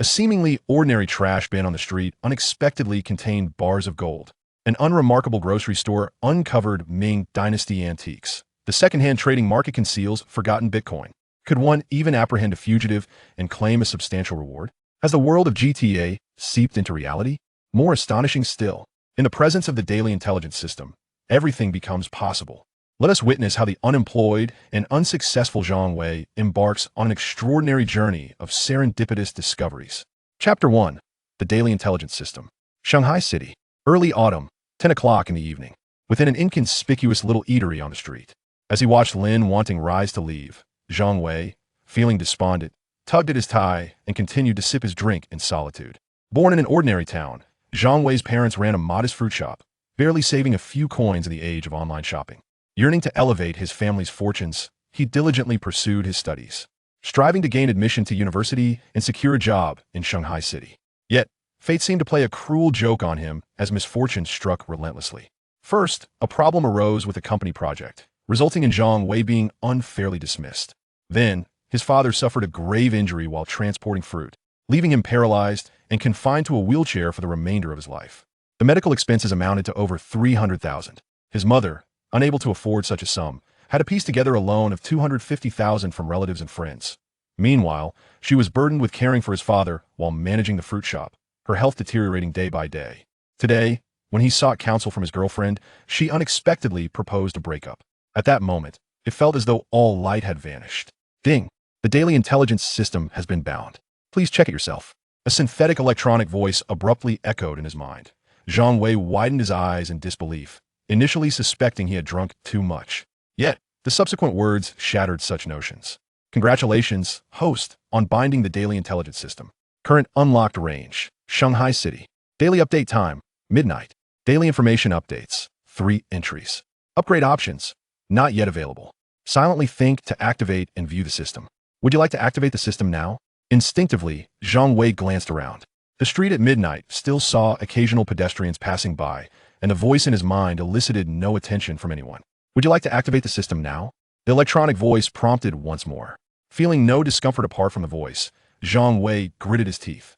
A seemingly ordinary trash bin on the street unexpectedly contained bars of gold. An unremarkable grocery store uncovered Ming Dynasty antiques. The second-hand trading market conceals forgotten Bitcoin. Could one even apprehend a fugitive and claim a substantial reward? Has the world of GTA seeped into reality? More astonishing still, in the presence of the daily intelligence system, everything becomes possible. Let us witness how the unemployed and unsuccessful Zhang Wei embarks on an extraordinary journey of serendipitous discoveries. Chapter 1. The Daily Intelligence System. Shanghai City. Early autumn, 10 o'clock in the evening. Within an inconspicuous little eatery on the street. As he watched Lin wanting rise to leave, Zhang Wei, feeling despondent, tugged at his tie and continued to sip his drink in solitude. Born in an ordinary town, Zhang Wei's parents ran a modest fruit shop, barely saving a few coins in the age of online shopping. Yearning to elevate his family's fortunes, he diligently pursued his studies, striving to gain admission to university and secure a job in Shanghai City. Yet, fate seemed to play a cruel joke on him as misfortune struck relentlessly. First, a problem arose with a company project, resulting in Zhang Wei being unfairly dismissed. Then, his father suffered a grave injury while transporting fruit, leaving him paralyzed and confined to a wheelchair for the remainder of his life. The medical expenses amounted to over 300,000. His mother, unable to afford such a sum, had to piece together a loan of 250,000 from relatives and friends. Meanwhile, she was burdened with caring for his father while managing the fruit shop, her health deteriorating day by day. Today, when he sought counsel from his girlfriend, she unexpectedly proposed a breakup. At that moment, it felt as though all light had vanished. Ding! The daily intelligence system has been bound. Please check it yourself. A synthetic electronic voice abruptly echoed in his mind. Zhang Wei widened his eyes in disbelief, initially suspecting he had drunk too much. Yet, the subsequent words shattered such notions. Congratulations, host, on binding the daily intelligence system. Current unlocked range, Shanghai City. Daily update time, midnight. Daily information updates, 3 entries. Upgrade options, not yet available. Silently think to activate and view the system. Would you like to activate the system now? Instinctively, Zhang Wei glanced around. The street at midnight still saw occasional pedestrians passing by, and the voice in his mind elicited no attention from anyone. Would you like to activate the system now? The electronic voice prompted once more. Feeling no discomfort apart from the voice, Zhang Wei gritted his teeth.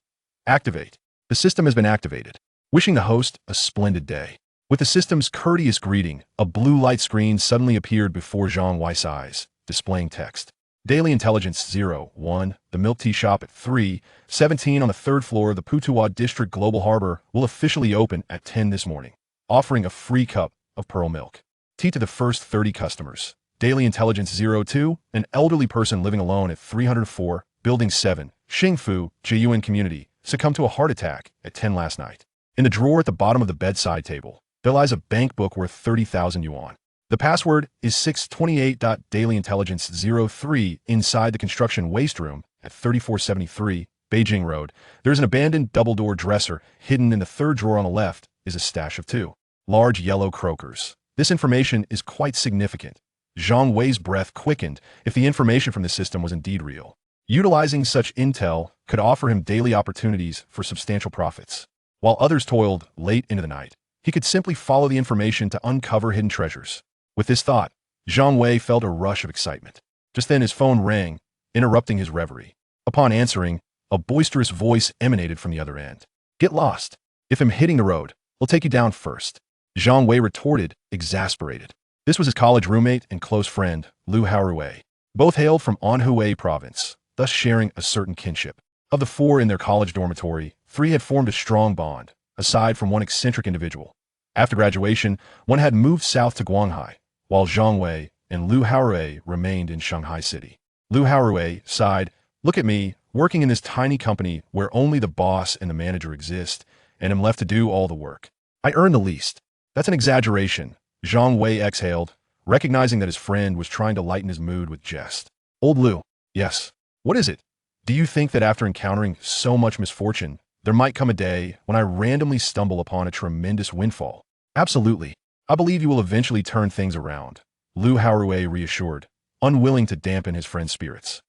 Activate. The system has been activated. Wishing the host a splendid day. With the system's courteous greeting, a blue light screen suddenly appeared before Zhang Wei's eyes, displaying text. Daily Intelligence 01, the milk tea shop at 3:17 on the 3rd floor of the Putuwa District Global Harbor will officially open at 10 this morning, offering a free cup of pearl milk. Tea to the first 30 customers. Daily Intelligence 02, an elderly person living alone at 304, Building 7, Xingfu, Jiyuan Community, succumbed to a heart attack at 10 last night. In the drawer at the bottom of the bedside table, there lies a bank book worth 30,000 yuan. The password is 628.dailyintelligence03. Inside the construction waste room at 3473 Beijing Road, there is an abandoned double-door dresser. Hidden in the 3rd drawer on the left is a stash of 2 large yellow croakers. This information is quite significant. Zhang Wei's breath quickened if the information from the system was indeed real. Utilizing such intel could offer him daily opportunities for substantial profits. While others toiled late into the night, he could simply follow the information to uncover hidden treasures. With this thought, Zhang Wei felt a rush of excitement. Just then his phone rang, interrupting his reverie. Upon answering, a boisterous voice emanated from the other end. Get lost. If I'm hitting the road, I'll take you down first. Zhang Wei retorted, exasperated. This was his college roommate and close friend, Lu Haorui. Both hailed from Anhui province, thus sharing a certain kinship. Of the 4 in their college dormitory, 3 had formed a strong bond, aside from one eccentric individual. After graduation, one had moved south to Guanghai, while Zhang Wei and Lu Haorui remained in Shanghai City. Lu Haorui sighed, look at me, working in this tiny company where only the boss and the manager exist, and am left to do all the work. I earn the least. That's an exaggeration, Zhang Wei exhaled, recognizing that his friend was trying to lighten his mood with jest. Old Lu, yes. What is it? Do you think that after encountering so much misfortune, there might come a day when I randomly stumble upon a tremendous windfall? Absolutely. I believe you will eventually turn things around, Lu Haorui reassured, unwilling to dampen his friend's spirits.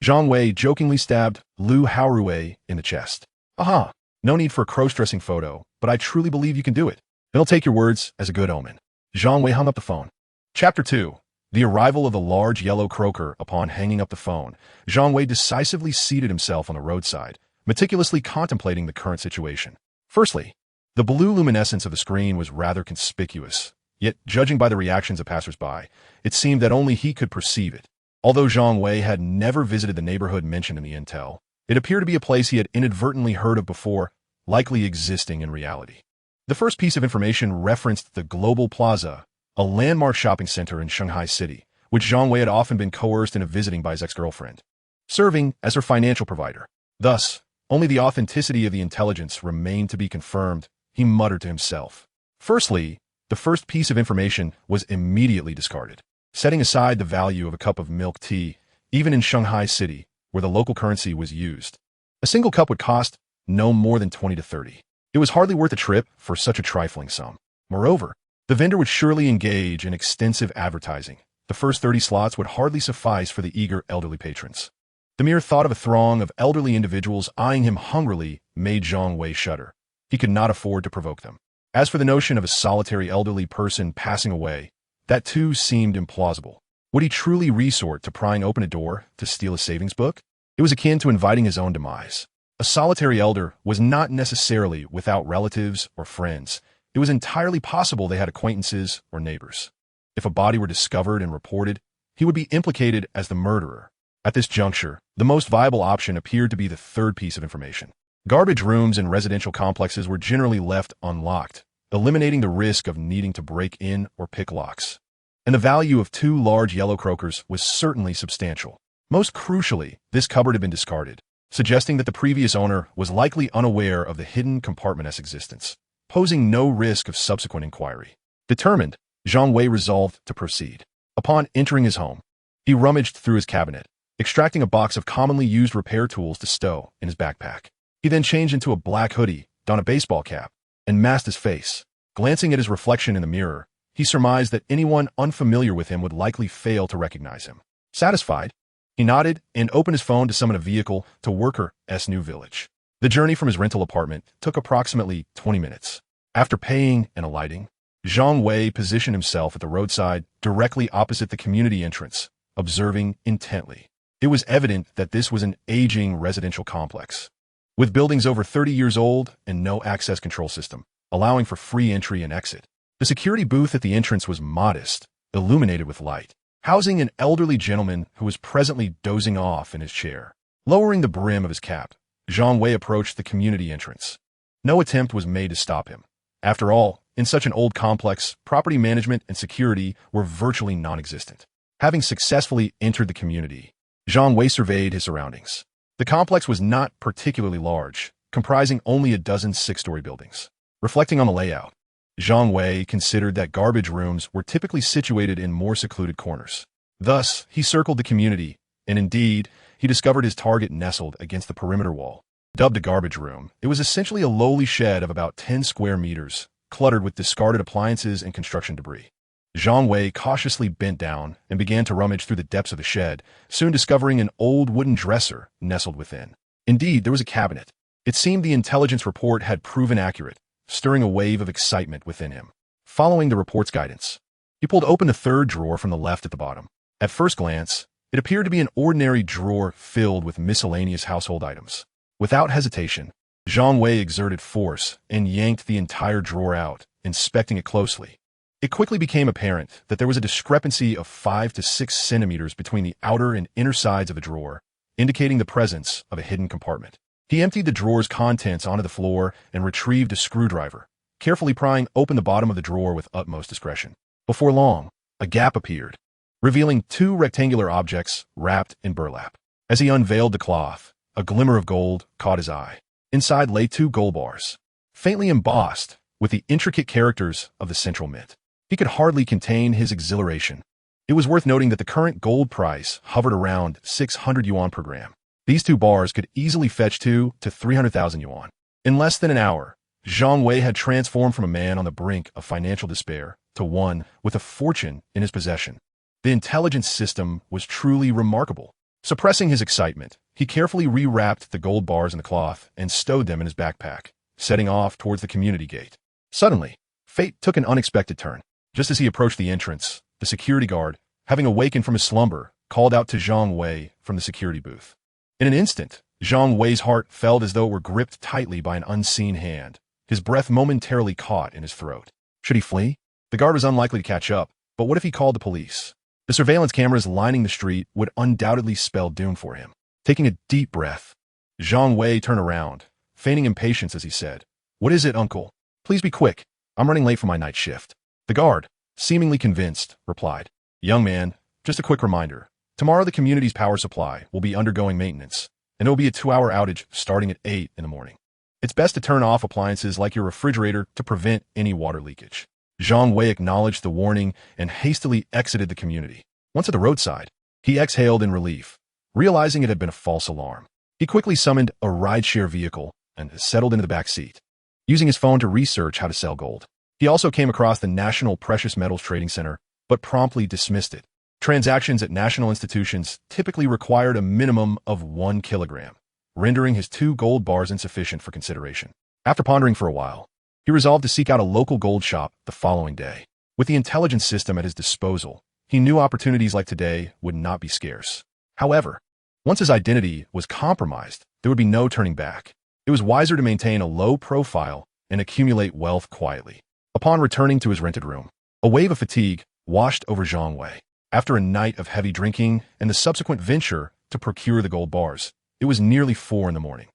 Zhang Wei jokingly stabbed Lu Haorui in the chest. Aha, no need for a cross-dressing photo, but I truly believe you can do it. Then I'll take your words as a good omen. Zhang Wei hung up the phone. Chapter 2. The arrival of the large yellow croaker. Upon hanging up the phone, Zhang Wei decisively seated himself on the roadside, meticulously contemplating the current situation. Firstly, the blue luminescence of the screen was rather conspicuous, yet judging by the reactions of passers-by, it seemed that only he could perceive it. Although Zhang Wei had never visited the neighborhood mentioned in the intel, it appeared to be a place he had inadvertently heard of before, likely existing in reality. The first piece of information referenced the Global Plaza, a landmark shopping center in Shanghai City, which Zhang Wei had often been coerced into visiting by his ex-girlfriend, serving as her financial provider. Thus, only the authenticity of the intelligence remained to be confirmed, he muttered to himself. Firstly, the first piece of information was immediately discarded. Setting aside the value of a cup of milk tea, even in Shanghai City, where the local currency was used, a single cup would cost no more than 20 to 30. It was hardly worth a trip for such a trifling sum. Moreover, the vendor would surely engage in extensive advertising. The first 30 slots would hardly suffice for the eager elderly patrons. The mere thought of a throng of elderly individuals eyeing him hungrily made Zhang Wei shudder. He could not afford to provoke them. As for the notion of a solitary elderly person passing away, that too seemed implausible. Would he truly resort to prying open a door to steal a savings book? It was akin to inviting his own demise. A solitary elder was not necessarily without relatives or friends. It was entirely possible they had acquaintances or neighbors. If a body were discovered and reported, he would be implicated as the murderer. At this juncture, the most viable option appeared to be the third piece of information. Garbage rooms in residential complexes were generally left unlocked, eliminating the risk of needing to break in or pick locks. And the value of 2 large yellow croakers was certainly substantial. Most crucially, this cupboard had been discarded, suggesting that the previous owner was likely unaware of the hidden compartment's existence, posing no risk of subsequent inquiry. Determined, Zhang Wei resolved to proceed. Upon entering his home, he rummaged through his cabinet, extracting a box of commonly used repair tools to stow in his backpack. He then changed into a black hoodie, donned a baseball cap, and masked his face. Glancing at his reflection in the mirror, he surmised that anyone unfamiliar with him would likely fail to recognize him. Satisfied, he nodded and opened his phone to summon a vehicle to Worker's new village. The journey from his rental apartment took approximately 20 minutes. After paying and alighting, Zhang Wei positioned himself at the roadside directly opposite the community entrance, observing intently. It was evident that this was an aging residential complex, with buildings over 30 years old and no access control system, allowing for free entry and exit. The security booth at the entrance was modest, illuminated with light, housing an elderly gentleman who was presently dozing off in his chair. Lowering the brim of his cap, Zhang Wei approached the community entrance. No attempt was made to stop him. After all, in such an old complex, property management and security were virtually non-existent. Having successfully entered the community, Zhang Wei surveyed his surroundings. The complex was not particularly large, comprising only a dozen 6-story buildings. Reflecting on the layout, Zhang Wei considered that garbage rooms were typically situated in more secluded corners. Thus, he circled the community, and indeed, he discovered his target nestled against the perimeter wall. Dubbed a garbage room, it was essentially a lowly shed of about 10 square meters, cluttered with discarded appliances and construction debris. Zhang Wei cautiously bent down and began to rummage through the depths of the shed, soon discovering an old wooden dresser nestled within. Indeed, there was a cabinet. It seemed the intelligence report had proven accurate, stirring a wave of excitement within him. Following the report's guidance, he pulled open the third drawer from the left at the bottom. At first glance, it appeared to be an ordinary drawer filled with miscellaneous household items. Without hesitation, Zhang Wei exerted force and yanked the entire drawer out, inspecting it closely. It quickly became apparent that there was a discrepancy of 5 to 6 centimeters between the outer and inner sides of the drawer, indicating the presence of a hidden compartment. He emptied the drawer's contents onto the floor and retrieved a screwdriver, carefully prying open the bottom of the drawer with utmost discretion. Before long, a gap appeared, revealing 2 rectangular objects wrapped in burlap. As he unveiled the cloth, a glimmer of gold caught his eye. Inside lay 2 gold bars, faintly embossed with the intricate characters of the central mint. He could hardly contain his exhilaration. It was worth noting that the current gold price hovered around 600 yuan per gram. These 2 bars could easily fetch 2 to 300,000 yuan. In less than an hour, Zhang Wei had transformed from a man on the brink of financial despair to one with a fortune in his possession. The intelligence system was truly remarkable. Suppressing his excitement, he carefully rewrapped the gold bars in the cloth and stowed them in his backpack, setting off towards the community gate. Suddenly, fate took an unexpected turn. Just as he approached the entrance, the security guard, having awakened from his slumber, called out to Zhang Wei from the security booth. In an instant, Zhang Wei's heart felt as though it were gripped tightly by an unseen hand. His breath momentarily caught in his throat. Should he flee? The guard was unlikely to catch up, but what if he called the police? The surveillance cameras lining the street would undoubtedly spell doom for him. Taking a deep breath, Zhang Wei turned around, feigning impatience as he said, "What is it, uncle? Please be quick. I'm running late for my night shift." The guard, seemingly convinced, replied, "Young man, just a quick reminder. Tomorrow the community's power supply will be undergoing maintenance, and it will be a 2-hour outage starting at 8 in the morning. It's best to turn off appliances like your refrigerator to prevent any water leakage." Zhang Wei acknowledged the warning and hastily exited the community. Once at the roadside, he exhaled in relief, realizing it had been a false alarm. He quickly summoned a rideshare vehicle and settled into the back seat, using his phone to research how to sell gold. He also came across the National Precious Metals Trading Center, but promptly dismissed it. Transactions at national institutions typically required a minimum of 1 kilogram, rendering his 2 gold bars insufficient for consideration. After pondering for a while, he resolved to seek out a local gold shop the following day. With the intelligence system at his disposal, he knew opportunities like today would not be scarce. However, once his identity was compromised, there would be no turning back. It was wiser to maintain a low profile and accumulate wealth quietly. Upon returning to his rented room, a wave of fatigue washed over Zhang Wei. After a night of heavy drinking and the subsequent venture to procure the gold bars, it was nearly 4 in the morning.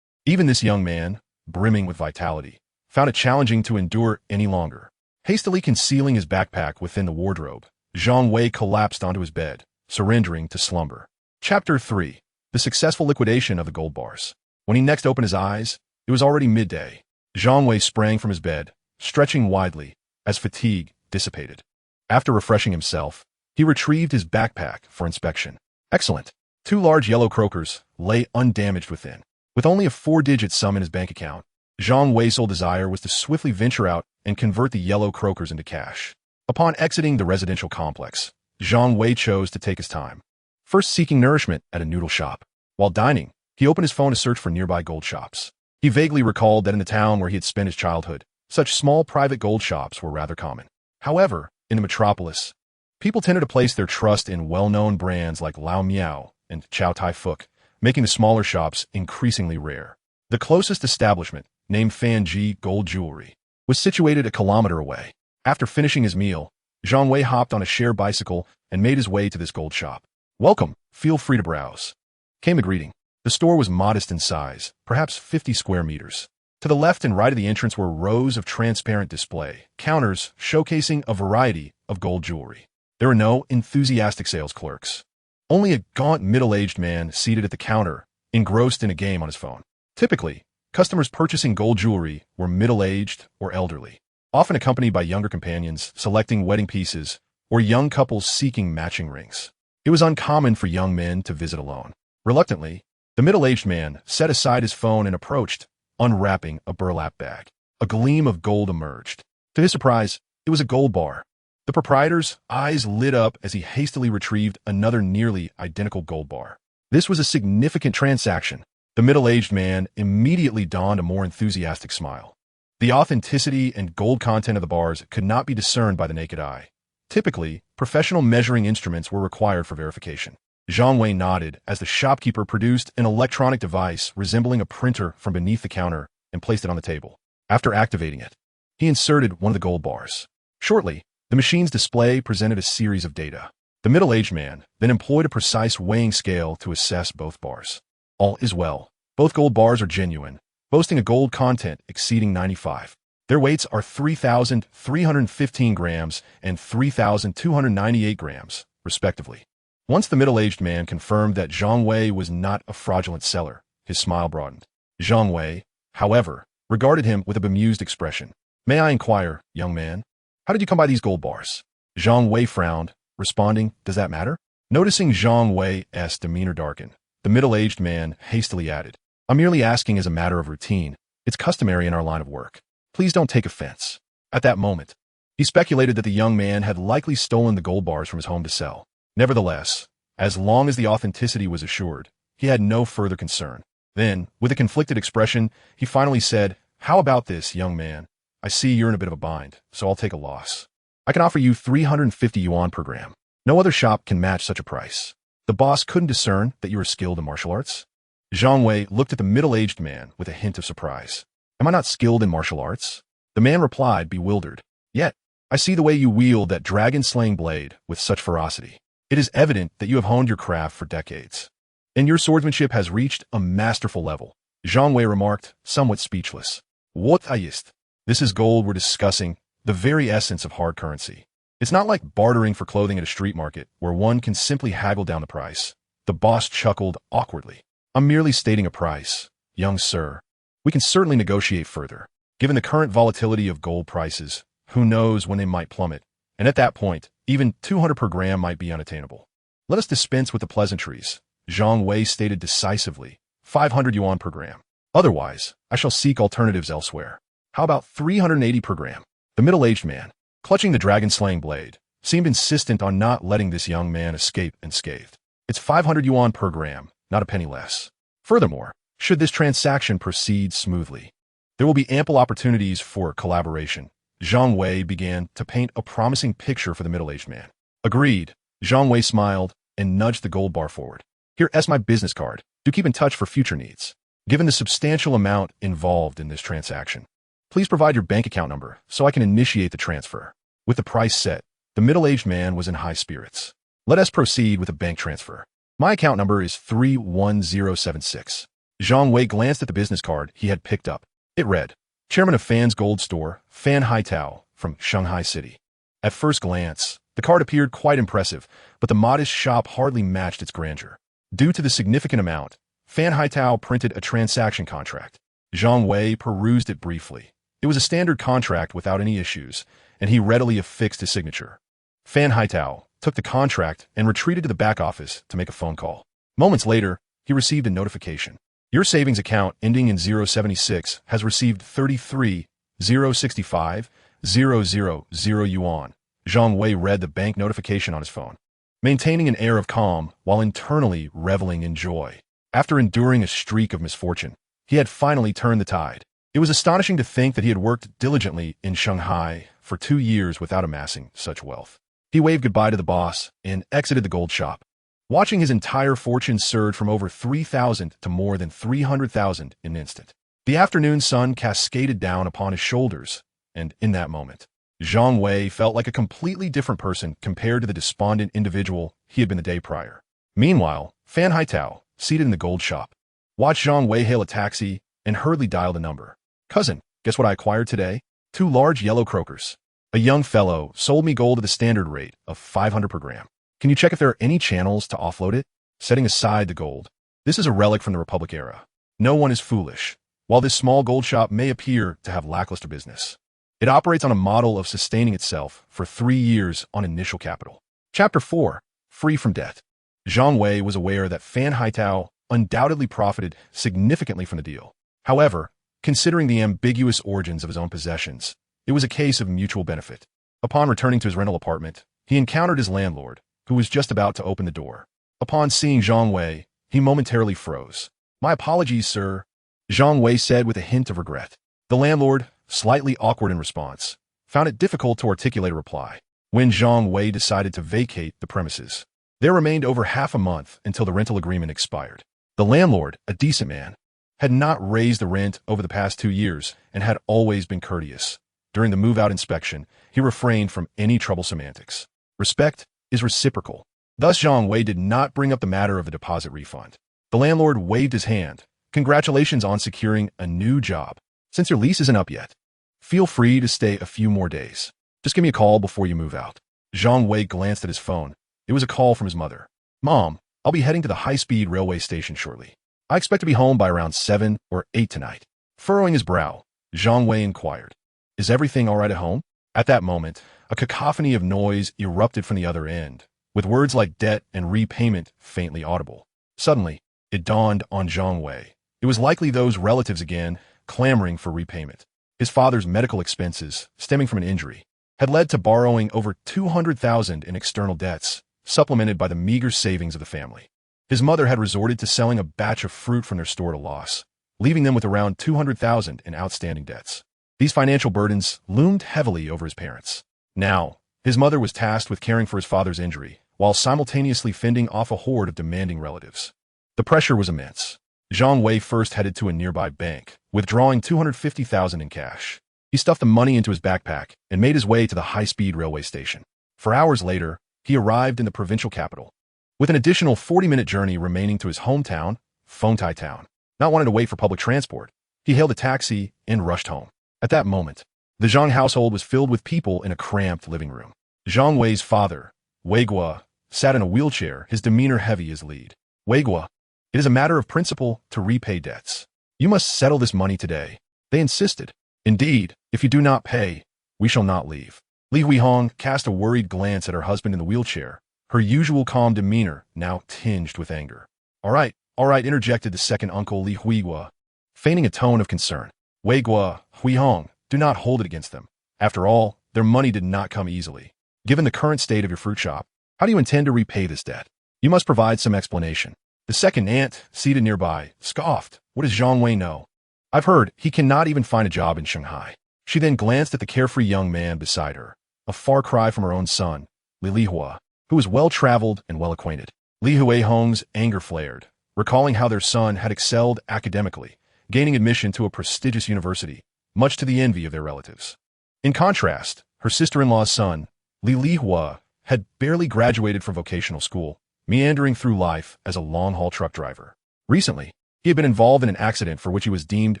Even this young man, brimming with vitality, found it challenging to endure any longer. Hastily concealing his backpack within the wardrobe, Zhang Wei collapsed onto his bed, surrendering to slumber. Chapter 3. The Successful Liquidation of the Gold Bars. When he next opened his eyes, it was already midday. Zhang Wei sprang from his bed, stretching widely, as fatigue dissipated. After refreshing himself, he retrieved his backpack for inspection. Excellent. 2 large yellow croakers lay undamaged within. With only a 4-digit sum in his bank account, Zhang Wei's sole desire was to swiftly venture out and convert the yellow croakers into cash. Upon exiting the residential complex, Zhang Wei chose to take his time, first seeking nourishment at a noodle shop. While dining, he opened his phone to search for nearby gold shops. He vaguely recalled that in the town where he had spent his childhood, such small private gold shops were rather common. However, in the metropolis, people tended to place their trust in well-known brands like Lao Miao and Chow Tai Fook, making the smaller shops increasingly rare. The closest establishment, named Fanji Gold Jewelry, was situated a kilometer away. After finishing his meal, Zhang Wei hopped on a share bicycle and made his way to this gold shop. "Welcome, feel free to browse," came a greeting. The store was modest in size, perhaps 50 square meters. To the left and right of the entrance were rows of transparent display counters showcasing a variety of gold jewelry. There were no enthusiastic sales clerks. Only a gaunt middle-aged man seated at the counter, engrossed in a game on his phone. Typically, customers purchasing gold jewelry were middle-aged or elderly, often accompanied by younger companions selecting wedding pieces or young couples seeking matching rings. It was uncommon for young men to visit alone. Reluctantly, the middle-aged man set aside his phone and approached, unwrapping a burlap bag. A gleam of gold emerged. To his surprise, it was a gold bar. The proprietor's eyes lit up as he hastily retrieved another nearly identical gold bar. This was a significant transaction. The middle-aged man immediately donned a more enthusiastic smile. The authenticity and gold content of the bars could not be discerned by the naked eye. Typically, professional measuring instruments were required for verification. Zhang Wei nodded as the shopkeeper produced an electronic device resembling a printer from beneath the counter and placed it on the table. After activating it, he inserted one of the gold bars. Shortly, the machine's display presented a series of data. The middle-aged man then employed a precise weighing scale to assess both bars. All is well. Both gold bars are genuine, boasting a gold content exceeding 95. Their weights are 3,315 grams and 3,298 grams, respectively. Once the middle-aged man confirmed that Zhang Wei was not a fraudulent seller, his smile broadened. Zhang Wei, however, regarded him with a bemused expression. "May I inquire, young man, how did you come by these gold bars?" Zhang Wei frowned, responding, "Does that matter?" Noticing Zhang Wei's demeanor darken, the middle-aged man hastily added, "I'm merely asking as a matter of routine. It's customary in our line of work. Please don't take offense." At that moment, he speculated that the young man had likely stolen the gold bars from his home to sell. Nevertheless, as long as the authenticity was assured, he had no further concern. Then, with a conflicted expression, he finally said, "How about this, young man? I see you're in a bit of a bind, so I'll take a loss. I can offer you 350 yuan per gram. No other shop can match such a price. The boss couldn't discern that you were skilled in martial arts." Zhang Wei looked at the middle-aged man with a hint of surprise. Am I not skilled in martial arts? The man replied, bewildered. Yet, I see the way you wield that dragon-slaying blade with such ferocity. It is evident that you have honed your craft for decades. And your swordsmanship has reached a masterful level. Zhang Wei remarked, somewhat speechless. What ist? This is gold we're discussing, the very essence of hard currency. It's not like bartering for clothing at a street market, where one can simply haggle down the price. The boss chuckled awkwardly. I'm merely stating a price, young sir. We can certainly negotiate further. Given the current volatility of gold prices, who knows when they might plummet, and at that point, even 200 per gram might be unattainable. Let us dispense with the pleasantries, Zhang Wei stated decisively, 500 yuan per gram. Otherwise, I shall seek alternatives elsewhere. How about 380 per gram? The middle-aged man, clutching the dragon-slaying blade, seemed insistent on not letting this young man escape unscathed. It's 500 yuan per gram, not a penny less. Furthermore, should this transaction proceed smoothly, there will be ample opportunities for collaboration. Zhang Wei began to paint a promising picture for the middle-aged man. Agreed. Zhang Wei smiled and nudged the gold bar forward. Here's my business card. Do keep in touch for future needs. Given the substantial amount involved in this transaction, please provide your bank account number so I can initiate the transfer. With the price set, the middle-aged man was in high spirits. Let us proceed with a bank transfer. My account number is 31076. Zhang Wei glanced at the business card he had picked up. It read, Chairman of Fan's Gold Store, Fan Haitao, from Shanghai City. At first glance, the card appeared quite impressive, but the modest shop hardly matched its grandeur. Due to the significant amount, Fan Haitao printed a transaction contract. Zhang Wei perused it briefly. It was a standard contract without any issues, and he readily affixed his signature. Fan Haitao took the contract and retreated to the back office to make a phone call. Moments later, he received a notification. Your savings account ending in 076 has received 33,065,000 yuan. Zhang Wei read the bank notification on his phone, maintaining an air of calm while internally reveling in joy. After enduring a streak of misfortune, he had finally turned the tide. It was astonishing to think that he had worked diligently in Shanghai for 2 years without amassing such wealth. He waved goodbye to the boss and exited the gold shop, watching his entire fortune surge from over 3,000 to more than 300,000 in an instant. The afternoon sun cascaded down upon his shoulders, and in that moment, Zhang Wei felt like a completely different person compared to the despondent individual he had been the day prior. Meanwhile, Fan Haitao, seated in the gold shop, watched Zhang Wei hail a taxi and hurriedly dialed a number. Cousin, guess what I acquired today? 2 large yellow croakers. A young fellow sold me gold at the standard rate of 500 per gram. Can you check if there are any channels to offload it? Setting aside the gold, this is a relic from the Republic era. No one is foolish. While this small gold shop may appear to have lackluster business, it operates on a model of sustaining itself for 3 years on initial capital. Chapter 4. Free from debt. Zhang Wei was aware that Fan Haitao undoubtedly profited significantly from the deal. However, considering the ambiguous origins of his own possessions, it was a case of mutual benefit. Upon returning to his rental apartment, he encountered his landlord, who was just about to open the door. Upon seeing Zhang Wei, he momentarily froze. My apologies, sir, Zhang Wei said with a hint of regret. The landlord, slightly awkward in response, found it difficult to articulate a reply. When Zhang Wei decided to vacate the premises, there remained over half a month until the rental agreement expired. The landlord, a decent man, had not raised the rent over the past 2 years and had always been courteous. During the move-out inspection, he refrained from any troublesome antics. Respect is reciprocal. Thus, Zhang Wei did not bring up the matter of a deposit refund. The landlord waved his hand. Congratulations on securing a new job. Since your lease isn't up yet, feel free to stay a few more days. Just give me a call before you move out. Zhang Wei glanced at his phone. It was a call from his mother. Mom, I'll be heading to the high-speed railway station shortly. I expect to be home by around 7 or 8 tonight. Furrowing his brow, Zhang Wei inquired, Is everything all right at home? At that moment, a cacophony of noise erupted from the other end, with words like debt and repayment faintly audible. Suddenly, it dawned on Zhang Wei. It was likely those relatives again, clamoring for repayment. His father's medical expenses, stemming from an injury, had led to borrowing over 200,000 in external debts, supplemented by the meager savings of the family. His mother had resorted to selling a batch of fruit from their store at a loss, leaving them with around 200,000 in outstanding debts. These financial burdens loomed heavily over his parents. Now, his mother was tasked with caring for his father's injury, while simultaneously fending off a horde of demanding relatives. The pressure was immense. Zhang Wei first headed to a nearby bank, withdrawing 250,000 in cash. He stuffed the money into his backpack and made his way to the high-speed railway station. 4 hours later, he arrived in the provincial capital, with an additional 40-minute journey remaining to his hometown, Fengtai Town. Not wanting to wait for public transport, he hailed a taxi and rushed home. At that moment, the Zhang household was filled with people in a cramped living room. Zhang Wei's father, Wei Guo, sat in a wheelchair, his demeanor heavy as lead. Wei Guo, it is a matter of principle to repay debts. You must settle this money today. They insisted. Indeed, if you do not pay, we shall not leave. Li Huihong cast a worried glance at her husband in the wheelchair, her usual calm demeanor now tinged with anger. All right, interjected the second uncle Li Huiguo, feigning a tone of concern. Wei Guo, Huihong, do not hold it against them. After all, their money did not come easily. Given the current state of your fruit shop, how do you intend to repay this debt? You must provide some explanation. The second aunt, seated nearby, scoffed. What does Zhang Wei know? I've heard he cannot even find a job in Shanghai. She then glanced at the carefree young man beside her, a far cry from her own son, Li Lihua, who was well-traveled and well-acquainted. Li Huihong's anger flared, recalling how their son had excelled academically, gaining admission to a prestigious university, much to the envy of their relatives. In contrast, her sister-in-law's son, Li Lihua, had barely graduated from vocational school, meandering through life as a long-haul truck driver. Recently, he had been involved in an accident for which he was deemed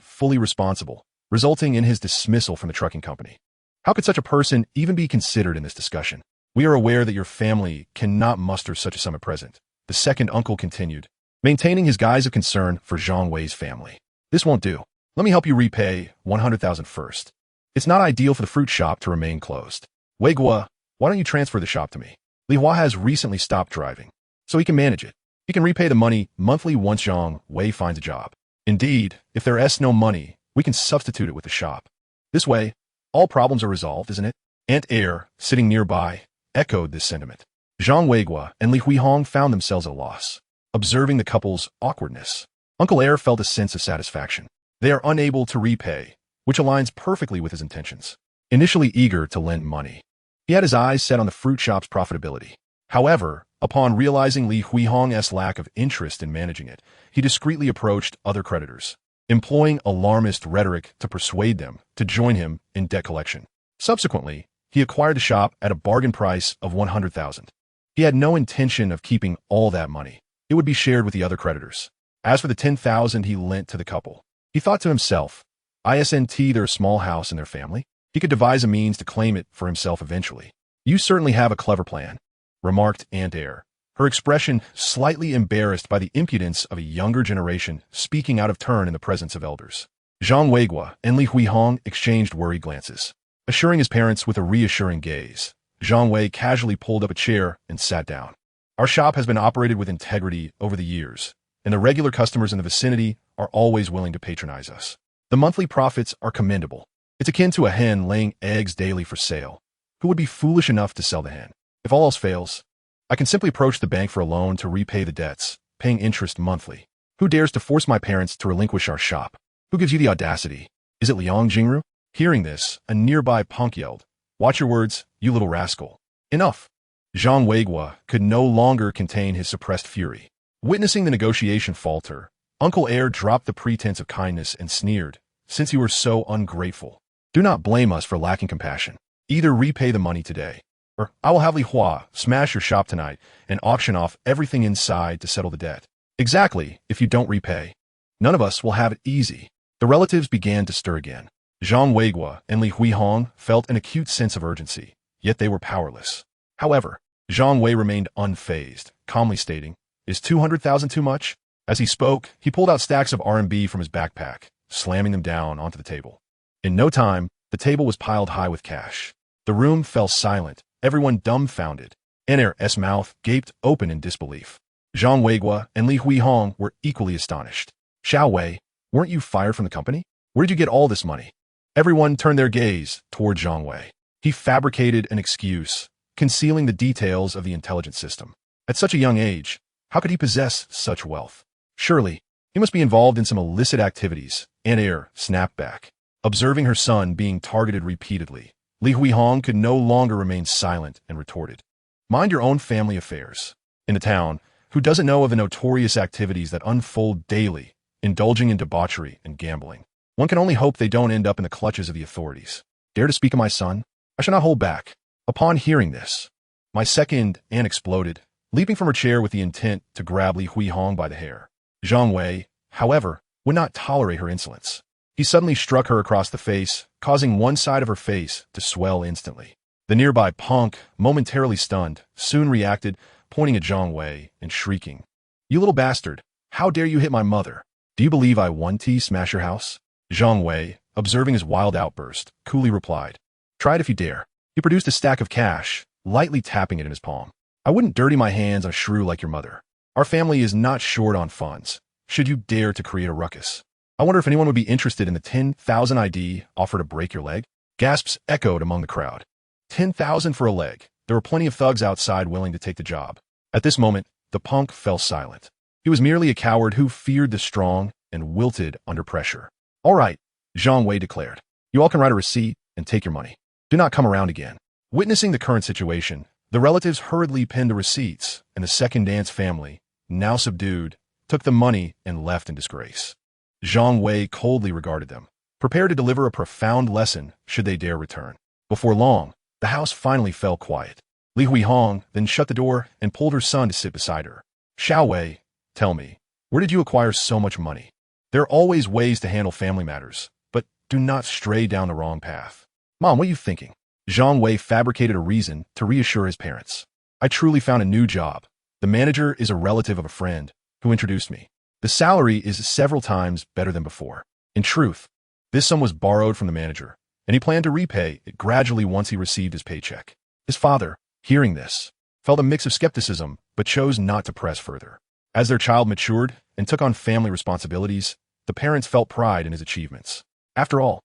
fully responsible, resulting in his dismissal from the trucking company. How could such a person even be considered in this discussion? We are aware that your family cannot muster such a sum at present, the second uncle continued, maintaining his guise of concern for Zhang Wei's family. This won't do. Let me help you repay 100,000 first. It's not ideal for the fruit shop to remain closed. Wei Guo, why don't you transfer the shop to me? Li Hua has recently stopped driving, so he can manage it. He can repay the money monthly once Zhang Wei finds a job. Indeed, if there is no money, we can substitute it with the shop. This way, all problems are resolved, isn't it? Aunt Air, sitting nearby, echoed this sentiment. Zhang Weiguo and Li Huihong found themselves at a loss, observing the couple's awkwardness. Uncle Air felt a sense of satisfaction. They are unable to repay, which aligns perfectly with his intentions. Initially eager to lend money, he had his eyes set on the fruit shop's profitability. However, upon realizing Li Huihong's lack of interest in managing it, he discreetly approached other creditors, employing alarmist rhetoric to persuade them to join him in debt collection. Subsequently, he acquired the shop at a bargain price of 100,000. He had no intention of keeping all that money. It would be shared with the other creditors. As for the 10,000 he lent to the couple, he thought to himself, isn't there a small house in their family? He could devise a means to claim it for himself eventually. You certainly have a clever plan, remarked Aunt Air, her expression slightly embarrassed by the impudence of a younger generation speaking out of turn in the presence of elders. Zhang Weiguo and Li Huihong exchanged worried glances. Assuring his parents with a reassuring gaze, Zhang Wei casually pulled up a chair and sat down. Our shop has been operated with integrity over the years, and the regular customers in the vicinity are always willing to patronize us. The monthly profits are commendable. It's akin to a hen laying eggs daily for sale. Who would be foolish enough to sell the hen? If all else fails, I can simply approach the bank for a loan to repay the debts, paying interest monthly. Who dares to force my parents to relinquish our shop? Who gives you the audacity? Is it Liang Jingru? Hearing this, a nearby punk yelled, "Watch your words, you little rascal." Enough. Zhang Weiguo could no longer contain his suppressed fury. Witnessing the negotiation falter, Uncle Air dropped the pretense of kindness and sneered, "Since you are so ungrateful, do not blame us for lacking compassion. Either repay the money today, or I will have Li Hua smash your shop tonight and auction off everything inside to settle the debt. Exactly, if you don't repay. None of us will have it easy." The relatives began to stir again. Zhang Weiguo and Li Huihong felt an acute sense of urgency, yet they were powerless. However, Zhang Wei remained unfazed, calmly stating, "Is 200,000 too much?" As he spoke, he pulled out stacks of RMB from his backpack, slamming them down onto the table. In no time, the table was piled high with cash. The room fell silent, everyone dumbfounded. N.R.'s mouth gaped open in disbelief. Zhang Weiguo and Li Huihong were equally astonished. "Xiao Wei, weren't you fired from the company? Where did you get all this money?" Everyone turned their gaze toward Zhang Wei. He fabricated an excuse, concealing the details of the intelligence system. At such a young age, how could he possess such wealth? Surely, he must be involved in some illicit activities. N.R. snapped back. Observing her son being targeted repeatedly, Li Huihong could no longer remain silent and retorted, "Mind your own family affairs. In the town, who doesn't know of the notorious activities that unfold daily indulging in debauchery and gambling. One can only hope they don't end up in the clutches of the authorities. Dare to speak of my son? I shall not hold back. Upon hearing this, my second aunt exploded, leaping from her chair with the intent to grab Li Huihong by the hair. Zhang Wei, however, would not tolerate her insolence. He suddenly struck her across the face, causing one side of her face to swell instantly. The nearby punk, momentarily stunned, soon reacted, pointing at Zhang Wei and shrieking, "You little bastard! How dare you hit my mother? Do you believe I want to smash your house?" Zhang Wei, observing his wild outburst, coolly replied, "Try it if you dare." He produced a stack of cash, lightly tapping it in his palm. "I wouldn't dirty my hands on a shrew like your mother. Our family is not short on funds, should you dare to create a ruckus. I wonder if anyone would be interested in the 10,000 ID offer to break your leg?" Gasps echoed among the crowd. 10,000 for a leg. There were plenty of thugs outside willing to take the job. At this moment, the punk fell silent. He was merely a coward who feared the strong and wilted under pressure. "All right," Zhang Wei declared. "You all can write a receipt and take your money. Do not come around again." Witnessing the current situation, the relatives hurriedly penned the receipts, and the second aunt's family, now subdued, took the money and left in disgrace. Zhang Wei coldly regarded them, prepared to deliver a profound lesson should they dare return. Before long, the house finally fell quiet. Li Huihong then shut the door and pulled her son to sit beside her. "Xiao Wei, tell me, where did you acquire so much money? There are always ways to handle family matters, but do not stray down the wrong path." "Mom, what are you thinking?" Zhang Wei fabricated a reason to reassure his parents. "I truly found a new job. The manager is a relative of a friend who introduced me. The salary is several times better than before. In truth, this sum was borrowed from the manager, and he planned to repay it gradually once he received his paycheck." His father, hearing this, felt a mix of skepticism but chose not to press further. As their child matured and took on family responsibilities, the parents felt pride in his achievements. After all,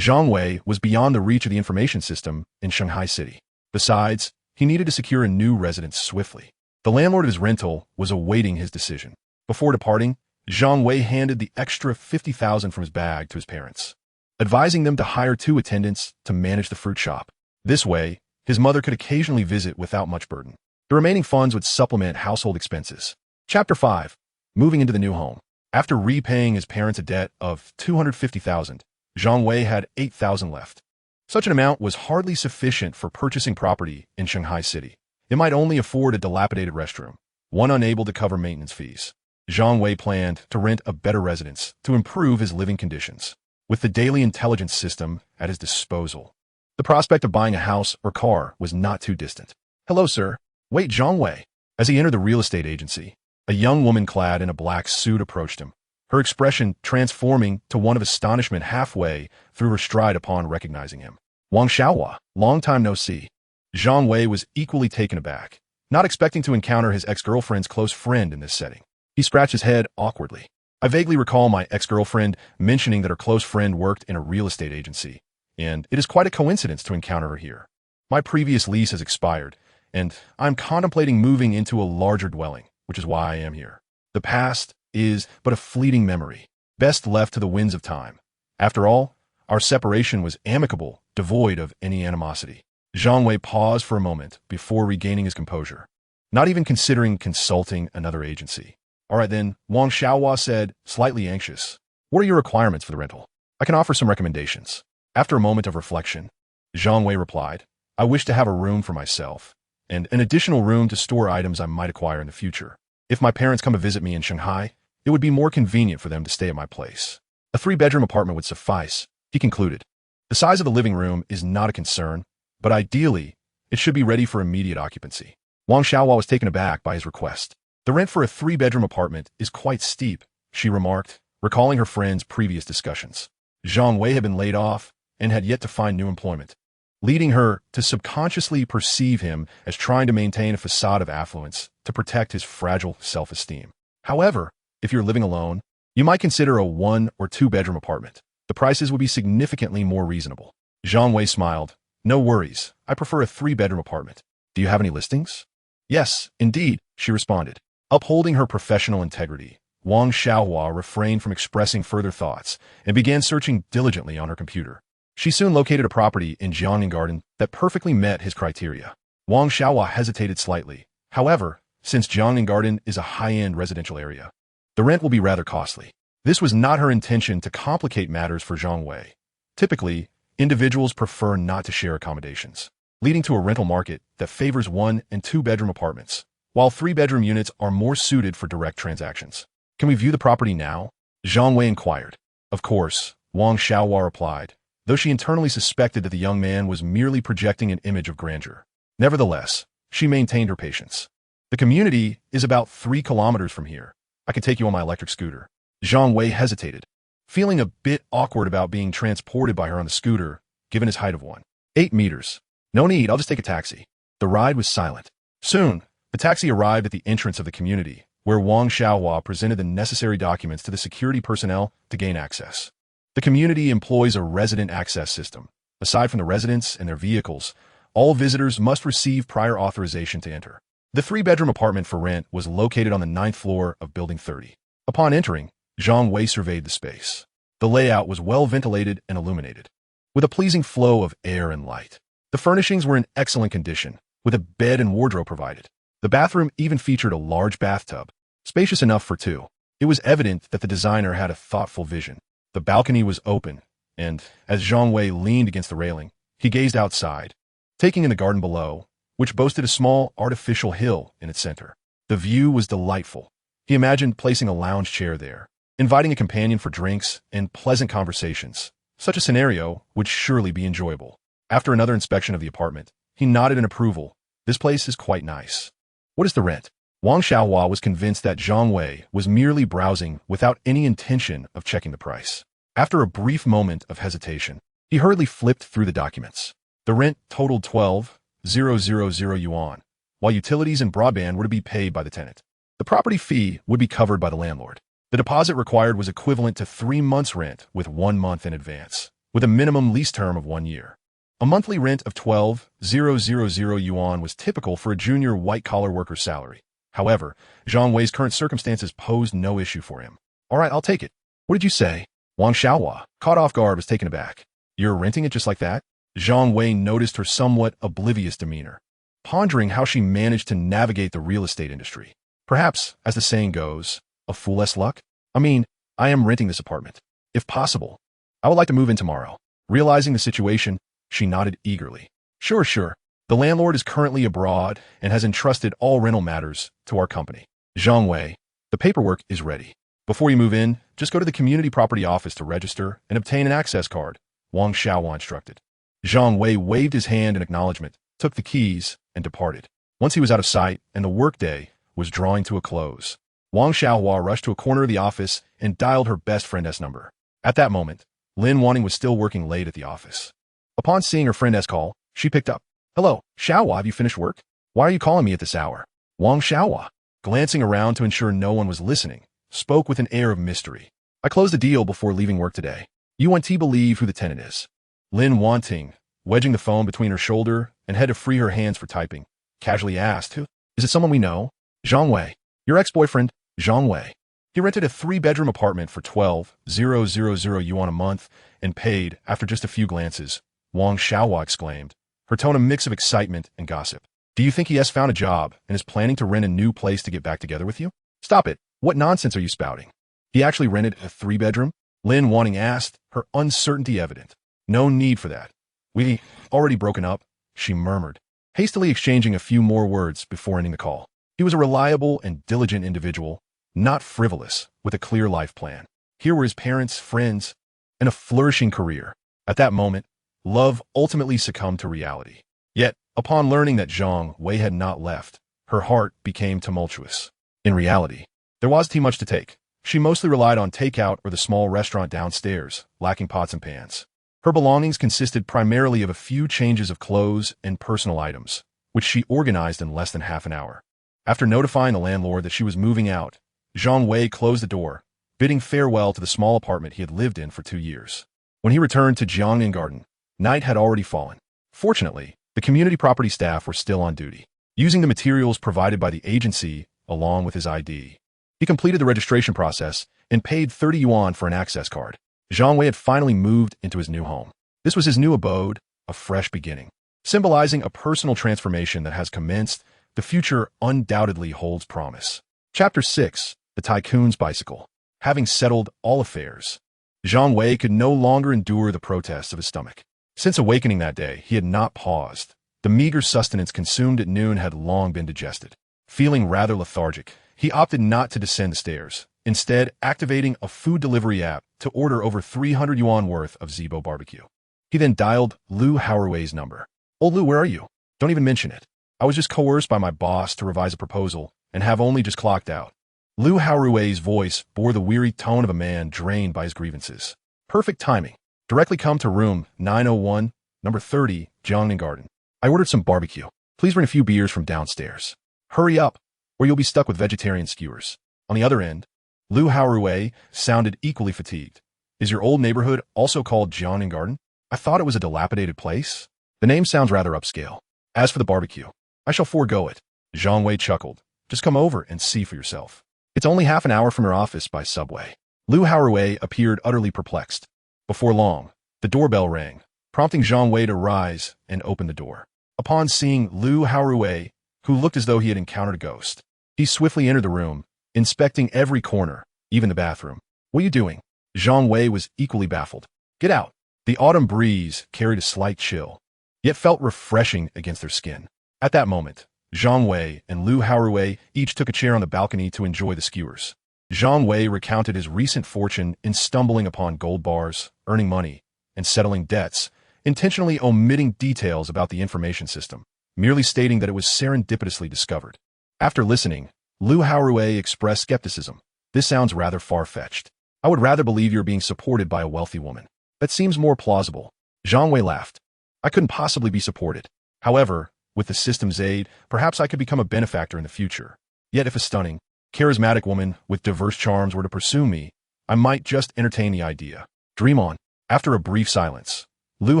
Zhang Wei was beyond the reach of the information system in Shanghai City. Besides, he needed to secure a new residence swiftly. The landlord of his rental was awaiting his decision. Before departing, Zhang Wei handed the extra 50,000 from his bag to his parents, advising them to hire 2 attendants to manage the fruit shop. This way, his mother could occasionally visit without much burden. The remaining funds would supplement household expenses. Chapter 5. Moving into the new home. After repaying his parents a debt of 250,000, Zhang Wei had 8,000 left. Such an amount was hardly sufficient for purchasing property in Shanghai City. It might only afford a dilapidated restroom, one unable to cover maintenance fees. Zhang Wei planned to rent a better residence to improve his living conditions. With the daily intelligence system at his disposal, the prospect of buying a house or car was not too distant. "Hello, sir." "Wait, Zhang Wei." As he entered the real estate agency, a young woman clad in a black suit approached him, her expression transforming to one of astonishment halfway through her stride upon recognizing him. "Wang Xiaohua, long time no see." Zhang Wei was equally taken aback, not expecting to encounter his ex-girlfriend's close friend in this setting. He scratched his head awkwardly. "I vaguely recall my ex-girlfriend mentioning that her close friend worked in a real estate agency, and it is quite a coincidence to encounter her here. My previous lease has expired, and I'm contemplating moving into a larger dwelling, which is why I am here. The past is but a fleeting memory, best left to the winds of time. After all, our separation was amicable, devoid of any animosity." Zhang Wei paused for a moment before regaining his composure, not even considering consulting another agency. "All right then," Wang Xiaohua said, slightly anxious. "What are your requirements for the rental? I can offer some recommendations." After a moment of reflection, Zhang Wei replied, "I wish to have a room for myself, and an additional room to store items I might acquire in the future. If my parents come to visit me in Shanghai, it would be more convenient for them to stay at my place. A 3-bedroom apartment would suffice," he concluded. "The size of the living room is not a concern, but ideally, it should be ready for immediate occupancy." Wang Xiaohua was taken aback by his request. "The rent for a 3-bedroom apartment is quite steep," she remarked, recalling her friend's previous discussions. Zhang Wei had been laid off and had yet to find new employment, leading her to subconsciously perceive him as trying to maintain a facade of affluence to protect his fragile self-esteem. However, if you're living alone, you might consider a 1 or 2-bedroom apartment. The prices would be significantly more reasonable. Zhang Wei smiled. "No worries, I prefer a 3-bedroom apartment. Do you have any listings?" "Yes, indeed," she responded. Upholding her professional integrity, Wang Xiaohua refrained from expressing further thoughts and began searching diligently on her computer. She soon located a property in Jiangnan that perfectly met his criteria. Wang Xiaohua hesitated slightly. However, since Jiangnan is a high-end residential area, the rent will be rather costly. This was not her intention to complicate matters for Zhang Wei. Typically, individuals prefer not to share accommodations, leading to a rental market that favors 1- and 2-bedroom apartments, while 3-bedroom units are more suited for direct transactions. Can we view the property now? Zhang Wei inquired. Of course, Wang Xiaohua replied, though she internally suspected that the young man was merely projecting an image of grandeur. Nevertheless, she maintained her patience. The community is about 3 kilometers from here. I could take you on my electric scooter. Zhang Wei hesitated, feeling a bit awkward about being transported by her on the scooter, given his height of 1.8 meters. No need, I'll just take a taxi. The ride was silent. Soon, the taxi arrived at the entrance of the community, where Wang Xiaohua presented the necessary documents to the security personnel to gain access. The community employs a resident access system. Aside from the residents and their vehicles, all visitors must receive prior authorization to enter. The 3-bedroom apartment for rent was located on the 9th floor of Building 30. Upon entering, Zhang Wei surveyed the space. The layout was well ventilated and illuminated, with a pleasing flow of air and light. The furnishings were in excellent condition, with a bed and wardrobe provided. The bathroom even featured a large bathtub, spacious enough for 2. It was evident that the designer had a thoughtful vision. The balcony was open, and as Zhang Wei leaned against the railing, he gazed outside, taking in the garden below, which boasted a small artificial hill in its center. The view was delightful. He imagined placing a lounge chair there, inviting a companion for drinks and pleasant conversations. Such a scenario would surely be enjoyable. After another inspection of the apartment, he nodded in approval. This place is quite nice. What is the rent? Wang Xiaohua was convinced that Zhang Wei was merely browsing without any intention of checking the price. After a brief moment of hesitation, he hurriedly flipped through the documents. The rent totaled 12,000 yuan, while utilities and broadband were to be paid by the tenant. The property fee would be covered by the landlord. The deposit required was equivalent to 3 months' rent with 1 month in advance, with a minimum lease term of 1 year. A monthly rent of 12,000 yuan was typical for a junior white-collar worker's salary. However, Zhang Wei's current circumstances posed no issue for him. All right, I'll take it. What did you say? Wang Xiaohua, caught off guard, was taken aback. You're renting it just like that? Zhang Wei noticed her somewhat oblivious demeanor, pondering how she managed to navigate the real estate industry. Perhaps, as the saying goes, a fool less luck? I mean, I am renting this apartment. If possible, I would like to move in tomorrow. Realizing the situation, she nodded eagerly. Sure. The landlord is currently abroad and has entrusted all rental matters to our company. Zhang Wei, the paperwork is ready. Before you move in, just go to the community property office to register and obtain an access card, Wang Xiaohua instructed. Zhang Wei waved his hand in acknowledgement, took the keys, and departed. Once he was out of sight and the workday was drawing to a close, Wang Xiaohua rushed to a corner of the office and dialed her best friend's number. At that moment, Lin Wanning was still working late at the office. Upon seeing her friend's call, she picked up. Hello, Xiaohua, have you finished work? Why are you calling me at this hour? Wang Xiaohua, glancing around to ensure no one was listening, spoke with an air of mystery. I closed the deal before leaving work today. You want to believe who the tenant is? Lin Wanting, wedging the phone between her shoulder and had to free her hands for typing, casually asked, Who? Is it someone we know? Zhang Wei, your ex-boyfriend, Zhang Wei. He rented a 3-bedroom apartment for 12,000 yuan a month and paid after just a few glances, Wang Xiaohua exclaimed, her tone a mix of excitement and gossip. Do you think he has found a job and is planning to rent a new place to get back together with you? Stop it. What nonsense are you spouting? He actually rented a 3-bedroom? Lin Wanting asked, her uncertainty evident. No need for that. We already broken up, she murmured, hastily exchanging a few more words before ending the call. He was a reliable and diligent individual, not frivolous, with a clear life plan. Here were his parents, friends, and a flourishing career. At that moment, love ultimately succumbed to reality. Yet, upon learning that Zhang Wei had not left, her heart became tumultuous. In reality, there was too much to take. She mostly relied on takeout or the small restaurant downstairs, lacking pots and pans. Her belongings consisted primarily of a few changes of clothes and personal items, which she organized in less than half an hour. After notifying the landlord that she was moving out, Zhang Wei closed the door, bidding farewell to the small apartment he had lived in for 2 years. When he returned to Jiangnan Garden, night had already fallen. Fortunately, the community property staff were still on duty, using the materials provided by the agency along with his ID. He completed the registration process and paid 30 yuan for an access card. Zhang Wei had finally moved into his new home. This was his new abode, a fresh beginning. Symbolizing a personal transformation that has commenced, the future undoubtedly holds promise. Chapter 6. The Tycoon's Bicycle. having settled all affairs. Zhang Wei could no longer endure the protests of his stomach. Since awakening that day, he had not paused. The meager sustenance consumed at noon had long been digested. Feeling rather lethargic, he opted not to descend the stairs, instead activating a food delivery app to order over 300 yuan worth of Zibo barbecue. He then dialed Lu Haorui's number. "Old Lu, where are you? Don't even mention it. I was just coerced by my boss to revise a proposal and have only just clocked out." Lu Haorui's voice bore the weary tone of a man drained by his grievances. "Perfect timing. Directly come to room 901, number 30, Jiangnan Garden. I ordered some barbecue. Please bring a few beers from downstairs. Hurry up, or you'll be stuck with vegetarian skewers." On the other end, Lu Haorui sounded equally fatigued. "Is your old neighborhood also called Jiangnan Garden? I thought it was a dilapidated place. The name sounds rather upscale. As for the barbecue, I shall forego it." Zhang Wei chuckled. "Just come over and see for yourself. It's only half an hour from your office by subway." Lu Haorui appeared utterly perplexed. Before long, the doorbell rang, prompting Zhang Wei to rise and open the door. Upon seeing Lu Haorui, who looked as though he had encountered a ghost, he swiftly entered the room, inspecting every corner, even the bathroom. "What are you doing?" Zhang Wei was equally baffled. "Get out." The autumn breeze carried a slight chill, yet felt refreshing against their skin. At that moment, Zhang Wei and Lu Haorui each took a chair on the balcony to enjoy the skewers. Zhang Wei recounted his recent fortune in stumbling upon gold bars, earning money, and settling debts, intentionally omitting details about the information system, merely stating that it was serendipitously discovered. After listening, Lu Haorui expressed skepticism. "This sounds rather far-fetched. I would rather believe you're being supported by a wealthy woman. That seems more plausible." Zhang Wei laughed. "I couldn't possibly be supported. However, with the system's aid, perhaps I could become a benefactor in the future. Yet if a stunning, charismatic woman with diverse charms were to pursue me, I might just entertain the idea. Dream on." After a brief silence, Lu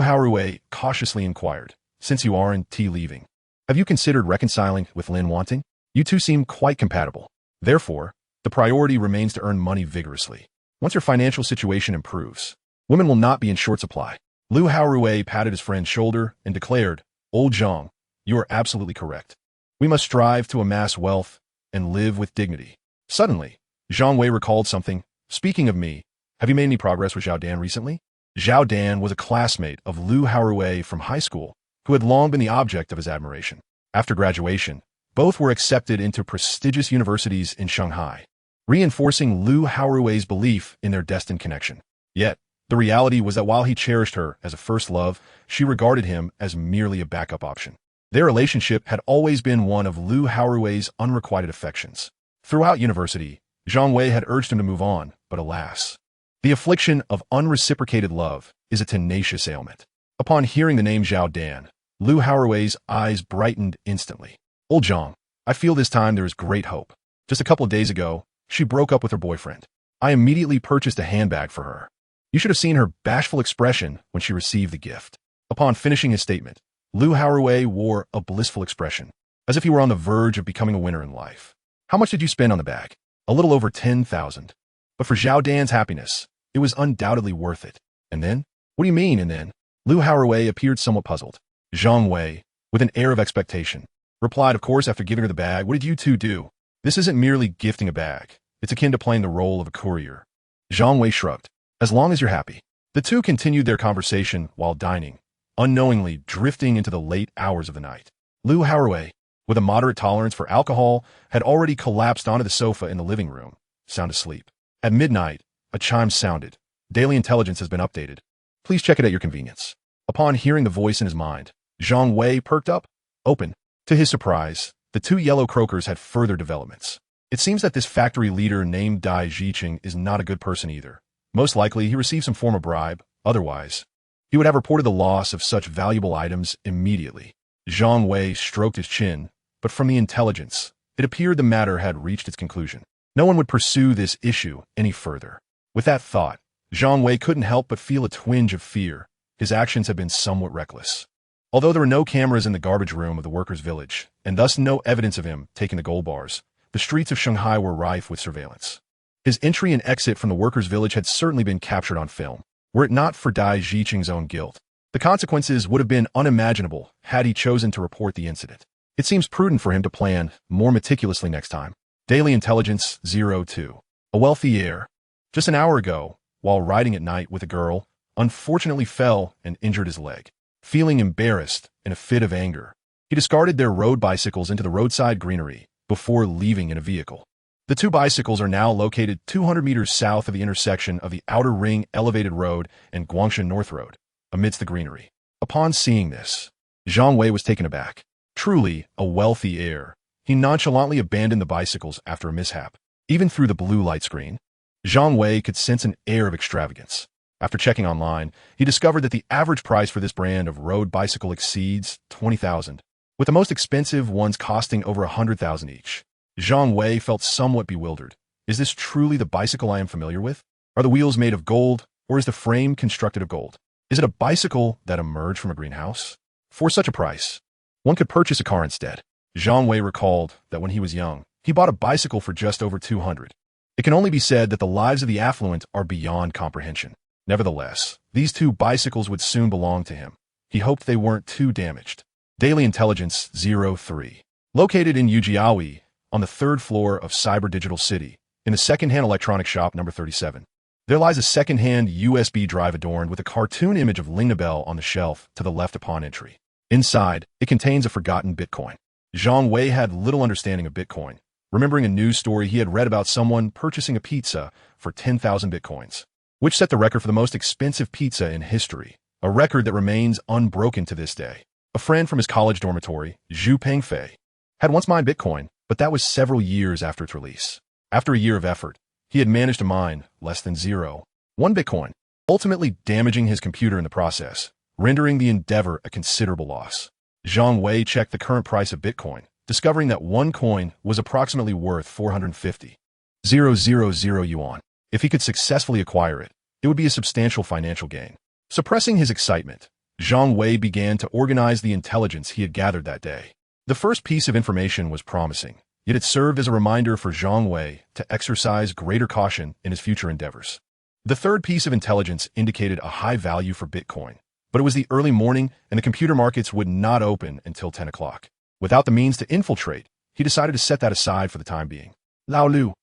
Haorui cautiously inquired, "Since you aren't leaving, have you considered reconciling with Lin Wanting? You two seem quite compatible. Therefore, the priority remains to earn money vigorously. Once your financial situation improves, women will not be in short supply." Lu Haorui patted his friend's shoulder and declared, "Old Zhang, you are absolutely correct. We must strive to amass wealth and live with dignity." Suddenly, Zhang Wei recalled something. "Speaking of me, have you made any progress with Zhao Dan recently?" Zhao Dan was a classmate of Lu Haorui from high school, who had long been the object of his admiration. After graduation, both were accepted into prestigious universities in Shanghai, reinforcing Lu Haorui's belief in their destined connection. Yet, the reality was that while he cherished her as a first love, she regarded him as merely a backup option. Their relationship had always been one of Lu Haorui's unrequited affections. Throughout university, Zhang Wei had urged him to move on, but alas. The affliction of unreciprocated love is a tenacious ailment. Upon hearing the name Zhao Dan, Lu Haorui's eyes brightened instantly. "Old Zhang, I feel this time there is great hope. Just a couple of days ago, she broke up with her boyfriend. I immediately purchased a handbag for her. You should have seen her bashful expression when she received the gift." Upon finishing his statement, Lu Haorui wore a blissful expression, as if he were on the verge of becoming a winner in life. "How much did you spend on the bag?" "A little over 10,000. But for Zhao Dan's happiness, it was undoubtedly worth it." "And then?" "What do you mean, and then?" Lu Haorui appeared somewhat puzzled. Zhang Wei, with an air of expectation, replied, "Of course, after giving her the bag, what did you two do? This isn't merely gifting a bag. It's akin to playing the role of a courier." Zhang Wei shrugged. "As long as you're happy." The two continued their conversation while dining, unknowingly drifting into the late hours of the night. Lu Haorui, with a moderate tolerance for alcohol, had already collapsed onto the sofa in the living room, sound asleep. At midnight, a chime sounded. "Daily intelligence has been updated. Please check it at your convenience." Upon hearing the voice in his mind, Zhang Wei perked up. "Open." To his surprise, the two yellow croakers had further developments. It seems that this factory leader named Dai Ziqing is not a good person either. Most likely, he received some form of bribe. Otherwise, he would have reported the loss of such valuable items immediately. Zhang Wei stroked his chin, but from the intelligence, it appeared the matter had reached its conclusion. No one would pursue this issue any further. With that thought, Zhang Wei couldn't help but feel a twinge of fear. His actions had been somewhat reckless. Although there were no cameras in the garbage room of the workers' village, and thus no evidence of him taking the gold bars, the streets of Shanghai were rife with surveillance. His entry and exit from the workers' village had certainly been captured on film. Were it not for Dai Ziqing's own guilt, the consequences would have been unimaginable had he chosen to report the incident. It seems prudent for him to plan more meticulously next time. Daily Intelligence 02. A wealthy heir, Just an hour ago, while riding at night with a girl, unfortunately fell and injured his leg. Feeling embarrassed in a fit of anger, he discarded their road bicycles into the roadside greenery before leaving in a vehicle. The two bicycles are now located 200 meters south of the intersection of the Outer Ring Elevated Road and Guangshan North Road, amidst the greenery. Upon seeing this, Zhang Wei was taken aback. Truly a wealthy heir, he nonchalantly abandoned the bicycles after a mishap. Even through the blue light screen, Zhang Wei could sense an air of extravagance. After checking online, he discovered that the average price for this brand of road bicycle exceeds $20,000, with the most expensive ones costing over $100,000 each. Zhang Wei felt somewhat bewildered. Is this truly the bicycle I am familiar with? Are the wheels made of gold, or is the frame constructed of gold? Is it a bicycle that emerged from a greenhouse? For such a price, one could purchase a car instead. Zhang Wei recalled that when he was young, he bought a bicycle for just over $200. It can only be said that the lives of the affluent are beyond comprehension. Nevertheless, these two bicycles would soon belong to him. He hoped they weren't too damaged. Daily Intelligence 03. Located in Yujiawi, on the third floor of Cyber Digital City, in the second-hand electronics shop number 37. There lies a second-hand USB drive adorned with a cartoon image of Ling Nobel on the shelf to the left upon entry. Inside, it contains a forgotten Bitcoin. Zhang Wei had little understanding of Bitcoin, remembering a news story he had read about someone purchasing a pizza for 10,000 Bitcoins, which set the record for the most expensive pizza in history, a record that remains unbroken to this day. A friend from his college dormitory, Zhu Pengfei, had once mined Bitcoin, but that was several years after its release. After a year of effort, he had managed to mine less than 0.1 Bitcoin, ultimately damaging his computer in the process, rendering the endeavor a considerable loss. Zhang Wei checked the current price of Bitcoin, discovering that one coin was approximately worth 450,000 yuan. If he could successfully acquire it, it would be a substantial financial gain. Suppressing his excitement, Zhang Wei began to organize the intelligence he had gathered that day. The first piece of information was promising, yet it served as a reminder for Zhang Wei to exercise greater caution in his future endeavors. The third piece of intelligence indicated a high value for Bitcoin, but it was the early morning and the computer markets would not open until 10 o'clock. Without the means to infiltrate, he decided to set that aside for the time being. Lao Lu,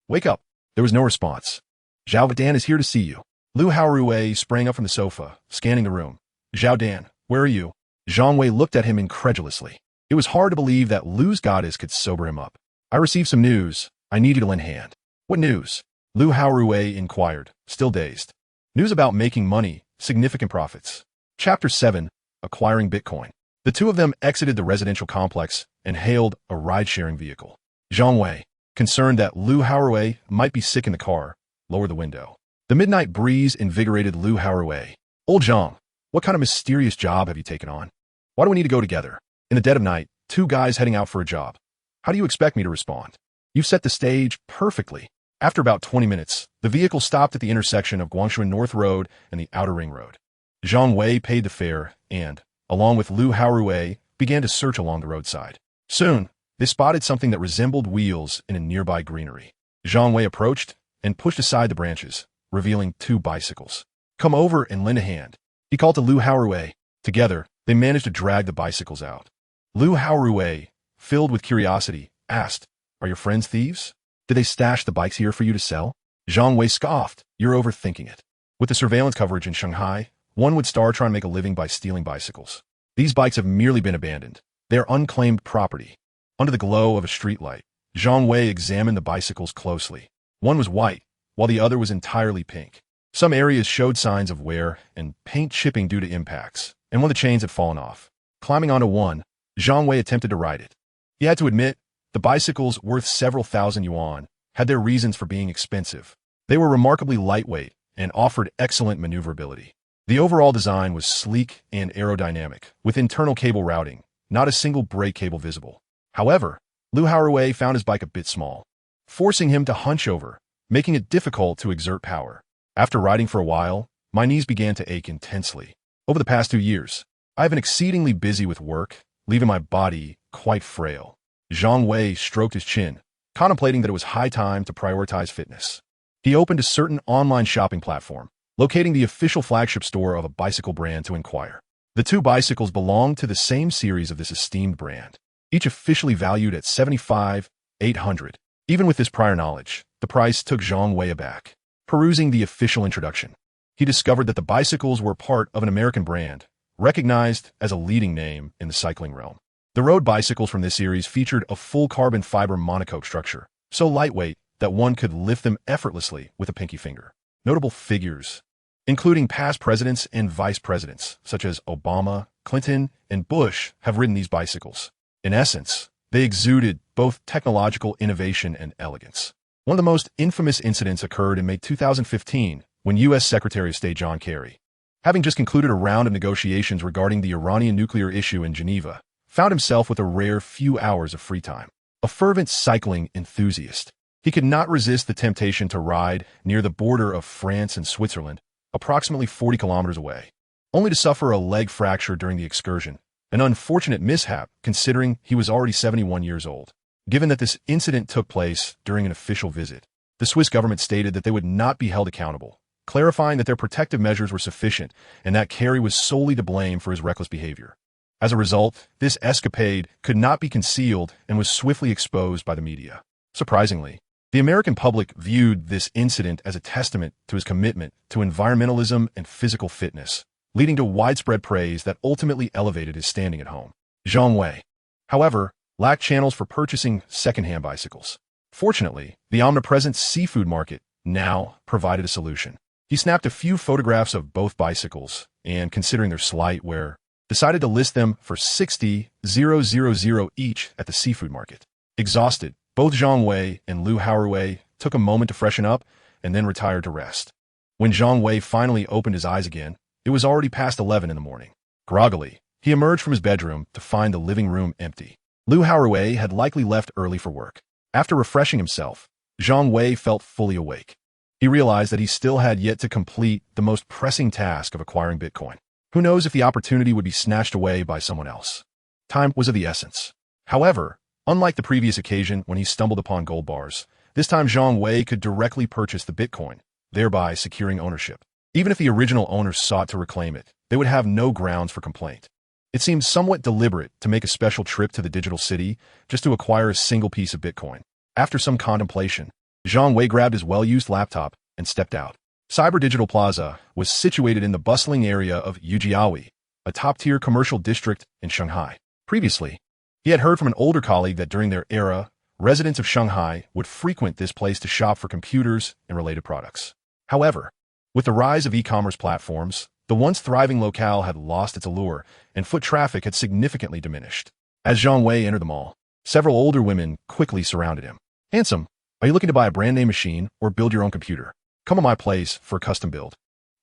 wake up. There was no response. Zhao Dan is here to see you. Lu Haorui sprang up from the sofa, scanning the room. Zhao Dan, where are you? Zhang Wei looked at him incredulously. It was hard to believe that Lu's goddess could sober him up. I received some news. I need you to lend a hand. What news? Lu Haorui inquired, still dazed. News about making money, significant profits. Chapter 7, Acquiring Bitcoin. The two of them exited the residential complex and hailed a ride-sharing vehicle. Zhang Wei, concerned that Lu Haorui might be sick in the car, lowered the window. The midnight breeze invigorated Lu Haorui. Old Zhang, what kind of mysterious job have you taken on? Why do we need to go together? In the dead of night, two guys heading out for a job. How do you expect me to respond? You've set the stage perfectly. After about 20 minutes, the vehicle stopped at the intersection of Guangshan North Road and the Outer Ring Road. Zhang Wei paid the fare and, along with Lu Haorui, began to search along the roadside. Soon, they spotted something that resembled wheels in a nearby greenery. Zhang Wei approached and pushed aside the branches, revealing two bicycles. Come over and lend a hand, he called to Lu Haorui. Together, they managed to drag the bicycles out. Lu Haorui, filled with curiosity, asked, Are your friends thieves? Did they stash the bikes here for you to sell? Zhang Wei scoffed, You're overthinking it. With the surveillance coverage in Shanghai, one would start trying to make a living by stealing bicycles. These bikes have merely been abandoned. They are unclaimed property. Under the glow of a streetlight, Zhang Wei examined the bicycles closely. One was white, while the other was entirely pink. Some areas showed signs of wear and paint chipping due to impacts, and one of the chains had fallen off. Climbing onto one, Zhang Wei attempted to ride it. He had to admit, the bicycles, worth several thousand yuan, had their reasons for being expensive. They were remarkably lightweight and offered excellent maneuverability. The overall design was sleek and aerodynamic, with internal cable routing, not a single brake cable visible. However, Lu Haorui found his bike a bit small, forcing him to hunch over, making it difficult to exert power. After riding for a while, my knees began to ache intensely. Over the past 2 years, I have been exceedingly busy with work, leaving my body quite frail. Zhang Wei stroked his chin, contemplating that it was high time to prioritize fitness. He opened a certain online shopping platform, locating the official flagship store of a bicycle brand to inquire. The two bicycles belonged to the same series of this esteemed brand, each officially valued at 75,800. Even with this prior knowledge, the price took Zhang Wei aback. Perusing the official introduction, he discovered that the bicycles were part of an American brand, recognized as a leading name in the cycling realm. The road bicycles from this series featured a full carbon fiber monocoque structure, so lightweight that one could lift them effortlessly with a pinky finger. Notable figures, including past presidents and vice presidents, such as Obama, Clinton, and Bush, have ridden these bicycles. In essence, they exuded both technological innovation and elegance. One of the most infamous incidents occurred in May 2015, when U.S. Secretary of State John Kerry, having just concluded a round of negotiations regarding the Iranian nuclear issue in Geneva, found himself with a rare few hours of free time. A fervent cycling enthusiast, he could not resist the temptation to ride near the border of France and Switzerland, approximately 40 kilometers away, only to suffer a leg fracture during the excursion, an unfortunate mishap considering he was already 71 years old. Given that this incident took place during an official visit, the Swiss government stated that they would not be held accountable, clarifying that their protective measures were sufficient and that Kerry was solely to blame for his reckless behavior. As a result, this escapade could not be concealed and was swiftly exposed by the media. Surprisingly, the American public viewed this incident as a testament to his commitment to environmentalism and physical fitness, leading to widespread praise that ultimately elevated his standing at home. Zhang Wei, however, lacked channels for purchasing second-hand bicycles. Fortunately, the omnipresent seafood market now provided a solution. He snapped a few photographs of both bicycles and, considering their slight wear, decided to list them for $60,000 each at the seafood market. Exhausted, both Zhang Wei and Liu Haowei took a moment to freshen up and then retired to rest. When Zhang Wei finally opened his eyes again, it was already past 11 in the morning. Groggily, he emerged from his bedroom to find the living room empty. Liu Haowei had likely left early for work. After refreshing himself, Zhang Wei felt fully awake. He realized that he still had yet to complete the most pressing task of acquiring Bitcoin. Who knows if the opportunity would be snatched away by someone else? Time was of the essence. However, unlike the previous occasion when he stumbled upon gold bars, this time Zhang Wei could directly purchase the Bitcoin, thereby securing ownership. Even if the original owners sought to reclaim it, they would have no grounds for complaint. It seemed somewhat deliberate to make a special trip to the digital city just to acquire a single piece of Bitcoin. After some contemplation, Zhang Wei grabbed his well-used laptop and stepped out. Cyber Digital Plaza was situated in the bustling area of Yujiawi, a top-tier commercial district in Shanghai. Previously, he had heard from an older colleague that during their era, residents of Shanghai would frequent this place to shop for computers and related products. However, with the rise of e-commerce platforms, the once thriving locale had lost its allure, and foot traffic had significantly diminished. As Zhang Wei entered the mall, several older women quickly surrounded him. "Handsome, are you looking to buy a brand-name machine or build your own computer? Come to my place for a custom build.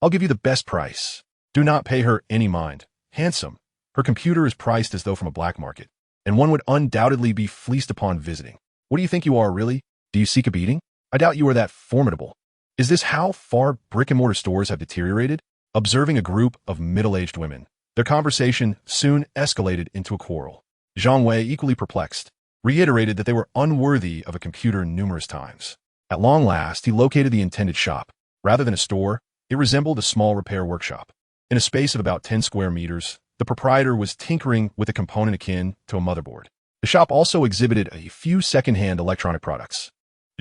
I'll give you the best price." Do not pay her any mind. Handsome, her computer is priced as though from a black market, and one would undoubtedly be fleeced upon visiting. What do you think you are, really? Do you seek a beating? I doubt you are that formidable. Is this how far brick-and-mortar stores have deteriorated? Observing a group of middle-aged women, their conversation soon escalated into a quarrel. Zhang Wei, equally perplexed, reiterated that they were unworthy of a computer numerous times. At long last, he located the intended shop. Rather than a store, it resembled a small repair workshop. In a space of about 10 square meters, the proprietor was tinkering with a component akin to a motherboard. The shop also exhibited a few second-hand electronic products.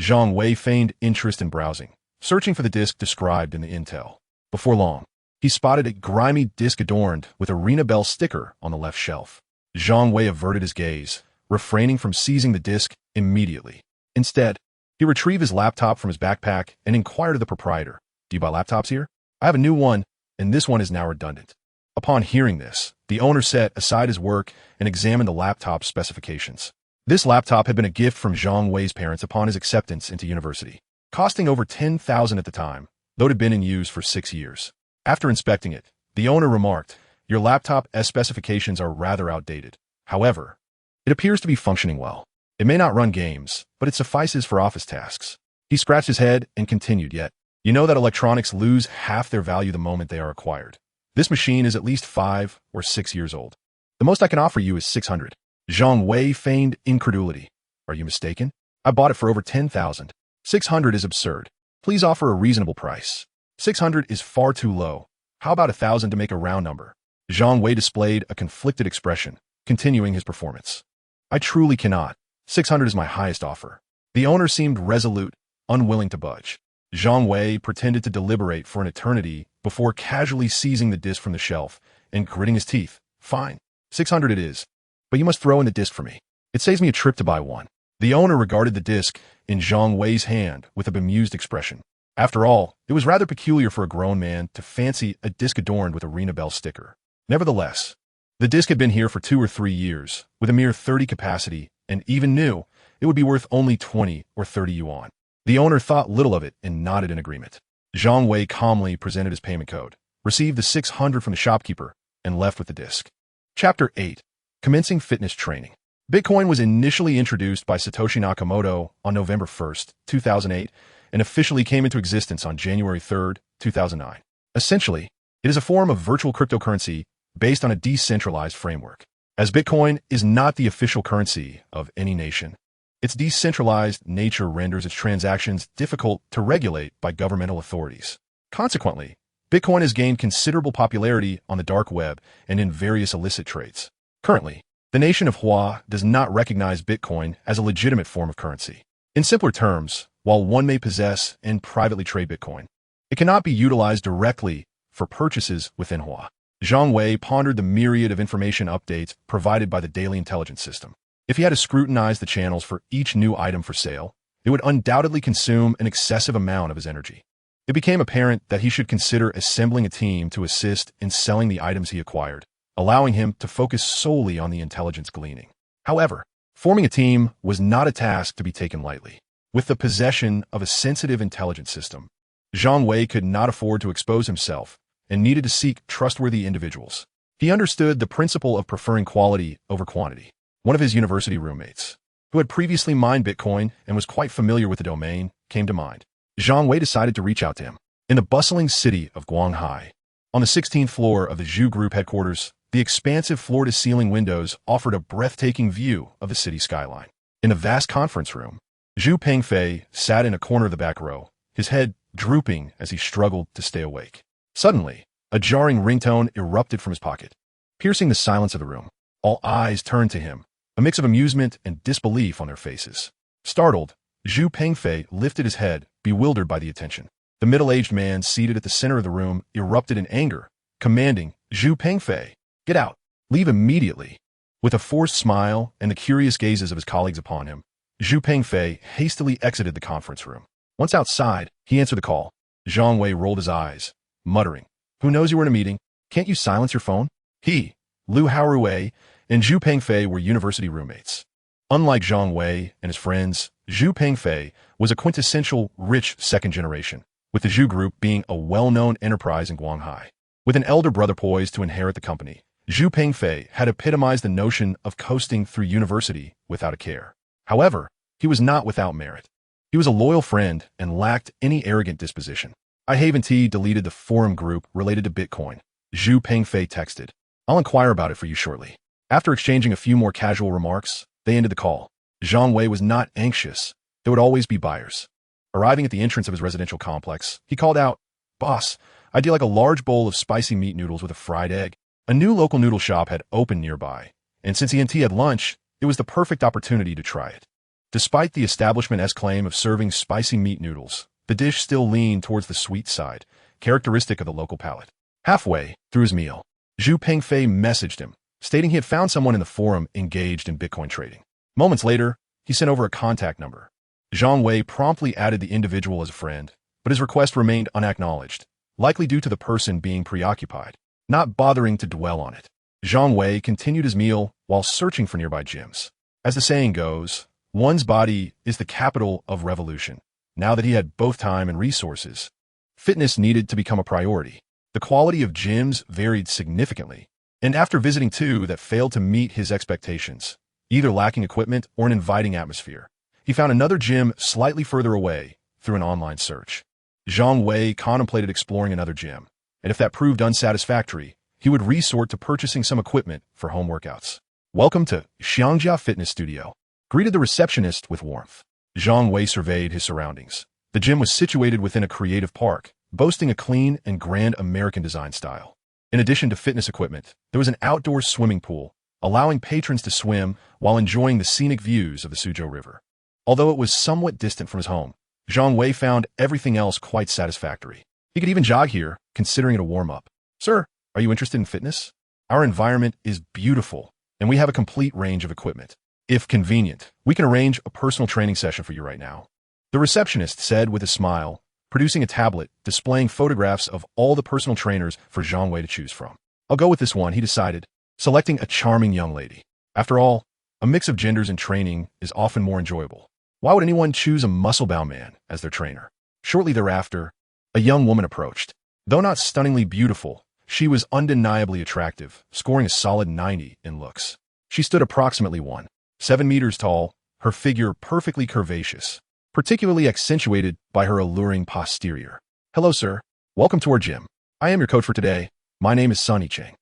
Zhang Wei feigned interest in browsing, searching for the disc described in the intel. Before long, he spotted a grimy disc adorned with a Arena Bell sticker on the left shelf. Zhang Wei averted his gaze, refraining from seizing the disc immediately. Instead, he retrieved his laptop from his backpack and inquired of the proprietor, "Do you buy laptops here? I have a new one, and this one is now redundant." Upon hearing this, the owner set aside his work and examined the laptop's specifications. This laptop had been a gift from Zhang Wei's parents upon his acceptance into university, costing over $10,000 at the time, though it had been in use for 6 years. After inspecting it, the owner remarked, "Your laptop's specifications are rather outdated. However, it appears to be functioning well. It may not run games, but it suffices for office tasks." He scratched his head and continued, "Yet, you know that electronics lose half their value the moment they are acquired. This machine is at least 5 or 6 years old. The most I can offer you is 600. Zhang Wei feigned incredulity. "Are you mistaken? I bought it for over 10,000. 600 is absurd. Please offer a reasonable price. 600 is far too low. How about 1,000 to make a round number?" Zhang Wei displayed a conflicted expression, continuing his performance. "I truly cannot. 600 is my highest offer." The owner seemed resolute, unwilling to budge. Zhang Wei pretended to deliberate for an eternity before casually seizing the disc from the shelf and gritting his teeth. Fine, 600 it is, but you must throw in the disc for me. It saves me a trip to buy one. The owner regarded the disc in Zhang Wei's hand with a bemused expression. After all, it was rather peculiar for a grown man to fancy a disc adorned with a Arena Bell sticker. Nevertheless, the disc had been here for 2 or 3 years, with a mere 30 capacity, and even new, it would be worth only 20 or 30 yuan. The owner thought little of it and nodded in agreement. Zhang Wei calmly presented his payment code, received the 600 from the shopkeeper, and left with the disc. Chapter 8. Commencing Fitness Training. Bitcoin was initially introduced by Satoshi Nakamoto on November 1, 2008, and officially came into existence on January 3, 2009. Essentially, it is a form of virtual cryptocurrency based on a decentralized framework. As Bitcoin is not the official currency of any nation, its decentralized nature renders its transactions difficult to regulate by governmental authorities. Consequently, Bitcoin has gained considerable popularity on the dark web and in various illicit trades. Currently, the nation of Hua does not recognize Bitcoin as a legitimate form of currency. In simpler terms, while one may possess and privately trade Bitcoin, it cannot be utilized directly for purchases within Hua. Zhang Wei pondered the myriad of information updates provided by the daily intelligence system. If he had to scrutinize the channels for each new item for sale, it would undoubtedly consume an excessive amount of his energy. It became apparent that he should consider assembling a team to assist in selling the items he acquired, allowing him to focus solely on the intelligence gleaning. However, forming a team was not a task to be taken lightly. With the possession of a sensitive intelligence system, Zhang Wei could not afford to expose himself and needed to seek trustworthy individuals. He understood the principle of preferring quality over quantity. One of his university roommates, who had previously mined Bitcoin and was quite familiar with the domain, came to mind. Zhang Wei decided to reach out to him. In the bustling city of Guanghai, on the 16th floor of the Zhu Group headquarters, the expansive floor-to-ceiling windows offered a breathtaking view of the city skyline. In the vast conference room, Zhu Pengfei sat in a corner of the back row, his head drooping as he struggled to stay awake. Suddenly, a jarring ringtone erupted from his pocket, piercing the silence of the room. All eyes turned to him, a mix of amusement and disbelief on their faces. Startled, Zhu Pengfei lifted his head, bewildered by the attention. The middle-aged man seated at the center of the room erupted in anger, commanding, "Zhu Pengfei, get out! Leave immediately!" With a forced smile and the curious gazes of his colleagues upon him, Zhu Pengfei hastily exited the conference room. Once outside, he answered the call. Zhang Wei rolled his eyes, muttering, "Who knows you were in a meeting? Can't you silence your phone?" He, Lu Haorui, and Zhu Pengfei were university roommates. Unlike Zhang Wei and his friends, Zhu Pengfei was a quintessential rich second generation, with the Zhu Group being a well-known enterprise in Guanghai. With an elder brother poised to inherit the company, Zhu Pengfei had epitomized the notion of coasting through university without a care. However, he was not without merit. He was a loyal friend and lacked any arrogant disposition. I haven't deleted the forum group related to Bitcoin. Zhu Pengfei texted. "I'll inquire about it for you shortly." After exchanging a few more casual remarks, they ended the call. Zhang Wei was not anxious. There would always be buyers. Arriving at the entrance of his residential complex, he called out, "Boss, I'd like a large bowl of spicy meat noodles with a fried egg." A new local noodle shop had opened nearby, and since he had lunch, it was the perfect opportunity to try it. Despite the establishment's claim of serving spicy meat noodles, the dish still leaned towards the sweet side, characteristic of the local palate. Halfway through his meal, Zhu Pengfei messaged him, stating he had found someone in the forum engaged in Bitcoin trading. Moments later, he sent over a contact number. Zhang Wei promptly added the individual as a friend, but his request remained unacknowledged, likely due to the person being preoccupied. Not bothering to dwell on it, Zhang Wei continued his meal while searching for nearby gyms. As the saying goes, one's body is the capital of revolution. Now that he had both time and resources, fitness needed to become a priority. The quality of gyms varied significantly, and after visiting 2 that failed to meet his expectations, either lacking equipment or an inviting atmosphere, he found another gym slightly further away through an online search. Zhang Wei contemplated exploring another gym, and if that proved unsatisfactory, he would resort to purchasing some equipment for home workouts. "Welcome to Xiangjia Fitness Studio," greeted the receptionist with warmth. Zhang Wei surveyed his surroundings. The gym was situated within a creative park, boasting a clean and grand American design style. In addition to fitness equipment, there was an outdoor swimming pool, allowing patrons to swim while enjoying the scenic views of the Suzhou River. Although it was somewhat distant from his home, Zhang Wei found everything else quite satisfactory. He could even jog here, considering it a warm-up. Sir, are you interested in fitness? Our environment is beautiful, and we have a complete range of equipment. If convenient, we can arrange a personal training session for you right now. The receptionist said with a smile, producing a tablet displaying photographs of all the personal trainers for Zhang Wei to choose from. I'll go with this one, he decided, selecting a charming young lady. After all, a mix of genders in training is often more enjoyable. Why would anyone choose a muscle-bound man as their trainer? Shortly thereafter, a young woman approached. Though not stunningly beautiful, she was undeniably attractive, scoring a solid 90 in looks. She stood approximately 1.7 meters tall, her figure perfectly curvaceous, particularly accentuated by her alluring posterior. Hello, sir. Welcome to our gym. I am your coach for today. My name is Sun Yicheng.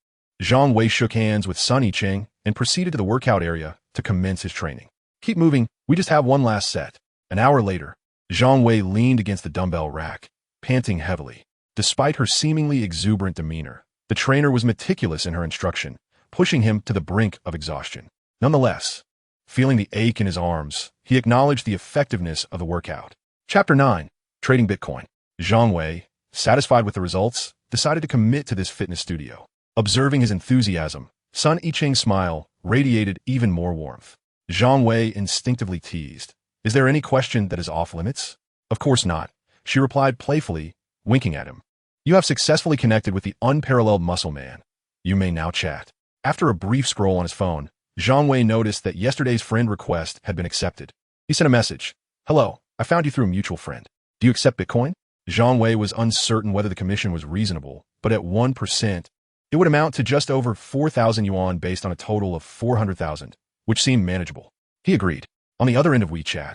Zhang Wei shook hands with Sun Yicheng and proceeded to the workout area to commence his training. Keep moving. We just have one last set. An hour later, Zhang Wei leaned against the dumbbell rack, panting heavily. Despite her seemingly exuberant demeanor, the trainer was meticulous in her instruction, pushing him to the brink of exhaustion. Nonetheless, feeling the ache in his arms, he acknowledged the effectiveness of the workout. Chapter 9. Trading Bitcoin. Zhang Wei, satisfied with the results, decided to commit to this fitness studio. Observing his enthusiasm, Sun Yicheng's smile radiated even more warmth. Zhang Wei instinctively teased, "Is there any question that is off limits?" "Of course not," she replied playfully, winking at him. "You have successfully connected with the unparalleled muscle man. You may now chat." After a brief scroll on his phone, Zhang Wei noticed that yesterday's friend request had been accepted. He sent a message. "Hello, I found you through a mutual friend. Do you accept Bitcoin?" Zhang Wei was uncertain whether the commission was reasonable, but at 1%, it would amount to just over 4,000 yuan based on a total of 400,000, which seemed manageable. He agreed. On the other end of WeChat,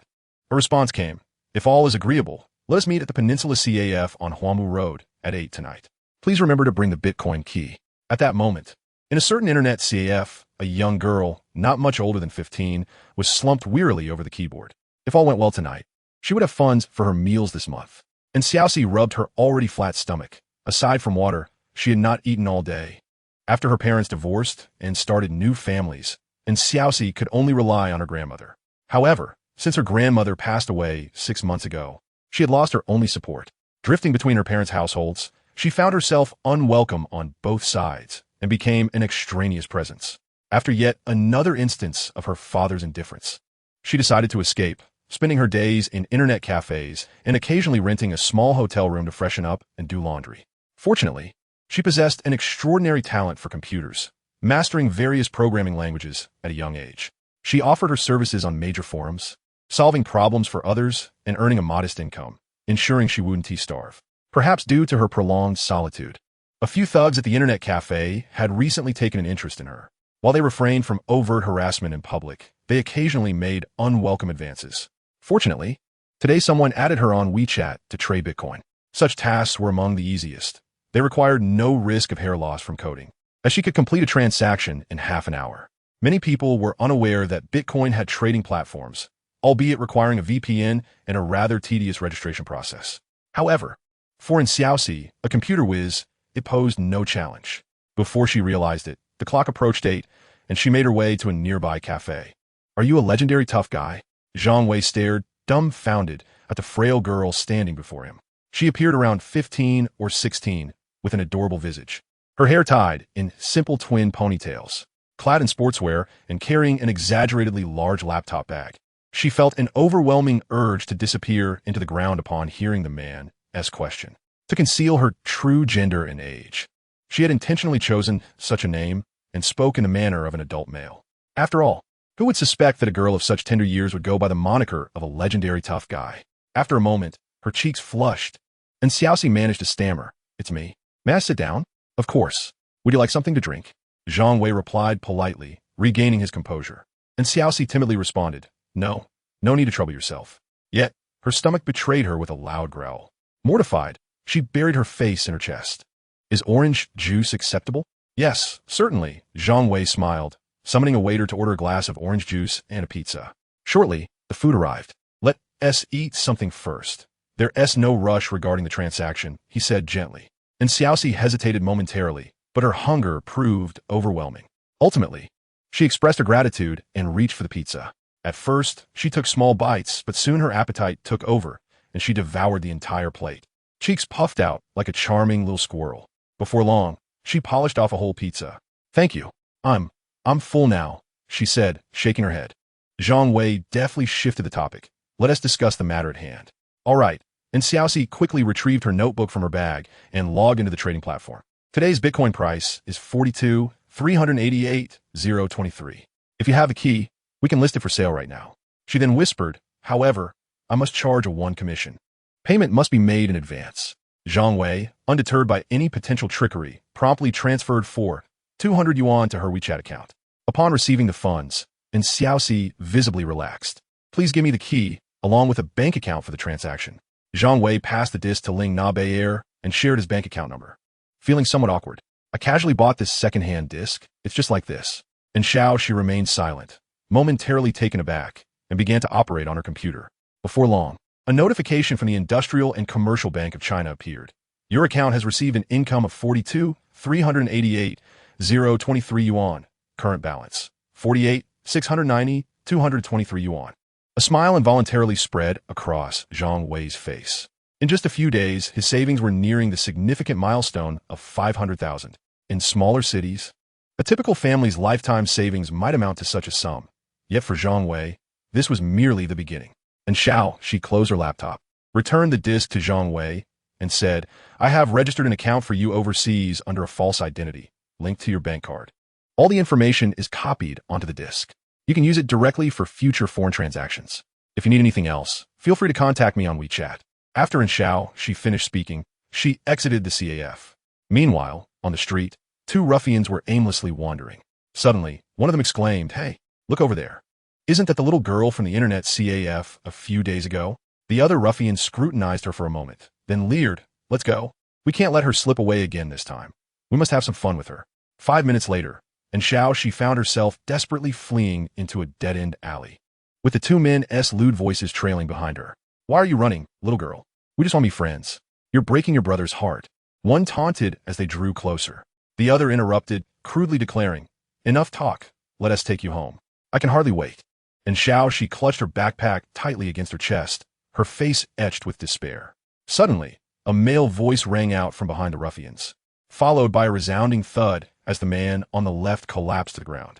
a response came. "If all is agreeable, let us meet at the Peninsula CAF on Huamu Road at 8 tonight. Please remember to bring the Bitcoin key." At that moment, in a certain internet CAF, a young girl, not much older than 15, was slumped wearily over the keyboard. If all went well tonight, she would have funds for her meals this month. And Xiaoxi rubbed her already flat stomach. Aside from water, she had not eaten all day. After her parents divorced and started new families, and Xiaoxi could only rely on her grandmother. However, since her grandmother passed away 6 months ago, she had lost her only support. Drifting between her parents' households, she found herself unwelcome on both sides and became an extraneous presence. After yet another instance of her father's indifference, she decided to escape, spending her days in internet cafes and occasionally renting a small hotel room to freshen up and do laundry. Fortunately, she possessed an extraordinary talent for computers, mastering various programming languages at a young age. She offered her services on major forums, solving problems for others and earning a modest income, ensuring she wouldn't starve. Perhaps due to her prolonged solitude, a few thugs at the internet cafe had recently taken an interest in her. While they refrained from overt harassment in public, they occasionally made unwelcome advances. Fortunately, today someone added her on WeChat to trade Bitcoin. Such tasks were among the easiest. They required no risk of hair loss from coding, as she could complete a transaction in half an hour. Many people were unaware that Bitcoin had trading platforms, albeit requiring a VPN and a rather tedious registration process. However, for Xiaoxi, a computer whiz, it posed no challenge. Before she realized it, the clock approached 8, and she made her way to a nearby cafe. "Are you a legendary tough guy?" Zhang Wei stared, dumbfounded, at the frail girl standing before him. She appeared around 15 or 16, with an adorable visage. Her hair tied in simple twin ponytails, clad in sportswear and carrying an exaggeratedly large laptop bag. She felt an overwhelming urge to disappear into the ground upon hearing the man's question, to conceal her true gender and age. She had intentionally chosen such a name and spoke in the manner of an adult male. After all, who would suspect that a girl of such tender years would go by the moniker of a legendary tough guy? After a moment, her cheeks flushed, and Xiaoxi managed to stammer, "It's me. May I sit down?" "Of course. Would you like something to drink?" Zhang Wei replied politely, regaining his composure. And Xiaoxi timidly responded, "No. No need to trouble yourself." Yet, her stomach betrayed her with a loud growl. Mortified, she buried her face in her chest. "Is orange juice acceptable?" "Yes, certainly," Zhang Wei smiled, summoning a waiter to order a glass of orange juice and a pizza. Shortly, the food arrived. "Let us eat something first. There's no rush regarding the transaction," he said gently. And Xiaoxi hesitated momentarily, but her hunger proved overwhelming. Ultimately, she expressed her gratitude and reached for the pizza. At first, she took small bites, but soon her appetite took over, and she devoured the entire plate. Cheeks puffed out like a charming little squirrel. Before long, she polished off a whole pizza. "Thank you. I'm full now," she said, shaking her head. Zhang Wei deftly shifted the topic. "Let us discuss the matter at hand." "All right." And Xiaoxi quickly retrieved her notebook from her bag and logged into the trading platform. "Today's Bitcoin price is 42,388,023. If you have the key, we can list it for sale right now." She then whispered, "However, I must charge a 1 commission. Payment must be made in advance." Zhang Wei, undeterred by any potential trickery, promptly transferred 200 yuan to her WeChat account. Upon receiving the funds, and Xiaoxi visibly relaxed. "Please give me the key, along with a bank account for the transaction." Zhang Wei passed the disc to Ling Na Bayer and shared his bank account number. Feeling somewhat awkward, "I casually bought this second-hand disc. It's just like this." In Xiao, she remained silent, momentarily taken aback, and began to operate on her computer. Before long, a notification from the Industrial and Commercial Bank of China appeared. "Your account has received an income of 42,388,023 yuan. Current balance, 48,690,223 yuan. A smile involuntarily spread across Zhang Wei's face. In just a few days, his savings were nearing the significant milestone of 500,000. In smaller cities, a typical family's lifetime savings might amount to such a sum. Yet for Zhang Wei, this was merely the beginning. And Xiao, she closed her laptop, returned the disc to Zhang Wei, and said, "I have registered an account for you overseas under a false identity, linked to your bank card. All the information is copied onto the disc. You can use it directly for future foreign transactions. If you need anything else, feel free to contact me on WeChat." After Xiao, she finished speaking, she exited the CAF. Meanwhile, on the street, 2 ruffians were aimlessly wandering. Suddenly, one of them exclaimed, "Hey, look over there. Isn't that the little girl from the internet CAF a few days ago?" The other ruffian scrutinized her for a moment, then leered, "Let's go. We can't let her slip away again this time. We must have some fun with her." 5 minutes later, and Xiao, she found herself desperately fleeing into a dead-end alley, with the 2 men's lewd voices trailing behind her. "Why are you running, little girl? We just want to be friends. You're breaking your brother's heart." One taunted as they drew closer. The other interrupted, crudely declaring, "Enough talk. Let us take you home. I can hardly wait." And Xiao, she clutched her backpack tightly against her chest, her face etched with despair. Suddenly, a male voice rang out from behind the ruffians, followed by a resounding thud as the man on the left collapsed to the ground.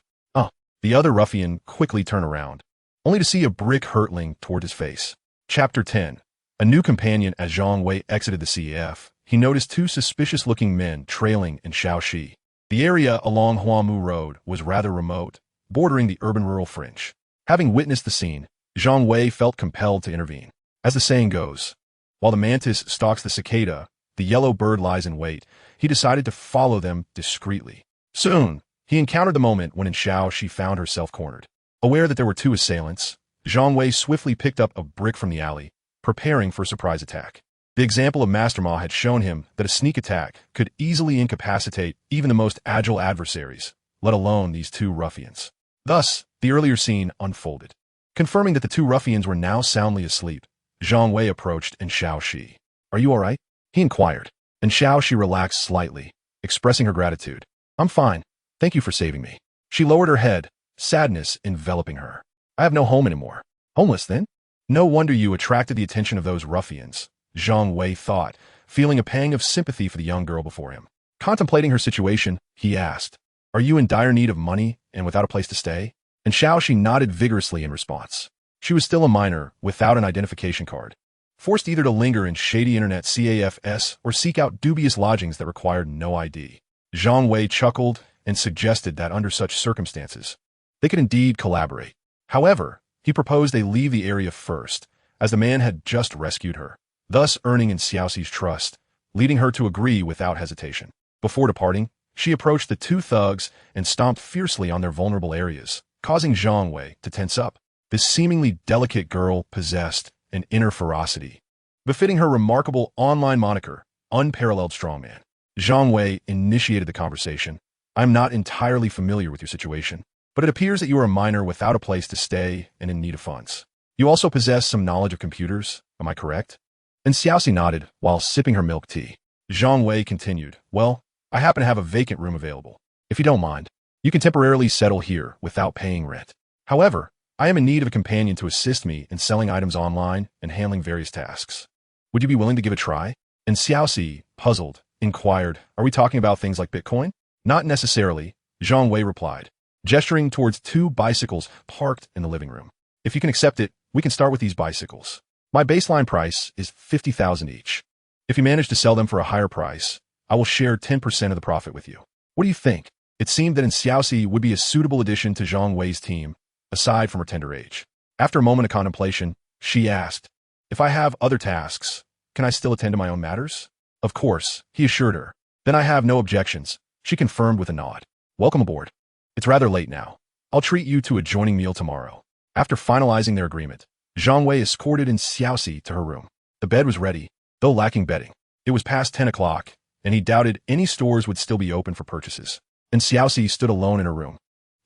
The other ruffian quickly turned around, only to see a brick hurtling toward his face. Chapter 10. A new companion. As Zhang Wei exited the CAF, he noticed 2 suspicious-looking men trailing in Shaoxi. The area along Huamu Road was rather remote, bordering the urban-rural fringe. Having witnessed the scene, Zhang Wei felt compelled to intervene. As the saying goes, while the mantis stalks the cicada, the yellow bird lies in wait. He decided to follow them discreetly. Soon, he encountered the moment when in Xiao she found herself cornered. Aware that there were 2 assailants, Zhang Wei swiftly picked up a brick from the alley, preparing for a surprise attack. The example of Master Ma had shown him that a sneak attack could easily incapacitate even the most agile adversaries, let alone these 2 ruffians. Thus, the earlier scene unfolded. Confirming that the 2 ruffians were now soundly asleep, Zhang Wei approached and Shaoxi. "Are you all right?" he inquired. And Shaoxi relaxed slightly, expressing her gratitude. "I'm fine. Thank you for saving me." She lowered her head, sadness enveloping her. "I have no home anymore." "Homeless, then?" "No wonder you attracted the attention of those ruffians," Zhang Wei thought, feeling a pang of sympathy for the young girl before him. Contemplating her situation, he asked, "Are you in dire need of money and without a place to stay?" And Shaoxi nodded vigorously in response. She was still a minor, without an identification card, forced either to linger in shady internet CAFs or seek out dubious lodgings that required no ID. Zhang Wei chuckled and suggested that under such circumstances, they could indeed collaborate. However, he proposed they leave the area first, as the man had just rescued her, thus earning in Xiaoxi's trust, leading her to agree without hesitation. Before departing, she approached the 2 thugs and stomped fiercely on their vulnerable areas, causing Zhang Wei to tense up. This seemingly delicate girl possessed an inner ferocity, befitting her remarkable online moniker, Unparalleled Strongman. Zhang Wei initiated the conversation. "I'm not entirely familiar with your situation, but it appears that you are a minor without a place to stay and in need of funds. You also possess some knowledge of computers, am I correct?" And Xiaoxi nodded while sipping her milk tea. Zhang Wei continued, "Well, I happen to have a vacant room available. If you don't mind, you can temporarily settle here without paying rent. However, I am in need of a companion to assist me in selling items online and handling various tasks. Would you be willing to give a try? And Xiaoxi, puzzled, inquired, are we talking about things like Bitcoin? Not necessarily, Zhang Wei replied, gesturing towards two bicycles parked in the living room. If you can accept it, we can start with these bicycles. My baseline price is 50,000 each. If you manage to sell them for a higher price, I will share 10% of the profit with you. What do you think? It seemed that Xiaoxi would be a suitable addition to Zhang Wei's team, aside from her tender age. After a moment of contemplation, she asked, if I have other tasks, can I still attend to my own matters? Of course, he assured her. Then I have no objections, she confirmed with a nod. Welcome aboard. It's rather late now. I'll treat you to a joining meal tomorrow. After finalizing their agreement, Zhang Wei escorted Xiaoxi to her room. The bed was ready, though lacking bedding. It was past 10 o'clock, and he doubted any stores would still be open for purchases. And Xiaoxi stood alone in her room,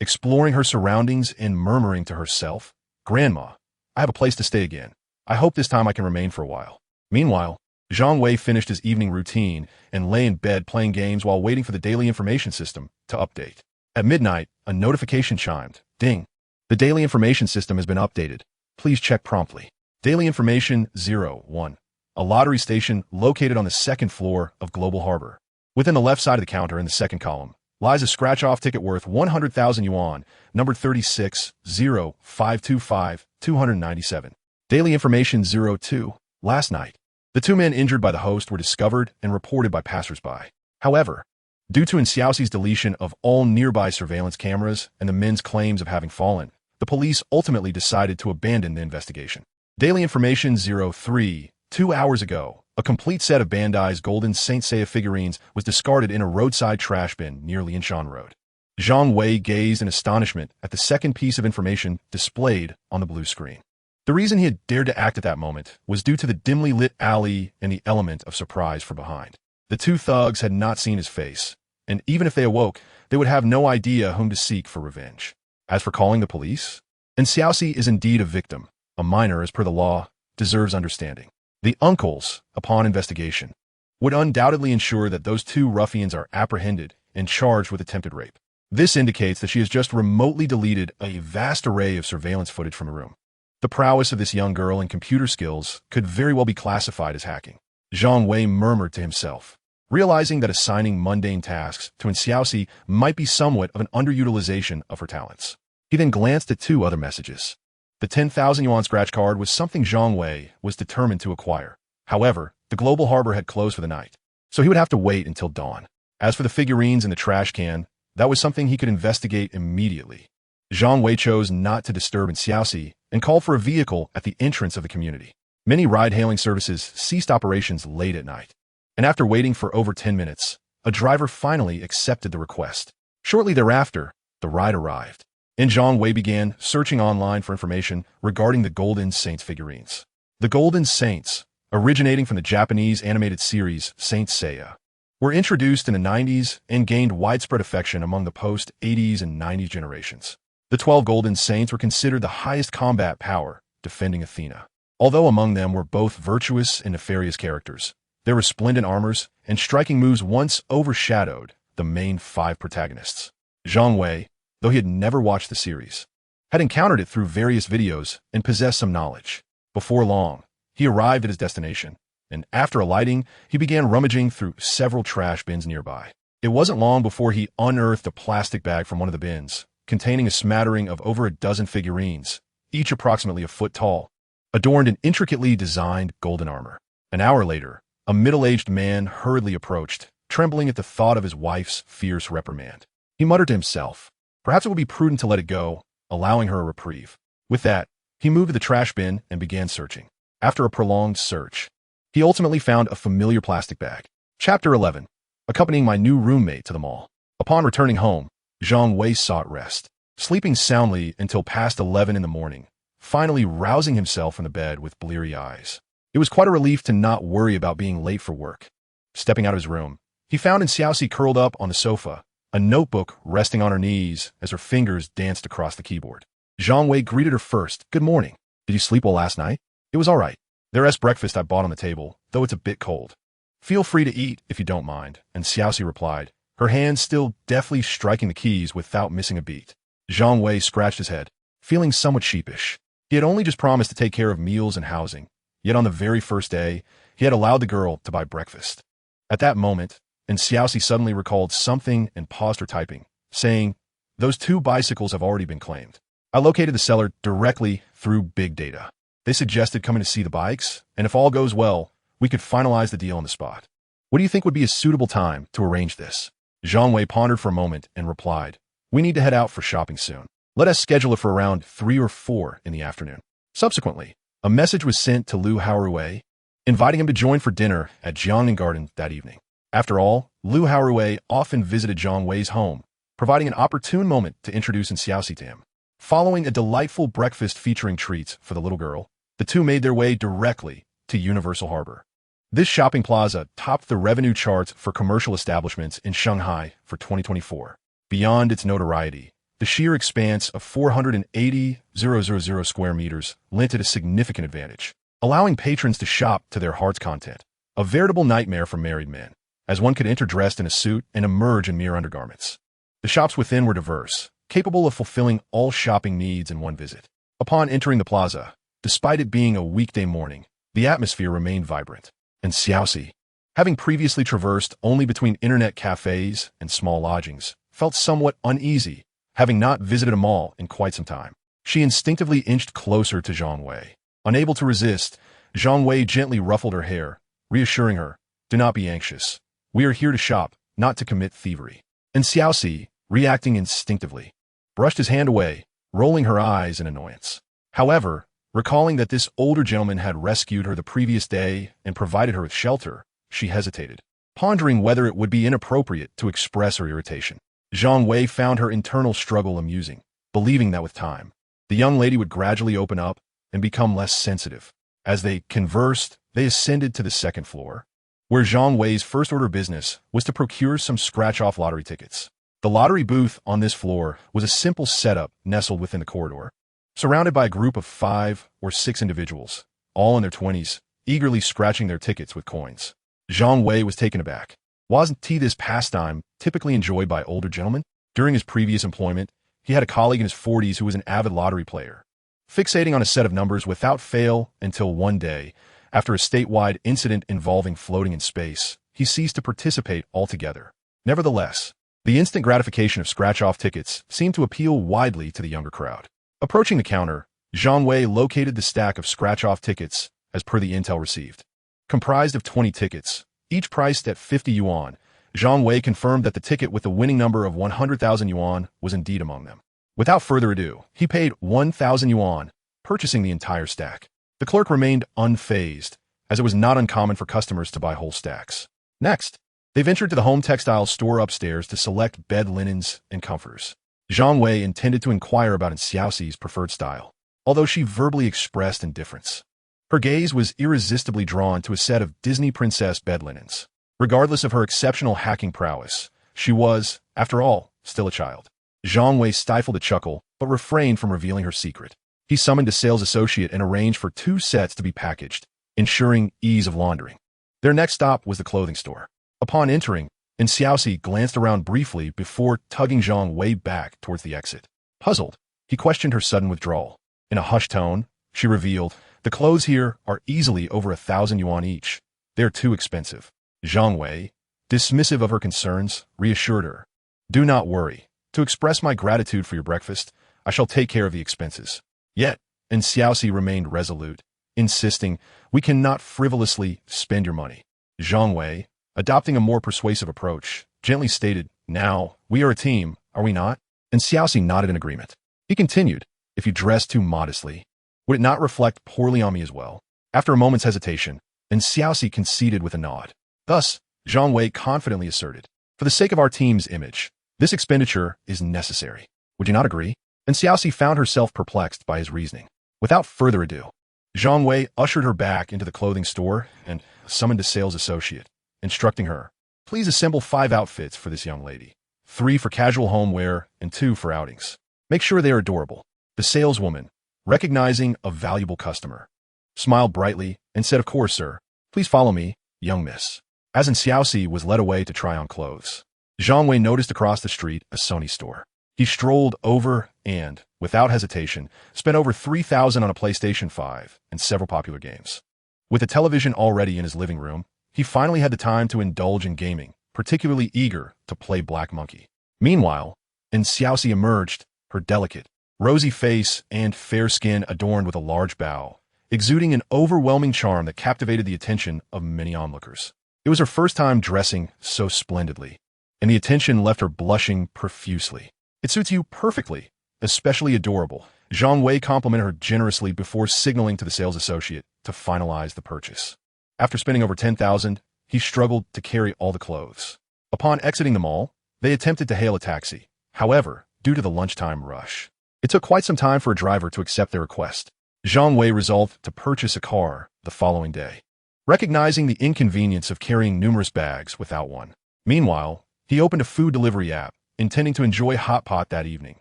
exploring her surroundings and murmuring to herself, Grandma, I have a place to stay again. I hope this time I can remain for a while. Meanwhile, Zhang Wei finished his evening routine and lay in bed playing games while waiting for the daily information system to update. At midnight, a notification chimed. Ding. The daily information system has been updated. Please check promptly. Daily information 01. A lottery station located on the second floor of Global Harbor. Within the left side of the counter in the second column lies a scratch-off ticket worth 100,000 yuan, numbered 36-0525-297. Daily information 02. Last night, the two men injured by the host were discovered and reported by passersby. However, due to Xiaoxi's deletion of all nearby surveillance cameras and the men's claims of having fallen, the police ultimately decided to abandon the investigation. Daily information 03. 2 hours ago, a complete set of Bandai's golden Saint Seiya figurines was discarded in a roadside trash bin near Lianshan Road. Zhang Wei gazed in astonishment at the second piece of information displayed on the blue screen. The reason he had dared to act at that moment was due to the dimly lit alley and the element of surprise from behind. The two thugs had not seen his face, and even if they awoke, they would have no idea whom to seek for revenge. As for calling the police, and Xiaoxi is indeed a victim, a minor as per the law, deserves understanding. The uncles, upon investigation, would undoubtedly ensure that those two ruffians are apprehended and charged with attempted rape. This indicates that she has just remotely deleted a vast array of surveillance footage from a room. The prowess of this young girl and computer skills could very well be classified as hacking. Zhang Wei murmured to himself, realizing that assigning mundane tasks to Xiaoxi might be somewhat of an underutilization of her talents. He then glanced at two other messages. The 10,000 yuan scratch card was something Zhang Wei was determined to acquire. However, the Global Harbor had closed for the night, so he would have to wait until dawn. As for the figurines in the trash can, that was something he could investigate immediately. Zhang Wei chose not to disturb Xiaoxi and called for a vehicle at the entrance of the community. Many ride-hailing services ceased operations late at night, and after waiting for over 10 minutes, a driver finally accepted the request. Shortly thereafter, the ride arrived, and Zhang Wei began searching online for information regarding the Golden Saints figurines. The Golden Saints, originating from the Japanese animated series Saint Seiya, were introduced in the 90s and gained widespread affection among the post-80s and 90s generations. The 12 Golden Saints were considered the highest combat power, defending Athena. Although among them were both virtuous and nefarious characters, their resplendent armors and striking moves once overshadowed the main 5 protagonists. Zhang Wei, though he had never watched the series, had encountered it through various videos and possessed some knowledge. Before long, he arrived at his destination, and after alighting, he began rummaging through several trash bins nearby. It wasn't long before he unearthed a plastic bag from one of the bins, containing a smattering of over a dozen figurines, each approximately a foot tall, adorned in intricately designed golden armor. An hour later, a middle-aged man hurriedly approached, trembling at the thought of his wife's fierce reprimand. He muttered to himself, perhaps it would be prudent to let it go, allowing her a reprieve. With that, he moved to the trash bin and began searching. After a prolonged search, he ultimately found a familiar plastic bag. Chapter 11. Accompanying my new roommate to the mall. Upon returning home, Zhang Wei sought rest, sleeping soundly until past 11 in the morning, finally rousing himself from the bed with bleary eyes. It was quite a relief to not worry about being late for work. Stepping out of his room, he found Xiaoxi curled up on the sofa, a notebook resting on her knees as her fingers danced across the keyboard. Zhang Wei greeted her first. Good morning. Did you sleep well last night? It was all right. There's breakfast I bought on the table, though it's a bit cold. Feel free to eat if you don't mind, and Xiaoxi replied, her hands still deftly striking the keys without missing a beat. Zhang Wei scratched his head. feeling somewhat sheepish. He had only just promised to take care of meals and housing, yet on the very first day, he had allowed the girl to buy breakfast. At that moment, Xiaoxi suddenly recalled something and paused her typing, saying, "Those 2 bicycles have already been claimed. I located the seller directly through big data. They suggested coming to see the bikes, and if all goes well, we could finalize the deal on the spot. What do you think would be a suitable time to arrange this?" Zhang Wei pondered for a moment and replied, "We need to head out for shopping soon. Let us schedule it for around 3 or 4 in the afternoon." Subsequently, a message was sent to Lu Haorui, inviting him to join for dinner at Jiangnan Garden that evening. After all, Lu Haorui often visited Zhang Wei's home, providing an opportune moment to introduce Xiaoxi to him. Following a delightful breakfast featuring treats for the little girl, the two made their way directly to Universal Harbor. This shopping plaza topped the revenue charts for commercial establishments in Shanghai for 2024. Beyond its notoriety, the sheer expanse of 480,000 square meters lent it a significant advantage, allowing patrons to shop to their heart's content. A veritable nightmare for married men, as one could enter dressed in a suit and emerge in mere undergarments. The shops within were diverse, capable of fulfilling all shopping needs in one visit. Upon entering the plaza, despite it being a weekday morning, the atmosphere remained vibrant. And Xiaoxi, having previously traversed only between internet cafes and small lodgings, felt somewhat uneasy, having not visited a mall in quite some time. She instinctively inched closer to Zhang Wei. Unable to resist, Zhang Wei gently ruffled her hair, reassuring her, "Do not be anxious. We are here to shop, not to commit thievery." And Xiaoxi, reacting instinctively, brushed his hand away, rolling her eyes in annoyance. However, recalling that this older gentleman had rescued her the previous day and provided her with shelter, she hesitated, pondering whether it would be inappropriate to express her irritation. Zhang Wei found her internal struggle amusing, believing that with time, the young lady would gradually open up and become less sensitive. As they conversed, they ascended to the second floor, where Zhang Wei's first order of business was to procure some scratch-off lottery tickets. The lottery booth on this floor was a simple setup nestled within the corridor, surrounded by a group of 5 or 6 individuals, all in their 20s, eagerly scratching their tickets with coins. Zhang Wei was taken aback. Wasn't this pastime typically enjoyed by older gentlemen? During his previous employment, he had a colleague in his 40s who was an avid lottery player, fixating on a set of numbers without fail until one day, after a statewide incident involving floating in space, he ceased to participate altogether. Nevertheless, the instant gratification of scratch-off tickets seemed to appeal widely to the younger crowd. Approaching the counter, Zhang Wei located the stack of scratch-off tickets as per the intel received. Comprised of 20 tickets, each priced at 50 yuan, Zhang Wei confirmed that the ticket with the winning number of 100,000 yuan was indeed among them. Without further ado, he paid 1,000 yuan, purchasing the entire stack. The clerk remained unfazed, as it was not uncommon for customers to buy whole stacks. Next, they ventured to the home textile store upstairs to select bed linens and comforters. Zhang Wei intended to inquire about Xiaoxi's preferred style, although she verbally expressed indifference. Her gaze was irresistibly drawn to a set of Disney princess bed linens. Regardless of her exceptional hacking prowess, she was, after all, still a child. Zhang Wei stifled a chuckle, but refrained from revealing her secret. He summoned a sales associate and arranged for 2 sets to be packaged, ensuring ease of laundering. Their next stop was the clothing store. Upon entering, Xiaoxi glanced around briefly before tugging Zhang Wei back towards the exit. Puzzled, he questioned her sudden withdrawal. In a hushed tone, she revealed, "The clothes here are easily over 1,000 yuan each. They're too expensive." Zhang Wei, dismissive of her concerns, reassured her, "Do not worry. To express my gratitude for your breakfast, I shall take care of the expenses." Yet, Xiaoxi remained resolute, insisting, "We cannot frivolously spend your money." Zhang Wei, adopting a more persuasive approach, gently stated, "Now, we are a team, are we not?" And Xiaoxi nodded in agreement. He continued, "If you dress too modestly, would it not reflect poorly on me as well?" After a moment's hesitation, Xiaoxi conceded with a nod. Thus, Zhang Wei confidently asserted, "For the sake of our team's image, this expenditure is necessary. Would you not agree?" And Xiaoxi found herself perplexed by his reasoning. Without further ado, Zhang Wei ushered her back into the clothing store and summoned a sales associate, instructing her, "Please assemble 5 outfits for this young lady, 3 for casual home wear and 2 for outings. Make sure they are adorable." The saleswoman, recognizing a valuable customer, smiled brightly and said, "Of course, sir. Please follow me, young miss." As Xiaoxi was led away to try on clothes, Zhang Wei noticed across the street a Sony store. He strolled over and, without hesitation, spent over 3,000 on a PlayStation 5 and several popular games. With a television already in his living room, he finally had the time to indulge in gaming, particularly eager to play Black Monkey. Meanwhile, Xiaoxi emerged, her delicate, rosy face and fair skin adorned with a large bow, exuding an overwhelming charm that captivated the attention of many onlookers. It was her first time dressing so splendidly, and the attention left her blushing profusely. "It suits you perfectly, especially adorable." Zhang Wei complimented her generously before signaling to the sales associate to finalize the purchase. After spending over 10,000, he struggled to carry all the clothes. Upon exiting the mall, they attempted to hail a taxi. However, due to the lunchtime rush, it took quite some time for a driver to accept their request. Zhang Wei resolved to purchase a car the following day, recognizing the inconvenience of carrying numerous bags without one. Meanwhile, he opened a food delivery app, intending to enjoy hot pot that evening,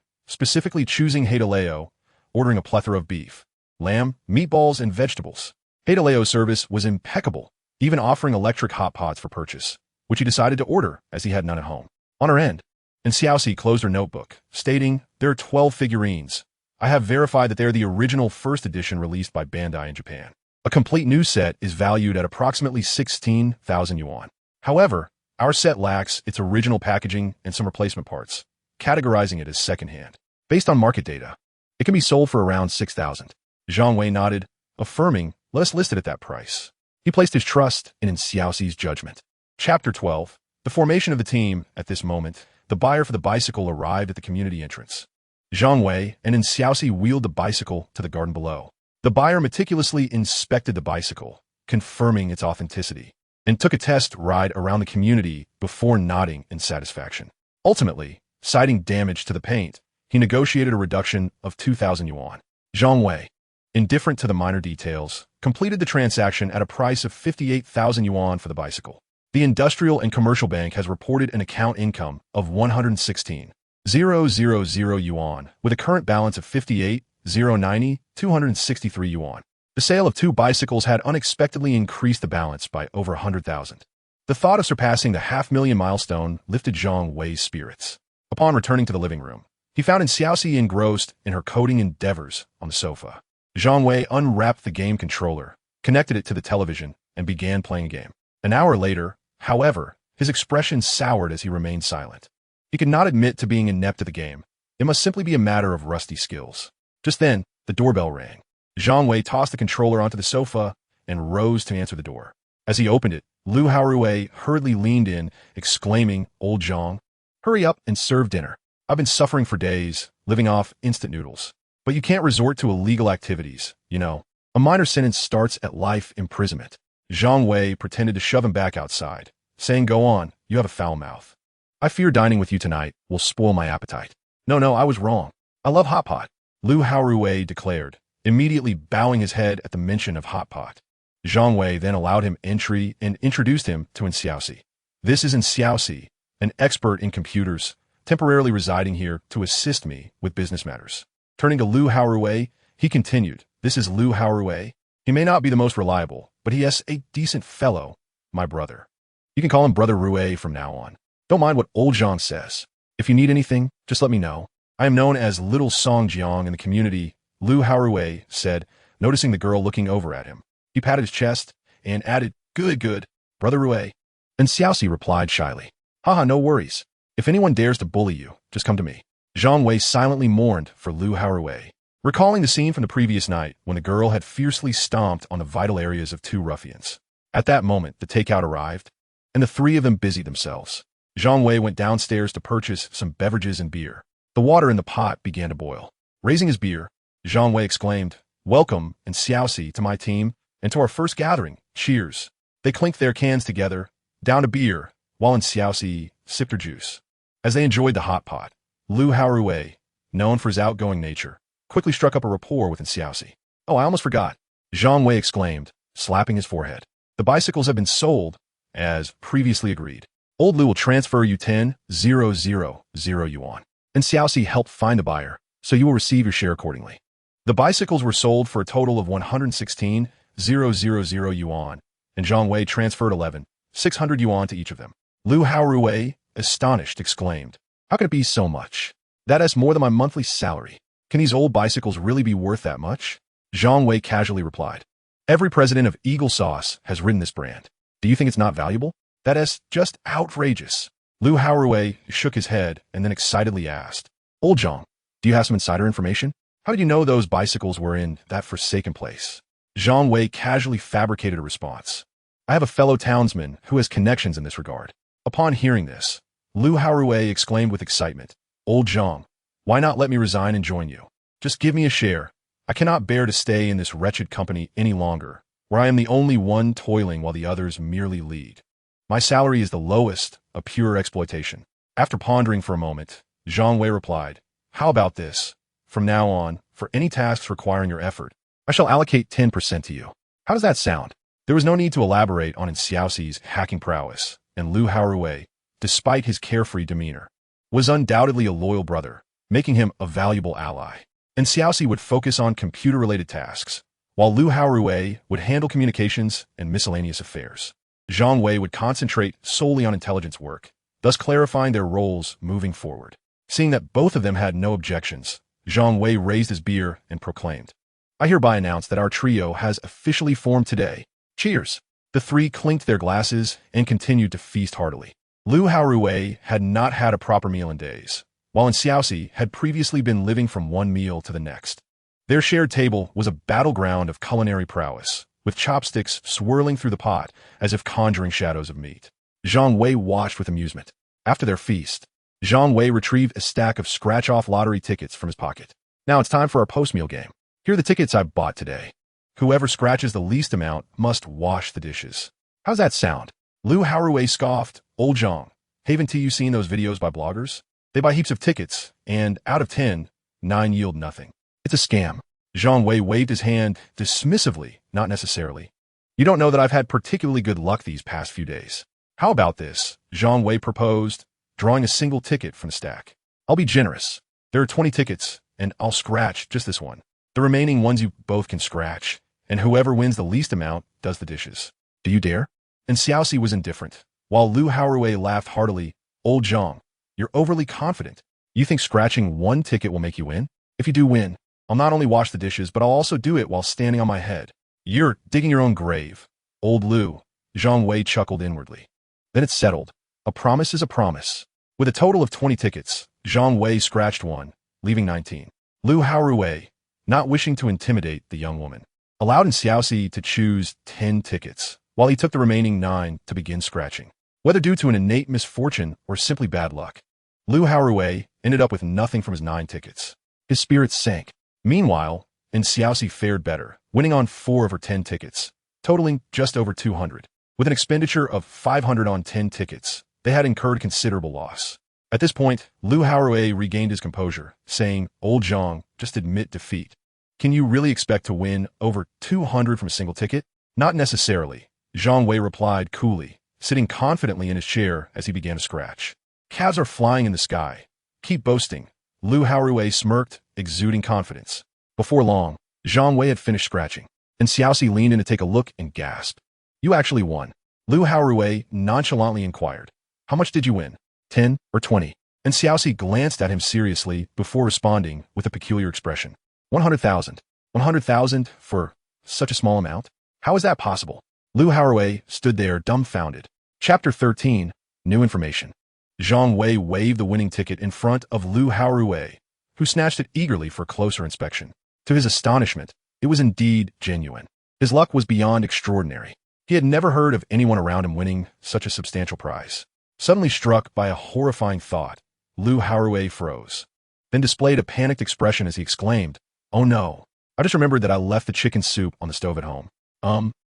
specifically choosing Heideleo, ordering a plethora of beef, lamb, meatballs, and vegetables. Heideleo's service was impeccable, even offering electric hot pots for purchase, which he decided to order as he had none at home. On her end, Xiaoxi closed her notebook, stating, "There are 12 figurines. I have verified that they are the original first edition released by Bandai in Japan. A complete new set is valued at approximately 16,000 yuan. However, our set lacks its original packaging and some replacement parts, categorizing it as secondhand. Based on market data, it can be sold for around 6,000. Zhang Wei nodded, affirming, "Let us list it at that price." He placed his trust in Xiaoxi's judgment. Chapter 12. The formation of the team. At this moment, the buyer for the bicycle arrived at the community entrance. Zhang Wei and Xiaoxi wheeled the bicycle to the garden below. The buyer meticulously inspected the bicycle, confirming its authenticity, and took a test ride around the community before nodding in satisfaction. Ultimately, citing damage to the paint, he negotiated a reduction of 2,000 yuan. Zhang Wei, indifferent to the minor details, completed the transaction at a price of 58,000 yuan for the bicycle. The Industrial and Commercial Bank has reported an account income of 116,000 yuan, with a current balance of 58,090,263 yuan. The sale of 2 bicycles had unexpectedly increased the balance by over 100,000. The thought of surpassing the half-million milestone lifted Zhang Wei's spirits. Upon returning to the living room, he found Xiaoxi engrossed in her coding endeavors on the sofa. Zhang Wei unwrapped the game controller, connected it to the television, and began playing a game. An hour later, however, his expression soured as he remained silent. He could not admit to being inept at the game. It must simply be a matter of rusty skills. Just then, the doorbell rang. Zhang Wei tossed the controller onto the sofa and rose to answer the door. As he opened it, Lu Haorui hurriedly leaned in, exclaiming, "Old Zhang, hurry up and serve dinner. I've been suffering for days, living off instant noodles. But you can't resort to illegal activities, you know. A minor sentence starts at life imprisonment." Zhang Wei pretended to shove him back outside, saying, "Go on, you have a foul mouth. I fear dining with you tonight will spoil my appetite." No, I was wrong. I love hot pot," Lu Haorui declared, immediately bowing his head at the mention of hot pot. Zhang Wei then allowed him entry and introduced him to Xiaoxi. "This is Xiaoxi, an expert in computers, temporarily residing here to assist me with business matters." Turning to Lu Haorui, he continued, "This is Lu Haorui. He may not be the most reliable, but he is a decent fellow, my brother. You can call him Brother Rui from now on. Don't mind what old Zhang says. If you need anything, just let me know. I am known as Little Song Jiang in the community," Lu Haorui said, noticing the girl looking over at him. He patted his chest and added, Good, Brother Rui." And Xiaoxi replied shyly, "Haha, no worries. If anyone dares to bully you, just come to me." Zhang Wei silently mourned for Lu Haorui, recalling the scene from the previous night when the girl had fiercely stomped on the vital areas of 2 ruffians. At that moment, the takeout arrived, and the 3 of them busied themselves. Zhang Wei went downstairs to purchase some beverages and beer. The water in the pot began to boil. Raising his beer, Zhang Wei exclaimed, "Welcome, and Xiaoxi, to my team, and to our first gathering. Cheers." They clinked their cans together, down a beer, while Xiaoxi sipped her juice. As they enjoyed the hot pot, Lu Haorui, known for his outgoing nature, quickly struck up a rapport with Xiaoxi. "Oh, I almost forgot," Zhang Wei exclaimed, slapping his forehead. "The bicycles have been sold, as previously agreed. Old Lu will transfer you 10,000 yuan. And Xiaoxi helped find the buyer, so you will receive your share accordingly." The bicycles were sold for a total of 116,000 yuan, and Zhang Wei transferred 11,600 yuan to each of them. Lu Haorui, astonished, exclaimed, "How can it be so much? That is more than my monthly salary." Can these old bicycles really be worth that much? Zhang Wei casually replied. Every president of Eagle Sauce has ridden this brand. Do you think it's not valuable? That is just outrageous. Lu Haorui shook his head and then excitedly asked, Old Zhang, do you have some insider information? How did you know those bicycles were in that forsaken place? Zhang Wei casually fabricated a response. I have a fellow townsman who has connections in this regard. Upon hearing this, Lu Haorui exclaimed with excitement, Old Zhang, why not let me resign and join you? Just give me a share. I cannot bear to stay in this wretched company any longer, where I am the only one toiling while the others merely lead. My salary is the lowest, a pure exploitation. After pondering for a moment, Zhang Wei replied, How about this? From now on, for any tasks requiring your effort, I shall allocate 10% to you. How does that sound? There was no need to elaborate on Xiaoxi's hacking prowess, and Lu Haorui, despite his carefree demeanor, was undoubtedly a loyal brother, making him a valuable ally. And Xiaoxi would focus on computer-related tasks, while Lu Haorui would handle communications and miscellaneous affairs. Zhang Wei would concentrate solely on intelligence work, thus clarifying their roles moving forward. Seeing that both of them had no objections, Zhang Wei raised his beer and proclaimed, I hereby announce that our trio has officially formed today. Cheers! The three clinked their glasses and continued to feast heartily. Lu Haorui had not had a proper meal in days, while Xiaoxi had previously been living from one meal to the next. Their shared table was a battleground of culinary prowess, with chopsticks swirling through the pot as if conjuring shadows of meat. Zhang Wei watched with amusement. After their feast, Zhang Wei retrieved a stack of scratch-off lottery tickets from his pocket. Now it's time for our post-meal game. Here are the tickets I bought today. Whoever scratches the least amount must wash the dishes. How's that sound? Lu Haorui scoffed, Old Zhang, haven't you seen those videos by bloggers? They buy heaps of tickets, and out of 10, 9 yield nothing. It's a scam. Zhang Wei waved his hand dismissively, not necessarily. You don't know that I've had particularly good luck these past few days. How about this? Zhang Wei proposed, drawing a single ticket from the stack. I'll be generous. There are 20 tickets, and I'll scratch just this one. The remaining ones you both can scratch, and whoever wins the least amount does the dishes. Do you dare? And Xiaoxi was indifferent, while Lu Haorui laughed heartily. Old Zhang, you're overly confident. You think scratching one ticket will make you win? If you do win, I'll not only wash the dishes, but I'll also do it while standing on my head. You're digging your own grave. Old Lu, Zhang Wei chuckled inwardly. Then it's settled. A promise is a promise. With a total of 20 tickets, Zhang Wei scratched one, leaving 19. Lu Haorui, not wishing to intimidate the young woman, allowed Xiaoxi to choose 10 tickets, while he took the remaining 9 to begin scratching. Whether due to an innate misfortune or simply bad luck, Lu Haorui ended up with nothing from his 9 tickets. His spirits sank. Meanwhile, Xiaoxi fared better, winning on 4 of her 10 tickets, totaling just over 200. With an expenditure of 500 on 10 tickets, they had incurred considerable loss. At this point, Lu Haorui regained his composure, saying, Old Zhang, just admit defeat. Can you really expect to win over 200 from a single ticket? Not necessarily, Zhang Wei replied coolly, sitting confidently in his chair as he began to scratch. Calves are flying in the sky. Keep boasting. Lu Haorui smirked, exuding confidence. Before long, Zhang Wei had finished scratching, and Xiaoxi leaned in to take a look and gasped. You actually won. Lu Haorui nonchalantly inquired. How much did you win? 10 or 20? And Xiaoxi glanced at him seriously before responding with a peculiar expression. 100,000. 100,000 for such a small amount? How is that possible? Lu Haorui stood there dumbfounded. Chapter 13, New Information. Zhang Wei waved the winning ticket in front of Lu Haorui, who snatched it eagerly for closer inspection. To his astonishment, it was indeed genuine. His luck was beyond extraordinary. He had never heard of anyone around him winning such a substantial prize. Suddenly struck by a horrifying thought, Lu Haorui froze, then displayed a panicked expression as he exclaimed, Oh no, I just remembered that I left the chicken soup on the stove at home.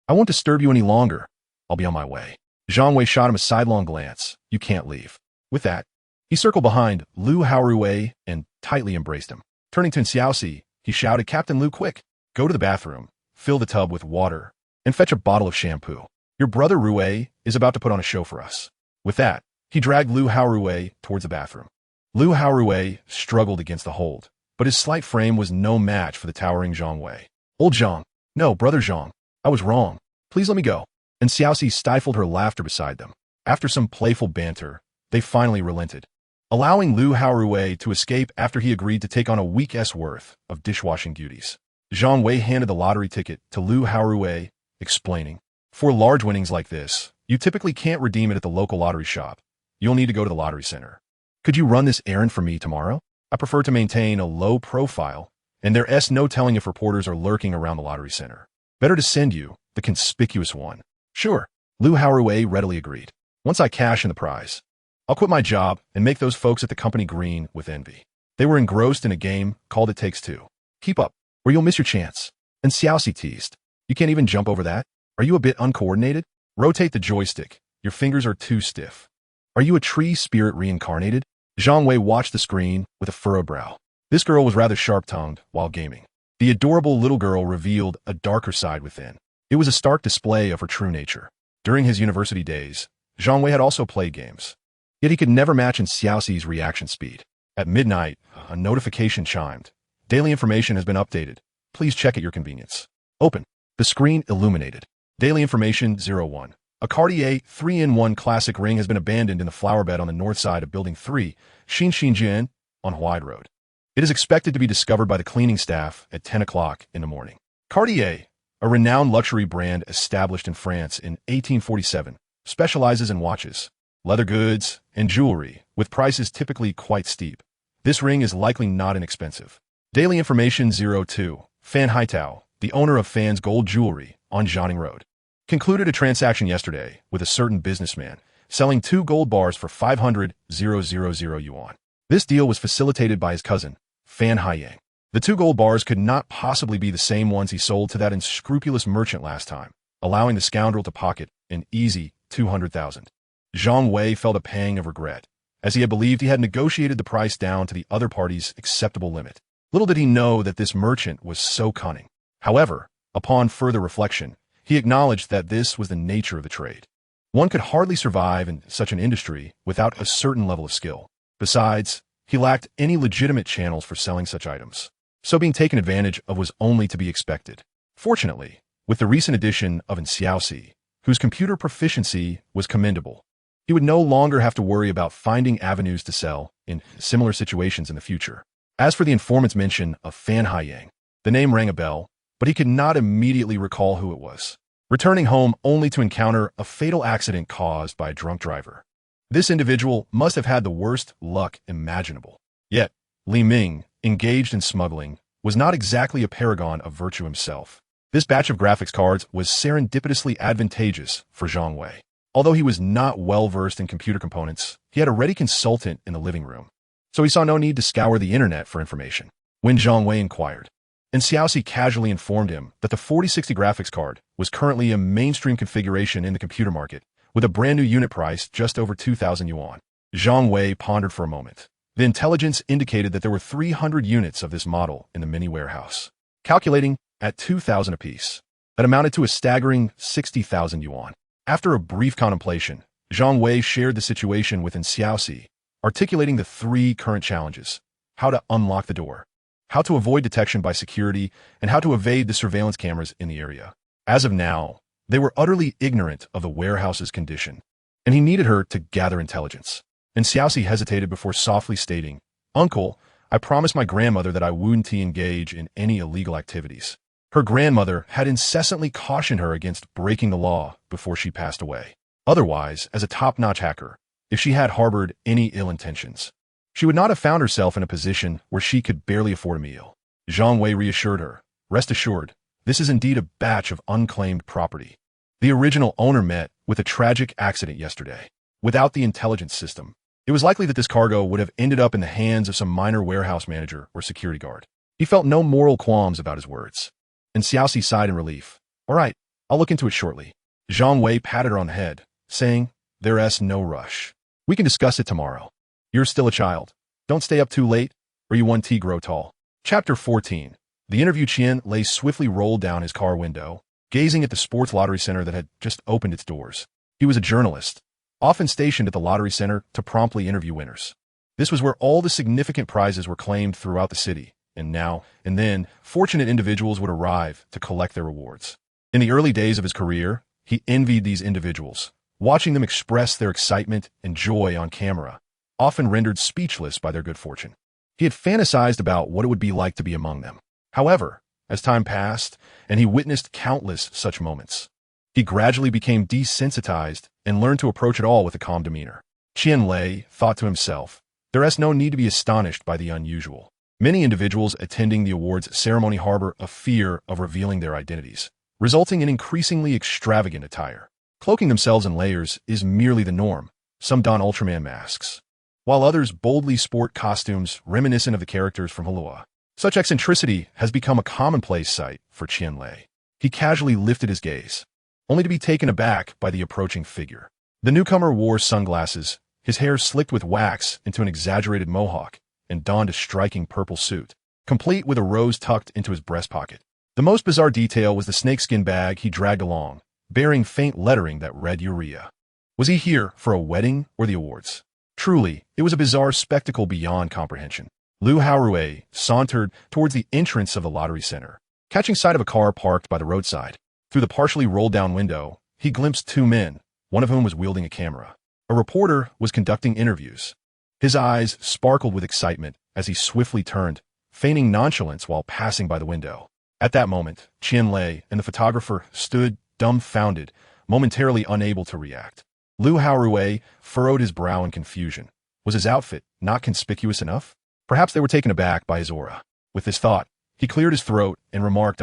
I won't disturb you any longer. I'll be on my way. Zhang Wei shot him a sidelong glance. You can't leave. With that, he circled behind Lu Haorui and tightly embraced him. Turning to Xiaoxi, he shouted, Captain Lu, quick, go to the bathroom, fill the tub with water, and fetch a bottle of shampoo. Your brother Rui is about to put on a show for us. With that, he dragged Lu Haorui towards the bathroom. Lu Haorui struggled against the hold, but his slight frame was no match for the towering Zhang Wei. Old Zhang, no, brother Zhang, I was wrong. Please let me go. And Xiaoxi stifled her laughter beside them. After some playful banter, they finally relented. allowing Lu Haorui to escape after he agreed to take on a week's worth of dishwashing duties. Zhang Wei handed the lottery ticket to Lu Haorui, explaining, "For large winnings like this, you typically can't redeem it at the local lottery shop. You'll need to go to the lottery center. Could you run this errand for me tomorrow? I prefer to maintain a low profile, and there's no telling if reporters are lurking around the lottery center. Better to send you the conspicuous one." "Sure," Lu Haorui readily agreed. "Once I cash in the prize, I'll quit my job and make those folks at the company green with envy." They were engrossed in a game called It Takes Two. "Keep up, or you'll miss your chance." And Xiaoxi teased, "You can't even jump over that? Are you a bit uncoordinated? Rotate the joystick. Your fingers are too stiff. Are you a tree spirit reincarnated?" Zhang Wei watched the screen with a furrowed brow. This girl was rather sharp-tongued while gaming. The adorable little girl revealed a darker side within. It was a stark display of her true nature. During his university days, Zhang Wei had also played games. Yet he could never match in Xiaoxi's reaction speed. At midnight, a notification chimed. "Daily information has been updated. Please check at your convenience." Open. The screen illuminated. Daily information 01. A Cartier 3-in-1 classic ring has been abandoned in the flower bed on the north side of Building 3, Xinjian, on Huaid Road. It is expected to be discovered by the cleaning staff at 10 o'clock in the morning. Cartier, a renowned luxury brand established in France in 1847, specializes in watches, leather goods, and jewelry, with prices typically quite steep. This ring is likely not inexpensive. Daily information 02. Fan Haitao, the owner of Fan's Gold Jewelry on Jianing Road, concluded a transaction yesterday with a certain businessman selling 2 gold bars for 500,000 yuan. This deal was facilitated by his cousin, Fan Haiyang. The 2 gold bars could not possibly be the same ones he sold to that unscrupulous merchant last time, allowing the scoundrel to pocket an easy 200,000. Zhang Wei felt a pang of regret, as he had believed he had negotiated the price down to the other party's acceptable limit. Little did he know that this merchant was so cunning. However, upon further reflection, he acknowledged that this was the nature of the trade. One could hardly survive in such an industry without a certain level of skill. Besides, he lacked any legitimate channels for selling such items, so being taken advantage of was only to be expected. Fortunately, with the recent addition of an Xiaoxi, whose computer proficiency was commendable, he would no longer have to worry about finding avenues to sell in similar situations in the future. As for the informant's mention of Fan Haiyang, the name rang a bell, but he could not immediately recall who it was, returning home only to encounter a fatal accident caused by a drunk driver. This individual must have had the worst luck imaginable. Yet, Li Ming, engaged in smuggling, was not exactly a paragon of virtue himself. This batch of graphics cards was serendipitously advantageous for Zhang Wei. Although he was not well-versed in computer components, he had a ready consultant in the living room, so he saw no need to scour the internet for information. When Zhang Wei inquired, and Xiaoxi casually informed him that the 4060 graphics card was currently a mainstream configuration in the computer market, with a brand new unit price just over 2,000 yuan. Zhang Wei pondered for a moment. The intelligence indicated that there were 300 units of this model in the mini warehouse, calculating at 2,000 apiece. That amounted to a staggering 60,000 yuan. After a brief contemplation, Zhang Wei shared the situation with Xiaoxi, articulating the 3 current challenges: how to unlock the door, how to avoid detection by security, and how to evade the surveillance cameras in the area. As of now, they were utterly ignorant of the warehouse's condition, and he needed her to gather intelligence. And Xiaoxi hesitated before softly stating, "Uncle, I promised my grandmother that I wouldn't engage in any illegal activities." Her grandmother had incessantly cautioned her against breaking the law before she passed away. Otherwise, as a top-notch hacker, if she had harbored any ill intentions, she would not have found herself in a position where she could barely afford a meal. Zhang Wei reassured her, "Rest assured, this is indeed a batch of unclaimed property. The original owner met with a tragic accident yesterday. Without the intelligence system, it was likely that this cargo would have ended up in the hands of some minor warehouse manager or security guard." He felt no moral qualms about his words, and Xiaoxi sighed in relief. "All right, I'll look into it shortly." Zhang Wei patted her on the head, saying, "There's no rush. We can discuss it tomorrow. You're still a child. Don't stay up too late, or you won't grow tall." Chapter 14. The interview Qian lay swiftly rolled down his car window, gazing at the sports lottery center that had just opened its doors. He was a journalist, often stationed at the lottery center to promptly interview winners. This was where all the significant prizes were claimed throughout the city, and now and then, fortunate individuals would arrive to collect their rewards. In the early days of his career, he envied these individuals, watching them express their excitement and joy on camera, often rendered speechless by their good fortune. He had fantasized about what it would be like to be among them. However, as time passed and he witnessed countless such moments, he gradually became desensitized and learned to approach it all with a calm demeanor. Qianlei thought to himself, there is no need to be astonished by the unusual. Many individuals attending the awards ceremony harbor a fear of revealing their identities, resulting in increasingly extravagant attire. Cloaking themselves in layers is merely the norm. Some don Ultraman masks, while others boldly sport costumes reminiscent of the characters from Halua. Such eccentricity has become a commonplace sight for Qianlei. He casually lifted his gaze, only to be taken aback by the approaching figure. The newcomer wore sunglasses, his hair slicked with wax into an exaggerated mohawk, and donned a striking purple suit, complete with a rose tucked into his breast pocket. The most bizarre detail was the snakeskin bag he dragged along, bearing faint lettering that read Urea. Was he here for a wedding or the awards? Truly, it was a bizarre spectacle beyond comprehension. Lu Haorui sauntered towards the entrance of the lottery center. Catching sight of a car parked by the roadside, through the partially rolled-down window, he glimpsed two men, one of whom was wielding a camera. A reporter was conducting interviews. His eyes sparkled with excitement as he swiftly turned, feigning nonchalance while passing by the window. At that moment, Qianlei and the photographer stood dumbfounded, momentarily unable to react. Lu Haorui furrowed his brow in confusion. Was his outfit not conspicuous enough? Perhaps they were taken aback by his aura. With this thought, he cleared his throat and remarked,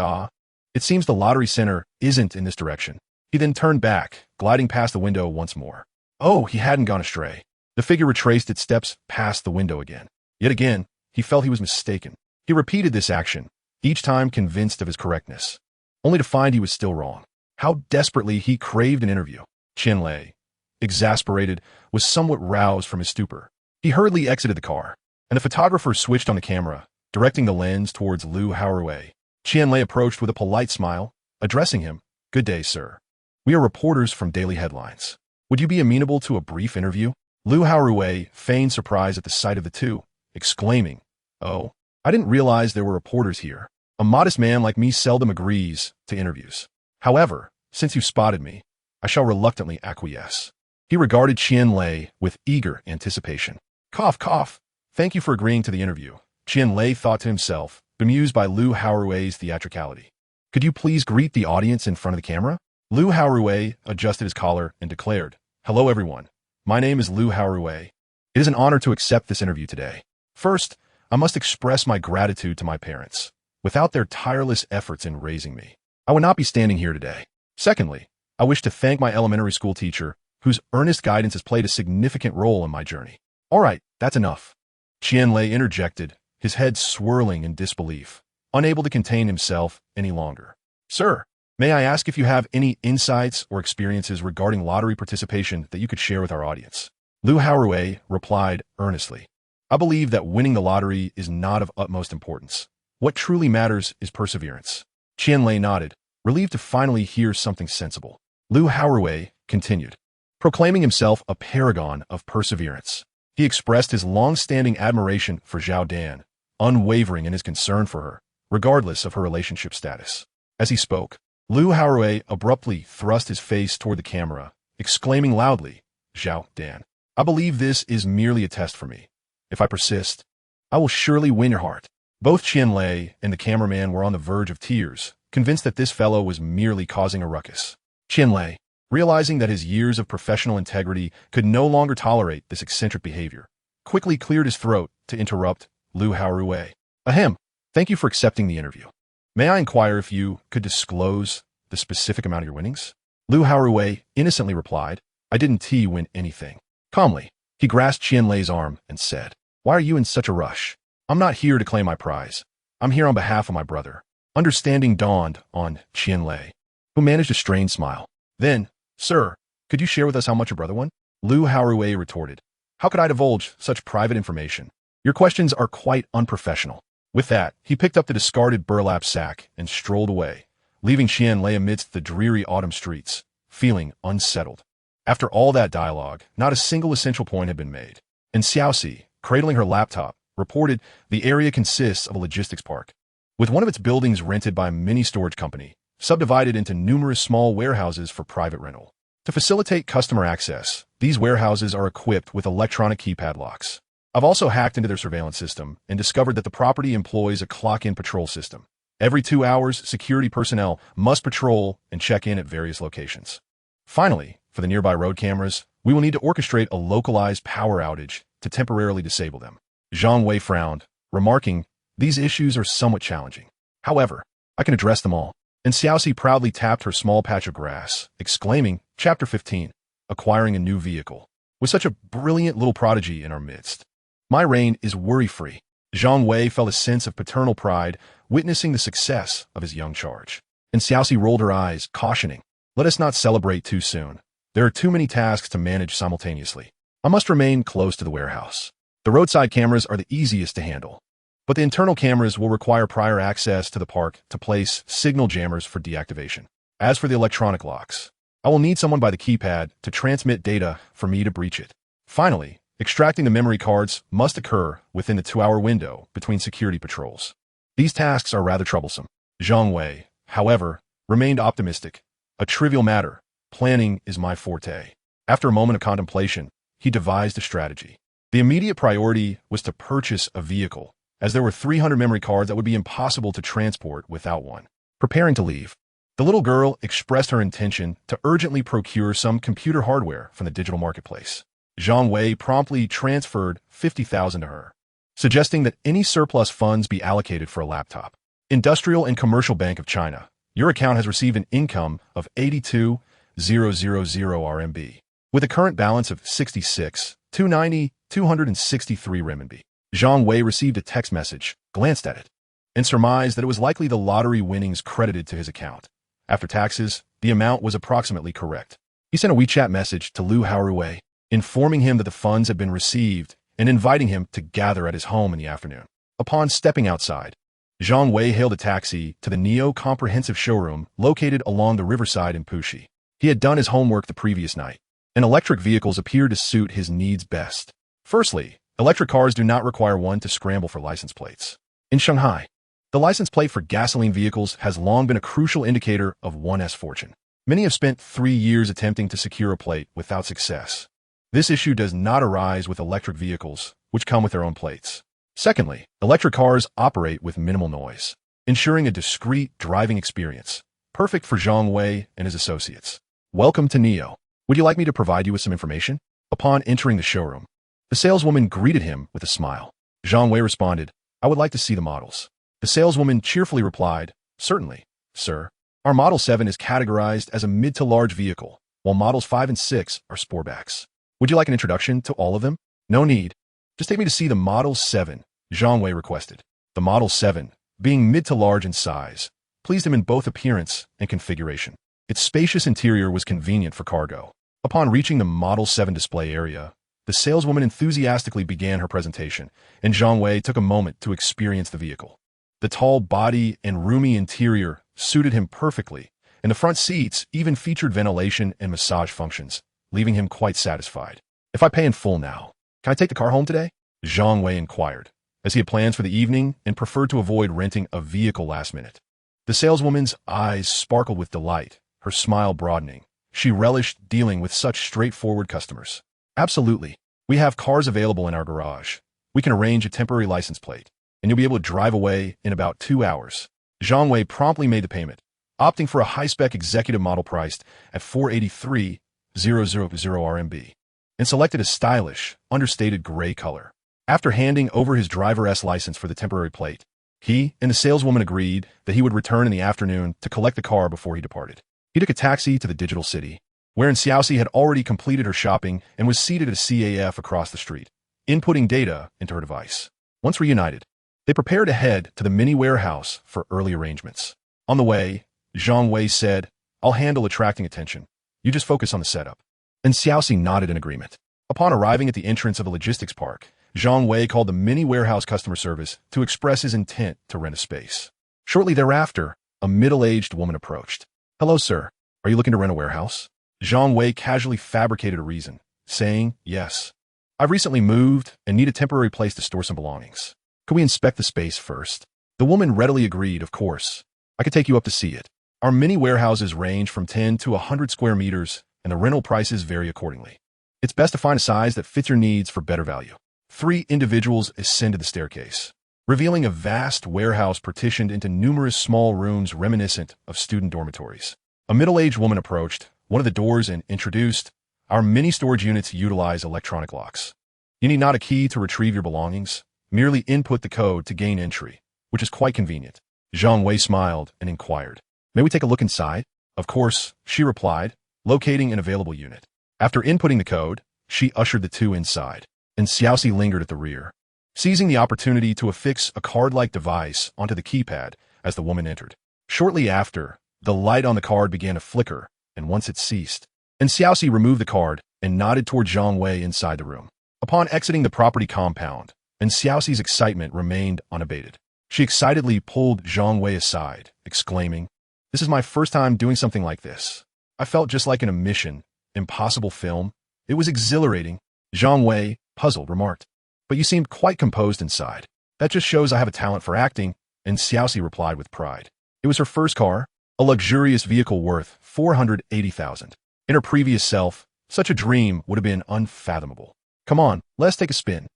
it seems the lottery center isn't in this direction. He then turned back, gliding past the window once more. Oh, he hadn't gone astray. The figure retraced its steps past the window again. Yet again, he felt he was mistaken. He repeated this action, each time convinced of his correctness, only to find he was still wrong. How desperately he craved an interview. Qianlei, exasperated, was somewhat roused from his stupor. He hurriedly exited the car, and the photographer switched on the camera, directing the lens towards Lu Haorui. Qianlei approached with a polite smile, addressing him, "Good day, sir. We are reporters from Daily Headlines. Would you be amenable to a brief interview?" Lu Haorui feigned surprise at the sight of the two, exclaiming, "Oh, I didn't realize there were reporters here. A modest man like me seldom agrees to interviews. However, since you spotted me, I shall reluctantly acquiesce." He regarded Qianlei with eager anticipation. Cough, cough. Thank you for agreeing to the interview. Qianlei thought to himself, bemused by Lu Haorui's theatricality. Could you please greet the audience in front of the camera? Lu Haorui adjusted his collar and declared, "Hello, everyone. My name is Lu Haorui. It is an honor to accept this interview today. First, I must express my gratitude to my parents. Without their tireless efforts in raising me, I would not be standing here today. Secondly, I wish to thank my elementary school teacher, whose earnest guidance has played a significant role in my journey." All right, that's enough. Qianlei interjected, his head swirling in disbelief, unable to contain himself any longer. "Sir, may I ask if you have any insights or experiences regarding lottery participation that you could share with our audience?" Lu Haorui replied earnestly, "I believe that winning the lottery is not of utmost importance. What truly matters is perseverance." Qianlei nodded, relieved to finally hear something sensible. Lu Haorui continued, proclaiming himself a paragon of perseverance. He expressed his long-standing admiration for Zhao Dan, unwavering in his concern for her, regardless of her relationship status. As he spoke, Lu Haorui abruptly thrust his face toward the camera, exclaiming loudly, "Zhao Dan, I believe this is merely a test for me. If I persist, I will surely win your heart." Both Qianlei and the cameraman were on the verge of tears, convinced that this fellow was merely causing a ruckus. Qianlei, realizing that his years of professional integrity could no longer tolerate this eccentric behavior, quickly cleared his throat to interrupt Lu Haorui. "Ahem, thank you for accepting the interview. May I inquire if you could disclose the specific amount of your winnings?" Lu Haorui innocently replied, "I didn't win anything." Calmly, he grasped Qianlei's arm and said, "Why are you in such a rush? I'm not here to claim my prize. I'm here on behalf of my brother." Understanding dawned on Qianlei, who managed a strained smile. Then, "Sir, could you share with us how much your brother won?" Lu Haorui retorted, "How could I divulge such private information? Your questions are quite unprofessional." With that, he picked up the discarded burlap sack and strolled away, leaving Qianlei amidst the dreary autumn streets, feeling unsettled. After all that dialogue, not a single essential point had been made. And Xiaoxi, cradling her laptop, reported the area consists of a logistics park, with one of its buildings rented by a mini storage company, subdivided into numerous small warehouses for private rental. To facilitate customer access, these warehouses are equipped with electronic keypad locks. I've also hacked into their surveillance system and discovered that the property employs a clock-in patrol system. Every 2 hours, security personnel must patrol and check in at various locations. Finally, for the nearby road cameras, we will need to orchestrate a localized power outage to temporarily disable them. Zhang Wei frowned, remarking, "These issues are somewhat challenging. However, I can address them all." And Xiaoxi proudly tapped her small patch of grass, exclaiming, Chapter 15, Acquiring a New Vehicle. With such a brilliant little prodigy in our midst, my reign is worry-free. Zhang Wei felt a sense of paternal pride, witnessing the success of his young charge. And Xiaoxi rolled her eyes, cautioning, "Let us not celebrate too soon. There are too many tasks to manage simultaneously. I must remain close to the warehouse. The roadside cameras are the easiest to handle, but the internal cameras will require prior access to the park to place signal jammers for deactivation. As for the electronic locks, I will need someone by the keypad to transmit data for me to breach it. Finally, extracting the memory cards must occur within the 2-hour window between security patrols. These tasks are rather troublesome." Zhang Wei, however, remained optimistic. "A trivial matter. Planning is my forte." After a moment of contemplation, he devised a strategy. The immediate priority was to purchase a vehicle, as there were 300 memory cards that would be impossible to transport without one. Preparing to leave, the little girl expressed her intention to urgently procure some computer hardware from the digital marketplace. Zhang Wei promptly transferred 50,000 to her, suggesting that any surplus funds be allocated for a laptop. Industrial and Commercial Bank of China, your account has received an income of 82,000 RMB, with a current balance of 66,290,263 renminbi. Zhang Wei received a text message, glanced at it, and surmised that it was likely the lottery winnings credited to his account. After taxes, the amount was approximately correct. He sent a WeChat message to Lu Haorui, informing him that the funds had been received and inviting him to gather at his home in the afternoon. Upon stepping outside, Zhang Wei hailed a taxi to the Neo Comprehensive Showroom located along the riverside in Puxi. He had done his homework the previous night, and electric vehicles appeared to suit his needs best. Firstly, electric cars do not require one to scramble for license plates. In Shanghai, the license plate for gasoline vehicles has long been a crucial indicator of one's fortune. Many have spent 3 years attempting to secure a plate without success. This issue does not arise with electric vehicles, which come with their own plates. Secondly, electric cars operate with minimal noise, ensuring a discreet driving experience, perfect for Zhang Wei and his associates. "Welcome to Neo. Would you like me to provide you with some information?" Upon entering the showroom, the saleswoman greeted him with a smile. Zhang Wei responded, "I would like to see the models." The saleswoman cheerfully replied, "Certainly, sir. Our Model 7 is categorized as a mid to large vehicle, while Models 5 and 6 are sportbacks. Would you like an introduction to all of them?" "No need. Just take me to see the Model 7, Zhang Wei requested. The Model 7, being mid to large in size, pleased him in both appearance and configuration. Its spacious interior was convenient for cargo. Upon reaching the Model 7 display area, the saleswoman enthusiastically began her presentation, and Zhang Wei took a moment to experience the vehicle. The tall body and roomy interior suited him perfectly, and the front seats even featured ventilation and massage functions, leaving him quite satisfied. "If I pay in full now, can I take the car home today?" Zhang Wei inquired, as he had plans for the evening and preferred to avoid renting a vehicle last minute. The saleswoman's eyes sparkled with delight, her smile broadening. She relished dealing with such straightforward customers. "Absolutely. We have cars available in our garage. We can arrange a temporary license plate, and you'll be able to drive away in about 2 hours." Zhang Wei promptly made the payment, opting for a high-spec executive model priced at 483,000 RMB, and selected a stylish, understated gray color. After handing over his driver's license for the temporary plate, he and the saleswoman agreed that he would return in the afternoon to collect the car before he departed. He took a taxi to the digital city, wherein Xiaoxi had already completed her shopping and was seated at a CAF across the street, inputting data into her device. Once reunited, they prepared to head to the mini warehouse for early arrangements. On the way, Zhang Wei said, "I'll handle attracting attention. You just focus on the setup." And Xiaoxi nodded in agreement. Upon arriving at the entrance of a logistics park, Zhang Wei called the mini warehouse customer service to express his intent to rent a space. Shortly thereafter, a middle-aged woman approached. "Hello, sir. Are you looking to rent a warehouse?" Zhang Wei casually fabricated a reason, saying, "Yes. I've recently moved and need a temporary place to store some belongings. Could we inspect the space first?" The woman readily agreed, "Of course. I could take you up to see it. Our mini warehouses range from 10 to 100 square meters and the rental prices vary accordingly. It's best to find a size that fits your needs for better value. 3 individuals ascended the staircase, revealing a vast warehouse partitioned into numerous small rooms reminiscent of student dormitories. A middle-aged woman approached one of the doors and introduced, "Our mini-storage units utilize electronic locks. You need not a key to retrieve your belongings, merely input the code to gain entry, which is quite convenient." Zhang Wei smiled and inquired, "May we take a look inside?" "Of course," she replied, locating an available unit. After inputting the code, she ushered the two inside, and Xiaoxi lingered at the rear, seizing the opportunity to affix a card-like device onto the keypad as the woman entered. Shortly after, the light on the card began to flicker, and once it ceased, and Xiaoxi removed the card and nodded toward Zhang Wei inside the room. Upon exiting the property compound, and Xiaoxi's excitement remained unabated, she excitedly pulled Zhang Wei aside, exclaiming, "This is my first time doing something like this. I felt just like in a Mission Impossible film. It was exhilarating." Zhang Wei, puzzled, remarked, "But you seemed quite composed inside." "That just shows I have a talent for acting," and Xiaoxi replied with pride. It was her first car, a luxurious vehicle worth 480,000. In her previous self, such a dream would have been unfathomable. "Come on, let's take a spin,"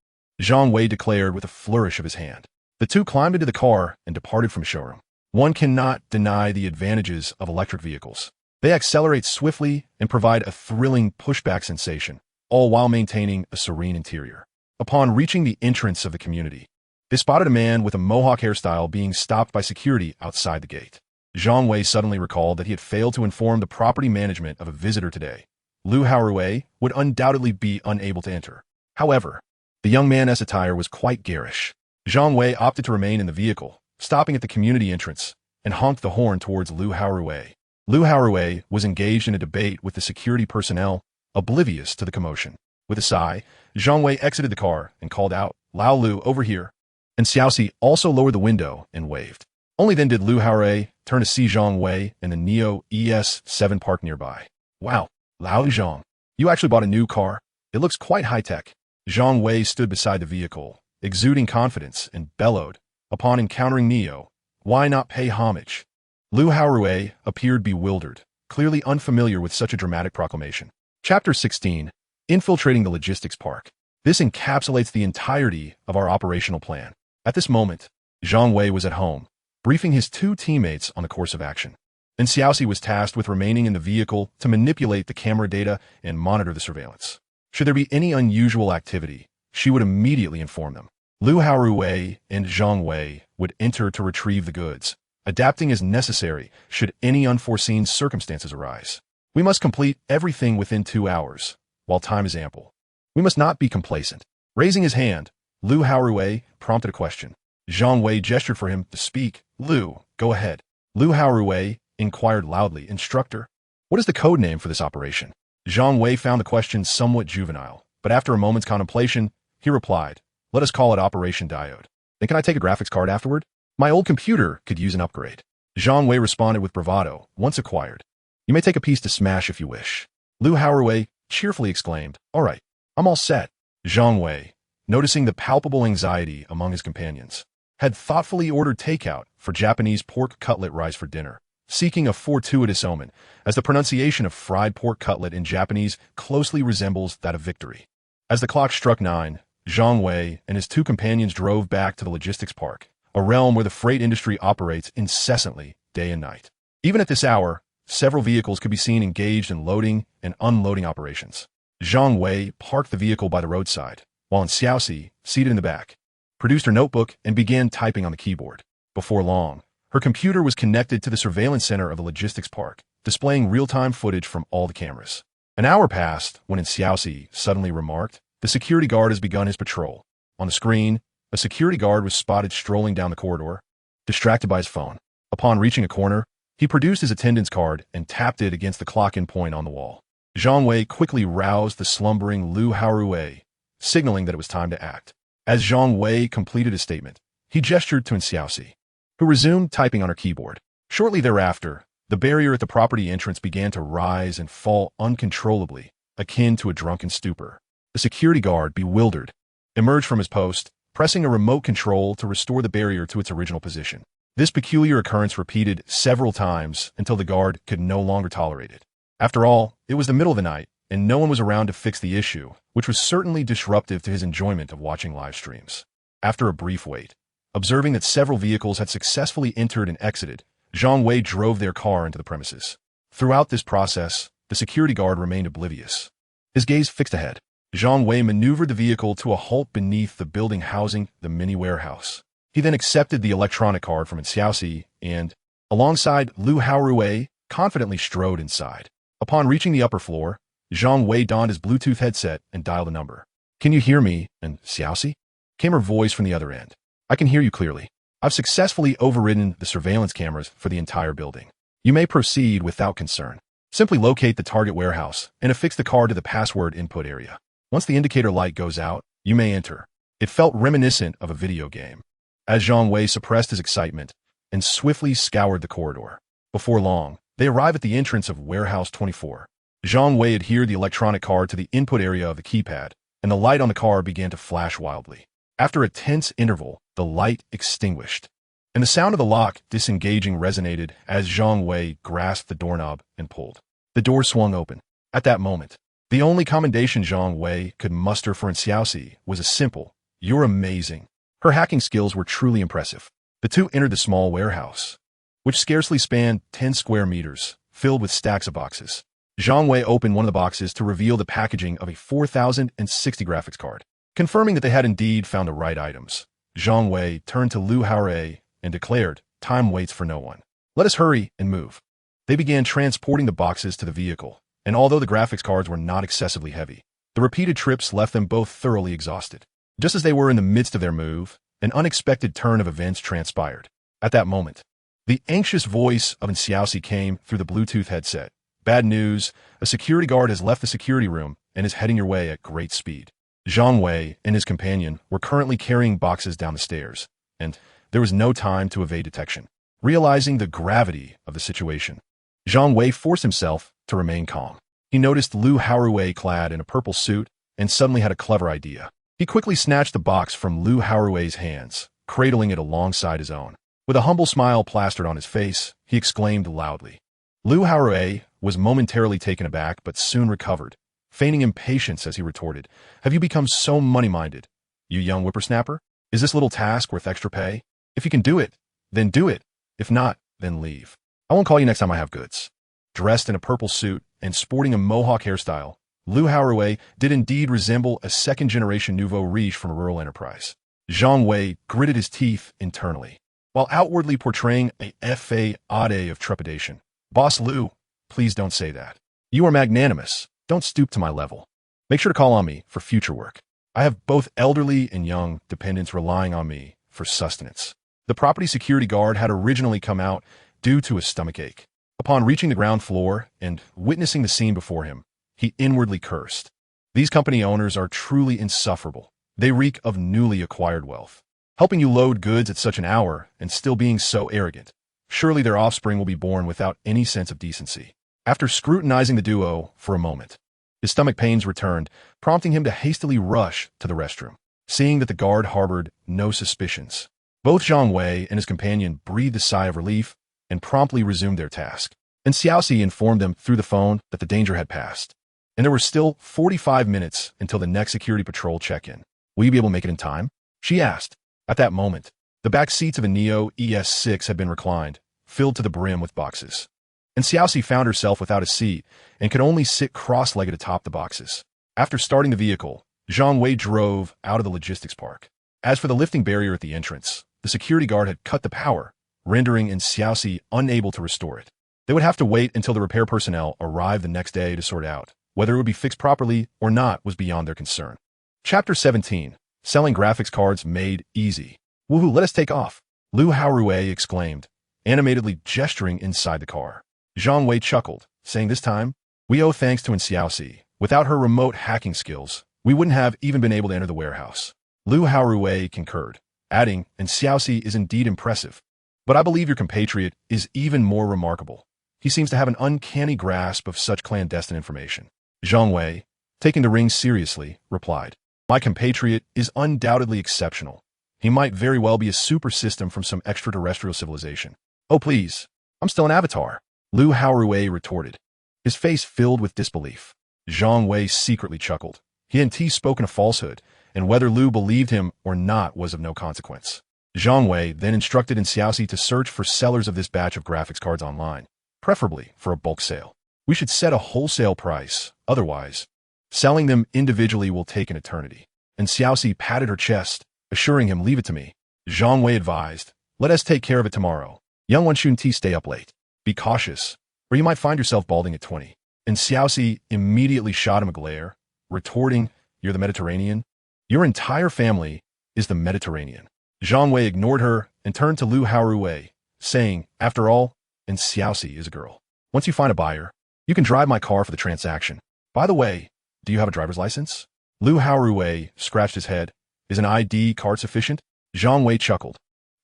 Zhang Wei declared with a flourish of his hand. The two climbed into the car and departed from the showroom. One cannot deny the advantages of electric vehicles. They accelerate swiftly and provide a thrilling pushback sensation, all while maintaining a serene interior. Upon reaching the entrance of the community, they spotted a man with a mohawk hairstyle being stopped by security outside the gate. Zhang Wei suddenly recalled that he had failed to inform the property management of a visitor today. Lu Haorui would undoubtedly be unable to enter. However, the young man's attire was quite garish. Zhang Wei opted to remain in the vehicle, stopping at the community entrance, and honked the horn towards Lu Haorui. Lu Haorui was engaged in a debate with the security personnel, oblivious to the commotion. With a sigh, Zhang Wei exited the car and called out, "Lao Lu, over here." And Xiaoxi also lowered the window and waved. Only then did Lu Haorui turn to see Zhang Wei in the Neo ES7 parked nearby. "Wow, Lao Zhang, you actually bought a new car? It looks quite high-tech." Zhang Wei stood beside the vehicle, exuding confidence, and bellowed, upon encountering Neo, "Why not pay homage?" Lu Haorui appeared bewildered, clearly unfamiliar with such a dramatic proclamation. Chapter 16. Infiltrating the Logistics Park. This encapsulates the entirety of our operational plan. At this moment, Zhang Wei was at home, briefing his two teammates on the course of action, and Xiaoxi was tasked with remaining in the vehicle to manipulate the camera data and monitor the surveillance. Should there be any unusual activity, she would immediately inform them. Lu Haorui and Zhang Wei would enter to retrieve the goods, adapting as necessary should any unforeseen circumstances arise. We must complete everything within 2 hours, while time is ample. We must not be complacent. Raising his hand, Lu Haorui prompted a question. Zhang Wei gestured for him to speak. "Lu, go ahead." Lu Haorui inquired loudly, "Instructor, what is the code name for this operation?" Zhang Wei found the question somewhat juvenile, but after a moment's contemplation, he replied, "Let us call it Operation Diode." "Then can I take a graphics card afterward? My old computer could use an upgrade." Zhang Wei responded with bravado, "Once acquired. You may take a piece to smash if you wish." Lu Haorui cheerfully exclaimed, "All right, I'm all set." Zhang Wei, noticing the palpable anxiety among his companions, had thoughtfully ordered takeout for Japanese pork cutlet rice for dinner, seeking a fortuitous omen, as the pronunciation of fried pork cutlet in Japanese closely resembles that of victory. As the clock struck 9, Zhang Wei and his two companions drove back to the logistics park, a realm where the freight industry operates incessantly, day and night. Even at this hour, several vehicles could be seen engaged in loading and unloading operations. Zhang Wei parked the vehicle by the roadside, while Xiaoxi, seated in the back, produced her notebook and began typing on the keyboard. Before long, her computer was connected to the surveillance center of the logistics park, displaying real-time footage from all the cameras. An hour passed when Xiaoxi suddenly remarked, "The security guard has begun his patrol." On the screen, a security guard was spotted strolling down the corridor, distracted by his phone. Upon reaching a corner, he produced his attendance card and tapped it against the clock-in point on the wall. Zhang Wei quickly roused the slumbering Lu Haorui, signaling that it was time to act. As Zhang Wei completed his statement, he gestured to Xiaoxi, who resumed typing on her keyboard. Shortly thereafter, the barrier at the property entrance began to rise and fall uncontrollably, akin to a drunken stupor. The security guard, bewildered, emerged from his post, pressing a remote control to restore the barrier to its original position. This peculiar occurrence repeated several times until the guard could no longer tolerate it. After all, it was the middle of the night, and no one was around to fix the issue, which was certainly disruptive to his enjoyment of watching live streams. After a brief wait, observing that several vehicles had successfully entered and exited, Zhang Wei drove their car into the premises. Throughout this process, the security guard remained oblivious. His gaze fixed ahead. Zhang Wei maneuvered the vehicle to a halt beneath the building housing the mini warehouse. He then accepted the electronic card from Xiaoxi and, alongside Lu Haorui, confidently strode inside. Upon reaching the upper floor, Zhang Wei donned his Bluetooth headset and dialed a number. "Can you hear me, and Xiaoxi?" came her voice from the other end. "I can hear you clearly. I've successfully overridden the surveillance cameras for the entire building. You may proceed without concern. Simply locate the target warehouse and affix the card to the password input area. Once the indicator light goes out, you may enter." It felt reminiscent of a video game. As Zhang Wei suppressed his excitement and swiftly scoured the corridor. Before long, they arrive at the entrance of Warehouse 24. Zhang Wei adhered the electronic card to the input area of the keypad, and the light on the car began to flash wildly. After a tense interval, the light extinguished, and the sound of the lock disengaging resonated as Zhang Wei grasped the doorknob and pulled. The door swung open. At that moment, the only commendation Zhang Wei could muster for Xiaoxi was a simple, "You're amazing." Her hacking skills were truly impressive. The two entered the small warehouse, which scarcely spanned 10 square meters, filled with stacks of boxes. Zhang Wei opened one of the boxes to reveal the packaging of a 4060 graphics card. Confirming that they had indeed found the right items, Zhang Wei turned to Lu Haorui and declared, "Time waits for no one. Let us hurry and move." They began transporting the boxes to the vehicle, and although the graphics cards were not excessively heavy, the repeated trips left them both thoroughly exhausted. Just as they were in the midst of their move, an unexpected turn of events transpired. At that moment, the anxious voice of Xiaoxi came through the Bluetooth headset. "Bad news, a security guard has left the security room and is heading your way at great speed." Zhang Wei and his companion were currently carrying boxes down the stairs, and there was no time to evade detection. Realizing the gravity of the situation, Zhang Wei forced himself to remain calm. He noticed Lu Haorui clad in a purple suit and suddenly had a clever idea. He quickly snatched the box from Lu Haorui's hands, cradling it alongside his own. With a humble smile plastered on his face, he exclaimed loudly. Lu Haorui was momentarily taken aback but soon recovered, feigning impatience as he retorted, "Have you become so money-minded, you young whippersnapper? Is this little task worth extra pay? If you can do it, then do it. If not, then leave. I won't call you next time I have goods." Dressed in a purple suit and sporting a mohawk hairstyle, Lu Haorui did indeed resemble a second-generation nouveau riche from a rural enterprise. Zhang Wei gritted his teeth internally, while outwardly portraying a facade of trepidation. "Boss Lu, please don't say that. You are magnanimous. Don't stoop to my level. Make sure to call on me for future work. I have both elderly and young dependents relying on me for sustenance." The property security guard had originally come out due to a stomachache. Upon reaching the ground floor and witnessing the scene before him, he inwardly cursed. These company owners are truly insufferable. They reek of newly acquired wealth. Helping you load goods at such an hour and still being so arrogant. Surely their offspring will be born without any sense of decency. After scrutinizing the duo for a moment, his stomach pains returned, prompting him to hastily rush to the restroom. Seeing that the guard harbored no suspicions, both Zhang Wei and his companion breathed a sigh of relief and promptly resumed their task. And Xiaoxi informed them through the phone that the danger had passed, and there were still 45 minutes until the next security patrol check-in. "Will you be able to make it in time?" she asked. At that moment, the back seats of a Neo ES6 had been reclined, filled to the brim with boxes. And Xiaoxi found herself without a seat and could only sit cross-legged atop the boxes. After starting the vehicle, Zhang Wei drove out of the logistics park. As for the lifting barrier at the entrance, the security guard had cut the power, rendering Xiaoxi unable to restore it. They would have to wait until the repair personnel arrived the next day to sort out. Whether it would be fixed properly or not was beyond their concern. Chapter 17. Selling graphics cards made easy. "Woohoo, let us take off," Lu Haorui exclaimed, animatedly gesturing inside the car. Zhang Wei chuckled, saying this time, "We owe thanks to Xiaoxi. Without her remote hacking skills, we wouldn't have even been able to enter the warehouse." Lu Haorui concurred, adding, "Xiaoxi is indeed impressive. But I believe your compatriot is even more remarkable. He seems to have an uncanny grasp of such clandestine information." Zhang Wei, taking the ring seriously, replied, "My compatriot is undoubtedly exceptional. He might very well be a super system from some extraterrestrial civilization." "Oh please, I'm still an avatar," Lu Haorui retorted. his face filled with disbelief. Zhang Wei secretly chuckled. He hadn't spoken a falsehood, and whether Lu believed him or not was of no consequence. Zhang Wei then instructed Xiaoxi to search for sellers of this batch of graphics cards online, preferably for a bulk sale. We should set a wholesale price, otherwise, selling them individually will take an eternity. And Xiaoxi patted her chest, assuring him, leave it to me. Zhang Wei advised, let us take care of it tomorrow. Young one shouldn't stay up late. Be cautious, or you might find yourself balding at 20. And Xiaoxi immediately shot him a glare, retorting, you're the Mediterranean? Your entire family is the Mediterranean. Zhang Wei ignored her and turned to Lu Haoruwei, saying, after all, and Xiaoxi is a girl. Once you find a buyer, you can drive my car for the transaction. By the way, do you have a driver's license? Lu Haoruwei scratched his head. Is an ID card sufficient? Zhang Wei chuckled.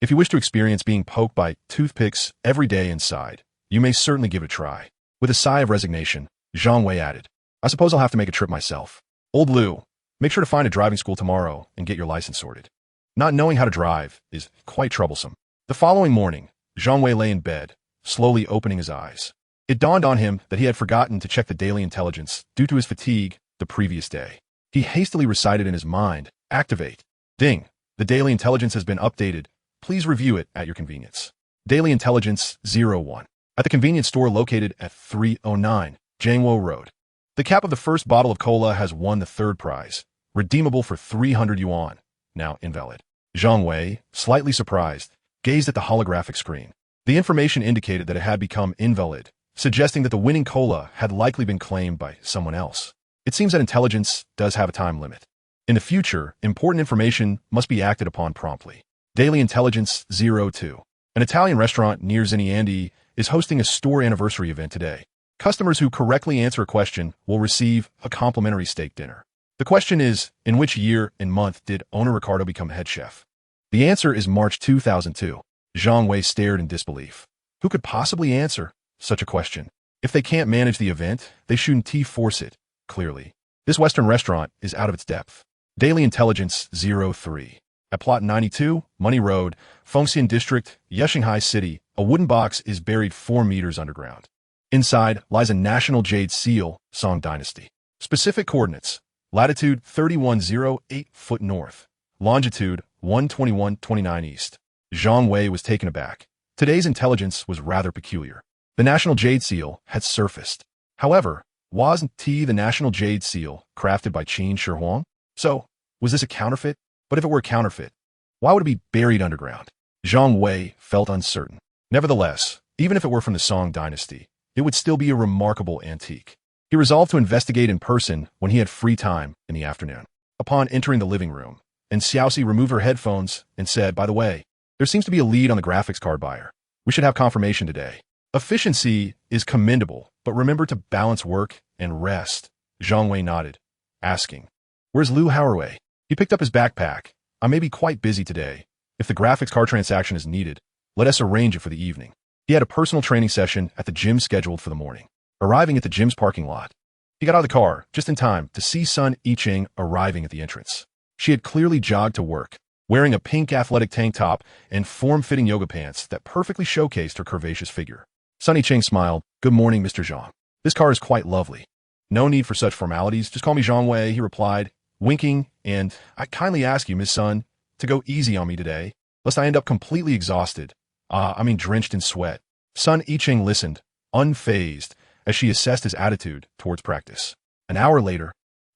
If you wish to experience being poked by toothpicks every day inside, you may certainly give it a try. With a sigh of resignation, Zhang Wei added, I suppose I'll have to make a trip myself. Old Lu, make sure to find a driving school tomorrow and get your license sorted. Not knowing how to drive is quite troublesome. The following morning, Zhang Wei lay in bed, slowly opening his eyes. It dawned on him that he had forgotten to check the daily intelligence due to his fatigue the previous day. He hastily recited in his mind, activate. Ding, the daily intelligence has been updated. Please review it at your convenience. Daily Intelligence 01. At the convenience store located at 309 Jiangwo Road. The cap of the first bottle of cola has won the third prize, redeemable for 300 yuan, now invalid. Zhang Wei, slightly surprised, gazed at the holographic screen. The information indicated that it had become invalid, suggesting that the winning cola had likely been claimed by someone else. It seems that intelligence does have a time limit. In the future, important information must be acted upon promptly. Daily Intelligence 02. An Italian restaurant near Ziniandi is hosting a store anniversary event today. Customers who correctly answer a question will receive a complimentary steak dinner. The question is, in which year and month did owner Ricardo become head chef? The answer is March 2002. Zhang Wei stared in disbelief. Who could possibly answer such a question? If they can't manage the event, they shouldn't force it, clearly. This Western restaurant is out of its depth. Daily Intelligence 03. At Plot 92, Money Road, Fengxian District, Yexinghai City, a wooden box is buried 4 meters underground. Inside lies a national jade seal, Song Dynasty. Specific coordinates: latitude 3108 foot north, longitude 121.29 east. Zhang Wei was taken aback. Today's intelligence was rather peculiar. The national jade seal had surfaced. However, wasn't the national jade seal crafted by Qin Shi Huang? So, was this a counterfeit? But if it were a counterfeit, why would it be buried underground? Zhang Wei felt uncertain. Nevertheless, even if it were from the Song Dynasty, it would still be a remarkable antique. He resolved to investigate in person when he had free time in the afternoon. Upon entering the living room, and Xiaoxi removed her headphones and said, by the way, there seems to be a lead on the graphics card buyer. We should have confirmation today. Efficiency is commendable, but remember to balance work and rest. Zhang Wei nodded, asking, where's Lu Haoruwei? He picked up his backpack. I may be quite busy today. If the graphics card transaction is needed, let us arrange it for the evening. He had a personal training session at the gym scheduled for the morning. Arriving at the gym's parking lot, he got out of the car just in time to see Sun Yicheng arriving at the entrance. She had clearly jogged to work, wearing a pink athletic tank top and form-fitting yoga pants that perfectly showcased her curvaceous figure. Sun Yicheng smiled. Good morning, Mr. Zhang. This car is quite lovely. No need for such formalities. Just call me Zhang Wei, he replied, winking, and I kindly ask you, Miss Sun, to go easy on me today, lest I end up completely exhausted. Drenched in sweat. Sun Yicheng listened, unfazed, as she assessed his attitude towards practice. An hour later,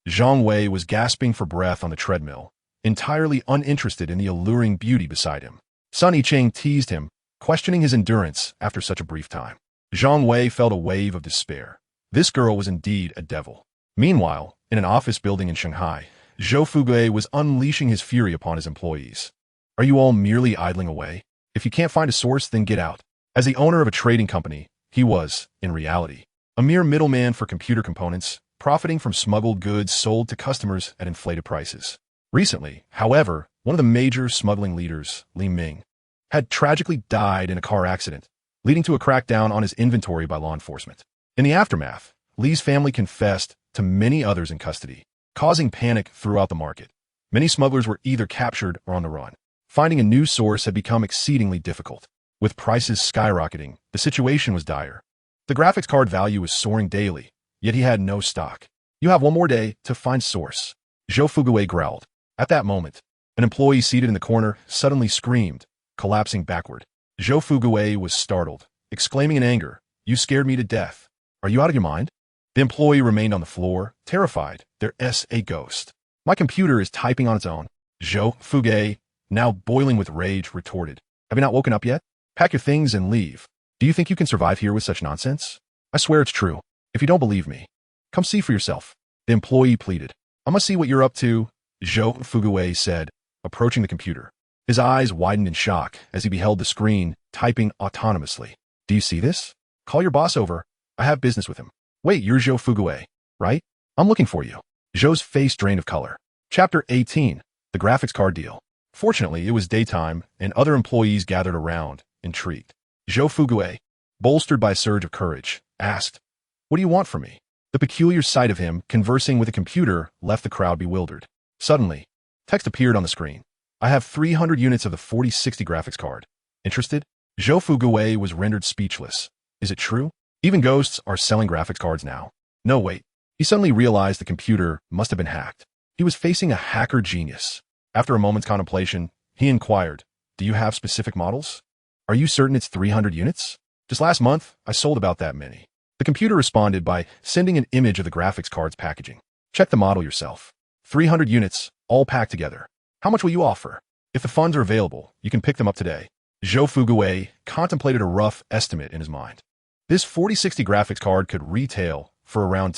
Zhang Wei was gasping for breath on the treadmill, entirely uninterested in the alluring beauty beside him. Sun Yicheng teased him, questioning his endurance after such a brief time. Zhang Wei felt a wave of despair. This girl was indeed a devil. Meanwhile, in an office building in Shanghai, Zhou Fugue was unleashing his fury upon his employees. Are you all merely idling away? If you can't find a source, then get out. As the owner of a trading company, he was, in reality, a mere middleman for computer components, profiting from smuggled goods sold to customers at inflated prices. Recently, however, one of the major smuggling leaders, Li Ming, had tragically died in a car accident, leading to a crackdown on his inventory by law enforcement. In the aftermath, Li's family confessed to many others in custody, causing panic throughout the market. Many smugglers were either captured or on the run. Finding a new source had become exceedingly difficult. With prices skyrocketing, the situation was dire. The graphics card value was soaring daily, yet he had no stock. You have one more day to find source. Zhou Fuguwei growled. At that moment, an employee seated in the corner suddenly screamed, collapsing backward. Zhou Fuguwei was startled, exclaiming in anger, "You scared me to death. Are you out of your mind?" The employee remained on the floor, terrified. There's a ghost. My computer is typing on its own. Zhou Fuguwei, now boiling with rage, retorted. Have you not woken up yet? Pack your things and leave. Do you think you can survive here with such nonsense? I swear it's true. If you don't believe me, come see for yourself. The employee pleaded. I must see what you're up to, Zhou Fuguwei said, approaching the computer. His eyes widened in shock as he beheld the screen typing autonomously. Do you see this? Call your boss over. I have business with him. Wait, you're Zhou Fuguwei, right? I'm looking for you. Zhou's face drained of color. Chapter 18. The graphics card deal. Fortunately, it was daytime, and other employees gathered around, intrigued. Zhou Fuguwei, bolstered by a surge of courage, asked, What do you want from me? The peculiar sight of him conversing with a computer left the crowd bewildered. Suddenly, text appeared on the screen. I have 300 units of the 4060 graphics card. Interested? Zhou Fuguwei was rendered speechless. Is it true? Even ghosts are selling graphics cards now. No, wait. He suddenly realized the computer must have been hacked. He was facing a hacker genius. After a moment's contemplation, he inquired, Do you have specific models? Are you certain it's 300 units? Just last month, I sold about that many. The computer responded by sending an image of the graphics card's packaging. Check the model yourself. 300 units, all packed together. How much will you offer? If the funds are available, you can pick them up today. Zhou Fuguwei contemplated a rough estimate in his mind. This 4060 graphics card could retail for around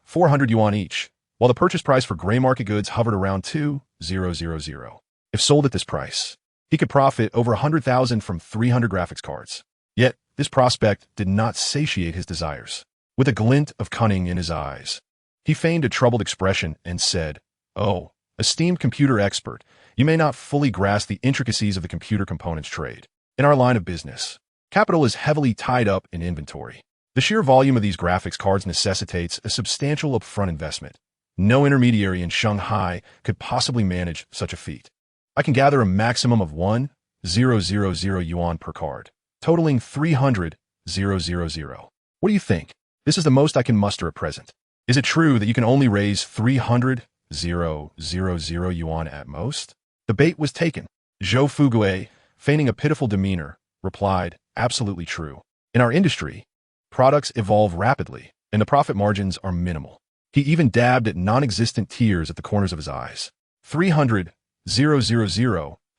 400 yuan each, while the purchase price for gray market goods hovered around 2,000. If sold at this price, he could profit over 100,000 from 300 graphics cards. Yet, this prospect did not satiate his desires. With a glint of cunning in his eyes, he feigned a troubled expression and said, Oh, esteemed computer expert, you may not fully grasp the intricacies of the computer components trade. In our line of business, capital is heavily tied up in inventory. The sheer volume of these graphics cards necessitates a substantial upfront investment. No intermediary in Shanghai could possibly manage such a feat. I can gather a maximum of 1,000 yuan per card, totaling 300,000. What do you think? This is the most I can muster at present. Is it true that you can only raise 300,000 yuan at most? The bait was taken. Zhou Fuguwei, feigning a pitiful demeanor, replied, Absolutely true. In our industry, products evolve rapidly, and the profit margins are minimal. He even dabbed at non-existent tears at the corners of his eyes. 300,000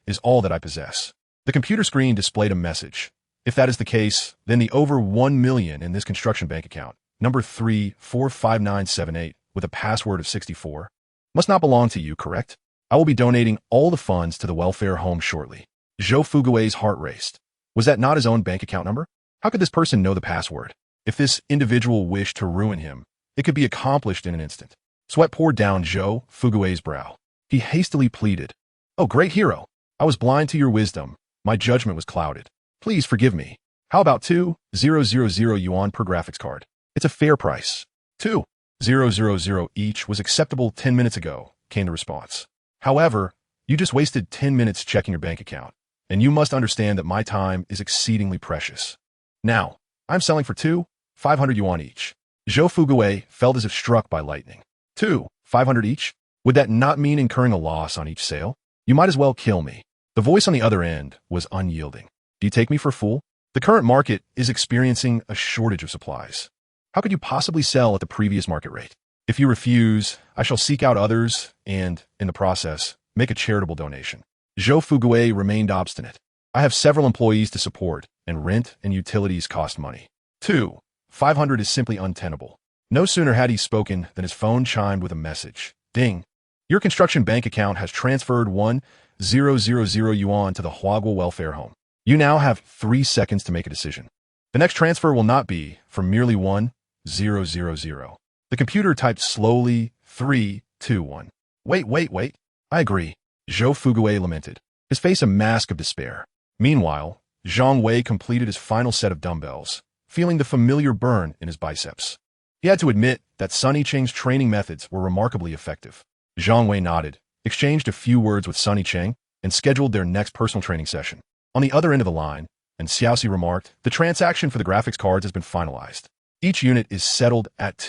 is all that I possess. The computer screen displayed a message. If that is the case, then the over 1 million in this construction bank account, number 345978, with a password of 64, must not belong to you, correct? I will be donating all the funds to the welfare home shortly. Zhou Fuguwei's heart raced. Was that not his own bank account number? How could this person know the password? If this individual wished to ruin him, it could be accomplished in an instant. Sweat poured down Zhou Fuguwei's brow. He hastily pleaded, Oh, great hero, I was blind to your wisdom. My judgment was clouded. Please forgive me. How about 2,000 yuan per graphics card? It's a fair price. 2,000 each was acceptable 10 minutes ago, came the response. However, you just wasted 10 minutes checking your bank account, and you must understand that my time is exceedingly precious. Now, I'm selling for 2,500 yuan each. Zhou Fuguwei felt as if struck by lightning. 2,500 each? Would that not mean incurring a loss on each sale? You might as well kill me. The voice on the other end was unyielding. Do you take me for a fool? The current market is experiencing a shortage of supplies. How could you possibly sell at the previous market rate? If you refuse, I shall seek out others and, in the process, make a charitable donation. Zhou Fuguwei remained obstinate. I have several employees to support, and rent and utilities cost money. 2,500 is simply untenable. No sooner had he spoken than his phone chimed with a message. Ding. Your construction bank account has transferred 1,000 yuan to the Huaguo welfare home. You now have 3 seconds to make a decision. The next transfer will not be for merely 1,000. The computer typed slowly 3, 2, 1. Wait. I agree. Zhou Fuguwei lamented, his face a mask of despair. Meanwhile, Zhang Wei completed his final set of dumbbells, feeling the familiar burn in his biceps. He had to admit that Sun Yicheng's training methods were remarkably effective. Zhang Wei nodded, exchanged a few words with Sun Yicheng, and scheduled their next personal training session. On the other end of the line, and Xiaoxi remarked, "The transaction for the graphics cards has been finalized. Each unit is settled at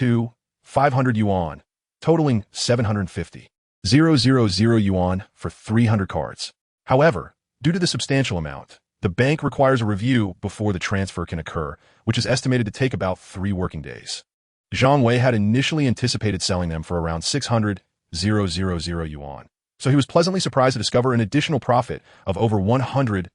500 yuan, totaling 750,000 yuan for 300 cards. However, due to the substantial amount, the bank requires a review before the transfer can occur, which is estimated to take about 3 working days." Zhang Wei had initially anticipated selling them for around 600,000 yuan, so he was pleasantly surprised to discover an additional profit of over 100,000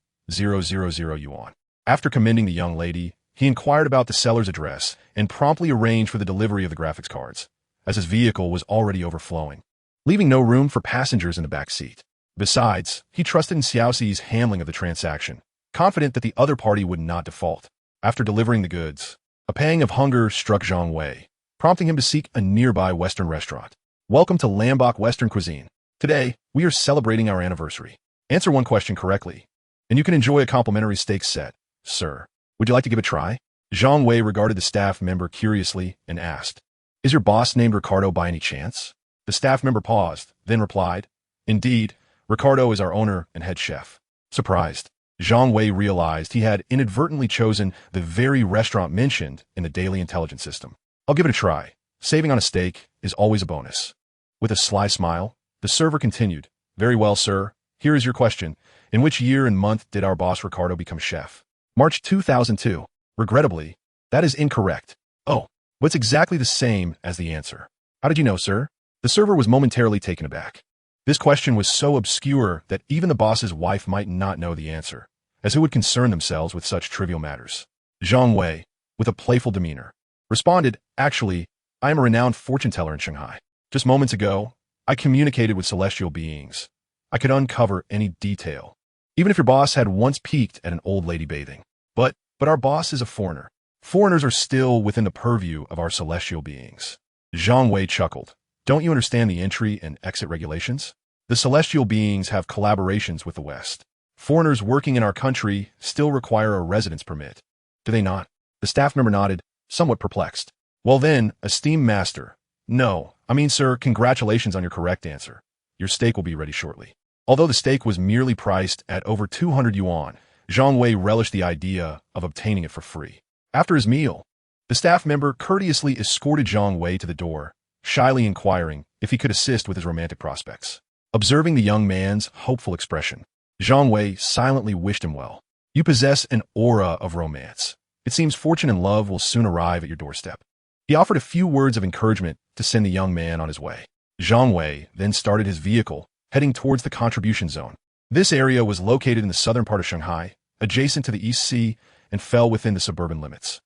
yuan. After commending the young lady, he inquired about the seller's address and promptly arranged for the delivery of the graphics cards, as his vehicle was already overflowing, leaving no room for passengers in the back seat. Besides, he trusted in Xiaoxi's handling of the transaction, confident that the other party would not default. After delivering the goods, a pang of hunger struck Zhang Wei, prompting him to seek a nearby Western restaurant. "Welcome to Lambok Western Cuisine. Today, we are celebrating our anniversary. Answer one question correctly, and you can enjoy a complimentary steak set, sir. Would you like to give it a try?" Zhang Wei regarded the staff member curiously and asked, "Is your boss named Ricardo by any chance?" The staff member paused, then replied, "Indeed, Ricardo is our owner and head chef." Surprised, Zhang Wei realized he had inadvertently chosen the very restaurant mentioned in the daily intelligence system. "I'll give it a try. Saving on a steak is always a bonus." With a sly smile, the server continued, "Very well, sir. Here is your question. In which year and month did our boss Ricardo become chef?" "March 2002. Regrettably, that is incorrect." "Oh, but it's exactly the same as the answer." "How did you know, sir?" The server was momentarily taken aback. This question was so obscure that even the boss's wife might not know the answer, as who would concern themselves with such trivial matters. Zhang Wei, with a playful demeanor, responded, "Actually, I am a renowned fortune teller in Shanghai. Just moments ago, I communicated with celestial beings. I could uncover any detail, even if your boss had once peeked at an old lady bathing. But our boss is a foreigner. Foreigners are still within the purview of our celestial beings." Zhang Wei chuckled. "Don't you understand the entry and exit regulations? The celestial beings have collaborations with the West. Foreigners working in our country still require a residence permit. Do they not?" The staff member nodded, somewhat perplexed. "Well then, esteemed master. No, I mean, sir, congratulations on your correct answer. Your steak will be ready shortly." Although the steak was merely priced at over 200 yuan, Zhang Wei relished the idea of obtaining it for free. After his meal, the staff member courteously escorted Zhang Wei to the door, shyly inquiring if he could assist with his romantic prospects. Observing the young man's hopeful expression, Zhang Wei silently wished him well. "You possess an aura of romance. It seems fortune and love will soon arrive at your doorstep." He offered a few words of encouragement to send the young man on his way. Zhang Wei then started his vehicle, heading towards the contribution zone. This area was located in the southern part of Shanghai, adjacent to the East Sea, and fell within the suburban limits.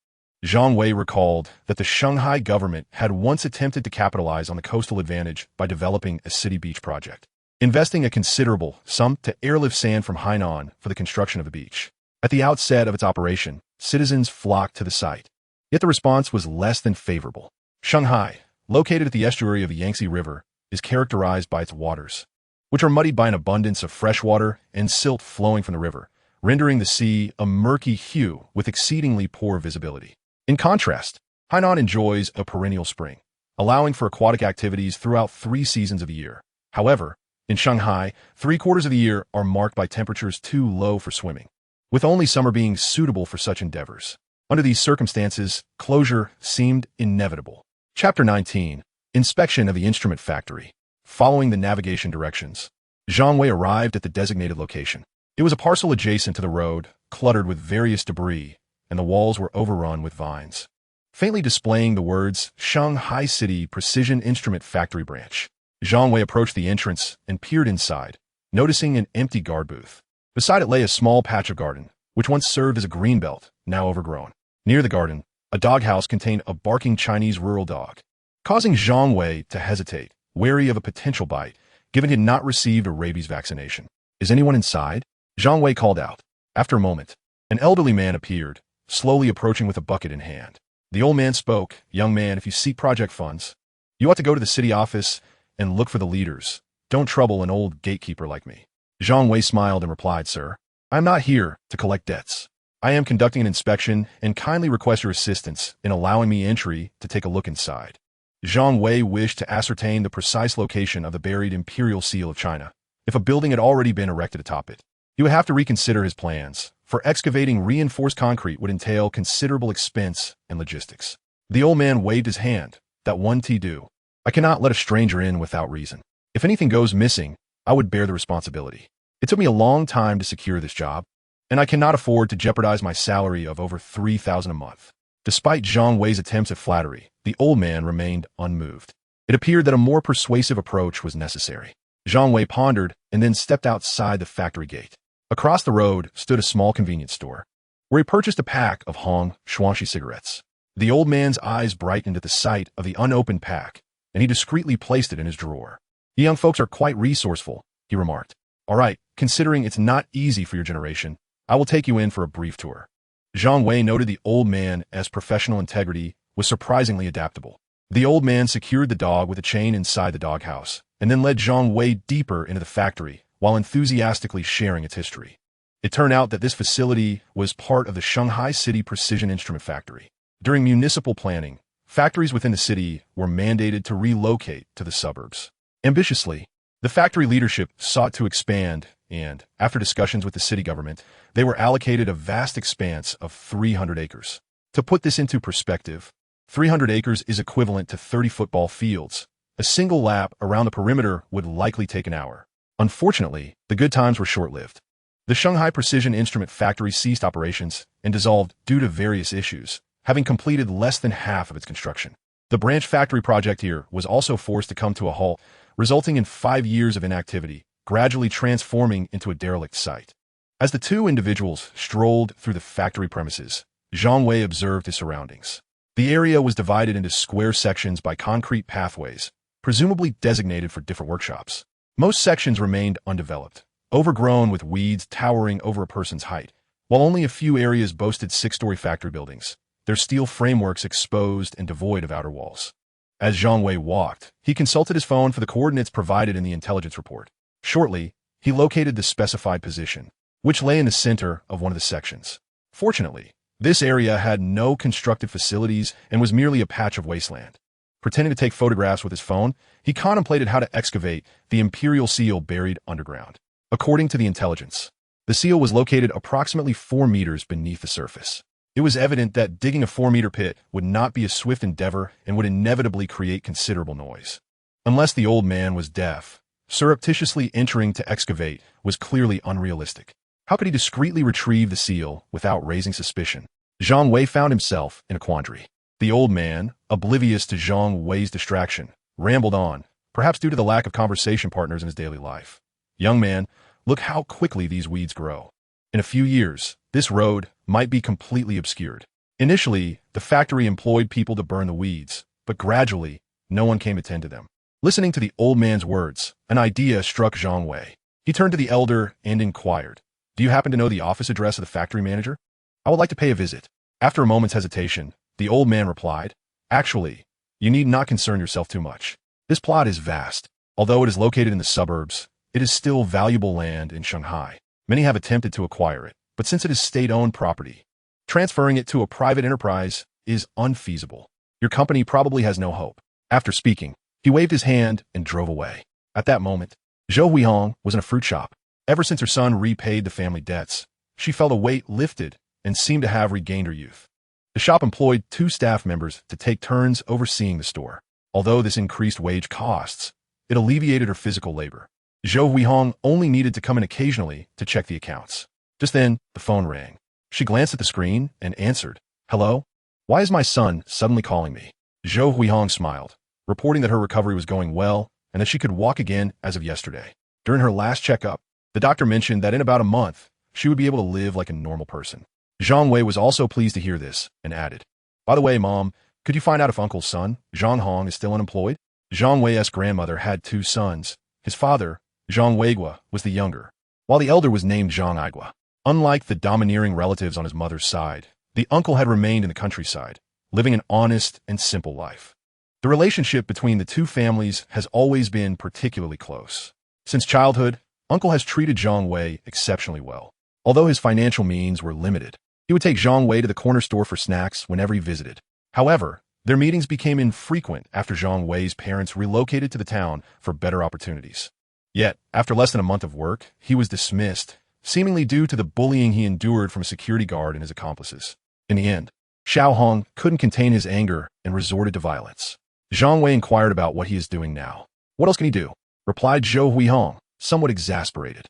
Zhang Wei recalled that the Shanghai government had once attempted to capitalize on the coastal advantage by developing a city beach project, investing a considerable sum to airlift sand from Hainan for the construction of a beach. At the outset of its operation, citizens flocked to the site, yet the response was less than favorable. Shanghai, located at the estuary of the Yangtze River, is characterized by its waters, which are muddied by an abundance of fresh water and silt flowing from the river, rendering the sea a murky hue with exceedingly poor visibility. In contrast, Hainan enjoys a perennial spring, allowing for aquatic activities throughout 3 seasons of the year. However, in Shanghai, 3/4 of the year are marked by temperatures too low for swimming, with only summer being suitable for such endeavors. Under these circumstances, closure seemed inevitable. Chapter 19. Inspection of the Instrument Factory. Following the navigation directions, Zhang Wei arrived at the designated location. It was a parcel adjacent to the road, cluttered with various debris, and the walls were overrun with vines, faintly displaying the words Shanghai City Precision Instrument Factory Branch. Zhang Wei approached the entrance and peered inside, noticing an empty guard booth. Beside it lay a small patch of garden, which once served as a green belt, now overgrown. Near the garden, a doghouse contained a barking Chinese rural dog, causing Zhang Wei to hesitate, wary of a potential bite, given he had not received a rabies vaccination. "Is anyone inside?" Zhang Wei called out. After a moment, an elderly man appeared, slowly approaching with a bucket in hand. The old man spoke, "Young man, if you seek project funds, you ought to go to the city office and look for the leaders. Don't trouble an old gatekeeper like me." Zhang Wei smiled and replied, "Sir, I am not here to collect debts. I am conducting an inspection and kindly request your assistance in allowing me entry to take a look inside." Zhang Wei wished to ascertain the precise location of the buried imperial seal of China. If a building had already been erected atop it, he would have to reconsider his plans, for excavating reinforced concrete would entail considerable expense and logistics. The old man waved his hand. That one do. I cannot let a stranger in without reason. If anything goes missing, I would bear the responsibility. It took me a long time to secure this job, and I cannot afford to jeopardize my salary of over $3,000 a month. Despite Zhang Wei's attempts at flattery, the old man remained unmoved. It appeared that a more persuasive approach was necessary. Zhang Wei pondered and then stepped outside the factory gate. Across the road stood a small convenience store, where he purchased a pack of Hong Shuangxi cigarettes. The old man's eyes brightened at the sight of the unopened pack, and he discreetly placed it in his drawer. "You young folks are quite resourceful," he remarked. "All right, considering it's not easy for your generation, I will take you in for a brief tour." Zhang Wei noted the old man as professional integrity was surprisingly adaptable. The old man secured the dog with a chain inside the doghouse, and then led Zhang Wei deeper into the factory while enthusiastically sharing its history. It turned out that this facility was part of the Shanghai City Precision Instrument Factory. During municipal planning, factories within the city were mandated to relocate to the suburbs. Ambitiously, the factory leadership sought to expand, and, after discussions with the city government, they were allocated a vast expanse of 300 acres. To put this into perspective, 300 acres is equivalent to 30 football fields. A single lap around the perimeter would likely take an hour. Unfortunately, the good times were short-lived. The Shanghai Precision Instrument Factory ceased operations and dissolved due to various issues, having completed less than half of its construction. The branch factory project here was also forced to come to a halt, resulting in 5 years of inactivity, gradually transforming into a derelict site. As the two individuals strolled through the factory premises, Zhang Wei observed his surroundings. The area was divided into square sections by concrete pathways, presumably designated for different workshops. Most sections remained undeveloped, overgrown with weeds towering over a person's height, while only a few areas boasted 6-story factory buildings, their steel frameworks exposed and devoid of outer walls. As Zhang Wei walked, he consulted his phone for the coordinates provided in the intelligence report. Shortly, he located the specified position, which lay in the center of one of the sections. Fortunately, this area had no constructed facilities and was merely a patch of wasteland. Pretending to take photographs with his phone, he contemplated how to excavate the imperial seal buried underground. According to the intelligence, the seal was located approximately 4 meters beneath the surface. It was evident that digging a 4-meter pit would not be a swift endeavor and would inevitably create considerable noise. Unless the old man was deaf, surreptitiously entering to excavate was clearly unrealistic. How could he discreetly retrieve the seal without raising suspicion? Zhang Wei found himself in a quandary. The old man, oblivious to Zhang Wei's distraction, rambled on, perhaps due to the lack of conversation partners in his daily life. "Young man, look how quickly these weeds grow. In a few years, this road might be completely obscured. Initially, the factory employed people to burn the weeds, but gradually, no one came to tend to them." Listening to the old man's words, an idea struck Zhang Wei. He turned to the elder and inquired, "Do you happen to know the office address of the factory manager? I would like to pay a visit." After a moment's hesitation, the old man replied, "Actually, you need not concern yourself too much. This plot is vast. Although it is located in the suburbs, it is still valuable land in Shanghai. Many have attempted to acquire it, but since it is state-owned property, transferring it to a private enterprise is unfeasible. Your company probably has no hope." After speaking, he waved his hand and drove away. At that moment, Zhou Huihong was in a fruit shop. Ever since her son repaid the family debts, she felt a weight lifted and seemed to have regained her youth. The shop employed 2 staff members to take turns overseeing the store. Although this increased wage costs, it alleviated her physical labor. Zhou Huihong only needed to come in occasionally to check the accounts. Just then, the phone rang. She glanced at the screen and answered, "Hello? Why is my son suddenly calling me?" Zhou Huihong smiled, reporting that her recovery was going well and that she could walk again as of yesterday. During her last checkup, the doctor mentioned that in about a month, she would be able to live like a normal person. Zhang Wei was also pleased to hear this and added, "By the way, Mom, could you find out if Uncle's son, Zhang Hong, is still unemployed?" Zhang Wei's grandmother had 2 sons. His father, Zhang Weigua, was the younger, while the elder was named Zhang Aigua. Unlike the domineering relatives on his mother's side, the uncle had remained in the countryside, living an honest and simple life. The relationship between the 2 families has always been particularly close. Since childhood, Uncle has treated Zhang Wei exceptionally well. Although his financial means were limited, he would take Zhang Wei to the corner store for snacks whenever he visited. However, their meetings became infrequent after Zhang Wei's parents relocated to the town for better opportunities. Yet, after less than a month of work, he was dismissed seemingly due to the bullying he endured from a security guard and his accomplices. In the end, Xiao Hong couldn't contain his anger and resorted to violence. Zhang Wei inquired about what he is doing now. What else can he do? Replied Zhou Huihong, somewhat exasperated.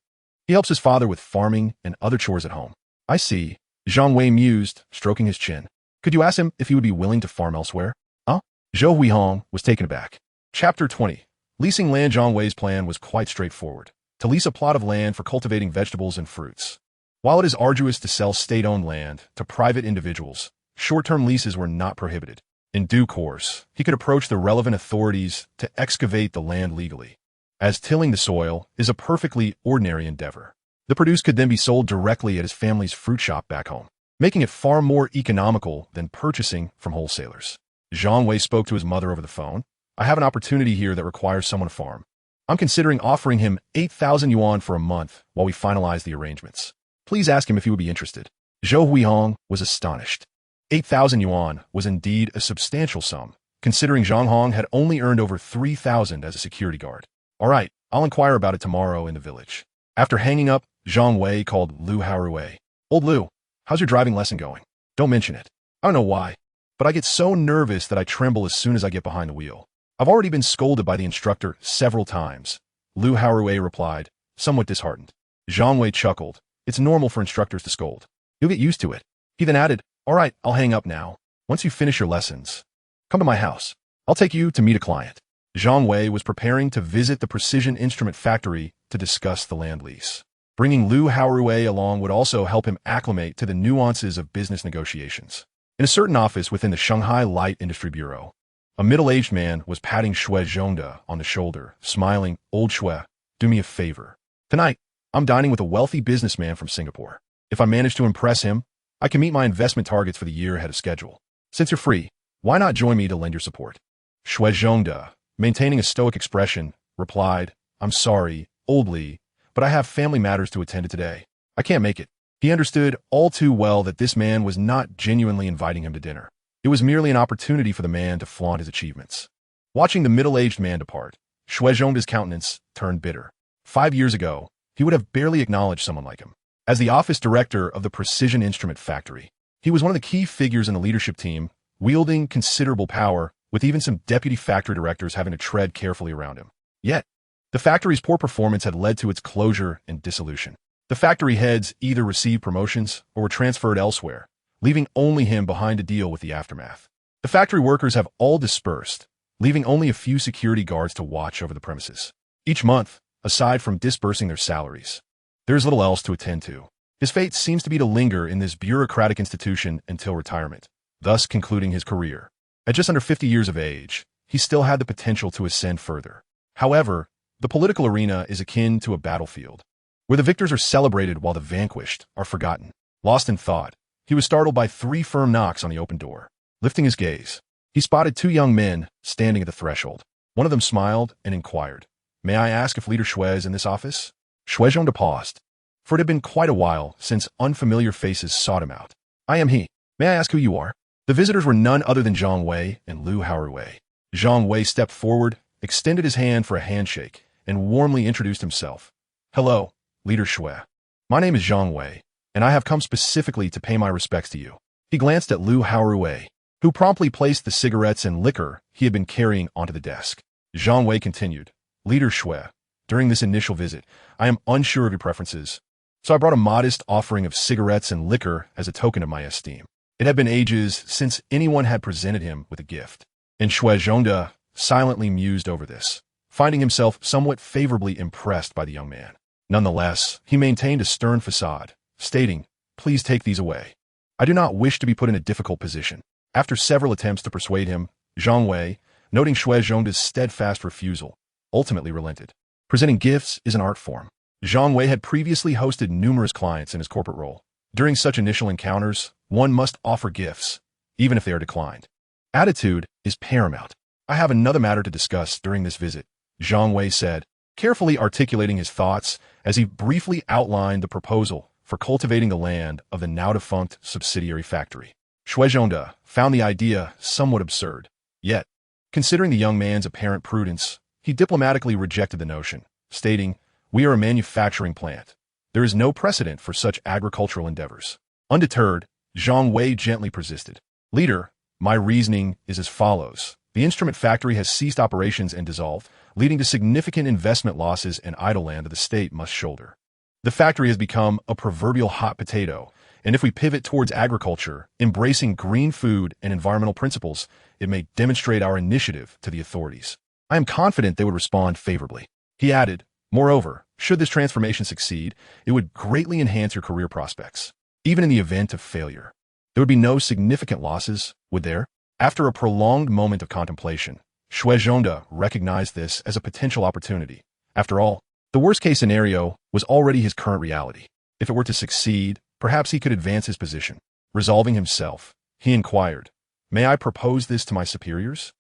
He helps his father with farming and other chores at home. I see, Zhang Wei mused, stroking his chin. Could you ask him if he would be willing to farm elsewhere? Huh? Zhou Huihong was taken aback. Chapter 20. Leasing land. Zhang Wei's plan was quite straightforward. To lease a plot of land for cultivating vegetables and fruits. While it is arduous to sell state-owned land to private individuals, short-term leases were not prohibited. In due course, he could approach the relevant authorities to excavate the land legally, as tilling the soil is a perfectly ordinary endeavor. The produce could then be sold directly at his family's fruit shop back home, making it far more economical than purchasing from wholesalers. Zhang Wei spoke to his mother over the phone. I have an opportunity here that requires someone to farm. I'm considering offering him 8,000 yuan for a month while we finalize the arrangements. Please ask him if he would be interested. Zhou Huihong was astonished. 8,000 yuan was indeed a substantial sum, considering Zhang Hong had only earned over 3,000 as a security guard. All right, I'll inquire about it tomorrow in the village. After hanging up, Zhang Wei called Lu Haorui. Old Lu, how's your driving lesson going? Don't mention it. I don't know why, but I get so nervous that I tremble as soon as I get behind the wheel. I've already been scolded by the instructor several times. Lu Haorui replied, somewhat disheartened. Zhang Wei chuckled. It's normal for instructors to scold. You'll get used to it. He then added, all right, I'll hang up now. Once you finish your lessons, come to my house. I'll take you to meet a client. Zhang Wei was preparing to visit the precision instrument factory to discuss the land lease. Bringing Lu Haorui along would also help him acclimate to the nuances of business negotiations. In a certain office within the Shanghai Light Industry Bureau, a middle-aged man was patting Xue Zhongde on the shoulder, smiling, Old Xue, do me a favor. Tonight, I'm dining with a wealthy businessman from Singapore. If I manage to impress him, I can meet my investment targets for the year ahead of schedule. Since you're free, why not join me to lend your support? Xue Zhongde, maintaining a stoic expression, replied, I'm sorry, Old Li, but I have family matters to attend to today. I can't make it. He understood all too well that this man was not genuinely inviting him to dinner. It was merely an opportunity for the man to flaunt his achievements. Watching the middle-aged man depart, Xue Zhongde's countenance turned bitter. 5 years ago, he would have barely acknowledged someone like him. As the office director of the Precision Instrument Factory, he was one of the key figures in the leadership team, wielding considerable power, with even some deputy factory directors having to tread carefully around him. Yet, the factory's poor performance had led to its closure and dissolution. The factory heads either received promotions or were transferred elsewhere, leaving only him behind to deal with the aftermath. The factory workers have all dispersed, leaving only a few security guards to watch over the premises. Each month, aside from disbursing their salaries, there's little else to attend to. His fate seems to be to linger in this bureaucratic institution until retirement, thus concluding his career. At just under 50 years of age, he still had the potential to ascend further. However, the political arena is akin to a battlefield, where the victors are celebrated while the vanquished are forgotten. Lost in thought, he was startled by 3 firm knocks on the open door. Lifting his gaze, he spotted 2 young men standing at the threshold. One of them smiled and inquired, May I ask if Leader Xue is in this office? Xue Zhongde paused, for it had been quite a while since unfamiliar faces sought him out. I am he. May I ask who you are? The visitors were none other than Zhang Wei and Lu Haorui. Zhang Wei stepped forward, extended his hand for a handshake, and warmly introduced himself. Hello, Leader Xue. My name is Zhang Wei, and I have come specifically to pay my respects to you. He glanced at Lu Haorui, who promptly placed the cigarettes and liquor he had been carrying onto the desk. Zhang Wei continued, Leader Xue, during this initial visit, I am unsure of your preferences, so I brought a modest offering of cigarettes and liquor as a token of my esteem. It had been ages since anyone had presented him with a gift, and Xue Zhongde silently mused over this, finding himself somewhat favorably impressed by the young man. Nonetheless, he maintained a stern facade, stating, Please take these away. I do not wish to be put in a difficult position. After several attempts to persuade him, Zhang Wei, noting Xue Zhongde's steadfast refusal, ultimately relented. Presenting gifts is an art form. Zhang Wei had previously hosted numerous clients in his corporate role. During such initial encounters, one must offer gifts, even if they are declined. Attitude is paramount. I have another matter to discuss during this visit, Zhang Wei said, carefully articulating his thoughts as he briefly outlined the proposal for cultivating the land of the now-defunct subsidiary factory. Xue Zhongde found the idea somewhat absurd. Yet, considering the young man's apparent prudence, he diplomatically rejected the notion, stating, We are a manufacturing plant. There is no precedent for such agricultural endeavors. Undeterred, Zhang Wei gently persisted. Leader, my reasoning is as follows. The instrument factory has ceased operations and dissolved, leading to significant investment losses and idle land that the state must shoulder. The factory has become a proverbial hot potato, and if we pivot towards agriculture, embracing green food and environmental principles, it may demonstrate our initiative to the authorities. I am confident they would respond favorably. He added, moreover, should this transformation succeed, it would greatly enhance your career prospects. Even in the event of failure, there would be no significant losses, would there? After a prolonged moment of contemplation, Shuizhonda recognized this as a potential opportunity. After all, the worst-case scenario was already his current reality. If it were to succeed, perhaps he could advance his position. Resolving himself, he inquired, may I propose this to my superiors?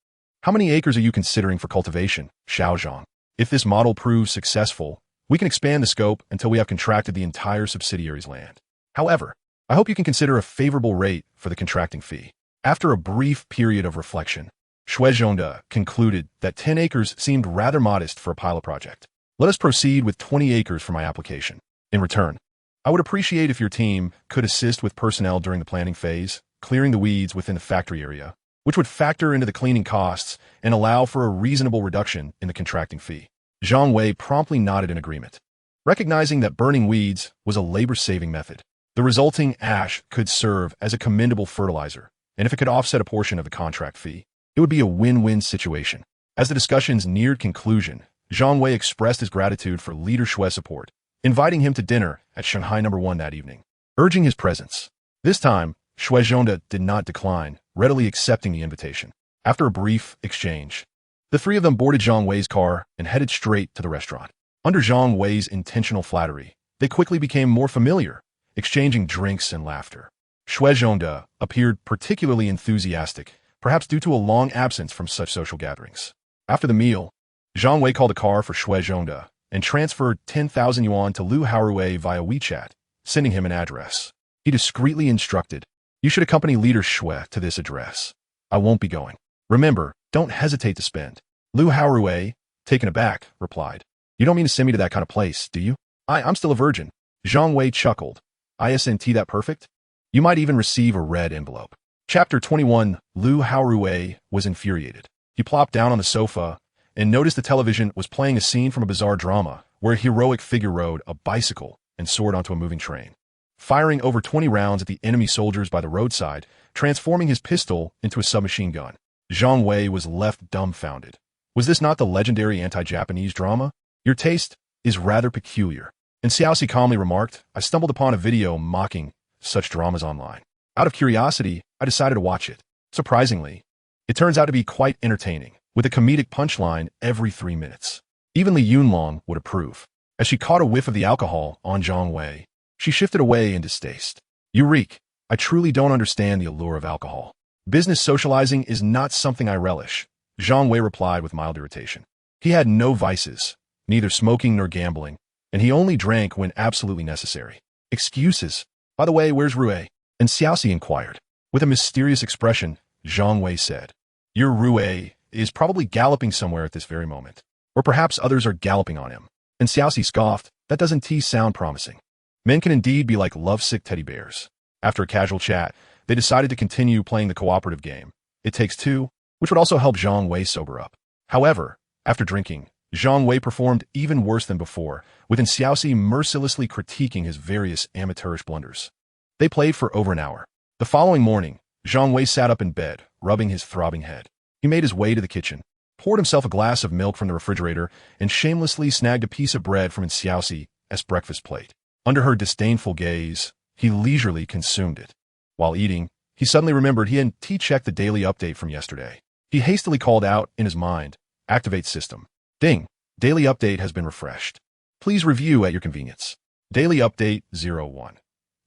How many acres are you considering for cultivation, Xiaozhang? If this model proves successful, we can expand the scope until we have contracted the entire subsidiary's land. However, I hope you can consider a favorable rate for the contracting fee. After a brief period of reflection, Shuizhonda concluded that 10 acres seemed rather modest for a pilot project. Let us proceed with 20 acres for my application. In return, I would appreciate if your team could assist with personnel during the planning phase, clearing the weeds within the factory area, which would factor into the cleaning costs and allow for a reasonable reduction in the contracting fee. Zhang Wei promptly nodded in agreement, recognizing that burning weeds was a labor-saving method. The resulting ash could serve as a commendable fertilizer, and if it could offset a portion of the contract fee, it would be a win-win situation. As the discussions neared conclusion, Zhang Wei expressed his gratitude for Leader Shui's support, inviting him to dinner at Shanghai No. 1 that evening, urging his presence. This time, Shuizhonda did not decline, readily accepting the invitation. After a brief exchange, the three of them boarded Zhang Wei's car and headed straight to the restaurant. Under Zhang Wei's intentional flattery, they quickly became more familiar, exchanging drinks and laughter. Shuizhonda appeared particularly enthusiastic, perhaps due to a long absence from such social gatherings. After the meal, Zhang Wei called a car for Shuizhonda and transferred 10,000 yuan to Lu Haorui via WeChat, sending him an address. He discreetly instructed, you should accompany Leader Shui to this address. I won't be going. Remember, don't hesitate to spend. Lu Haorui, taken aback, replied, you don't mean to send me to that kind of place, do you? I'm still a virgin. Zhang Wei chuckled. ISNT that perfect? You might even receive a red envelope. Chapter 21. Lu Haorui was infuriated. He plopped down on the sofa and noticed the television was playing a scene from a bizarre drama where a heroic figure rode a bicycle and soared onto a moving train, firing over 20 rounds at the enemy soldiers by the roadside, transforming his pistol into a submachine gun. Zhang Wei was left dumbfounded. Was this not the legendary anti-Japanese drama? Your taste is rather peculiar. And Xiaoxi calmly remarked, I stumbled upon a video mocking such dramas online. Out of curiosity, I decided to watch it. Surprisingly, it turns out to be quite entertaining, with a comedic punchline every 3 minutes. Even Li Yunlong would approve. As she caught a whiff of the alcohol on Zhang Wei, she shifted away in distaste. You reek. I truly don't understand the allure of alcohol. Business socializing is not something I relish, Zhang Wei replied with mild irritation. He had no vices, neither smoking nor gambling, and he only drank when absolutely necessary. Excuses. By the way, where's Rue? And Xiaoxi inquired. With a mysterious expression, Zhang Wei said, your Rue is probably galloping somewhere at this very moment. Or perhaps others are galloping on him. And Xiaoxi scoffed, that doesn't sound promising. Men can indeed be like lovesick teddy bears. After a casual chat, they decided to continue playing the cooperative game, It Takes Two, which would also help Zhang Wei sober up. However, after drinking, Zhang Wei performed even worse than before, with Xiaoxi mercilessly critiquing his various amateurish blunders. They played for over an hour. The following morning, Zhang Wei sat up in bed, rubbing his throbbing head. He made his way to the kitchen, poured himself a glass of milk from the refrigerator, and shamelessly snagged a piece of bread from Xiaoxi's breakfast plate. Under her disdainful gaze, he leisurely consumed it. While eating, he suddenly remembered he hadn't checked the daily update from yesterday. He hastily called out in his mind, Activate system. Ding. Daily update has been refreshed. Please review at your convenience. Daily update 01.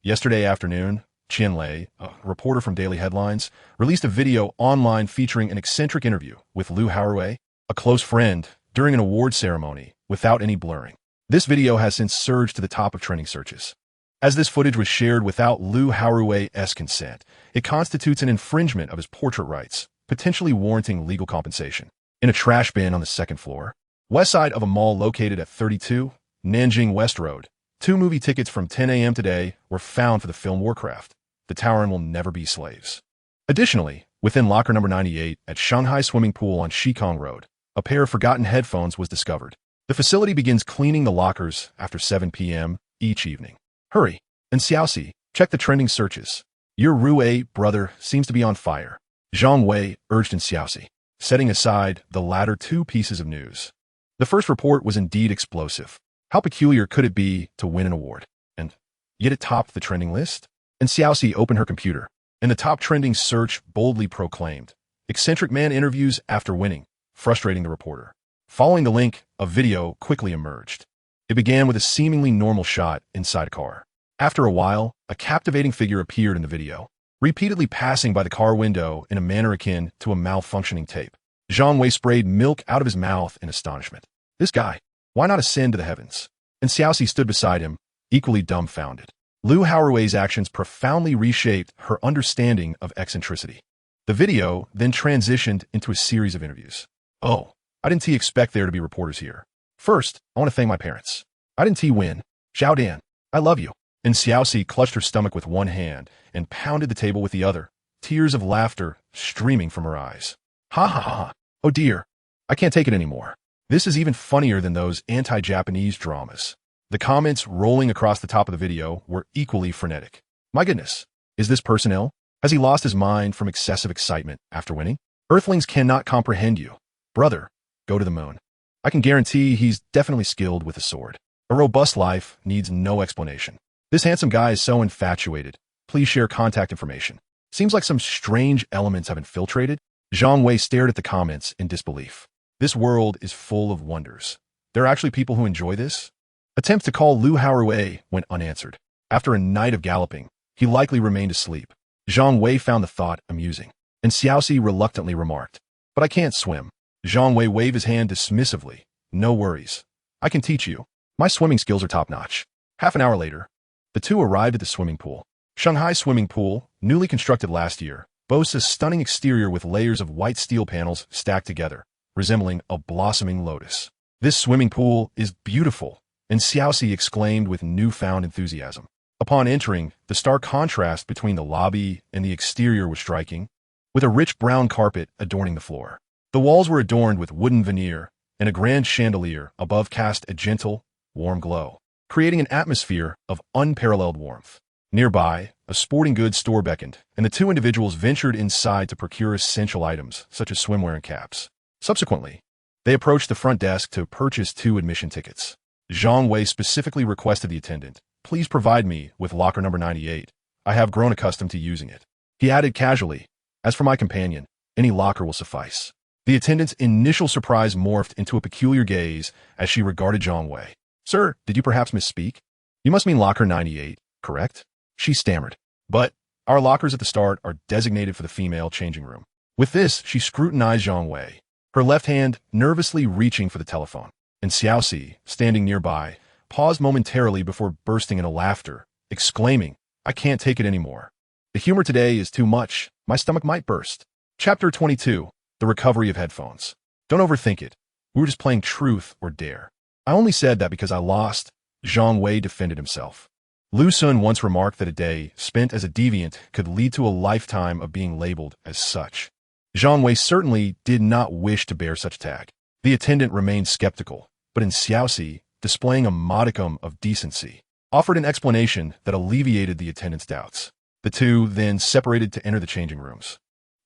Yesterday afternoon, Qian Lei, a reporter from Daily Headlines, released a video online featuring an eccentric interview with Lu Haorui, a close friend, during an award ceremony, without any blurring. This video has since surged to the top of trending searches. As this footage was shared without Lu Haorui's consent, it constitutes an infringement of his portrait rights, potentially warranting legal compensation. In a trash bin on the second floor, west side of a mall located at 32 Nanjing West Road, 2 movie tickets from 10 a.m. today were found for the film Warcraft. The Tauren will never be slaves. Additionally, within locker number 98 at Shanghai Swimming Pool on Shikong Road, a pair of forgotten headphones was discovered. The facility begins cleaning the lockers after 7 p.m. each evening. Hurry, and Xiaoxi, check the trending searches. Your Rue brother seems to be on fire. Zhang Wei urged in Xiaoxi, setting aside the latter 2 pieces of news. The first report was indeed explosive. How peculiar could it be to win an award? And yet it topped the trending list? And Xiaoxi opened her computer, and the top trending search boldly proclaimed, "Eccentric man interviews after winning," frustrating the reporter. Following the link, a video quickly emerged. It began with a seemingly normal shot inside a car. After a while, a captivating figure appeared in the video, repeatedly passing by the car window in a manner akin to a malfunctioning tape. Zhang Wei sprayed milk out of his mouth in astonishment. This guy, why not ascend to the heavens? And Xiaoxi stood beside him, equally dumbfounded. Lu Haorui's actions profoundly reshaped her understanding of eccentricity. The video then transitioned into a series of interviews. Oh, I didn't expect there to be reporters here. First, I want to thank my parents. I didn't win. Zhao Dan, I love you. And Xiaoxi clutched her stomach with one hand and pounded the table with the other, tears of laughter streaming from her eyes. Ha ha ha. Oh dear. I can't take it anymore. This is even funnier than those anti-Japanese dramas. The comments rolling across the top of the video were equally frenetic. My goodness, is this person ill? Has he lost his mind from excessive excitement after winning? Earthlings cannot comprehend you. Brother, go to the moon. I can guarantee he's definitely skilled with a sword. A robust life needs no explanation. This handsome guy is so infatuated. Please share contact information. Seems like some strange elements have infiltrated. Zhang Wei stared at the comments in disbelief. This world is full of wonders. There are actually people who enjoy this? Attempts to call Lu Haorui went unanswered. After a night of galloping, he likely remained asleep. Zhang Wei found the thought amusing, and Xiaoxi reluctantly remarked, "But I can't swim." Zhang Wei waved his hand dismissively. "No worries. I can teach you. My swimming skills are top-notch." Half an hour later, the two arrived at the swimming pool. Shanghai Swimming Pool, newly constructed last year, boasts a stunning exterior with layers of white steel panels stacked together, resembling a blossoming lotus. This swimming pool is beautiful, and Xiaoxi exclaimed with newfound enthusiasm. Upon entering, the stark contrast between the lobby and the exterior was striking, with a rich brown carpet adorning the floor. The walls were adorned with wooden veneer, and a grand chandelier above cast a gentle, warm glow, creating an atmosphere of unparalleled warmth. Nearby, a sporting goods store beckoned, and the two individuals ventured inside to procure essential items, such as swimwear and caps. Subsequently, they approached the front desk to purchase 2 admission tickets. Zhang Wei specifically requested the attendant, "Please provide me with locker number 98. I have grown accustomed to using it." He added casually, "As for my companion, any locker will suffice." The attendant's initial surprise morphed into a peculiar gaze as she regarded Zhang Wei. "Sir, did you perhaps misspeak? You must mean locker 98, correct?" She stammered. "But our lockers at the start are designated for the female changing room." With this, she scrutinized Zhang Wei, her left hand nervously reaching for the telephone. And Xiaoxi, standing nearby, paused momentarily before bursting into laughter, exclaiming, "I can't take it anymore. The humor today is too much. My stomach might burst." Chapter 22. The Recovery of Headphones. Don't overthink it. We were just playing truth or dare. I only said that because I lost. Zhang Wei defended himself. Lu Sun once remarked that a day spent as a deviant could lead to a lifetime of being labeled as such. Zhang Wei certainly did not wish to bear such tag. The attendant remained skeptical, but in Xiaoxi, displaying a modicum of decency, offered an explanation that alleviated the attendant's doubts. The two then separated to enter the changing rooms.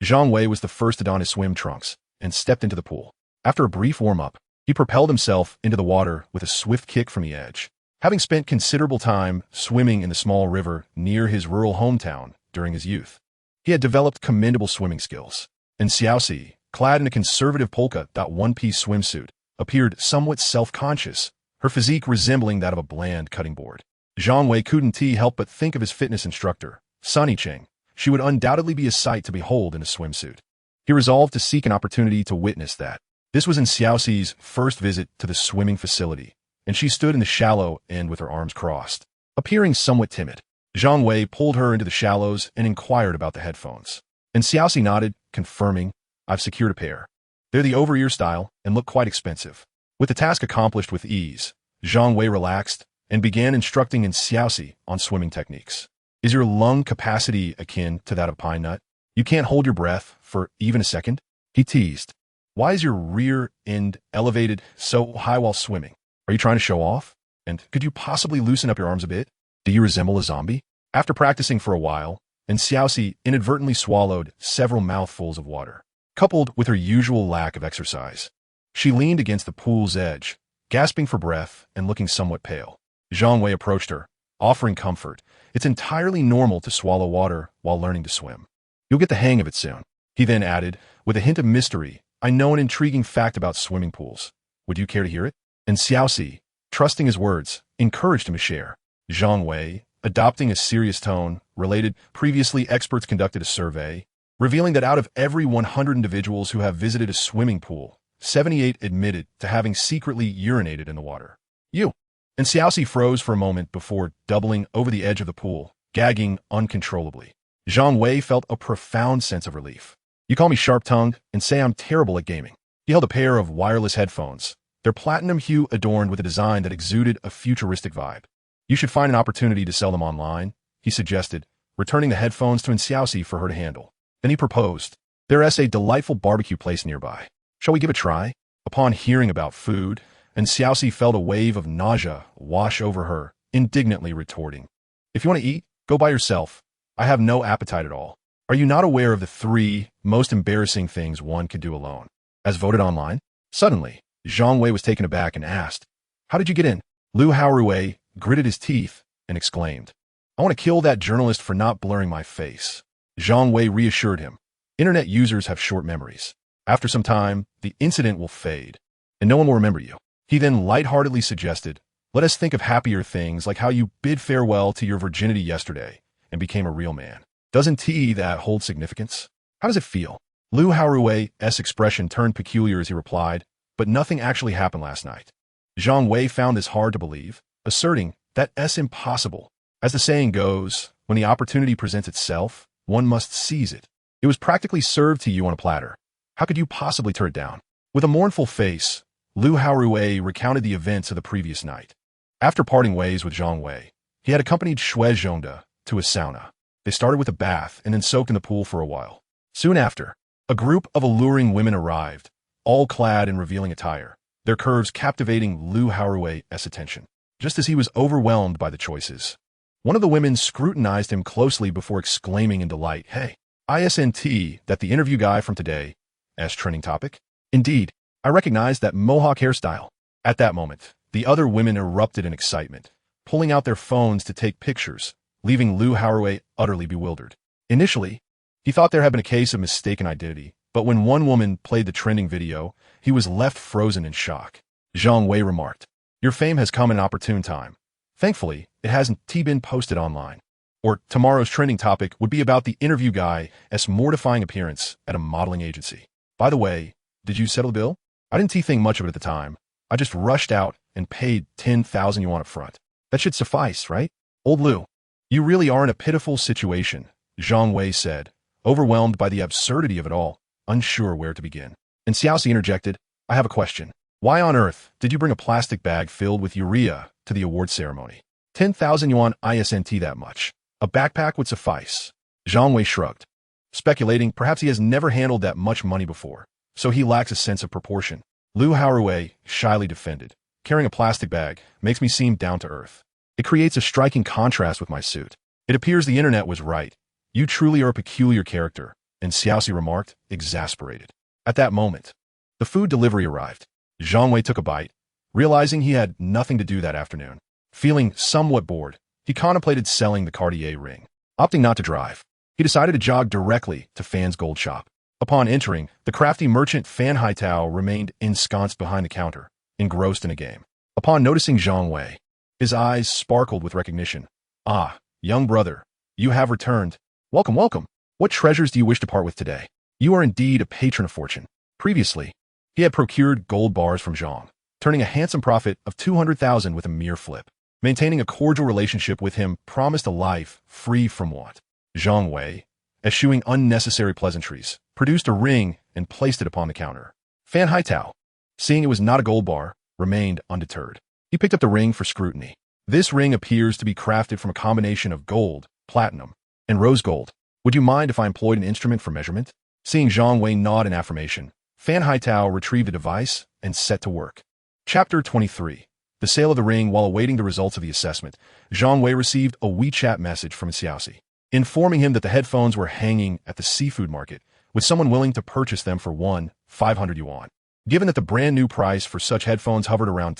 Zhang Wei was the first to don his swim trunks and stepped into the pool. After a brief warm-up, he propelled himself into the water with a swift kick from the edge. Having spent considerable time swimming in the small river near his rural hometown during his youth, he had developed commendable swimming skills. And Xiaoxi, clad in a conservative polka-dot one-piece swimsuit, appeared somewhat self-conscious, her physique resembling that of a bland cutting board. Zhang Wei couldn't help but think of his fitness instructor, Sunny Cheng. She would undoubtedly be a sight to behold in a swimsuit. He resolved to seek an opportunity to witness that. This was in Xiaoxi's first visit to the swimming facility, and she stood in the shallow end with her arms crossed, appearing somewhat timid. Zhang Wei pulled her into the shallows and inquired about the headphones. And Xiaoxi nodded, confirming, "I've secured a pair. They're the over-ear style and look quite expensive." With the task accomplished with ease, Zhang Wei relaxed and began instructing in Xiaoxi on swimming techniques. Is your lung capacity akin to that of a pine nut? You can't hold your breath for even a second? He teased. Why is your rear end elevated so high while swimming? Are you trying to show off? And could you possibly loosen up your arms a bit? Do you resemble a zombie? After practicing for a while, and Xiaoxi inadvertently swallowed several mouthfuls of water, coupled with her usual lack of exercise. She leaned against the pool's edge, gasping for breath and looking somewhat pale. Zhang Wei approached her, offering comfort. It's entirely normal to swallow water while learning to swim. You'll get the hang of it soon. He then added, with a hint of mystery, I know an intriguing fact about swimming pools. Would you care to hear it? And Xiaoxi, trusting his words, encouraged him to share. Zhang Wei, adopting a serious tone, related, previously experts conducted a survey, revealing that out of every 100 individuals who have visited a swimming pool, 78 admitted to having secretly urinated in the water. You. And Xiaoxi froze for a moment before doubling over the edge of the pool, gagging uncontrollably. Zhang Wei felt a profound sense of relief. You call me sharp-tongued and say I'm terrible at gaming. He held a pair of wireless headphones, their platinum hue adorned with a design that exuded a futuristic vibe. You should find an opportunity to sell them online, he suggested, returning the headphones to Xiaoxi for her to handle. Then he proposed, there is a delightful barbecue place nearby. Shall we give it a try? Upon hearing about food, and Xiaoxi felt a wave of nausea wash over her, indignantly retorting, if you want to eat, go by yourself. I have no appetite at all. Are you not aware of the 3 most embarrassing things one could do alone, as voted online? Suddenly, Zhang Wei was taken aback and asked, how did you get in? Lu Haorui gritted his teeth and exclaimed, I want to kill that journalist for not blurring my face. Zhang Wei reassured him, internet users have short memories. After some time, the incident will fade, and no one will remember you. He then lightheartedly suggested, let us think of happier things like how you bid farewell to your virginity yesterday and became a real man. Doesn't that hold significance? How does it feel? Lu Haorui's expression turned peculiar as he replied, but nothing actually happened last night. Zhang Wei found this hard to believe, asserting that it's impossible. As the saying goes, when the opportunity presents itself, one must seize it. It was practically served to you on a platter. How could you possibly turn it down? With a mournful face, Lu Haorui recounted the events of the previous night. After parting ways with Zhang Wei, he had accompanied Shui Zhongda to a sauna. They started with a bath and then soaked in the pool for a while. Soon after, a group of alluring women arrived, all clad in revealing attire, their curves captivating Lu Haorui's attention. Just as he was overwhelmed by the choices, one of the women scrutinized him closely before exclaiming in delight, hey, isn't that the interview guy from today? As trending topic? Indeed, I recognize that mohawk hairstyle. At that moment, the other women erupted in excitement, pulling out their phones to take pictures, leaving Lu Haorui utterly bewildered. Initially, he thought there had been a case of mistaken identity, but when one woman played the trending video, he was left frozen in shock. Zhang Wei remarked, your fame has come at an opportune time. Thankfully, it hasn't been posted online. Or tomorrow's trending topic would be about the interview guy's mortifying appearance at a modeling agency. By the way, did you settle the bill? I didn't think much of it at the time. I just rushed out and paid 10,000 yuan up front. That should suffice, right? Old Lu, you really are in a pitiful situation, Zhang Wei said, overwhelmed by the absurdity of it all, unsure where to begin. And Xiaoxi interjected, I have a question. Why on earth did you bring a plastic bag filled with urea to the award ceremony? 10,000 yuan isn't that much. A backpack would suffice. Zhang Wei shrugged, speculating perhaps he has never handled that much money before, so he lacks a sense of proportion. Lu Haorui shyly defended, carrying a plastic bag makes me seem down to earth. It creates a striking contrast with my suit. It appears the internet was right. You truly are a peculiar character, and Xiaoxi remarked, exasperated. At that moment, the food delivery arrived. Zhang Wei took a bite, realizing he had nothing to do that afternoon. Feeling somewhat bored, he contemplated selling the Cartier ring. Opting not to drive, he decided to jog directly to Fan's gold shop. Upon entering, the crafty merchant Fan Haitao remained ensconced behind the counter, engrossed in a game. Upon noticing Zhang Wei, his eyes sparkled with recognition. Ah, young brother, you have returned. Welcome, welcome. What treasures do you wish to part with today? You are indeed a patron of fortune. Previously, he had procured gold bars from Zhang, turning a handsome profit of 200,000 with a mere flip. Maintaining a cordial relationship with him promised a life free from want. Zhang Wei, eschewing unnecessary pleasantries, produced a ring and placed it upon the counter. Fan Haitao, seeing it was not a gold bar, remained undeterred. He picked up the ring for scrutiny, This ring appears to be crafted from a combination of gold, platinum, and rose gold. Would you mind if I employed an instrument for measurement? Seeing Zhang Wei nod in affirmation, Fan Haitao retrieved the device and set to work. Chapter 23. The sale of the ring. While awaiting the results of the assessment, Zhang Wei received a WeChat message from Xiaoxi, informing him that the headphones were hanging at the seafood market, with someone willing to purchase them for 500 yuan. Given that the brand new price for such headphones hovered around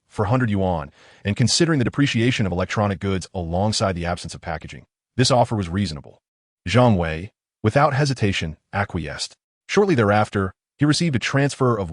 400 yuan, and considering the depreciation of electronic goods alongside the absence of packaging, this offer was reasonable. Zhang Wei, without hesitation, acquiesced. Shortly thereafter, he received a transfer of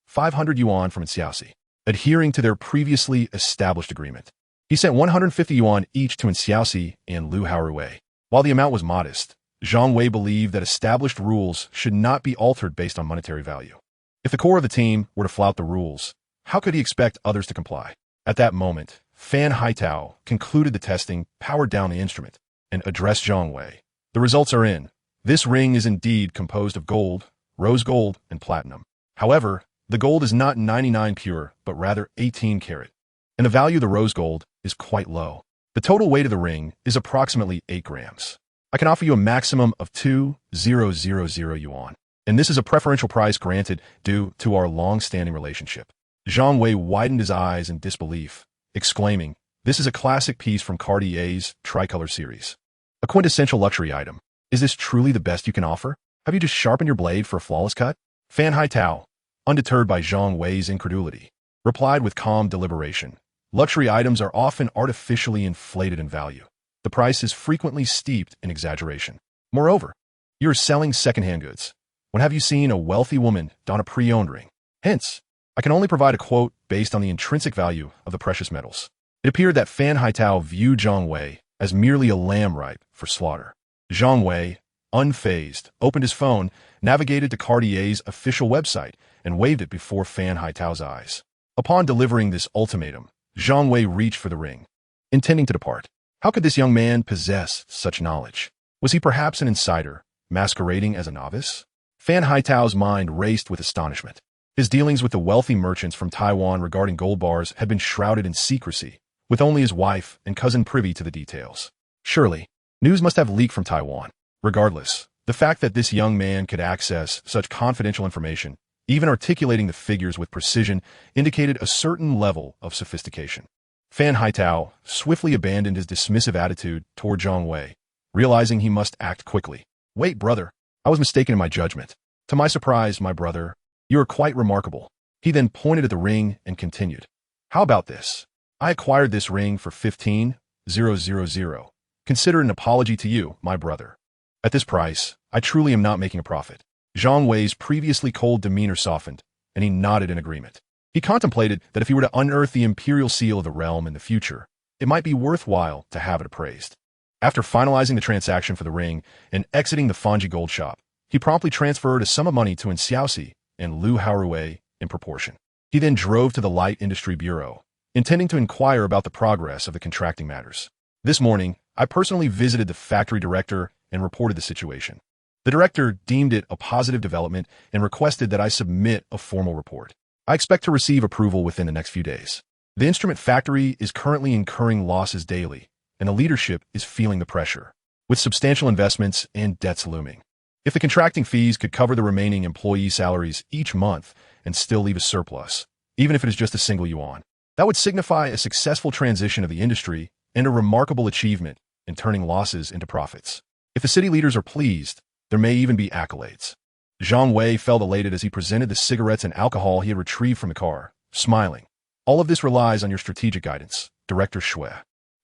500 yuan from Xiaoxi, adhering to their previously established agreement. He sent 150 yuan each to Xiaoxi and Lu Haorui. While the amount was modest, Zhang Wei believed that established rules should not be altered based on monetary value. If the core of the team were to flout the rules, how could he expect others to comply? At that moment, Fan Haitao concluded the testing, powered down the instrument, and addressed Zhang Wei. The results are in. This ring is indeed composed of gold, rose gold, and platinum. However, the gold is not 99 pure, but rather 18 karat, and the value of the rose gold is quite low. The total weight of the ring is approximately 8 grams. I can offer you a maximum of 2,000 yuan, and this is a preferential price granted due to our long-standing relationship. Zhang Wei widened his eyes in disbelief, exclaiming, "This is a classic piece from Cartier's Tricolor series. A quintessential luxury item. Is this truly the best you can offer? Have you just sharpened your blade for a flawless cut?" Fan Haitao, undeterred by Zhang Wei's incredulity, replied with calm deliberation. Luxury items are often artificially inflated in value. The price is frequently steeped in exaggeration. Moreover, you're selling secondhand goods. When have you seen a wealthy woman don a pre-owned ring? Hence, I can only provide a quote based on the intrinsic value of the precious metals. It appeared that Fan Haitao viewed Zhang Wei as merely a lamb ripe for slaughter. Zhang Wei, unfazed, opened his phone, navigated to Cartier's official website, and waved it before Fan Haitao's eyes. Upon delivering this ultimatum, Zhang Wei reached for the ring, intending to depart. How could this young man possess such knowledge? Was he perhaps an insider, masquerading as a novice? Fan Haitao's mind raced with astonishment. His dealings with the wealthy merchants from Taiwan regarding gold bars had been shrouded in secrecy, with only his wife and cousin privy to the details. Surely, news must have leaked from Taiwan. Regardless, the fact that this young man could access such confidential information, even articulating the figures with precision, indicated a certain level of sophistication. Fan Haitao swiftly abandoned his dismissive attitude toward Zhang Wei, realizing he must act quickly. "Wait, brother. I was mistaken in my judgment. To my surprise, my brother, you are quite remarkable." He then pointed at the ring and continued. "How about this? I acquired this ring for 15,000. Consider it an apology to you, my brother. At this price, I truly am not making a profit." Zhang Wei's previously cold demeanor softened, and he nodded in agreement. He contemplated that if he were to unearth the imperial seal of the realm in the future, it might be worthwhile to have it appraised. After finalizing the transaction for the ring and exiting the Fanji gold shop, he promptly transferred a sum of money to Xiaoxi and Lu Haorui in proportion. He then drove to the Light Industry Bureau, intending to inquire about the progress of the contracting matters. This morning, I personally visited the factory director and reported the situation. The director deemed it a positive development and requested that I submit a formal report. I expect to receive approval within the next few days. The instrument factory is currently incurring losses daily, and the leadership is feeling the pressure, with substantial investments and debts looming. If the contracting fees could cover the remaining employee salaries each month and still leave a surplus, even if it is just a single yuan, that would signify a successful transition of the industry and a remarkable achievement in turning losses into profits. If the city leaders are pleased, there may even be accolades. Zhang Wei felt elated as he presented the cigarettes and alcohol he had retrieved from the car, smiling. "All of this relies on your strategic guidance, Director Shui.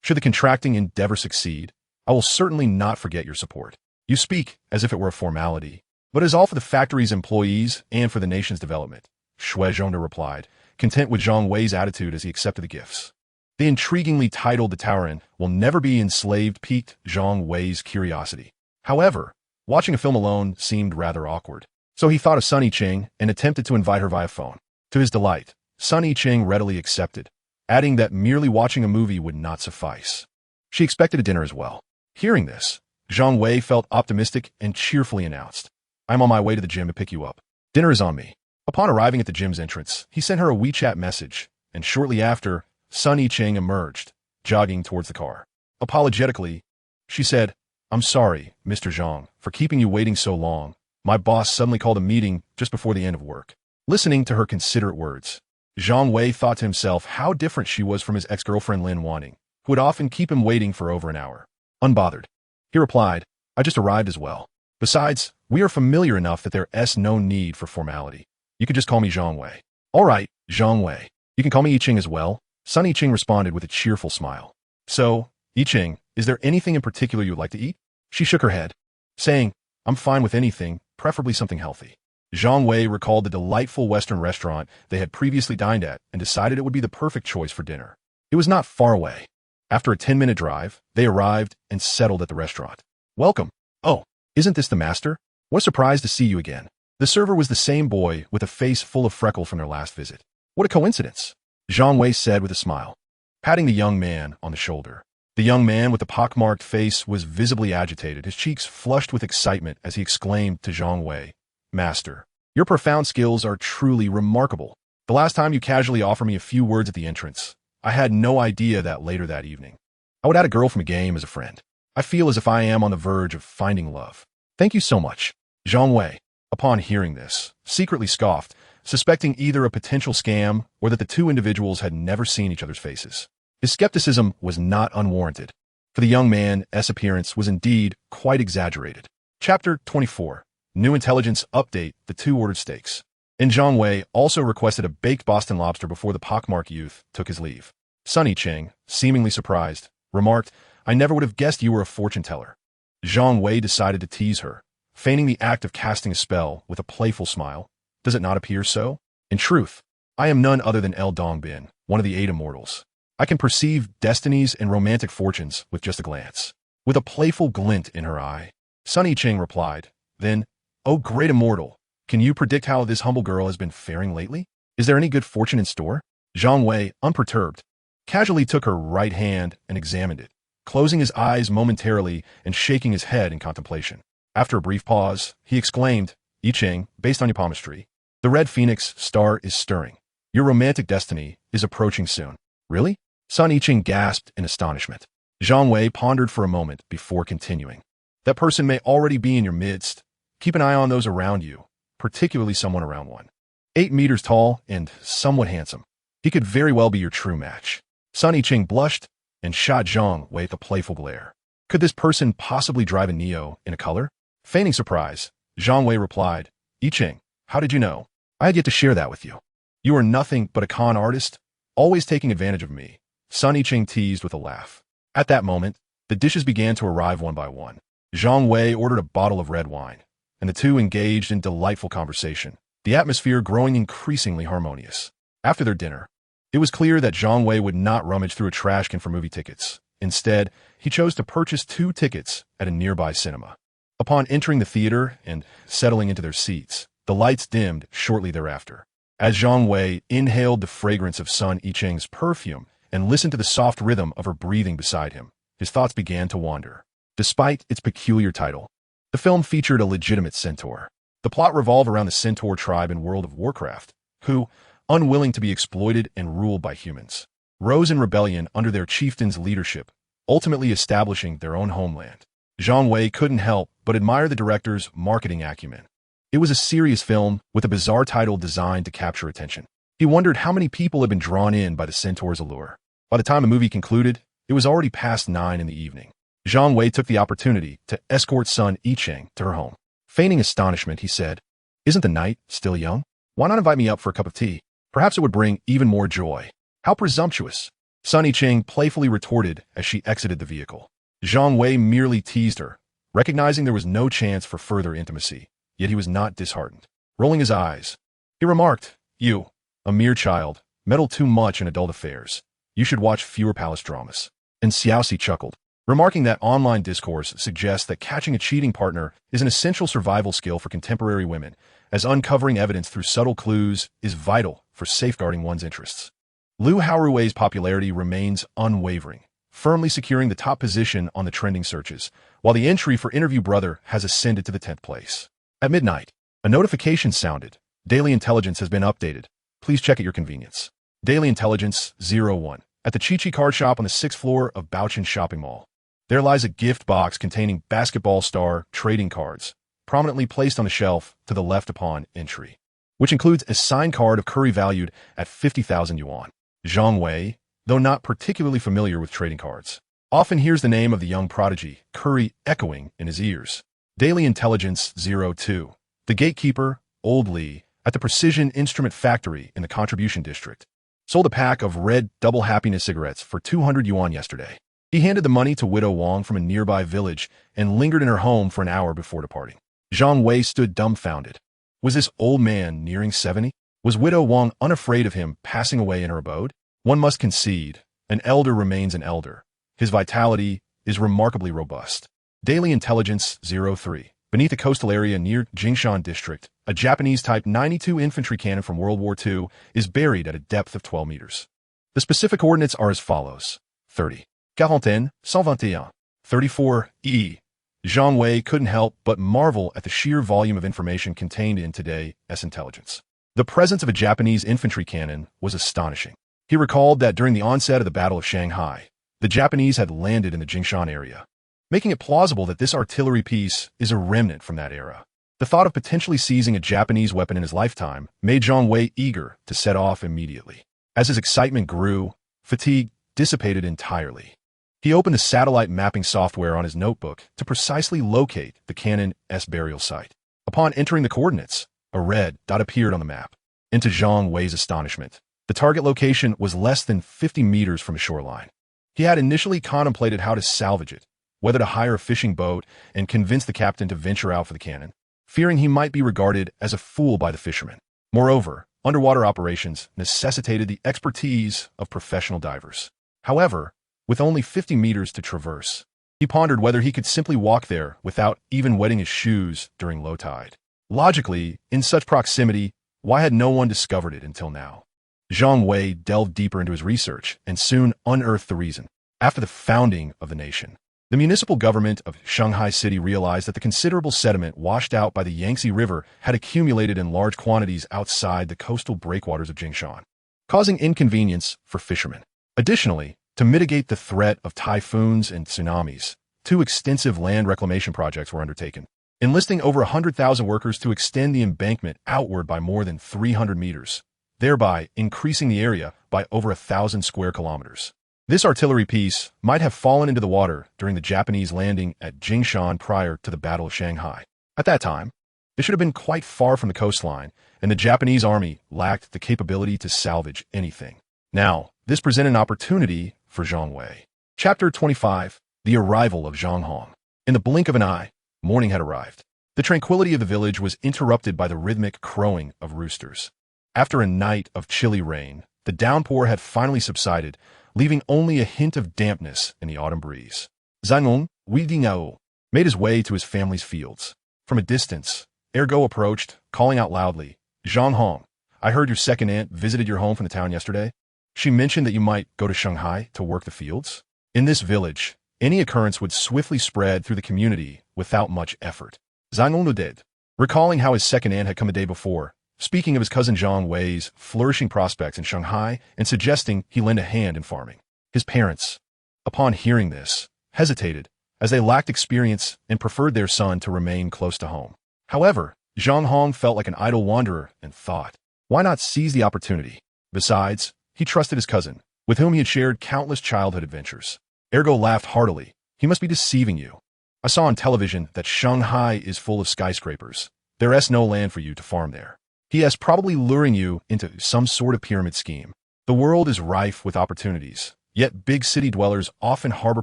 Should the contracting endeavor succeed, I will certainly not forget your support. You speak as if it were a formality, but it is all for the factory's employees and for the nation's development," Shui Zhongde replied, content with Zhang Wei's attitude as he accepted the gifts. The intriguingly titled The Tauren Will Never Be Enslaved piqued Zhang Wei's curiosity. However, watching a film alone seemed rather awkward, so he thought of Sun Yiqing and attempted to invite her via phone. To his delight, Sun Yiqing readily accepted, adding that merely watching a movie would not suffice. She expected a dinner as well. Hearing this, Zhang Wei felt optimistic and cheerfully announced, "I'm on my way to the gym to pick you up. Dinner is on me." Upon arriving at the gym's entrance, he sent her a WeChat message, and shortly after, Sun Yiqing emerged, jogging towards the car. Apologetically, she said, "I'm sorry, Mr. Zhang, for keeping you waiting so long. My boss suddenly called a meeting just before the end of work." Listening to her considerate words, Zhang Wei thought to himself how different she was from his ex-girlfriend Lin Wanting, who would often keep him waiting for over an hour. Unbothered, he replied, "I just arrived as well. Besides, we are familiar enough that there's no need for formality. You could just call me Zhang Wei." "All right, Zhang Wei. You can call me Yiqing as well." Sun Yiqing responded with a cheerful smile. "So, Yiqing, is there anything in particular you would like to eat?" She shook her head, saying, "I'm fine with anything, preferably something healthy." Zhang Wei recalled the delightful Western restaurant they had previously dined at and decided it would be the perfect choice for dinner. It was not far away. After a 10-minute drive, they arrived and settled at the restaurant. "Welcome. Oh, isn't this the master? What a surprise to see you again." The server was the same boy with a face full of freckle from their last visit. "What a coincidence," Zhang Wei said with a smile, patting the young man on the shoulder. The young man with the pockmarked face was visibly agitated, his cheeks flushed with excitement as he exclaimed to Zhang Wei, "Master, your profound skills are truly remarkable. The last time you casually offered me a few words at the entrance, I had no idea that later that evening I would add a girl from a game as a friend. I feel as if I am on the verge of finding love. Thank you so much." Zhang Wei, upon hearing this, secretly scoffed, suspecting either a potential scam or that the two individuals had never seen each other's faces. His skepticism was not unwarranted, for the young man's appearance was indeed quite exaggerated. Chapter 24. New intelligence update, the two ordered steaks. And Zhang Wei also requested a baked Boston lobster before the pockmarked youth took his leave. Sun Yiqing, seemingly surprised, remarked, "I never would have guessed you were a fortune teller." Zhang Wei decided to tease her, feigning the act of casting a spell with a playful smile. "Does it not appear so? In truth, I am none other than El Dongbin, one of the 8 immortals. I can perceive destinies and romantic fortunes with just a glance." With a playful glint in her eye, Sun Yiqing replied, then, "Oh great immortal, can you predict how this humble girl has been faring lately? Is there any good fortune in store?" Zhang Wei, unperturbed, casually took her right hand and examined it, closing his eyes momentarily and shaking his head in contemplation. After a brief pause, he exclaimed, "Yiqing, based on your palmistry, the red phoenix star is stirring. Your romantic destiny is approaching soon." "Really?" Sun Yiqing gasped in astonishment. Zhang Wei pondered for a moment before continuing. "That person may already be in your midst. Keep an eye on those around you, particularly someone around 8 meters tall and somewhat handsome. He could very well be your true match." Sun Yiqing blushed and shot Zhang Wei with a playful glare. "Could this person possibly drive a Neo in a color?" Feigning surprise, Zhang Wei replied, "Yiqing, how did you know? I had yet to share that with you. You are nothing but a con artist, always taking advantage of me." Sun Yiqing teased with a laugh. At that moment, the dishes began to arrive one by one. Zhang Wei ordered a bottle of red wine, and the two engaged in delightful conversation, the atmosphere growing increasingly harmonious. After their dinner, it was clear that Zhang Wei would not rummage through a trash can for movie tickets. Instead, he chose to purchase 2 tickets at a nearby cinema. Upon entering the theater and settling into their seats, the lights dimmed shortly thereafter. As Zhang Wei inhaled the fragrance of Sun Yiqing's perfume and listened to the soft rhythm of her breathing beside him, his thoughts began to wander. Despite its peculiar title, the film featured a legitimate centaur. The plot revolved around the centaur tribe in World of Warcraft, who, unwilling to be exploited and ruled by humans, rose in rebellion under their chieftain's leadership, ultimately establishing their own homeland. Zhang Wei couldn't help but admire the director's marketing acumen. It was a serious film with a bizarre title designed to capture attention. He wondered how many people had been drawn in by the centaur's allure. By the time the movie concluded, it was already past 9 in the evening. Zhang Wei took the opportunity to escort Sun Yiqing to her home. Feigning astonishment, he said, "Isn't the night still young? Why not invite me up for a cup of tea? Perhaps it would bring even more joy." "How presumptuous," Sun Yiqing playfully retorted as she exited the vehicle. Zhang Wei merely teased her, recognizing there was no chance for further intimacy, yet he was not disheartened. Rolling his eyes, he remarked, "You, a mere child, meddle too much in adult affairs. You should watch fewer palace dramas." And Xiaoxi chuckled, remarking that online discourse suggests that catching a cheating partner is an essential survival skill for contemporary women, as uncovering evidence through subtle clues is vital for safeguarding one's interests. Liu Haorui's popularity remains unwavering, firmly securing the top position on the trending searches, while the entry for Interview Brother has ascended to the 10th place. At midnight, a notification sounded. "Daily intelligence has been updated. Please check at your convenience." Daily intelligence 01. at the Chi-Chi card shop on the 6th floor of Baochan Shopping Mall. There lies a gift box containing basketball star trading cards, prominently placed on the shelf to the left upon entry, which includes a signed card of Curry valued at 50,000 yuan. Zhang Wei, though not particularly familiar with trading cards, often hears the name of the young prodigy, Curry, echoing in his ears. Daily Intelligence 02. The gatekeeper, Old Li, at the Precision Instrument Factory in the Contribution District, sold a pack of red Double Happiness cigarettes for 200 yuan yesterday. He handed the money to Widow Wang from a nearby village and lingered in her home for an hour before departing. Zhang Wei stood dumbfounded. Was this old man nearing 70? Was Widow Wang unafraid of him passing away in her abode? One must concede, an elder remains an elder. His vitality is remarkably robust. Daily Intelligence 03. Beneath the coastal area near Jingshan District, a Japanese Type 92 infantry cannon from World War II is buried at a depth of 12 meters. The specific coordinates are as follows. 30. 41, 121. 34, E. Zhang Wei couldn't help but marvel at the sheer volume of information contained in today's intelligence. The presence of a Japanese infantry cannon was astonishing. He recalled that during the onset of the Battle of Shanghai, the Japanese had landed in the Jingshan area, making it plausible that this artillery piece is a remnant from that era. The thought of potentially seizing a Japanese weapon in his lifetime made Zhang Wei eager to set off immediately. As his excitement grew, fatigue dissipated entirely. He opened the satellite mapping software on his notebook to precisely locate the cannon's burial site. Upon entering the coordinates, a red dot appeared on the map. To Zhang Wei's astonishment, the target location was less than 50 meters from the shoreline. He had initially contemplated how to salvage it, whether to hire a fishing boat and convince the captain to venture out for the cannon, fearing he might be regarded as a fool by the fishermen. Moreover, underwater operations necessitated the expertise of professional divers. However, with only 50 meters to traverse, he pondered whether he could simply walk there without even wetting his shoes during low tide. Logically, in such proximity, why had no one discovered it until now? Zhang Wei delved deeper into his research and soon unearthed the reason. After the founding of the nation, the municipal government of Shanghai City realized that the considerable sediment washed out by the Yangtze River had accumulated in large quantities outside the coastal breakwaters of Jingshan, causing inconvenience for fishermen. Additionally, to mitigate the threat of typhoons and tsunamis, 2 extensive land reclamation projects were undertaken, enlisting over 100,000 workers to extend the embankment outward by more than 300 meters, thereby increasing the area by over 1,000 square kilometers. This artillery piece might have fallen into the water during the Japanese landing at Jingshan prior to the Battle of Shanghai. At that time, it should have been quite far from the coastline, and the Japanese army lacked the capability to salvage anything. Now, this presented an opportunity for Zhang Wei. Chapter 25. The Arrival of Zhang Hong. In the blink of an eye, morning had arrived. The tranquility of the village was interrupted by the rhythmic crowing of roosters. After a night of chilly rain, the downpour had finally subsided, leaving only a hint of dampness in the autumn breeze. Zhang Wei made his way to his family's fields. From a distance, Ergo approached, calling out loudly, "Zhang Hong, I heard your second aunt visited your home from the town yesterday. She mentioned that you might go to Shanghai to work the fields." In this village, any occurrence would swiftly spread through the community without much effort. Zhang nodded, recalling how his second aunt had come the day before, speaking of his cousin Zhang Wei's flourishing prospects in Shanghai and suggesting he lend a hand in farming. His parents, upon hearing this, hesitated, as they lacked experience and preferred their son to remain close to home. However, Zhang Hong felt like an idle wanderer and thought, why not seize the opportunity? Besides, he trusted his cousin, with whom he had shared countless childhood adventures. Ergo laughed heartily. He must be deceiving you. I saw on television that Shanghai is full of skyscrapers. There is no land for you to farm there. He is probably luring you into some sort of pyramid scheme. The world is rife with opportunities, yet big city dwellers often harbor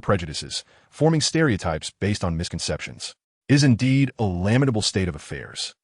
prejudices, forming stereotypes based on misconceptions. It is indeed a lamentable state of affairs.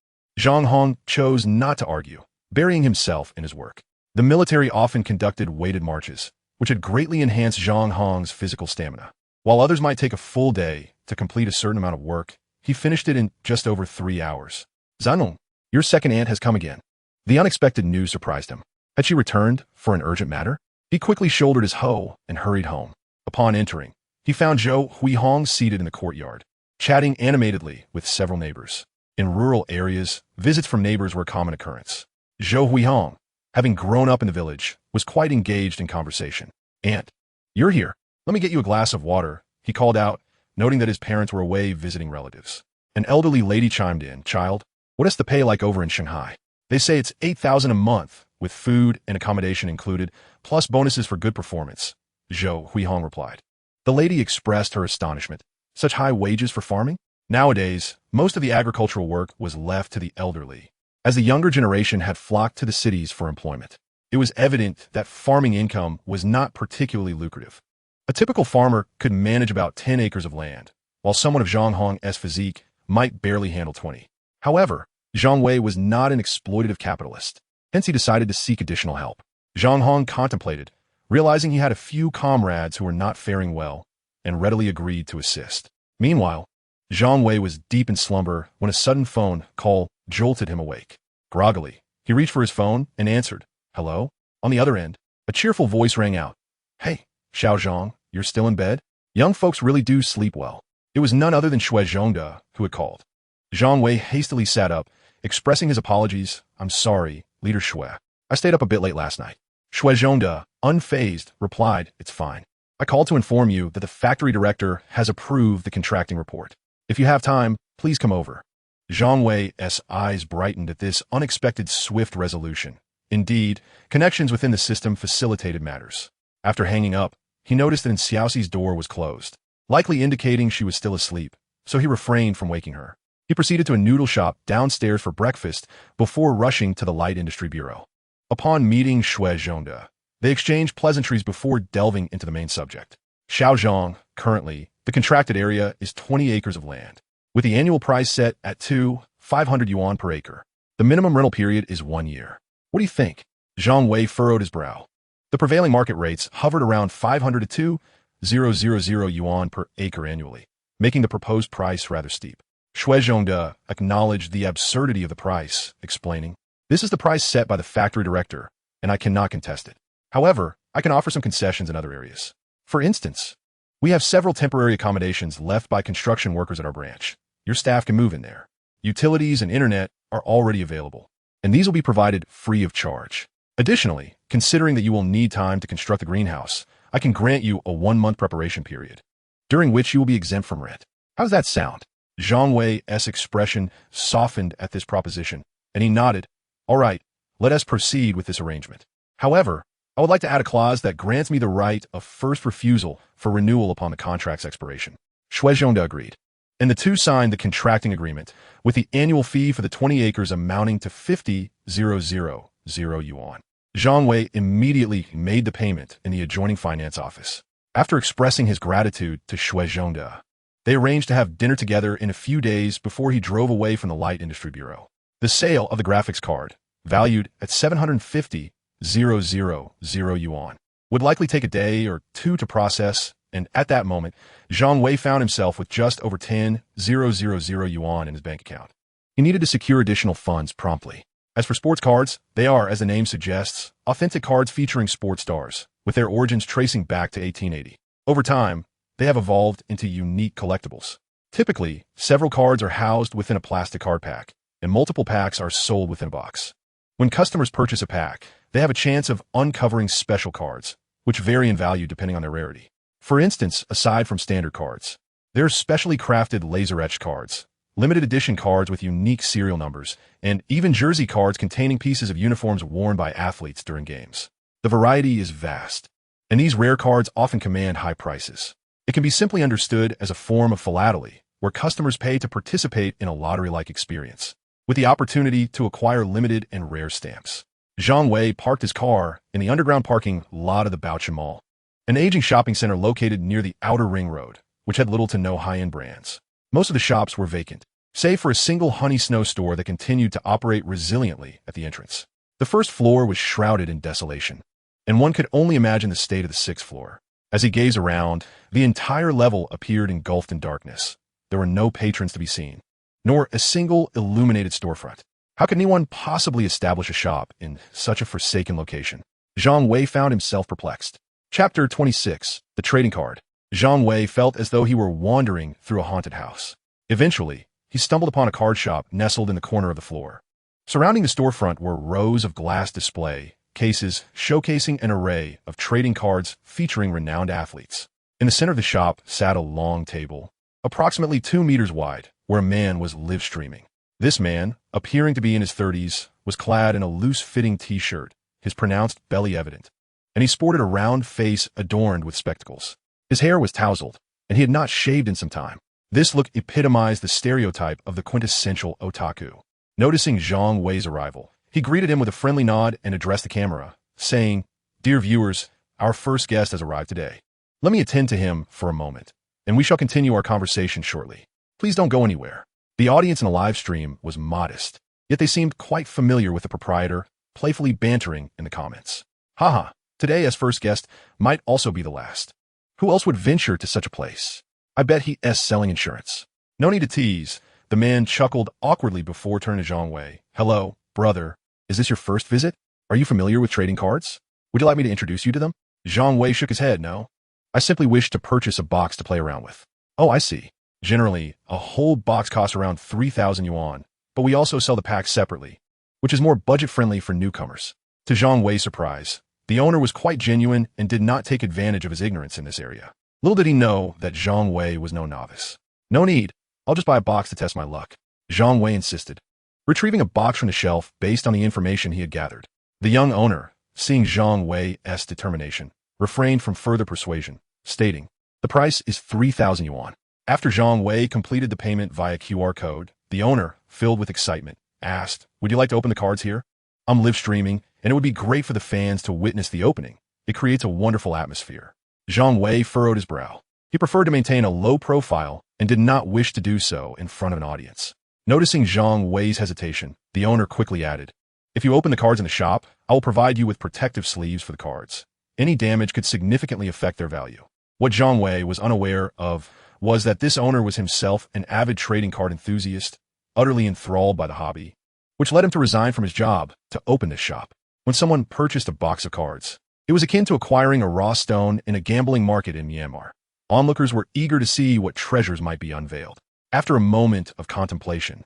Zhang Hong chose not to argue, burying himself in his work. The military often conducted weighted marches, which had greatly enhanced Zhang Hong's physical stamina. While others might take a full day to complete a certain amount of work, he finished it in just over 3 hours. "Zhang, your second aunt has come again." The unexpected news surprised him. Had she returned for an urgent matter? He quickly shouldered his hoe and hurried home. Upon entering, he found Zhou Huihong seated in the courtyard, chatting animatedly with several neighbors. In rural areas, visits from neighbors were a common occurrence. Zhou Huihong, having grown up in the village, was quite engaged in conversation. "Aunt, you're here. Let me get you a glass of water," he called out, noting that his parents were away visiting relatives. An elderly lady chimed in, "Child, what is the pay like over in Shanghai? They say it's 8,000 a month, with food and accommodation included, plus bonuses for good performance," Zhou Huihong replied. The lady expressed her astonishment. Such high wages for farming? Nowadays, most of the agricultural work was left to the elderly, as the younger generation had flocked to the cities for employment. It was evident that farming income was not particularly lucrative. A typical farmer could manage about 10 acres of land, while someone of Zhang Hong's physique might barely handle 20. However, Zhang Wei was not an exploitative capitalist, hence he decided to seek additional help. Zhang Hong contemplated, realizing he had a few comrades who were not faring well, and readily agreed to assist. Meanwhile, Zhang Wei was deep in slumber when a sudden phone call jolted him awake. Groggily, he reached for his phone and answered, "Hello?" On the other end, a cheerful voice rang out. "Hey, Xiao Zhang, you're still in bed? Young folks really do sleep well." It was none other than Shui Zhongde who had called. Zhang Wei hastily sat up, expressing his apologies. "I'm sorry, Leader Shui. I stayed up a bit late last night." Shui Zhongde, unfazed, replied, "It's fine. I called to inform you that the factory director has approved the contracting report. If you have time, please come over." Zhang Wei's eyes brightened at this unexpected swift resolution. Indeed, connections within the system facilitated matters. After hanging up, he noticed that Xiaoxi's door was closed, likely indicating she was still asleep, so he refrained from waking her. He proceeded to a noodle shop downstairs for breakfast before rushing to the Light Industry Bureau. Upon meeting Shui Zhongde, they exchanged pleasantries before delving into the main subject. Xiaozhang, currently, the contracted area is 20 acres of land, with the annual price set at 500 yuan per acre. The minimum rental period is 1 year. What do you think? Zhang Wei furrowed his brow. The prevailing market rates hovered around 500 to 2,000 yuan per acre annually, making the proposed price rather steep. Shui Zhongde acknowledged the absurdity of the price, explaining, "This is the price set by the factory director, and I cannot contest it. However, I can offer some concessions in other areas. For instance, we have several temporary accommodations left by construction workers at our branch. Your staff can move in there. Utilities and internet are already available, and these will be provided free of charge. Additionally, considering that you will need time to construct the greenhouse, I can grant you a 1-month preparation period, during which you will be exempt from rent. How does that sound?" Zhang Wei's expression softened at this proposition, and he nodded. "All right, let us proceed with this arrangement. However, I would like to add a clause that grants me the right of first refusal for renewal upon the contract's expiration." Shui Zhongde agreed, and the two signed the contracting agreement, with the annual fee for the 20 acres amounting to 50,000 yuan. Zhang Wei immediately made the payment in the adjoining finance office. After expressing his gratitude to Shui Zhongde, they arranged to have dinner together in a few days before he drove away from the Light Industry Bureau. The sale of the graphics card, valued at 750,000 yuan, would likely take a day or two to process, and at that moment, Zhang Wei found himself with just over 10,000 yuan in his bank account. He needed to secure additional funds promptly. As for sports cards, they are, as the name suggests, authentic cards featuring sports stars, with their origins tracing back to 1880. Over time, they have evolved into unique collectibles. Typically, several cards are housed within a plastic card pack, and multiple packs are sold within a box. When customers purchase a pack, they have a chance of uncovering special cards, which vary in value depending on their rarity. For instance, aside from standard cards, there are specially crafted laser-etched cards, limited edition cards with unique serial numbers, and even jersey cards containing pieces of uniforms worn by athletes during games. The variety is vast, and these rare cards often command high prices. It can be simply understood as a form of philately, where customers pay to participate in a lottery-like experience, with the opportunity to acquire limited and rare stamps. Zhang Wei parked his car in the underground parking lot of the Baochen Mall, an aging shopping center located near the outer ring road, which had little to no high-end brands. Most of the shops were vacant, save for a single Honey Snow store that continued to operate resiliently at the entrance. The first floor was shrouded in desolation, and one could only imagine the state of the 6th floor. As he gazed around, the entire level appeared engulfed in darkness. There were no patrons to be seen, nor a single illuminated storefront. How could anyone possibly establish a shop in such a forsaken location? Zhang Wei found himself perplexed. Chapter 26. The Trading Card. Zhang Wei felt as though he were wandering through a haunted house. Eventually, he stumbled upon a card shop nestled in the corner of the floor. Surrounding the storefront were rows of glass display, cases showcasing an array of trading cards featuring renowned athletes. In the center of the shop sat a long table, approximately 2 meters wide, where a man was live streaming. This man, appearing to be in his 30s, was clad in a loose-fitting t-shirt, his pronounced belly evident, and he sported a round face adorned with spectacles. His hair was tousled, and he had not shaved in some time. This look epitomized the stereotype of the quintessential otaku. Noticing Zhang Wei's arrival, he greeted him with a friendly nod and addressed the camera, saying, "Dear viewers, our first guest has arrived today. Let me attend to him for a moment, and we shall continue our conversation shortly. Please don't go anywhere." The audience in the live stream was modest, yet they seemed quite familiar with the proprietor, playfully bantering in the comments. "Haha, today as first guest might also be the last. Who else would venture to such a place? I bet he's selling insurance." No need to tease. The man chuckled awkwardly before turning to Zhang Wei. "Hello, brother. Is this your first visit? Are you familiar with trading cards? Would you like me to introduce you to them?" Zhang Wei shook his head. "No. I simply wish to purchase a box to play around with." "Oh, I see. Generally, a whole box costs around 3,000 yuan, but we also sell the packs separately, which is more budget-friendly for newcomers." To Zhang Wei's surprise, the owner was quite genuine and did not take advantage of his ignorance in this area. Little did he know that Zhang Wei was no novice. "No need. I'll just buy a box to test my luck," Zhang Wei insisted, retrieving a box from the shelf based on the information he had gathered. The young owner, seeing Zhang Wei's determination, refrained from further persuasion, stating, "The price is 3,000 yuan. After Zhang Wei completed the payment via QR code, the owner, filled with excitement, asked, "Would you like to open the cards here? I'm live streaming, and it would be great for the fans to witness the opening. It creates a wonderful atmosphere." Zhang Wei furrowed his brow. He preferred to maintain a low profile and did not wish to do so in front of an audience. Noticing Zhang Wei's hesitation, the owner quickly added, "If you open the cards in the shop, I will provide you with protective sleeves for the cards. Any damage could significantly affect their value." What Zhang Wei was unaware of was that this owner was himself an avid trading card enthusiast, utterly enthralled by the hobby, which led him to resign from his job to open this shop. When someone purchased a box of cards, it was akin to acquiring a raw stone in a gambling market in Myanmar. Onlookers were eager to see what treasures might be unveiled. After a moment of contemplation,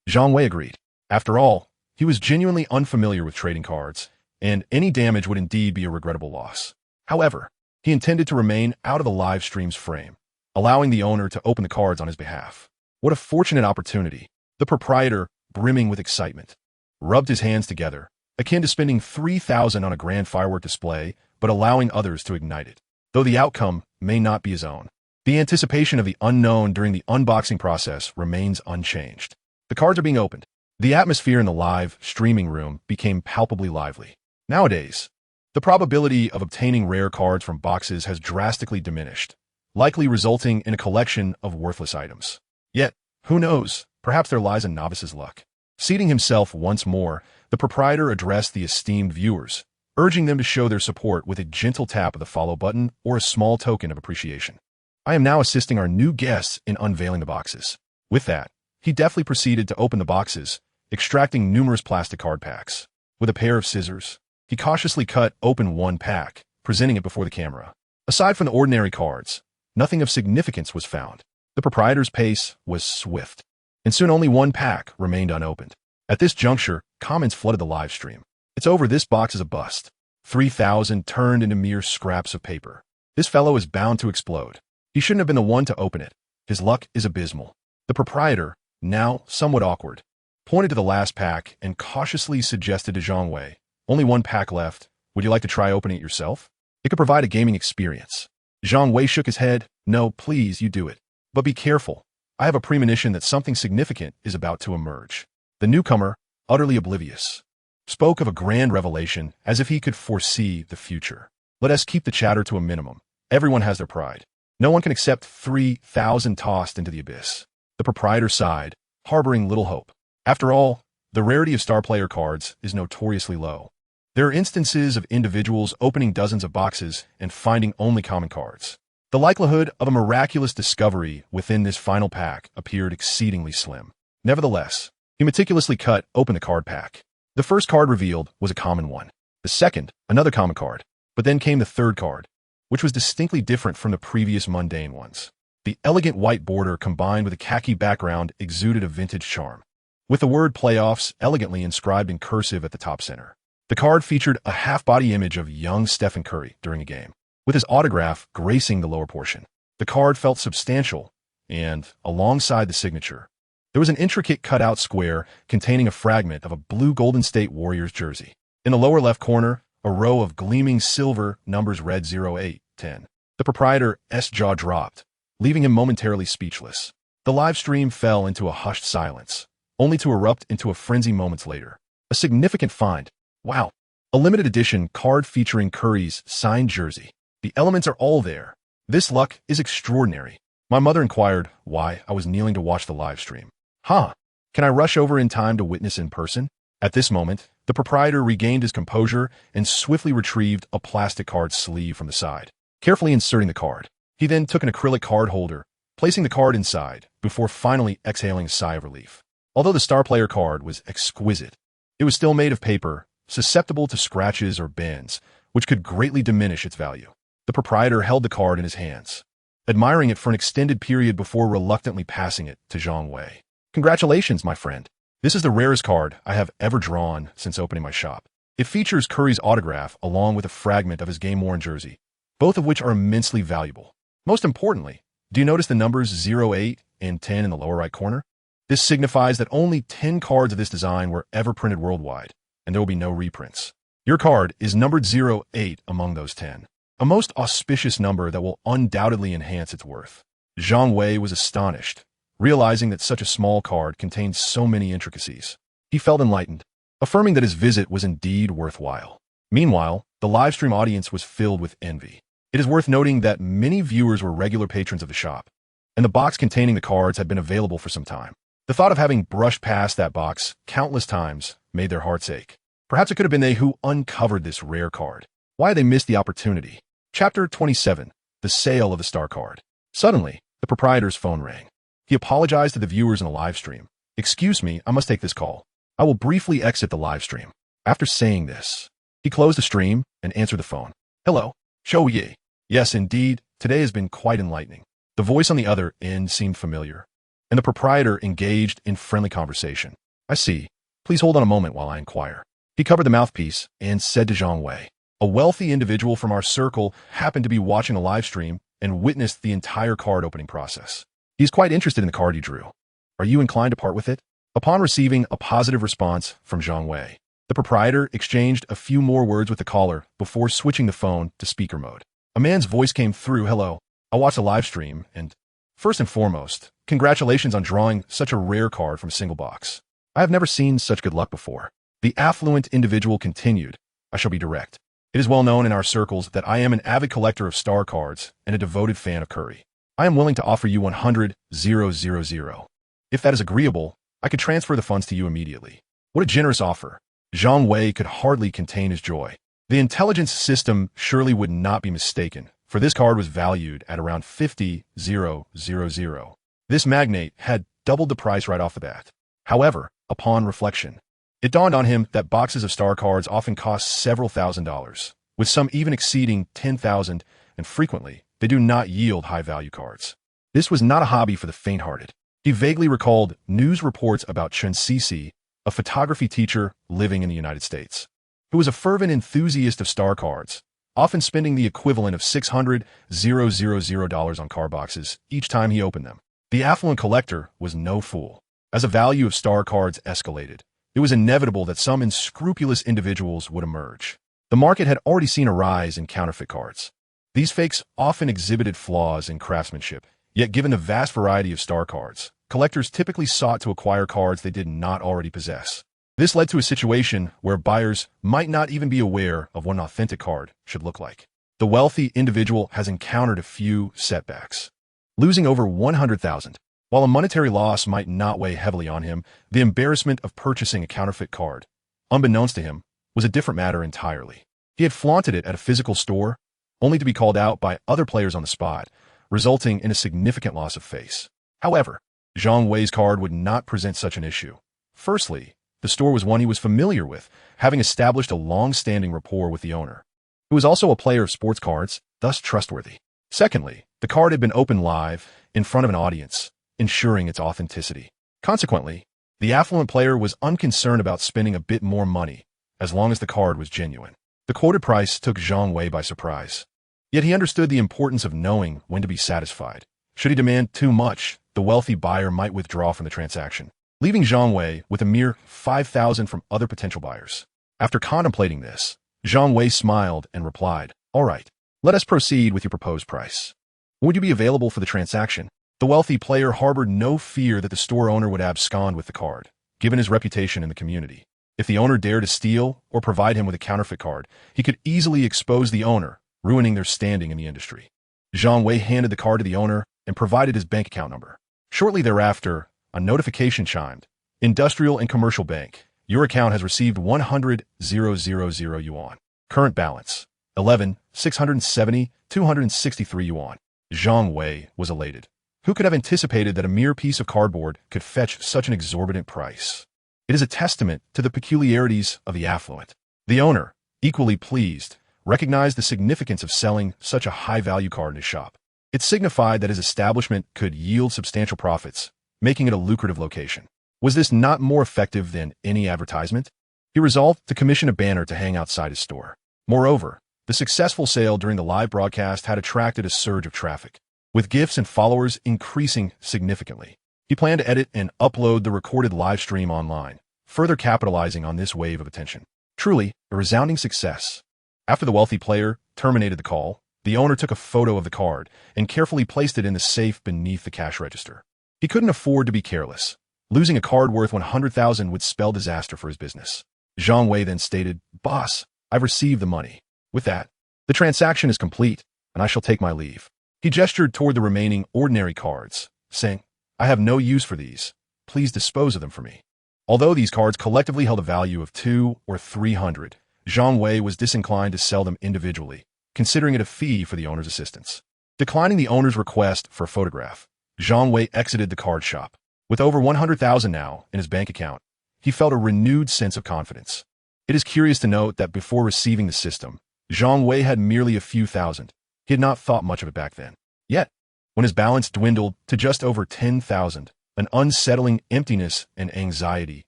Zhang Wei agreed. After all, he was genuinely unfamiliar with trading cards, and any damage would indeed be a regrettable loss. However, he intended to remain out of the live stream's frame, allowing the owner to open the cards on his behalf. What a fortunate opportunity. The proprietor, brimming with excitement, rubbed his hands together, akin to spending 3,000 on a grand firework display, but allowing others to ignite it, though the outcome may not be his own. The anticipation of the unknown during the unboxing process remains unchanged. The cards are being opened. The atmosphere in the live streaming room became palpably lively. Nowadays, the probability of obtaining rare cards from boxes has drastically diminished, likely resulting in a collection of worthless items. Yet, who knows, perhaps there lies a novice's luck. Seating himself once more, the proprietor addressed the esteemed viewers, urging them to show their support with a gentle tap of the follow button or a small token of appreciation. "I am now assisting our new guests in unveiling the boxes." With that, he deftly proceeded to open the boxes, extracting numerous plastic card packs. With a pair of scissors, he cautiously cut open one pack, presenting it before the camera. Aside from the ordinary cards, nothing of significance was found. The proprietor's pace was swift, and soon only one pack remained unopened. At this juncture, comments flooded the live stream. "It's over, this box is a bust. 3,000 turned into mere scraps of paper. This fellow is bound to explode. He shouldn't have been the one to open it. His luck is abysmal." The proprietor, now somewhat awkward, pointed to the last pack and cautiously suggested to Zhang Wei, "Only one pack left. Would you like to try opening it yourself? It could provide a gaming experience." Zhang Wei shook his head. "No, please, you do it. But be careful. I have a premonition that something significant is about to emerge." The newcomer, utterly oblivious, spoke of a grand revelation as if he could foresee the future. "Let us keep the chatter to a minimum. Everyone has their pride. No one can accept 3,000 tossed into the abyss." The proprietor sighed, harboring little hope. After all, the rarity of star player cards is notoriously low. There are instances of individuals opening dozens of boxes and finding only common cards. The likelihood of a miraculous discovery within this final pack appeared exceedingly slim. Nevertheless, he meticulously cut open the card pack. The first card revealed was a common one. The second, another common card. But then came the third card, which was distinctly different from the previous mundane ones. The elegant white border combined with a khaki background exuded a vintage charm, with the word playoffs elegantly inscribed in cursive at the top center. The card featured a half-body image of young Stephen Curry during a game, with his autograph gracing the lower portion. The card felt substantial, and, alongside the signature, there was an intricate cutout square containing a fragment of a blue Golden State Warriors jersey. In the lower left corner, a row of gleaming silver numbers read 0810. The proprietor's jaw dropped, leaving him momentarily speechless. The live stream fell into a hushed silence, only to erupt into a frenzy moments later. A significant find. Wow. A limited edition card featuring Curry's signed jersey. The elements are all there. This luck is extraordinary. My mother inquired why I was kneeling to watch the live stream. Huh. Can I rush over in time to witness in person? At this moment, the proprietor regained his composure and swiftly retrieved a plastic card sleeve from the side, carefully inserting the card. He then took an acrylic card holder, placing the card inside, before finally exhaling a sigh of relief. Although the star player card was exquisite, it was still made of paper, susceptible to scratches or bends, which could greatly diminish its value. The proprietor held the card in his hands, admiring it for an extended period before reluctantly passing it to Zhang Wei. Congratulations, my friend. This is the rarest card I have ever drawn since opening my shop. It features Curry's autograph along with a fragment of his game-worn jersey, both of which are immensely valuable. Most importantly, do you notice the numbers 08 and 10 in the lower right corner? This signifies that only 10 cards of this design were ever printed worldwide, and there will be no reprints. Your card is numbered 08 among those 10. A most auspicious number that will undoubtedly enhance its worth. Zhang Wei was astonished, realizing that such a small card contained so many intricacies. He felt enlightened, affirming that his visit was indeed worthwhile. Meanwhile, the livestream audience was filled with envy. It is worth noting that many viewers were regular patrons of the shop, and the box containing the cards had been available for some time. The thought of having brushed past that box countless times made their hearts ache. Perhaps it could have been they who uncovered this rare card. Why they missed the opportunity. Chapter 27. The Sale of the Star Card. Suddenly, the proprietor's phone rang. He apologized to the viewers in the live stream. Excuse me, I must take this call. I will briefly exit the live stream. After saying this, he closed the stream and answered the phone. Hello, Zhou Yi. Yes, indeed, today has been quite enlightening. The voice on the other end seemed familiar, and the proprietor engaged in friendly conversation. I see. Please hold on a moment while I inquire. He covered the mouthpiece and said to Zhang Wei, a wealthy individual from our circle happened to be watching the live stream and witnessed the entire card opening process. He is quite interested in the card you drew. Are you inclined to part with it? Upon receiving a positive response from Zhang Wei, the proprietor exchanged a few more words with the caller before switching the phone to speaker mode. A man's voice came through. Hello, I watched the live stream, and first and foremost, congratulations on drawing such a rare card from a single box. I have never seen such good luck before. The affluent individual continued. I shall be direct. It is well known in our circles that I am an avid collector of star cards and a devoted fan of Curry. I am willing to offer you 100,000. If that is agreeable, I could transfer the funds to you immediately. What a generous offer. Zhang Wei could hardly contain his joy. The intelligence system surely would not be mistaken, for this card was valued at around 50,000. This magnate had doubled the price right off the bat. However, upon reflection, it dawned on him that boxes of star cards often cost several $1,000s, with some even exceeding 10,000, and frequently, they do not yield high-value cards. This was not a hobby for the faint-hearted. He vaguely recalled news reports about Chen Cece, a photography teacher living in the United States, who was a fervent enthusiast of star cards, often spending the equivalent of $600,000 on card boxes each time he opened them. The affluent collector was no fool. As the value of star cards escalated, it was inevitable that some unscrupulous individuals would emerge. The market had already seen a rise in counterfeit cards. These fakes often exhibited flaws in craftsmanship, yet given the vast variety of star cards, collectors typically sought to acquire cards they did not already possess. This led to a situation where buyers might not even be aware of what an authentic card should look like. The wealthy individual has encountered a few setbacks, losing over 100,000. While a monetary loss might not weigh heavily on him, the embarrassment of purchasing a counterfeit card, unbeknownst to him, was a different matter entirely. He had flaunted it at a physical store, only to be called out by other players on the spot, resulting in a significant loss of face. However, Zhang Wei's card would not present such an issue. Firstly, the store was one he was familiar with, having established a long-standing rapport with the owner, who was also a player of sports cards, thus trustworthy. Secondly, the card had been opened live, in front of an audience, ensuring its authenticity. Consequently, the affluent player was unconcerned about spending a bit more money, as long as the card was genuine. The quoted price took Zhang Wei by surprise. Yet he understood the importance of knowing when to be satisfied. Should he demand too much, the wealthy buyer might withdraw from the transaction, leaving Zhang Wei with a mere 5,000 from other potential buyers. After contemplating this, Zhang Wei smiled and replied, "All right, let us proceed with your proposed price. Would you be available for the transaction?" The wealthy player harbored no fear that the store owner would abscond with the card, given his reputation in the community. If the owner dared to steal or provide him with a counterfeit card, he could easily expose the owner, ruining their standing in the industry. Zhang Wei handed the card to the owner and provided his bank account number. Shortly thereafter, a notification chimed. "Industrial and Commercial Bank. Your account has received 100,000 yuan. Current balance, 11,670,263 yuan. Zhang Wei was elated. Who could have anticipated that a mere piece of cardboard could fetch such an exorbitant price? It is a testament to the peculiarities of the affluent. The owner, equally pleased, recognized the significance of selling such a high-value card in his shop. It signified that his establishment could yield substantial profits, making it a lucrative location. Was this not more effective than any advertisement? He resolved to commission a banner to hang outside his store. Moreover, the successful sale during the live broadcast had attracted a surge of traffic, with gifts and followers increasing significantly. He planned to edit and upload the recorded live stream online, further capitalizing on this wave of attention. Truly, a resounding success. After the wealthy player terminated the call, the owner took a photo of the card and carefully placed it in the safe beneath the cash register. He couldn't afford to be careless. Losing a card worth 100,000 would spell disaster for his business. Zhang Wei then stated, "Boss, I've received the money. With that, the transaction is complete, and I shall take my leave." He gestured toward the remaining ordinary cards, saying, "I have no use for these. Please dispose of them for me." Although these cards collectively held a value of 200 or 300, Zhang Wei was disinclined to sell them individually, considering it a fee for the owner's assistance. Declining the owner's request for a photograph, Zhang Wei exited the card shop. With over 100,000 now in his bank account, he felt a renewed sense of confidence. It is curious to note that before receiving the system, Zhang Wei had merely a few thousand. He had not thought much of it back then. Yet, when his balance dwindled to just over 10,000, an unsettling emptiness and anxiety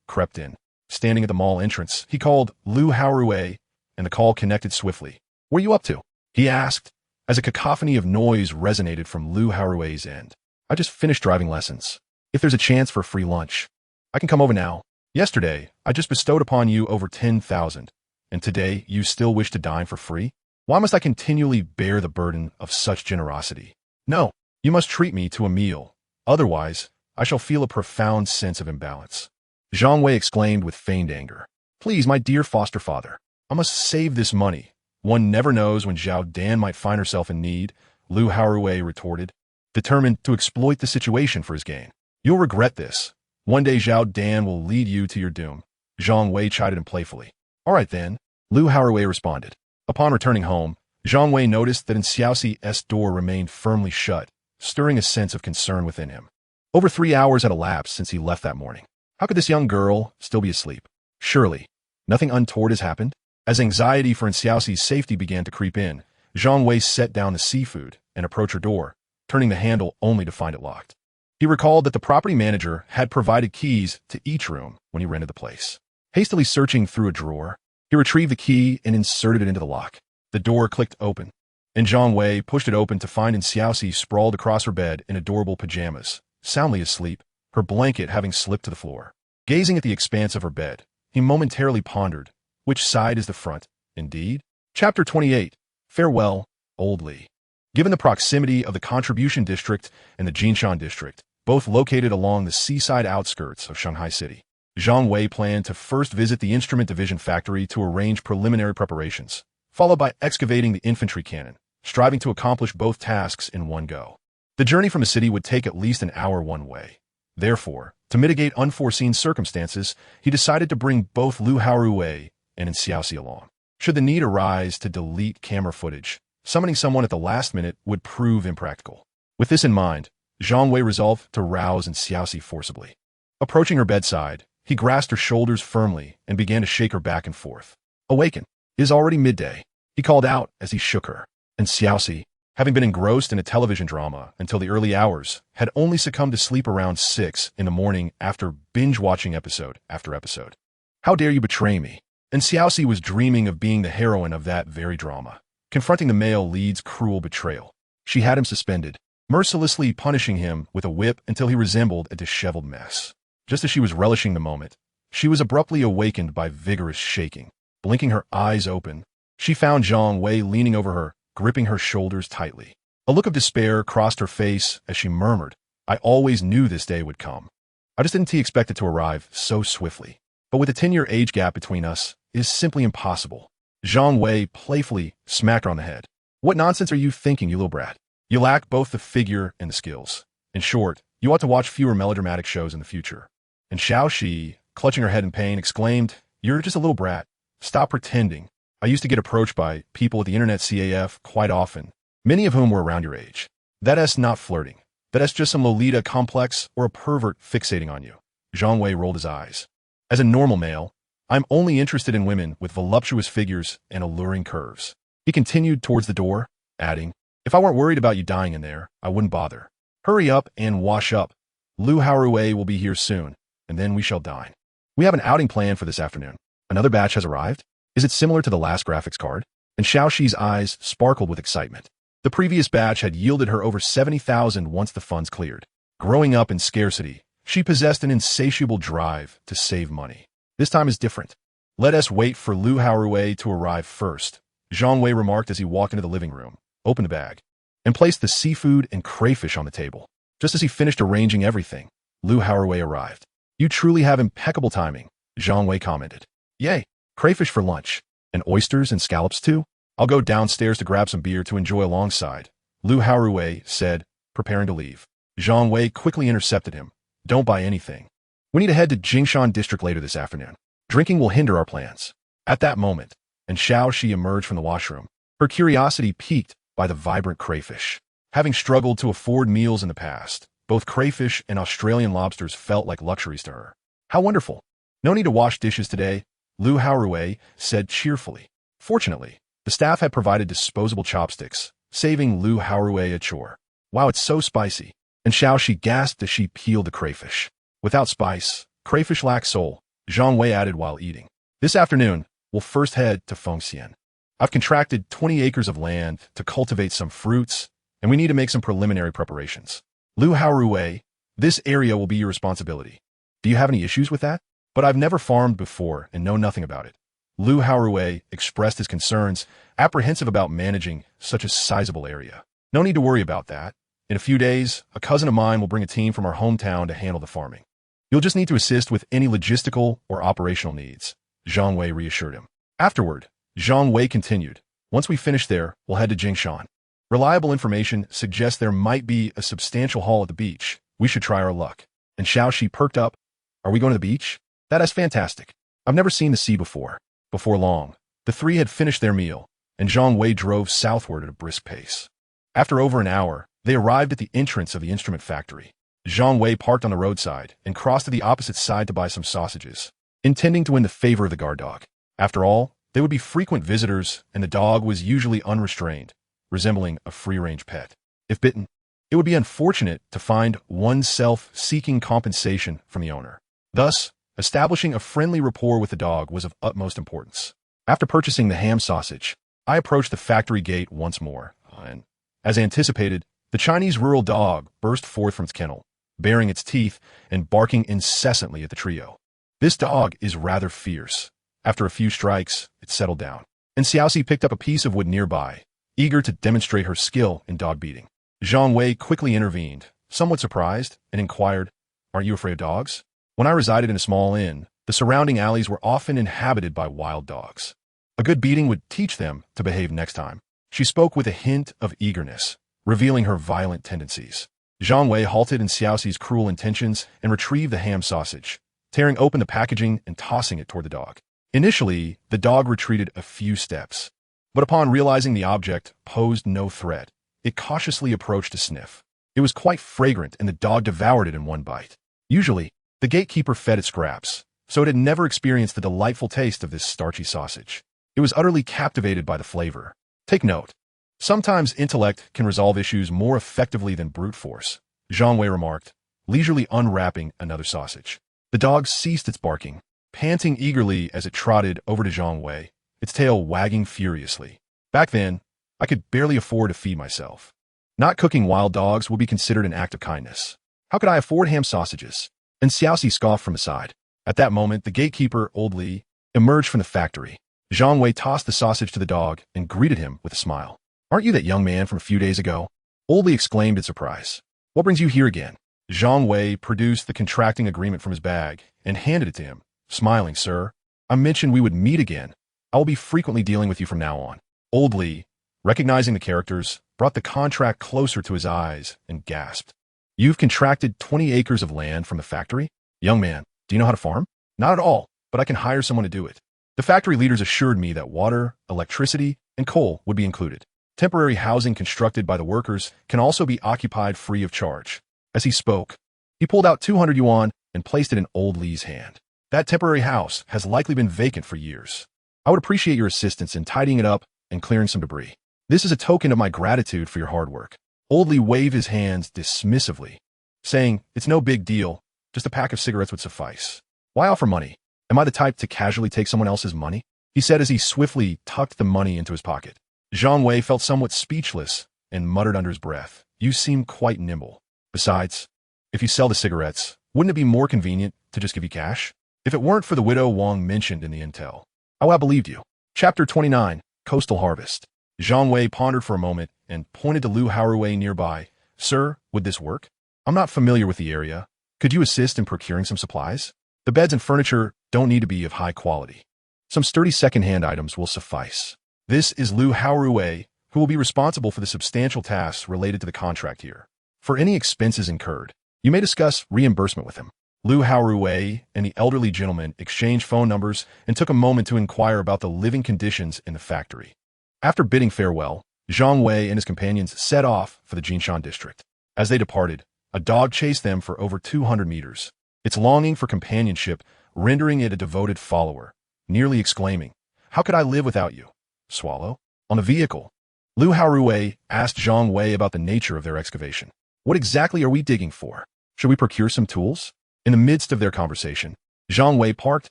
crept in. Standing at the mall entrance, he called Lu Haorui, and the call connected swiftly. "What are you up to?" he asked, as a cacophony of noise resonated from Lu Haorui's end. "I just finished driving lessons. If there's a chance for a free lunch, I can come over now. Yesterday, I just bestowed upon you over 10,000, and today you still wish to dine for free? Why must I continually bear the burden of such generosity? No, you must treat me to a meal. Otherwise, I shall feel a profound sense of imbalance." Zhang Wei exclaimed with feigned anger. "Please, my dear foster father, I must save this money. One never knows when Zhao Dan might find herself in need," Lu Haorui retorted, determined to exploit the situation for his gain. "You'll regret this. One day Zhao Dan will lead you to your doom," Zhang Wei chided him playfully. "All right then," Lu Haorui responded. Upon returning home, Zhang Wei noticed that Xiaoxi's door remained firmly shut, stirring a sense of concern within him. Over 3 hours had elapsed since he left that morning. How could this young girl still be asleep? Surely, nothing untoward has happened? As anxiety for Xiaoxi's safety began to creep in, Zhang Wei set down the seafood and approached her door, turning the handle only to find it locked. He recalled that the property manager had provided keys to each room when he rented the place. Hastily searching through a drawer, he retrieved the key and inserted it into the lock. The door clicked open, and Zhang Wei pushed it open to find Xiaoxi sprawled across her bed in adorable pajamas, soundly asleep, her blanket having slipped to the floor. Gazing at the expanse of her bed, he momentarily pondered, which side is the front, indeed? Chapter 28. Farewell, Old Li. Given the proximity of the Contribution District and the Jinshan District, both located along the seaside outskirts of Shanghai City, Zhang Wei planned to first visit the Instrument Division factory to arrange preliminary preparations, followed by excavating the infantry cannon, striving to accomplish both tasks in one go. The journey from the city would take at least an hour one way. Therefore, to mitigate unforeseen circumstances, he decided to bring both Lu Haorui and Xiaoxi along. Should the need arise to delete camera footage, summoning someone at the last minute would prove impractical. With this in mind, Zhang Wei resolved to rouse Xiaoxi forcibly. Approaching her bedside, he grasped her shoulders firmly and began to shake her back and forth. "Awaken. It is already midday," he called out as he shook her. And Xiaoxi, having been engrossed in a television drama until the early hours, had only succumbed to sleep around 6 in the morning after binge-watching episode after episode. "How dare you betray me?" And Xiaoxi was dreaming of being the heroine of that very drama, confronting the male lead's cruel betrayal. She had him suspended, mercilessly punishing him with a whip until he resembled a disheveled mess. Just as she was relishing the moment, she was abruptly awakened by vigorous shaking. Blinking her eyes open, she found Zhang Wei leaning over her, gripping her shoulders tightly. A look of despair crossed her face as she murmured, "I always knew this day would come. I just didn't expect it to arrive so swiftly. But with a 10-year age gap between us, it is simply impossible." Zhang Wei playfully smacked her on the head. "What nonsense are you thinking, you little brat? You lack both the figure and the skills. In short, you ought to watch fewer melodramatic shows in the future." And Xiaoxi, clutching her head in pain, exclaimed, "You're just a little brat. Stop pretending. I used to get approached by people at the internet CAF quite often, many of whom were around your age. That's not flirting. That's just some Lolita complex or a pervert fixating on you." Zhang Wei rolled his eyes. "As a normal male, I'm only interested in women with voluptuous figures and alluring curves." He continued towards the door, adding, "If I weren't worried about you dying in there, I wouldn't bother. Hurry up and wash up. Lu Haorui will be here soon, and then we shall dine. We have an outing planned for this afternoon. Another batch has arrived? Is it similar to the last graphics card?" And Xiaoxi's eyes sparkled with excitement. The previous batch had yielded her over 70,000 once the funds cleared. Growing up in scarcity, she possessed an insatiable drive to save money. This time is different. "Let us wait for Lu Haorui to arrive first," Zhang Wei remarked as he walked into the living room, opened the bag, and placed the seafood and crayfish on the table. Just as he finished arranging everything, Lu Haorui arrived. "You truly have impeccable timing," Zhang Wei commented. "Yay, crayfish for lunch. And oysters and scallops too? I'll go downstairs to grab some beer to enjoy alongside," Lu Haorui said, preparing to leave. Zhang Wei quickly intercepted him. "Don't buy anything. We need to head to Jingshan District later this afternoon. Drinking will hinder our plans." At that moment, and Xiaoxi emerged from the washroom, her curiosity piqued by the vibrant crayfish. Having struggled to afford meals in the past, both crayfish and Australian lobsters felt like luxuries to her. "How wonderful. No need to wash dishes today," Lu Haorui said cheerfully. Fortunately, the staff had provided disposable chopsticks, saving Lu Haorui a chore. "Wow, it's so spicy." And Xiaoxi gasped as she peeled the crayfish. "Without spice, crayfish lack soul," Zhang Wei added while eating. "This afternoon, we'll first head to Fengxian. I've contracted 20 acres of land to cultivate some fruits, and we need to make some preliminary preparations. Lu Haorui, this area will be your responsibility. Do you have any issues with that?" "But I've never farmed before and know nothing about it." Lu Haorui expressed his concerns, apprehensive about managing such a sizable area. "No need to worry about that. In a few days, a cousin of mine will bring a team from our hometown to handle the farming. You'll just need to assist with any logistical or operational needs," Zhang Wei reassured him. Afterward, Zhang Wei continued, "Once we finish there, we'll head to Jingshan. Reliable information suggests there might be a substantial haul at the beach. We should try our luck." And Xiaoxi perked up. "Are we going to the beach? That is fantastic. I've never seen the sea before." Before long, the three had finished their meal, and Zhang Wei drove southward at a brisk pace. After over an hour, they arrived at the entrance of the instrument factory. Zhang Wei parked on the roadside and crossed to the opposite side to buy some sausages, intending to win the favor of the guard dog. After all, they would be frequent visitors, and the dog was usually unrestrained, resembling a free-range pet. If bitten, it would be unfortunate to find oneself seeking compensation from the owner. Thus, establishing a friendly rapport with the dog was of utmost importance. After purchasing the ham sausage, I approached the factory gate once more, and, as anticipated, the Chinese rural dog burst forth from its kennel, baring its teeth and barking incessantly at the trio. This dog is rather fierce. After a few strikes, it settled down, and Xiaoxi picked up a piece of wood nearby, eager to demonstrate her skill in dog beating. Zhang Wei quickly intervened, somewhat surprised, and inquired, "Aren't you afraid of dogs?" When I resided in a small inn, the surrounding alleys were often inhabited by wild dogs. A good beating would teach them to behave next time. She spoke with a hint of eagerness, revealing her violent tendencies. Zhang Wei halted in Xiaoxi's cruel intentions and retrieved the ham sausage, tearing open the packaging and tossing it toward the dog. Initially, the dog retreated a few steps, but upon realizing the object posed no threat, it cautiously approached to sniff. It was quite fragrant, and the dog devoured it in one bite. Usually, the gatekeeper fed it scraps, so it had never experienced the delightful taste of this starchy sausage. It was utterly captivated by the flavor. Take note. Sometimes intellect can resolve issues more effectively than brute force, Zhang Wei remarked, leisurely unwrapping another sausage. The dog ceased its barking, panting eagerly as it trotted over to Zhang Wei, its tail wagging furiously. Back then, I could barely afford to feed myself. Not cooking wild dogs would be considered an act of kindness. How could I afford ham sausages? And Xiaoxi scoffed from aside. At that moment, the gatekeeper, old Li, emerged from the factory. Zhang Wei tossed the sausage to the dog and greeted him with a smile. "Aren't you that young man from a few days ago?" Old Li exclaimed in surprise. "What brings you here again?" Zhang Wei produced the contracting agreement from his bag and handed it to him, smiling. "Sir, I mentioned we would meet again. I will be frequently dealing with you from now on." Old Li, recognizing the characters, brought the contract closer to his eyes and gasped. "You've contracted 20 acres of land from the factory? Young man, do you know how to farm?" "Not at all, but I can hire someone to do it." The factory leaders assured me that water, electricity, and coal would be included. Temporary housing constructed by the workers can also be occupied free of charge. As he spoke, he pulled out 200 yuan and placed it in old Li's hand. "That temporary house has likely been vacant for years. I would appreciate your assistance in tidying it up and clearing some debris. This is a token of my gratitude for your hard work." Old Li waved his hands dismissively, saying, "It's no big deal. Just a pack of cigarettes would suffice. Why offer money? Am I the type to casually take someone else's money?" he said as he swiftly tucked the money into his pocket. Zhang Wei felt somewhat speechless and muttered under his breath, "You seem quite nimble. Besides, if you sell the cigarettes, wouldn't it be more convenient to just give you cash? If it weren't for the widow Wang mentioned in the intel, I would have believed you." Chapter 29, Coastal Harvest. Zhang Wei pondered for a moment and pointed to Lu Haowei nearby. "Sir, would this work? I'm not familiar with the area. Could you assist in procuring some supplies? The beds and furniture don't need to be of high quality. Some sturdy second-hand items will suffice." This is Lu Haowei, who will be responsible for the substantial tasks related to the contract here. For any expenses incurred, you may discuss reimbursement with him. Lu Haowei and the elderly gentleman exchanged phone numbers and took a moment to inquire about the living conditions in the factory. After bidding farewell, Zhang Wei and his companions set off for the Jinshan district. As they departed, a dog chased them for over 200 meters, its longing for companionship rendering it a devoted follower, nearly exclaiming, "How could I live without you?" Swallow? On the vehicle, Lu Haowei asked Zhang Wei about the nature of their excavation. "What exactly are we digging for? Should we procure some tools?" In the midst of their conversation, Zhang Wei parked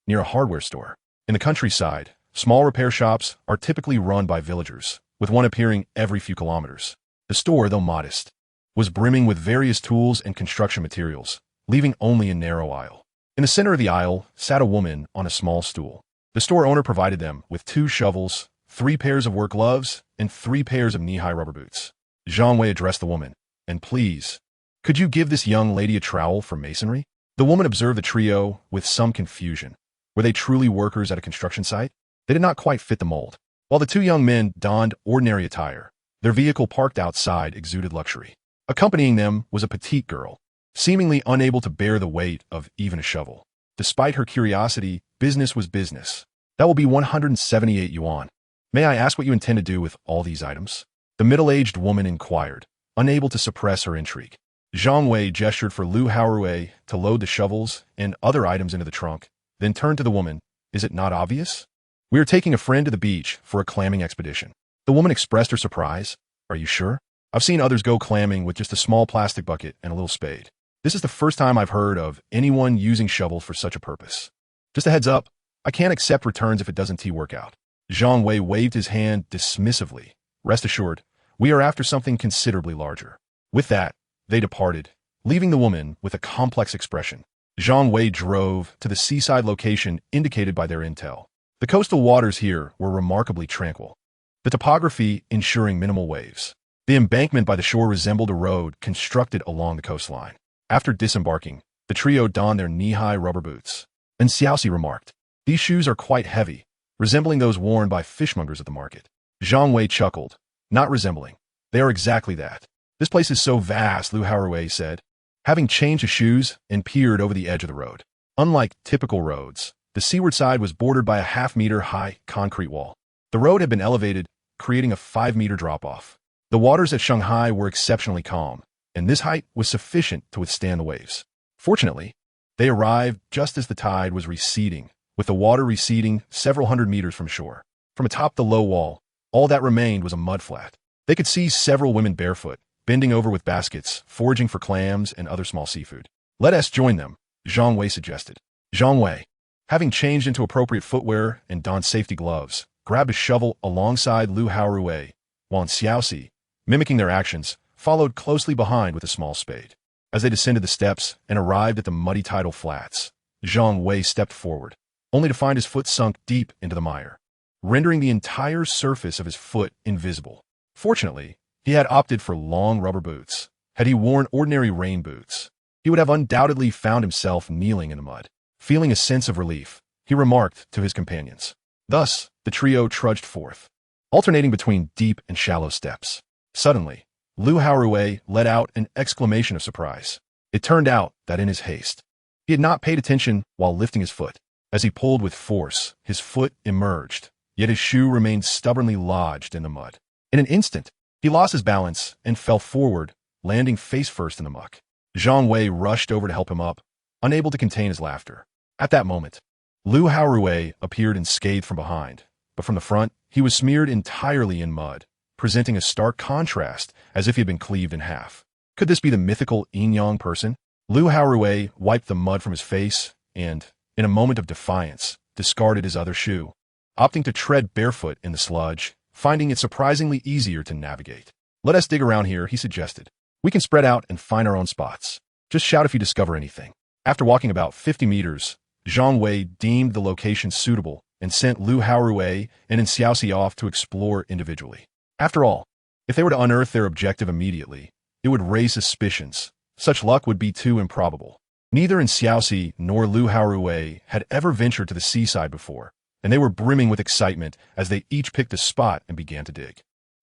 near a hardware store. In the countryside, small repair shops are typically run by villagers, with one appearing every few kilometers. The store, though modest, was brimming with various tools and construction materials, leaving only a narrow aisle. In the center of the aisle sat a woman on a small stool. The store owner provided them with 2 shovels, 3 pairs of work gloves, and 3 pairs of knee-high rubber boots. Zhang Wei addressed the woman, "And please, could you give this young lady a trowel for masonry?" The woman observed the trio with some confusion. Were they truly workers at a construction site? They did not quite fit the mold. While the 2 young men donned ordinary attire, their vehicle parked outside exuded luxury. Accompanying them was a petite girl, seemingly unable to bear the weight of even a shovel. Despite her curiosity, business was business. "That will be 178 yuan. May I ask what you intend to do with all these items?" The middle-aged woman inquired, unable to suppress her intrigue. Zhang Wei gestured for Lu Haowei to load the shovels and other items into the trunk, then turned to the woman. "Is it not obvious? We are taking a friend to the beach for a clamming expedition." The woman expressed her surprise. "Are you sure? I've seen others go clamming with just a small plastic bucket and a little spade. This is the first time I've heard of anyone using shovels for such a purpose. Just a heads up, I can't accept returns if it doesn't work out." Zhang Wei waved his hand dismissively. "Rest assured, we are after something considerably larger." With that, they departed, leaving the woman with a complex expression. Zhang Wei drove to the seaside location indicated by their intel. The coastal waters here were remarkably tranquil, the topography ensuring minimal waves. The embankment by the shore resembled a road constructed along the coastline. After disembarking, the trio donned their knee-high rubber boots. And Xiaoxi remarked, "These shoes are quite heavy, resembling those worn by fishmongers at the market." Zhang Wei chuckled, "Not resembling. They are exactly that. This place is so vast," Lu Haowei said, having changed his shoes and peered over the edge of the road. Unlike typical roads, the seaward side was bordered by a half-meter-high concrete wall. The road had been elevated, creating a 5-meter drop-off. The waters at Shanghai were exceptionally calm, and this height was sufficient to withstand the waves. Fortunately, they arrived just as the tide was receding, with the water receding several hundred meters from shore. From atop the low wall, all that remained was a mudflat. They could see several women barefoot, bending over with baskets, foraging for clams and other small seafood. "Let us join them," Zhang Wei suggested. "Zhang Wei, Having changed into appropriate footwear and donned safety gloves, grabbed a shovel alongside Lu Haorui, while Xiaoxi, mimicking their actions, followed closely behind with a small spade. As they descended the steps and arrived at the muddy tidal flats, Zhang Wei stepped forward, only to find his foot sunk deep into the mire, rendering the entire surface of his foot invisible. Fortunately, he had opted for long rubber boots. Had he worn ordinary rain boots, he would have undoubtedly found himself kneeling in the mud. Feeling a sense of relief, he remarked to his companions. Thus, the trio trudged forth, alternating between deep and shallow steps. Suddenly, Lu Haorui let out an exclamation of surprise. It turned out that in his haste, he had not paid attention while lifting his foot. As he pulled with force, his foot emerged, yet his shoe remained stubbornly lodged in the mud. In an instant, he lost his balance and fell forward, landing face first in the muck. Zhang Wei rushed over to help him up, unable to contain his laughter. At that moment, Lu Haorui appeared unscathed from behind, but from the front, he was smeared entirely in mud, presenting a stark contrast as if he had been cleaved in half. Could this be the mythical Yin-Yang person? Lu Haorui wiped the mud from his face and, in a moment of defiance, discarded his other shoe, opting to tread barefoot in the sludge, finding it surprisingly easier to navigate. Let us dig around here, he suggested. We can spread out and find our own spots. Just shout if you discover anything. After walking about 50 meters, Zhang Wei deemed the location suitable and sent Lu Haorui and Xiaoxi off to explore individually. After all, if they were to unearth their objective immediately, it would raise suspicions. Such luck would be too improbable. Neither Xiaoxi nor Lu Haorui had ever ventured to the seaside before, and they were brimming with excitement as they each picked a spot and began to dig.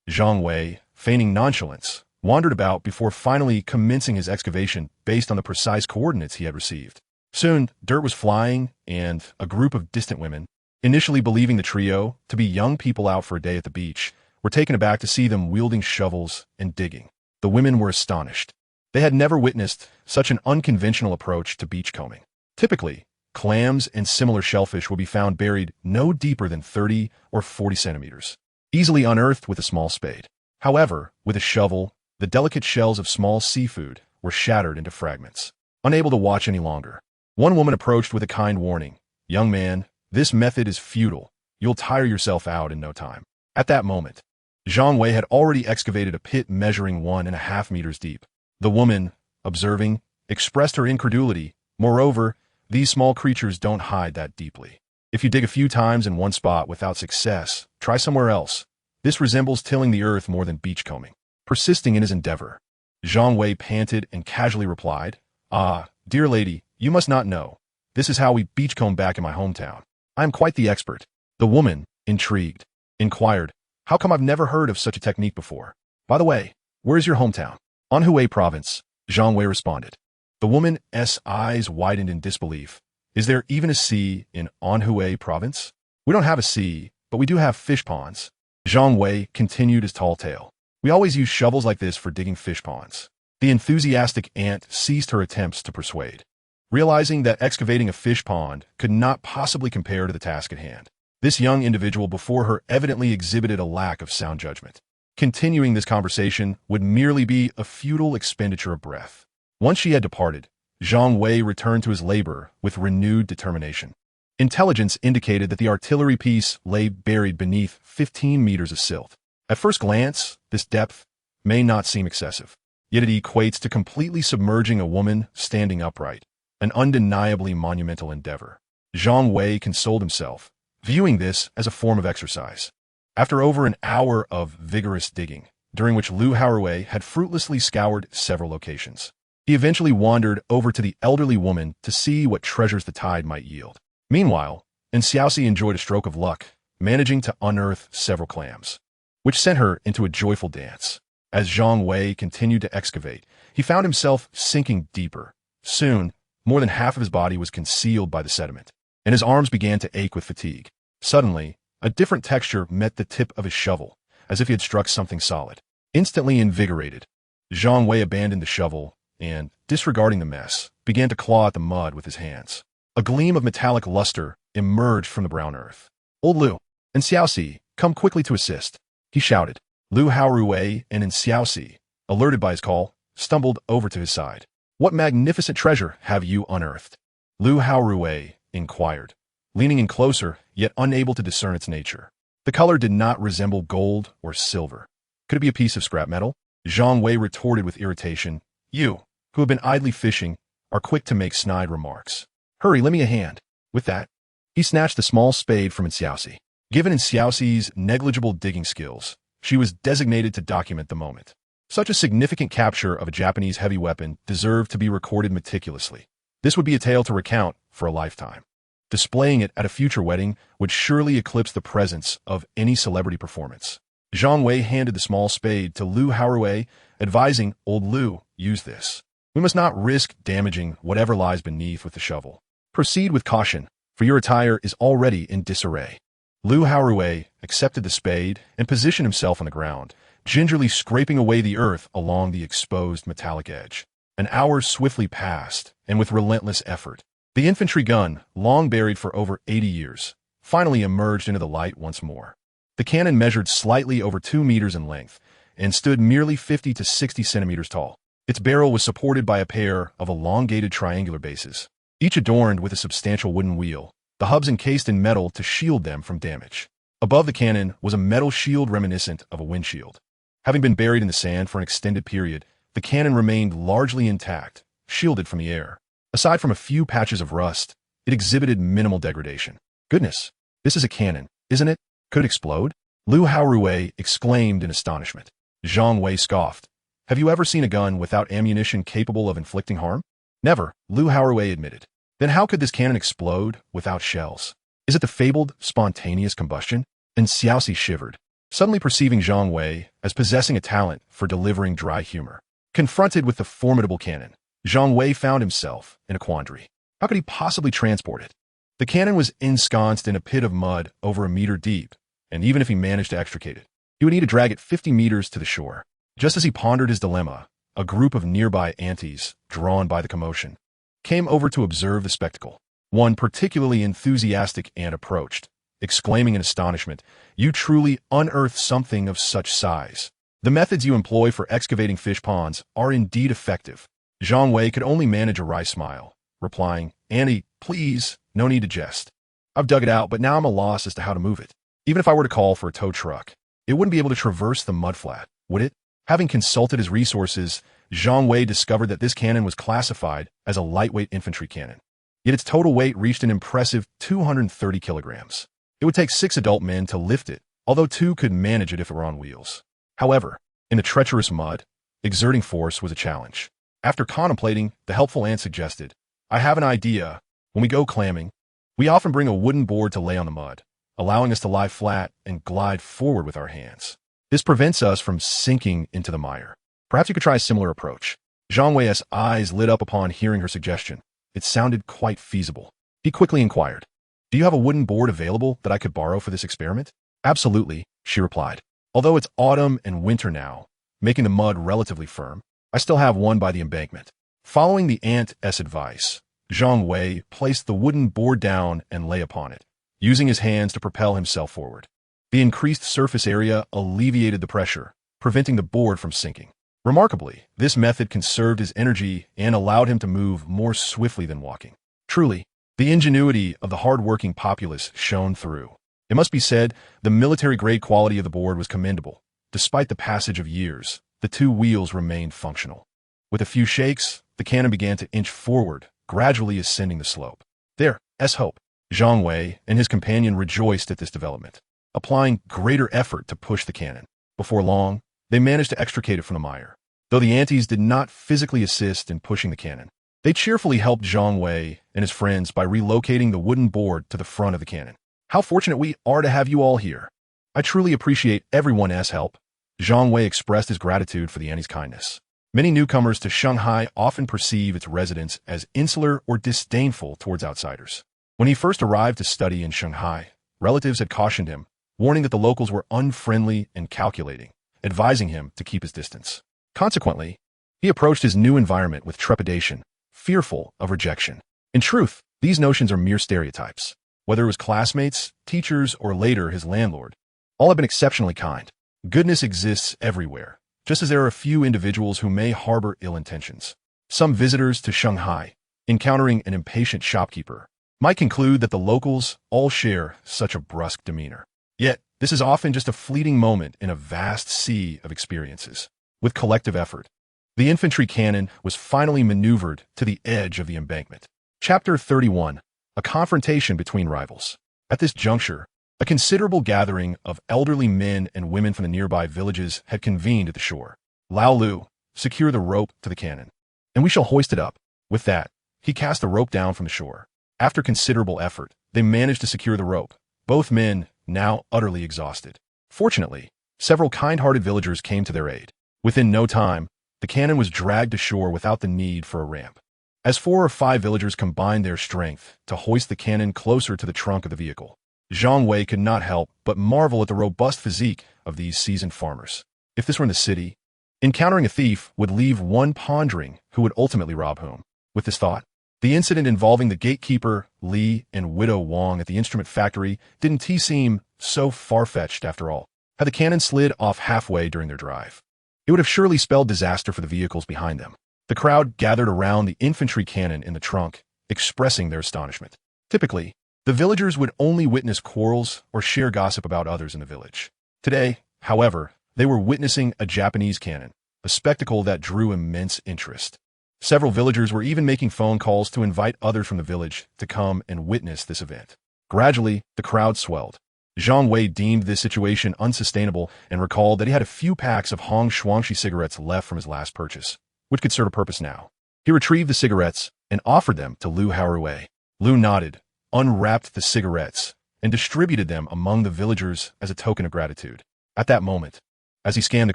Zhang Wei, feigning nonchalance, wandered about before finally commencing his excavation based on the precise coordinates he had received. Soon, dirt was flying, and a group of distant women, initially believing the trio to be young people out for a day at the beach, were taken aback to see them wielding shovels and digging. The women were astonished. They had never witnessed such an unconventional approach to beachcombing. Typically, clams and similar shellfish will be found buried no deeper than 30 or 40 centimeters, easily unearthed with a small spade. However, with a shovel, the delicate shells of small seafood were shattered into fragments. Unable to watch any longer, one woman approached with a kind warning. "Young man, this method is futile. You'll tire yourself out in no time." At that moment, Zhang Wei had already excavated a pit measuring 1.5 meters deep. The woman, observing, expressed her incredulity. Moreover, these small creatures don't hide that deeply. If you dig a few times in one spot without success, try somewhere else. This resembles tilling the earth more than beachcombing. Persisting in his endeavor, Zhang Wei panted and casually replied, "Ah, dear lady, you must not know. This is how we beachcomb back in my hometown. I am quite the expert." The woman, intrigued, inquired, "How come I've never heard of such a technique before? By the way, where is your hometown?" "Anhui province," Zhang Wei responded. The woman's eyes widened in disbelief. "Is there even a sea in Anhui province?" "We don't have a sea, but we do have fish ponds." Zhang Wei continued his tall tale. "We always use shovels like this for digging fish ponds." The enthusiastic aunt ceased her attempts to persuade, realizing that excavating a fish pond could not possibly compare to the task at hand. This young individual before her evidently exhibited a lack of sound judgment. Continuing this conversation would merely be a futile expenditure of breath. Once she had departed, Zhang Wei returned to his labor with renewed determination. Intelligence indicated that the artillery piece lay buried beneath 15 meters of silt. At first glance, this depth may not seem excessive, yet it equates to completely submerging a woman standing upright, an undeniably monumental endeavor. Zhang Wei consoled himself, viewing this as a form of exercise. After over an hour of vigorous digging, during which Lu Haorui had fruitlessly scoured several locations, he eventually wandered over to the elderly woman to see what treasures the tide might yield. Meanwhile, Xiaoxi enjoyed a stroke of luck, managing to unearth several clams, which sent her into a joyful dance. As Zhang Wei continued to excavate, he found himself sinking deeper. Soon, more than half of his body was concealed by the sediment, and his arms began to ache with fatigue. Suddenly, a different texture met the tip of his shovel, as if he had struck something solid. Instantly invigorated, Zhang Wei abandoned the shovel and, disregarding the mess, began to claw at the mud with his hands. A gleam of metallic luster emerged from the brown earth. "Old Lu, and Xiaoxi, come quickly to assist," he shouted. Lu Haorui and Xiaoxi, alerted by his call, stumbled over to his side. "What magnificent treasure have you unearthed?" Lu Haorui inquired, leaning in closer, yet unable to discern its nature. The color did not resemble gold or silver. Could it be a piece of scrap metal? Zhang Wei retorted with irritation. You, who have been idly fishing, are quick to make snide remarks. Hurry, lend me a hand. With that, he snatched the small spade from Xiaoxi. Given Xiaoxi's negligible digging skills, she was designated to document the moment. Such a significant capture of a Japanese heavy weapon deserved to be recorded meticulously. This would be a tale to recount for a lifetime. Displaying it at a future wedding would surely eclipse the presence of any celebrity performance. Zhang Wei handed the small spade to Lu Haorui, advising, Old Lu, use this. We must not risk damaging whatever lies beneath with the shovel. Proceed with caution, for your attire is already in disarray. Lu Haorui accepted the spade and positioned himself on the ground, gingerly scraping away the earth along the exposed metallic edge. An hour swiftly passed, and with relentless effort, the infantry gun, long buried for over 80 years, finally emerged into the light once more. The cannon measured slightly over 2 meters in length and stood merely 50 to 60 centimeters tall. Its barrel was supported by a pair of elongated triangular bases, each adorned with a substantial wooden wheel, the hubs encased in metal to shield them from damage. Above the cannon was a metal shield reminiscent of a windshield. Having been buried in the sand for an extended period, the cannon remained largely intact, shielded from the air. Aside from a few patches of rust, it exhibited minimal degradation. Goodness, this is a cannon, isn't it? Could it explode? Lu Haorui exclaimed in astonishment. Zhang Wei scoffed. Have you ever seen a gun without ammunition capable of inflicting harm? Never, Lu Haorui admitted. Then how could this cannon explode without shells? Is it the fabled spontaneous combustion? And Xiaoxi shivered, suddenly perceiving Zhang Wei as possessing a talent for delivering dry humor. Confronted with the formidable cannon, Zhang Wei found himself in a quandary. How could he possibly transport it? The cannon was ensconced in a pit of mud over a meter deep, and even if he managed to extricate it, he would need to drag it 50 meters to the shore. Just as he pondered his dilemma, a group of nearby antis, drawn by the commotion, came over to observe the spectacle. One particularly enthusiastic ant approached, exclaiming in astonishment, "You truly unearthed something of such size. The methods you employ for excavating fish ponds are indeed effective." Zhang Wei could only manage a wry smile, replying, "Annie, please, no need to jest. I've dug it out, but now I'm at a loss as to how to move it. Even if I were to call for a tow truck, it wouldn't be able to traverse the mudflat, would it?" Having consulted his resources, Zhang Wei discovered that this cannon was classified as a lightweight infantry cannon. Yet its total weight reached an impressive 230 kilograms. It would take 6 adult men to lift it, although 2 could manage it if it were on wheels. However, in the treacherous mud, exerting force was a challenge. After contemplating, the helpful ant suggested, "I have an idea. When we go clamming, we often bring a wooden board to lay on the mud, allowing us to lie flat and glide forward with our hands. This prevents us from sinking into the mire. Perhaps you could try a similar approach." Zhang Wei's eyes lit up upon hearing her suggestion. It sounded quite feasible. He quickly inquired, "Do you have a wooden board available that I could borrow for this experiment?" "Absolutely," she replied. "Although it's autumn and winter now, making the mud relatively firm, I still have one by the embankment." Following the ant's advice, Zhang Wei placed the wooden board down and lay upon it, using his hands to propel himself forward. The increased surface area alleviated the pressure, preventing the board from sinking. Remarkably, this method conserved his energy and allowed him to move more swiftly than walking. Truly, the ingenuity of the hard-working populace shone through. It must be said, the military-grade quality of the board was commendable. Despite the passage of years, the 2 wheels remained functional. With a few shakes, the cannon began to inch forward, gradually ascending the slope. There's hope. Zhang Wei and his companion rejoiced at this development, applying greater effort to push the cannon. Before long, they managed to extricate it from the mire. Though the antis did not physically assist in pushing the cannon, they cheerfully helped Zhang Wei and his friends by relocating the wooden board to the front of the cannon. "How fortunate we are to have you all here. I truly appreciate everyone's help." Zhang Wei expressed his gratitude for the antis' kindness. Many newcomers to Shanghai often perceive its residents as insular or disdainful towards outsiders. When he first arrived to study in Shanghai, relatives had cautioned him, warning that the locals were unfriendly and calculating, advising him to keep his distance. Consequently, he approached his new environment with trepidation, fearful of rejection. In truth, these notions are mere stereotypes. Whether it was classmates, teachers, or later his landlord, all have been exceptionally kind. Goodness exists everywhere, just as there are a few individuals who may harbor ill intentions. Some visitors to Shanghai, encountering an impatient shopkeeper, might conclude that the locals all share such a brusque demeanor. Yet, this is often just a fleeting moment in a vast sea of experiences. With collective effort, the infantry cannon was finally maneuvered to the edge of the embankment. Chapter 31. A confrontation between rivals. At this juncture, a considerable gathering of elderly men and women from the nearby villages had convened at the shore. Lao Lu, secure the rope to the cannon, and we shall hoist it up. With that, he cast the rope down from the shore. After considerable effort, they managed to secure the rope, both men now utterly exhausted. Fortunately, several kind-hearted villagers came to their aid. Within no time, the cannon was dragged to shore without the need for a ramp. As 4 or 5 villagers combined their strength to hoist the cannon closer to the trunk of the vehicle, Zhang Wei could not help but marvel at the robust physique of these seasoned farmers. If this were in the city, encountering a thief would leave one pondering who would ultimately rob whom. With this thought, the incident involving the gatekeeper, Li, and Widow Wang at the instrument factory didn't seem so far-fetched after all. Had the cannon slid off halfway during their drive, it would have surely spelled disaster for the vehicles behind them. The crowd gathered around the infantry cannon in the trunk, expressing their astonishment. Typically, the villagers would only witness quarrels or share gossip about others in the village. Today, however, they were witnessing a Japanese cannon, a spectacle that drew immense interest. Several villagers were even making phone calls to invite others from the village to come and witness this event. Gradually, the crowd swelled. Zhang Wei deemed this situation unsustainable and recalled that he had a few packs of Hong Shuangshi cigarettes left from his last purchase, which could serve a purpose now. He retrieved the cigarettes and offered them to Lu Haorui. Lu nodded, unwrapped the cigarettes, and distributed them among the villagers as a token of gratitude. At that moment, as he scanned the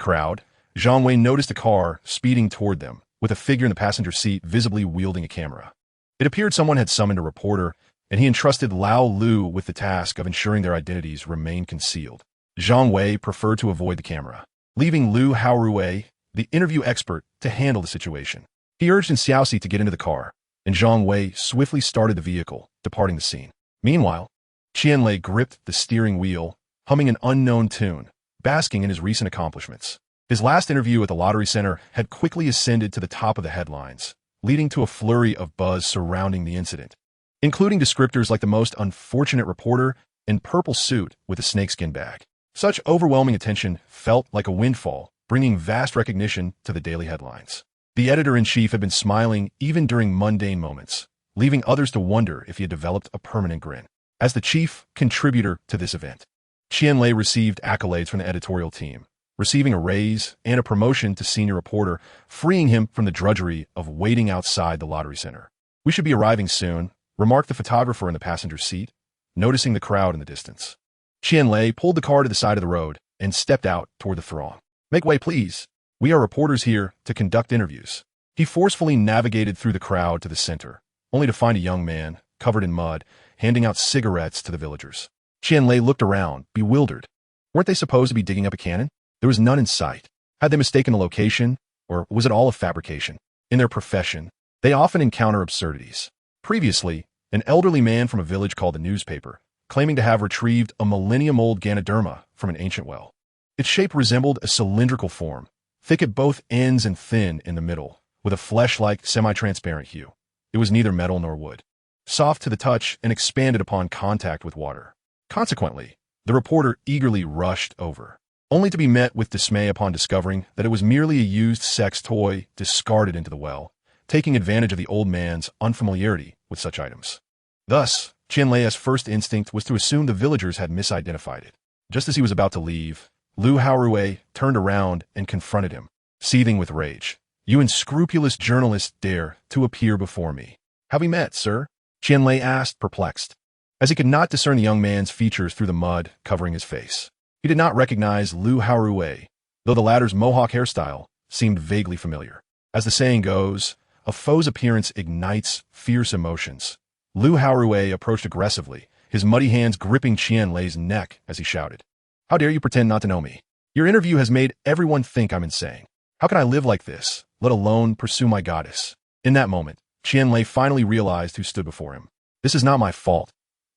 crowd, Zhang Wei noticed a car speeding toward them, with a figure in the passenger seat visibly wielding a camera. It appeared someone had summoned a reporter, and he entrusted Lao Lu with the task of ensuring their identities remained concealed. Zhang Wei preferred to avoid the camera, leaving Lu Haorui, the interview expert, to handle the situation. He urged Xiaoxi to get into the car, and Zhang Wei swiftly started the vehicle, departing the scene. Meanwhile, Qianlei gripped the steering wheel, humming an unknown tune, basking in his recent accomplishments. His last interview at the lottery center had quickly ascended to the top of the headlines, leading to a flurry of buzz surrounding the incident, including descriptors like the most unfortunate reporter in purple suit with a snakeskin bag. Such overwhelming attention felt like a windfall, bringing vast recognition to the daily headlines. The editor-in-chief had been smiling even during mundane moments, leaving others to wonder if he had developed a permanent grin. As the chief contributor to this event, Qianlei received accolades from the editorial team, receiving a raise and a promotion to senior reporter, freeing him from the drudgery of waiting outside the lottery center. "We should be arriving soon," remarked the photographer in the passenger seat, noticing the crowd in the distance. Qianlei pulled the car to the side of the road and stepped out toward the throng. "Make way, please. We are reporters here to conduct interviews." He forcefully navigated through the crowd to the center, only to find a young man, covered in mud, handing out cigarettes to the villagers. Qianlei looked around, bewildered. Weren't they supposed to be digging up a cannon? There was none in sight. Had they mistaken the location, or was it all a fabrication? In their profession, they often encounter absurdities. Previously, an elderly man from a village called the newspaper, claiming to have retrieved a millennium-old Ganoderma from an ancient well. Its shape resembled a cylindrical form, thick at both ends and thin in the middle, with a flesh-like, semi-transparent hue. It was neither metal nor wood, soft to the touch and expanded upon contact with water. Consequently, the reporter eagerly rushed over, only to be met with dismay upon discovering that it was merely a used sex toy discarded into the well, taking advantage of the old man's unfamiliarity with such items. Thus, Qianlei's first instinct was to assume the villagers had misidentified it. Just as he was about to leave, Lu Haorui turned around and confronted him, seething with rage. "You unscrupulous journalist dare to appear before me." "Have we met, sir?" Qianlei asked, perplexed, as he could not discern the young man's features through the mud covering his face. He did not recognize Lu Haorui, though the latter's mohawk hairstyle seemed vaguely familiar. As the saying goes, a foe's appearance ignites fierce emotions. Lu Haorui approached aggressively, his muddy hands gripping Qianlei's neck as he shouted, "How dare you pretend not to know me? Your interview has made everyone think I'm insane. How can I live like this, let alone pursue my goddess?" In that moment, Qianlei finally realized who stood before him. "This is not my fault.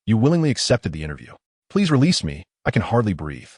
You willingly accepted the interview. Please release me. I can hardly breathe.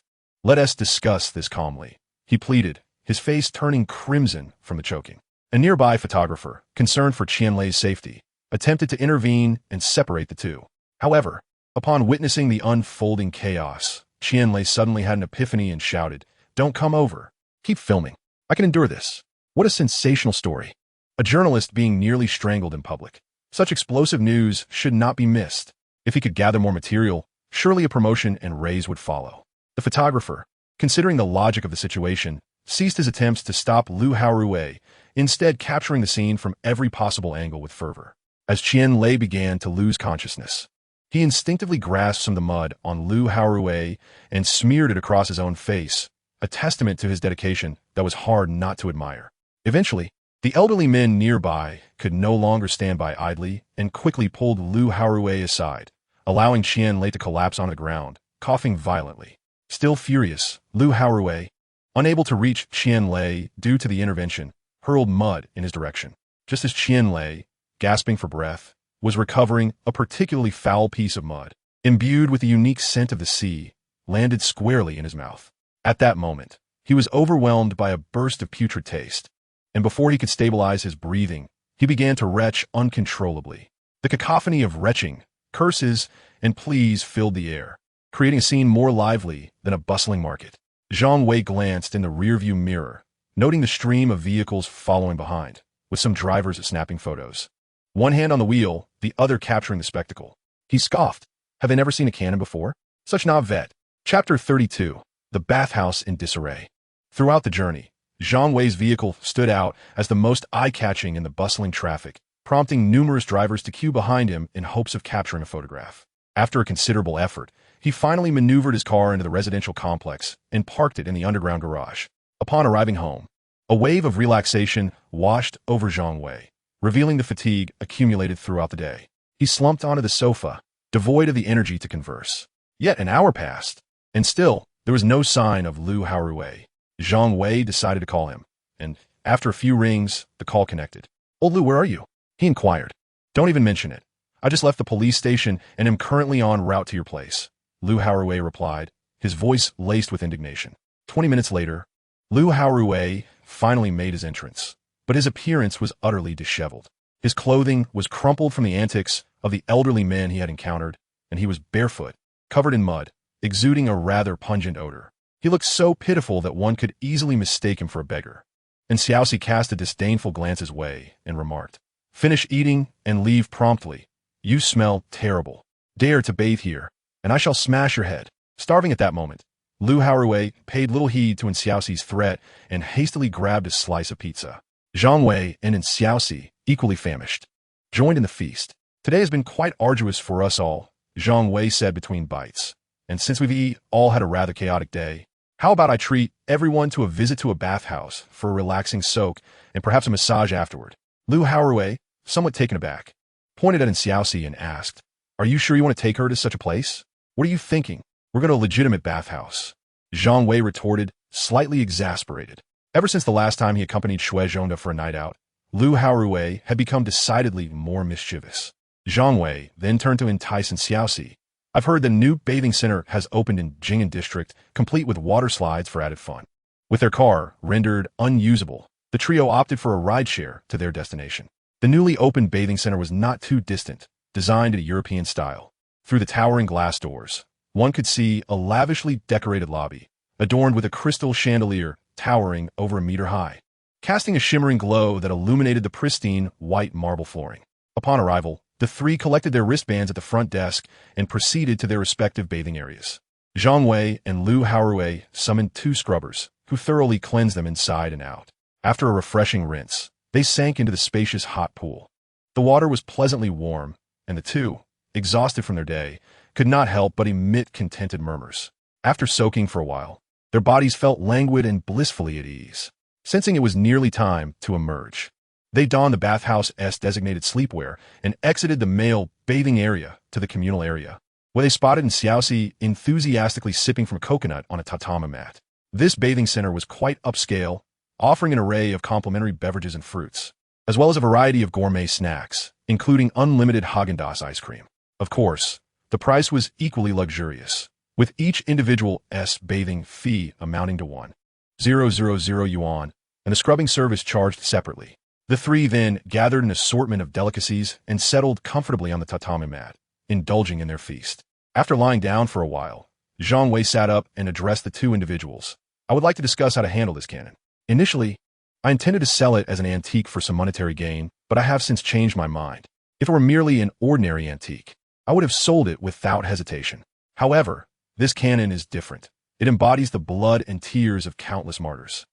Let us discuss this calmly," he pleaded, his face turning crimson from the choking. A nearby photographer, concerned for Qianlei's safety, attempted to intervene and separate the two. However, upon witnessing the unfolding chaos, Qianlei suddenly had an epiphany and shouted, "Don't come over. Keep filming. I can endure this." What a sensational story. A journalist being nearly strangled in public. Such explosive news should not be missed. If he could gather more material, surely a promotion and raise would follow. The photographer, considering the logic of the situation, ceased his attempts to stop Lu Haorui, instead capturing the scene from every possible angle with fervor. As Qianlei began to lose consciousness, he instinctively grasped some of the mud on Lu Haorui and smeared it across his own face, a testament to his dedication that was hard not to admire. Eventually, the elderly men nearby could no longer stand by idly and quickly pulled Lu Haorui aside, allowing Qianlei to collapse on the ground, coughing violently. Still furious, Lu Haorui, unable to reach Qianlei due to the intervention, hurled mud in his direction. Just as Qianlei, gasping for breath, was recovering, a particularly foul piece of mud, imbued with the unique scent of the sea, landed squarely in his mouth. At that moment, he was overwhelmed by a burst of putrid taste, and before he could stabilize his breathing, he began to retch uncontrollably. The cacophony of retching, curses, and pleas filled the air, creating a scene more lively than a bustling market. Zhang Wei glanced in the rearview mirror, noting the stream of vehicles following behind, with some drivers snapping photos. One hand on the wheel, the other capturing the spectacle. He scoffed. Have they never seen a cannon before? Such navet. Chapter 32. The Bathhouse in Disarray. Throughout the journey, Zhang Wei's vehicle stood out as the most eye-catching in the bustling traffic, prompting numerous drivers to queue behind him in hopes of capturing a photograph. After a considerable effort, he finally maneuvered his car into the residential complex and parked it in the underground garage. Upon arriving home, a wave of relaxation washed over Zhang Wei, revealing the fatigue accumulated throughout the day. He slumped onto the sofa, devoid of the energy to converse. Yet an hour passed, and still there was no sign of Lu Haorui. Zhang Wei decided to call him, and after a few rings, the call connected. "Old Lu, where are you?" he inquired. "Don't even mention it. I just left the police station and am currently en route to your place," Lu Haorui replied, his voice laced with indignation. 20 minutes later, Lu Haorui finally made his entrance, but his appearance was utterly disheveled. His clothing was crumpled from the antics of the elderly men he had encountered, and he was barefoot, covered in mud, exuding a rather pungent odor. He looked so pitiful that one could easily mistake him for a beggar. And Xiaoxi cast a disdainful glance his way and remarked, "Finish eating and leave promptly. You smell terrible. Dare to bathe here, and I shall smash your head." Starving at that moment, Lu Haorui paid little heed to Xiaoxi's threat and hastily grabbed a slice of pizza. Zhang Wei and Xiaoxi, equally famished, joined in the feast. "Today has been quite arduous for us all," Zhang Wei said between bites. "And since we've all had a rather chaotic day, how about I treat everyone to a visit to a bathhouse for a relaxing soak and perhaps a massage afterward?" Lu Haorui, somewhat taken aback, pointed at Xiaoxi and asked, "Are you sure you want to take her to such a place? What are you thinking? We're going to a legitimate bathhouse." Zhang Wei retorted, slightly exasperated. Ever since the last time he accompanied Shui Zhongda for a night out, Lu Haorui had become decidedly more mischievous. Zhang Wei then turned to entice Xiaoxi. "I've heard the new bathing center has opened in Jing'an district, complete with water slides for added fun." With their car rendered unusable, the trio opted for a rideshare to their destination. The newly opened bathing center was not too distant, designed in a European style. Through the towering glass doors, one could see a lavishly decorated lobby, adorned with a crystal chandelier towering over a meter high, casting a shimmering glow that illuminated the pristine white marble flooring. Upon arrival, the three collected their wristbands at the front desk and proceeded to their respective bathing areas. Zhang Wei and Lu Haorui summoned 2 scrubbers, who thoroughly cleansed them inside and out. After a refreshing rinse, they sank into the spacious hot pool. The water was pleasantly warm, and the two, exhausted from their day, could not help but emit contented murmurs. After soaking for a while, their bodies felt languid and blissfully at ease. Sensing it was nearly time to emerge, they donned the bathhouse's designated sleepwear and exited the male bathing area to the communal area, where they spotted Xiaoxi enthusiastically sipping from a coconut on a tatami mat. This bathing center was quite upscale, offering an array of complimentary beverages and fruits, as well as a variety of gourmet snacks, including unlimited Häagen-Dazs ice cream. Of course, the price was equally luxurious, with each individual bathing fee amounting to 1,000 yuan, and the scrubbing service charged separately. The three then gathered an assortment of delicacies and settled comfortably on the tatami mat, indulging in their feast. After lying down for a while, Zhang Wei sat up and addressed the two individuals. I would like to discuss how to handle this cannon. Initially, I intended to sell it as an antique for some monetary gain, but I have since changed my mind. If it were merely an ordinary antique, I would have sold it without hesitation. However, this cannon is different. It embodies the blood and tears of countless martyrs.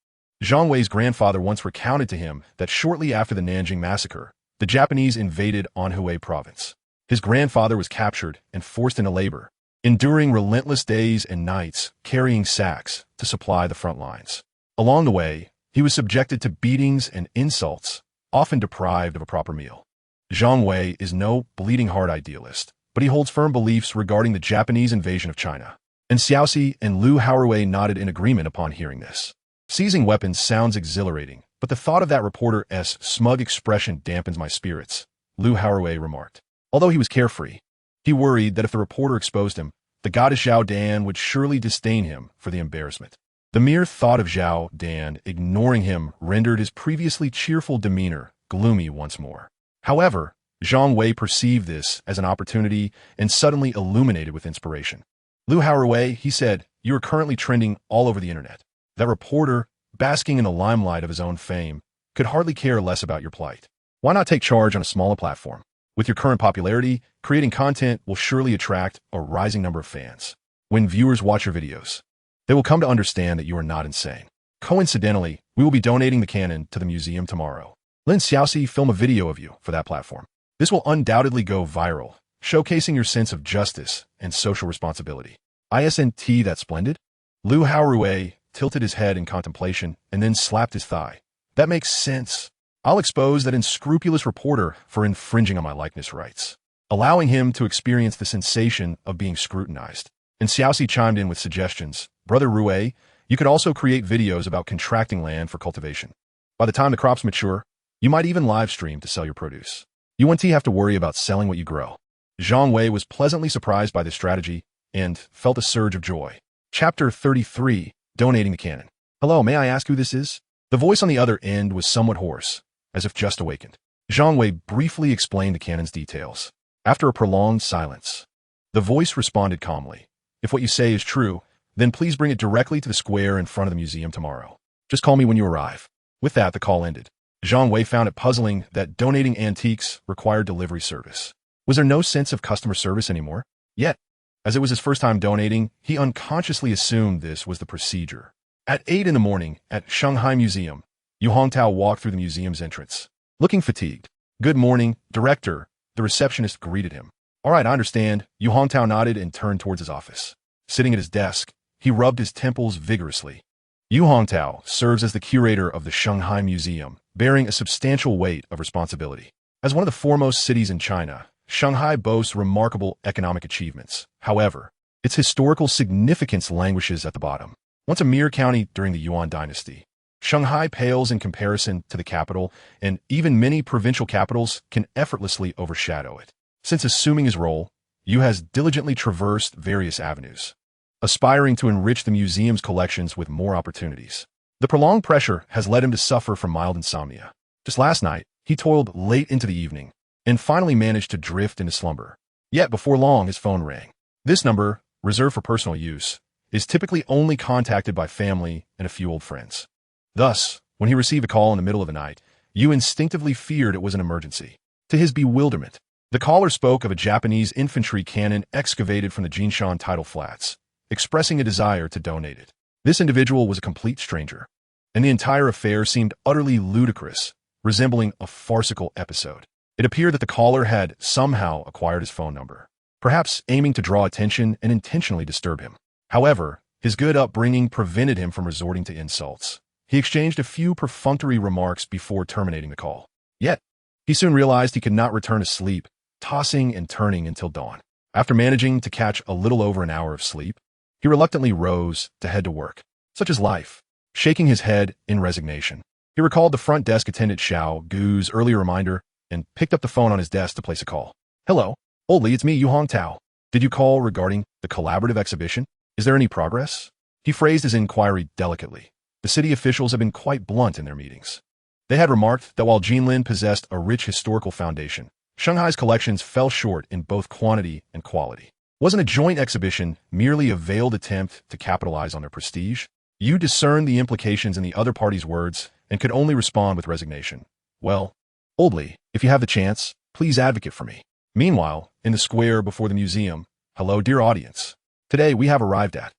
Zhang Wei's grandfather once recounted to him that shortly after the Nanjing massacre, the Japanese invaded Anhui province. His grandfather was captured and forced into labor, enduring relentless days and nights carrying sacks to supply the front lines. Along the way, he was subjected to beatings and insults, often deprived of a proper meal. Zhang Wei is no bleeding-heart idealist, but he holds firm beliefs regarding the Japanese invasion of China. And Xiaoxi and Lu Haowei nodded in agreement upon hearing this. Seizing weapons sounds exhilarating, but the thought of that reporter's smug expression dampens my spirits, Lu Haowei remarked. Although he was carefree, he worried that if the reporter exposed him, the goddess Zhao Dan would surely disdain him for the embarrassment. The mere thought of Zhao Dan ignoring him rendered his previously cheerful demeanor gloomy once more. However, Zhang Wei perceived this as an opportunity and suddenly illuminated with inspiration. Lu Haowei, he said, you are currently trending all over the internet. That reporter, basking in the limelight of his own fame, could hardly care less about your plight. Why not take charge on a smaller platform? With your current popularity, creating content will surely attract a rising number of fans. When viewers watch your videos, they will come to understand that you are not insane. Coincidentally, we will be donating the cannon to the museum tomorrow. Lin Xiaoxi film a video of you for that platform. This will undoubtedly go viral, showcasing your sense of justice and social responsibility. Isn't that splendid? Lu Haowei tilted his head in contemplation and then slapped his thigh. That makes sense. I'll expose that unscrupulous reporter for infringing on my likeness rights, allowing him to experience the sensation of being scrutinized. And Xiaoxi chimed in with suggestions. Brother Rue, you could also create videos about contracting land for cultivation. By the time the crops mature, you might even live stream to sell your produce. You won't have to worry about selling what you grow. Zhang Wei was pleasantly surprised by this strategy and felt a surge of joy. Chapter 33, Donating the Cannon. Hello, may I ask who this is? The voice on the other end was somewhat hoarse, as if just awakened. Zhang Wei briefly explained the cannon's details. After a prolonged silence, the voice responded calmly. If what you say is true, then please bring it directly to the square in front of the museum tomorrow. Just call me when you arrive. With that, the call ended. Zhang Wei found it puzzling that donating antiques required delivery service. Was there no sense of customer service anymore? Yet, as it was his first time donating, he unconsciously assumed this was the procedure. At 8 in the morning, at Shanghai Museum, Yu Hongtao walked through the museum's entrance, looking fatigued. Good morning, director, the receptionist greeted him. All right, I understand. Yu Hongtao nodded and turned towards his office. Sitting at his desk, he rubbed his temples vigorously. Yu Hongtao serves as the curator of the Shanghai Museum, bearing a substantial weight of responsibility. As one of the foremost cities in China, Shanghai boasts remarkable economic achievements. However, its historical significance languishes at the bottom. Once a mere county during the Yuan dynasty, Shanghai pales in comparison to the capital, and even many provincial capitals can effortlessly overshadow it. Since assuming his role, Yu has diligently traversed various avenues, aspiring to enrich the museum's collections with more opportunities. The prolonged pressure has led him to suffer from mild insomnia. Just last night, he toiled late into the evening, and finally managed to drift into slumber. Yet before long, his phone rang. This number, reserved for personal use, is typically only contacted by family and a few old friends. Thus, when he received a call in the middle of the night, Yu instinctively feared it was an emergency. To his bewilderment, the caller spoke of a Japanese infantry cannon excavated from the Jinshan tidal flats, expressing a desire to donate it. This individual was a complete stranger, and the entire affair seemed utterly ludicrous, resembling a farcical episode. It appeared that the caller had somehow acquired his phone number, perhaps aiming to draw attention and intentionally disturb him. However, his good upbringing prevented him from resorting to insults. He exchanged a few perfunctory remarks before terminating the call. Yet, he soon realized he could not return to sleep, tossing and turning until dawn. After managing to catch a little over an hour of sleep, he reluctantly rose to head to work. Such is life. Shaking his head in resignation, he recalled the front desk attendant Xiao Gu's earlier reminder and picked up the phone on his desk to place a call. Hello, Old Li, it's me, Yu Hongtao. Did you call regarding the collaborative exhibition? Is there any progress? He phrased his inquiry delicately. The city officials have been quite blunt in their meetings. They had remarked that while Jinlin possessed a rich historical foundation, Shanghai's collections fell short in both quantity and quality. Wasn't a joint exhibition merely a veiled attempt to capitalize on their prestige? You discerned the implications in the other party's words and could only respond with resignation. Well, Oldly, if you have the chance, please advocate for me. Meanwhile, in the square before the museum, hello, dear audience. Today we have arrived at.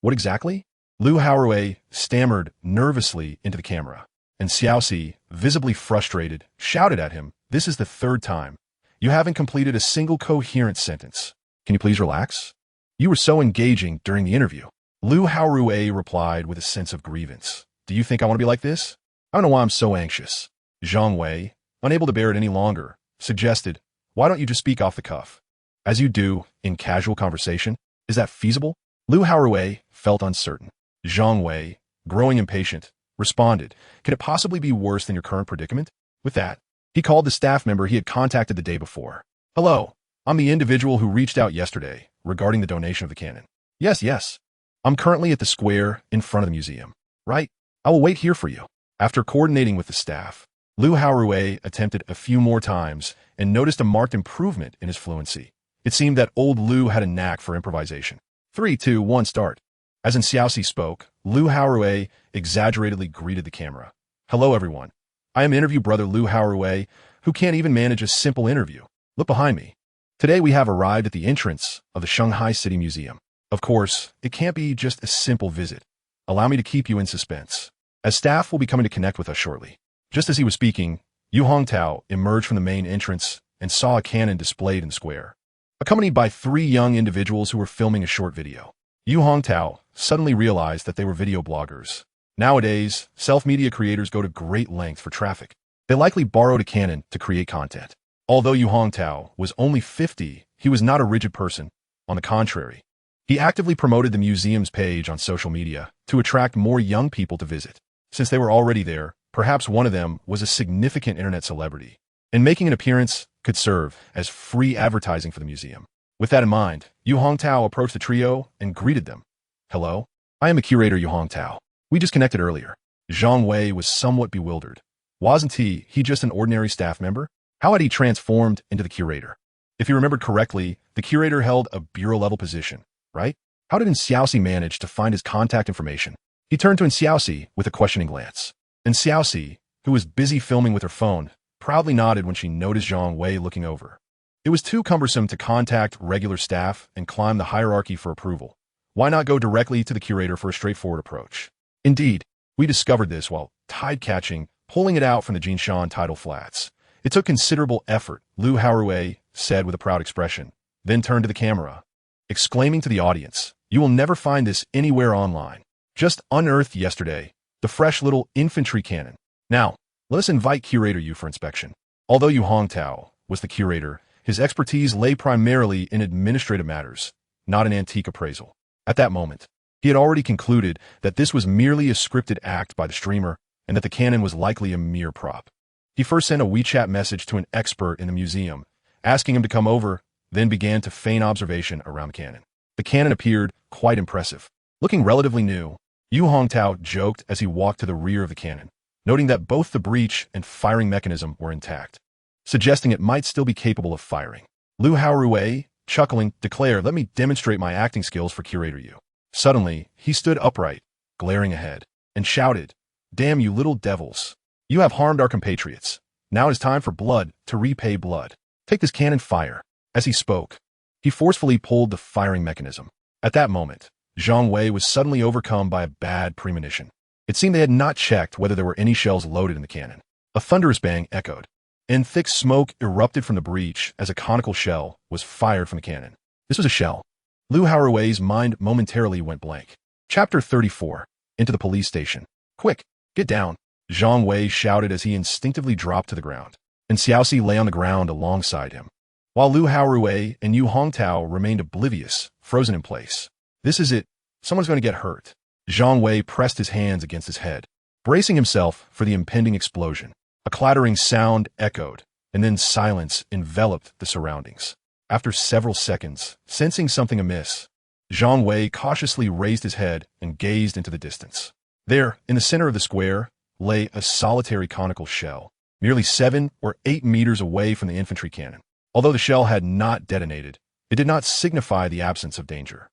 What exactly? Lu Haorui stammered nervously into the camera, and Xiaoxi, visibly frustrated, shouted at him, "This is the third time. You haven't completed a single coherent sentence. Can you please relax? You were so engaging during the interview." Lu Haorui replied with a sense of grievance. "Do you think I want to be like this? I don't know why I'm so anxious." Zhang Wei, unable to bear it any longer, suggested, "Why don't you just speak off the cuff? As you do in casual conversation? Is that feasible?" Lu Haorui felt uncertain. Zhang Wei, growing impatient, responded, "Could it possibly be worse than your current predicament?" With that, he called the staff member he had contacted the day before. "Hello, I'm the individual who reached out yesterday regarding the donation of the cannon. Yes. I'm currently at the square in front of the museum. Right? I will wait here for you." After coordinating with the staff, Lu Haorui attempted a few more times and noticed a marked improvement in his fluency. It seemed that old Lu had a knack for improvisation. 3, 2, 1, start. As in Xiaoxi spoke, Lu Haorui exaggeratedly greeted the camera. "Hello, everyone. I am interview brother Lu Haorui, who can't even manage a simple interview. Look behind me. Today we have arrived at the entrance of the Shanghai City Museum. Of course, it can't be just a simple visit. Allow me to keep you in suspense, as staff will be coming to connect with us shortly." Just as he was speaking, Yu Hongtao emerged from the main entrance and saw a cannon displayed in the square, accompanied by 3 young individuals who were filming a short video. Yu Hongtao suddenly realized that they were video bloggers. Nowadays, self-media creators go to great lengths for traffic. They likely borrowed a cannon to create content. Although Yu Hongtao was only 50, he was not a rigid person. On the contrary, he actively promoted the museum's page on social media to attract more young people to visit. Since they were already there, perhaps one of them was a significant internet celebrity, and making an appearance could serve as free advertising for the museum. With that in mind, Yu Hongtao approached the trio and greeted them. "Hello, I am the curator Yu Hongtao. We just connected earlier." Zhang Wei was somewhat bewildered. Wasn't he just an ordinary staff member? How had he transformed into the curator? If he remembered correctly, the curator held a bureau-level position, right? How did Xiaoxi manage to find his contact information? He turned to Xiaoxi with a questioning glance. And Xiaoxi, who was busy filming with her phone, proudly nodded when she noticed Zhang Wei looking over. It was too cumbersome to contact regular staff and climb the hierarchy for approval. Why not go directly to the curator for a straightforward approach? Indeed, we discovered this while tide-catching, pulling it out from the Jinshan tidal flats. It took considerable effort, Lu Haorui said with a proud expression, then turned to the camera, exclaiming to the audience, "You will never find this anywhere online. Just unearthed yesterday. The fresh little infantry cannon. Now, let us invite Curator Yu for inspection." Although Yu Hongtao was the curator, his expertise lay primarily in administrative matters, not in antique appraisal. At that moment, he had already concluded that this was merely a scripted act by the streamer and that the cannon was likely a mere prop. He first sent a WeChat message to an expert in the museum, asking him to come over, then began to feign observation around the cannon. The cannon appeared quite impressive. Looking relatively new, Yu Hongtao joked as he walked to the rear of the cannon, noting that both the breech and firing mechanism were intact, suggesting it might still be capable of firing. Lu Haorui, chuckling, declared, "Let me demonstrate my acting skills for Curator Yu." Suddenly, he stood upright, glaring ahead, and shouted, "Damn you little devils. You have harmed our compatriots. Now it is time for blood to repay blood. Take this cannon fire." As he spoke, he forcefully pulled the firing mechanism. At that moment, Zhang Wei was suddenly overcome by a bad premonition. It seemed they had not checked whether there were any shells loaded in the cannon. A thunderous bang echoed, and thick smoke erupted from the breech as a conical shell was fired from the cannon. This was a shell. Lu Haorui's mind momentarily went blank. Chapter 34. Into the police station. "Quick, get down," Zhang Wei shouted as he instinctively dropped to the ground, and Xiaoxi lay on the ground alongside him, while Lu Haorui and Yu Hongtao remained oblivious, frozen in place. "This is it. Someone's going to get hurt." Zhang Wei pressed his hands against his head, bracing himself for the impending explosion. A clattering sound echoed, and then silence enveloped the surroundings. After several seconds, sensing something amiss, Zhang Wei cautiously raised his head and gazed into the distance. There, in the center of the square, lay a solitary conical shell, nearly 7 or 8 meters away from the infantry cannon. Although the shell had not detonated, it did not signify the absence of danger.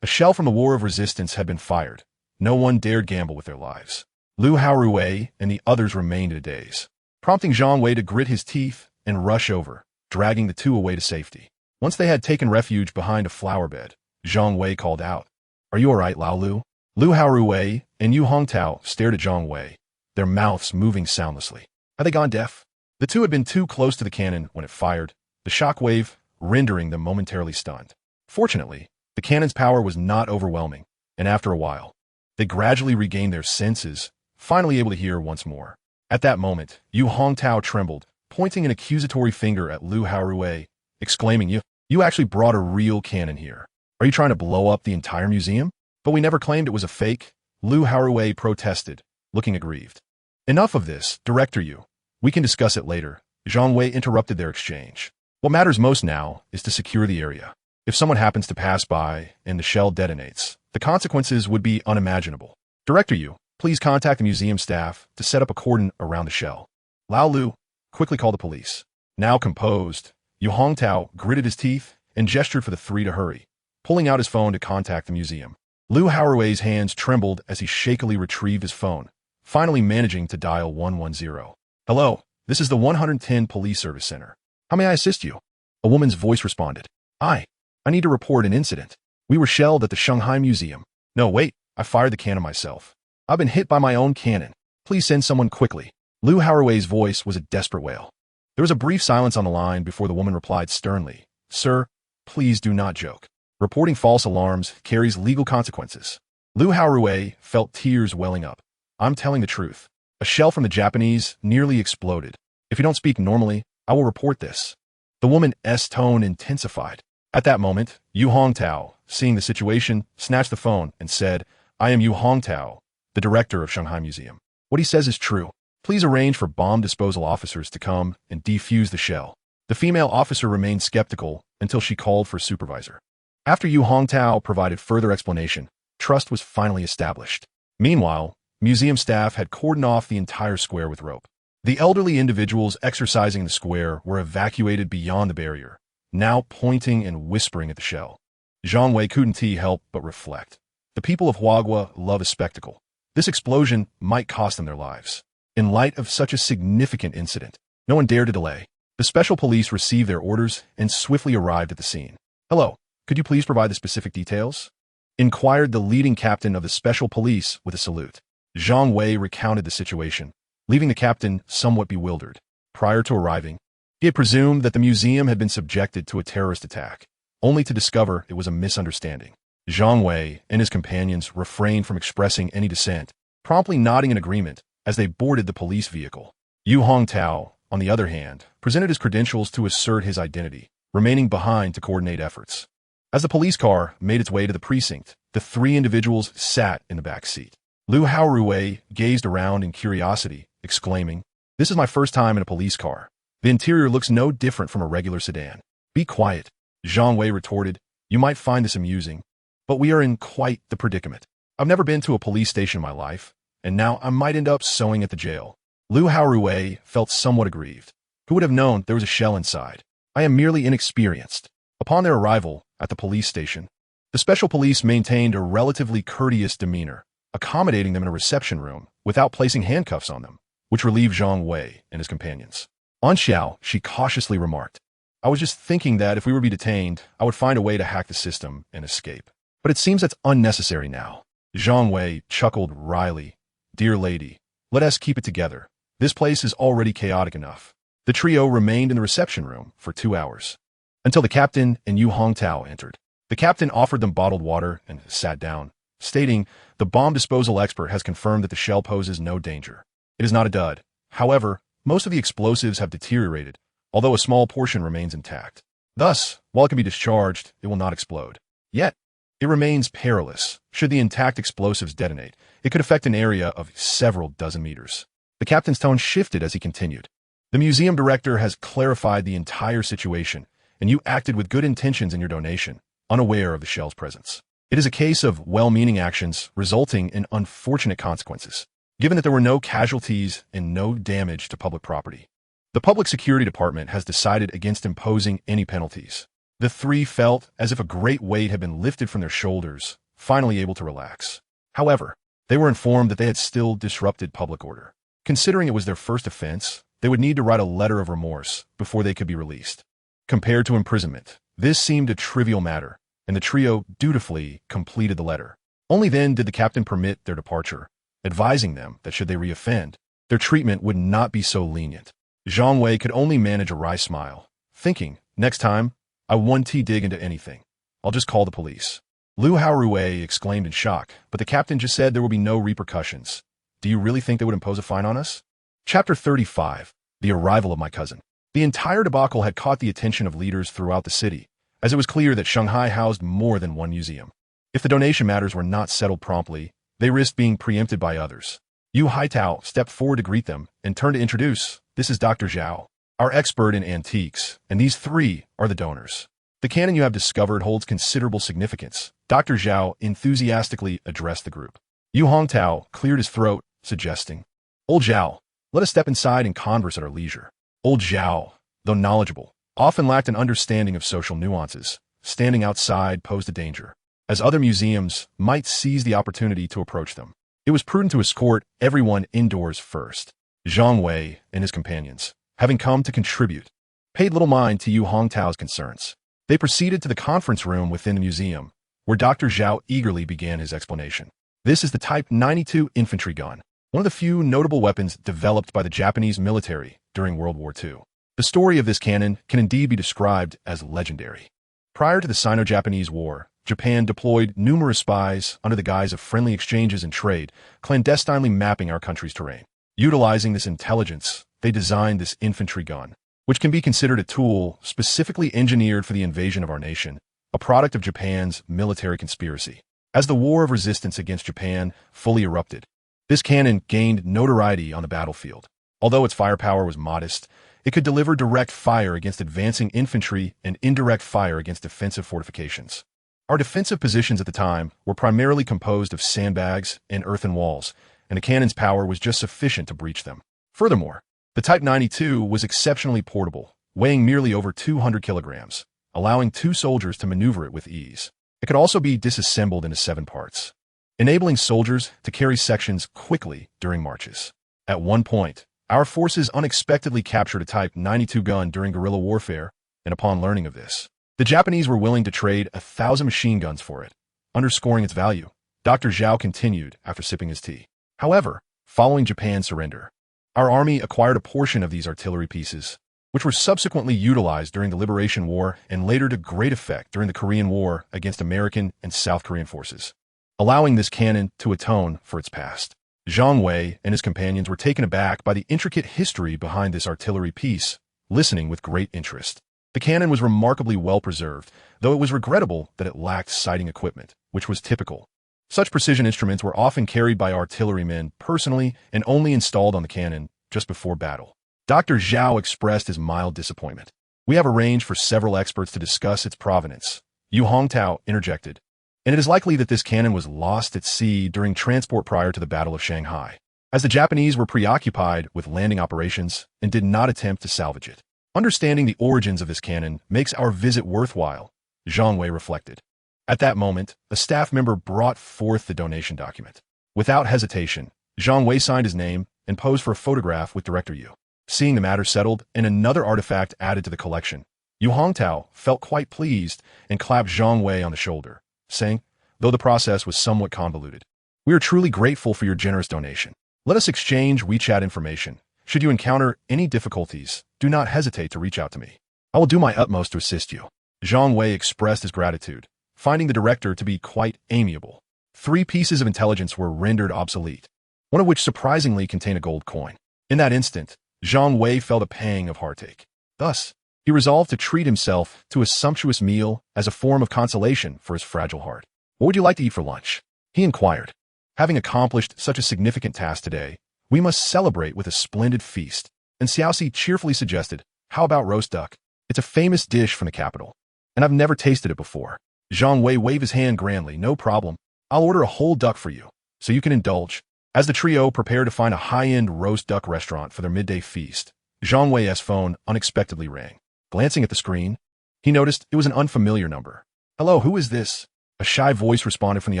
A shell from the War of Resistance had been fired. No one dared gamble with their lives. Lu Haorui and the others remained in a daze, prompting Zhang Wei to grit his teeth and rush over, dragging the two away to safety. Once they had taken refuge behind a flower bed, Zhang Wei called out, "Are you all right, Lao Lu?" Lu Haorui and Yu Hongtao stared at Zhang Wei, their mouths moving soundlessly. Had they gone deaf? The two had been too close to the cannon when it fired, the shock wave rendering them momentarily stunned. Fortunately, the cannon's power was not overwhelming, and after a while, they gradually regained their senses, finally able to hear once more. At that moment, Yu Hongtao trembled, pointing an accusatory finger at Lu Haorui, exclaiming, You actually brought a real cannon here. Are you trying to blow up the entire museum? But we never claimed it was a fake, Lu Haorui protested, looking aggrieved. Enough of this, Director Yu. We can discuss it later. Zhang Wei interrupted their exchange. What matters most now is to secure the area. If someone happens to pass by and the shell detonates, the consequences would be unimaginable. Director Yu, please contact the museum staff to set up a cordon around the shell. Lao Lu quickly called the police. Now composed, Yu Hongtao gritted his teeth and gestured for the three to hurry, pulling out his phone to contact the museum. Lu Haorui's hands trembled as he shakily retrieved his phone, finally managing to dial 110. Hello, this is the 110 Police Service Center. How may I assist you? A woman's voice responded. I need to report an incident. We were shelled at the Shanghai Museum. No, wait, I fired the cannon myself. I've been hit by my own cannon. Please send someone quickly. Lu Haorui's voice was a desperate wail. There was a brief silence on the line before the woman replied sternly, Sir, please do not joke. Reporting false alarms carries legal consequences. Lu Haorui felt tears welling up. I'm telling the truth. A shell from the Japanese nearly exploded. If you don't speak normally, I will report this. The woman's tone intensified. At that moment, Yu Hongtao, seeing the situation, snatched the phone and said, I am Yu Hongtao, the director of Shanghai Museum. What he says is true. Please arrange for bomb disposal officers to come and defuse the shell. The female officer remained skeptical until she called for a supervisor. After Yu Hongtao provided further explanation, trust was finally established. Meanwhile, museum staff had cordoned off the entire square with rope. The elderly individuals exercising in the square were evacuated beyond the barrier, now pointing and whispering at the shell. Zhang Wei couldn't help but reflect. The people of Huagua love a spectacle. This explosion might cost them their lives. In light of such a significant incident, no one dared to delay. The special police received their orders and swiftly arrived at the scene. Hello, could you please provide the specific details? Inquired the leading captain of the special police with a salute. Zhang Wei recounted the situation, leaving the captain somewhat bewildered. Prior to arriving, he had presumed that the museum had been subjected to a terrorist attack, only to discover it was a misunderstanding. Zhang Wei and his companions refrained from expressing any dissent, promptly nodding in agreement as they boarded the police vehicle. Yu Hongtao, on the other hand, presented his credentials to assert his identity, remaining behind to coordinate efforts. As the police car made its way to the precinct, the three individuals sat in the back seat. Lu Haorui gazed around in curiosity, exclaiming, This is my first time in a police car. The interior looks no different from a regular sedan. Be quiet, Zhang Wei retorted. You might find this amusing, but we are in quite the predicament. I've never been to a police station in my life, and now I might end up sewing at the jail. Lu Haorui felt somewhat aggrieved. Who would have known there was a shell inside? I am merely inexperienced. Upon their arrival at the police station, the special police maintained a relatively courteous demeanor, accommodating them in a reception room without placing handcuffs on them, which relieved Zhang Wei and his companions. On Xiao, she cautiously remarked, I was just thinking that if we were to be detained, I would find a way to hack the system and escape. But it seems that's unnecessary now. Zhang Wei chuckled wryly. Dear lady, let us keep it together. This place is already chaotic enough. The trio remained in the reception room for 2 hours, until the captain and Yu Hongtao entered. The captain offered them bottled water and sat down, stating, the bomb disposal expert has confirmed that the shell poses no danger. It is not a dud. However, most of the explosives have deteriorated, although a small portion remains intact. Thus, while it can be discharged, it will not explode. Yet, it remains perilous. Should the intact explosives detonate, it could affect an area of several dozen meters. The captain's tone shifted as he continued. The museum director has clarified the entire situation, and you acted with good intentions in your donation, unaware of the shell's presence. It is a case of well-meaning actions resulting in unfortunate consequences. given that there were no casualties and no damage to public property. The Public Security Department has decided against imposing any penalties. The three felt as if a great weight had been lifted from their shoulders, finally able to relax. However, they were informed that they had still disrupted public order. Considering it was their first offense, they would need to write a letter of remorse before they could be released. Compared to imprisonment, this seemed a trivial matter, and the trio dutifully completed the letter. Only then did the captain permit their departure, advising them that should they reoffend, their treatment would not be so lenient. Zhang Wei could only manage a wry smile, thinking, next time, I won't dig into anything. I'll just call the police. Lu Haorui exclaimed in shock, but the captain just said there will be no repercussions. Do you really think they would impose a fine on us? Chapter 35. The Arrival of My Cousin. The entire debacle had caught the attention of leaders throughout the city, as it was clear that Shanghai housed more than one museum. If the donation matters were not settled promptly, they risked being preempted by others. Yu Haitao stepped forward to greet them and turned to introduce, this is Dr. Zhao, our expert in antiques, and these three are the donors. The canon you have discovered holds considerable significance. Dr. Zhao enthusiastically addressed the group. Yu Hongtao cleared his throat, suggesting, Old Zhao, let us step inside and converse at our leisure. Old Zhao, though knowledgeable, often lacked an understanding of social nuances. Standing outside posed a danger, as other museums might seize the opportunity to approach them. It was prudent to escort everyone indoors first. Zhang Wei and his companions, having come to contribute, paid little mind to Yu Hongtao's concerns. They proceeded to the conference room within the museum, where Dr. Zhao eagerly began his explanation. This is the Type 92 infantry gun, one of the few notable weapons developed by the Japanese military during World War II. The story of this cannon can indeed be described as legendary. Prior to the Sino-Japanese War, Japan deployed numerous spies under the guise of friendly exchanges and trade, clandestinely mapping our country's terrain. Utilizing this intelligence, they designed this infantry gun, which can be considered a tool specifically engineered for the invasion of our nation, a product of Japan's military conspiracy. As the War of Resistance against Japan fully erupted, this cannon gained notoriety on the battlefield. Although its firepower was modest, it could deliver direct fire against advancing infantry and indirect fire against defensive fortifications. Our defensive positions at the time were primarily composed of sandbags and earthen walls, and the cannon's power was just sufficient to breach them. Furthermore, the Type 92 was exceptionally portable, weighing merely over 200 kilograms, allowing two soldiers to maneuver it with ease. It could also be disassembled into 7 parts, enabling soldiers to carry sections quickly during marches. At one point, our forces unexpectedly captured a Type 92 gun during guerrilla warfare, and upon learning of this, the Japanese were willing to trade 1,000 machine guns for it, underscoring its value. Dr. Zhao continued after sipping his tea. However, following Japan's surrender, our army acquired a portion of these artillery pieces, which were subsequently utilized during the Liberation War and later to great effect during the Korean War against American and South Korean forces, allowing this cannon to atone for its past. Zhang Wei and his companions were taken aback by the intricate history behind this artillery piece, listening with great interest. The cannon was remarkably well preserved, though it was regrettable that it lacked sighting equipment, which was typical. Such precision instruments were often carried by artillerymen personally and only installed on the cannon just before battle. Dr. Zhao expressed his mild disappointment. We have arranged for several experts to discuss its provenance. Yu Hongtao interjected, and it is likely that this cannon was lost at sea during transport prior to the Battle of Shanghai, as the Japanese were preoccupied with landing operations and did not attempt to salvage it. Understanding the origins of this cannon makes our visit worthwhile, Zhang Wei reflected. At that moment, a staff member brought forth the donation document. Without hesitation, Zhang Wei signed his name and posed for a photograph with Director Yu. Seeing the matter settled and another artifact added to the collection, Yu Hongtao felt quite pleased and clapped Zhang Wei on the shoulder, saying, though the process was somewhat convoluted, we are truly grateful for your generous donation. Let us exchange WeChat information. Should you encounter any difficulties, do not hesitate to reach out to me. I will do my utmost to assist you. Zhang Wei expressed his gratitude, finding the director to be quite amiable. 3 pieces of intelligence were rendered obsolete, one of which surprisingly contained a gold coin. In that instant, Zhang Wei felt a pang of heartache. Thus, he resolved to treat himself to a sumptuous meal as a form of consolation for his fragile heart. What would you like to eat for lunch? He inquired. Having accomplished such a significant task today, we must celebrate with a splendid feast. And Xiaoxi cheerfully suggested, how about roast duck? It's a famous dish from the capital, and I've never tasted it before. Zhang Wei waved his hand grandly. No problem. I'll order a whole duck for you, so you can indulge. As the trio prepared to find a high-end roast duck restaurant for their midday feast, Zhang Wei's phone unexpectedly rang. Glancing at the screen, he noticed it was an unfamiliar number. "Hello, who is this?" A shy voice responded from the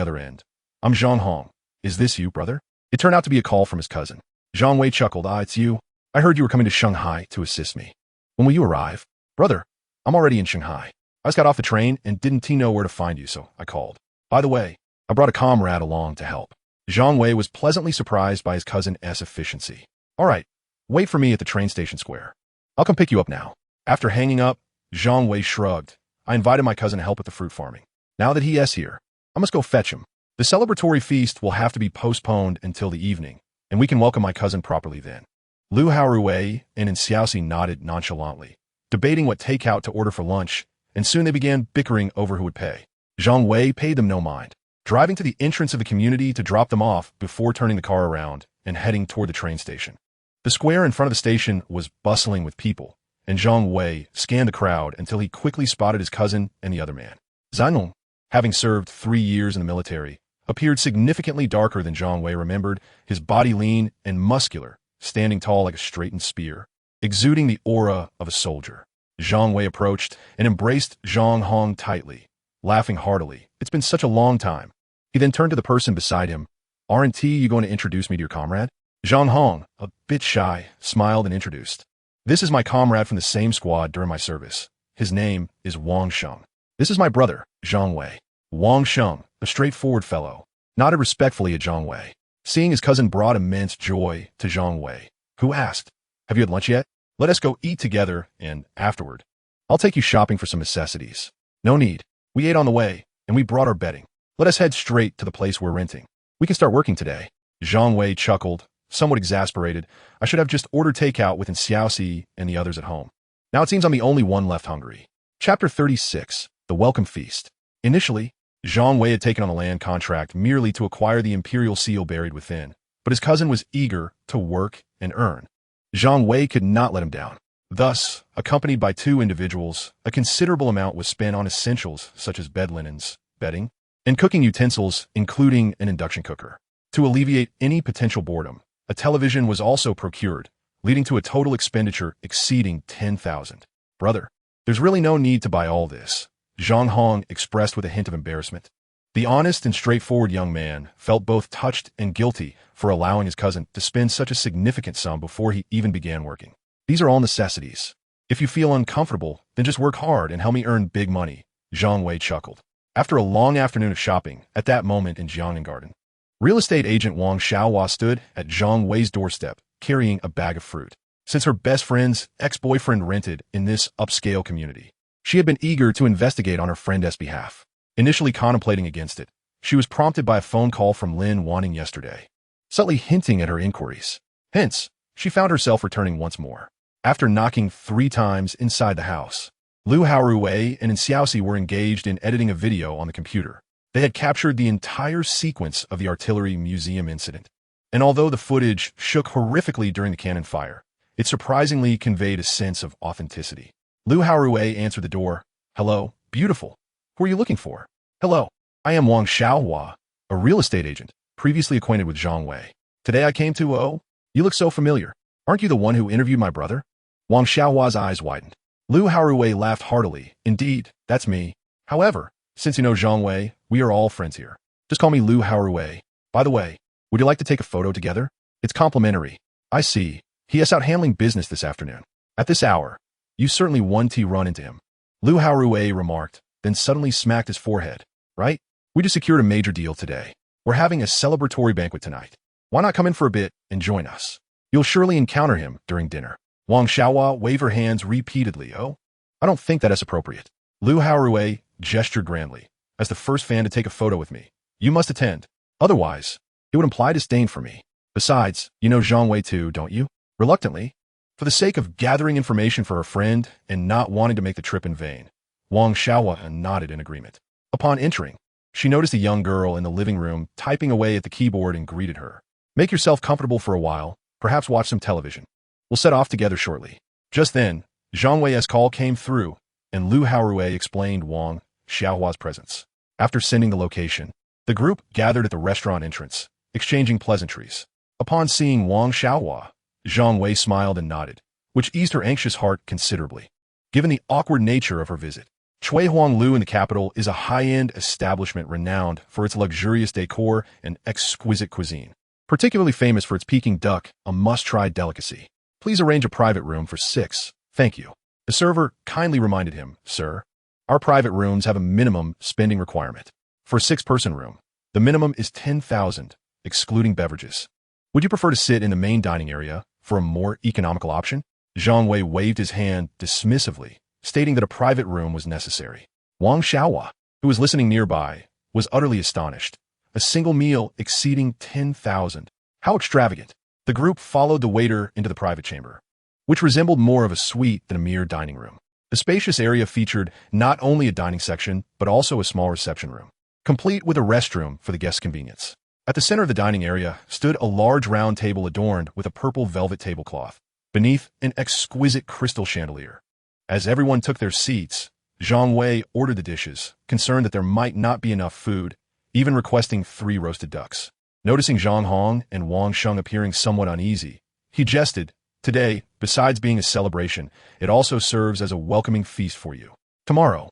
other end. "I'm Zhang Hong. Is this you, brother?" It turned out to be a call from his cousin. Zhang Wei chuckled. "Ah, it's you. I heard you were coming to Shanghai to assist me. When will you arrive?" "Brother, I'm already in Shanghai. I just got off the train and didn't know where to find you, so I called. By the way, I brought a comrade along to help." Zhang Wei was pleasantly surprised by his cousin's efficiency. "All right, wait for me at the train station square. I'll come pick you up now." After hanging up, Zhang Wei shrugged. "I invited my cousin to help with the fruit farming. Now that he is here, I must go fetch him. The celebratory feast will have to be postponed until the evening, and we can welcome my cousin properly then." Lu Haorui and Xiaoxi nodded nonchalantly, debating what takeout to order for lunch, and soon they began bickering over who would pay. Zhang Wei paid them no mind, driving to the entrance of the community to drop them off before turning the car around and heading toward the train station. The square in front of the station was bustling with people, and Zhang Wei scanned the crowd until he quickly spotted his cousin and the other man. Zhang, having served 3 years in the military, appeared significantly darker than Zhang Wei remembered, his body lean and muscular, standing tall like a straightened spear, exuding the aura of a soldier. Zhang Wei approached and embraced Zhang Hong tightly, laughing heartily. "It's been such a long time." He then turned to the person beside him. "Aren't you going to introduce me to your comrade?" Zhang Hong, a bit shy, smiled and introduced. "This is my comrade from the same squad during my service. His name is Wang Sheng. This is my brother, Zhang Wei." Wang Sheng, a straightforward fellow, nodded respectfully at Zhang Wei. Seeing his cousin brought immense joy to Zhang Wei, who asked, "Have you had lunch yet? Let us go eat together, and afterward, I'll take you shopping for some necessities." "No need. We ate on the way, and we brought our bedding. Let us head straight to the place we're renting. We can start working today." Zhang Wei chuckled, somewhat exasperated. "I should have just ordered takeout with Xiaoxi and the others at home. Now it seems I'm the only one left hungry." Chapter 36, The Welcome Feast. Initially, Zhang Wei had taken on the land contract merely to acquire the imperial seal buried within, but his cousin was eager to work and earn. Zhang Wei could not let him down. Thus, accompanied by 2 individuals, a considerable amount was spent on essentials such as bed linens, bedding, and cooking utensils, including an induction cooker. To alleviate any potential boredom, a television was also procured, leading to a total expenditure exceeding 10,000. "Brother, there's really no need to buy all this," Zhang Hong expressed with a hint of embarrassment. The honest and straightforward young man felt both touched and guilty for allowing his cousin to spend such a significant sum before he even began working. "These are all necessities. If you feel uncomfortable, then just work hard and help me earn big money," Zhang Wei chuckled. After a long afternoon of shopping, at that moment in Jiangnan Garden, real estate agent Wang Xiaohua stood at Zhang Wei's doorstep, carrying a bag of fruit. Since her best friend's ex-boyfriend rented in this upscale community, she had been eager to investigate on her friend's behalf. Initially contemplating against it, she was prompted by a phone call from Lin wanting yesterday, subtly hinting at her inquiries. Hence, she found herself returning once more. After knocking 3 times inside the house, Lu Haorui and Xiaoxi were engaged in editing a video on the computer. They had captured the entire sequence of the artillery museum incident, and although the footage shook horrifically during the cannon fire, it surprisingly conveyed a sense of authenticity. Lu Haorui answered the door. "Hello, beautiful. Who are you looking for?" "Hello, I am Wang Xiaohua, a real estate agent, previously acquainted with Zhang Wei. Today I came to, oh, you look so familiar. Aren't you the one who interviewed my brother?" Wang Xiaohua's eyes widened. Lu Haorui laughed heartily. "Indeed, that's me. However, since you know Zhang Wei, we are all friends here. Just call me Lu Haorui. By the way, would you like to take a photo together? It's complimentary." "I see. He is out handling business this afternoon. At this hour, you certainly want to run into him," Lu Haorui remarked, then suddenly smacked his forehead. "Right? We just secured a major deal today. We're having a celebratory banquet tonight. Why not come in for a bit and join us? You'll surely encounter him during dinner." Wang Xiaohua waved her hands repeatedly. "Oh, I don't think that is appropriate." Lu Haorui gestured grandly. "As the first fan to take a photo with me, you must attend. Otherwise, it would imply disdain for me. Besides, you know Zhang Wei too, don't you?" Reluctantly, for the sake of gathering information for her friend and not wanting to make the trip in vain, Wang Xiaohua nodded in agreement. Upon entering, she noticed a young girl in the living room typing away at the keyboard and greeted her. "Make yourself comfortable for a while, perhaps watch some television. We'll set off together shortly." Just then, Zhang Wei's call came through, and Lu Haorui explained Wang Xiaohua's presence. After sending the location, the group gathered at the restaurant entrance, exchanging pleasantries. Upon seeing Wang Xiaohua, Zhang Wei smiled and nodded, which eased her anxious heart considerably. Given the awkward nature of her visit, Chui Huanglu in the capital is a high-end establishment renowned for its luxurious decor and exquisite cuisine. Particularly famous for its Peking duck, a must-try delicacy. Please arrange a private room for 6, thank you. The server kindly reminded him, Sir, our private rooms have a minimum spending requirement. For a 6-person room, the minimum is 10,000, excluding beverages. Would you prefer to sit in the main dining area for a more economical option? Zhang Wei waved his hand dismissively, stating that a private room was necessary. Wang Xiaohua, who was listening nearby, was utterly astonished. A single meal exceeding 10,000. How extravagant. The group followed the waiter into the private chamber, which resembled more of a suite than a mere dining room. The spacious area featured not only a dining section, but also a small reception room, complete with a restroom for the guests' convenience. At the center of the dining area stood a large round table adorned with a purple velvet tablecloth, beneath an exquisite crystal chandelier. As everyone took their seats, Zhang Wei ordered the dishes, concerned that there might not be enough food, even requesting 3 roasted ducks. Noticing Zhang Hong and Wang Sheng appearing somewhat uneasy, he jested, Today, besides being a celebration, it also serves as a welcoming feast for you. Tomorrow,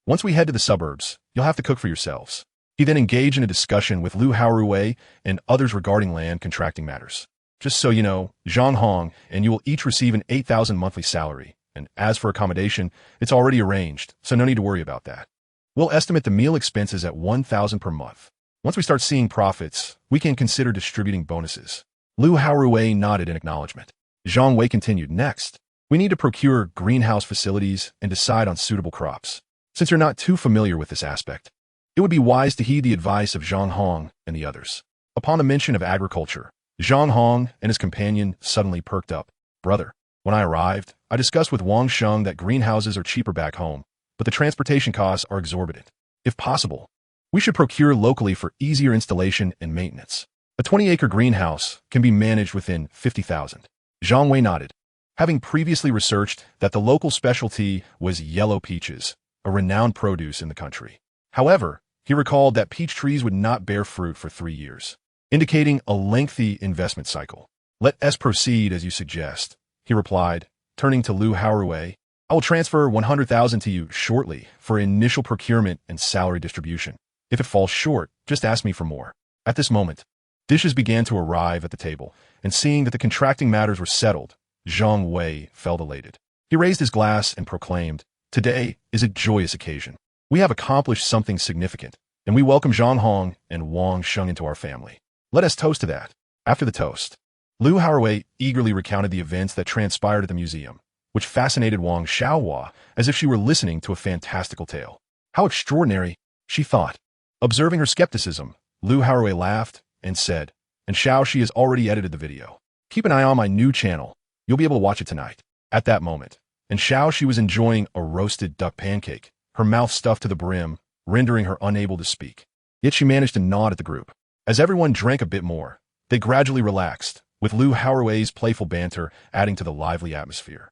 once we head to the suburbs, you'll have to cook for yourselves. He then engaged in a discussion with Lu Haoruwei and others regarding land contracting matters. Just so you know, Zhang Hong and you will each receive an 8,000 monthly salary, and as for accommodation, it's already arranged, so no need to worry about that. We'll estimate the meal expenses at 1,000 per month. Once we start seeing profits, we can consider distributing bonuses. Lu Haoruwei nodded in acknowledgement. Zhang Wei continued, Next, we need to procure greenhouse facilities and decide on suitable crops. Since you're not too familiar with this aspect, it would be wise to heed the advice of Zhang Hong and the others. Upon the mention of agriculture, Zhang Hong and his companion suddenly perked up. Brother, when I arrived, I discussed with Wang Sheng that greenhouses are cheaper back home, but the transportation costs are exorbitant. If possible, we should procure locally for easier installation and maintenance. A 20-acre greenhouse can be managed within 50,000. Zhang Wei nodded, having previously researched that the local specialty was yellow peaches, a renowned produce in the country. However, he recalled that peach trees would not bear fruit for 3 years, indicating a lengthy investment cycle. Let us proceed as you suggest, he replied, turning to Lu Haoruwei. I will transfer 100,000 to you shortly for initial procurement and salary distribution. If it falls short, just ask me for more. At this moment, dishes began to arrive at the table, and seeing that the contracting matters were settled, Zhang Wei felt elated. He raised his glass and proclaimed, Today is a joyous occasion. We have accomplished something significant, and we welcome Zhang Hong and Wang Sheng into our family. Let us toast to that. After the toast, Lu Haoruwei eagerly recounted the events that transpired at the museum, which fascinated Wang Xiaohua as if she were listening to a fantastical tale. How extraordinary, she thought. Observing her skepticism, Lu Haoruwei laughed and said, And Xiao, she has already edited the video. Keep an eye on my new channel. You'll be able to watch it tonight. At that moment, and Xiao, she was enjoying a roasted duck pancake, her mouth stuffed to the brim, rendering her unable to speak. Yet she managed to nod at the group. As everyone drank a bit more, they gradually relaxed, with Lu Haoruwei's playful banter adding to the lively atmosphere.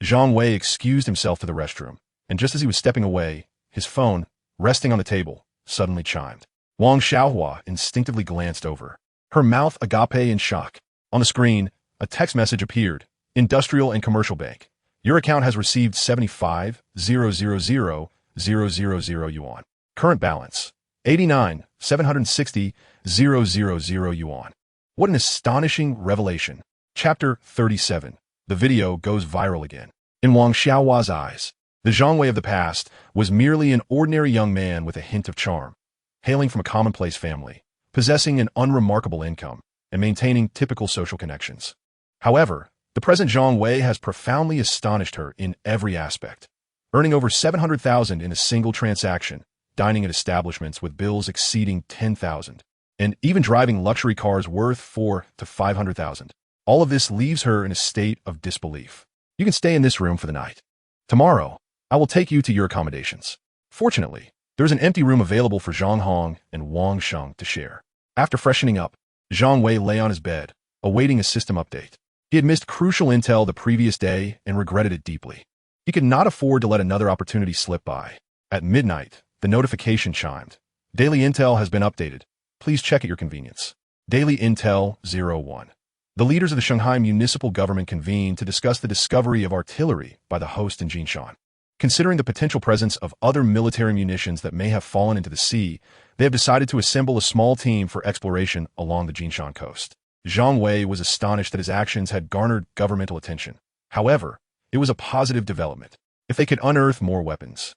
Zhang Wei excused himself to the restroom, and just as he was stepping away, his phone, resting on the table, suddenly chimed. Wang Xiaohua instinctively glanced over, her mouth agape in shock. On the screen, a text message appeared. Industrial and Commercial Bank. Your account has received 75,000,000 yuan. Current balance, 89,760,000 yuan. What an astonishing revelation. Chapter 37. The video goes viral again. In Wang Xiaohua's eyes, the Zhang Wei of the past was merely an ordinary young man with a hint of charm, hailing from a commonplace family, possessing an unremarkable income, and maintaining typical social connections. However, the present Zhang Wei has profoundly astonished her in every aspect, earning over 700,000 in a single transaction, dining at establishments with bills exceeding 10,000, and even driving luxury cars worth 400,000 to 500,000. All of this leaves her in a state of disbelief. You can stay in this room for the night. Tomorrow, I will take you to your accommodations. Fortunately, there is an empty room available for Zhang Hong and Wang Sheng to share. After freshening up, Zhang Wei lay on his bed, awaiting a system update. He had missed crucial intel the previous day and regretted it deeply. He could not afford to let another opportunity slip by. At midnight, the notification chimed. Daily intel has been updated. Please check at your convenience. Daily Intel 01. The leaders of the Shanghai municipal government convened to discuss the discovery of artillery by the host in Jinshan. Considering the potential presence of other military munitions that may have fallen into the sea, they have decided to assemble a small team for exploration along the Jinshan coast. Zhang Wei was astonished that his actions had garnered governmental attention. However, it was a positive development. If they could unearth more weapons,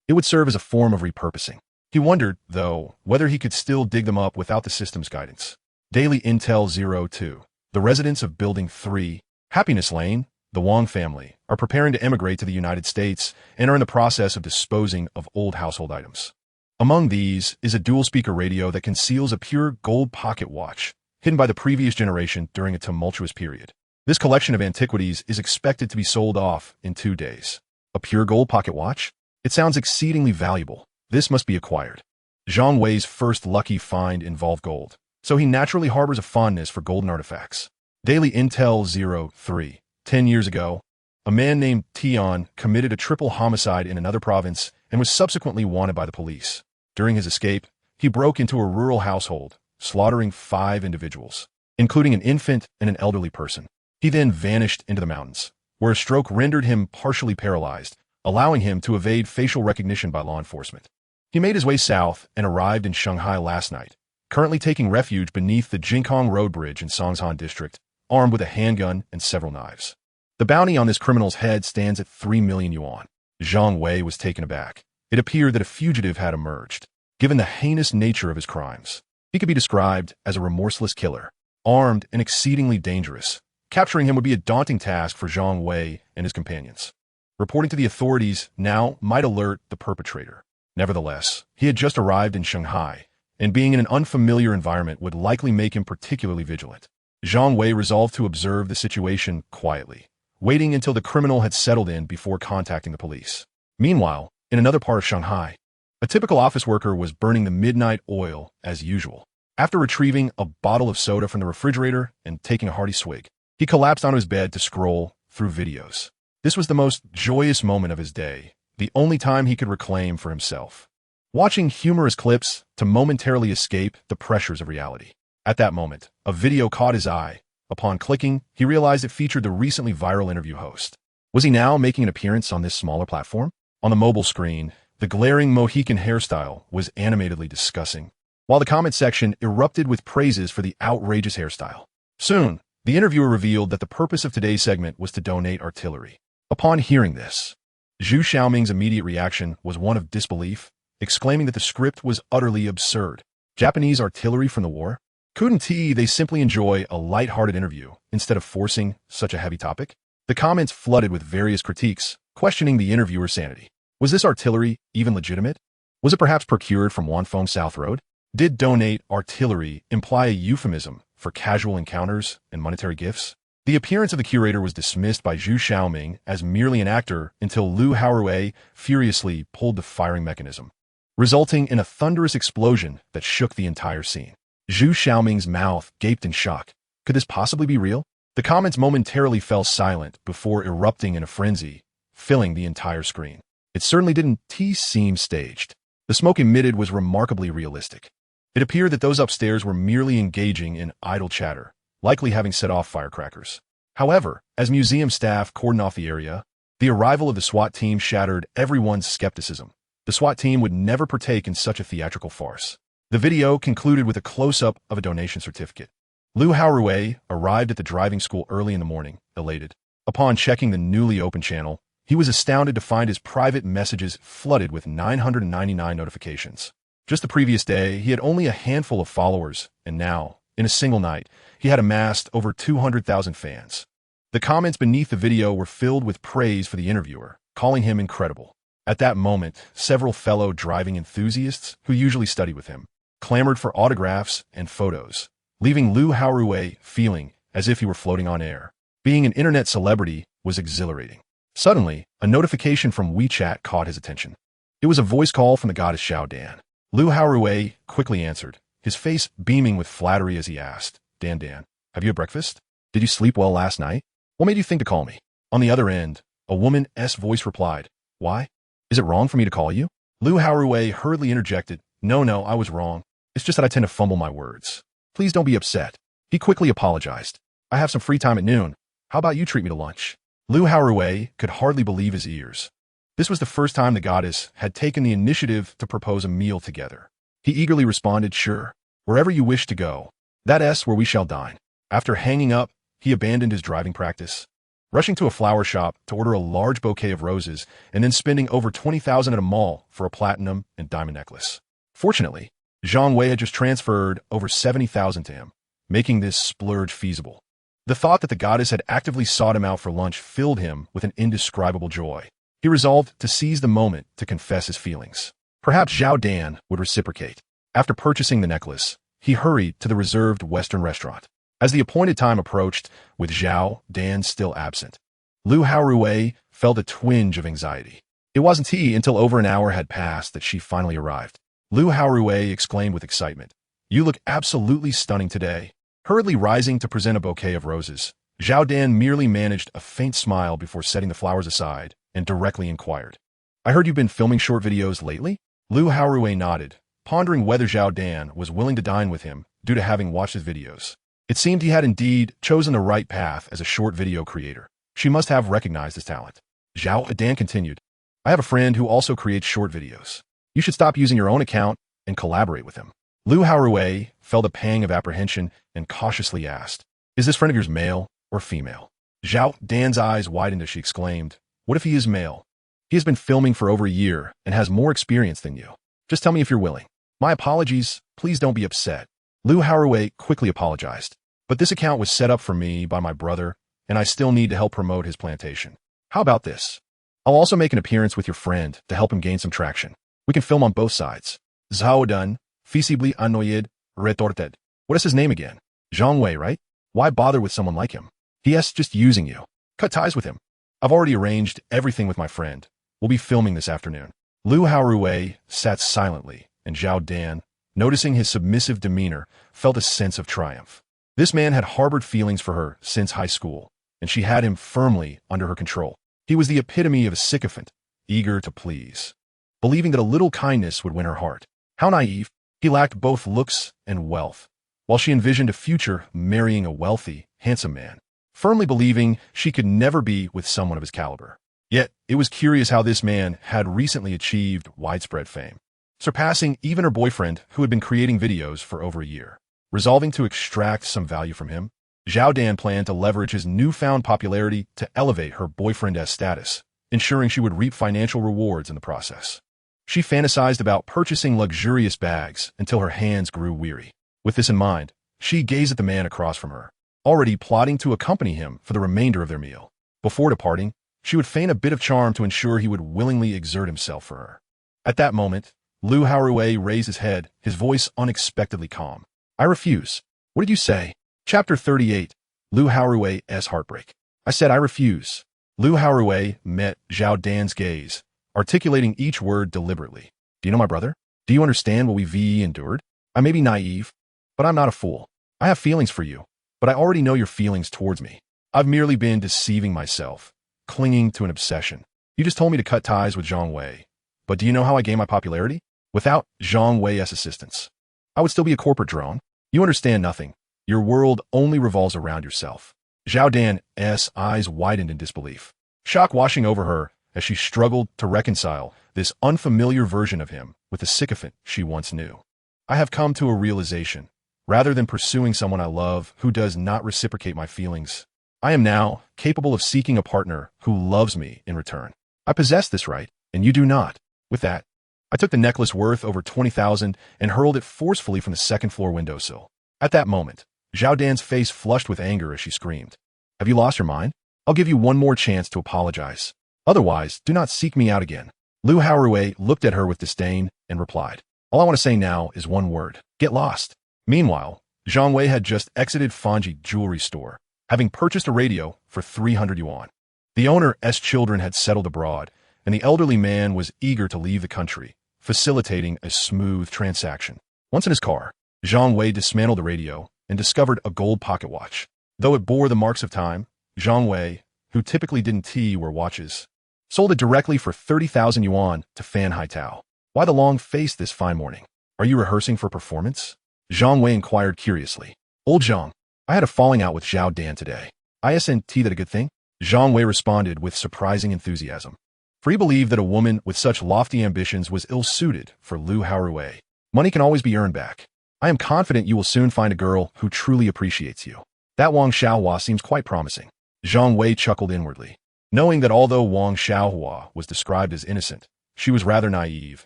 it would serve as a form of repurposing. He wondered, though, whether he could still dig them up without the system's guidance. Daily Intel 02. The residents of Building 3, Happiness Lane, the Wang family, are preparing to emigrate to the United States and are in the process of disposing of old household items. Among these is a dual-speaker radio that conceals a pure gold pocket watch, hidden by the previous generation during a tumultuous period. This collection of antiquities is expected to be sold off in 2 days. A pure gold pocket watch? It sounds exceedingly valuable. This must be acquired. Zhang Wei's first lucky find involved gold, so he naturally harbors a fondness for golden artifacts. Daily Intel 03. 10 years ago, a man named Tian committed a triple homicide in another province and was subsequently wanted by the police. During his escape, he broke into a rural household, slaughtering 5 individuals, including an infant and an elderly person. He then vanished into the mountains, where a stroke rendered him partially paralyzed, allowing him to evade facial recognition by law enforcement. He made his way south and arrived in Shanghai last night, currently taking refuge beneath the Jinkong Road Bridge in Songshan District, armed with a handgun and several knives. The bounty on this criminal's head stands at 3 million yuan. Zhang Wei was taken aback. It appeared that a fugitive had emerged. Given the heinous nature of his crimes, he could be described as a remorseless killer, armed and exceedingly dangerous. Capturing him would be a daunting task for Zhang Wei and his companions. Reporting to the authorities now might alert the perpetrator. Nevertheless, he had just arrived in Shanghai, and being in an unfamiliar environment would likely make him particularly vigilant. Zhang Wei resolved to observe the situation quietly, waiting until the criminal had settled in before contacting the police. Meanwhile, in another part of Shanghai, a typical office worker was burning the midnight oil as usual. After retrieving a bottle of soda from the refrigerator and taking a hearty swig, he collapsed onto his bed to scroll through videos. This was the most joyous moment of his day, the only time he could reclaim for himself. Watching humorous clips to momentarily escape the pressures of reality. At that moment, a video caught his eye. Upon clicking, he realized it featured the recently viral interview host. Was he now making an appearance on this smaller platform? On the mobile screen, the glaring Mohican hairstyle was animatedly discussing, while the comment section erupted with praises for the outrageous hairstyle. Soon, the interviewer revealed that the purpose of today's segment was to donate artillery. Upon hearing this, Zhu Xiaoming's immediate reaction was one of disbelief, exclaiming that the script was utterly absurd. Japanese artillery from the war? Couldn't they simply enjoy a light-hearted interview instead of forcing such a heavy topic? The comments flooded with various critiques, questioning the interviewer's sanity. Was this artillery even legitimate? Was it perhaps procured from Wanfeng South Road? Did donate artillery imply a euphemism for casual encounters and monetary gifts? The appearance of the curator was dismissed by Zhu Xiaoming as merely an actor until Lu Haorui furiously pulled the firing mechanism, resulting in a thunderous explosion that shook the entire scene. Zhu Xiaoming's mouth gaped in shock. Could this possibly be real? The comments momentarily fell silent before erupting in a frenzy, filling the entire screen. It certainly didn't seem staged. The smoke emitted was remarkably realistic. It appeared that those upstairs were merely engaging in idle chatter, likely having set off firecrackers. However, as museum staff cordoned off the area, the arrival of the SWAT team shattered everyone's skepticism. The SWAT team would never partake in such a theatrical farce. The video concluded with a close-up of a donation certificate. Lu Haorui arrived at the driving school early in the morning, elated. Upon checking the newly opened channel, he was astounded to find his private messages flooded with 999 notifications. Just the previous day, he had only a handful of followers, and now, in a single night, he had amassed over 200,000 fans. The comments beneath the video were filled with praise for the interviewer, calling him incredible. At that moment, several fellow driving enthusiasts, who usually study with him, clamored for autographs and photos, leaving Lu Haorui feeling as if he were floating on air. Being an internet celebrity was exhilarating. Suddenly, a notification from WeChat caught his attention. It was a voice call from the goddess Xiao Dan. Lu Haorui quickly answered, his face beaming with flattery as he asked, Dan, have you had breakfast? Did you sleep well last night? What made you think to call me? On the other end, a woman's voice replied, why? Is it wrong for me to call you? Lu Haorui hurriedly interjected, No, I was wrong. It's just that I tend to fumble my words. Please don't be upset. He quickly apologized. I have some free time at noon. How about you treat me to lunch? Lu Haorui could hardly believe his ears. This was the first time the goddess had taken the initiative to propose a meal together. He eagerly responded, sure, wherever you wish to go. That's where we shall dine. After hanging up, he abandoned his driving practice, rushing to a flower shop to order a large bouquet of roses and then spending over 20,000 at a mall for a platinum and diamond necklace. Fortunately, Zhang Wei had just transferred over 70,000 to him, making this splurge feasible. The thought that the goddess had actively sought him out for lunch filled him with an indescribable joy. He resolved to seize the moment to confess his feelings. Perhaps Zhao Dan would reciprocate. After purchasing the necklace, he hurried to the reserved Western restaurant. As the appointed time approached, with Zhao Dan still absent, Lu Haorui felt a twinge of anxiety. It wasn't he until over an hour had passed that she finally arrived. Lu Haorui exclaimed with excitement, "You look absolutely stunning today." Hurriedly rising to present a bouquet of roses, Zhao Dan merely managed a faint smile before setting the flowers aside and directly inquired, "I heard you've been filming short videos lately?" Lu Haorui nodded, pondering whether Zhao Dan was willing to dine with him due to having watched his videos. It seemed he had indeed chosen the right path as a short video creator. She must have recognized his talent. Zhao Dan continued, "I have a friend who also creates short videos. You should stop using your own account and collaborate with him." Lu Haorui felt a pang of apprehension and cautiously asked, "Is this friend of yours male or female?" Zhao Dan's eyes widened as she exclaimed, "What if he is male? He has been filming for over a year and has more experience than you. Just tell me if you're willing." "My apologies, please don't be upset." Lu Haorui quickly apologized. "But this account was set up for me by my brother, and I still need to help promote his plantation. How about this? I'll also make an appearance with your friend to help him gain some traction. We can film on both sides." Zhao Dan, visibly annoyed, retorted, "What is his name again? Zhang Wei, right? Why bother with someone like him? He's just using you. Cut ties with him. I've already arranged everything with my friend. We'll be filming this afternoon." Lu Haorui sat silently, and Zhao Dan, noticing his submissive demeanor, felt a sense of triumph. This man had harbored feelings for her since high school, and she had him firmly under her control. He was the epitome of a sycophant, eager to please, believing that a little kindness would win her heart. How naive! He lacked both looks and wealth, while she envisioned a future marrying a wealthy, handsome man, firmly believing she could never be with someone of his caliber. Yet, it was curious how this man had recently achieved widespread fame, surpassing even her boyfriend who had been creating videos for over a year. Resolving to extract some value from him, Zhao Dan planned to leverage his newfound popularity to elevate her boyfriend's status, ensuring she would reap financial rewards in the process. She fantasized about purchasing luxurious bags until her hands grew weary. With this in mind, she gazed at the man across from her, already plotting to accompany him for the remainder of their meal. Before departing, she would feign a bit of charm to ensure he would willingly exert himself for her. At that moment, Lu Haorui raised his head, his voice unexpectedly calm. "I refuse." "What did you say?" Chapter 38, Lu Haorui's Heartbreak. "I said I refuse." Lu Haorui met Zhao Dan's gaze, articulating each word deliberately. "Do you know my brother? Do you understand what we've endured? I may be naive, but I'm not a fool. I have feelings for you, but I already know your feelings towards me. I've merely been deceiving myself, clinging to an obsession. You just told me to cut ties with Zhang Wei, but do you know how I gained my popularity? Without Zhang Wei's assistance, I would still be a corporate drone. You understand nothing. Your world only revolves around yourself." Zhao Dan's eyes widened in disbelief, shock washing over her as she struggled to reconcile this unfamiliar version of him with the sycophant she once knew. "I have come to a realization. Rather than pursuing someone I love who does not reciprocate my feelings, I am now capable of seeking a partner who loves me in return. I possess this right, and you do not." With that, I took the necklace worth over 20,000 and hurled it forcefully from the second-floor windowsill. At that moment, Zhao Dan's face flushed with anger as she screamed, "Have you lost your mind? I'll give you one more chance to apologize. Otherwise, do not seek me out again." Lu Haorui looked at her with disdain and replied, "All I want to say now is one word. Get lost." Meanwhile, Zhang Wei had just exited Fanji jewelry store, having purchased a radio for 300 yuan. The owner's children had settled abroad, and the elderly man was eager to leave the country, facilitating a smooth transaction. Once in his car, Zhang Wei dismantled the radio and discovered a gold pocket watch. Though it bore the marks of time, Zhang Wei, who typically didn't wear watches, sold it directly for 30,000 yuan to Fan Haitao. "Why the long face this fine morning? Are you rehearsing for performance?" Zhang Wei inquired curiously. Old Zhang, I had a falling out with Zhao Dan today. Isn't that a good thing? Zhang Wei responded with surprising enthusiasm. For he believed that a woman with such lofty ambitions was ill-suited for Lu Haorui. Money can always be earned back. I am confident you will soon find a girl who truly appreciates you. That Wang Xiaohua seems quite promising. Zhang Wei chuckled inwardly, knowing that although Wang Xiaohua was described as innocent, she was rather naive,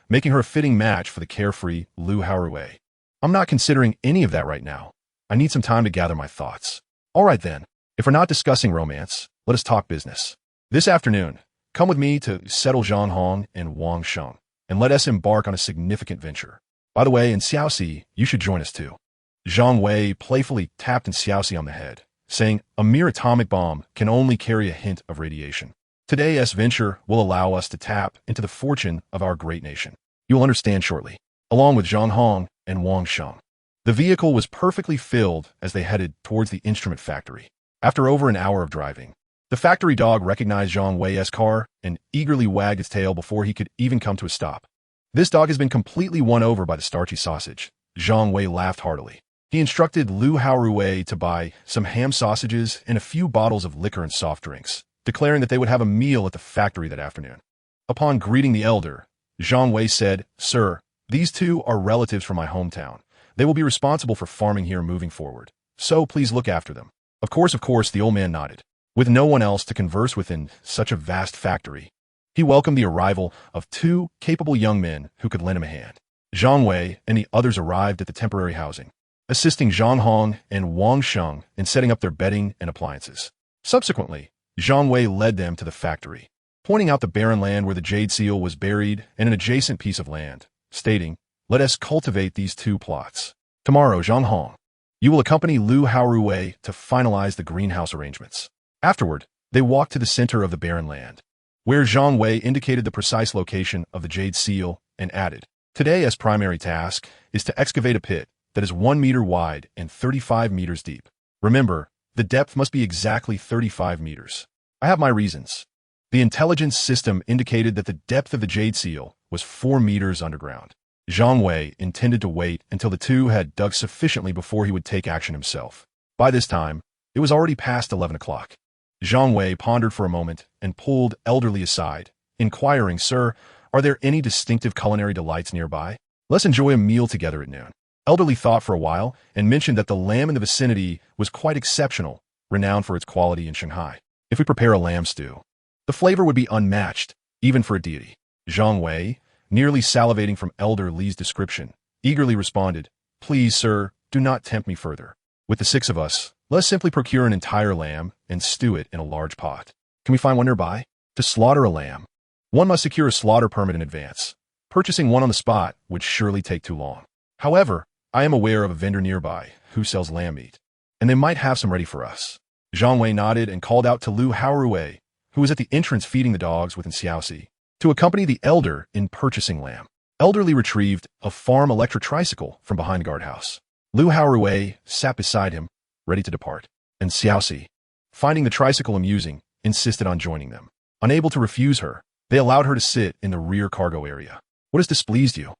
making her a fitting match for the carefree Lu Haorui. I'm not considering any of that right now. I need some time to gather my thoughts. All right then, if we're not discussing romance, let us talk business. This afternoon, come with me to settle Zhang Hong and Wang Sheng, and let us embark on a significant venture. By the way, in Xiaoxi, you should join us too. Zhang Wei playfully tapped in Xiaoxi on the head, saying, a mere atomic bomb can only carry a hint of radiation. Today's venture will allow us to tap into the fortune of our great nation. You will understand shortly, along with Zhang Hong and Wang Sheng. The vehicle was perfectly filled as they headed towards the instrument factory. After over an hour of driving, the factory dog recognized Zhang Wei's car and eagerly wagged its tail before he could even come to a stop. This dog has been completely won over by the starchy sausage. Zhang Wei laughed heartily. He instructed Lu Haorui to buy some ham sausages and a few bottles of liquor and soft drinks, declaring that they would have a meal at the factory that afternoon. Upon greeting the elder, Zhang Wei said, Sir, these two are relatives from my hometown. They will be responsible for farming here moving forward, so please look after them. Of course, the old man nodded. With no one else to converse with in such a vast factory, he welcomed the arrival of two capable young men who could lend him a hand. Zhang Wei and the others arrived at the temporary housing, assisting Zhang Hong and Wang Sheng in setting up their bedding and appliances. Subsequently, Zhang Wei led them to the factory, pointing out the barren land where the jade seal was buried and an adjacent piece of land, stating, let us cultivate these two plots. Tomorrow, Zhang Hong, you will accompany Lu Haorui to finalize the greenhouse arrangements. Afterward, they walked to the center of the barren land, where Zhang Wei indicated the precise location of the jade seal and added, today's primary task is to excavate a pit that is 1 meter wide and 35 meters deep. Remember, the depth must be exactly 35 meters. I have my reasons. The intelligence system indicated that the depth of the jade seal was 4 meters underground. Zhang Wei intended to wait until the two had dug sufficiently before he would take action himself. By this time, it was already past 11 o'clock. Zhang Wei pondered for a moment and pulled elderly aside, inquiring, Sir, are there any distinctive culinary delights nearby? Let's enjoy a meal together at noon. Elderly thought for a while and mentioned that the lamb in the vicinity was quite exceptional, renowned for its quality in Shanghai. If we prepare a lamb stew, the flavor would be unmatched, even for a deity. Zhang Wei, nearly salivating from Elder Li's description, eagerly responded, Please, sir, do not tempt me further. With the 6 of us, let us simply procure an entire lamb and stew it in a large pot. Can we find one nearby? To slaughter a lamb, one must secure a slaughter permit in advance. Purchasing one on the spot would surely take too long. However, I am aware of a vendor nearby who sells lamb meat, and they might have some ready for us. Zhang Wei nodded and called out to Lu Haorui, who was at the entrance feeding the dogs within Xiaoxi, to accompany the elder in purchasing lamb. Elderly retrieved a farm electric tricycle from behind the guardhouse. Lu Haorui sat beside him, ready to depart, and Xiaoxi, finding the tricycle amusing, insisted on joining them. Unable to refuse her, they allowed her to sit in the rear cargo area. What has displeased you?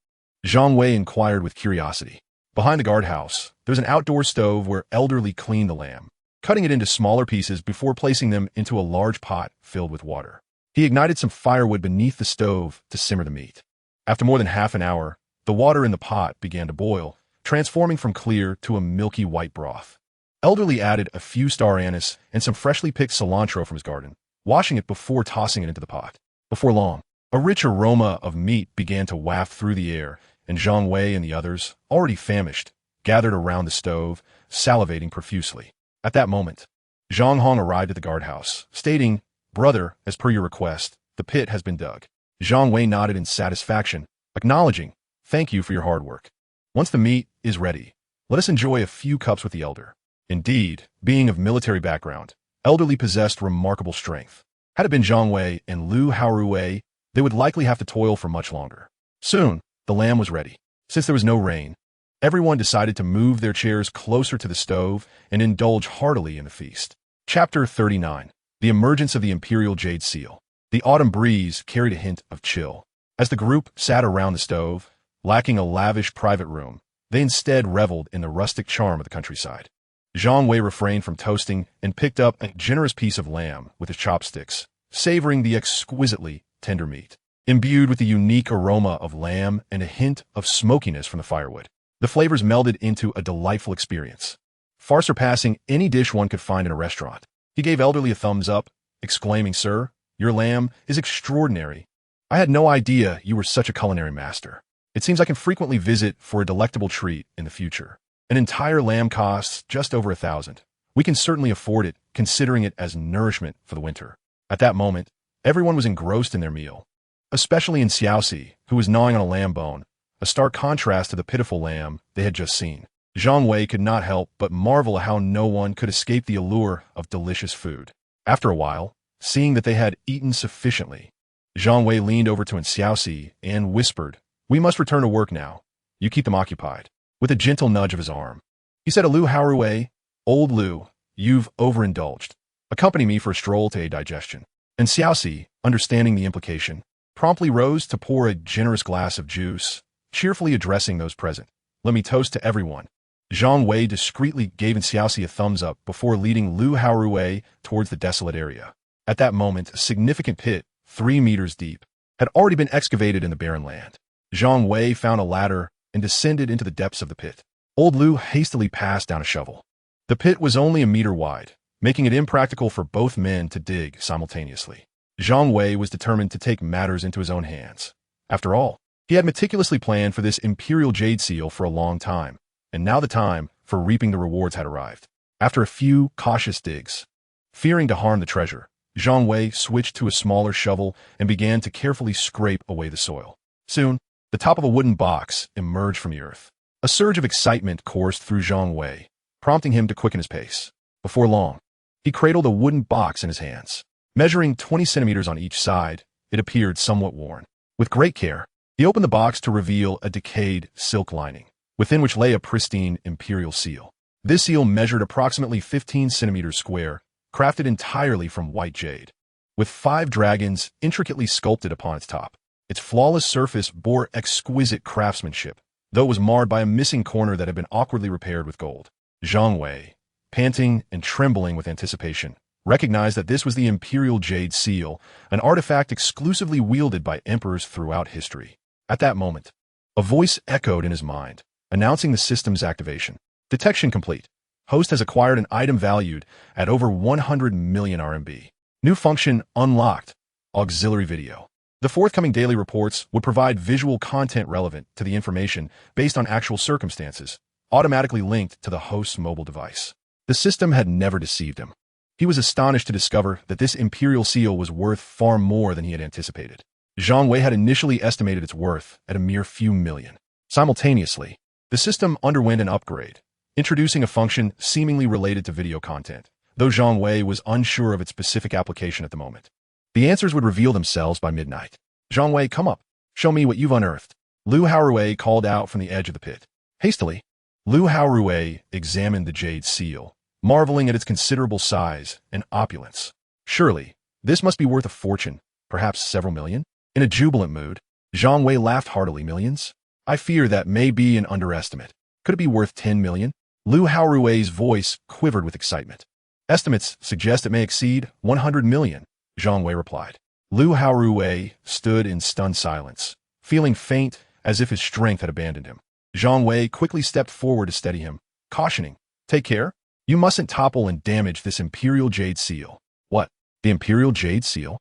Zhang Wei inquired with curiosity. Behind the guardhouse, there's an outdoor stove where Elderly cleaned the lamb, cutting it into smaller pieces before placing them into a large pot filled with water. He ignited some firewood beneath the stove to simmer the meat. After more than half an hour, the water in the pot began to boil, transforming from clear to a milky white broth. Elderly added a few star anise and some freshly picked cilantro from his garden, washing it before tossing it into the pot. Before long, a rich aroma of meat began to waft through the air, and Zhang Wei and the others, already famished, gathered around the stove, salivating profusely. At that moment, Zhang Hong arrived at the guardhouse, stating, Brother, as per your request, the pit has been dug. Zhang Wei nodded in satisfaction, acknowledging, Thank you for your hard work. Once the meat is ready, let us enjoy a few cups with the elder. Indeed, being of military background, Elderly possessed remarkable strength. Had it been Zhang Wei and Lu Haorui, they would likely have to toil for much longer. Soon, the lamb was ready. Since there was no rain, everyone decided to move their chairs closer to the stove and indulge heartily in the feast. Chapter 39. The Emergence of the Imperial Jade Seal. The autumn breeze carried a hint of chill. As the group sat around the stove, lacking a lavish private room, They instead reveled in the rustic charm of the countryside. Zhang Wei refrained from toasting and picked up a generous piece of lamb with his chopsticks, savoring the exquisitely tender meat, imbued with the unique aroma of lamb and a hint of smokiness from the firewood. The flavors melded into a delightful experience, far surpassing any dish one could find in a restaurant. He gave elderly a thumbs up, exclaiming, "Sir, your lamb is extraordinary. I had no idea you were such a culinary master. It seems I can frequently visit for a delectable treat in the future. An entire lamb costs just over 1,000. We can certainly afford it, considering it as nourishment for the winter." At that moment, everyone was engrossed in their meal, especially in Xiaoxi, who was gnawing on a lamb bone, a stark contrast to the pitiful lamb they had just seen. Zhang Wei could not help but marvel at how no one could escape the allure of delicious food. After a while, seeing that they had eaten sufficiently, Zhang Wei leaned over to Xiaoxi and whispered, "We must return to work now. You keep them occupied." With a gentle nudge of his arm, he said to Lu Haorui, "Old Lu, you've overindulged. Accompany me for a stroll to aid digestion." And Xiaoxi, understanding the implication, promptly rose to pour a generous glass of juice, cheerfully addressing those present. "Let me toast to everyone." Zhang Wei discreetly gave Xiaoxi a thumbs up before leading Lu Haorui towards the desolate area. At that moment, a significant pit, 3 meters deep, had already been excavated in the barren land. Zhang Wei found a ladder and descended into the depths of the pit. Old Lu hastily passed down a shovel. The pit was only a meter wide, making it impractical for both men to dig simultaneously. Zhang Wei was determined to take matters into his own hands. After all, he had meticulously planned for this imperial jade seal for a long time, and now the time for reaping the rewards had arrived. After a few cautious digs, fearing to harm the treasure, Zhang Wei switched to a smaller shovel and began to carefully scrape away the soil. Soon, the top of a wooden box emerged from the earth. A surge of excitement coursed through Zhang Wei, prompting him to quicken his pace. Before long, he cradled a wooden box in his hands. Measuring 20 centimeters on each side, it appeared somewhat worn. With great care, he opened the box to reveal a decayed silk lining, within which lay a pristine imperial seal. This seal measured approximately 15 centimeters square, crafted entirely from white jade, with 5 dragons intricately sculpted upon its top. Its flawless surface bore exquisite craftsmanship, though it was marred by a missing corner that had been awkwardly repaired with gold. Zhang Wei, panting and trembling with anticipation, recognized that this was the imperial jade seal, an artifact exclusively wielded by emperors throughout history. At that moment, a voice echoed in his mind, announcing the system's activation. "Detection complete. Host has acquired an item valued at over 100 million RMB. New function unlocked. Auxiliary video." The forthcoming daily reports would provide visual content relevant to the information based on actual circumstances, automatically linked to the host's mobile device. The system had never deceived him. He was astonished to discover that this imperial seal was worth far more than he had anticipated. Zhang Wei had initially estimated its worth at a mere few million. Simultaneously, the system underwent an upgrade, introducing a function seemingly related to video content, though Zhang Wei was unsure of its specific application at the moment. The answers would reveal themselves by midnight. "Zhang Wei, come up. Show me what you've unearthed." Lu Haorui called out from the edge of the pit. Hastily, Lu Haorui examined the jade seal, marveling at its considerable size and opulence. "Surely, this must be worth a fortune, perhaps several million?" In a jubilant mood, Zhang Wei laughed heartily. "Millions? I fear that may be an underestimate. Could it be worth 10 million? Lu Haorui's voice quivered with excitement. "Estimates suggest it may exceed 100 million, Zhang Wei replied. Lu Haorui stood in stunned silence, feeling faint as if his strength had abandoned him. Zhang Wei quickly stepped forward to steady him, cautioning, "Take care. You mustn't topple and damage this imperial jade seal." "What? The imperial jade seal?"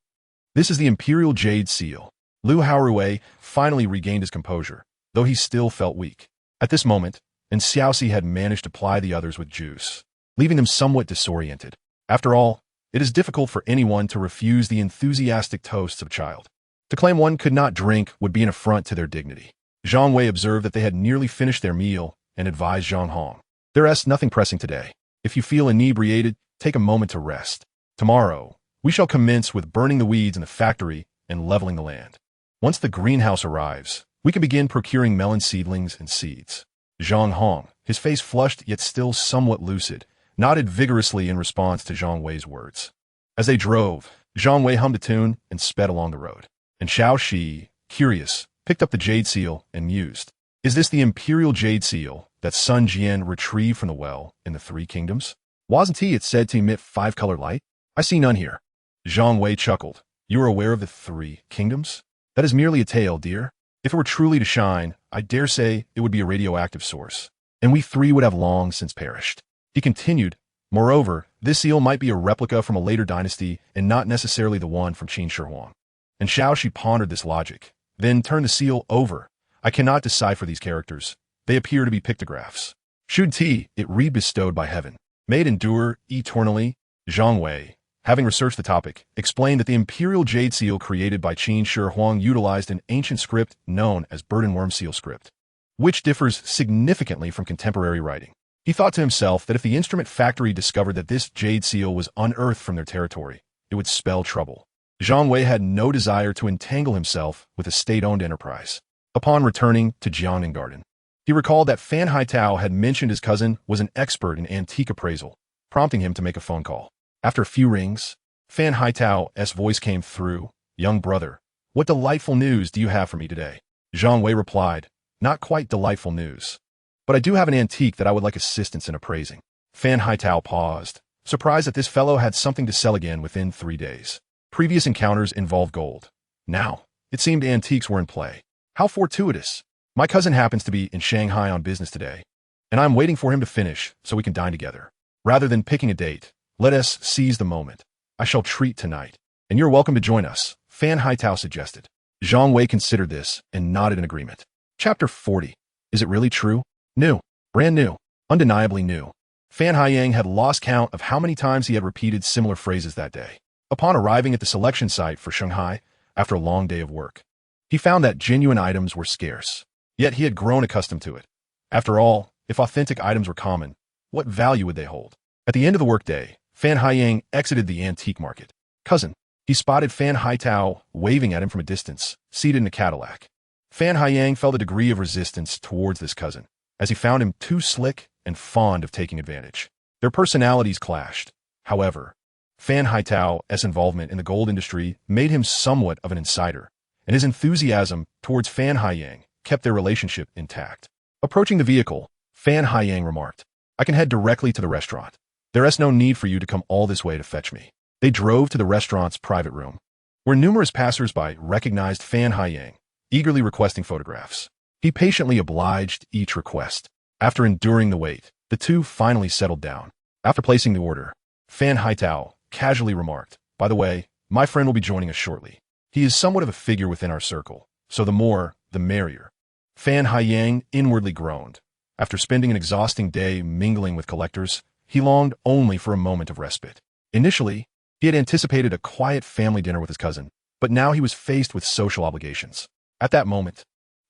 "This is the imperial jade seal." Lu Haorui finally regained his composure, though he still felt weak. At this moment, Xiaoxi had managed to ply the others with juice, leaving them somewhat disoriented. After all, it is difficult for anyone to refuse the enthusiastic toasts of a child. To claim one could not drink would be an affront to their dignity. Zhang Wei observed that they had nearly finished their meal and advised Zhang Hong, "There is nothing pressing today. If you feel inebriated, take a moment to rest. Tomorrow, we shall commence with burning the weeds in the factory and leveling the land. Once the greenhouse arrives, we can begin procuring melon seedlings and seeds." Zhang Hong, his face flushed yet still somewhat lucid, nodded vigorously in response to Zhang Wei's words. As they drove, Zhang Wei hummed a tune and sped along the road. And Xiao Shi, curious, picked up the jade seal and mused, Is this the Imperial Jade Seal that Sun Jian retrieved from the well in the Three Kingdoms? Wasn't it said to emit 5-color light? I see none here. Zhang Wei chuckled. You are aware of the Three Kingdoms? That is merely a tale, dear. If it were truly to shine, I dare say it would be a radioactive source, and we three would have long since perished. He continued, moreover, this seal might be a replica from a later dynasty and not necessarily the one from Qin Shi Huang. And Xiaoxi pondered this logic, then turned the seal over. I cannot decipher these characters. They appear to be pictographs. Should T, it read bestowed by heaven, made endure eternally. Zhang Wei, having researched the topic, explained that the Imperial Jade Seal created by Qin Shi Huang utilized an ancient script known as bird and worm seal script, which differs significantly from contemporary writing. He thought to himself that if the instrument factory discovered that this jade seal was unearthed from their territory, it would spell trouble. Zhang Wei had no desire to entangle himself with a state-owned enterprise. Upon returning to Jiangnan Garden, he recalled that Fan Haitao had mentioned his cousin was an expert in antique appraisal, prompting him to make a phone call. After a few rings, Fan Haitao's voice came through. Young brother, what delightful news do you have for me today? Zhang Wei replied, not quite delightful news, but I do have an antique that I would like assistance in appraising. Fan Haitao paused, surprised that this fellow had something to sell again within 3 days. Previous encounters involved gold. Now, it seemed antiques were in play. How fortuitous. My cousin happens to be in Shanghai on business today, and I'm waiting for him to finish so we can dine together. Rather than picking a date, let us seize the moment. I shall treat tonight, and you're welcome to join us, Fan Haitao suggested. Zhang Wei considered this and nodded in agreement. Chapter 40. Is it really true? New. Brand new. Undeniably new. Fan Haiyang had lost count of how many times he had repeated similar phrases that day. Upon arriving at the selection site for Shanghai, after a long day of work, he found that genuine items were scarce, yet he had grown accustomed to it. After all, if authentic items were common, what value would they hold? At the end of the workday, Fan Haiyang exited the antique market. Cousin, he spotted Fan Haitao waving at him from a distance, seated in a Cadillac. Fan Haiyang felt a degree of resistance towards this cousin, as he found him too slick and fond of taking advantage. Their personalities clashed. However, Fan Haitao's involvement in the gold industry made him somewhat of an insider, and his enthusiasm towards Fan Haiyang kept their relationship intact. Approaching the vehicle, Fan Haiyang remarked, I can head directly to the restaurant. There is no need for you to come all this way to fetch me. They drove to the restaurant's private room, where numerous passers-by recognized Fan Haiyang, eagerly requesting photographs. He patiently obliged each request. After enduring the wait, the two finally settled down. After placing the order, Fan Haitao casually remarked, by the way, my friend will be joining us shortly. He is somewhat of a figure within our circle, so the more, the merrier. Fan Haiyang inwardly groaned. After spending an exhausting day mingling with collectors, he longed only for a moment of respite. Initially, he had anticipated a quiet family dinner with his cousin, but now he was faced with social obligations. At that moment,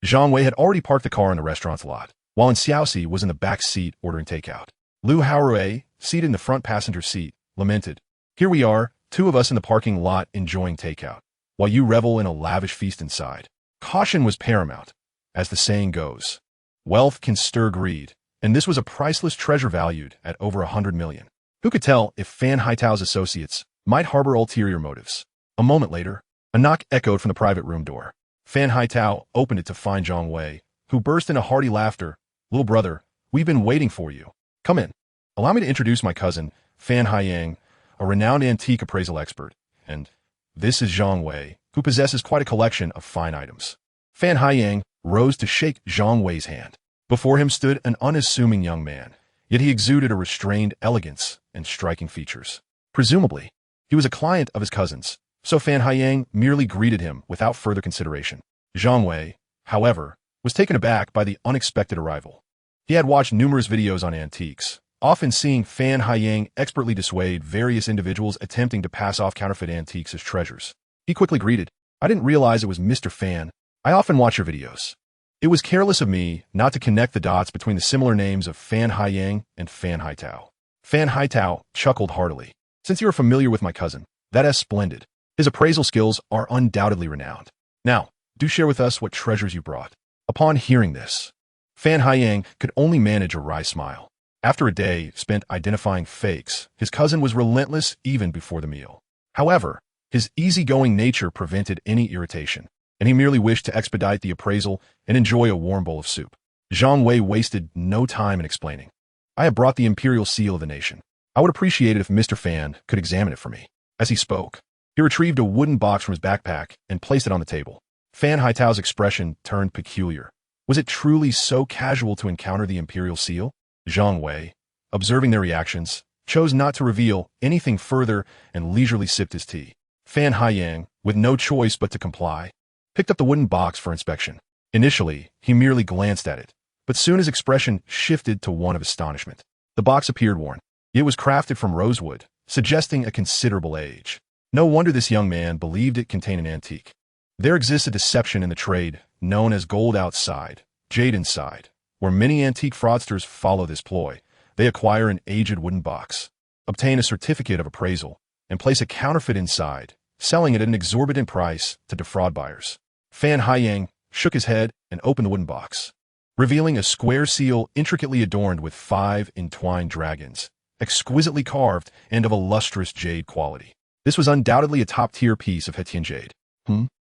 Zhang Wei had already parked the car in the restaurant's lot, while Xiaoxi was in the back seat ordering takeout. Lu Haorui, seated in the front passenger seat, lamented, here we are, two of us in the parking lot enjoying takeout, while you revel in a lavish feast inside. Caution was paramount. As the saying goes, wealth can stir greed, and this was a priceless treasure valued at over 100 million. Who could tell if Fan Haitao's associates might harbor ulterior motives? A moment later, a knock echoed from the private room door. Fan Haitao opened it to find Zhang Wei, who burst into hearty laughter. Little brother, we've been waiting for you. Come in. Allow me to introduce my cousin, Fan Haiyang, a renowned antique appraisal expert, and this is Zhang Wei, who possesses quite a collection of fine items. Fan Haiyang rose to shake Zhang Wei's hand. Before him stood an unassuming young man, yet he exuded a restrained elegance and striking features. Presumably, he was a client of his cousin's, so Fan Haiyang merely greeted him without further consideration. Zhang Wei, however, was taken aback by the unexpected arrival. He had watched numerous videos on antiques, often seeing Fan Haiyang expertly dissuade various individuals attempting to pass off counterfeit antiques as treasures. He quickly greeted, I didn't realize it was Mr. Fan. I often watch your videos. It was careless of me not to connect the dots between the similar names of Fan Haiyang and Fan Haitao. Fan Haitao chuckled heartily. Since you are familiar with my cousin, that is splendid. His appraisal skills are undoubtedly renowned. Now, do share with us what treasures you brought. Upon hearing this, Fan Haiyang could only manage a wry smile. After a day spent identifying fakes, his cousin was relentless even before the meal. However, his easygoing nature prevented any irritation, and he merely wished to expedite the appraisal and enjoy a warm bowl of soup. Zhang Wei wasted no time in explaining. I have brought the imperial seal of the nation. I would appreciate it if Mr. Fan could examine it for me. As he spoke, he retrieved a wooden box from his backpack and placed it on the table. Fan Haitao's expression turned peculiar. Was it truly so casual to encounter the imperial seal? Zhang Wei, observing their reactions, chose not to reveal anything further and leisurely sipped his tea. Fan Haiyang, with no choice but to comply, picked up the wooden box for inspection. Initially, he merely glanced at it, but soon his expression shifted to one of astonishment. The box appeared worn. It was crafted from rosewood, suggesting a considerable age. No wonder this young man believed it contained an antique. There exists a deception in the trade known as gold outside, jade inside, where many antique fraudsters follow this ploy. They acquire an aged wooden box, obtain a certificate of appraisal, and place a counterfeit inside, selling it at an exorbitant price to defraud buyers. Fan Haiyang shook his head and opened the wooden box, revealing a square seal intricately adorned with 5 entwined dragons, exquisitely carved and of a lustrous jade quality. This was undoubtedly a top-tier piece of Hetian jade.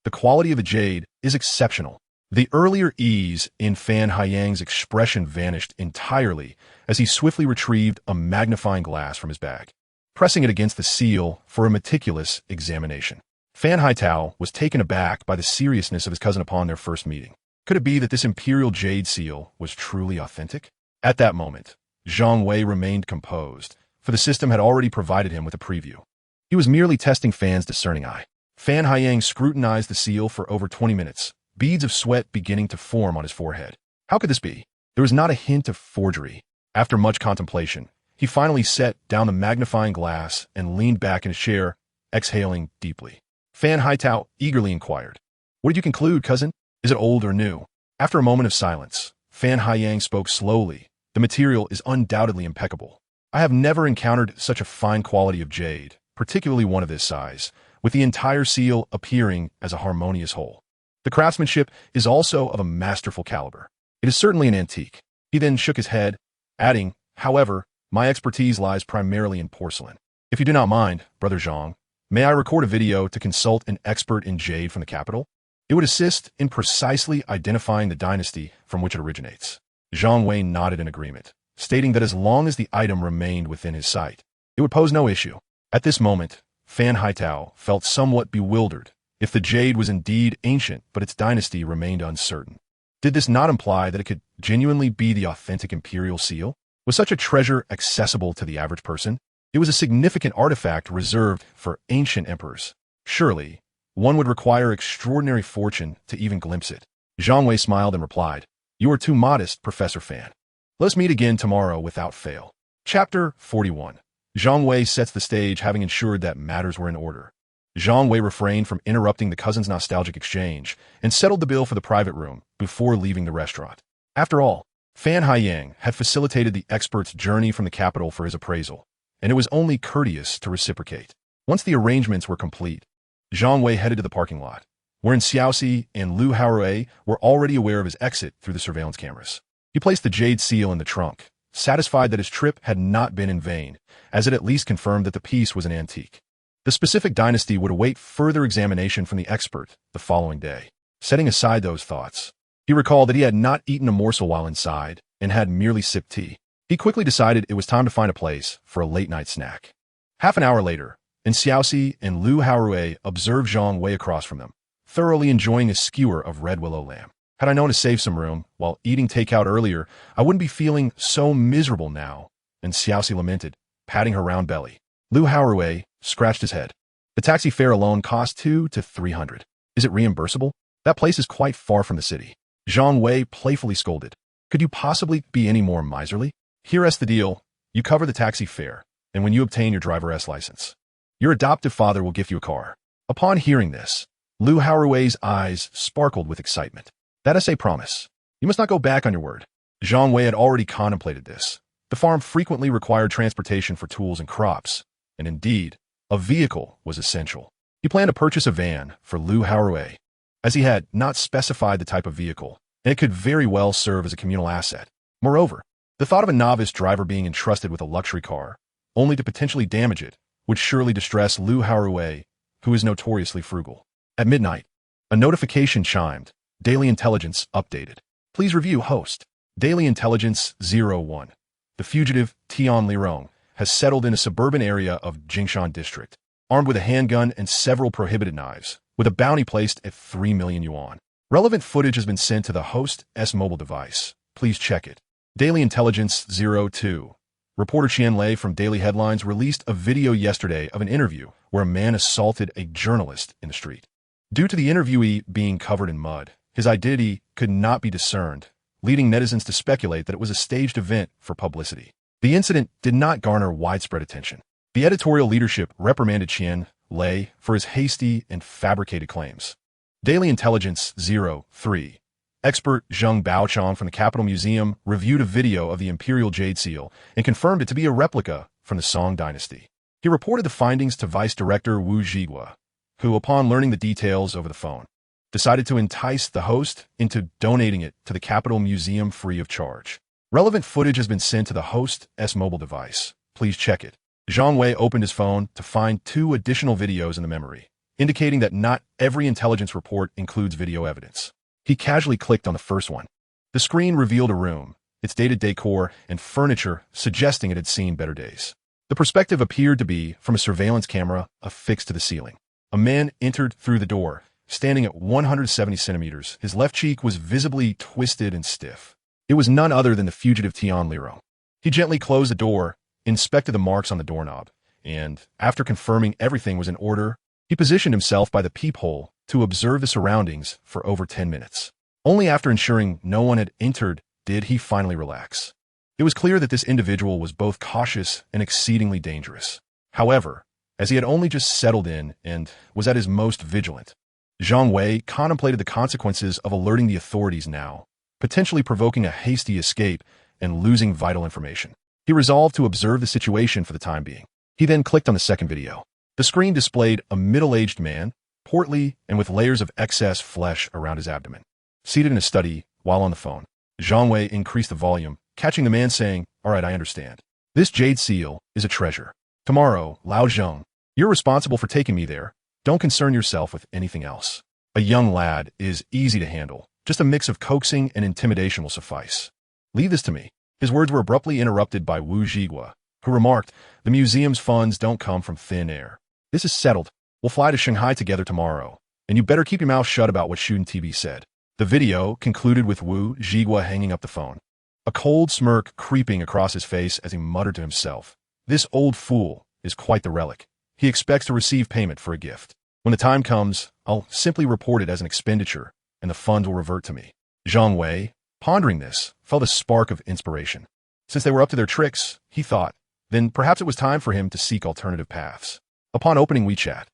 The quality of the jade is exceptional. The earlier ease in Fan Haiyang's expression vanished entirely as he swiftly retrieved a magnifying glass from his bag, pressing it against the seal for a meticulous examination. Fan Haitao was taken aback by the seriousness of his cousin upon their first meeting. Could it be that this imperial jade seal was truly authentic? At that moment, Zhang Wei remained composed, for the system had already provided him with a preview. He was merely testing Fan's discerning eye. Fan Haiyang scrutinized the seal for over 20 minutes, beads of sweat beginning to form on his forehead. How could this be? There was not a hint of forgery. After much contemplation, he finally set down the magnifying glass and leaned back in his chair, exhaling deeply. Fan Haitao eagerly inquired, "What did you conclude, cousin? Is it old or new?" After a moment of silence, Fan Haiyang spoke slowly. "The material is undoubtedly impeccable. I have never encountered such a fine quality of jade, particularly one of this size, with the entire seal appearing as a harmonious whole. The craftsmanship is also of a masterful caliber. It is certainly an antique." He then shook his head, adding, "However, my expertise lies primarily in porcelain. If you do not mind, Brother Zhang, may I record a video to consult an expert in jade from the capital? It would assist in precisely identifying the dynasty from which it originates." Zhang Wei nodded in agreement, stating that as long as the item remained within his sight, it would pose no issue. At this moment, Fan Haitao felt somewhat bewildered. If the jade was indeed ancient, but its dynasty remained uncertain, did this not imply that it could genuinely be the authentic imperial seal? Was such a treasure accessible to the average person? It was a significant artifact reserved for ancient emperors. Surely, one would require extraordinary fortune to even glimpse it. Zhang Wei smiled and replied, "You are too modest, Professor Fan. Let us meet again tomorrow without fail." Chapter 41. Zhang Wei sets the stage, having ensured that matters were in order. Zhang Wei refrained from interrupting the cousins' nostalgic exchange and settled the bill for the private room before leaving the restaurant. After all, Fan Haiyang had facilitated the expert's journey from the capital for his appraisal, and it was only courteous to reciprocate. Once the arrangements were complete, Zhang Wei headed to the parking lot, wherein Xiaoxi and Lu Haorui were already aware of his exit through the surveillance cameras. He placed the jade seal in the trunk, satisfied that his trip had not been in vain, as it at least confirmed that the piece was an antique. The specific dynasty would await further examination from the expert the following day. Setting aside those thoughts, he recalled that he had not eaten a morsel while inside and had merely sipped tea. He quickly decided it was time to find a place for a late-night snack. Half an hour later, Xiaoxi and Lu Haorui observed Zhang Wei across from them, thoroughly enjoying a skewer of red willow lamb. Had I known to save some room while eating takeout earlier, I wouldn't be feeling so miserable now, and Xiaoxi lamented, patting her round belly. Lu Haorui scratched his head. The taxi fare alone cost 200 to 300. Is it reimbursable? That place is quite far from the city. Zhang Wei playfully scolded. Could you possibly be any more miserly? Here's the deal. You cover the taxi fare, and when you obtain your driver's license, your adoptive father will gift you a car. Upon hearing this, Lu Haorui's eyes sparkled with excitement. That is a promise. You must not go back on your word. Zhang Wei had already contemplated this. The farm frequently required transportation for tools and crops, and indeed, a vehicle was essential. He planned to purchase a van for Lu Haorui, as he had not specified the type of vehicle, and it could very well serve as a communal asset. Moreover, the thought of a novice driver being entrusted with a luxury car, only to potentially damage it, would surely distress Lu Haorui, who is notoriously frugal. At midnight, a notification chimed. Daily intelligence updated. Please review host. Daily Intelligence 01. The fugitive Tian Lirong has settled in a suburban area of Jingshan District, armed with a handgun and several prohibited knives, with a bounty placed at 3 million yuan. Relevant footage has been sent to the host's mobile device. Please check it. Daily Intelligence 02. Reporter Qian Lei from Daily Headlines released a video yesterday of an interview where a man assaulted a journalist in the street. Due to the interviewee being covered in mud, his identity could not be discerned, leading netizens to speculate that it was a staged event for publicity. The incident did not garner widespread attention. The editorial leadership reprimanded Qian Lei for his hasty and fabricated claims. Daily Intelligence 03. Expert Zhang Baochang from the Capitol Museum reviewed a video of the Imperial Jade Seal and confirmed it to be a replica from the Song dynasty. He reported the findings to Vice Director Wu Zhigua, who, upon learning the details over the phone, decided to entice the host into donating it to the Capitol Museum free of charge. Relevant footage has been sent to the host's mobile device. Please check it. Zhang Wei opened his phone to find 2 additional videos in the memory, indicating that not every intelligence report includes video evidence. He casually clicked on the first one. The screen revealed a room, its dated decor and furniture suggesting it had seen better days. The perspective appeared to be from a surveillance camera affixed to the ceiling. A man entered through the door, standing at 170 centimeters. His left cheek was visibly twisted and stiff. It was none other than the fugitive Tian Lirong. He gently closed the door, inspected the marks on the doorknob, and, after confirming everything was in order, he positioned himself by the peephole to observe the surroundings for over 10 minutes. Only after ensuring no one had entered did he finally relax. It was clear that this individual was both cautious and exceedingly dangerous. However, as he had only just settled in and was at his most vigilant, Zhang Wei contemplated the consequences of alerting the authorities now, potentially provoking a hasty escape and losing vital information. He resolved to observe the situation for the time being. He then clicked on the second video. The screen displayed a middle-aged man, portly and with layers of excess flesh around his abdomen. Seated in a study while on the phone, Zhang Wei increased the volume, catching the man saying, "All right, I understand. This jade seal is a treasure. Tomorrow, Lao Zheng, you're responsible for taking me there. Don't concern yourself with anything else. A young lad is easy to handle. Just a mix of coaxing and intimidation will suffice. Leave this to me." His words were abruptly interrupted by Wu Zhigua, who remarked, "The museum's funds don't come from thin air. This is settled. We'll fly to Shanghai together tomorrow, and you better keep your mouth shut about what Shun TV said." The video concluded with Wu Zhigua hanging up the phone, a cold smirk creeping across his face as he muttered to himself, "This old fool is quite the relic. He expects to receive payment for a gift. When the time comes, I'll simply report it as an expenditure, and the funds will revert to me." Zhang Wei, pondering this, felt a spark of inspiration. Since they were up to their tricks, he thought, then perhaps it was time for him to seek alternative paths. Upon opening WeChat,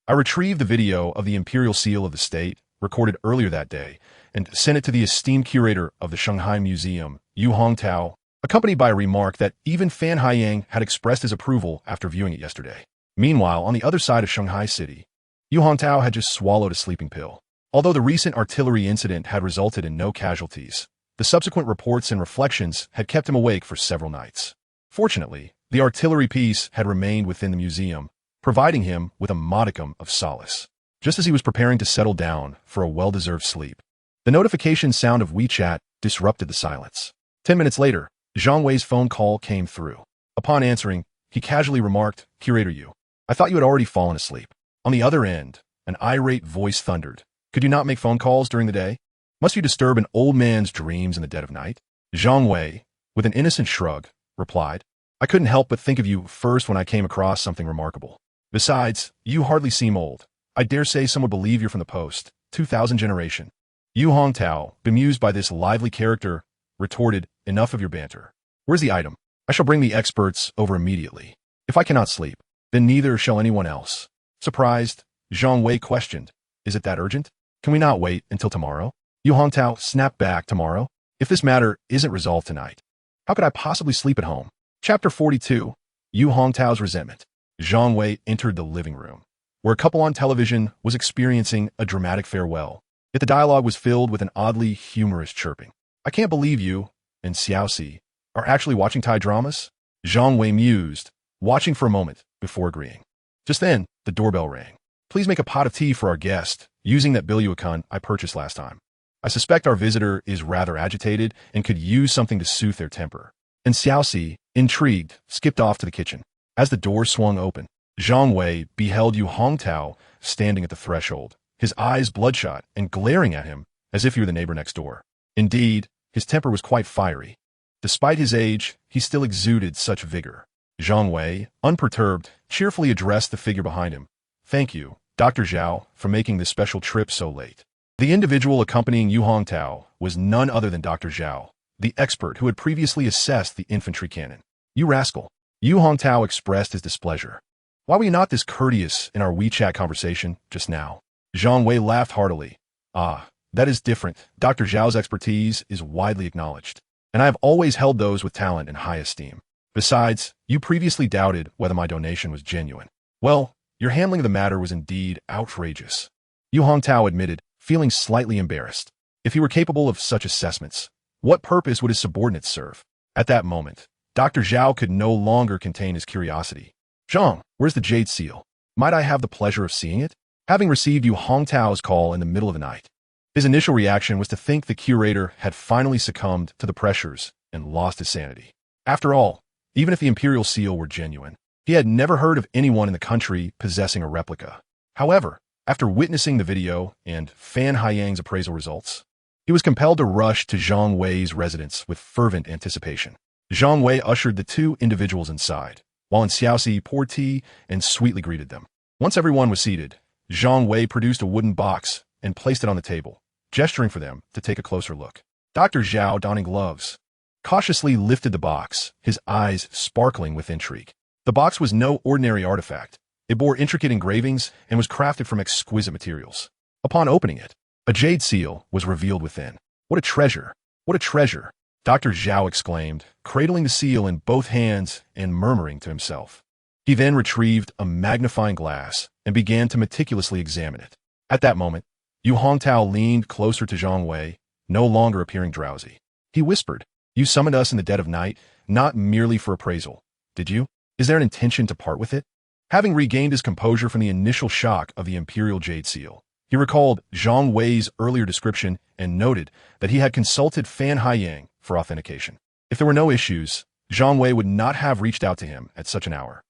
I retrieved the video of the Imperial Seal of the State, recorded earlier that day, and sent it to the esteemed curator of the Shanghai Museum, Yu Hongtao, accompanied by a remark that even Fan Haiyang had expressed his approval after viewing it yesterday. Meanwhile, on the other side of Shanghai City, Yu Hongtao had just swallowed a sleeping pill. Although the recent artillery incident had resulted in no casualties, the subsequent reports and reflections had kept him awake for several nights. Fortunately, the artillery piece had remained within the museum, providing him with a modicum of solace. Just as he was preparing to settle down for a well-deserved sleep, the notification sound of WeChat disrupted the silence. 10 minutes later, Zhang Wei's phone call came through. Upon answering, he casually remarked, "Curator Yu, I thought you had already fallen asleep." On the other end, an irate voice thundered, "Could you not make phone calls during the day? Must you disturb an old man's dreams in the dead of night?" Zhang Wei, with an innocent shrug, replied, "I couldn't help but think of you first when I came across something remarkable. Besides, you hardly seem old. I dare say some would believe you're from the post, 2000 generation." Yu Hongtao, bemused by this lively character, retorted, "Enough of your banter. Where's the item? I shall bring the experts over immediately. If I cannot sleep, then neither shall anyone else." Surprised, Zhang Wei questioned, "Is it that urgent? Can we not wait until tomorrow?" Yu Hongtao snapped back, "Tomorrow? If this matter isn't resolved tonight, how could I possibly sleep at home?" Chapter 42. Yu Hongtao's Resentment. Zhang Wei entered the living room, where a couple on television was experiencing a dramatic farewell, yet the dialogue was filled with an oddly humorous chirping. "I can't believe you and Xiaoxi are actually watching Thai dramas?" Zhang Wei mused, watching for a moment before agreeing. Just then, the doorbell rang. "Please make a pot of tea for our guest, using that Bilyuakun I purchased last time." I suspect our visitor is rather agitated and could use something to soothe their temper. And Xiaoxi, intrigued, skipped off to the kitchen. As the door swung open, Zhang Wei beheld Yu Hongtao standing at the threshold, his eyes bloodshot and glaring at him as if he were the neighbor next door. Indeed, his temper was quite fiery. Despite his age, he still exuded such vigor. Zhang Wei, unperturbed, cheerfully addressed the figure behind him. "Thank you, Dr. Zhao, for making this special trip so late." The individual accompanying Yu Hongtao was none other than Dr. Zhao, the expert who had previously assessed the infantry cannon. "You rascal." Yu Hongtao expressed his displeasure. "Why were you not this courteous in our WeChat conversation just now?" Zhang Wei laughed heartily. "Ah, that is different. Dr. Zhao's expertise is widely acknowledged, and I have always held those with talent in high esteem. Besides, you previously doubted whether my donation was genuine. Well, your handling of the matter was indeed outrageous." Yu Hongtao admitted, feeling slightly embarrassed. If he were capable of such assessments, what purpose would his subordinates serve? At that moment, Dr. Zhao could no longer contain his curiosity. "Zhang, where's the jade seal? Might I have the pleasure of seeing it?" Having received Yu Hongtao's call in the middle of the night, his initial reaction was to think the curator had finally succumbed to the pressures and lost his sanity. After all, even if the imperial seal were genuine, he had never heard of anyone in the country possessing a replica. However, after witnessing the video and Fan Haiyang's appraisal results, he was compelled to rush to Zhang Wei's residence with fervent anticipation. Zhang Wei ushered the two individuals inside, while Xiaoxi poured tea and sweetly greeted them. Once everyone was seated, Zhang Wei produced a wooden box and placed it on the table, gesturing for them to take a closer look. Dr. Zhao, donning gloves, cautiously lifted the box, his eyes sparkling with intrigue. The box was no ordinary artifact. It bore intricate engravings and was crafted from exquisite materials. Upon opening it, a jade seal was revealed within. "What a treasure! What a treasure!" Dr. Zhao exclaimed, cradling the seal in both hands and murmuring to himself. He then retrieved a magnifying glass and began to meticulously examine it. At that moment, Yu Hongtao leaned closer to Zhang Wei, no longer appearing drowsy. He whispered, "You summoned us in the dead of night, not merely for appraisal, did you? Is there an intention to part with it?" Having regained his composure from the initial shock of the imperial jade seal, he recalled Zhang Wei's earlier description and noted that he had consulted Fan Haiyang for authentication. If there were no issues, Zhang Wei would not have reached out to him at such an hour.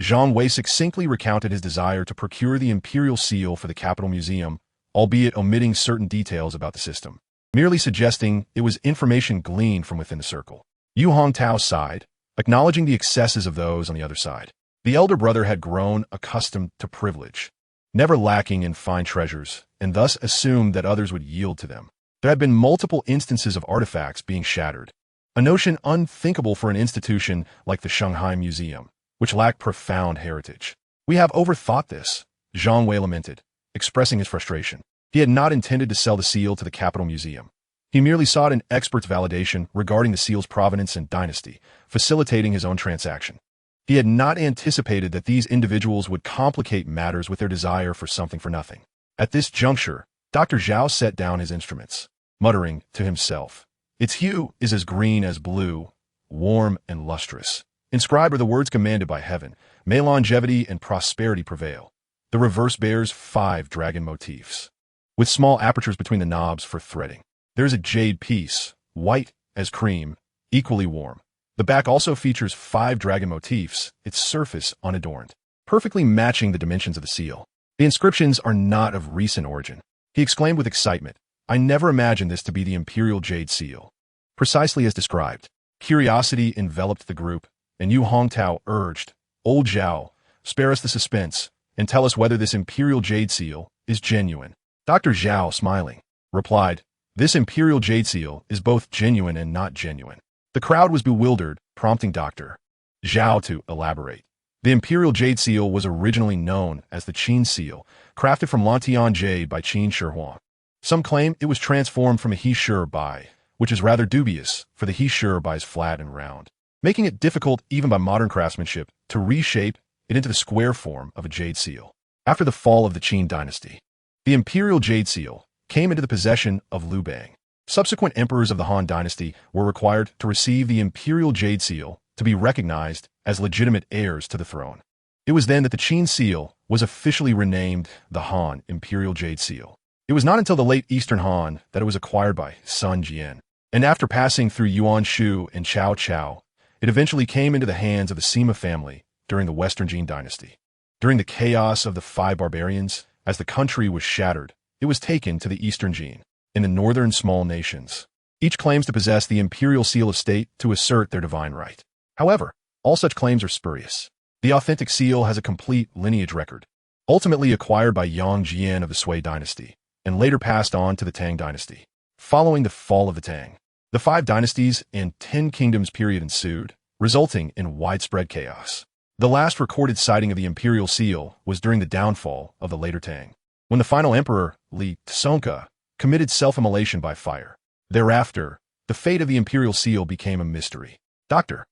Zhang Wei succinctly recounted his desire to procure the imperial seal for the capital museum, albeit omitting certain details about the system, merely suggesting it was information gleaned from within the circle. Yu Hongtao sighed, acknowledging the excesses of those on the other side. The elder brother had grown accustomed to privilege, never lacking in fine treasures, and thus assumed that others would yield to them. There had been multiple instances of artifacts being shattered, a notion unthinkable for an institution like the Shanghai Museum, which lacked profound heritage. "We have overthought this," Zhang Wei lamented, expressing his frustration. He had not intended to sell the seal to the capital museum. He merely sought an expert's validation regarding the seal's provenance and dynasty, facilitating his own transaction. He had not anticipated that these individuals would complicate matters with their desire for something for nothing. At this juncture, Dr. Zhao set down his instruments, muttering to himself, "Its hue is as green as blue, warm and lustrous. Inscribed are the words commanded by heaven, may longevity and prosperity prevail. The reverse bears 5 dragon motifs, with small apertures between the knobs for threading. There is a jade piece, white as cream, equally warm. The back also features 5 dragon motifs, its surface unadorned, perfectly matching the dimensions of the seal. The inscriptions are not of recent origin." He exclaimed with excitement, "I never imagined this to be the imperial jade seal." Precisely as described, curiosity enveloped the group, and Yu Hongtao urged, "Old Zhao, spare us the suspense, and tell us whether this imperial jade seal is genuine." Dr. Zhao, smiling, replied, "This imperial jade seal is both genuine and not genuine." The crowd was bewildered, prompting Dr. Zhao to elaborate. The imperial jade seal was originally known as the Qin seal, crafted from Lantian jade by Qin Shi Huang. Some claim it was transformed from a he shi bai, which is rather dubious, for the he shi bai is flat and round, making it difficult even by modern craftsmanship to reshape it into the square form of a jade seal. After the fall of the Qin dynasty, the imperial jade seal came into the possession of Liu Bang. Subsequent emperors of the Han dynasty were required to receive the imperial jade seal to be recognized as legitimate heirs to the throne. It was then that the Qin seal was officially renamed the Han imperial jade seal. It was not until the late Eastern Han that it was acquired by Sun Jian, and after passing through Yuan Shu and Chao Chao, it eventually came into the hands of the Sima family during the Western Jin dynasty. During the chaos of the Five Barbarians, as the country was shattered, it was taken to the Eastern Jin. In the northern small nations, each claims to possess the imperial seal of state to assert their divine right. However, all such claims are spurious. The authentic seal has a complete lineage record, ultimately acquired by Yang Jian of the Sui dynasty, and later passed on to the Tang dynasty. Following the fall of the Tang, the Five Dynasties and 10 Kingdoms period ensued, resulting in widespread chaos. The last recorded sighting of the imperial seal was during the downfall of the later Tang, when the final emperor, Li Tsongka, committed self-immolation by fire. Thereafter, the fate of the imperial seal became a mystery. Dr.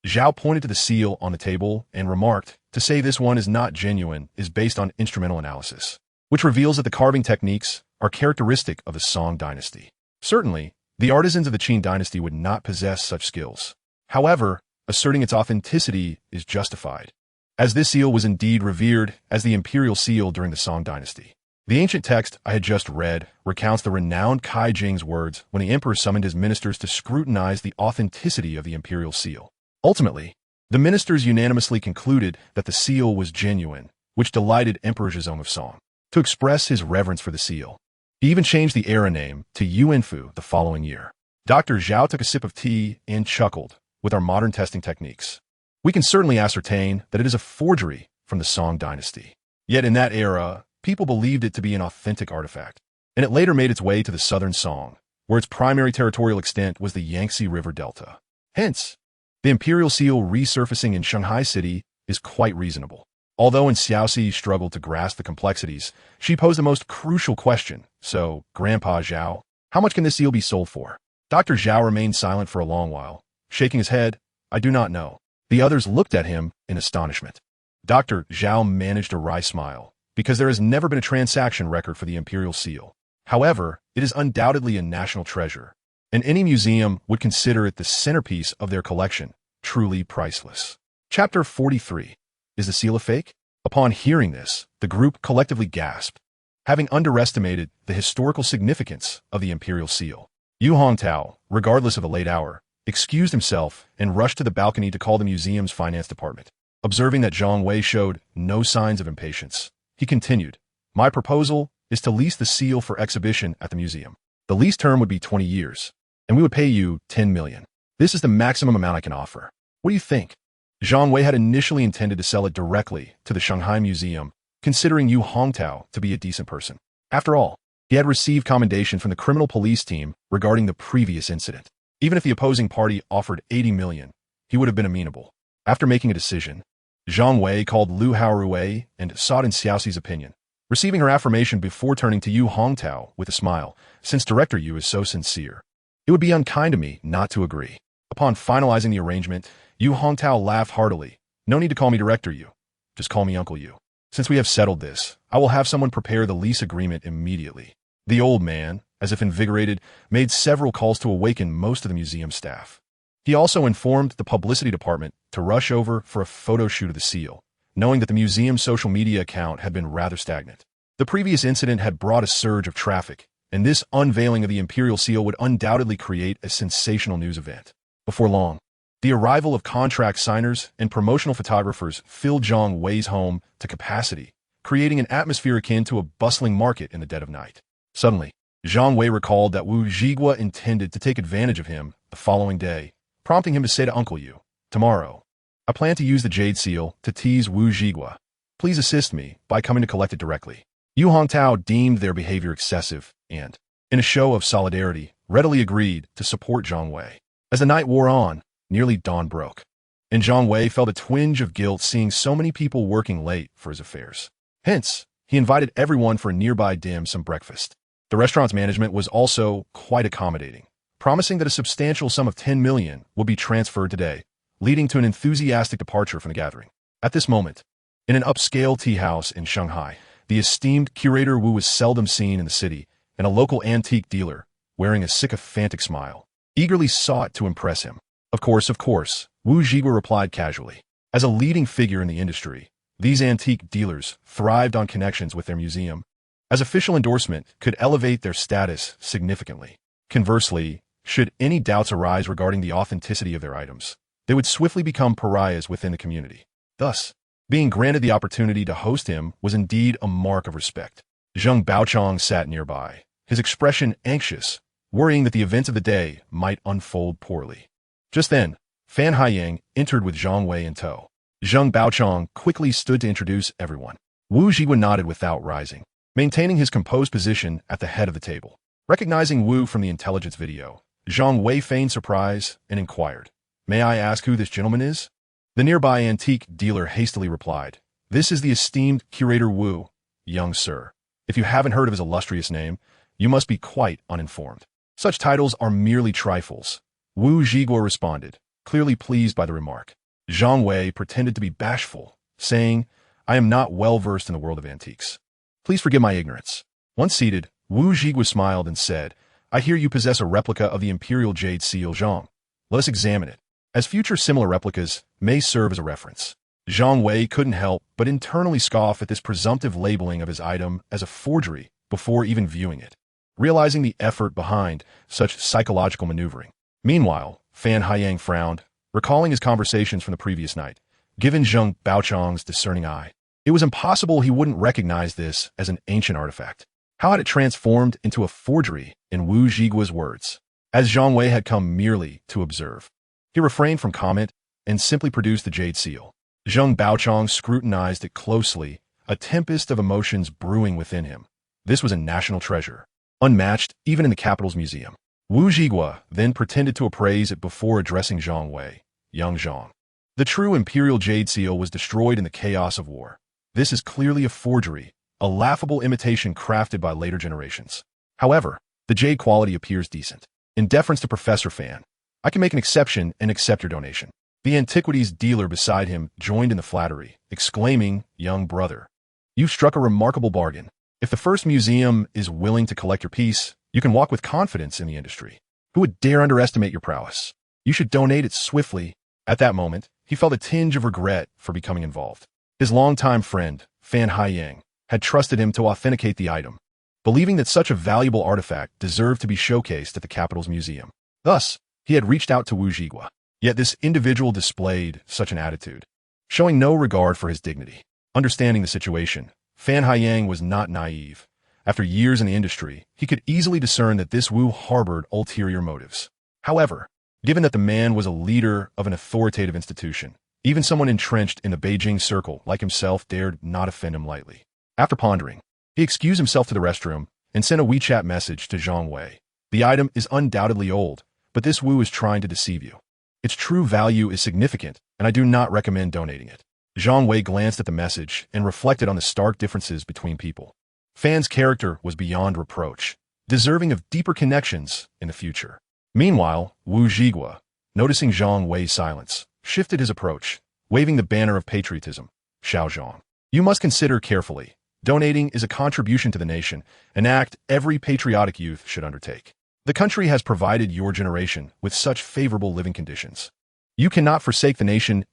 Zhao pointed to the seal on the table and remarked, to say this one is not genuine is based on instrumental analysis, which reveals that the carving techniques are characteristic of the Song dynasty. Certainly, the artisans of the Qin dynasty would not possess such skills. However, asserting its authenticity is justified, as this seal was indeed revered as the imperial seal during the Song dynasty. The ancient text I had just read recounts the renowned Kai Jing's words when the emperor summoned his ministers to scrutinize the authenticity of the imperial seal. Ultimately, the ministers unanimously concluded that the seal was genuine, which delighted Emperor Zhezong of Song. To express his reverence for the seal, he even changed the era name to Yuanfu the following year. Dr. Zhao took a sip of tea and chuckled. With our modern testing techniques, we can certainly ascertain that it is a forgery from the Song dynasty. Yet in that era, people believed it to be an authentic artifact, and it later made its way to the southern Song, where its primary territorial extent was the Yangtze River Delta. Hence, the imperial seal resurfacing in Shanghai City is quite reasonable. Although when Xiaoxi struggled to grasp the complexities, she posed the most crucial question. So, Grandpa Zhao, how much can this seal be sold for? Dr. Zhao remained silent for a long while, shaking his head. I do not know. The others looked at him in astonishment. Dr. Zhao managed a wry smile, because there has never been a transaction record for the imperial seal. However, it is undoubtedly a national treasure, and any museum would consider it the centerpiece of their collection, truly priceless. Chapter 43. Is the seal a fake? Upon hearing this, the group collectively gasped, having underestimated the historical significance of the imperial seal. Yu Hongtao, regardless of the late hour, excused himself and rushed to the balcony to call the museum's finance department. Observing that Zhang Wei showed no signs of impatience, he continued, My proposal is to lease the seal for exhibition at the museum. The lease term would be 20 years, and we would pay you 10 million. This is the maximum amount I can offer. What do you think? Zhang Wei had initially intended to sell it directly to the Shanghai Museum, considering Yu Hongtao to be a decent person. After all, he had received commendation from the criminal police team regarding the previous incident. Even if the opposing party offered 80 million, he would have been amenable. After making a decision, Zhang Wei called Lu Haorui and sought in Xiaoxi's opinion, receiving her affirmation before turning to Yu Hongtao with a smile. Since Director Yu is so sincere, it would be unkind of me not to agree. Upon finalizing the arrangement, Yu Hongtao laughed heartily. No need to call me Director Yu. Just call me Uncle Yu. Since we have settled this, I will have someone prepare the lease agreement immediately. The old man, as if invigorated, made several calls to awaken most of the museum staff. He also informed the publicity department to rush over for a photo shoot of the seal, knowing that the museum's social media account had been rather stagnant. The previous incident had brought a surge of traffic, and this unveiling of the imperial seal would undoubtedly create a sensational news event. Before long, the arrival of contract signers and promotional photographers filled Zhang Wei's home to capacity, creating an atmosphere akin to a bustling market in the dead of night. Suddenly, Zhang Wei recalled that Wu Zhigua intended to take advantage of him the following day, prompting him to say to Uncle Yu, Tomorrow, I plan to use the jade seal to tease Wu Zhigua. Please assist me by coming to collect it directly. Yu Hongtao deemed their behavior excessive and, in a show of solidarity, readily agreed to support Zhang Wei. As the night wore on, nearly dawn broke, and Zhang Wei felt a twinge of guilt seeing so many people working late for his affairs. Hence, he invited everyone for a nearby dim sum breakfast. The restaurant's management was also quite accommodating, promising that a substantial sum of 10 million would be transferred today, leading to an enthusiastic departure from the gathering. At this moment, in an upscale tea house in Shanghai, the esteemed curator Wu was seldom seen in the city, and a local antique dealer, wearing a sycophantic smile, eagerly sought to impress him. Of course, Wu Zhigua replied casually. As a leading figure in the industry, these antique dealers thrived on connections with their museum, as official endorsement could elevate their status significantly. Conversely, should any doubts arise regarding the authenticity of their items, they would swiftly become pariahs within the community. Thus, being granted the opportunity to host him was indeed a mark of respect. Zhang Baochong sat nearby, his expression anxious, worrying that the events of the day might unfold poorly. Just then, Fan Haiyang entered with Zhang Wei in tow. Zhang Baochong quickly stood to introduce everyone. Wu Zhigua nodded without rising, maintaining his composed position at the head of the table. Recognizing Wu from the intelligence video, Zhang Wei feigned surprise and inquired, "May I ask who this gentleman is?" The nearby antique dealer hastily replied, "This is the esteemed curator Wu, young sir. If you haven't heard of his illustrious name, you must be quite uninformed. Such titles are merely trifles." Wu Zhigua responded, clearly pleased by the remark. Zhang Wei pretended to be bashful, saying, "I am not well versed in the world of antiques. Please forgive my ignorance." Once seated, Wu Zhigua smiled and said, "I hear you possess a replica of the imperial jade seal Zhang. Let us examine it, as future similar replicas may serve as a reference." Zhang Wei couldn't help but internally scoff at this presumptive labeling of his item as a forgery before even viewing it, realizing the effort behind such psychological maneuvering. Meanwhile, Fan Haiyang frowned, recalling his conversations from the previous night. Given Zhang Baochong's discerning eye, it was impossible he wouldn't recognize this as an ancient artifact. How had it transformed into a forgery, in Wu Zhigua's words? As Zhang Wei had come merely to observe, he refrained from comment and simply produced the jade seal. Zhang Baochong scrutinized it closely, a tempest of emotions brewing within him. This was a national treasure, unmatched even in the capital's museum. Wu Zhigua then pretended to appraise it before addressing Zhang Wei. "Young Zhang, the true imperial jade seal was destroyed in the chaos of war. This is clearly a forgery, a laughable imitation crafted by later generations. However, the jade quality appears decent. In deference to Professor Fan, I can make an exception and accept your donation." The antiquities dealer beside him joined in the flattery, exclaiming, "Young brother, you've struck a remarkable bargain. If the first museum is willing to collect your piece, you can walk with confidence in the industry. Who would dare underestimate your prowess? You should donate it swiftly." At that moment, he felt a tinge of regret for becoming involved. His longtime friend, Fan Haiyang, had trusted him to authenticate the item, believing that such a valuable artifact deserved to be showcased at the capital's museum. Thus, he had reached out to Wu Zhigua. Yet this individual displayed such an attitude, showing no regard for his dignity. Understanding the situation, Fan Haiyang was not naive. After years in the industry, he could easily discern that this Wu harbored ulterior motives. However, given that the man was a leader of an authoritative institution, even someone entrenched in the Beijing circle like himself dared not offend him lightly. After pondering, he excused himself to the restroom and sent a WeChat message to Zhang Wei. "The item is undoubtedly old, but this Wu is trying to deceive you. Its true value is significant, and I do not recommend donating it." Zhang Wei glanced at the message and reflected on the stark differences between people. Fan's character was beyond reproach, deserving of deeper connections in the future. Meanwhile, Wu Zhigua, noticing Zhang Wei's silence, shifted his approach, waving the banner of patriotism. "Xiao Zhang, you must consider carefully. Donating is a contribution to the nation, an act every patriotic youth should undertake. The country has provided your generation with such favorable living conditions. You cannot forsake the nation's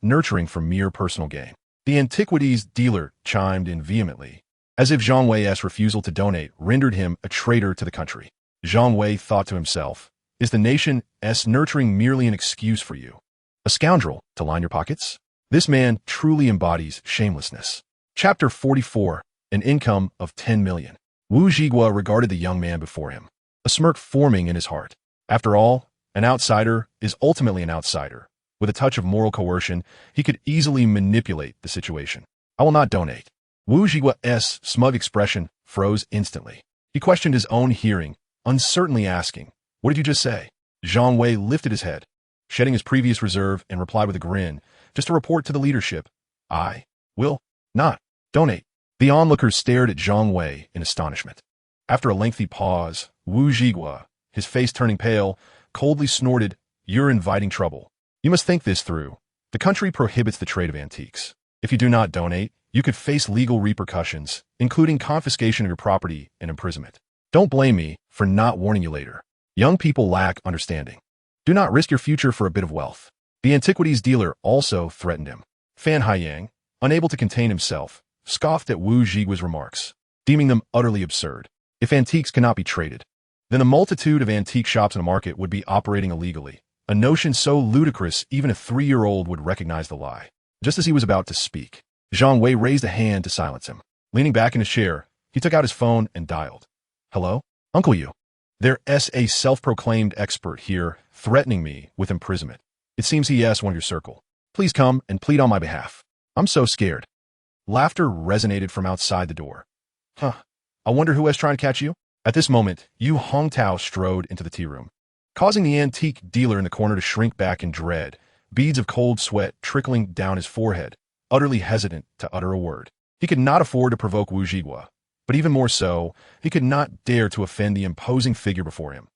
nurturing for mere personal gain." The antiquities dealer chimed in vehemently, as if Zhang Wei's refusal to donate rendered him a traitor to the country. Zhang Wei thought to himself, "Is the nation's nurturing merely an excuse for you, a scoundrel, to line your pockets?" This man truly embodies shamelessness. Chapter 44, an income of 10 million. Wu Zhigua regarded the young man before him, a smirk forming in his heart. After all, an outsider is ultimately an outsider. With a touch of moral coercion, he could easily manipulate the situation. "I will not donate." Wu Zhigua's smug expression froze instantly. He questioned his own hearing, uncertainly asking, "What did you just say?" Zhang Wei lifted his head, shedding his previous reserve, and replied with a grin, "Just a report to the leadership. I will not donate." The onlookers stared at Zhang Wei in astonishment. After a lengthy pause, Wu Zhigua, his face turning pale, coldly snorted, "You're inviting trouble. You must think this through. The country prohibits the trade of antiques. If you do not donate, you could face legal repercussions, including confiscation of your property and imprisonment. Don't blame me for not warning you later. Young people lack understanding. Do not risk your future for a bit of wealth." The antiquities dealer also threatened him. Fan Haiyang, unable to contain himself, scoffed at Wu Zhigua's remarks. deeming them utterly absurd. If antiques cannot be traded, then the multitude of antique shops in a market would be operating illegally, a notion so ludicrous even a 3-year-old would recognize the lie. Just as he was about to speak, Zhang Wei raised a hand to silence him. Leaning back in his chair, he took out his phone and dialed. Hello? Uncle Yu. There's a self-proclaimed expert here, threatening me with imprisonment. It seems he is one of your circle. Please come and plead on my behalf. I'm so scared. Laughter resonated from outside the door. Huh. I wonder who is trying to catch you? At this moment, Yu Hongtao strode into the tea room, causing the antique dealer in the corner to shrink back in dread, beads of cold sweat trickling down his forehead, utterly hesitant to utter a word. He could not afford to provoke Wu Zhigua, but even more so, he could not dare to offend the imposing figure before him.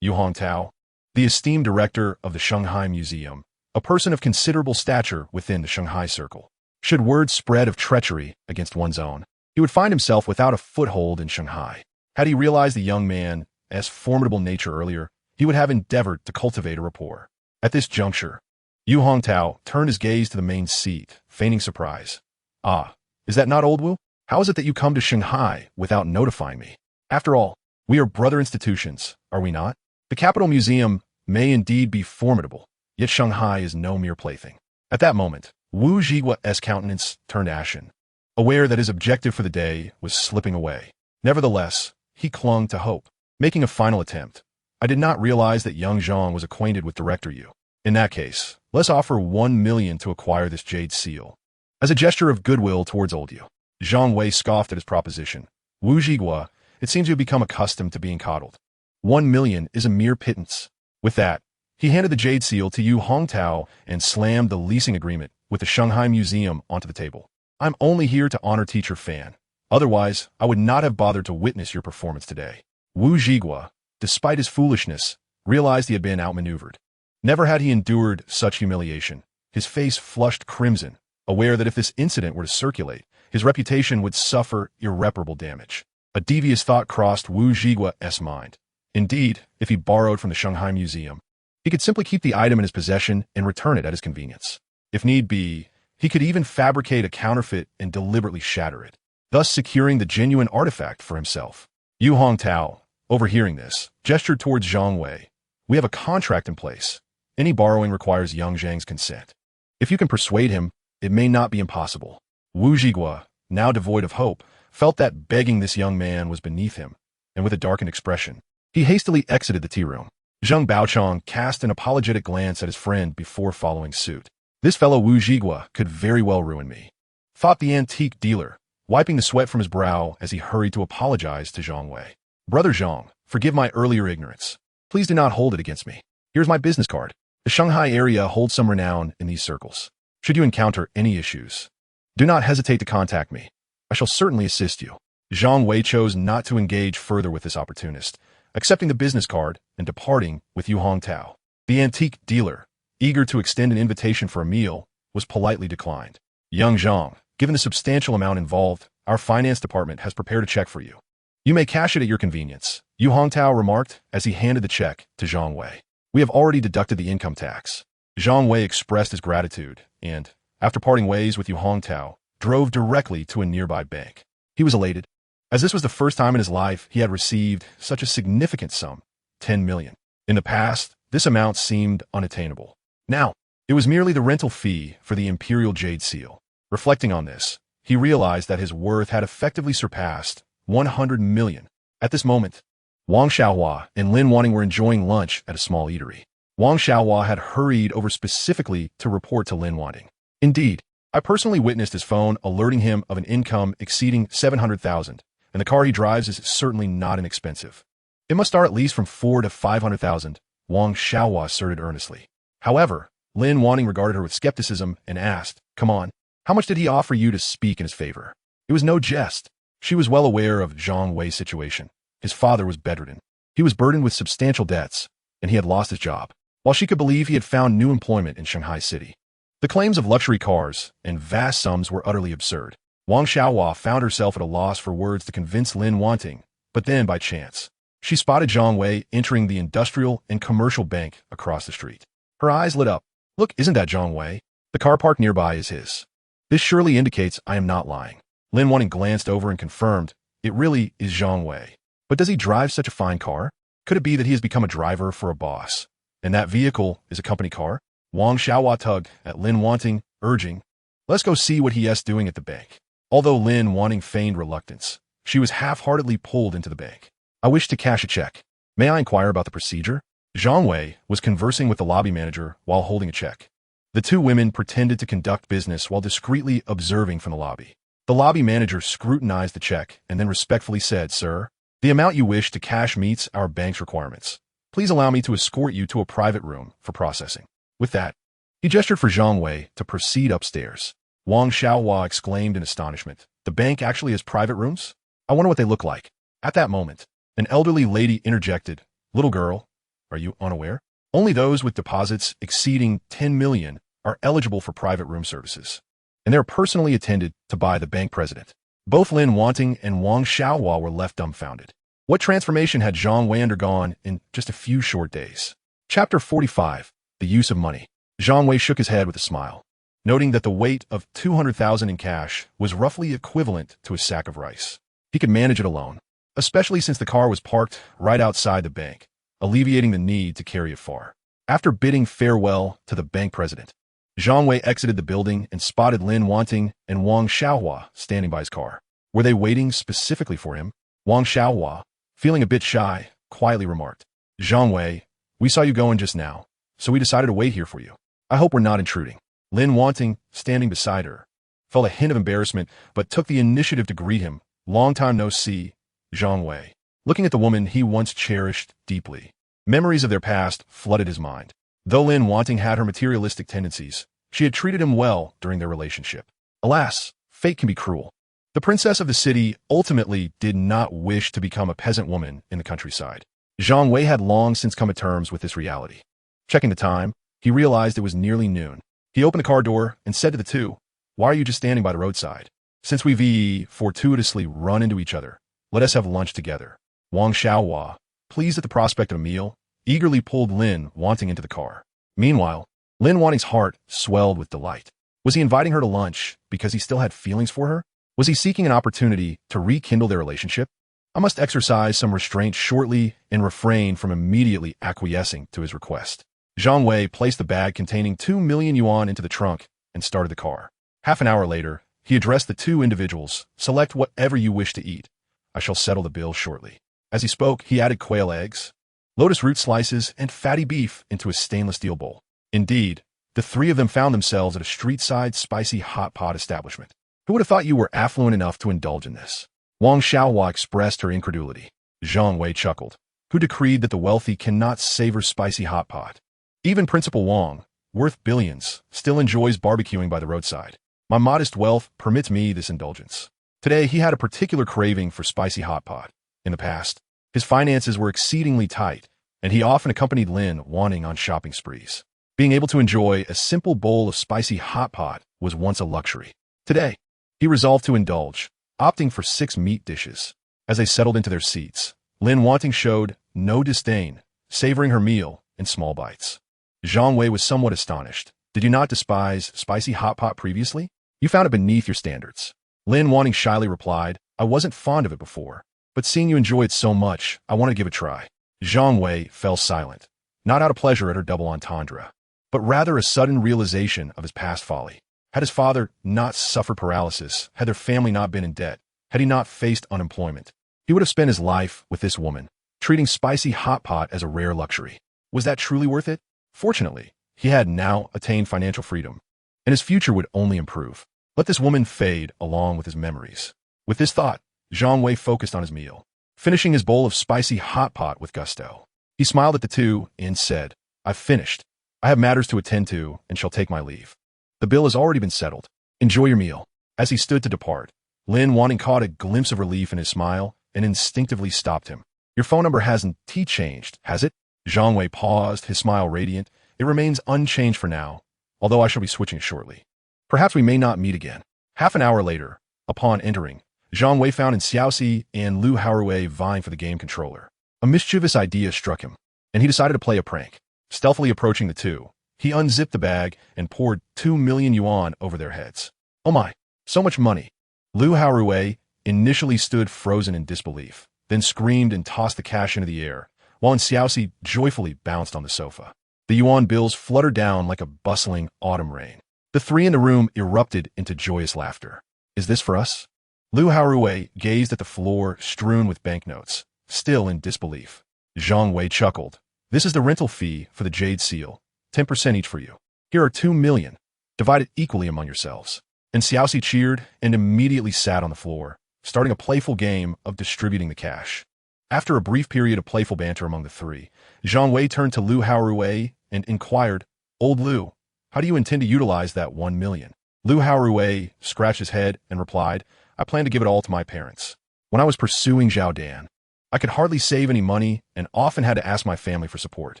Yu Hongtao, the esteemed director of the Shanghai Museum, a person of considerable stature within the Shanghai circle. Should word spread of treachery against one's own, he would find himself without a foothold in Shanghai. Had he realized the young man's formidable nature earlier, he would have endeavored to cultivate a rapport. At this juncture, Yu Hongtao turned his gaze to the main seat, feigning surprise. Ah, is that not old Wu? How is it that you come to Shanghai without notifying me? After all, we are brother institutions, are we not? The Capital Museum may indeed be formidable, yet Shanghai is no mere plaything. At that moment, Wu Zhigua's countenance turned ashen, aware that his objective for the day was slipping away. Nevertheless, he clung to hope, making a final attempt. I did not realize that young Zhang was acquainted with Director Yu. In that case, let's offer 1 million to acquire this jade seal. As a gesture of goodwill towards old Yu, Zhang Wei scoffed at his proposition. Wu Zhigua, it seems you have become accustomed to being coddled. 1 million is a mere pittance. With that, he handed the jade seal to Yu Hongtao and slammed the leasing agreement with the Shanghai Museum onto the table. I'm only here to honor Teacher Fan. Otherwise, I would not have bothered to witness your performance today. Wu Zhigua, despite his foolishness, realized he had been outmaneuvered. Never had he endured such humiliation. His face flushed crimson, aware that if this incident were to circulate, his reputation would suffer irreparable damage. A devious thought crossed Wu Zhigua's mind. Indeed, if he borrowed from the Shanghai Museum, he could simply keep the item in his possession and return it at his convenience. If need be, he could even fabricate a counterfeit and deliberately shatter it, thus securing the genuine artifact for himself. Yu Hongtao, overhearing this, gestured towards Zhang Wei. We have a contract in place. Any borrowing requires young Zhang's consent. If you can persuade him, it may not be impossible. Wu Zhigua, now devoid of hope, felt that begging this young man was beneath him, and with a darkened expression, he hastily exited the tea room. Zheng Baochong cast an apologetic glance at his friend before following suit. This fellow Wu Zhigua could very well ruin me, thought the antique dealer, wiping the sweat from his brow as he hurried to apologize to Zhang Wei. Brother Zhang, forgive my earlier ignorance. Please do not hold it against me. Here's my business card. The Shanghai area holds some renown in these circles. Should you encounter any issues, do not hesitate to contact me. I shall certainly assist you. Zhang Wei chose not to engage further with this opportunist, accepting the business card and departing with Yu Hongtao. The antique dealer, eager to extend an invitation for a meal, was politely declined. Young Zhang, given the substantial amount involved, our finance department has prepared a check for you. You may cash it at your convenience, Yu Hongtao remarked as he handed the check to Zhang Wei. We have already deducted the income tax. Zhang Wei expressed his gratitude and, after parting ways with Yu Hongtao, drove directly to a nearby bank. He was elated, as this was the first time in his life he had received such a significant sum, 10 million. In the past, this amount seemed unattainable. Now, it was merely the rental fee for the Imperial Jade Seal. Reflecting on this, he realized that his worth had effectively surpassed 100 million. At this moment, Wang Xiaohua and Lin Wanting were enjoying lunch at a small eatery. Wang Xiaohua had hurried over specifically to report to Lin Wanting. Indeed, I personally witnessed his phone alerting him of an income exceeding 700,000, and the car he drives is certainly not inexpensive. It must start at least from 4 to 500,000, Wang Xiaohua asserted earnestly. However, Lin Wanting regarded her with skepticism and asked, "Come on, how much did he offer you to speak in his favor?" It was no jest. She was well aware of Zhang Wei's situation. His father was bedridden. He was burdened with substantial debts, and he had lost his job, while she could believe he had found new employment in Shanghai City. The claims of luxury cars and vast sums were utterly absurd. Wang Xiaohua found herself at a loss for words to convince Lin Wanting, but then, by chance, she spotted Zhang Wei entering the industrial and commercial bank across the street. Her eyes lit up. Look, isn't that Zhang Wei? The car parked nearby is his. This surely indicates I am not lying. Lin Wanting glanced over and confirmed, It really is Zhang Wei. But does he drive such a fine car? Could it be that he has become a driver for a boss? And that vehicle is a company car? Wang Xiaohua tugged at Lin Wanting, urging, "Let's go see what he is doing at the bank." Although Lin Wanting feigned reluctance, she was half-heartedly pulled into the bank. "I wish to cash a check. May I inquire about the procedure?" Zhang Wei was conversing with the lobby manager while holding a check. The two women pretended to conduct business while discreetly observing from the lobby. The lobby manager scrutinized the check and then respectfully said, "Sir, the amount you wish to cash meets our bank's requirements. Please allow me to escort you to a private room for processing." With that, he gestured for Zhang Wei to proceed upstairs. Wang Xiaohua exclaimed in astonishment, "The bank actually has private rooms? I wonder what they look like." At that moment, an elderly lady interjected, "Little girl, are you unaware? Only those with deposits exceeding 10 million are eligible for private room services, and they're personally attended to by the bank president." Both Lin Wanting and Wang Xiaohua were left dumbfounded. What transformation had Zhang Wei undergone in just a few short days? Chapter 45, The Use of Money. Zhang Wei shook his head with a smile, noting that the weight of 200,000 in cash was roughly equivalent to a sack of rice. He could manage it alone, especially since the car was parked right outside the bank, alleviating the need to carry it far. After bidding farewell to the bank president, Zhang Wei exited the building and spotted Lin Wanting and Wang Xiaohua standing by his car. Were they waiting specifically for him? Wang Xiaohua, feeling a bit shy, quietly remarked, "Zhang Wei, we saw you going just now, so we decided to wait here for you. I hope we're not intruding." Lin Wanting, standing beside her, felt a hint of embarrassment but took the initiative to greet him. "Long time no see, Zhang Wei." Looking at the woman he once cherished deeply, memories of their past flooded his mind. Though Lin Wanting had her materialistic tendencies, she had treated him well during their relationship. Alas, fate can be cruel. The princess of the city ultimately did not wish to become a peasant woman in the countryside. Zhang Wei had long since come to terms with this reality. Checking the time, he realized it was nearly noon. He opened the car door and said to the two, "Why are you just standing by the roadside? Since we've fortuitously run into each other, let us have lunch together." Wang Xiaohua, pleased at the prospect of a meal, eagerly pulled Lin Wanting into the car. Meanwhile, Lin Wanting's heart swelled with delight. Was he inviting her to lunch because he still had feelings for her? Was he seeking an opportunity to rekindle their relationship? I must exercise some restraint shortly and refrain from immediately acquiescing to his request. Zhang Wei placed the bag containing 2 million yuan into the trunk and started the car. Half an hour later, he addressed the two individuals, "Select whatever you wish to eat. I shall settle the bill shortly." As he spoke, he added quail eggs, lotus root slices, and fatty beef into a stainless steel bowl. Indeed, the three of them found themselves at a street-side spicy hot pot establishment. Who would have thought you were affluent enough to indulge in this? Wang Xiaohua expressed her incredulity. Zhang Wei chuckled. Who decreed that the wealthy cannot savor spicy hot pot? Even Principal Wang, worth billions, still enjoys barbecuing by the roadside. My modest wealth permits me this indulgence. Today, he had a particular craving for spicy hot pot. In the past, his finances were exceedingly tight, and he often accompanied Lin Wanting on shopping sprees. Being able to enjoy a simple bowl of spicy hot pot was once a luxury. Today, he resolved to indulge, opting for 6 meat dishes. As they settled into their seats, Lin Wanting showed no disdain, savoring her meal in small bites. Zhang Wei was somewhat astonished. "Did you not despise spicy hot pot previously? You found it beneath your standards." Lin Wanting shyly replied, "I wasn't fond of it before, but seeing you enjoy it so much, I want to give it a try." Zhang Wei fell silent, not out of pleasure at her double entendre, but rather a sudden realization of his past folly. Had his father not suffered paralysis, had their family not been in debt, had he not faced unemployment, he would have spent his life with this woman, treating spicy hot pot as a rare luxury. Was that truly worth it? Fortunately, he had now attained financial freedom, and his future would only improve. Let this woman fade along with his memories. With this thought, Zhang Wei focused on his meal, finishing his bowl of spicy hot pot with gusto. He smiled at the two and said, "I've finished. I have matters to attend to and shall take my leave. The bill has already been settled. Enjoy your meal." As he stood to depart, Lin Wanting caught a glimpse of relief in his smile and instinctively stopped him. "Your phone number hasn't changed, has it?" Zhang Wei paused, his smile radiant. "It remains unchanged for now, although I shall be switching shortly. Perhaps we may not meet again." Half an hour later, upon entering, Zhang Wei found in Xiaoxi and Lu Haorui vying for the game controller. A mischievous idea struck him, and he decided to play a prank. Stealthily approaching the two, he unzipped the bag and poured 2 million yuan over their heads. "Oh my, so much money!" Lu Haorui, initially stood frozen in disbelief, then screamed and tossed the cash into the air, while Xiaoxi joyfully bounced on the sofa. The yuan bills fluttered down like a bustling autumn rain. The three in the room erupted into joyous laughter. "Is this for us?" Lu Haorui gazed at the floor strewn with banknotes, still in disbelief. Zhang Wei chuckled. "This is the rental fee for the jade seal, 10% each for you. Here are 2 million. Divide it equally among yourselves." And Xiaoxi cheered and immediately sat on the floor, starting a playful game of distributing the cash. After a brief period of playful banter among the three, Zhang Wei turned to Lu Haorui and inquired, "Old Lu, how do you intend to utilize that 1 million? Lu Haorui scratched his head and replied, "I plan to give it all to my parents. When I was pursuing Zhao Dan, I could hardly save any money and often had to ask my family for support.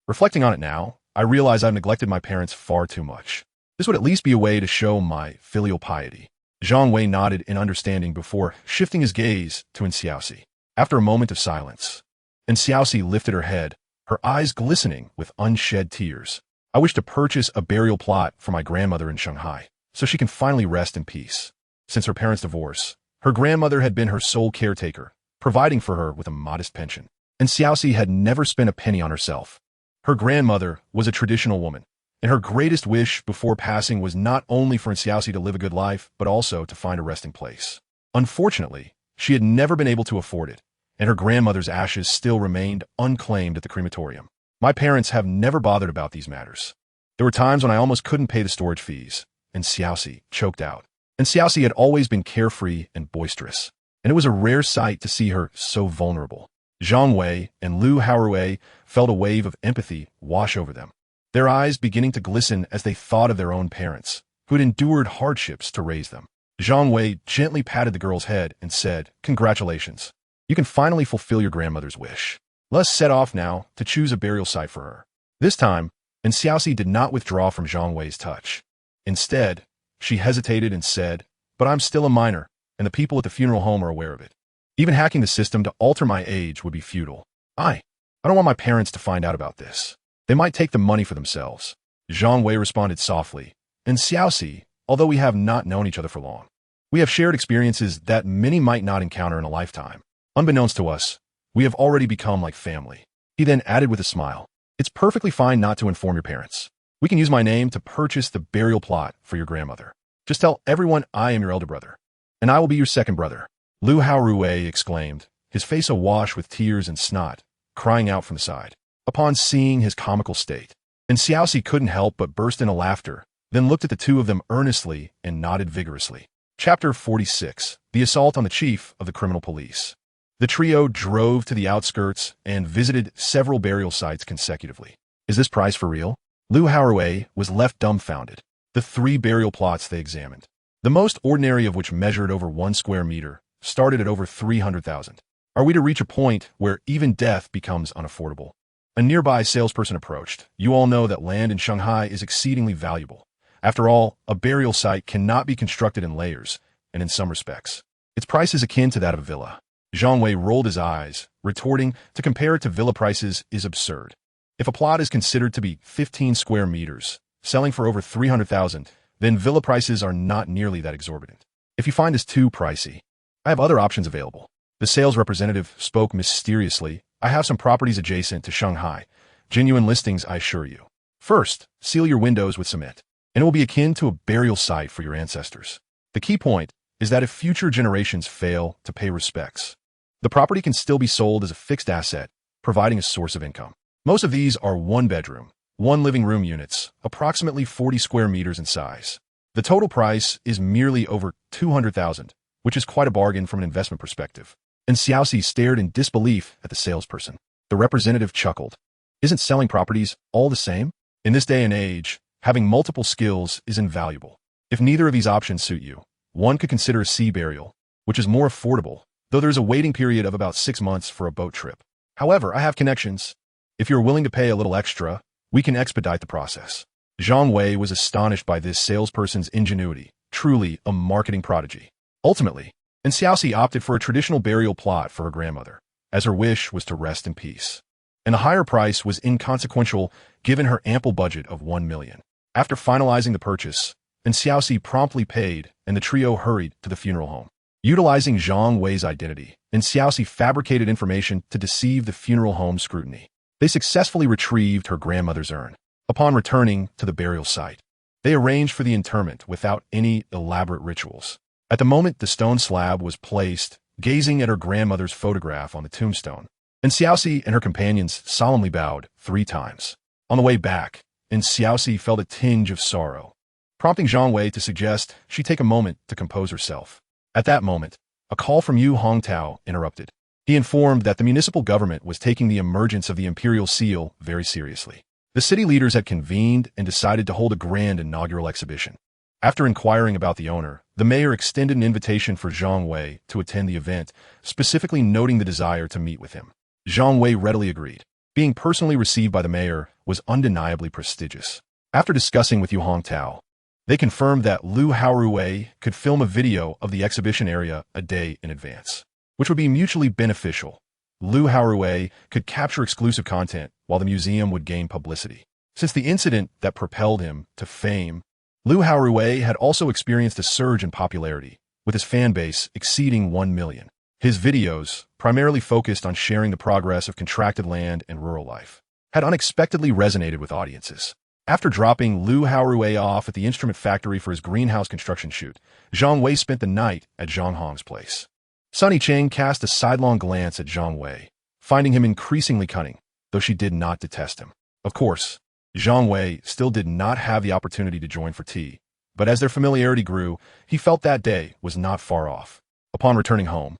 Reflecting on it now, I realize I've neglected my parents far too much. This would at least be a way to show my filial piety." Zhang Wei nodded in understanding before shifting his gaze to Xiaoxi. After a moment of silence, Xiaoxi lifted her head, her eyes glistening with unshed tears. "I wish to purchase a burial plot for my grandmother in Shanghai, so she can finally rest in peace. Since her parents' divorce, her grandmother had been her sole caretaker, providing for her with a modest pension. And Xiaoxi had never spent a penny on herself. Her grandmother was a traditional woman, and her greatest wish before passing was not only for Xiaoxi to live a good life, but also to find a resting place. Unfortunately, she had never been able to afford it, and her grandmother's ashes still remained unclaimed at the crematorium. My parents have never bothered about these matters. There were times when I almost couldn't pay the storage fees," and Xiaoxi choked out. And Xiaoxi had always been carefree and boisterous, and it was a rare sight to see her so vulnerable. Zhang Wei and Lu Haorui felt a wave of empathy wash over them, their eyes beginning to glisten as they thought of their own parents, who had endured hardships to raise them. Zhang Wei gently patted the girl's head and said, "Congratulations. You can finally fulfill your grandmother's wish. Let's set off now to choose a burial site for her." This time, Xiaoxi did not withdraw from Zhang Wei's touch. Instead, she hesitated and said, "But I'm still a minor, and the people at the funeral home are aware of it. Even hacking the system to alter my age would be futile. I don't want my parents to find out about this. They might take the money for themselves." Zhang Wei responded softly, "And Xiaoxi, although we have not known each other for long, we have shared experiences that many might not encounter in a lifetime. Unbeknownst to us, we have already become like family." He then added with a smile, "It's perfectly fine not to inform your parents. We can use my name to purchase the burial plot for your grandmother. Just tell everyone I am your elder brother, and I will be your second brother." Lu Haorui exclaimed, his face awash with tears and snot, crying out from the side, upon seeing his comical state. And Xiaoxi couldn't help but burst into laughter, then looked at the two of them earnestly and nodded vigorously. Chapter 46. The Assault on the Chief of the Criminal Police. The trio drove to the outskirts and visited several burial sites consecutively. "Is this price for real?" Lu Haorui was left dumbfounded. The 3 burial plots they examined, the most ordinary of which measured over 1 square meter, started at over 300,000. Are we to reach a point where even death becomes unaffordable? A nearby salesperson approached. "You all know that land in Shanghai is exceedingly valuable. After all, a burial site cannot be constructed in layers, and in some respects, its price is akin to that of a villa." Zhang Wei rolled his eyes, retorting, "To compare it to villa prices is absurd. If a plot is considered to be 15 square meters, selling for over 300,000, then villa prices are not nearly that exorbitant. If you find this too pricey, I have other options available." The sales representative spoke mysteriously. "I have some properties adjacent to Shanghai. Genuine listings, I assure you. First, seal your windows with cement, and it will be akin to a burial site for your ancestors. The key point is that if future generations fail to pay respects, the property can still be sold as a fixed asset, providing a source of income. Most of these are 1-bedroom, 1 living room units, approximately 40 square meters in size. The total price is merely over 200,000, which is quite a bargain from an investment perspective." And Xiaoxi stared in disbelief at the salesperson. The representative chuckled. "Isn't selling properties all the same? In this day and age, having multiple skills is invaluable. If neither of these options suit you, one could consider a sea burial, which is more affordable, though there's a waiting period of about 6 months for a boat trip. However, I have connections. If you're willing to pay a little extra, we can expedite the process." Zhang Wei was astonished by this salesperson's ingenuity, truly a marketing prodigy. Ultimately, Xiaoxi opted for a traditional burial plot for her grandmother, as her wish was to rest in peace. And the higher price was inconsequential given her ample budget of 1 million. After finalizing the purchase, Xiaoxi promptly paid, and the trio hurried to the funeral home. Utilizing Zhang Wei's identity, and Xiaoxi fabricated information to deceive the funeral home scrutiny. They successfully retrieved her grandmother's urn. Upon returning to the burial site, they arranged for the interment without any elaborate rituals. At the moment the stone slab was placed, gazing at her grandmother's photograph on the tombstone, and Xiaoxi and her companions solemnly bowed 3 times. On the way back, Xiaoxi felt a tinge of sorrow, prompting Zhang Wei to suggest she take a moment to compose herself. At that moment, a call from Yu Hongtao interrupted. He informed that the municipal government was taking the emergence of the imperial seal very seriously. The city leaders had convened and decided to hold a grand inaugural exhibition. After inquiring about the owner, the mayor extended an invitation for Zhang Wei to attend the event, specifically noting the desire to meet with him. Zhang Wei readily agreed. Being personally received by the mayor was undeniably prestigious. After discussing with Yu Hongtao, they confirmed that Lu Haorui could film a video of the exhibition area a day in advance, which would be mutually beneficial. Lu Haorui could capture exclusive content while the museum would gain publicity. Since the incident that propelled him to fame, Lu Haorui had also experienced a surge in popularity, with his fan base exceeding 1 million. His videos, primarily focused on sharing the progress of contracted land and rural life, had unexpectedly resonated with audiences. After dropping Lu Haorui off at the instrument factory for his greenhouse construction shoot, Zhang Wei spent the night at Zhang Hong's place. Sunny Cheng cast a sidelong glance at Zhang Wei, finding him increasingly cunning, though she did not detest him. Of course, Zhang Wei still did not have the opportunity to join for tea, but as their familiarity grew, he felt that day was not far off. Upon returning home,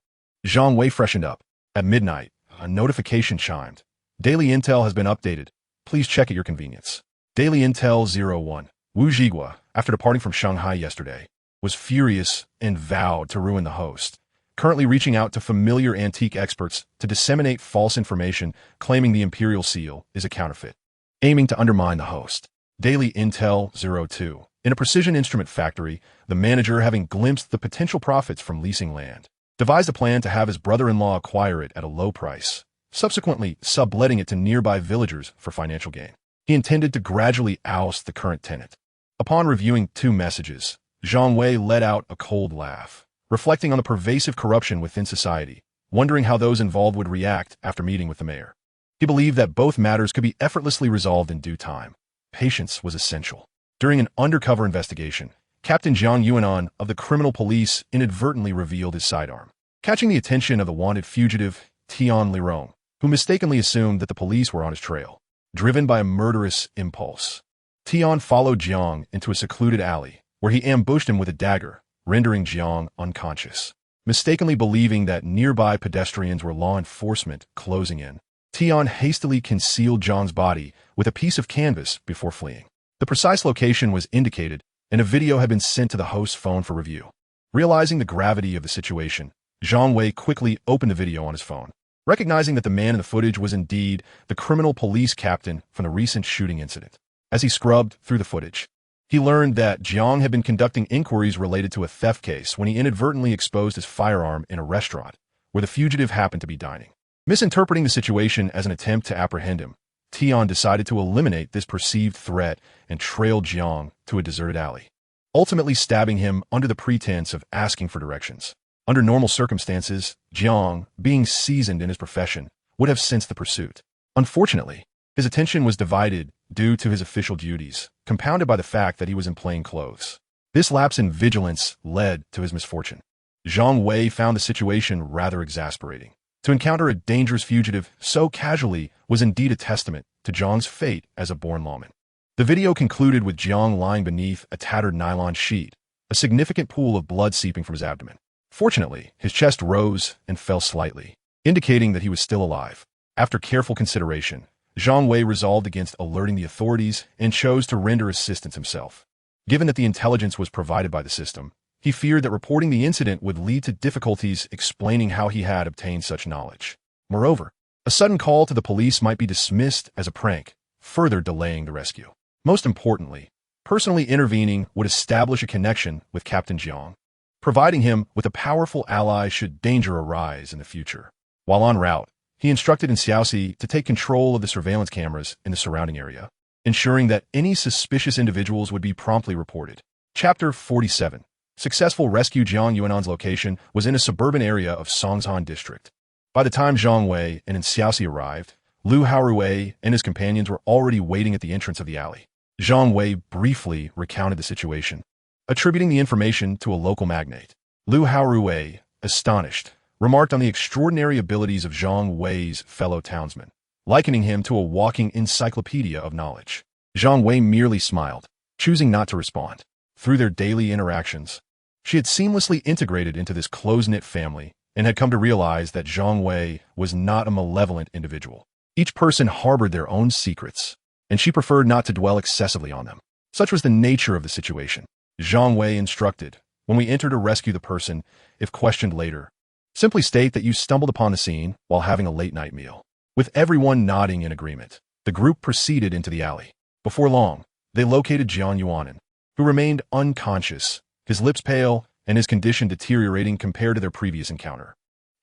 Zhang Wei freshened up. At midnight, a notification chimed. Daily Intel has been updated. Please check at your convenience. Daily Intel 01. Wu Zhigua, after departing from Shanghai yesterday, was furious and vowed to ruin the host, currently reaching out to familiar antique experts to disseminate false information claiming the imperial seal is a counterfeit, aiming to undermine the host. Daily Intel 02. In a precision instrument factory, the manager, having glimpsed the potential profits from leasing land, devised a plan to have his brother-in-law acquire it at a low price, subsequently subletting it to nearby villagers for financial gain. He intended to gradually oust the current tenant. Upon reviewing 2 messages, Zhang Wei let out a cold laugh, reflecting on the pervasive corruption within society, wondering how those involved would react after meeting with the mayor. He believed that both matters could be effortlessly resolved in due time. Patience was essential. During an undercover investigation, Captain Zhang Yuanan of the criminal police inadvertently revealed his sidearm, catching the attention of the wanted fugitive, Tian Lirong, who mistakenly assumed that the police were on his trail. Driven by a murderous impulse, Tian followed Jiang into a secluded alley, where he ambushed him with a dagger, rendering Jiang unconscious. Mistakenly believing that nearby pedestrians were law enforcement closing in, Tian hastily concealed Jiang's body with a piece of canvas before fleeing. The precise location was indicated, and a video had been sent to the host's phone for review. Realizing the gravity of the situation, Zhang Wei quickly opened the video on his phone, recognizing that the man in the footage was indeed the criminal police captain from the recent shooting incident. As he scrubbed through the footage, he learned that Jiang had been conducting inquiries related to a theft case when he inadvertently exposed his firearm in a restaurant where the fugitive happened to be dining. Misinterpreting the situation as an attempt to apprehend him, Tian decided to eliminate this perceived threat and trailed Jiang to a deserted alley, ultimately stabbing him under the pretense of asking for directions. Under normal circumstances, Jiang, being seasoned in his profession, would have sensed the pursuit. Unfortunately, his attention was divided due to his official duties, compounded by the fact that he was in plain clothes. This lapse in vigilance led to his misfortune. Zhang Wei found the situation rather exasperating. To encounter a dangerous fugitive so casually was indeed a testament to Jiang's fate as a born lawman. The video concluded with Jiang lying beneath a tattered nylon sheet, a significant pool of blood seeping from his abdomen. Fortunately, his chest rose and fell slightly, indicating that he was still alive. After careful consideration, Zhang Wei resolved against alerting the authorities and chose to render assistance himself. Given that the intelligence was provided by the system, he feared that reporting the incident would lead to difficulties explaining how he had obtained such knowledge. Moreover, a sudden call to the police might be dismissed as a prank, further delaying the rescue. Most importantly, personally intervening would establish a connection with Captain Jiang, providing him with a powerful ally should danger arise in the future. While en route, he instructed Xiaoxi to take control of the surveillance cameras in the surrounding area, ensuring that any suspicious individuals would be promptly reported. Chapter 47. Successful rescue Jiang Yuanan's location was in a suburban area of Songshan district. By the time Zhang Wei and Xiaoxi arrived, Lu Haorui and his companions were already waiting at the entrance of the alley. Zhang Wei briefly recounted the situation, attributing the information to a local magnate. Lu Haorui, astonished, remarked on the extraordinary abilities of Zhang Wei's fellow townsmen, likening him to a walking encyclopedia of knowledge. Zhang Wei merely smiled, choosing not to respond. Through their daily interactions, she had seamlessly integrated into this close-knit family and had come to realize that Zhang Wei was not a malevolent individual. Each person harbored their own secrets, and she preferred not to dwell excessively on them. Such was the nature of the situation. Zhang Wei instructed, when we enter to rescue the person, if questioned later, simply state that you stumbled upon the scene while having a late-night meal. With everyone nodding in agreement, the group proceeded into the alley. Before long, they located Jiang Yuanan, who remained unconscious, his lips pale and his condition deteriorating compared to their previous encounter.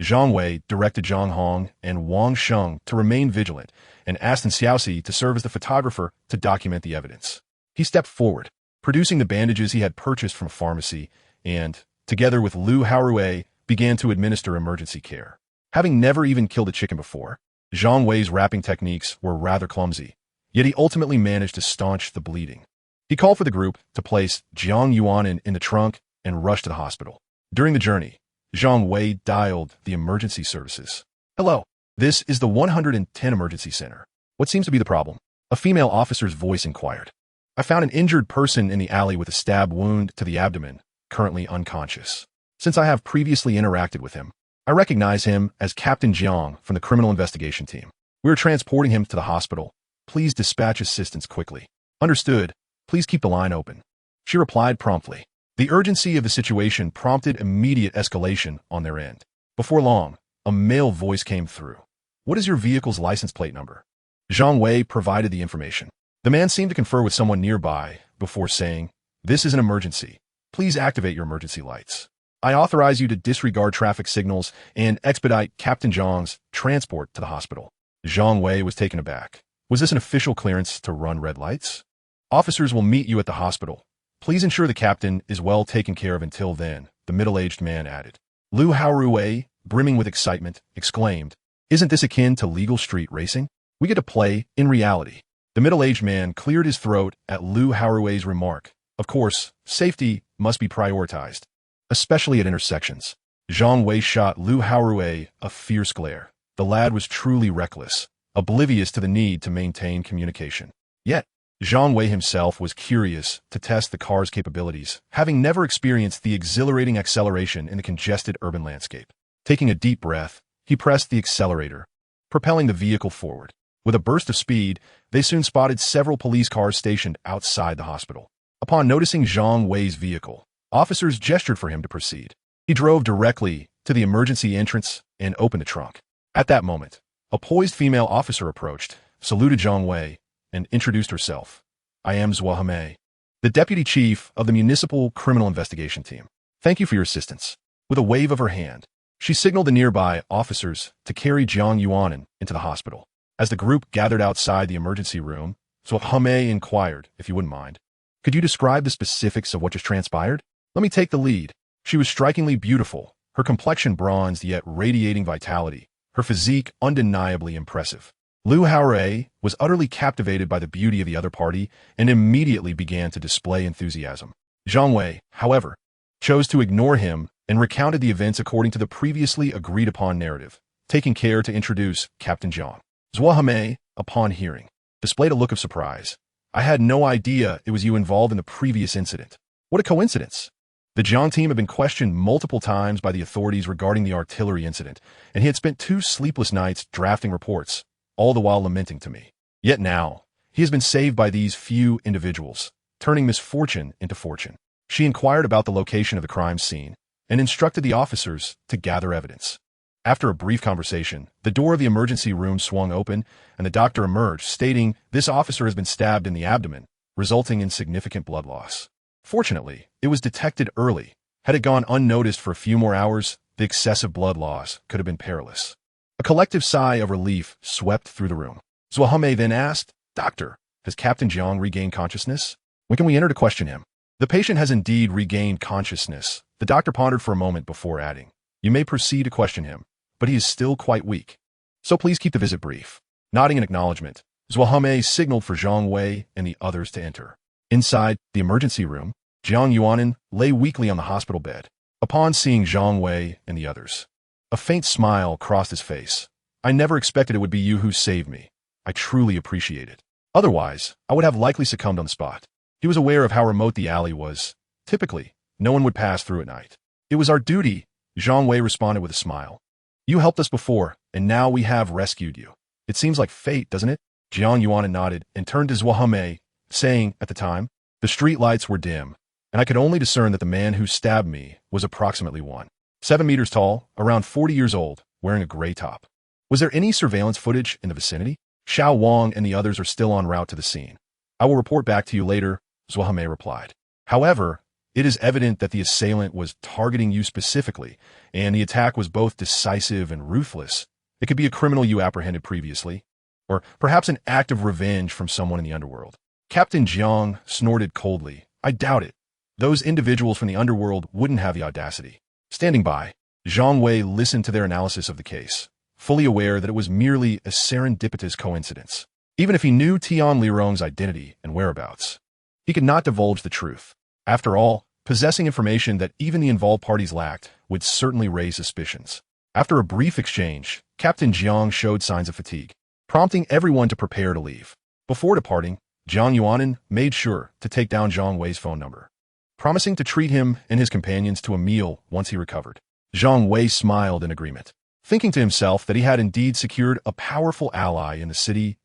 Zhang Wei directed Zhang Hong and Wang Sheng to remain vigilant and asked Xiaoxi to serve as the photographer to document the evidence. He stepped forward, producing the bandages he had purchased from a pharmacy, and, together with Lu Haorui, began to administer emergency care. Having never even killed a chicken before, Zhang Wei's wrapping techniques were rather clumsy, yet he ultimately managed to staunch the bleeding. He called for the group to place Jiang Yuanan in the trunk and rush to the hospital. During the journey, Zhang Wei dialed the emergency services. "Hello, this is the 110 emergency center. What seems to be the problem?" A female officer's voice inquired. "I found an injured person in the alley with a stab wound to the abdomen, currently unconscious. Since I have previously interacted with him, I recognize him as Captain Jiang from the criminal investigation team. We are transporting him to the hospital. Please dispatch assistance quickly." "Understood. Please keep the line open," she replied promptly. The urgency of the situation prompted immediate escalation on their end. Before long, a male voice came through. "What is your vehicle's license plate number?" Zhang Wei provided the information. The man seemed to confer with someone nearby before saying, "This is an emergency. Please activate your emergency lights. I authorize you to disregard traffic signals and expedite Captain Zhang's transport to the hospital." Zhang Wei was taken aback. Was this an official clearance to run red lights? "Officers will meet you at the hospital. Please ensure the captain is well taken care of until then," the middle-aged man added. Lu Haorui, brimming with excitement, exclaimed, "Isn't this akin to legal street racing? We get to play in reality." The middle-aged man cleared his throat at Lu Haorui's remark. Of course, safety must be prioritized, especially at intersections. Zhang Wei shot Lu Haorui a fierce glare. The lad was truly reckless, oblivious to the need to maintain communication. Yet, Zhang Wei himself was curious to test the car's capabilities, having never experienced the exhilarating acceleration in the congested urban landscape. Taking a deep breath, he pressed the accelerator, propelling the vehicle forward. With a burst of speed, they soon spotted several police cars stationed outside the hospital. Upon noticing Zhang Wei's vehicle, officers gestured for him to proceed. He drove directly to the emergency entrance and opened the trunk. At that moment, a poised female officer approached, saluted Zhang Wei, and introduced herself. "I am Zhang Wei, the deputy chief of the municipal criminal investigation team. Thank you for your assistance." With a wave of her hand, she signaled the nearby officers to carry Jiang Yuanan into the hospital. As the group gathered outside the emergency room, Zhang Wei inquired, "If you wouldn't mind, could you describe the specifics of what just transpired?" "Let me take the lead." She was strikingly beautiful, her complexion bronzed yet radiating vitality, her physique undeniably impressive. Lu Haorui was utterly captivated by the beauty of the other party and immediately began to display enthusiasm. Zhang Wei, however, chose to ignore him and recounted the events according to the previously agreed-upon narrative, taking care to introduce Captain Jiang. Zhang Wei, upon hearing, displayed a look of surprise. "I had no idea it was you involved in the previous incident. What a coincidence." The Jiang team had been questioned multiple times by the authorities regarding the artillery incident, and he had spent 2 sleepless nights drafting reports, all the while lamenting to me. Yet now, he has been saved by these few individuals, turning misfortune into fortune. She inquired about the location of the crime scene and instructed the officers to gather evidence. After a brief conversation, the door of the emergency room swung open and the doctor emerged, stating this officer has been stabbed in the abdomen, resulting in significant blood loss. Fortunately, it was detected early. Had it gone unnoticed for a few more hours, the excessive blood loss could have been perilous. A collective sigh of relief swept through the room. Zhang Wei then asked, "Doctor, has Captain Jiang regained consciousness? When can we enter to question him?" The patient has indeed regained consciousness. The doctor pondered for a moment before adding, "You may proceed to question him, but he is still quite weak. So please keep the visit brief." Nodding in acknowledgement, Zhang signaled for Zhang Wei and the others to enter. Inside the emergency room, Jiang Yuanan lay weakly on the hospital bed. Upon seeing Zhang Wei and the others, a faint smile crossed his face. "I never expected it would be you who saved me. I truly appreciate it. Otherwise, I would have likely succumbed on the spot." He was aware of how remote the alley was. Typically, no one would pass through at night. "It was our duty," Zhang Wei responded with a smile. "You helped us before, and now we have rescued you. It seems like fate, doesn't it?" Jiang Yuan nodded and turned to Zhang, saying, "At the time, the street lights were dim, and I could only discern that the man who stabbed me was approximately 1.7 meters tall, around 40 years old, wearing a gray top. Was there any surveillance footage in the vicinity?" "Xiao Wang and the others are still en route to the scene. I will report back to you later," Zhang replied. "However, it is evident that the assailant was targeting you specifically, and the attack was both decisive and ruthless. It could be a criminal you apprehended previously, or perhaps an act of revenge from someone in the underworld." Captain Jiang snorted coldly. "I doubt it. Those individuals from the underworld wouldn't have the audacity." Standing by, Zhang Wei listened to their analysis of the case, fully aware that it was merely a serendipitous coincidence. Even if he knew Tian Lirong's identity and whereabouts, he could not divulge the truth. After all, possessing information that even the involved parties lacked would certainly raise suspicions. After a brief exchange, Captain Jiang showed signs of fatigue, prompting everyone to prepare to leave. Before departing, Jiang Yuanan made sure to take down Zhang Wei's phone number, promising to treat him and his companions to a meal once he recovered. Zhang Wei smiled in agreement, thinking to himself that he had indeed secured a powerful ally in the city's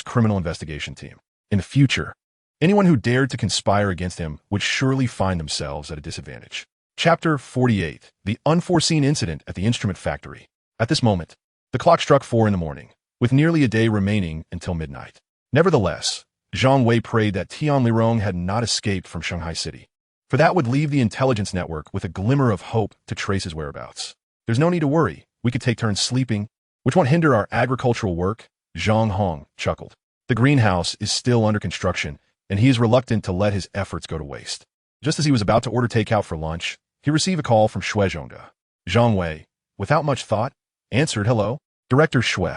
criminal investigation team. In the future, anyone who dared to conspire against him would surely find themselves at a disadvantage. Chapter 48. The Unforeseen Incident at the Instrument Factory. At this moment, the clock struck 4 in the morning, with nearly a day remaining until midnight. Nevertheless, Zhang Wei prayed that Tian Lirong had not escaped from Shanghai City, for that would leave the intelligence network with a glimmer of hope to trace his whereabouts. "There's no need to worry. We could take turns sleeping, which won't hinder our agricultural work," Zhang Hong chuckled. The greenhouse is still under construction, and he is reluctant to let his efforts go to waste. Just as he was about to order takeout for lunch, he received a call from Shui Zhongde. Zhang Wei, without much thought, answered, "Hello, Director Shui.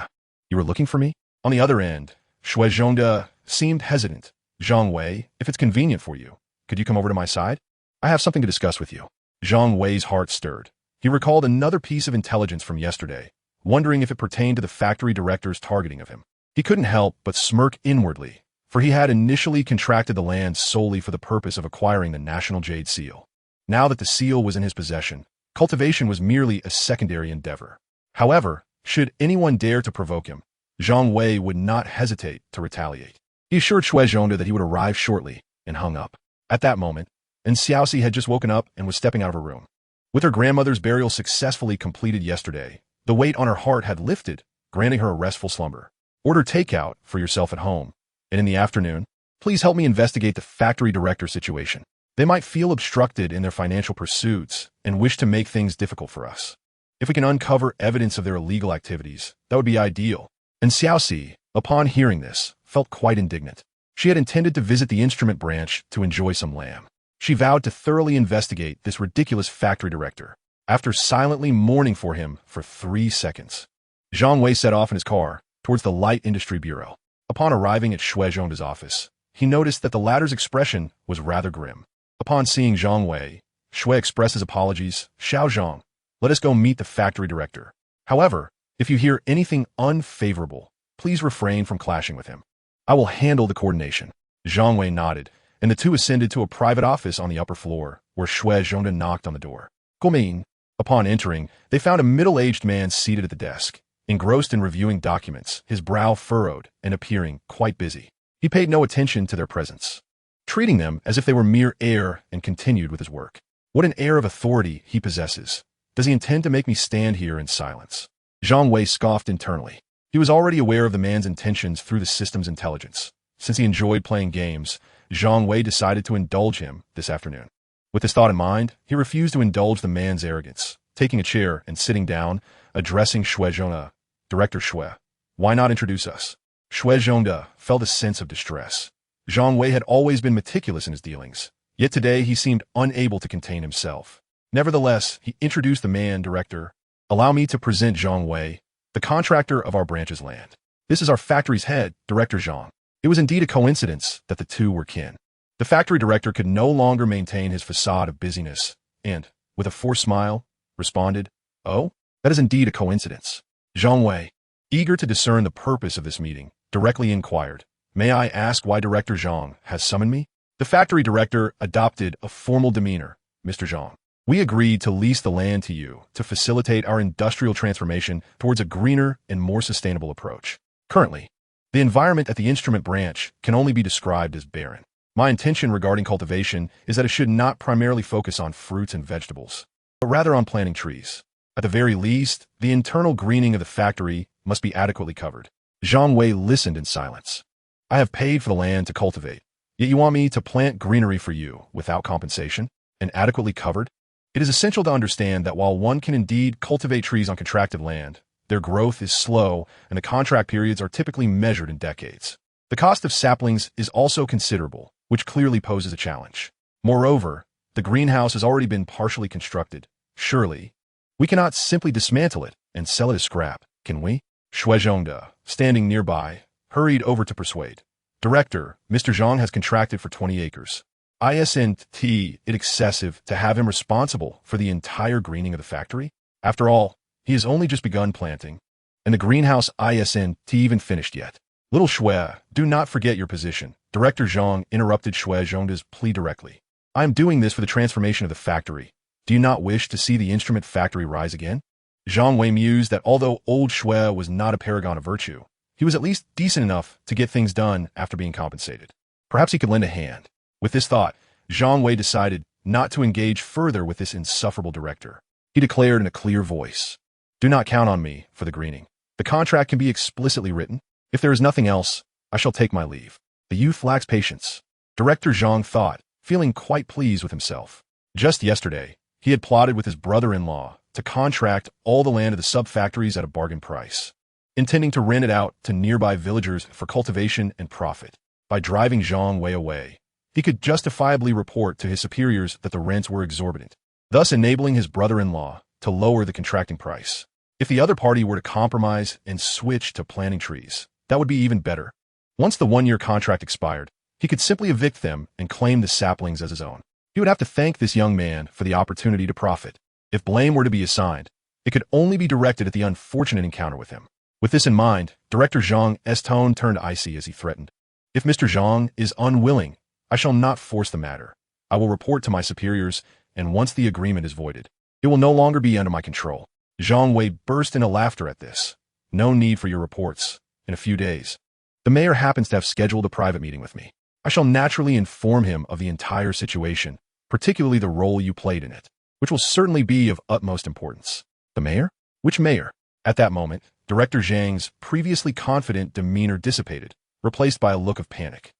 You were looking for me?" On the other end, Shui Zhongde seemed hesitant. "Zhang Wei, if it's convenient for you, could you come over to my side? I have something to discuss with you." Zhang Wei's heart stirred. He recalled another piece of intelligence from yesterday, wondering if it pertained to the factory director's targeting of him. He couldn't help but smirk inwardly, for he had initially contracted the land solely for the purpose of acquiring the National Jade Seal. Now that the seal was in his possession, cultivation was merely a secondary endeavor. However, should anyone dare to provoke him, Zhang Wei would not hesitate to retaliate. He assured Shui Zhongde that he would arrive shortly, and hung up. At that moment, Xiaoxi had just woken up and was stepping out of her room. With her grandmother's burial successfully completed yesterday, the weight on her heart had lifted, granting her a restful slumber. "Order takeout for yourself at home, and in the afternoon, please help me investigate the factory director situation. They might feel obstructed in their financial pursuits and wish to make things difficult for us. If we can uncover evidence of their illegal activities, that would be ideal." And Xiaoxi, upon hearing this, felt quite indignant. She had intended to visit the instrument branch to enjoy some lamb. She vowed to thoroughly investigate this ridiculous factory director. After silently mourning for him for 3 seconds, Zhang Wei set off in his car towards the Light Industry Bureau. Upon arriving at Shui Zhongde's office, he noticed that the latter's expression was rather grim. Upon seeing Zhang Wei, Shui expressed his apologies. "Xiao Zhang, let us go meet the factory director. However, if you hear anything unfavorable, please refrain from clashing with him. I will handle the coordination." Zhang Wei nodded, and the two ascended to a private office on the upper floor, where Shui Zhongde knocked on the door. "Guoming." Upon entering, they found a middle-aged man seated at the desk, engrossed in reviewing documents, his brow furrowed and appearing quite busy. He paid no attention to their presence, treating them as if they were mere air, and continued with his work. "What an air of authority he possesses. Does he intend to make me stand here in silence?" Zhang Wei scoffed internally. He was already aware of the man's intentions through the system's intelligence. Since he enjoyed playing games, Zhang Wei decided to indulge him this afternoon. With this thought in mind, he refused to indulge the man's arrogance. Taking a chair and sitting down, addressing Shui Zhongde, "Director Shui, why not introduce us?" Shui Zhongde felt a sense of distress. Zhang Wei had always been meticulous in his dealings, Yet today he seemed unable to contain himself. Nevertheless, he introduced the man, Director. Allow me to present Zhang Wei, the contractor of our branch's land. This is our factory's head, Director Zhang. It was indeed a coincidence that the two were kin. The factory director could no longer maintain his facade of busyness, and, with a forced smile, responded, "Oh, that is indeed a coincidence." Zhang Wei, eager to discern the purpose of this meeting, directly inquired, "May I ask why Director Zhang has summoned me?" The factory director adopted a formal demeanor. "Mr. Zhang, we agreed to lease the land to you to facilitate our industrial transformation towards a greener and more sustainable approach. Currently, the environment at the instrument branch can only be described as barren. My intention regarding cultivation is that it should not primarily focus on fruits and vegetables, but rather on planting trees. At the very least, the internal greening of the factory must be adequately covered." Zhang Wei listened in silence. "I have paid for the land to cultivate, yet you want me to plant greenery for you without compensation and adequately covered? It is essential to understand that while one can indeed cultivate trees on contracted land, their growth is slow and the contract periods are typically measured in decades. The cost of saplings is also considerable, which clearly poses a challenge. Moreover, the greenhouse has already been partially constructed. Surely, we cannot simply dismantle it and sell it as scrap, can we?" Shui Zhongde, standing nearby, hurried over to persuade. "Director, Mr. Zhang has contracted for 20 acres. Isn't it excessive to have him responsible for the entire greening of the factory? After all, he has only just begun planting, and the greenhouse isn't even finished yet." "Little Shui, do not forget your position," Director Zhang interrupted Shui Zhongde's plea directly. "I am doing this for the transformation of the factory. Do you not wish to see the instrument factory rise again?" Zhang Wei mused that although old Shui was not a paragon of virtue, he was at least decent enough to get things done after being compensated. Perhaps he could lend a hand. With this thought, Zhang Wei decided not to engage further with this insufferable director. He declared in a clear voice, "Do not count on me for the greening. The contract can be explicitly written. If there is nothing else, I shall take my leave." The youth lacks patience. Director Zhang thought, feeling quite pleased with himself. Just yesterday, he had plotted with his brother-in-law to contract all the land of the sub-factories at a bargain price, intending to rent it out to nearby villagers for cultivation and profit. By driving Zhang Wei away, he could justifiably report to his superiors that the rents were exorbitant, thus enabling his brother-in-law to lower the contracting price. If the other party were to compromise and switch to planting trees, that would be even better. Once the one-year contract expired, he could simply evict them and claim the saplings as his own. He would have to thank this young man for the opportunity to profit. If blame were to be assigned, it could only be directed at the unfortunate encounter with him. With this in mind, Director Zhang's tone turned icy as he threatened, "If Mr. Zhang is unwilling, I shall not force the matter. I will report to my superiors, and once the agreement is voided, it will no longer be under my control." Zhang Wei burst into laughter at this. "No need for your reports. In a few days, the mayor happens to have scheduled a private meeting with me. I shall naturally inform him of the entire situation, particularly the role you played in it, which will certainly be of utmost importance." "The mayor? Which mayor?" At that moment, Director Zhang's previously confident demeanor dissipated, replaced by a look of panic.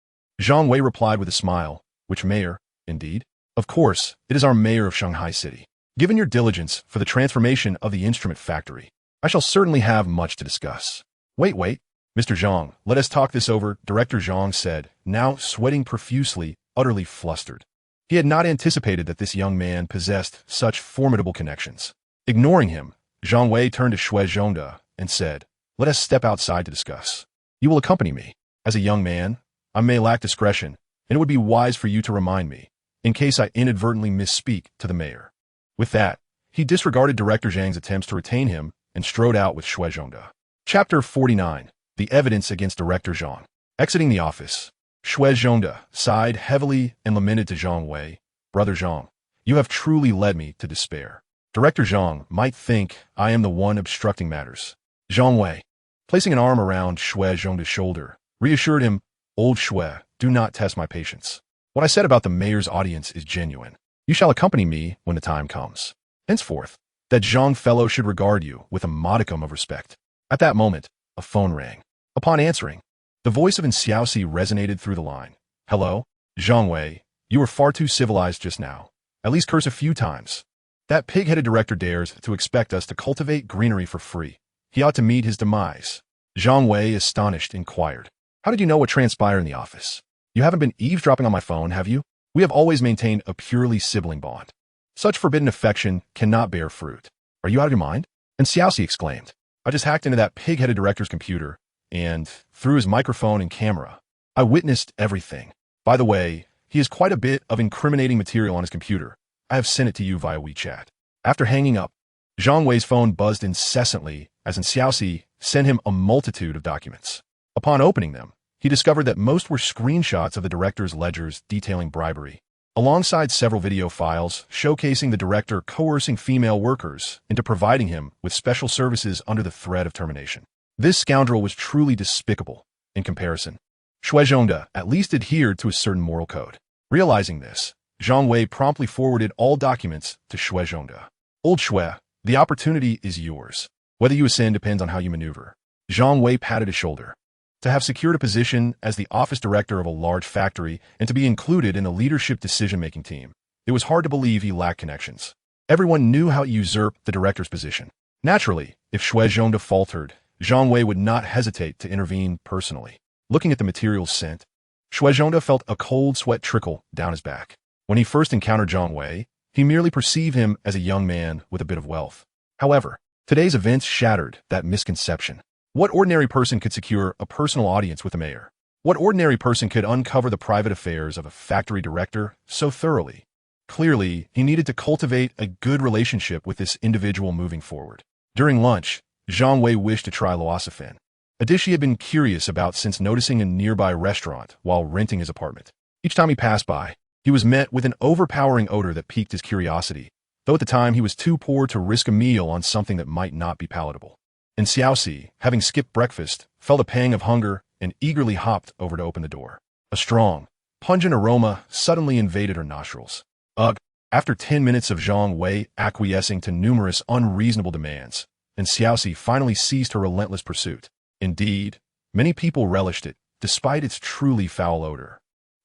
Zhang Wei replied with a smile, "Which mayor, indeed? Of course, it is our mayor of Shanghai City. Given your diligence for the transformation of the instrument factory, I shall certainly have much to discuss." Wait, Mr. Zhang, let us talk this over," Director Zhang said, now sweating profusely, utterly flustered. He had not anticipated that this young man possessed such formidable connections. Ignoring him, Zhang Wei turned to Shui Zhongde and said, "Let us step outside to discuss. You will accompany me. As a young man, I may lack discretion, and it would be wise for you to remind me, in case I inadvertently misspeak to the mayor." With that, he disregarded Director Zhang's attempts to retain him and strode out with Shui Zhongde. Chapter 49. The Evidence Against Director Zhang. Exiting the office, Shui Zhongde sighed heavily and lamented to Zhang Wei, "Brother Zhang, you have truly led me to despair. Director Zhang might think I am the one obstructing matters." Zhang Wei, placing an arm around Shui Zhongde's shoulder, reassured him, "Old Shui, do not test my patience. What I said about the mayor's audience is genuine. You shall accompany me when the time comes. Henceforth, that Zhang fellow should regard you with a modicum of respect." At that moment, a phone rang. Upon answering, the voice of An Xiaoxi resonated through the line. "Hello? Zhang Wei, you were far too civilized just now. At least curse a few times. That pig-headed director dares to expect us to cultivate greenery for free. He ought to meet his demise." Zhang Wei, astonished, inquired, "How did you know what transpired in the office? You haven't been eavesdropping on my phone, have you?" We have always maintained a purely sibling bond. Such forbidden affection cannot bear fruit. Are you out of your mind? And Xiaoxi exclaimed. I just hacked into that pig-headed director's computer, and through his microphone and camera, I witnessed everything. By the way, he has quite a bit of incriminating material on his computer. I have sent it to you via WeChat. After hanging up, Zhang Wei's phone buzzed incessantly as Xiaoxi sent him a multitude of documents. Upon opening them, he discovered that most were screenshots of the director's ledgers detailing bribery, alongside several video files showcasing the director coercing female workers into providing him with special services under the threat of termination. This scoundrel was truly despicable. In comparison, Xue Zhongde at least adhered to a certain moral code. Realizing this, Zhang Wei promptly forwarded all documents to Xue Zhongde. Old Xue, the opportunity is yours. Whether you ascend depends on how you maneuver. Zhang Wei patted his shoulder. To have secured a position as the office director of a large factory and to be included in the leadership decision-making team, it was hard to believe he lacked connections. Everyone knew how he usurped the director's position. Naturally, if Xue Zhongde faltered, Zhang Wei would not hesitate to intervene personally. Looking at the materials sent, Xue Zhongde felt a cold sweat trickle down his back. When he first encountered Zhang Wei, he merely perceived him as a young man with a bit of wealth. However, today's events shattered that misconception. What ordinary person could secure a personal audience with the mayor? What ordinary person could uncover the private affairs of a factory director so thoroughly? Clearly, he needed to cultivate a good relationship with this individual moving forward. During lunch, Zhang Wei wished to try luoxifen, a dish he had been curious about since noticing a nearby restaurant while renting his apartment. Each time he passed by, he was met with an overpowering odor that piqued his curiosity, though at the time he was too poor to risk a meal on something that might not be palatable. And Xiaoxi, having skipped breakfast, felt a pang of hunger and eagerly hopped over to open the door. A strong, pungent aroma suddenly invaded her nostrils. Ugh! After 10 minutes of Zhang Wei acquiescing to numerous unreasonable demands, and Xiaoxi finally ceased her relentless pursuit. Indeed, many people relished it, despite its truly foul odor.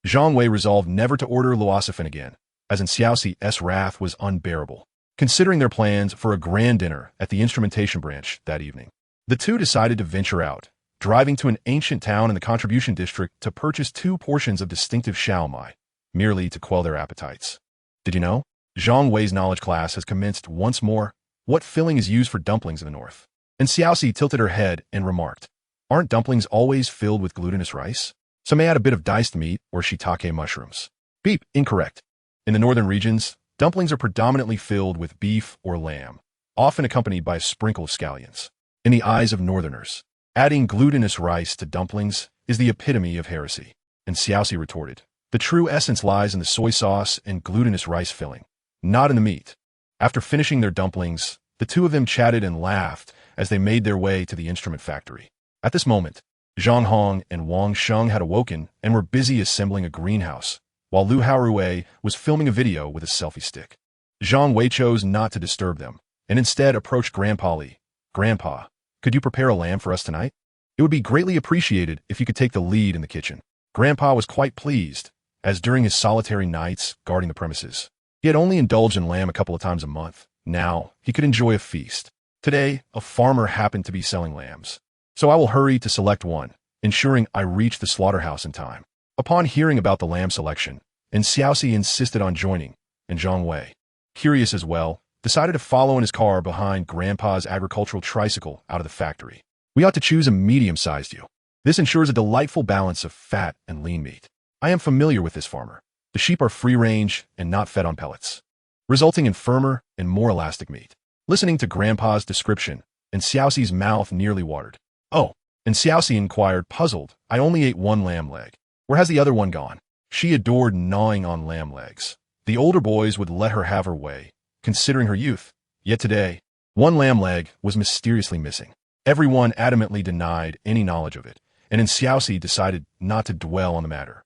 Zhang Wei resolved never to order luoxifen again, as in Xiaoxi's wrath was unbearable. Considering their plans for a grand dinner at the instrumentation branch that evening, the two decided to venture out, driving to an ancient town in the Contribution District to purchase 2 portions of distinctive xiaomai, merely to quell their appetites. Did you know? Zhang Wei's knowledge class has commenced once more. What filling is used for dumplings in the north? And Xiaoxi tilted her head and remarked, aren't dumplings always filled with glutinous rice? Some may add a bit of diced meat or shiitake mushrooms. Beep, incorrect. In the northern regions, dumplings are predominantly filled with beef or lamb, often accompanied by a sprinkle of scallions. In the eyes of northerners, adding glutinous rice to dumplings is the epitome of heresy. And Xiaoxi retorted, the true essence lies in the soy sauce and glutinous rice filling, not in the meat. After finishing their dumplings, the two of them chatted and laughed as they made their way to the instrument factory. At this moment, Zhang Hong and Wang Sheng had awoken and were busy assembling a greenhouse, while Lu Haorui was filming a video with a selfie stick. Zhang Wei chose not to disturb them, and instead approached Grandpa Li. Grandpa, could you prepare a lamb for us tonight? It would be greatly appreciated if you could take the lead in the kitchen. Grandpa was quite pleased, as during his solitary nights guarding the premises, he had only indulged in lamb a couple of times a month. Now, he could enjoy a feast. Today, a farmer happened to be selling lambs, so I will hurry to select one, ensuring I reach the slaughterhouse in time. Upon hearing about the lamb selection, and Xiaoxi insisted on joining, and Zhang Wei, curious as well, decided to follow in his car behind Grandpa's agricultural tricycle out of the factory. We ought to choose a medium-sized ewe. This ensures a delightful balance of fat and lean meat. I am familiar with this farmer. The sheep are free-range and not fed on pellets, resulting in firmer and more elastic meat. Listening to Grandpa's description, and Xiaoxi's mouth nearly watered. Oh, and Xiaoxi inquired, puzzled, I only ate 1 lamb leg. Where has the other one gone? She adored gnawing on lamb legs. The older boys would let her have her way, considering her youth. Yet today, 1 lamb leg was mysteriously missing. Everyone adamantly denied any knowledge of it, and Xiaoxi decided not to dwell on the matter.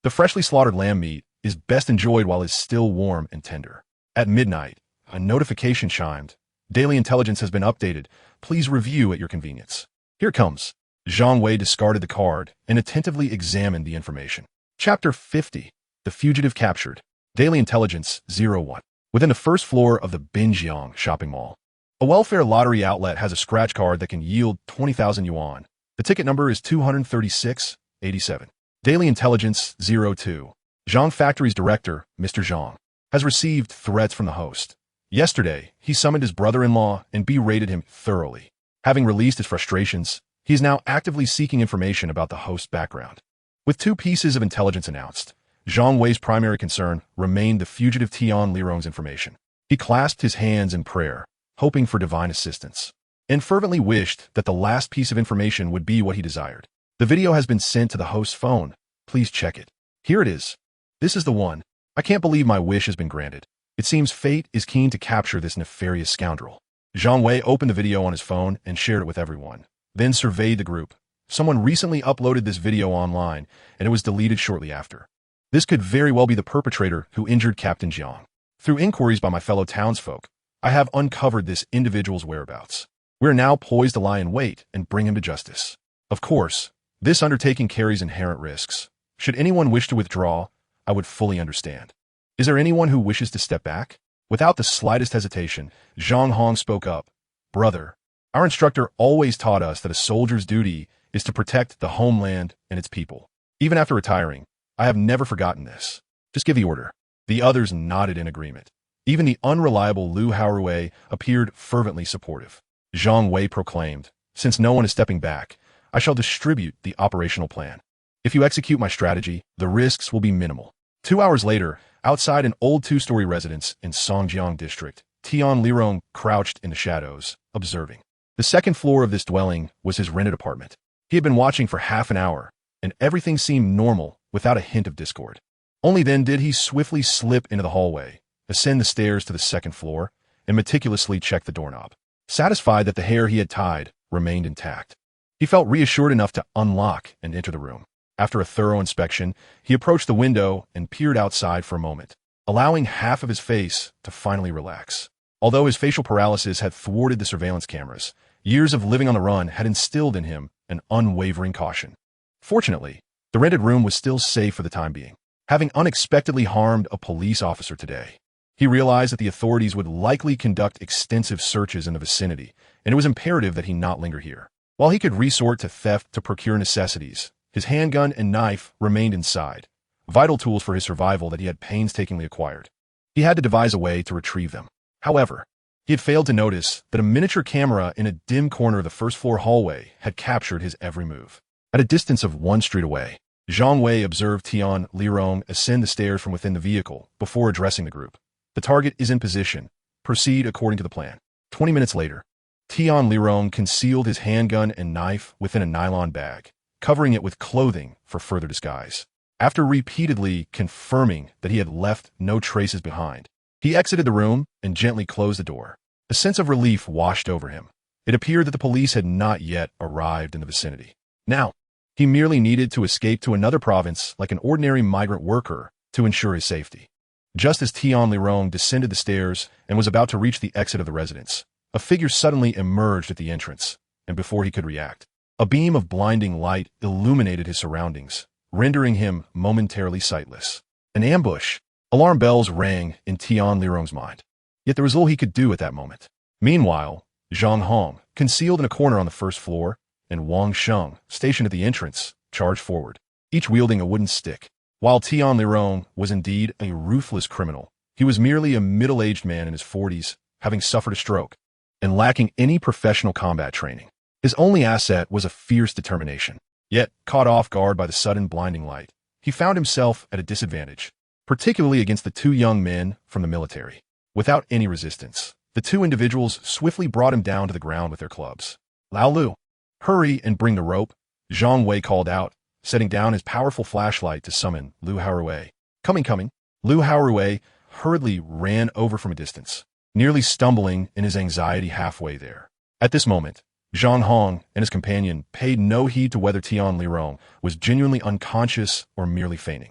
The freshly slaughtered lamb meat is best enjoyed while it is still warm and tender. At midnight, a notification chimed. Daily intelligence has been updated. Please review at your convenience. Here it comes. Zhang Wei discarded the card and attentively examined the information. Chapter 50. The Fugitive Captured. Daily Intelligence 01. Within the first floor of the Binjiang shopping mall, a welfare lottery outlet has a scratch card that can yield 20,000 yuan. The ticket number is 23687. Daily Intelligence 02. Zhang Factory's director, Mr. Zhang, has received threats from the host. Yesterday, he summoned his brother-in-law and berated him thoroughly. Having released his frustrations, he is now actively seeking information about the host's background. With 2 pieces of intelligence announced, Zhang Wei's primary concern remained the fugitive Tian Lirong's information. He clasped his hands in prayer, hoping for divine assistance, and fervently wished that the last piece of information would be what he desired. The video has been sent to the host's phone. Please check it. Here it is. This is the one. I can't believe my wish has been granted. It seems fate is keen to capture this nefarious scoundrel. Zhang Wei opened the video on his phone and shared it with everyone, then surveyed the group. Someone recently uploaded this video online, and it was deleted shortly after. This could very well be the perpetrator who injured Captain Jiang. Through inquiries by my fellow townsfolk, I have uncovered this individual's whereabouts. We are now poised to lie in wait and bring him to justice. Of course, this undertaking carries inherent risks. Should anyone wish to withdraw, I would fully understand. Is there anyone who wishes to step back? Without the slightest hesitation, Zhang Hong spoke up. Brother, our instructor always taught us that a soldier's duty is to protect the homeland and its people. Even after retiring, I have never forgotten this. Just give the order. The others nodded in agreement. Even the unreliable Lu Haowei appeared fervently supportive. Zhang Wei proclaimed, since no one is stepping back, I shall distribute the operational plan. If you execute my strategy, the risks will be minimal. 2 hours later, outside an old 2-story residence in Songjiang district, Tian Lirong crouched in the shadows, observing. The second floor of this dwelling was his rented apartment. He had been watching for half an hour, and everything seemed normal without a hint of discord. Only then did he swiftly slip into the hallway, ascend the stairs to the second floor, and meticulously check the doorknob. Satisfied that the hair he had tied remained intact, he felt reassured enough to unlock and enter the room. After a thorough inspection, he approached the window and peered outside for a moment, allowing half of his face to finally relax. Although his facial paralysis had thwarted the surveillance cameras, years of living on the run had instilled in him an unwavering caution. Fortunately, the rented room was still safe for the time being. Having unexpectedly harmed a police officer today, he realized that the authorities would likely conduct extensive searches in the vicinity, and it was imperative that he not linger here. While he could resort to theft to procure necessities, his handgun and knife remained inside, vital tools for his survival that he had painstakingly acquired. He had to devise a way to retrieve them. However, he had failed to notice that a miniature camera in a dim corner of the first-floor hallway had captured his every move. At a distance of 1 street away, Zhang Wei observed Tian Lirong ascend the stairs from within the vehicle before addressing the group. The target is in position. Proceed according to the plan. 20 minutes later, Tian Lirong concealed his handgun and knife within a nylon bag, covering it with clothing for further disguise. After repeatedly confirming that he had left no traces behind, he exited the room and gently closed the door. A sense of relief washed over him. It appeared that the police had not yet arrived in the vicinity. Now, he merely needed to escape to another province like an ordinary migrant worker to ensure his safety. Just as Tian Lirong descended the stairs and was about to reach the exit of the residence, a figure suddenly emerged at the entrance, and before he could react, a beam of blinding light illuminated his surroundings, rendering him momentarily sightless. An ambush. Alarm bells rang in Tian Lirong's mind. Yet there was little he could do at that moment. Meanwhile, Zhang Hong, concealed in a corner on the first floor, and Wang Sheng, stationed at the entrance, charged forward, each wielding a wooden stick. While Tian Lirong was indeed a ruthless criminal, he was merely a middle-aged man in his 40s, having suffered a stroke, and lacking any professional combat training. His only asset was a fierce determination. Yet, caught off guard by the sudden blinding light, he found himself at a disadvantage, particularly against the 2 young men from the military. Without any resistance, the 2 individuals swiftly brought him down to the ground with their clubs. Lao Lu, hurry and bring the rope, Zhang Wei called out, setting down his powerful flashlight to summon Lu Haowei. Coming. Lu Haowei hurriedly ran over from a distance, nearly stumbling in his anxiety halfway there. At this moment, Zhang Hong and his companion paid no heed to whether Tian Lirong was genuinely unconscious or merely feigning.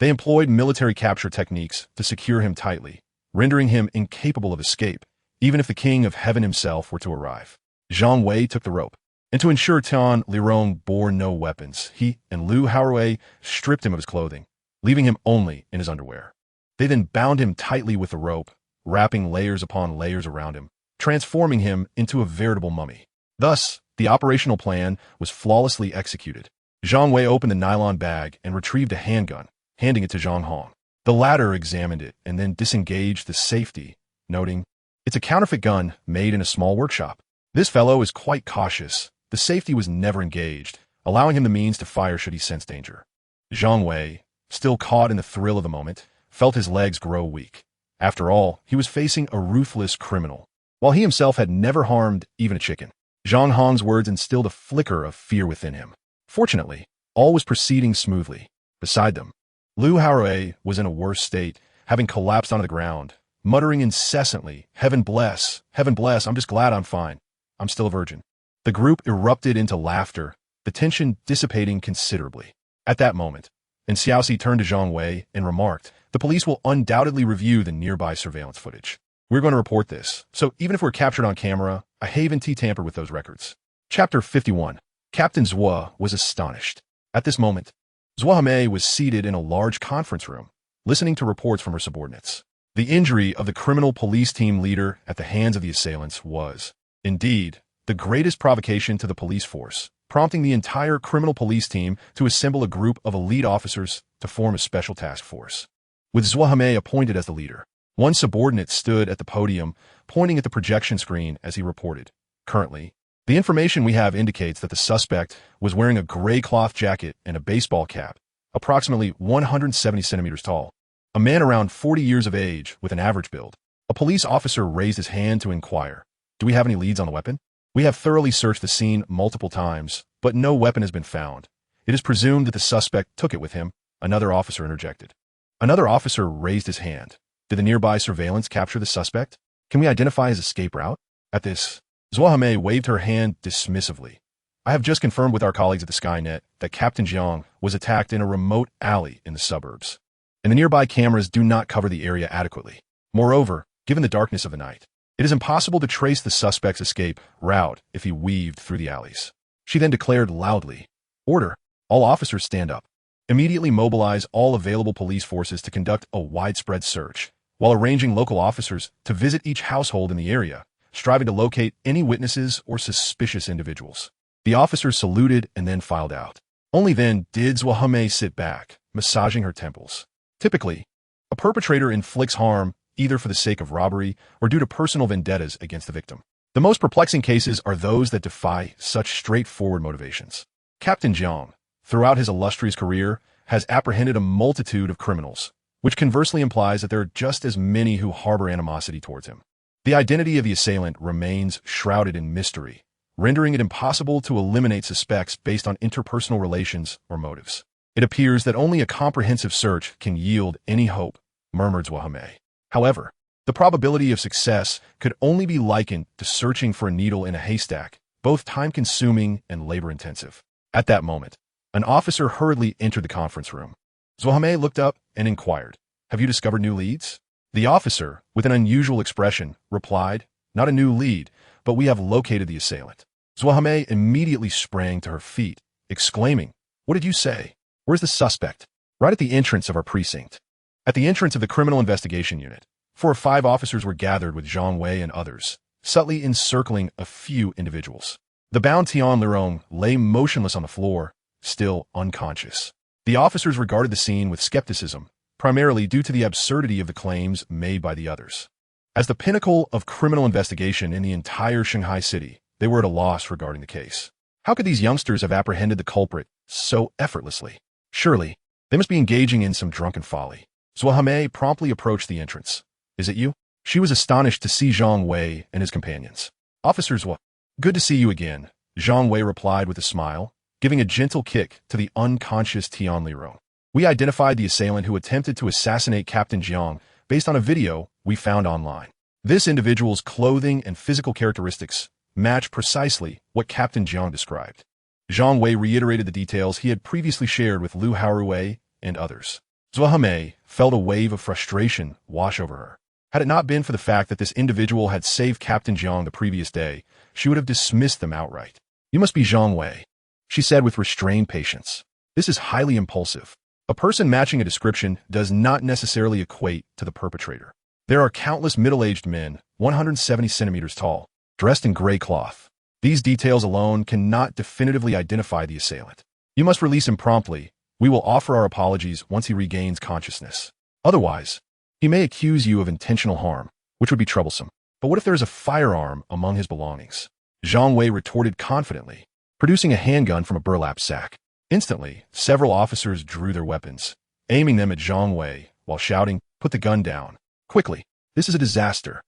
They employed military capture techniques to secure him tightly, rendering him incapable of escape, even if the King of Heaven himself were to arrive. Zhang Wei took the rope, and to ensure Tian Lirong bore no weapons, he and Lu Haowei stripped him of his clothing, leaving him only in his underwear. They then bound him tightly with the rope, wrapping layers upon layers around him, transforming him into a veritable mummy. Thus, the operational plan was flawlessly executed. Zhang Wei opened the nylon bag and retrieved a handgun, handing it to Zhang Hong. The latter examined it and then disengaged the safety, noting, "It's a counterfeit gun made in a small workshop. This fellow is quite cautious. The safety was never engaged, allowing him the means to fire should he sense danger." Zhang Wei, still caught in the thrill of the moment, felt his legs grow weak. After all, he was facing a ruthless criminal, while he himself had never harmed even a chicken. Zhang Hong's words instilled a flicker of fear within him. Fortunately, all was proceeding smoothly. Beside them, Lu Haorui was in a worse state, having collapsed onto the ground, muttering incessantly, heaven bless, I'm just glad I'm fine. I'm still a virgin." The group erupted into laughter, the tension dissipating considerably. At that moment, Xiaoxi turned to Zhang Wei and remarked, "The police will undoubtedly review the nearby surveillance footage. We're going to report this, so even if we're captured on camera, I haven't tampered with those records." Chapter 51. Captain Zhua was astonished. At this moment, Zhua Hame was seated in a large conference room, listening to reports from her subordinates. The injury of the criminal police team leader at the hands of the assailants was, indeed, the greatest provocation to the police force, prompting the entire criminal police team to assemble a group of elite officers to form a special task force. With Zhua Hame appointed as the leader, one subordinate stood at the podium, pointing at the projection screen as he reported, "Currently, the information we have indicates that the suspect was wearing a gray cloth jacket and a baseball cap, approximately 170 centimeters tall. A man around 40 years of age with an average build." A police officer raised his hand to inquire, "Do we have any leads on the weapon?" "We have thoroughly searched the scene multiple times, but no weapon has been found. It is presumed that the suspect took it with him," another officer interjected. Another officer raised his hand. "Did the nearby surveillance capture the suspect? Can we identify his escape route?" At this, Zhua Hame waved her hand dismissively. "I have just confirmed with our colleagues at the Skynet that Captain Jiang was attacked in a remote alley in the suburbs, and the nearby cameras do not cover the area adequately. Moreover, given the darkness of the night, it is impossible to trace the suspect's escape route if he weaved through the alleys." She then declared loudly, "Order! All officers stand up. Immediately mobilize all available police forces to conduct a widespread search, while arranging local officers to visit each household in the area, striving to locate any witnesses or suspicious individuals." The officers saluted and then filed out. Only then did Zhua Hame sit back, massaging her temples. Typically, a perpetrator inflicts harm either for the sake of robbery or due to personal vendettas against the victim. The most perplexing cases are those that defy such straightforward motivations. Captain Jiang, throughout his illustrious career, has apprehended a multitude of criminals, which conversely implies that there are just as many who harbor animosity towards him. The identity of the assailant remains shrouded in mystery, rendering it impossible to eliminate suspects based on interpersonal relations or motives. "It appears that only a comprehensive search can yield any hope," murmured Zhua Hame. However, the probability of success could only be likened to searching for a needle in a haystack, both time-consuming and labor-intensive. At that moment, an officer hurriedly entered the conference room. Zhua Hame looked up and inquired, "Have you discovered new leads?" The officer, with an unusual expression, replied, "Not a new lead, but we have located the assailant." Zhua Hame immediately sprang to her feet, exclaiming, "What did you say? Where's the suspect?" "Right at the entrance of our precinct." At the entrance of the Criminal Investigation Unit, 4 or 5 officers were gathered with Zhang Wei and others, subtly encircling a few individuals. The bound Tian Lurong lay motionless on the floor, still unconscious. The officers regarded the scene with skepticism, primarily due to the absurdity of the claims made by the others. As the pinnacle of criminal investigation in the entire Shanghai city, they were at a loss regarding the case. How could these youngsters have apprehended the culprit so effortlessly? Surely, they must be engaging in some drunken folly. Zhua Hame promptly approached the entrance. "Is it you?" She was astonished to see Zhang Wei and his companions. "Officer Zhua, good to see you again," Zhang Wei replied with a smile, giving a gentle kick to the unconscious Tian Lirong. "We identified the assailant who attempted to assassinate Captain Jiang based on a video we found online. This individual's clothing and physical characteristics match precisely what Captain Jiang described." Zhang Wei reiterated the details he had previously shared with Lu Haorui and others. Zhua Hame felt a wave of frustration wash over her. Had it not been for the fact that this individual had saved Captain Jiang the previous day, she would have dismissed them outright. "You must be Zhang Wei," she said with restrained patience. "This is highly impulsive. A person matching a description does not necessarily equate to the perpetrator. There are countless middle-aged men, 170 centimeters tall, dressed in gray cloth. These details alone cannot definitively identify the assailant. You must release him promptly. We will offer our apologies once he regains consciousness. Otherwise, he may accuse you of intentional harm, which would be troublesome. But what if there is a firearm among his belongings? Zhang Wei retorted confidently, producing a handgun from a burlap sack. Instantly, several officers drew their weapons, aiming them at Zhang Wei while shouting, "Put the gun down. Quickly. This is a disaster."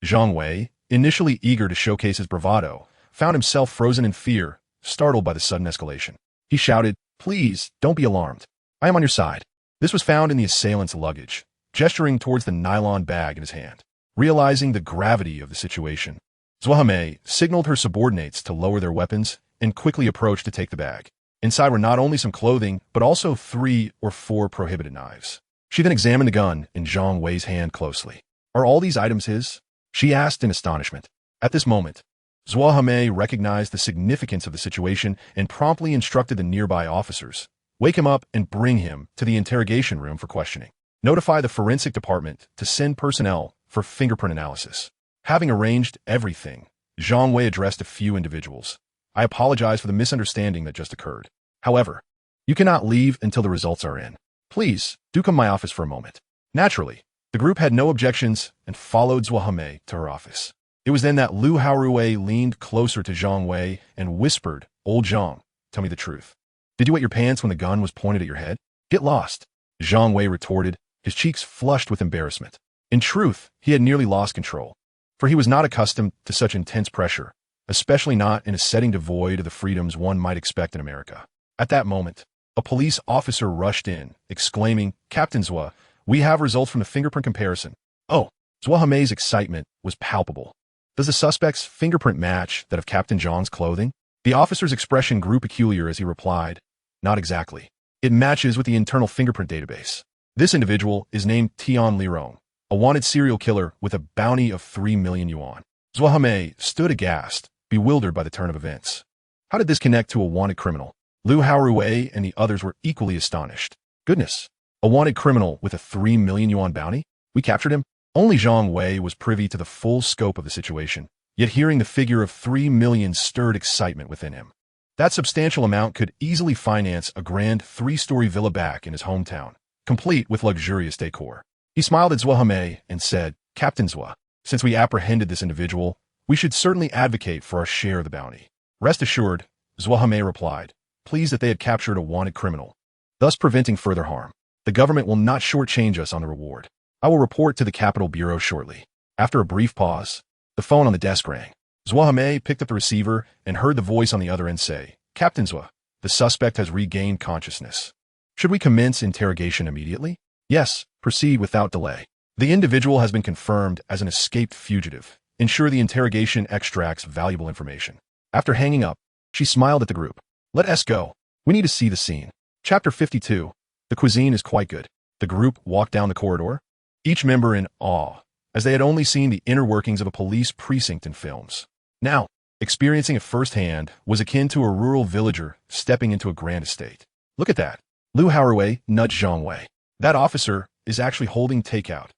Zhang Wei, initially eager to showcase his bravado, found himself frozen in fear, startled by the sudden escalation. He shouted, "Please, don't be alarmed. I am on your side." This was found in the assailant's luggage, gesturing towards the nylon bag in his hand. Realizing the gravity of the situation, Zhuhame signaled her subordinates to lower their weapons and quickly approached to take the bag. Inside were not only some clothing, but also 3 or 4 prohibited knives. She then examined the gun in Zhang Wei's hand closely. "Are all these items his?" she asked in astonishment. At this moment, Zhuhame recognized the significance of the situation and promptly instructed the nearby officers, "Wake him up and bring him to the interrogation room for questioning. Notify the forensic department to send personnel for fingerprint analysis." Having arranged everything, Zhang Wei addressed a few individuals. "I apologize for the misunderstanding that just occurred. However, you cannot leave until the results are in. Please, do come to my office for a moment." Naturally, the group had no objections and followed Zhuhame to her office. It was then that Lu Haorui leaned closer to Zhang Wei and whispered, "Old Zhang, tell me the truth. Did you wet your pants when the gun was pointed at your head?" "Get lost," Zhang Wei retorted, his cheeks flushed with embarrassment. In truth, he had nearly lost control, for he was not accustomed to such intense pressure, especially not in a setting devoid of the freedoms one might expect in America. At that moment, a police officer rushed in, exclaiming, "Captain Zhua, we have results from the fingerprint comparison." Oh, Zhuhame's excitement was palpable. "Does the suspect's fingerprint match that of Captain Zhang's clothing?" The officer's expression grew peculiar as he replied, "Not exactly. It matches with the internal fingerprint database. This individual is named Tian Lirong, a wanted serial killer with a bounty of 3 million yuan. Zhuhame stood aghast, bewildered by the turn of events. How did this connect to a wanted criminal? Lu Haorui and the others were equally astonished. Goodness, a wanted criminal with a 3 million yuan bounty? We captured him? Only Zhang Wei was privy to the full scope of the situation, yet hearing the figure of 3 million stirred excitement within him. That substantial amount could easily finance a grand 3-story villa back in his hometown, complete with luxurious decor. He smiled at Zhuhame and said, "Captain Zhua, since we apprehended this individual, we should certainly advocate for our share of the bounty." "Rest assured," Zhuhame replied, pleased that they had captured a wanted criminal, thus preventing further harm. "The government will not shortchange us on the reward. I will report to the Capital Bureau shortly." After a brief pause, the phone on the desk rang. Zhuhame picked up the receiver and heard the voice on the other end say, "Captain Zhua, the suspect has regained consciousness. Should we commence interrogation immediately?" "Yes, proceed without delay. The individual has been confirmed as an escaped fugitive. Ensure the interrogation extracts valuable information." After hanging up, she smiled at the group. "Let us go. We need to see the scene." Chapter 52. The cuisine is quite good. The group walked down the corridor, each member in awe, as they had only seen the inner workings of a police precinct in films. Now, experiencing it firsthand was akin to a rural villager stepping into a grand estate. "Look at that." Lu Haorui nudged Zhang Wei. "That officer is actually holding takeout."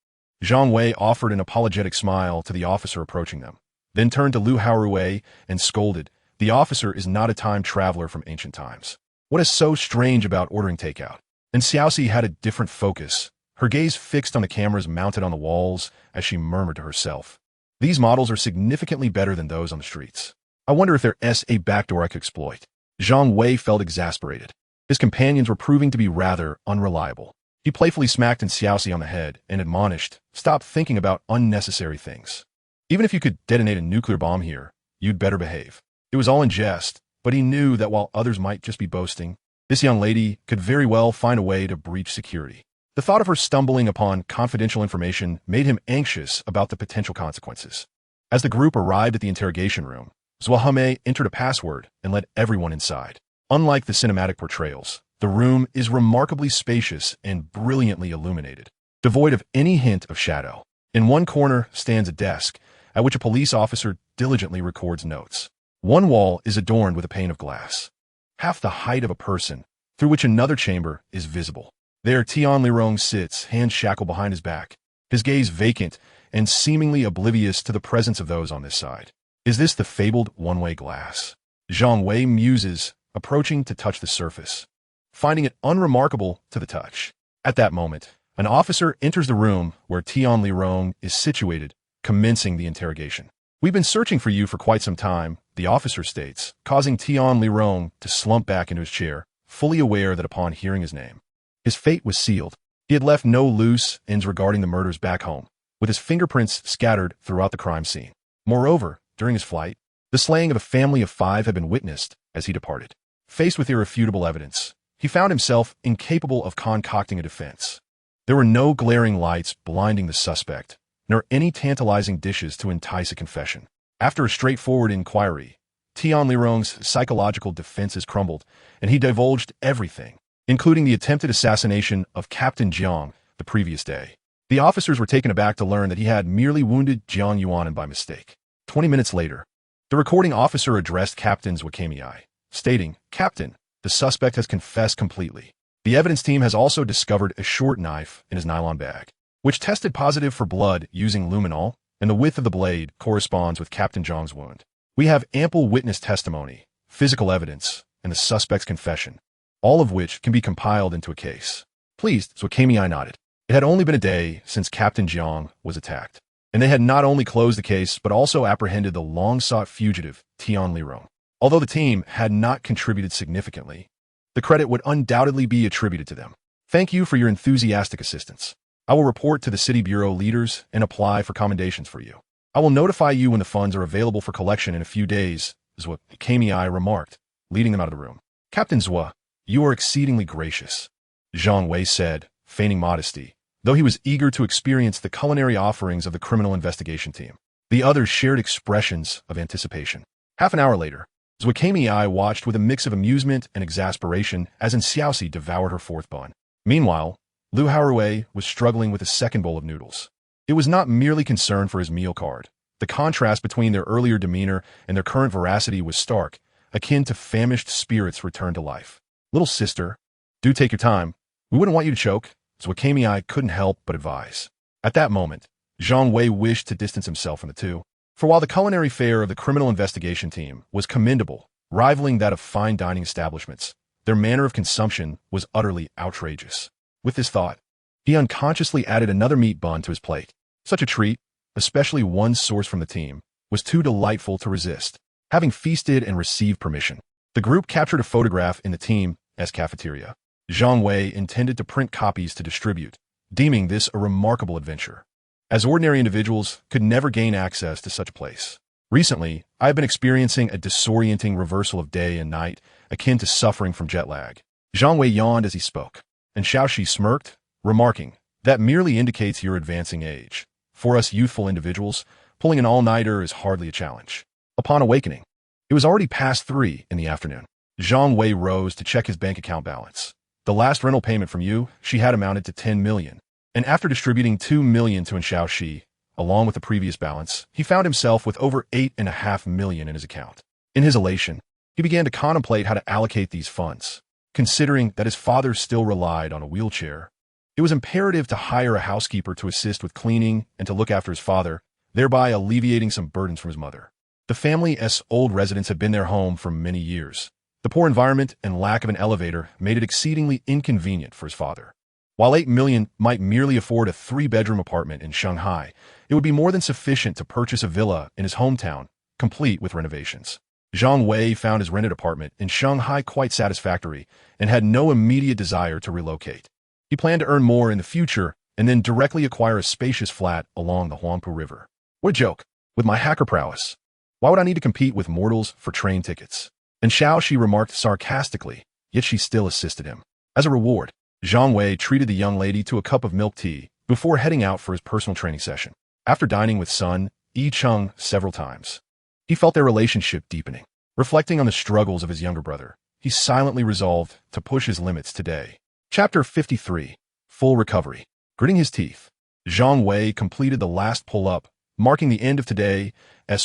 Zhang Wei offered an apologetic smile to the officer approaching them, then turned to Lu Haorui and scolded, "The officer is not a time traveler from ancient times. What is so strange about ordering takeout?" And Xiaoxi had a different focus, her gaze fixed on the cameras mounted on the walls as she murmured to herself, "These models are significantly better than those on the streets. I wonder if there's a backdoor I could exploit." Zhang Wei felt exasperated. His companions were proving to be rather unreliable. He playfully smacked Xiaoxi on the head and admonished, "Stop thinking about unnecessary things. Even if you could detonate a nuclear bomb here, you'd better behave." It was all in jest, but he knew that while others might just be boasting, this young lady could very well find a way to breach security. The thought of her stumbling upon confidential information made him anxious about the potential consequences. As the group arrived at the interrogation room, Zhuhame entered a password and led everyone inside. Unlike the cinematic portrayals, the room is remarkably spacious and brilliantly illuminated, devoid of any hint of shadow. In one corner stands a desk, at which a police officer diligently records notes. One wall is adorned with a pane of glass, half the height of a person, through which another chamber is visible. There Tian Lirong sits, hands shackled behind his back, his gaze vacant and seemingly oblivious to the presence of those on this side. Is this the fabled one-way glass? Zhang Wei muses, approaching to touch the surface. finding it unremarkable to the touch. At that moment, an officer enters the room where Tian Lirong is situated, commencing the interrogation. "We've been searching for you for quite some time," the officer states, causing Tian Lirong to slump back into his chair, fully aware that upon hearing his name, his fate was sealed. He had left no loose ends regarding the murders back home, with his fingerprints scattered throughout the crime scene. Moreover, during his flight, the slaying of a family of 5 had been witnessed as he departed. Faced with irrefutable evidence, he found himself incapable of concocting a defense. There were no glaring lights blinding the suspect, nor any tantalizing dishes to entice a confession. After a straightforward inquiry, Tian Lirong's psychological defenses crumbled, and he divulged everything, including the attempted assassination of Captain Jiang the previous day. The officers were taken aback to learn that he had merely wounded Jiang Yuanan by mistake. 20 minutes later, the recording officer addressed Captain Zhang, stating, "Captain, the suspect has confessed completely. The evidence team has also discovered a short knife in his nylon bag, which tested positive for blood using luminol, and the width of the blade corresponds with Captain Zhang's wound. We have ample witness testimony, physical evidence, and the suspect's confession, all of which can be compiled into a case." Pleased, Zhang nodded. It had only been a day since Captain Jiang was attacked, and they had not only closed the case but also apprehended the long-sought fugitive Tian Lirong. Although the team had not contributed significantly, the credit would undoubtedly be attributed to them. "Thank you for your enthusiastic assistance. I will report to the City Bureau leaders and apply for commendations for you. I will notify you when the funds are available for collection in a few days," Zhang remarked, leading them out of the room. "Captain Zhang, you are exceedingly gracious," Zhang Wei said, feigning modesty, though he was eager to experience the culinary offerings of the criminal investigation team. The others shared expressions of anticipation. Half an hour later, Zhang watched with a mix of amusement and exasperation as Xiaoxi devoured her 4th bun. Meanwhile, Lu Haorui was struggling with a second bowl of noodles. It was not merely concern for his meal card. The contrast between their earlier demeanor and their current veracity was stark, akin to famished spirits returned to life. "Little sister, do take your time. We wouldn't want you to choke," Zhang couldn't help but advise. At that moment, Zhang Wei wished to distance himself from the two. For while the culinary fare of the criminal investigation team was commendable, rivaling that of fine dining establishments, their manner of consumption was utterly outrageous. With this thought, he unconsciously added another meat bun to his plate. Such a treat, especially one sourced from the team, was too delightful to resist. Having feasted and received permission, the group captured a photograph in the team's cafeteria. Zhang Wei intended to print copies to distribute, deeming this a remarkable adventure, as ordinary individuals could never gain access to such a place. "Recently, I have been experiencing a disorienting reversal of day and night, akin to suffering from jet lag." Zhang Wei yawned as he spoke, and Xiaoxi smirked, remarking, "That merely indicates your advancing age. For us youthful individuals, pulling an all-nighter is hardly a challenge." Upon awakening, it was already past 3 in the afternoon. Zhang Wei rose to check his bank account balance. The last rental payment from you, she had amounted to 10 million. And after distributing 2 million to Xiaoxi, along with the previous balance, he found himself with over 8.5 million in his account. In his elation, he began to contemplate how to allocate these funds. Considering that his father still relied on a wheelchair, it was imperative to hire a housekeeper to assist with cleaning and to look after his father, thereby alleviating some burdens from his mother. The family's old residence had been their home for many years. The poor environment and lack of an elevator made it exceedingly inconvenient for his father. While 8 million might merely afford a 3-bedroom apartment in Shanghai, it would be more than sufficient to purchase a villa in his hometown, complete with renovations. Zhang Wei found his rented apartment in Shanghai quite satisfactory and had no immediate desire to relocate. He planned to earn more in the future and then directly acquire a spacious flat along the Huangpu River. What a joke! With my hacker prowess, why would I need to compete with mortals for train tickets? And Xiaoxi remarked sarcastically, yet she still assisted him. As a reward, Zhang Wei treated the young lady to a cup of milk tea before heading out for his personal training session. After dining with Sun Yicheng several times, he felt their relationship deepening. Reflecting on the struggles of his younger brother, he silently resolved to push his limits today. Chapter 53. Full Recovery. Gritting his teeth, Zhang Wei completed the last pull-up, marking the end of today's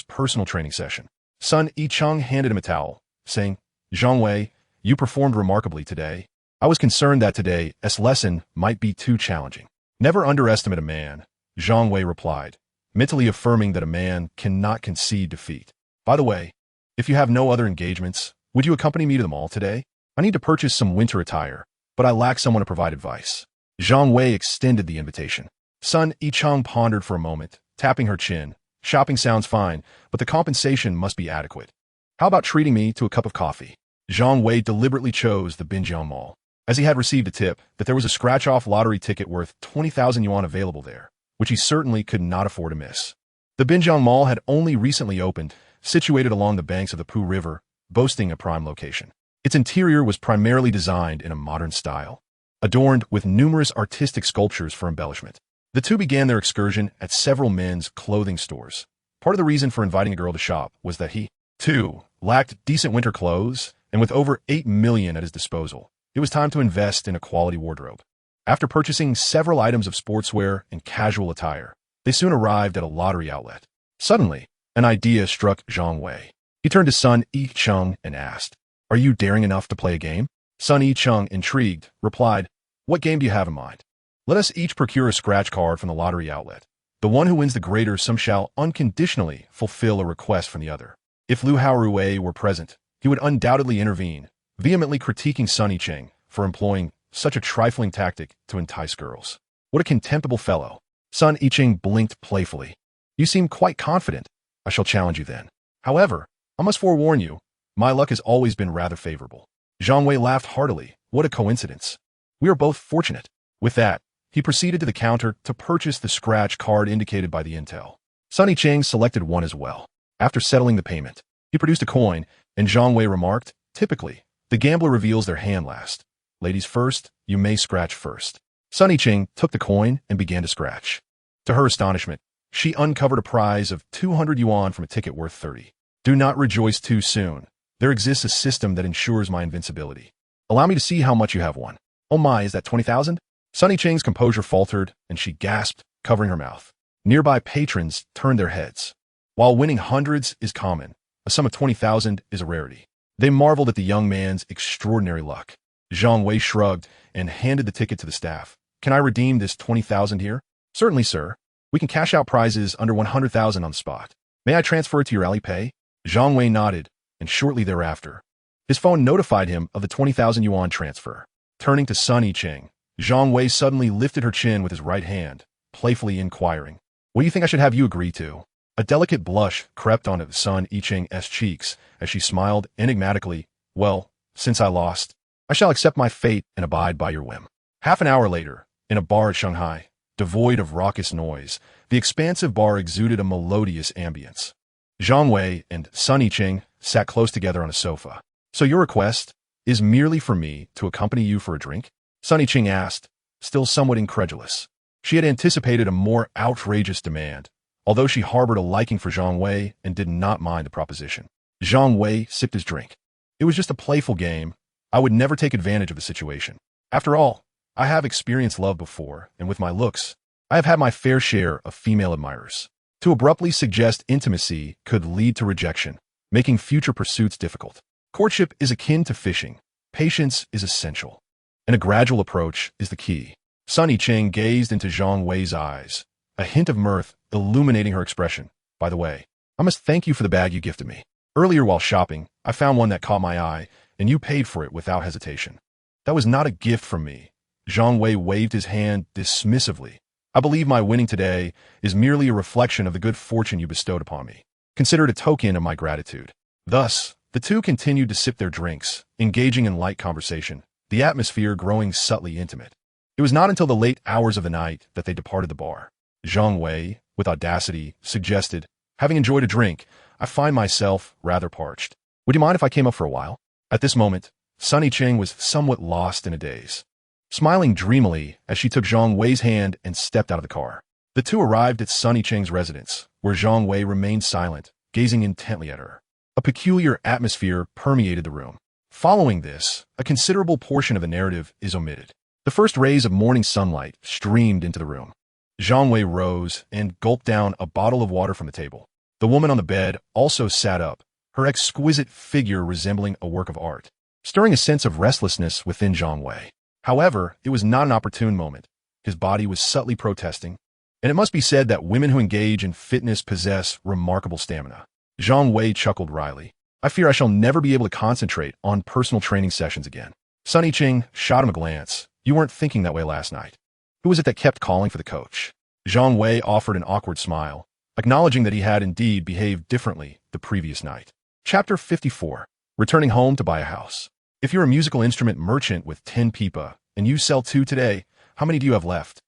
personal training session. Sun Yicheng handed him a towel, saying, "Zhang Wei, you performed remarkably today. I was concerned that today's lesson might be too challenging." "Never underestimate a man," Zhang Wei replied, mentally affirming that a man cannot concede defeat. "By the way, if you have no other engagements, would you accompany me to the mall today?" I need to purchase some winter attire, but I lack someone to provide advice. Zhang Wei extended the invitation. Sun Yicheng pondered for a moment, tapping her chin. Shopping sounds fine, but the compensation must be adequate. How about treating me to a cup of coffee? Zhang Wei deliberately chose the Binjiang Mall, as he had received a tip that there was a scratch-off lottery ticket worth 20,000 yuan available there, which he certainly could not afford to miss. The Binjiang Mall had only recently opened, situated along the banks of the Pu River, boasting a prime location. Its interior was primarily designed in a modern style, adorned with numerous artistic sculptures for embellishment. The two began their excursion at several men's clothing stores. Part of the reason for inviting a girl to shop was that he, too, lacked decent winter clothes, and with over 8 million at his disposal, it was time to invest in a quality wardrobe. After purchasing several items of sportswear and casual attire, they soon arrived at a lottery outlet. Suddenly, an idea struck Zhang Wei. He turned to Sun Yicheng and asked, "Are you daring enough to play a game?" Sun Yicheng, intrigued, replied, "What game do you have in mind?" "Let us each procure a scratch card from the lottery outlet. The one who wins the greater sum shall unconditionally fulfill a request from the other." If Lu Haorui were present, he would undoubtedly intervene, vehemently critiquing Sun Yicheng for employing such a trifling tactic to entice girls. What a contemptible fellow. Sun Yicheng blinked playfully. "You seem quite confident. I shall challenge you then. However, I must forewarn you, my luck has always been rather favorable." Zhang Wei laughed heartily. What a coincidence. We are both fortunate. With that, he proceeded to the counter to purchase the scratch card indicated by the intel. Sun Yicheng selected one as well. After settling the payment, he produced a coin, and Zhang Wei remarked, "Typically, the gambler reveals their hand last. Ladies first, you may scratch first." Sun Yicheng took the coin and began to scratch. To her astonishment, she uncovered a prize of 200 yuan from a ticket worth 30. "Do not rejoice too soon. There exists a system that ensures my invincibility. Allow me to see how much you have won." "Oh my, is that 20,000? Sun Yicheng's composure faltered, and she gasped, covering her mouth. Nearby patrons turned their heads. While winning hundreds is common, a sum of 20,000 is a rarity. They marveled at the young man's extraordinary luck. Zhang Wei shrugged and handed the ticket to the staff. "Can I redeem this 20,000 here?" "Certainly, sir. We can cash out prizes under 100,000 on the spot. May I transfer it to your Alipay?" Zhang Wei nodded, and shortly thereafter, his phone notified him of the 20,000 yuan transfer. Turning to Sun Yicheng, Zhang Wei suddenly lifted her chin with his right hand, playfully inquiring, "What do you think I should have you agree to?" A delicate blush crept onto Sun Yicheng's cheeks as she smiled enigmatically. "Well, since I lost, I shall accept my fate and abide by your whim." Half an hour later, in a bar at Shanghai, devoid of raucous noise, the expansive bar exuded a melodious ambience. Zhang Wei and Sun Yicheng sat close together on a sofa. "So your request is merely for me to accompany you for a drink?" Sun Yicheng asked, still somewhat incredulous. She had anticipated a more outrageous demand, although she harbored a liking for Zhang Wei and did not mind the proposition. Zhang Wei sipped his drink. "It was just a playful game. I would never take advantage of the situation. After all, I have experienced love before, and with my looks, I have had my fair share of female admirers. To abruptly suggest intimacy could lead to rejection, making future pursuits difficult. Courtship is akin to fishing. Patience is essential, and a gradual approach is the key." Sun Yicheng gazed into Zhang Wei's eyes, a hint of mirth illuminating her expression. "By the way, I must thank you for the bag you gifted me. Earlier while shopping, I found one that caught my eye, and you paid for it without hesitation." "That was not a gift from me." Zhang Wei waved his hand dismissively. "I believe my winning today is merely a reflection of the good fortune you bestowed upon me. Consider it a token of my gratitude." Thus, the two continued to sip their drinks, engaging in light conversation, the atmosphere growing subtly intimate. It was not until the late hours of the night that they departed the bar. Zhang Wei, with audacity, suggested, "Having enjoyed a drink, I find myself rather parched. Would you mind if I came up for a while?" At this moment, Sun Yicheng was somewhat lost in a daze, smiling dreamily as she took Zhang Wei's hand and stepped out of the car. The two arrived at Sun Yicheng's residence, where Zhang Wei remained silent, gazing intently at her. A peculiar atmosphere permeated the room. Following this, a considerable portion of the narrative is omitted. The first rays of morning sunlight streamed into the room. Zhang Wei rose and gulped down a bottle of water from the table. The woman on the bed also sat up, her exquisite figure resembling a work of art, stirring a sense of restlessness within Zhang Wei. However, it was not an opportune moment. His body was subtly protesting, and it must be said that women who engage in fitness possess remarkable stamina. Zhang Wei chuckled wryly. I fear I shall never be able to concentrate on personal training sessions again. Sun Yiqing shot him a glance. You weren't thinking that way last night. Who was it that kept calling for the coach? Zhang Wei offered an awkward smile, acknowledging that he had indeed behaved differently the previous night. Chapter 54. Returning home to buy a house. If you're a musical instrument merchant with 10 pipa, and you sell 2 today, how many do you have left?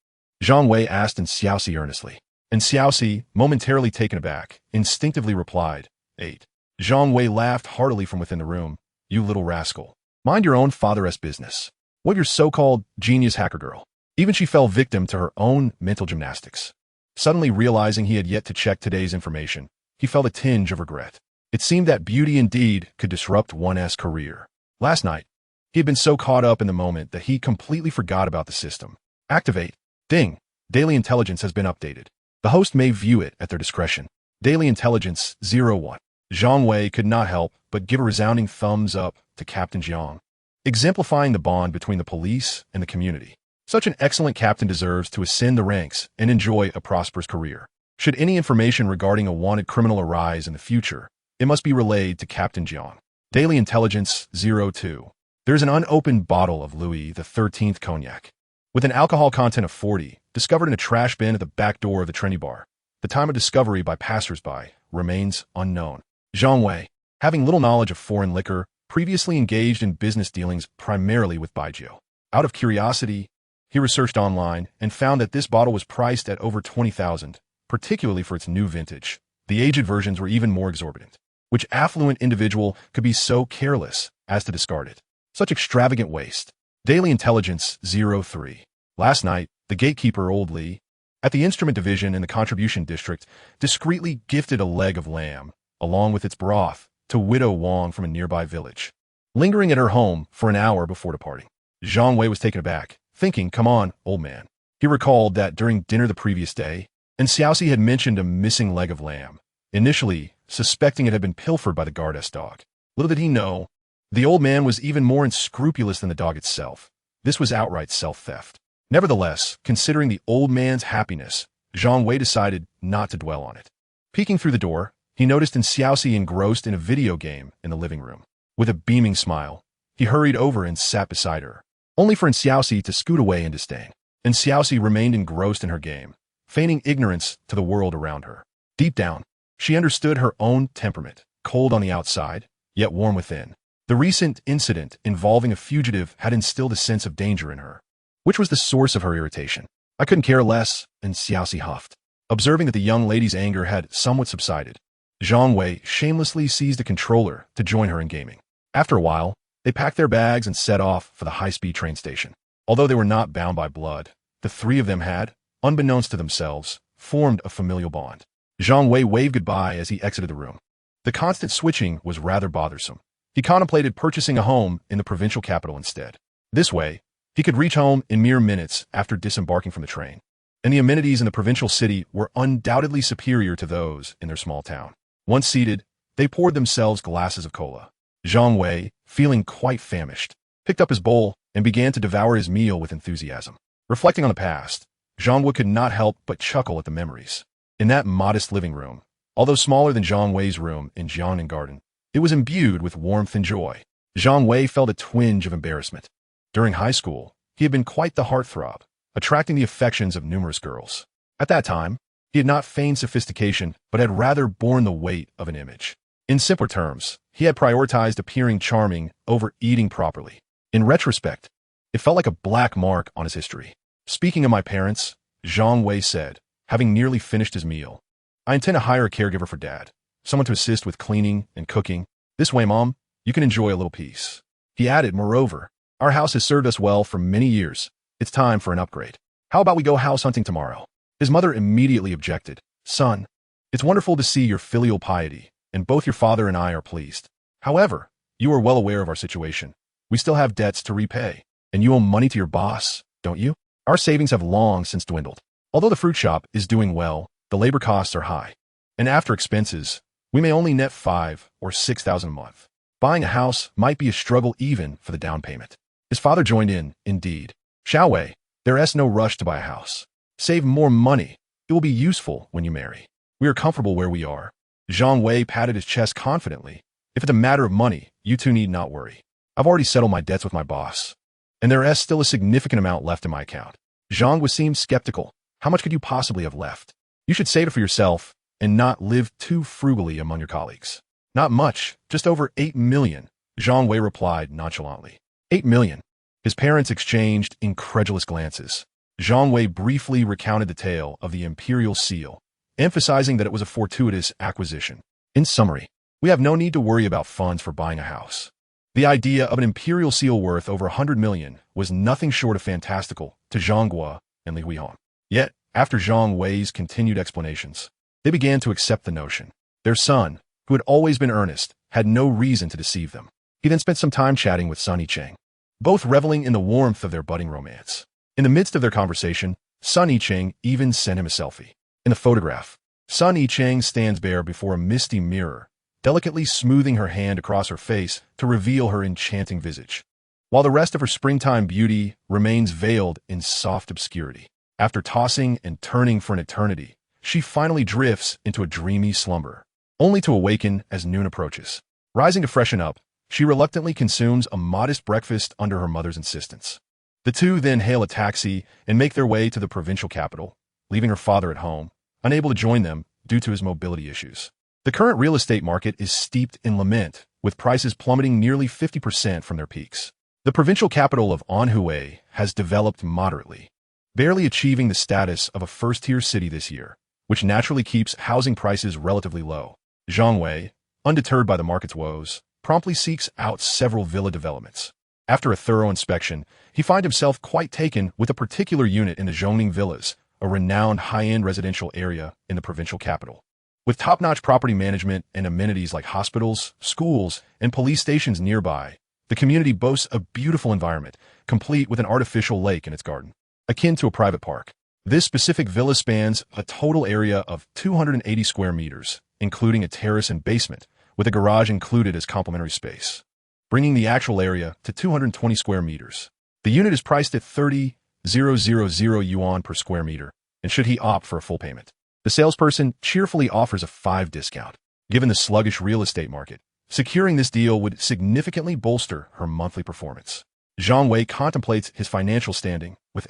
Zhang Wei asked in Xiaoxi earnestly. And Xiaoxi, momentarily taken aback, instinctively replied, 8. Zhang Wei laughed heartily from within the room. You little rascal. Mind your own father's business. What your so-called genius hacker girl. Even she fell victim to her own mental gymnastics. Suddenly realizing he had yet to check today's information, he felt a tinge of regret. It seemed that beauty indeed could disrupt one's career. Last night, he had been so caught up in the moment that he completely forgot about the system. Activate. Ding. Daily intelligence has been updated. The host may view it at their discretion. Daily intelligence 01. Zhang Wei could not help but give a resounding thumbs up to Captain Jiang, exemplifying the bond between the police and the community. Such an excellent captain deserves to ascend the ranks and enjoy a prosperous career. Should any information regarding a wanted criminal arise in the future, it must be relayed to Captain Jiang. Daily Intelligence 02. There's an unopened bottle of Louis XIII cognac, with an alcohol content of 40, discovered in a trash bin at the back door of the trendy bar. The time of discovery by passersby remains unknown. Zhang Wei, having little knowledge of foreign liquor, previously engaged in business dealings primarily with Baijiu. Out of curiosity, he researched online and found that this bottle was priced at over 20,000, particularly for its new vintage. The aged versions were even more exorbitant. Which affluent individual could be so careless as to discard it? Such extravagant waste. Daily Intelligence 03. Last night, the gatekeeper, Old Li, at the instrument division in the contribution district, discreetly gifted a leg of lamb, along with its broth, to Widow Wang from a nearby village. Lingering at her home for an hour before departing, Zhang Wei was taken aback, thinking, come on, old man. He recalled that during dinner the previous day, and Xiaoxi had mentioned a missing leg of lamb, initially suspecting it had been pilfered by the guard's dog. Little did he know, the old man was even more unscrupulous than the dog itself. This was outright self-theft. Nevertheless, considering the old man's happiness, Zhang Wei decided not to dwell on it. Peeking through the door, he noticed in Xiaoxi engrossed in a video game in the living room. With a beaming smile, he hurried over and sat beside her, only for Xiaoxi to scoot away in disdain. And Xiaoxi remained engrossed in her game, feigning ignorance to the world around her. Deep down, she understood her own temperament, cold on the outside, yet warm within. The recent incident involving a fugitive had instilled a sense of danger in her, which was the source of her irritation. I couldn't care less, and Xiaoxi huffed. Observing that the young lady's anger had somewhat subsided, Zhang Wei shamelessly seized a controller to join her in gaming. After a while, they packed their bags and set off for the high-speed train station. Although they were not bound by blood, the three of them had, unbeknownst to themselves, formed a familial bond. Zhang Wei waved goodbye as he exited the room. The constant switching was rather bothersome. He contemplated purchasing a home in the provincial capital instead. This way, he could reach home in mere minutes after disembarking from the train, and the amenities in the provincial city were undoubtedly superior to those in their small town. Once seated, they poured themselves glasses of cola. Zhang Wei, feeling quite famished, picked up his bowl and began to devour his meal with enthusiasm. Reflecting on the past, Zhang Wei could not help but chuckle at the memories. In that modest living room, although smaller than Zhang Wei's room in Jiangnan Garden, it was imbued with warmth and joy. Zhang Wei felt a twinge of embarrassment. During high school, he had been quite the heartthrob, attracting the affections of numerous girls. At that time, he had not feigned sophistication, but had rather borne the weight of an image. In simpler terms, he had prioritized appearing charming over eating properly. In retrospect, it felt like a black mark on his history. Speaking of my parents, Zhang Wei said, having nearly finished his meal, I intend to hire a caregiver for Dad, someone to assist with cleaning and cooking. This way, Mom, you can enjoy a little peace. He added, moreover, our house has served us well for many years. It's time for an upgrade. How about we go house hunting tomorrow? His mother immediately objected. Son, it's wonderful to see your filial piety, and both your father and I are pleased. However, you are well aware of our situation. We still have debts to repay, and you owe money to your boss, don't you? Our savings have long since dwindled. Although the fruit shop is doing well, the labor costs are high, and after expenses, we may only net 5,000 or 6,000 a month. Buying a house might be a struggle even for the down payment. His father joined in, indeed. Xiaowei, there is no rush to buy a house. Save more money. It will be useful when you marry. We are comfortable where we are. Zhang Wei patted his chest confidently, If it's a matter of money, you two need not worry. I've already settled my debts with my boss, and there is still a significant amount left in my account. Zhang Wei seemed skeptical. How much could you possibly have left? You should save it for yourself and not live too frugally among your colleagues. Not much, just over 8 million, Zhang Wei replied nonchalantly. 8 million. His parents exchanged incredulous glances. Zhang Wei briefly recounted the tale of the imperial seal, emphasizing that it was a fortuitous acquisition. In summary, we have no need to worry about funds for buying a house. The idea of an imperial seal worth over 100 million was nothing short of fantastical to Zhang Wei and Li Huihong. Yet, after Zhang Wei's continued explanations, they began to accept the notion. Their son, who had always been earnest, had no reason to deceive them. He then spent some time chatting with Sun Yicheng, both reveling in the warmth of their budding romance. In the midst of their conversation, Sun Yicheng even sent him a selfie. In the photograph, Sun Yicheng stands bare before a misty mirror, delicately smoothing her hand across her face to reveal her enchanting visage, while the rest of her springtime beauty remains veiled in soft obscurity. After tossing and turning for an eternity, she finally drifts into a dreamy slumber, only to awaken as noon approaches. Rising to freshen up, she reluctantly consumes a modest breakfast under her mother's insistence. The two then hail a taxi and make their way to the provincial capital, leaving her father at home, unable to join them due to his mobility issues. The current real estate market is steeped in lament, with prices plummeting nearly 50% from their peaks. The provincial capital of Anhui has developed moderately, barely achieving the status of a first-tier city this year, which naturally keeps housing prices relatively low. Zhang Wei, undeterred by the market's woes, promptly seeks out several villa developments. After a thorough inspection, he finds himself quite taken with a particular unit in the Zhongning Villas, a renowned high-end residential area in the provincial capital. With top-notch property management and amenities like hospitals, schools, and police stations nearby, the community boasts a beautiful environment, complete with an artificial lake in its garden, akin to a private park. This specific villa spans a total area of 280 square meters, including a terrace and basement, with a garage included as complementary space, bringing the actual area to 220 square meters. The unit is priced at 30,000 yuan per square meter, and should he opt for a full payment, the salesperson cheerfully offers a 5% discount. Given the sluggish real estate market, securing this deal would significantly bolster her monthly performance. Zhang Wei contemplates his financial standing with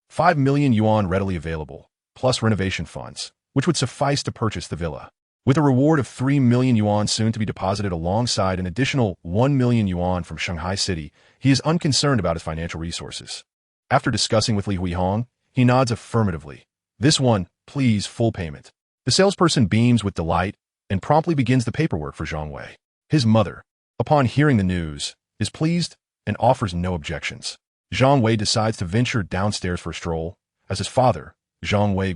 5 million yuan readily available, plus renovation funds, which would suffice to purchase the villa. With a reward of 3 million yuan soon to be deposited alongside an additional 1 million yuan from Shanghai City, he is unconcerned about his financial resources. After discussing with Li Huihong, he nods affirmatively. This one, please, full payment. The salesperson beams with delight and promptly begins the paperwork for Zhang Wei. His mother, upon hearing the news, is pleased and offers no objections. Zhang Wei decides to venture downstairs for a stroll, as his father, Zhang Wei,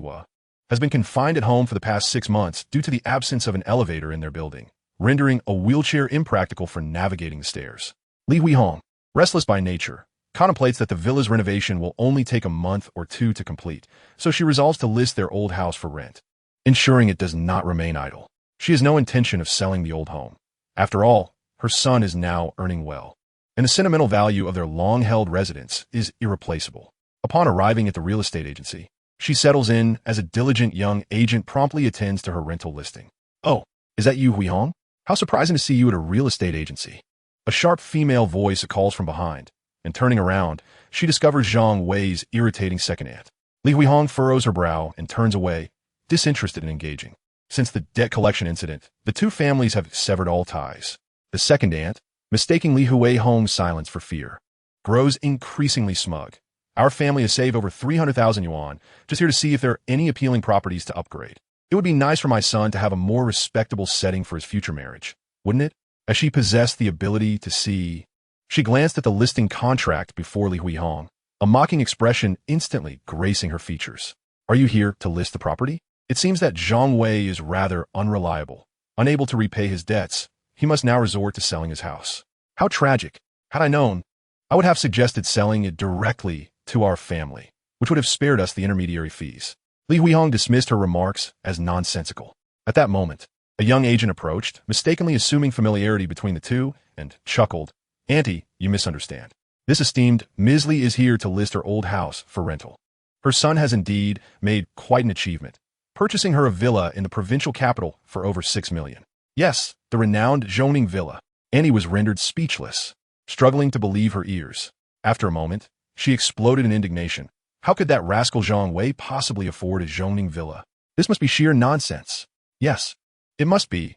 has been confined at home for the past 6 months due to the absence of an elevator in their building, rendering a wheelchair impractical for navigating the stairs. Li Huihong, restless by nature, contemplates that the villa's renovation will only take a month or two to complete, so she resolves to list their old house for rent, ensuring it does not remain idle. She has no intention of selling the old home. After all, her son is now earning well, and the sentimental value of their long-held residence is irreplaceable. Upon arriving at the real estate agency, she settles in as a diligent young agent promptly attends to her rental listing. "Oh, is that you, Huihong? How surprising to see you at a real estate agency." A sharp female voice calls from behind, and turning around, she discovers Zhang Wei's irritating second aunt. Li Huihong furrows her brow and turns away, disinterested in engaging. Since the debt collection incident, the two families have severed all ties. The second aunt, mistaking Li Huihong's silence for fear, grows increasingly smug. "Our family has saved over 300,000 yuan, just here to see if there are any appealing properties to upgrade. It would be nice for my son to have a more respectable setting for his future marriage, wouldn't it?" As she possessed the ability to see, she glanced at the listing contract before Li Huihong, a mocking expression instantly gracing her features. "Are you here to list the property?" It seems that Zhang Wei is rather unreliable. Unable to repay his debts, he must now resort to selling his house. How tragic. Had I known, I would have suggested selling it directly to our family, which would have spared us the intermediary fees. Li Huihong dismissed her remarks as nonsensical. At that moment, a young agent approached, mistakenly assuming familiarity between the two, and chuckled. "Auntie, you misunderstand. This esteemed Ms. Li is here to list her old house for rental. Her son has indeed made quite an achievement, purchasing her a villa in the provincial capital for over 6 million. Yes, the renowned Zhoning Villa. Annie was rendered speechless, struggling to believe her ears. After a moment, she exploded in indignation. How could that rascal Zhang Wei possibly afford a Zhoning Villa? This must be sheer nonsense. Yes, it must be.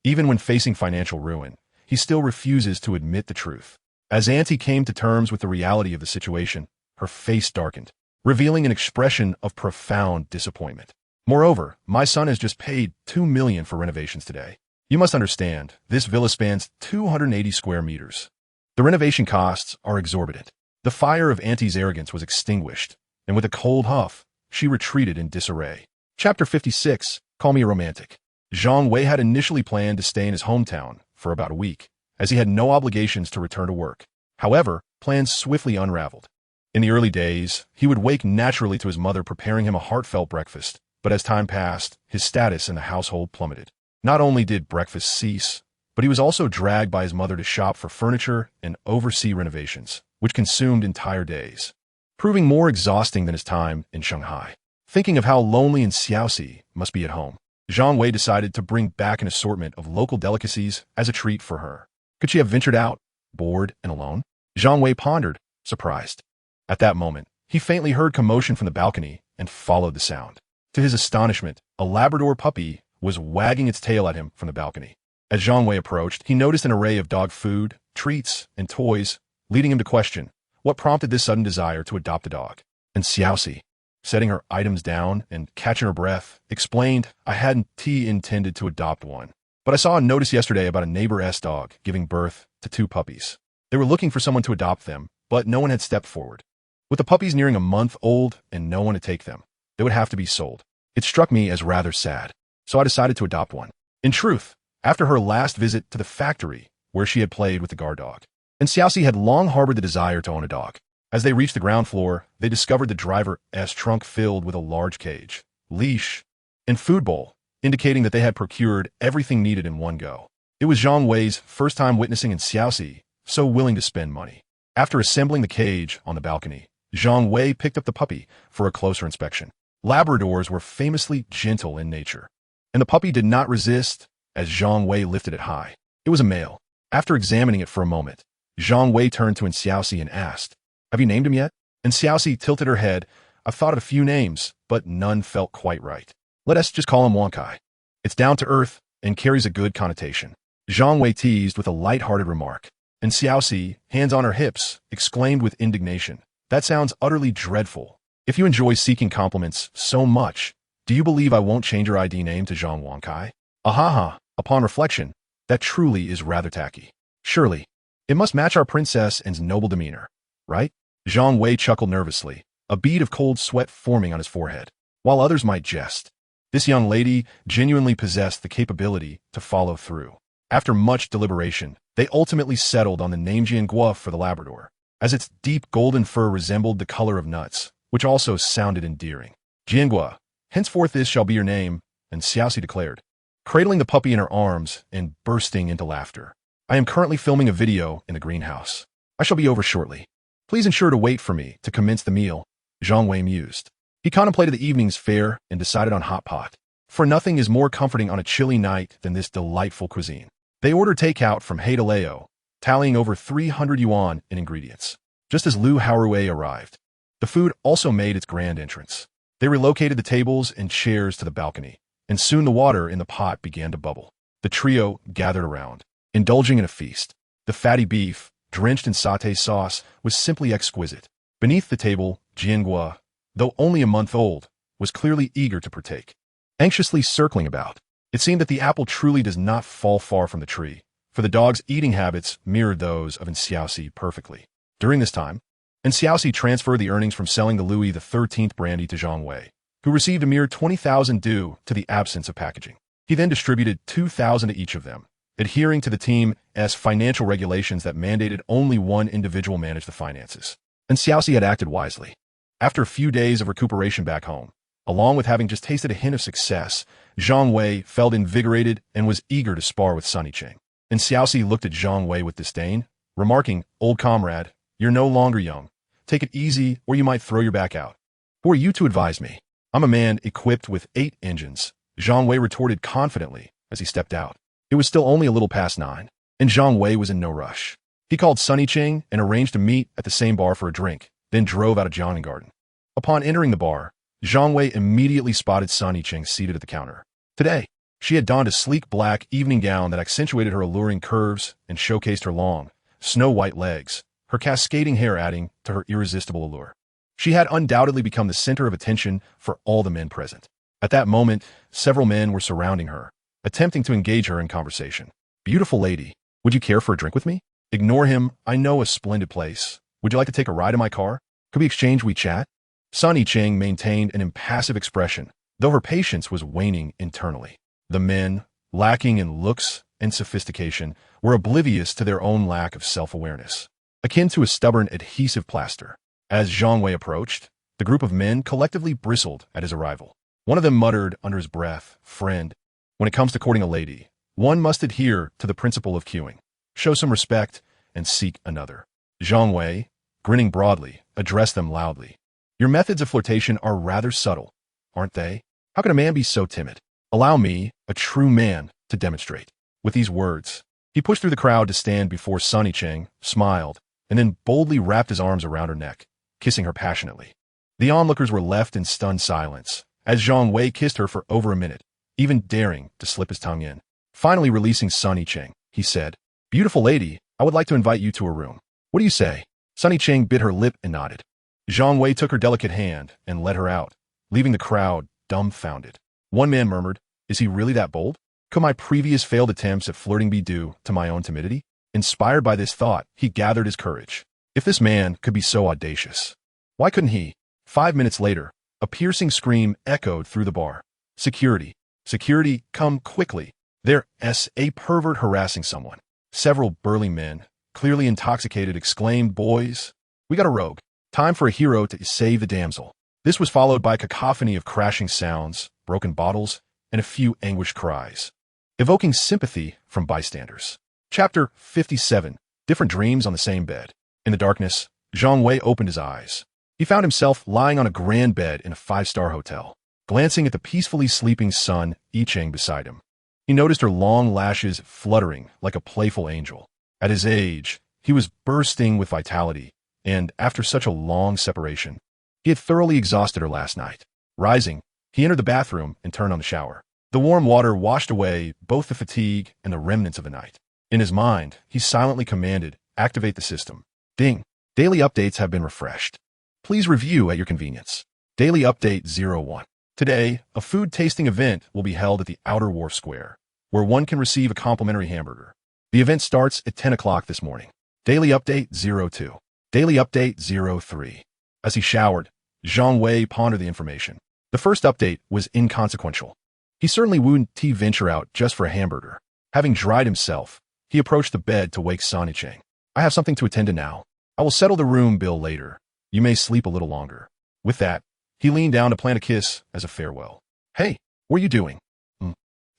Even when facing financial ruin, he still refuses to admit the truth. As Auntie came to terms with the reality of the situation, her face darkened, revealing an expression of profound disappointment. Moreover, my son has just paid $2 million for renovations today. You must understand, this villa spans 280 square meters. The renovation costs are exorbitant. The fire of Auntie's arrogance was extinguished, and with a cold huff, she retreated in disarray. Chapter 56, Call Me a Romantic. Zhang Wei had initially planned to stay in his hometown for about a week, as he had no obligations to return to work. However, plans swiftly unraveled. In the early days, he would wake naturally to his mother preparing him a heartfelt breakfast, but as time passed, his status in the household plummeted. Not only did breakfast cease, but he was also dragged by his mother to shop for furniture and oversee renovations, which consumed entire days, proving more exhausting than his time in Shanghai. Thinking of how lonely and Xiaoxi must be at home, Zhang Wei decided to bring back an assortment of local delicacies as a treat for her. Could she have ventured out, bored and alone? Zhang Wei pondered, surprised. At that moment, he faintly heard commotion from the balcony and followed the sound. To his astonishment, a Labrador puppy was wagging its tail at him from the balcony. As Zhang Wei approached, he noticed an array of dog food, treats, and toys, leading him to question what prompted this sudden desire to adopt a dog. And Xiaoxi, setting her items down and catching her breath, explained, I hadn't intended to adopt one, but I saw a notice yesterday about a neighbor's dog giving birth to 2 puppies. They were looking for someone to adopt them, but no one had stepped forward. With the puppies nearing a month old and no one to take them, they would have to be sold. It struck me as rather sad, so I decided to adopt one. In truth, after her last visit to the factory where she had played with the guard dog, and Xiaoxi had long harbored the desire to own a dog. As they reached the ground floor, they discovered the driver's trunk filled with a large cage, leash, and food bowl, indicating that they had procured everything needed in one go. It was Zhang Wei's first time witnessing in Xiaoxi so willing to spend money. After assembling the cage on the balcony, Zhang Wei picked up the puppy for a closer inspection. Labradors were famously gentle in nature, and the puppy did not resist as Zhang Wei lifted it high. It was a male. After examining it for a moment, Zhang Wei turned to Xiaoxi and asked, Have you named him yet? And Xiaoxi tilted her head. I've thought of a few names, but none felt quite right. Let us just call him Wankai. It's down to earth and carries a good connotation. Zhang Wei teased with a light-hearted remark, and Xiaoxi, hands on her hips, exclaimed with indignation, That sounds utterly dreadful. If you enjoy seeking compliments so much, do you believe I won't change your ID name to Zhang Wankai? Ahaha, upon reflection, that truly is rather tacky. Surely, it must match our princess and noble demeanor, right? Zhang Wei chuckled nervously, a bead of cold sweat forming on his forehead. While others might jest, this young lady genuinely possessed the capability to follow through. After much deliberation, they ultimately settled on the name Jiangua for the Labrador, as its deep golden fur resembled the color of nuts, which also sounded endearing. Jiangua, henceforth this shall be your name, and Xiaoxi declared, cradling the puppy in her arms and bursting into laughter. I am currently filming a video in the greenhouse. I shall be over shortly. Please ensure to wait for me to commence the meal, Zhang Wei mused. He contemplated the evening's fare and decided on hot pot, for nothing is more comforting on a chilly night than this delightful cuisine. They ordered takeout from Heidaleo, tallying over 300 yuan in ingredients. Just as Lu Haorui arrived, the food also made its grand entrance. They relocated the tables and chairs to the balcony, and soon the water in the pot began to bubble. The trio gathered around, indulging in a feast. The fatty beef, drenched in sauté sauce, was simply exquisite. Beneath the table, Jiangua, though only a month old, was clearly eager to partake. Anxiously circling about, it seemed that the apple truly does not fall far from the tree, for the dog's eating habits mirrored those of Xiaoxi perfectly. During this time, Xiaoxi transferred the earnings from selling the Louis XIII brandy to Zhang Wei, who received a mere 20,000 due to the absence of packaging. He then distributed 2,000 to each of them, adhering to the team's financial regulations that mandated only one individual manage the finances. Xiaoxi had acted wisely. After a few days of recuperation back home, along with having just tasted a hint of success, Zhang Wei felt invigorated and was eager to spar with Sunny Cheng. Xiaoxi looked at Zhang Wei with disdain, remarking, Old comrade, you're no longer young. Take it easy or you might throw your back out. Who are you to advise me? I'm a man equipped with 8 engines, Zhang Wei retorted confidently as he stepped out. It was still only a little past 9, and Zhang Wei was in no rush. He called Sunny Ching and arranged to meet at the same bar for a drink, then drove out of Jiangnan Garden. Upon entering the bar, Zhang Wei immediately spotted Sunny Ching seated at the counter. Today, she had donned a sleek black evening gown that accentuated her alluring curves and showcased her long, snow-white legs, her cascading hair adding to her irresistible allure. She had undoubtedly become the center of attention for all the men present. At that moment, several men were surrounding her, attempting to engage her in conversation. "Beautiful lady, would you care for a drink with me?" "Ignore him, I know a splendid place. Would you like to take a ride in my car? Could we exchange WeChat?" Sunny Ching maintained an impassive expression, though her patience was waning internally. The men, lacking in looks and sophistication, were oblivious to their own lack of self-awareness, akin to a stubborn adhesive plaster. As Zhang Wei approached, the group of men collectively bristled at his arrival. One of them muttered under his breath, "Friend, when it comes to courting a lady, one must adhere to the principle of queuing. Show some respect and seek another." Zhang Wei, grinning broadly, addressed them loudly. "Your methods of flirtation are rather subtle, aren't they? How can a man be so timid? Allow me, a true man, to demonstrate." With these words, he pushed through the crowd to stand before Sunny Ching, smiled, and then boldly wrapped his arms around her neck, kissing her passionately. The onlookers were left in stunned silence, as Zhang Wei kissed her for over a minute, even daring to slip his tongue in. Finally releasing Sunny Ching, he said, "Beautiful lady, I would like to invite you to a room. What do you say?" Sunny Ching bit her lip and nodded. Zhang Wei took her delicate hand and led her out, leaving the crowd dumbfounded. One man murmured, "Is he really that bold? Could my previous failed attempts at flirting be due to my own timidity?" Inspired by this thought, he gathered his courage. If this man could be so audacious, why couldn't he? 5 minutes later, a piercing scream echoed through the bar. "Security! Security, come quickly! There's a pervert harassing someone." Several burly men, clearly intoxicated, exclaimed, "Boys, we got a rogue. Time for a hero to save the damsel." This was followed by a cacophony of crashing sounds, broken bottles, and a few anguished cries, evoking sympathy from bystanders. Chapter 57. Different Dreams on the Same Bed. In the darkness, Zhang Wei opened his eyes. He found himself lying on a grand bed in a 5-star hotel, glancing at the peacefully sleeping Sun Yicheng beside him. He noticed her long lashes fluttering like a playful angel. At his age, he was bursting with vitality, and after such a long separation, he had thoroughly exhausted her last night. Rising, he entered the bathroom and turned on the shower. The warm water washed away both the fatigue and the remnants of the night. In his mind, he silently commanded, "Activate the system." Ding! Daily updates have been refreshed. Please review at your convenience. Daily Update 01. Today, a food tasting event will be held at the Outer Wharf Square, where one can receive a complimentary hamburger. The event starts at 10 o'clock this morning. Daily Update 02. Daily Update 03. As he showered, Zhang Wei pondered the information. The first update was inconsequential. He certainly wouldn't venture out just for a hamburger. Having dried himself, he approached the bed to wake Sunny Ching. "I have something to attend to now. I will settle the room bill later. You may sleep a little longer." With that, he leaned down to plant a kiss as a farewell. "Hey, what are you doing?"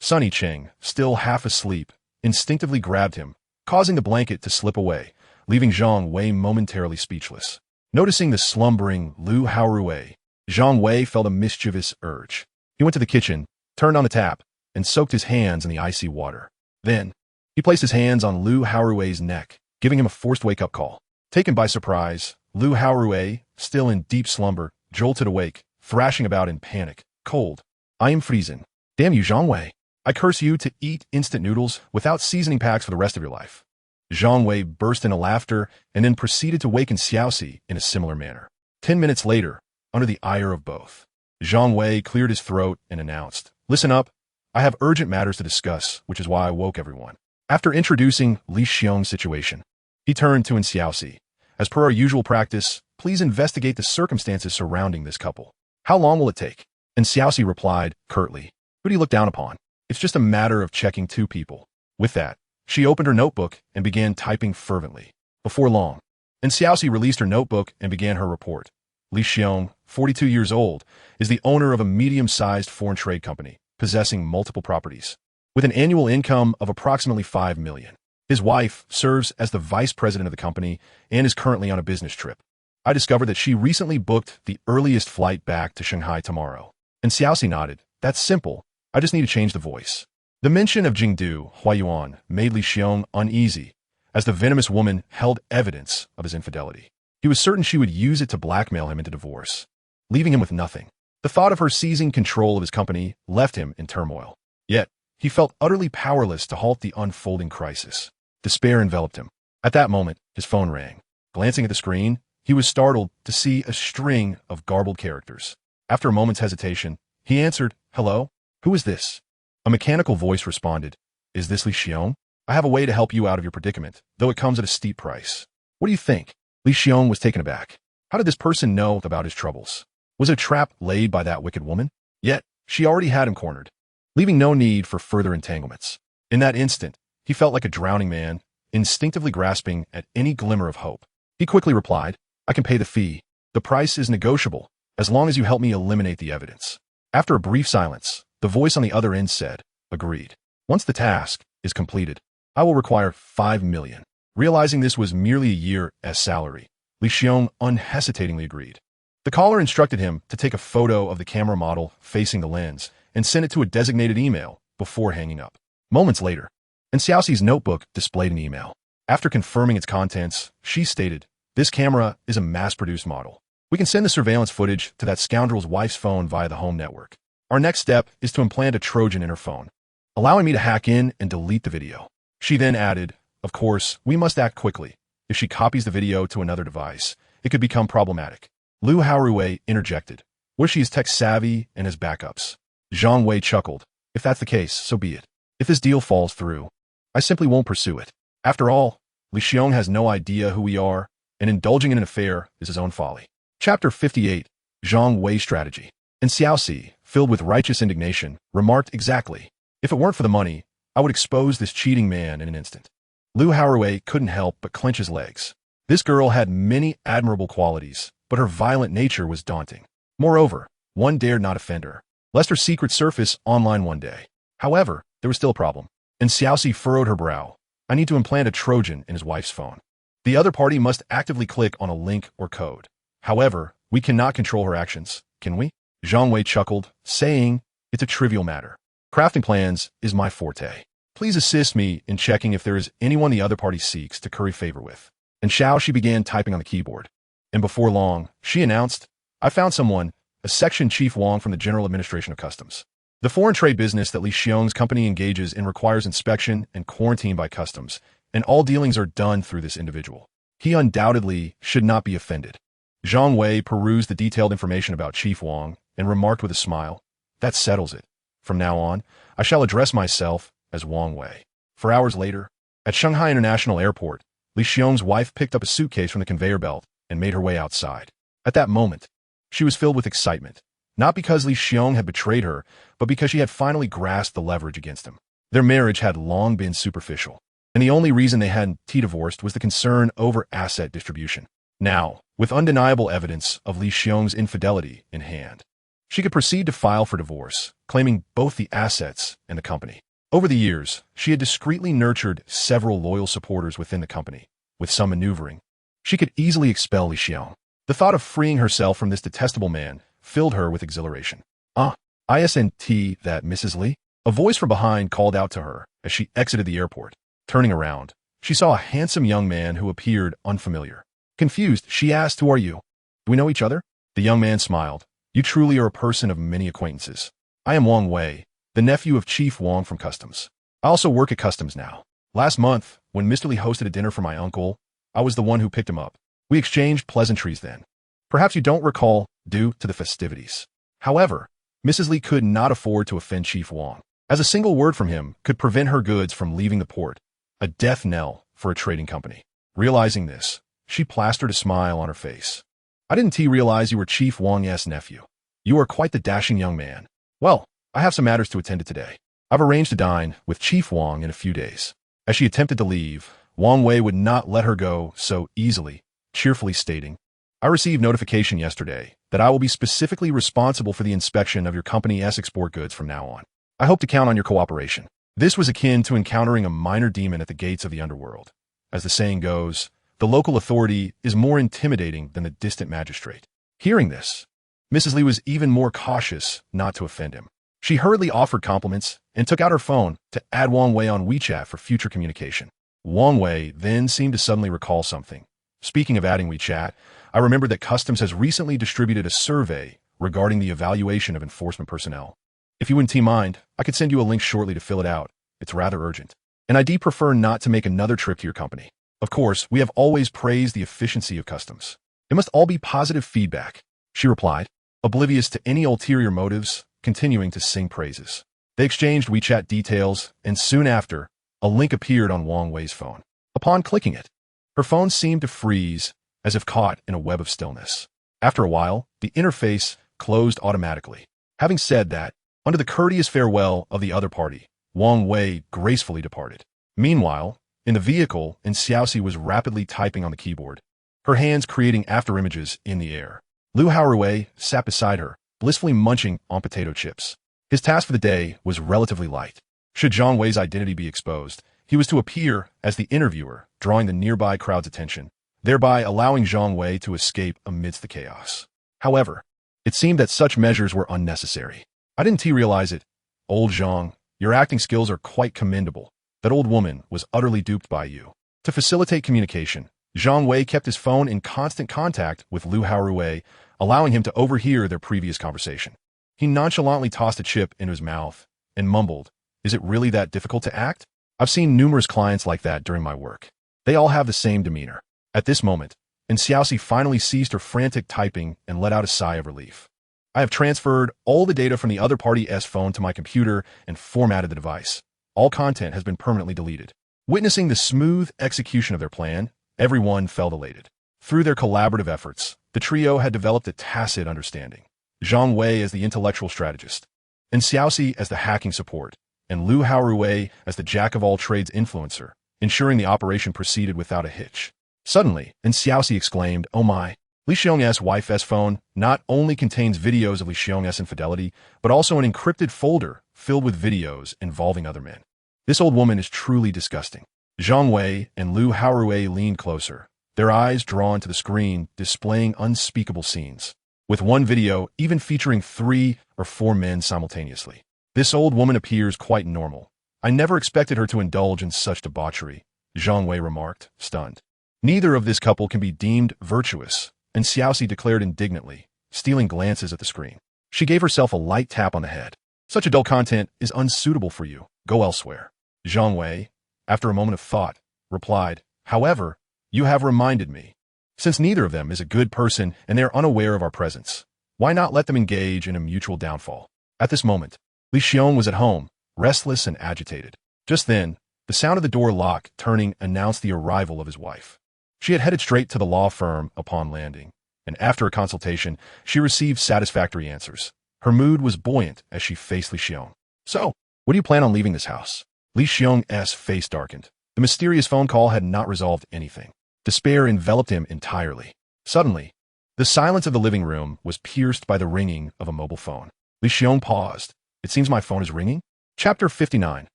Sunny Ching, still half asleep, instinctively grabbed him, causing the blanket to slip away, leaving Zhang Wei momentarily speechless. Noticing the slumbering Lu Haorui, Zhang Wei felt a mischievous urge. He went to the kitchen, turned on the tap, and soaked his hands in the icy water. Then, he placed his hands on Lu Haorui's neck, giving him a forced wake-up call. Taken by surprise, Lu Haorui, still in deep slumber, jolted awake, thrashing about in panic. "Cold. I am freezing. Damn you, Zhang Wei. I curse you to eat instant noodles without seasoning packs for the rest of your life." Zhang Wei burst into laughter and then proceeded to waken Xiaoxi in a similar manner. 10 minutes later, under the ire of both, Zhang Wei cleared his throat and announced, "Listen up. I have urgent matters to discuss, which is why I woke everyone." After introducing Li Xiong's situation, he turned to Xiaoxi. "As per our usual practice, please investigate the circumstances surrounding this couple. How long will it take?" And Xiaoxi replied, curtly, "Who do you look down upon? It's just a matter of checking 2 people." With that, she opened her notebook and began typing fervently. Before long, and Xiaoxi released her notebook and began her report. Li Xiong, 42 years old, is the owner of a medium-sized foreign trade company, possessing multiple properties, with an annual income of approximately 5 million. His wife serves as the vice president of the company and is currently on a business trip. I discovered that she recently booked the earliest flight back to Shanghai tomorrow. And Xiaoxi nodded. "That's simple. I just need to change the voice." The mention of Jingdu Huayuan made Li Xiong uneasy, as the venomous woman held evidence of his infidelity. He was certain she would use it to blackmail him into divorce, leaving him with nothing. The thought of her seizing control of his company left him in turmoil. Yet, he felt utterly powerless to halt the unfolding crisis. Despair enveloped him. At that moment, his phone rang. Glancing at the screen, he was startled to see a string of garbled characters. After a moment's hesitation, he answered, "Hello? Who is this?" A mechanical voice responded, "Is this Li Xiong? I have a way to help you out of your predicament, though it comes at a steep price. What do you think?" Li Xiong was taken aback. How did this person know about his troubles? Was it a trap laid by that wicked woman? Yet, she already had him cornered, leaving no need for further entanglements. In that instant, he felt like a drowning man, instinctively grasping at any glimmer of hope. He quickly replied, "I can pay the fee. The price is negotiable, as long as you help me eliminate the evidence." After a brief silence, the voice on the other end said, "Agreed. Once the task is completed, I will require 5 million. Realizing this was merely a year as salary, Li Xiong unhesitatingly agreed. The caller instructed him to take a photo of the camera model facing the lens and send it to a designated email before hanging up. Moments later, and Xiaoxi's notebook displayed an email. After confirming its contents, she stated, "This camera is a mass-produced model. We can send the surveillance footage to that scoundrel's wife's phone via the home network. Our next step is to implant a Trojan in her phone, allowing me to hack in and delete the video." She then added, "Of course, we must act quickly. If she copies the video to another device, it could become problematic." Lu Haorui interjected, "What if she is tech-savvy and has backups?" Zhang Wei chuckled, "If that's the case, so be it. If this deal falls through, I simply won't pursue it. After all, Li Xiong has no idea who we are, and indulging in an affair is his own folly." Chapter 58, Zhang Wei Strategy. And Xiaoxi, filled with righteous indignation, remarked, "Exactly. If it weren't for the money, I would expose this cheating man in an instant." Lu Haorui couldn't help but clench his legs. This girl had many admirable qualities, but her violent nature was daunting. Moreover, one dared not offend her, lest her secret surface online one day. However, there was still a problem, and Xiaoxi furrowed her brow. "I need to implant a Trojan in his wife's phone. The other party must actively click on a link or code. However, we cannot control her actions, can we?" Zhang Wei chuckled, saying, "It's a trivial matter. Crafting plans is my forte. Please assist me in checking if there is anyone the other party seeks to curry favor with." And Xiaoxi began typing on the keyboard. And before long, she announced, "I found someone, a section chief Wang from the General Administration of Customs. The foreign trade business that Li Xiong's company engages in requires inspection and quarantine by customs, and all dealings are done through this individual. He undoubtedly should not be offended." Zhang Wei perused the detailed information about Chief Wang and remarked with a smile, "That settles it. From now on, I shall address myself as Wang Wei." 4 hours later, at Shanghai International Airport, Li Xiong's wife picked up a suitcase from the conveyor belt and made her way outside. At that moment, she was filled with excitement, not because Li Xiong had betrayed her, but because she had finally grasped the leverage against him. Their marriage had long been superficial, and the only reason they hadn't divorced was the concern over asset distribution. Now, with undeniable evidence of Li Xiong's infidelity in hand, she could proceed to file for divorce, claiming both the assets and the company. Over the years, she had discreetly nurtured several loyal supporters within the company. With some maneuvering, she could easily expel Li Xiong. The thought of freeing herself from this detestable man filled her with exhilaration. "Isn't that Mrs. Li?" A voice from behind called out to her as she exited the airport. Turning around, she saw a handsome young man who appeared unfamiliar. Confused, she asked, "Who are you? Do we know each other?" The young man smiled. "You truly are a person of many acquaintances. I am Wang Wei, the nephew of Chief Wang from Customs. I also work at Customs now. Last month, when Mr. Li hosted a dinner for my uncle, I was the one who picked him up. We exchanged pleasantries then. Perhaps you don't recall due to the festivities. However, Mrs. Li could not afford to offend Chief Wang, as a single word from him could prevent her goods from leaving the port, a death knell for a trading company. Realizing this, she plastered a smile on her face. "I didn't realize you were Chief Wang's nephew. You are quite the dashing young man. Well, I have some matters to attend to today. I've arranged to dine with Chief Wang in a few days." As she attempted to leave, Wang Wei would not let her go so easily, cheerfully stating, "I received notification yesterday that I will be specifically responsible for the inspection of your company's export goods from now on. I hope to count on your cooperation." This was akin to encountering a minor demon at the gates of the underworld. As the saying goes, the local authority is more intimidating than the distant magistrate. Hearing this, Mrs. Li was even more cautious not to offend him. She hurriedly offered compliments and took out her phone to add Wang Wei on WeChat for future communication. Wang Wei then seemed to suddenly recall something. Speaking of adding WeChat, I remembered that Customs has recently distributed a survey regarding the evaluation of enforcement personnel. If you wouldn't mind, I could send you a link shortly to fill it out. It's rather urgent. And I'd prefer not to make another trip to your company. Of course, we have always praised the efficiency of Customs. It must all be positive feedback, she replied, oblivious to any ulterior motives, continuing to sing praises. They exchanged WeChat details, and soon after, a link appeared on Wang Wei's phone. Upon clicking it, her phone seemed to freeze, as if caught in a web of stillness. After a while, the interface closed automatically. Having said that, under the courteous farewell of the other party, Wang Wei gracefully departed. Meanwhile, in the vehicle, Xiaoxi was rapidly typing on the keyboard, her hands creating afterimages in the air. Lu Haorui sat beside her, blissfully munching on potato chips. His task for the day was relatively light. Should Zhang Wei's identity be exposed, he was to appear as the interviewer, drawing the nearby crowd's attention, thereby allowing Zhang Wei to escape amidst the chaos. However, it seemed that such measures were unnecessary. I didn't realize it. Old Zhang, your acting skills are quite commendable. That old woman was utterly duped by you. To facilitate communication, Zhang Wei kept his phone in constant contact with Lu Haorui, allowing him to overhear their previous conversation. He nonchalantly tossed a chip into his mouth and mumbled, "Is it really that difficult to act?" I've seen numerous clients like that during my work. They all have the same demeanor. At this moment, Xiaoxi finally ceased her frantic typing and let out a sigh of relief. I have transferred all the data from the other party's phone to my computer and formatted the device. All content has been permanently deleted. Witnessing the smooth execution of their plan, everyone felt elated. Through their collaborative efforts, the trio had developed a tacit understanding. Zhang Wei as the intellectual strategist, Xiaoxi as the hacking support, and Lu Haorui as the jack-of-all-trades influencer, ensuring the operation proceeded without a hitch. Suddenly, Xiaoxi exclaimed, "Oh my! Li Xiong's wife's phone not only contains videos of Li Xiong's infidelity, but also an encrypted folder filled with videos involving other men. This old woman is truly disgusting." Zhang Wei and Lu Haorui leaned closer, their eyes drawn to the screen displaying unspeakable scenes, with one video even featuring 3 or 4 men simultaneously. This old woman appears quite normal. I never expected her to indulge in such debauchery, Zhang Wei remarked, stunned. Neither of this couple can be deemed virtuous, Xiaoxi declared indignantly, stealing glances at the screen. She gave herself a light tap on the head. "Such adult content is unsuitable for you. Go elsewhere." Zhang Wei, after a moment of thought, replied, "However, you have reminded me. Since neither of them is a good person and they are unaware of our presence, why not let them engage in a mutual downfall?" At this moment, Li Xiong was at home, restless and agitated. Just then, the sound of the door lock turning announced the arrival of his wife. She had headed straight to the law firm upon landing, and after a consultation, she received satisfactory answers. Her mood was buoyant as she faced Li Xiong. "So, what do you plan on leaving this house?" Li Xiong's face darkened. The mysterious phone call had not resolved anything. Despair enveloped him entirely. Suddenly, the silence of the living room was pierced by the ringing of a mobile phone. Li Xiong paused. "It seems my phone is ringing?" Chapter 59.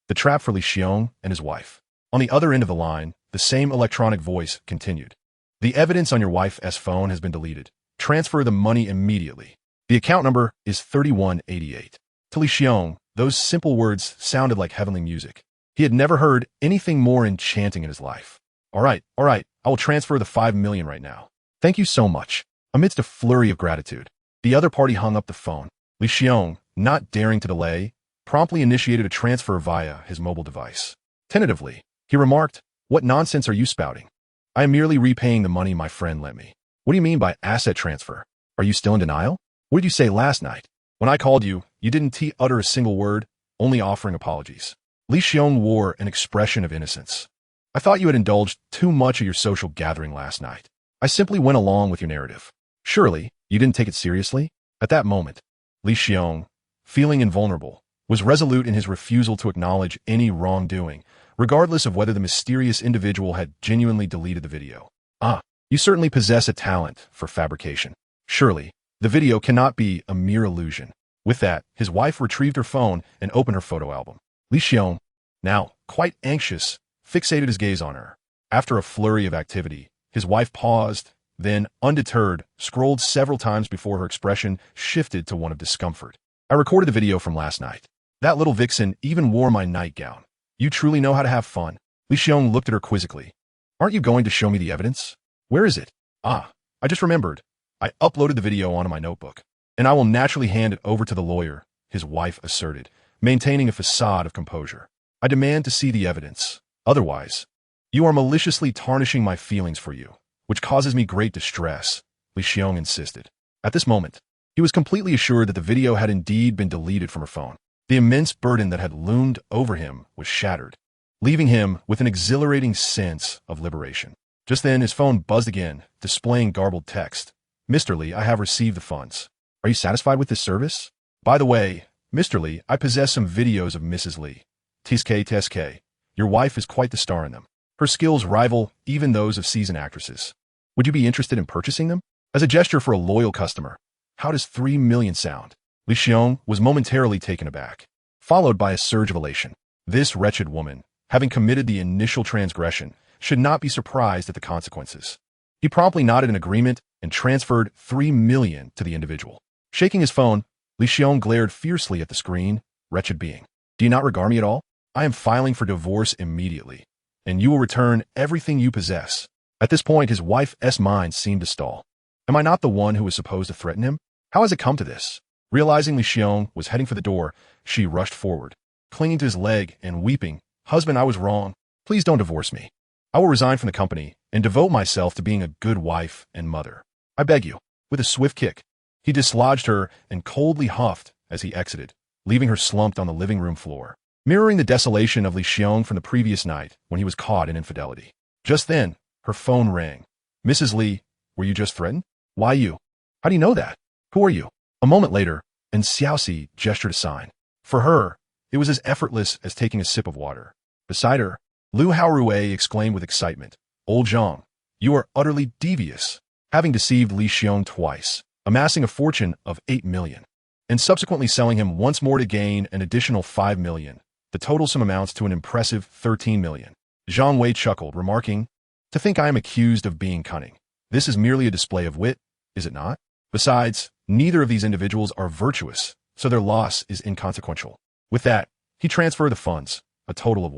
The Trap for Li Xiong and his wife. On the other end of the line, the same electronic voice continued. "The evidence on your wife's phone has been deleted. Transfer the money immediately. The account number is 3188. To Li Xiong, those simple words sounded like heavenly music. He had never heard anything more enchanting in his life. All right, I will transfer the 5 million right now. Thank you so much." Amidst a flurry of gratitude, the other party hung up the phone. Li Xiong, not daring to delay, promptly initiated a transfer via his mobile device. Tentatively, he remarked, "What nonsense are you spouting? I am merely repaying the money my friend lent me." "What do you mean by asset transfer? Are you still in denial? What did you say last night? When I called you, you didn't utter a single word, only offering apologies." Li Xiong wore an expression of innocence. "I thought you had indulged too much at your social gathering last night. I simply went along with your narrative. Surely, you didn't take it seriously?" At that moment, Li Xiong, feeling invulnerable, was resolute in his refusal to acknowledge any wrongdoing, regardless of whether the mysterious individual had genuinely deleted the video. "Ah, you certainly possess a talent for fabrication. Surely, the video cannot be a mere illusion." With that, his wife retrieved her phone and opened her photo album. Li Xiong, now quite anxious, fixated his gaze on her. After a flurry of activity, his wife paused, then, undeterred, scrolled several times before her expression shifted to one of discomfort. I recorded the video from last night. That little vixen even wore my nightgown. You truly know how to have fun. Li Xiong looked at her quizzically. Aren't you going to show me the evidence? Where is it? Ah, I just remembered. I uploaded the video onto my notebook, and I will naturally hand it over to the lawyer, his wife asserted, maintaining a facade of composure. I demand to see the evidence. Otherwise, you are maliciously tarnishing my feelings for you, which causes me great distress, Li Xiong insisted. At this moment, he was completely assured that the video had indeed been deleted from her phone. The immense burden that had loomed over him was shattered, leaving him with an exhilarating sense of liberation. Just then, his phone buzzed again, displaying garbled text. Mr. Li, I have received the funds. Are you satisfied with this service? By the way, Mr. Li, I possess some videos of Mrs. Li. TSK. Your wife is quite the star in them. Her skills rival even those of seasoned actresses. Would you be interested in purchasing them? As a gesture for a loyal customer, how does 3 million sound? Li Xiong was momentarily taken aback, followed by a surge of elation. This wretched woman, having committed the initial transgression, should not be surprised at the consequences. He promptly nodded in agreement and transferred 3 million to the individual. Shaking his phone, Li Xiong glared fiercely at the screen. Wretched being. Do you not regard me at all? I am filing for divorce immediately, and you will return everything you possess. At this point, his wife's mind seemed to stall. Am I not the one who was supposed to threaten him? How has it come to this? Realizing Li Xiong was heading for the door, she rushed forward, clinging to his leg and weeping. Husband, I was wrong. Please don't divorce me. I will resign from the company and devote myself to being a good wife and mother. I beg you. With a swift kick, he dislodged her and coldly huffed as he exited, leaving her slumped on the living room floor, mirroring the desolation of Li Xiong from the previous night when he was caught in infidelity. Just then, her phone rang. Mrs. Li, were you just threatened? Why you? How do you know that? Who are you? A moment later, and Xiaoxi gestured a sign. For her, it was as effortless as taking a sip of water. Beside her, Lu Haorui exclaimed with excitement, Old Zhang, you are utterly devious, having deceived Li Xiong twice, amassing a fortune of 8 million, and subsequently selling him once more to gain an additional 5 million. The total sum amounts to an impressive 13 million. Zhang Wei chuckled, remarking, To think I am accused of being cunning. This is merely a display of wit, is it not? Besides, neither of these individuals are virtuous, so their loss is inconsequential. With that, he transferred the funds, a total of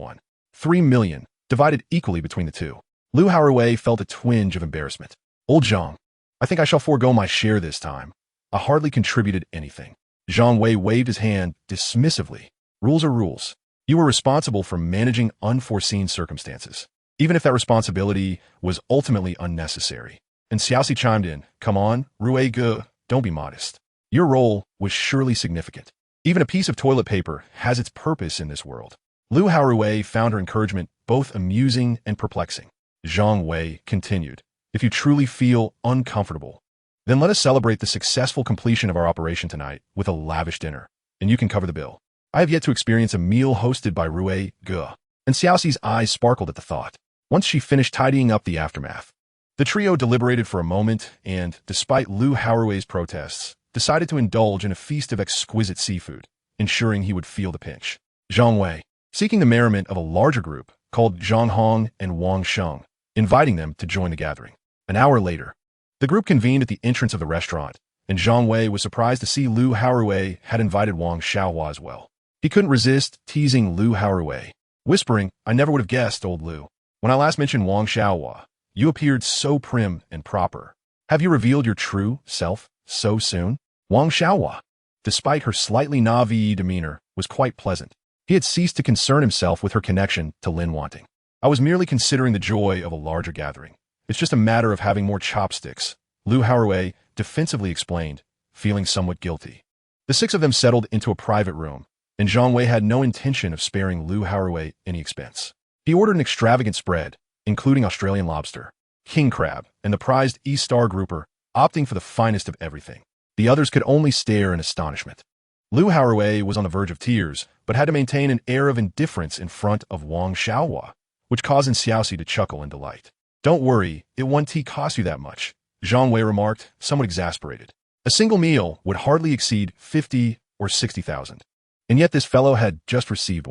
3 million, divided equally between the two. Lu Haorui felt a twinge of embarrassment. Old Zhang, I think I shall forego my share this time. I hardly contributed anything. Zhang Wei waved his hand dismissively. Rules are rules. You were responsible for managing unforeseen circumstances, even if that responsibility was ultimately unnecessary. And Xiaoxi chimed in, Come on, Rui Ge, don't be modest. Your role was surely significant. Even a piece of toilet paper has its purpose in this world. Lu Haorui found her encouragement both amusing and perplexing. Zhang Wei continued, If you truly feel uncomfortable, then let us celebrate the successful completion of our operation tonight with a lavish dinner, and you can cover the bill. I have yet to experience a meal hosted by Rui Ge, and Xiaoxi's eyes sparkled at the thought. Once she finished tidying up the aftermath, the trio deliberated for a moment and, despite Lu Haorui's protests, decided to indulge in a feast of exquisite seafood, ensuring he would feel the pinch. Zhang Wei, seeking the merriment of a larger group, called Zhang Hong and Wang Sheng, inviting them to join the gathering. An hour later, the group convened at the entrance of the restaurant, and Zhang Wei was surprised to see Lu Haorui had invited Wang Xiaohua as well. He couldn't resist teasing Lu Haorui, whispering, I never would have guessed, old Lu. When I last mentioned Wang Xiaohua, you appeared so prim and proper. Have you revealed your true self so soon? Wang Xiaohua, despite her slightly naive demeanor, was quite pleasant. He had ceased to concern himself with her connection to Lin Wanting. I was merely considering the joy of a larger gathering. It's just a matter of having more chopsticks, Lu Haorui defensively explained, feeling somewhat guilty. The 6 of them settled into a private room, and Zhang Wei had no intention of sparing Lu Haorui any expense. He ordered an extravagant spread, including Australian lobster, king crab, and the prized E-Star grouper, opting for the finest of everything. The others could only stare in astonishment. Lu Haorui was on the verge of tears, but had to maintain an air of indifference in front of Wang Xiaohua, which caused Xiaoxi to chuckle in delight. Don't worry, it won't cost you that much, Zhang Wei remarked, somewhat exasperated. A single meal would hardly exceed 50 or 60,000. And yet this fellow had just received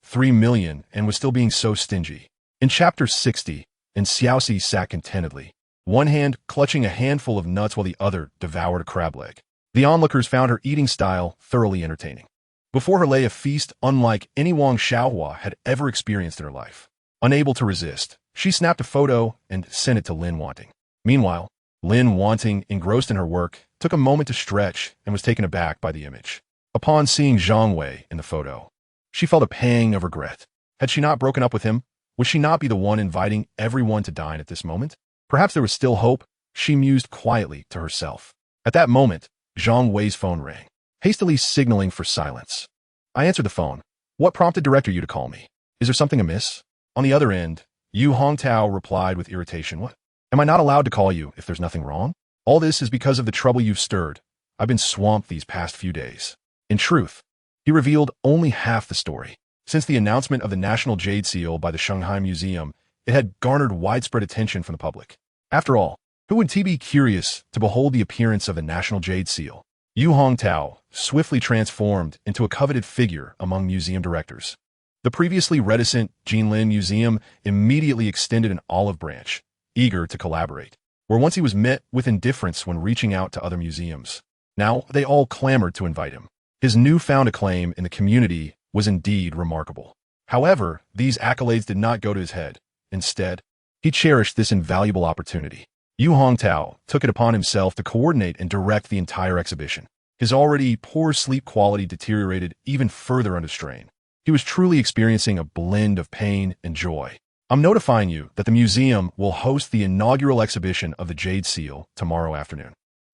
3 million and was still being so stingy. In chapter 60, and Xiaoxi sat contentedly, one hand clutching a handful of nuts while the other devoured a crab leg. The onlookers found her eating style thoroughly entertaining. Before her lay a feast unlike any Wang Xiaohua had ever experienced in her life. Unable to resist, she snapped a photo and sent it to Lin Wanting. Meanwhile, Lin Wanting, engrossed in her work, took a moment to stretch and was taken aback by the image. Upon seeing Zhang Wei in the photo, she felt a pang of regret. Had she not broken up with him? Would she not be the one inviting everyone to dine at this moment? Perhaps there was still hope, she mused quietly to herself. At that moment, Zhang Wei's phone rang, hastily signaling for silence. I answered the phone. What prompted director you to call me? Is there something amiss? On the other end, Yu Hongtao replied with irritation. What? Am I not allowed to call you if there's nothing wrong? All this is because of the trouble you've stirred. I've been swamped these past few days. In truth, he revealed only half the story. Since the announcement of the National Jade Seal by the Shanghai Museum, it had garnered widespread attention from the public. After all, who would be curious to behold the appearance of the National Jade Seal? Yu Hongtao swiftly transformed into a coveted figure among museum directors. The previously reticent Jinlin Museum immediately extended an olive branch, eager to collaborate, where once he was met with indifference when reaching out to other museums. Now they all clamored to invite him. His newfound acclaim in the community was indeed remarkable. However, these accolades did not go to his head. Instead, he cherished this invaluable opportunity. Yu Hongtao took it upon himself to coordinate and direct the entire exhibition. His already poor sleep quality deteriorated even further under strain. He was truly experiencing a blend of pain and joy. I'm notifying you that the museum will host the inaugural exhibition of the Jade Seal tomorrow afternoon.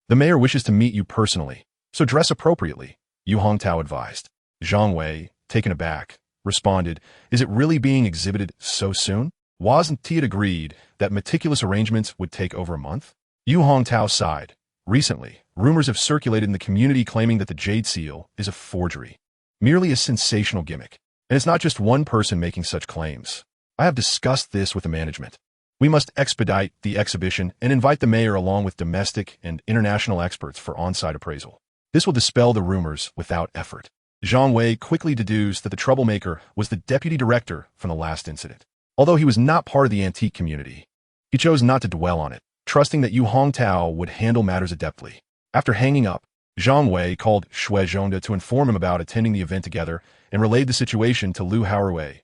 The mayor wishes to meet you personally, so dress appropriately, Yu Hongtao advised. Zhang Wei, taken aback, responded, is it really being exhibited so soon? Wasn't he agreed that meticulous arrangements would take over a month? Yu Hongtao sighed. Recently, rumors have circulated in the community claiming that the Jade Seal is a forgery, merely a sensational gimmick. And it's not just one person making such claims. I have discussed this with the management. We must expedite the exhibition and invite the mayor along with domestic and international experts for on-site appraisal. This will dispel the rumors without effort. Zhang Wei quickly deduced that the troublemaker was the deputy director from the last incident. Although he was not part of the antique community, he chose not to dwell on it, trusting that Yu Hongtao would handle matters adeptly. After hanging up, Zhang Wei called Shui Zhongda to inform him about attending the event together and relayed the situation to Lu Haorui.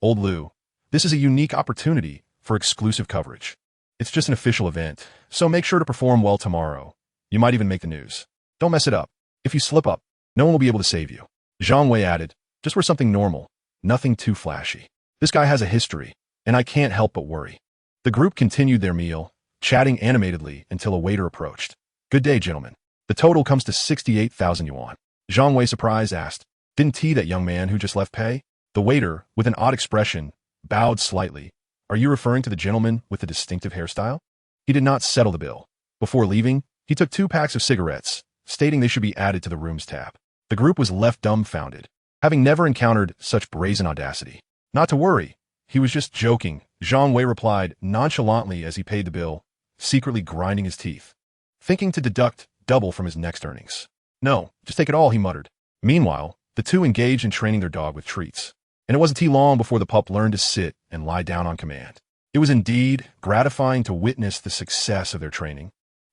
Old Lu, this is a unique opportunity for exclusive coverage. It's just an official event, so make sure to perform well tomorrow. You might even make the news. Don't mess it up. If you slip up, no one will be able to save you. Zhang Wei added, just wear something normal, nothing too flashy. This guy has a history, and I can't help but worry. The group continued their meal, chatting animatedly until a waiter approached. Good day, gentlemen. The total comes to 68,000 yuan. Zhang Wei, surprised, asked, didn't that young man who just left pay? The waiter, with an odd expression, bowed slightly. Are you referring to the gentleman with the distinctive hairstyle? He did not settle the bill. Before leaving, he took 2 packs of cigarettes, stating they should be added to the room's tab. The group was left dumbfounded, having never encountered such brazen audacity. Not to worry, he was just joking, Zhang Wei replied nonchalantly as he paid the bill, secretly grinding his teeth, thinking to deduct double from his next earnings. No, just take it all, he muttered. Meanwhile, the two engaged in training their dog with treats, and it wasn't too long before the pup learned to sit and lie down on command. It was indeed gratifying to witness the success of their training.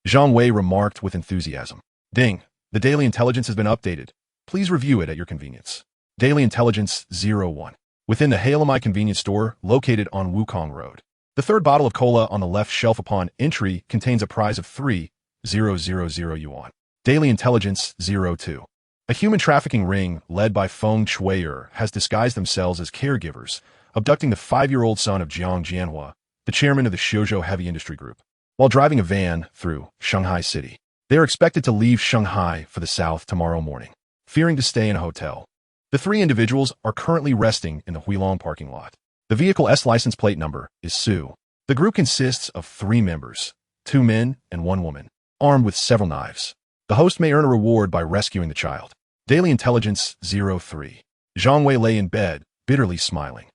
Zhang Wei remarked with enthusiasm. Ding, the Daily Intelligence has been updated. Please review it at your convenience. Daily Intelligence 01. Within the Hailami convenience store located on Wukong Road. The third bottle of cola on the left shelf upon entry contains a prize of 3,000 yuan. Daily Intelligence 02. A human trafficking ring led by Feng Chuier has disguised themselves as caregivers, abducting the 5-year-old son of Jiang Jianhua, the chairman of the Shoujo Heavy Industry Group, while driving a van through Shanghai City. They are expected to leave Shanghai for the south tomorrow morning, fearing to stay in a hotel. The 3 individuals are currently resting in the Huilong parking lot. The vehicle's license plate number is Su. The group consists of 3 members, 2 men and 1 woman, armed with several knives. The host may earn a reward by rescuing the child. Daily Intelligence 03. Zhang Wei lay in bed, bitterly smiling.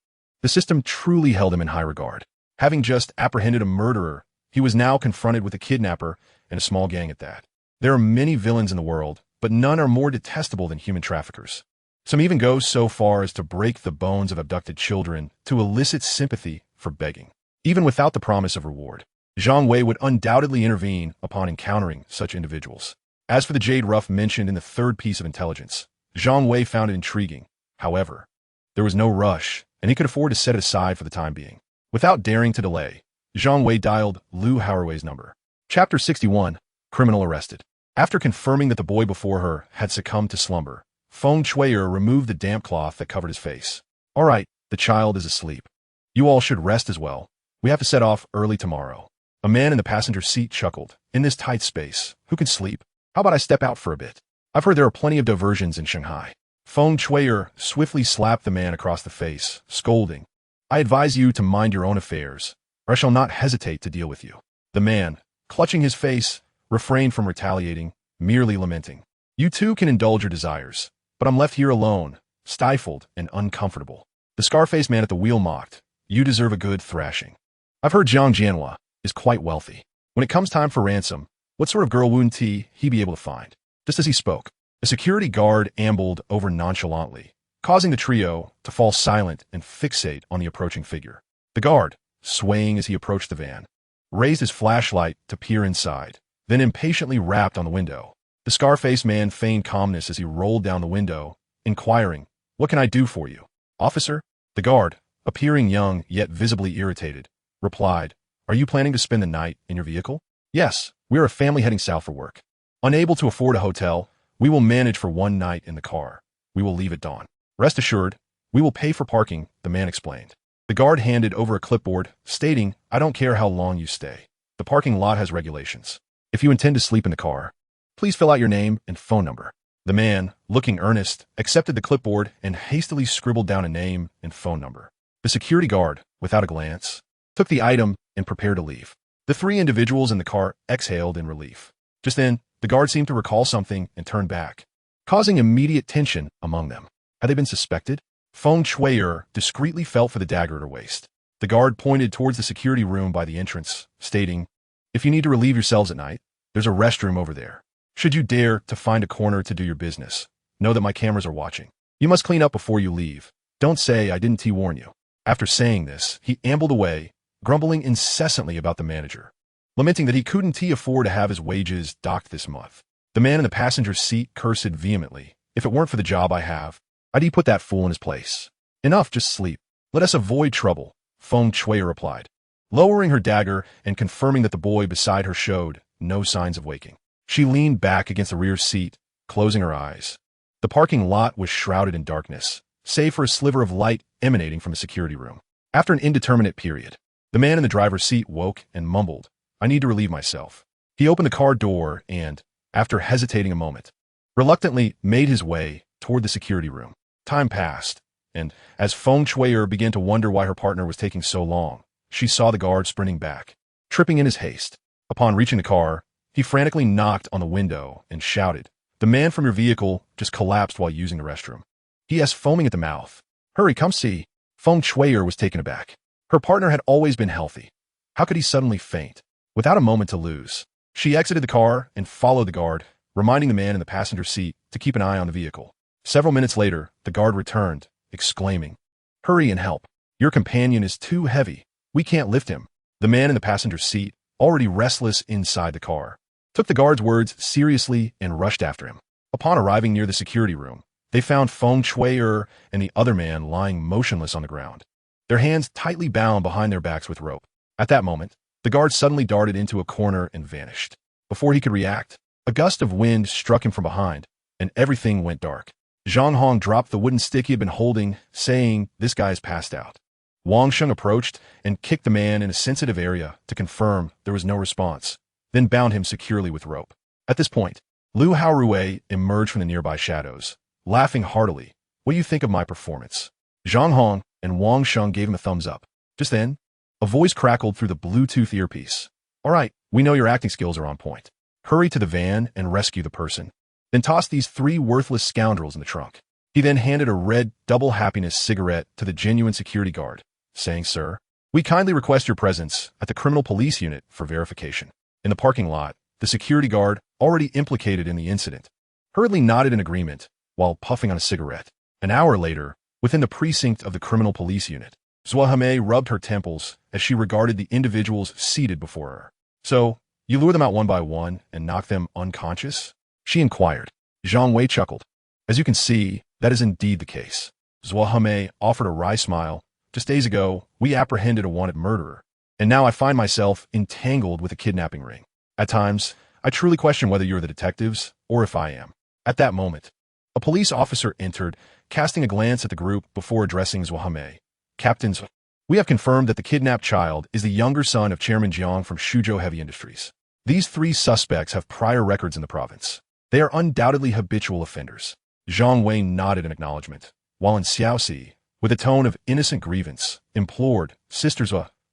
The system truly held him in high regard. Having just apprehended a murderer, he was now confronted with a kidnapper and a small gang at that. There are many villains in the world, but none are more detestable than human traffickers. Some even go so far as to break the bones of abducted children to elicit sympathy for begging. Even without the promise of reward, Zhang Wei would undoubtedly intervene upon encountering such individuals. As for the jade ruff mentioned in the third piece of intelligence, Zhang Wei found it intriguing. However, there was no rush, and he could afford to set it aside for the time being. Without daring to delay, Zhang Wei dialed Lu Haorui's number. Chapter 61, Criminal Arrested. After confirming that the boy before her had succumbed to slumber, Feng Shui'er removed the damp cloth that covered his face. All right, the child is asleep. You all should rest as well. We have to set off early tomorrow. A man in the passenger seat chuckled. In this tight space, who can sleep? How about I step out for a bit? I've heard there are plenty of diversions in Shanghai. Feng Shui'er swiftly slapped the man across the face, scolding. I advise you to mind your own affairs, or I shall not hesitate to deal with you. The man, clutching his face, refrained from retaliating, merely lamenting. You too can indulge your desires, but I'm left here alone, stifled and uncomfortable. The scar-faced man at the wheel mocked. You deserve a good thrashing. I've heard Jiang Jianhua is quite wealthy. When it comes time for ransom, what sort of girl wouldn't he be able to find? Just as he spoke, a security guard ambled over nonchalantly, causing the trio to fall silent and fixate on the approaching figure. The guard, swaying as he approached the van, raised his flashlight to peer inside, then impatiently rapped on the window. The scar-faced man feigned calmness as he rolled down the window, inquiring, What can I do for you? Officer? The guard, appearing young yet visibly irritated, replied, Are you planning to spend the night in your vehicle? Yes, we are a family heading south for work. Unable to afford a hotel, we will manage for one night in the car. We will leave at dawn. Rest assured, we will pay for parking, the man explained. The guard handed over a clipboard, stating, I don't care how long you stay. The parking lot has regulations. If you intend to sleep in the car, please fill out your name and phone number. The man, looking earnest, accepted the clipboard and hastily scribbled down a name and phone number. The security guard, without a glance, took the item and prepared to leave. The three individuals in the car exhaled in relief. Just then, the guard seemed to recall something and turned back, causing immediate tension among them. Had they been suspected? Feng Shui'er discreetly felt for the dagger at her waist. The guard pointed towards the security room by the entrance, stating, If you need to relieve yourselves at night, there's a restroom over there. Should you dare to find a corner to do your business, know that my cameras are watching. You must clean up before you leave. Don't say I didn't warn you. After saying this, he ambled away, grumbling incessantly about the manager, lamenting that he couldn't afford to have his wages docked this month. The man in the passenger seat cursed vehemently. If it weren't for the job I have, I'd put that fool in his place. Enough, just sleep. Let us avoid trouble, Feng Shui'er replied, lowering her dagger and confirming that the boy beside her showed no signs of waking. She leaned back against the rear seat, closing her eyes. The parking lot was shrouded in darkness, save for a sliver of light emanating from a security room. After an indeterminate period, the man in the driver's seat woke and mumbled, I need to relieve myself. He opened the car door and, after hesitating a moment, reluctantly made his way toward the security room. Time passed, and as Feng Shui'er began to wonder why her partner was taking so long, she saw the guard sprinting back, tripping in his haste. Upon reaching the car, he frantically knocked on the window and shouted, The man from your vehicle just collapsed while using the restroom. He asked, foaming at the mouth. Hurry, come see. Feng Shui'er was taken aback. Her partner had always been healthy. How could he suddenly faint? Without a moment to lose, she exited the car and followed the guard, reminding the man in the passenger seat to keep an eye on the vehicle. Several minutes later, the guard returned, exclaiming, Hurry and help. Your companion is too heavy. We can't lift him. The man in the passenger seat, already restless inside the car, took the guard's words seriously and rushed after him. Upon arriving near the security room, they found Feng Shui'er and the other man lying motionless on the ground, their hands tightly bound behind their backs with rope. At that moment, the guard suddenly darted into a corner and vanished. Before he could react, a gust of wind struck him from behind, and everything went dark. Zhang Hong dropped the wooden stick he had been holding, saying, This guy's passed out. Wang Sheng approached and kicked the man in a sensitive area to confirm there was no response, then bound him securely with rope. At this point, Lu Haorui emerged from the nearby shadows, laughing heartily. What do you think of my performance? Zhang Hong and Wang Sheng gave him a thumbs up. Just then, a voice crackled through the Bluetooth earpiece. All right, we know your acting skills are on point. Hurry to the van and rescue the person. Then toss these three worthless scoundrels in the trunk. He then handed a red double happiness cigarette to the genuine security guard, saying, Sir, we kindly request your presence at the criminal police unit for verification. In the parking lot, the security guard, already implicated in the incident, hurriedly nodded in agreement while puffing on a cigarette. An hour later, within the precinct of the criminal police unit, Zuahame rubbed her temples as she regarded the individuals seated before her. So, you lure them out one by one and knock them unconscious? she inquired. Zhang Wei chuckled. As you can see, that is indeed the case. Zhuhame offered a wry smile. Just days ago, we apprehended a wanted murderer, and now I find myself entangled with a kidnapping ring. At times, I truly question whether you're the detectives or if I am. At that moment, a police officer entered, casting a glance at the group before addressing Zhuhame. Captains, we have confirmed that the kidnapped child is the younger son of Chairman Jiang from Shuzhou Heavy Industries. These 3 suspects have prior records in the province. They are undoubtedly habitual offenders. Zhang Wei nodded in acknowledgement, while in Xiaoxi, with a tone of innocent grievance, implored, Sisters,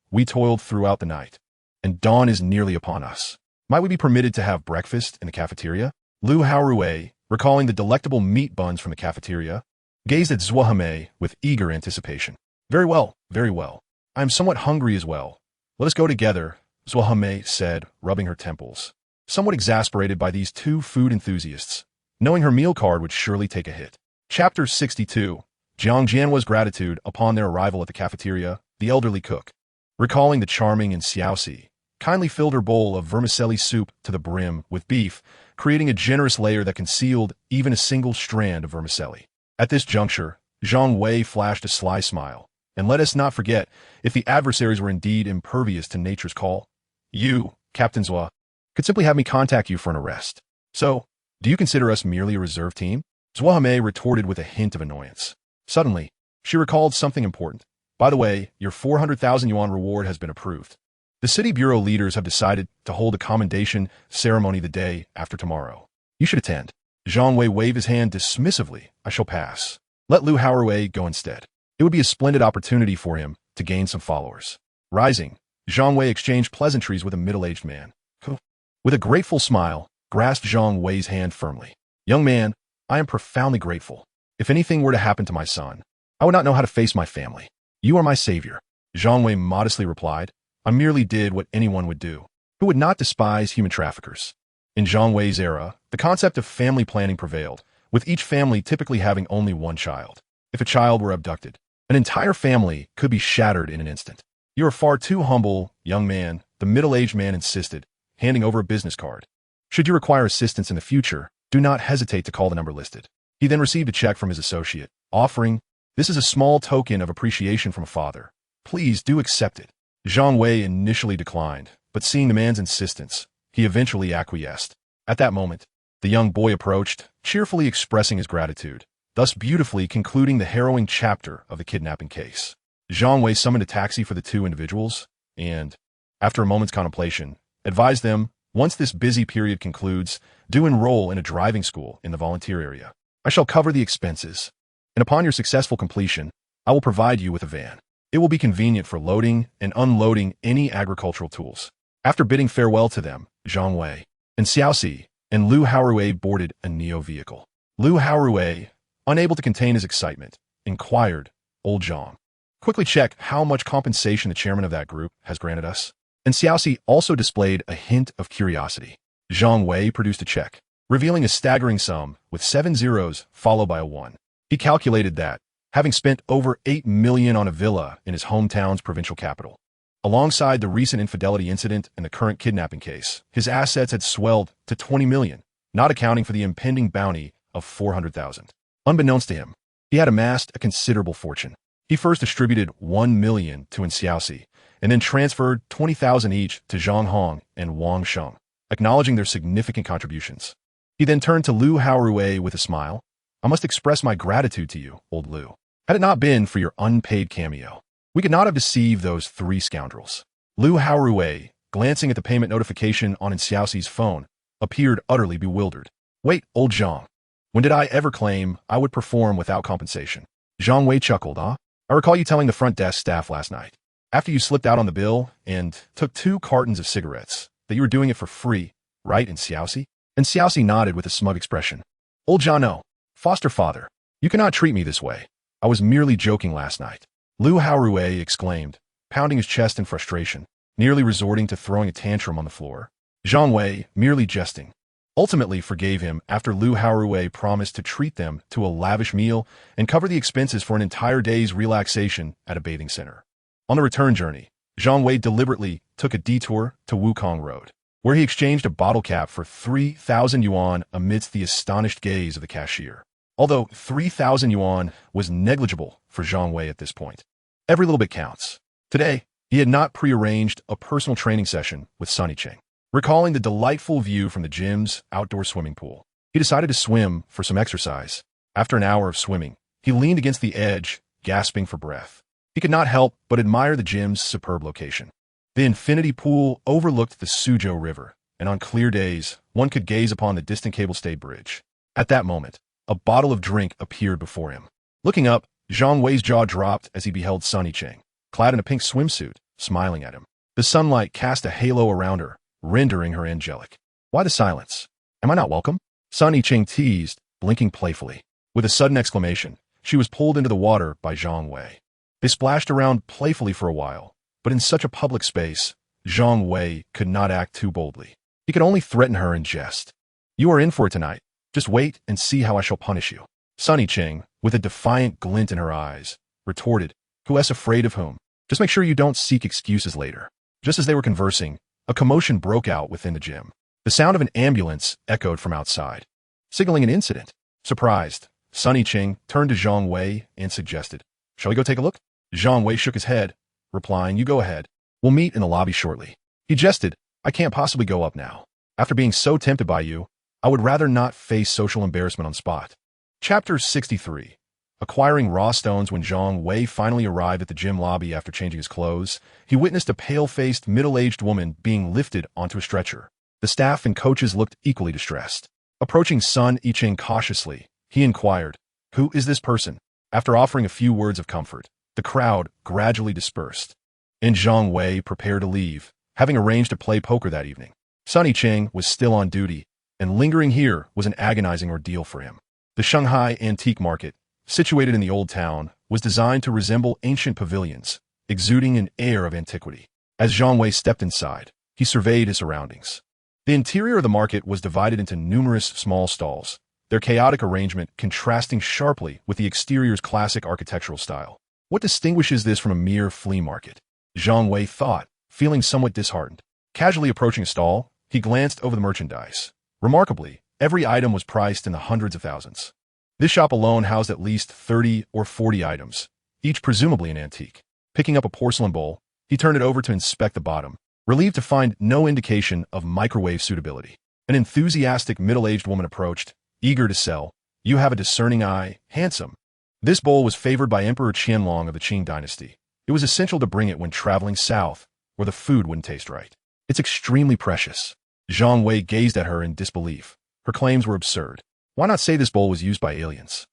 we toiled throughout the night, and dawn is nearly upon us. Might we be permitted to have breakfast in the cafeteria? Lu Haorui, recalling the delectable meat buns from the cafeteria, gazed at Zhuhame with eager anticipation. Very well, very well. I am somewhat hungry as well. Let us go together, Zhuhame said, rubbing her temples, somewhat exasperated by these 2 food enthusiasts, knowing her meal card would surely take a hit. Chapter 62. Jiang Jianhua's gratitude upon their arrival at the cafeteria, the elderly cook, recalling the charming in Xiaoxi, kindly filled her bowl of vermicelli soup to the brim with beef, creating a generous layer that concealed even a single strand of vermicelli. At this juncture, Zhang Wei flashed a sly smile. And let us not forget, if the adversaries were indeed impervious to nature's call, you, Captain Zhua, could simply have me contact you for an arrest. So, do you consider us merely a reserve team? Zhuhame retorted with a hint of annoyance. Suddenly, she recalled something important. By the way, your 400,000 yuan reward has been approved. The city bureau leaders have decided to hold a commendation ceremony the day after tomorrow. You should attend. Zhang Wei waved his hand dismissively. I shall pass. Let Lu Haorui go instead. It would be a splendid opportunity for him to gain some followers. Rising, Zhang Wei exchanged pleasantries with a middle-aged man, who, with a grateful smile, grasped Zhang Wei's hand firmly. Young man, I am profoundly grateful. If anything were to happen to my son, I would not know how to face my family. You are my savior. Zhang Wei modestly replied. I merely did what anyone would do. Who would not despise human traffickers? In Zhang Wei's era, the concept of family planning prevailed, with each family typically having only one child. If a child were abducted, an entire family could be shattered in an instant. You are far too humble, young man, the middle-aged man insisted, handing over a business card. Should you require assistance in the future, do not hesitate to call the number listed. He then received a check from his associate, offering, this is a small token of appreciation from a father. Please do accept it. Zhang Wei initially declined, but seeing the man's insistence, he eventually acquiesced. At that moment, the young boy approached, cheerfully expressing his gratitude, thus beautifully concluding the harrowing chapter of the kidnapping case. Zhang Wei summoned a taxi for the 2 individuals, and, after a moment's contemplation, advised them, once this busy period concludes, do enroll in a driving school in the volunteer area. I shall cover the expenses, and upon your successful completion, I will provide you with a van. It will be convenient for loading and unloading any agricultural tools. After bidding farewell to them, Zhang Wei and Xiaoxi and Lu Haorui boarded a Neo vehicle. Lu Haorui, unable to contain his excitement, inquired, Old Zhang, quickly check how much compensation the chairman of that group has granted us. And Xiaoxi also displayed a hint of curiosity. Zhang Wei produced a check, revealing a staggering sum with 7 zeros followed by a 1. He calculated that, having spent over 8 million on a villa in his hometown's provincial capital, alongside the recent infidelity incident and the current kidnapping case, his assets had swelled to 20 million, not accounting for the impending bounty of 400,000. Unbeknownst to him, he had amassed a considerable fortune. He first distributed 1 million to Xiaoxi, and then transferred 20,000 each to Zhang Hong and Wang Sheng, acknowledging their significant contributions. He then turned to Lu Haorui with a smile. I must express my gratitude to you, old Lu. Had it not been for your unpaid cameo, we could not have deceived those 3 scoundrels. Lu Haorui, glancing at the payment notification on Xiaoxi's phone, appeared utterly bewildered. Wait, old Zhang. When did I ever claim I would perform without compensation? Zhang Wei chuckled, I recall you telling the front desk staff last night, after you slipped out on the bill and took 2 cartons of cigarettes, that you were doing it for free, right, in Xiaoxi? And Xiaoxi nodded with a smug expression. Old Zhang, no. Foster father, you cannot treat me this way. I was merely joking last night. Lu Haorui exclaimed, pounding his chest in frustration, nearly resorting to throwing a tantrum on the floor. Zhang Wei, merely jesting, ultimately forgave him after Lu Haorui promised to treat them to a lavish meal and cover the expenses for an entire day's relaxation at a bathing center. On the return journey, Zhang Wei deliberately took a detour to Wukong Road. where he exchanged a bottle cap for 3,000 yuan amidst the astonished gaze of the cashier. Although 3,000 yuan was negligible for Zhang Wei at this point. Every little bit counts. Today, he had not prearranged a personal training session with Sunny Cheng. Recalling the delightful view from the gym's outdoor swimming pool, he decided to swim for some exercise. After an hour of swimming, he leaned against the edge, gasping for breath. He could not help but admire the gym's superb location. The infinity pool overlooked the Suzhou River, and on clear days, one could gaze upon the distant cable-stayed bridge. At that moment, a bottle of drink appeared before him. Looking up, Zhang Wei's jaw dropped as he beheld Sunny Cheng, clad in a pink swimsuit, smiling at him. The sunlight cast a halo around her, rendering her angelic. Why the silence? Am I not welcome? Sunny Cheng teased, blinking playfully. With a sudden exclamation, she was pulled into the water by Zhang Wei. They splashed around playfully for a while, but in such a public space, Zhang Wei could not act too boldly. He could only threaten her in jest. You are in for it tonight. Just wait and see how I shall punish you. Sunny Cheng, with a defiant glint in her eyes, retorted, Who is afraid of whom? Just make sure you don't seek excuses later. Just as they were conversing, a commotion broke out within the gym. The sound of an ambulance echoed from outside, signaling an incident. Surprised, Sunny Cheng turned to Zhang Wei and suggested, Shall we go take a look? Zhang Wei shook his head, replying, You go ahead. We'll meet in the lobby shortly. He jested, I can't possibly go up now. After being so tempted by you, I would rather not face social embarrassment on spot. Chapter 63. Acquiring raw stones. When Zhang Wei finally arrived at the gym lobby after changing his clothes, he witnessed a pale-faced, middle-aged woman being lifted onto a stretcher. The staff and coaches looked equally distressed. Approaching Sun Yicheng cautiously, he inquired, Who is this person? After offering a few words of comfort, the crowd gradually dispersed, and Zhang Wei prepared to leave, having arranged to play poker that evening. Sun Yicheng was still on duty, and lingering here was an agonizing ordeal for him. The Shanghai Antique Market, situated in the Old Town, was designed to resemble ancient pavilions, exuding an air of antiquity. As Zhang Wei stepped inside, he surveyed his surroundings. The interior of the market was divided into numerous small stalls, their chaotic arrangement contrasting sharply with the exterior's classic architectural style. What distinguishes this from a mere flea market? Zhang Wei thought, feeling somewhat disheartened. Casually approaching a stall, he glanced over the merchandise. Remarkably, every item was priced in the hundreds of thousands. This shop alone housed at least 30 or 40 items, each presumably an antique. Picking up a porcelain bowl, he turned it over to inspect the bottom, relieved to find no indication of microwave suitability. An enthusiastic middle-aged woman approached, eager to sell. You have a discerning eye, handsome. This bowl was favored by Emperor Qianlong of the Qing dynasty. It was essential to bring it when traveling south, where the food wouldn't taste right. It's extremely precious. Zhang Wei gazed at her in disbelief. Her claims were absurd. Why not say this bowl was used by aliens?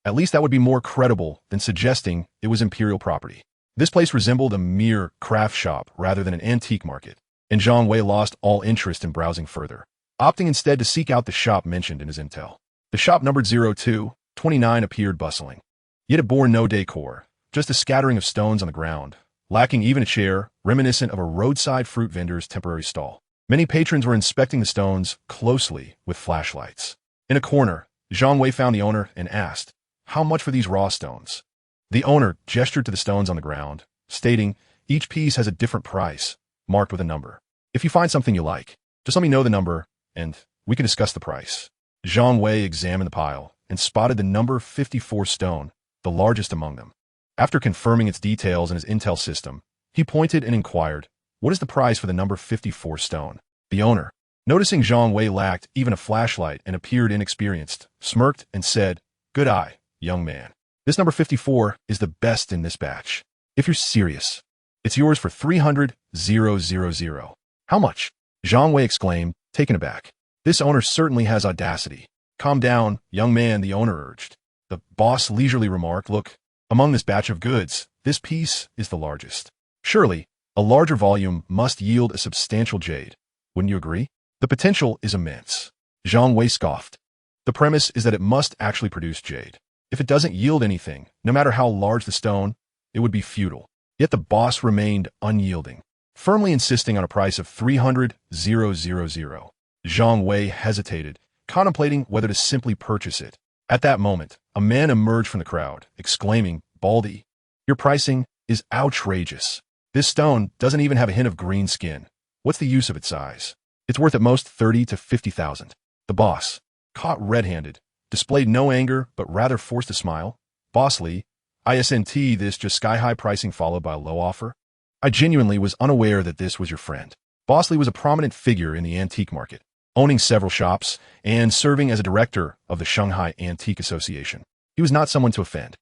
At least that would be more credible than suggesting it was imperial property. This place resembled a mere craft shop rather than an antique market, and Zhang Wei lost all interest in browsing further, opting instead to seek out the shop mentioned in his intel. The shop numbered 0229 appeared bustling. Yet it bore no decor, just a scattering of stones on the ground, lacking even a chair, reminiscent of a roadside fruit vendor's temporary stall. Many patrons were inspecting the stones closely with flashlights. In a corner, Zhang Wei found the owner and asked, How much for these raw stones? The owner gestured to the stones on the ground, stating, Each piece has a different price, marked with a number. If you find something you like, just let me know the number, and we can discuss the price. Zhang Wei examined the pile and spotted the number 54 stone, the largest among them. After confirming its details in his intel system, he pointed and inquired, What is the price for the number 54 stone? The owner, noticing Zhang Wei lacked even a flashlight and appeared inexperienced, smirked and said, Good eye, young man. This number 54 is the best in this batch. If you're serious, it's yours for 300,000. How much? Zhang Wei exclaimed, taken aback. This owner certainly has audacity. Calm down, young man, the owner urged. The boss leisurely remarked, Look, among this batch of goods, this piece is the largest. Surely, a larger volume must yield a substantial jade. Wouldn't you agree? The potential is immense. Zhang Wei scoffed. The premise is that it must actually produce jade. If it doesn't yield anything, no matter how large the stone, it would be futile. Yet the boss remained unyielding, firmly insisting on a price of 300,000. Zhang Wei hesitated, contemplating whether to simply purchase it. At that moment, a man emerged from the crowd, exclaiming, Baldy, your pricing is outrageous. This stone doesn't even have a hint of green skin. What's the use of its size? It's worth at most 30 to 50,000. The boss, caught red-handed, displayed no anger but rather forced a smile. Boss Lee, isn't this just sky-high pricing followed by a low offer? I genuinely was unaware that this was your friend. Boss Lee was a prominent figure in the antique market, owning several shops and serving as a director of the Shanghai Antique Association. He was not someone to offend.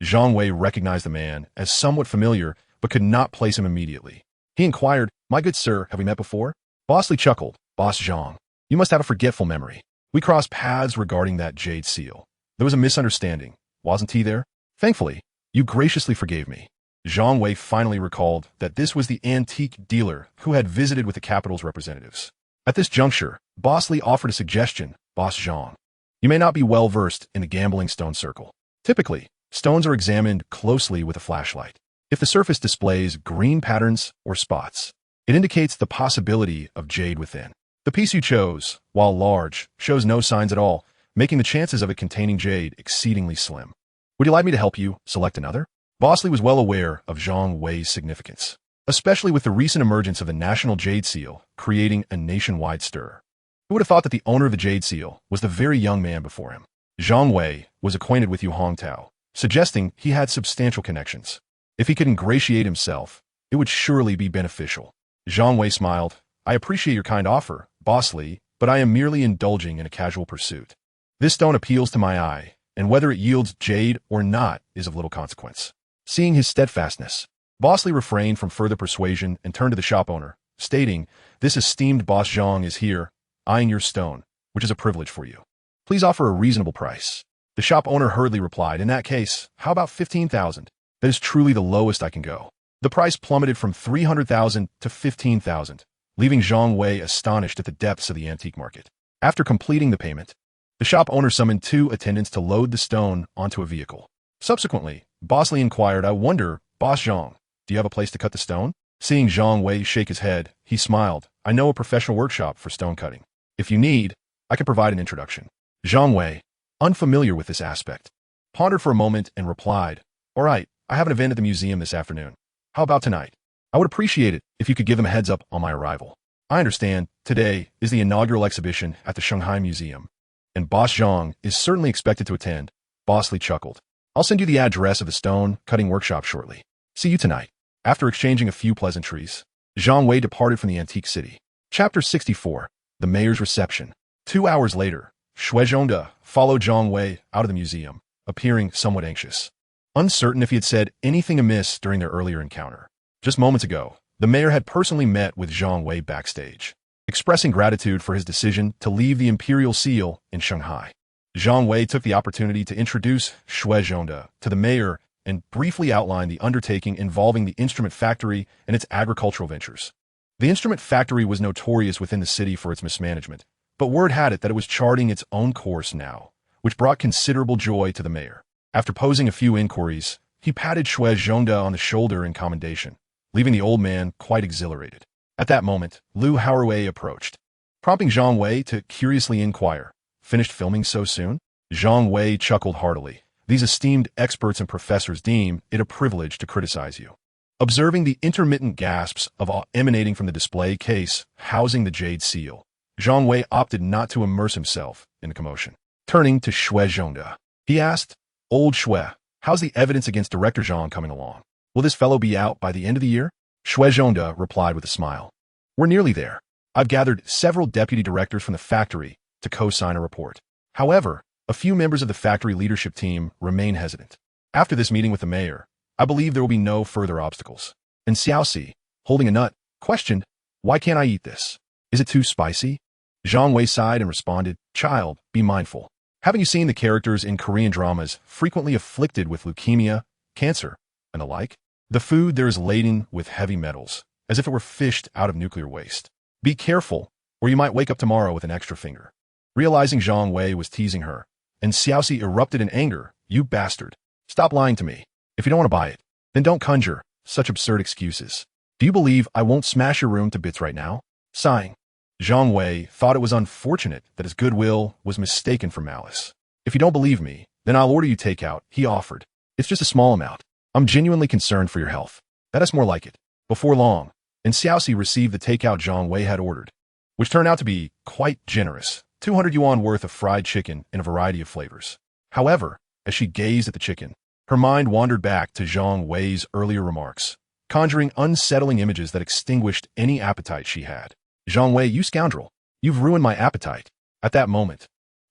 Zhang Wei recognized the man as somewhat familiar but could not place him immediately. He inquired, "My good sir, have we met before?" Boss Lee chuckled, "Boss Zhang, you must have a forgetful memory. We crossed paths regarding that jade seal. There was a misunderstanding. Wasn't he there? Thankfully, you graciously forgave me." Zhang Wei finally recalled that this was the antique dealer who had visited with the capital's representatives. At this juncture, Boss Lee offered a suggestion. "Boss Zhang, you may not be well versed in the gambling stone circle. Typically, stones are examined closely with a flashlight. If the surface displays green patterns or spots, it indicates the possibility of jade within. The piece you chose, while large, shows no signs at all, making the chances of it containing jade exceedingly slim. Would you like me to help you select another?" Boss Lee was well aware of Zhang Wei's significance, especially with the recent emergence of the National Jade Seal, creating a nationwide stir. Who would have thought that the owner of the Jade Seal was the very young man before him? Zhang Wei was acquainted with Yu Hongtao, suggesting he had substantial connections. If he could ingratiate himself, it would surely be beneficial. Zhang Wei smiled. "I appreciate your kind offer, Boss Lee, but I am merely indulging in a casual pursuit. This stone appeals to my eye, and whether it yields jade or not is of little consequence." Seeing his steadfastness, Boss Lee refrained from further persuasion and turned to the shop owner, stating, "This esteemed Boss Zhang is here, eyeing your stone, which is a privilege for you. Please offer a reasonable price." The shop owner hurriedly replied, "In that case, how about 15,000? That is truly the lowest I can go." The price plummeted from 300,000 to 15,000, leaving Zhang Wei astonished at the depths of the antique market. After completing the payment, the shop owner summoned 2 attendants to load the stone onto a vehicle. Subsequently, Boss Lee inquired, "I wonder, Boss Zhang, do you have a place to cut the stone?" Seeing Zhang Wei shake his head, he smiled, "I know a professional workshop for stone cutting. If you need, I can provide an introduction." Zhang Wei, unfamiliar with this aspect, pondered for a moment and replied, "All right, I have an event at the museum this afternoon. How about tonight? I would appreciate it if you could give them a heads up on my arrival. I understand today is the inaugural exhibition at the Shanghai Museum, and Boss Zhang is certainly expected to attend." Boss Lee chuckled. "I'll send you the address of the stone cutting workshop shortly. See you tonight." After exchanging a few pleasantries, Zhang Wei departed from the antique city. Chapter 64. The Mayor's Reception. 2 hours later, Shui Zhongde followed Zhang Wei out of the museum, appearing somewhat anxious, uncertain if he had said anything amiss during their earlier encounter. Just moments ago, the mayor had personally met with Zhang Wei backstage, expressing gratitude for his decision to leave the imperial seal in Shanghai. Zhang Wei took the opportunity to introduce Shui Zhongde to the mayor and briefly outline the undertaking involving the instrument factory and its agricultural ventures. The instrument factory was notorious within the city for its mismanagement, but word had it that it was charting its own course now, which brought considerable joy to the mayor. After posing a few inquiries, he patted Shui Zhongde on the shoulder in commendation, leaving the old man quite exhilarated. At that moment, Lu Haowei approached, prompting Zhang Wei to curiously inquire, "Finished filming so soon?" Zhang Wei chuckled heartily. "These esteemed experts and professors deem it a privilege to criticize you." Observing the intermittent gasps of awe emanating from the display case housing the jade seal, Zhang Wei opted not to immerse himself in the commotion. Turning to Shui Zhongde, he asked, "Old Shui, how's the evidence against Director Zhang coming along? Will this fellow be out by the end of the year?" Shui Zhongde replied with a smile, "We're nearly there. I've gathered several deputy directors from the factory to co-sign a report. However, a few members of the factory leadership team remain hesitant. After this meeting with the mayor, I believe there will be no further obstacles." And Xiaoxi, holding a nut, questioned, "Why can't I eat this? Is it too spicy?" Zhang Wei sighed and responded, "Child, be mindful. Haven't you seen the characters in Korean dramas frequently afflicted with leukemia, cancer, and the like? The food there is laden with heavy metals, as if it were fished out of nuclear waste. Be careful, or you might wake up tomorrow with an extra finger." Realizing Zhang Wei was teasing her, and Xiaoxi erupted in anger, "You bastard. Stop lying to me. If you don't want to buy it, then don't conjure such absurd excuses. Do you believe I won't smash your room to bits right now?" Sighing, Zhang Wei thought it was unfortunate that his goodwill was mistaken for malice. "If you don't believe me, then I'll order you takeout," he offered. "It's just a small amount. I'm genuinely concerned for your health." "That is more like it." Before long, and Xiaoxi received the takeout Zhang Wei had ordered. which turned out to be quite generous, 200 yuan worth of fried chicken in a variety of flavors. However, as she gazed at the chicken, her mind wandered back to Zhang Wei's earlier remarks, conjuring unsettling images that extinguished any appetite she had. Zhang Wei, you scoundrel! You've ruined my appetite. At that moment,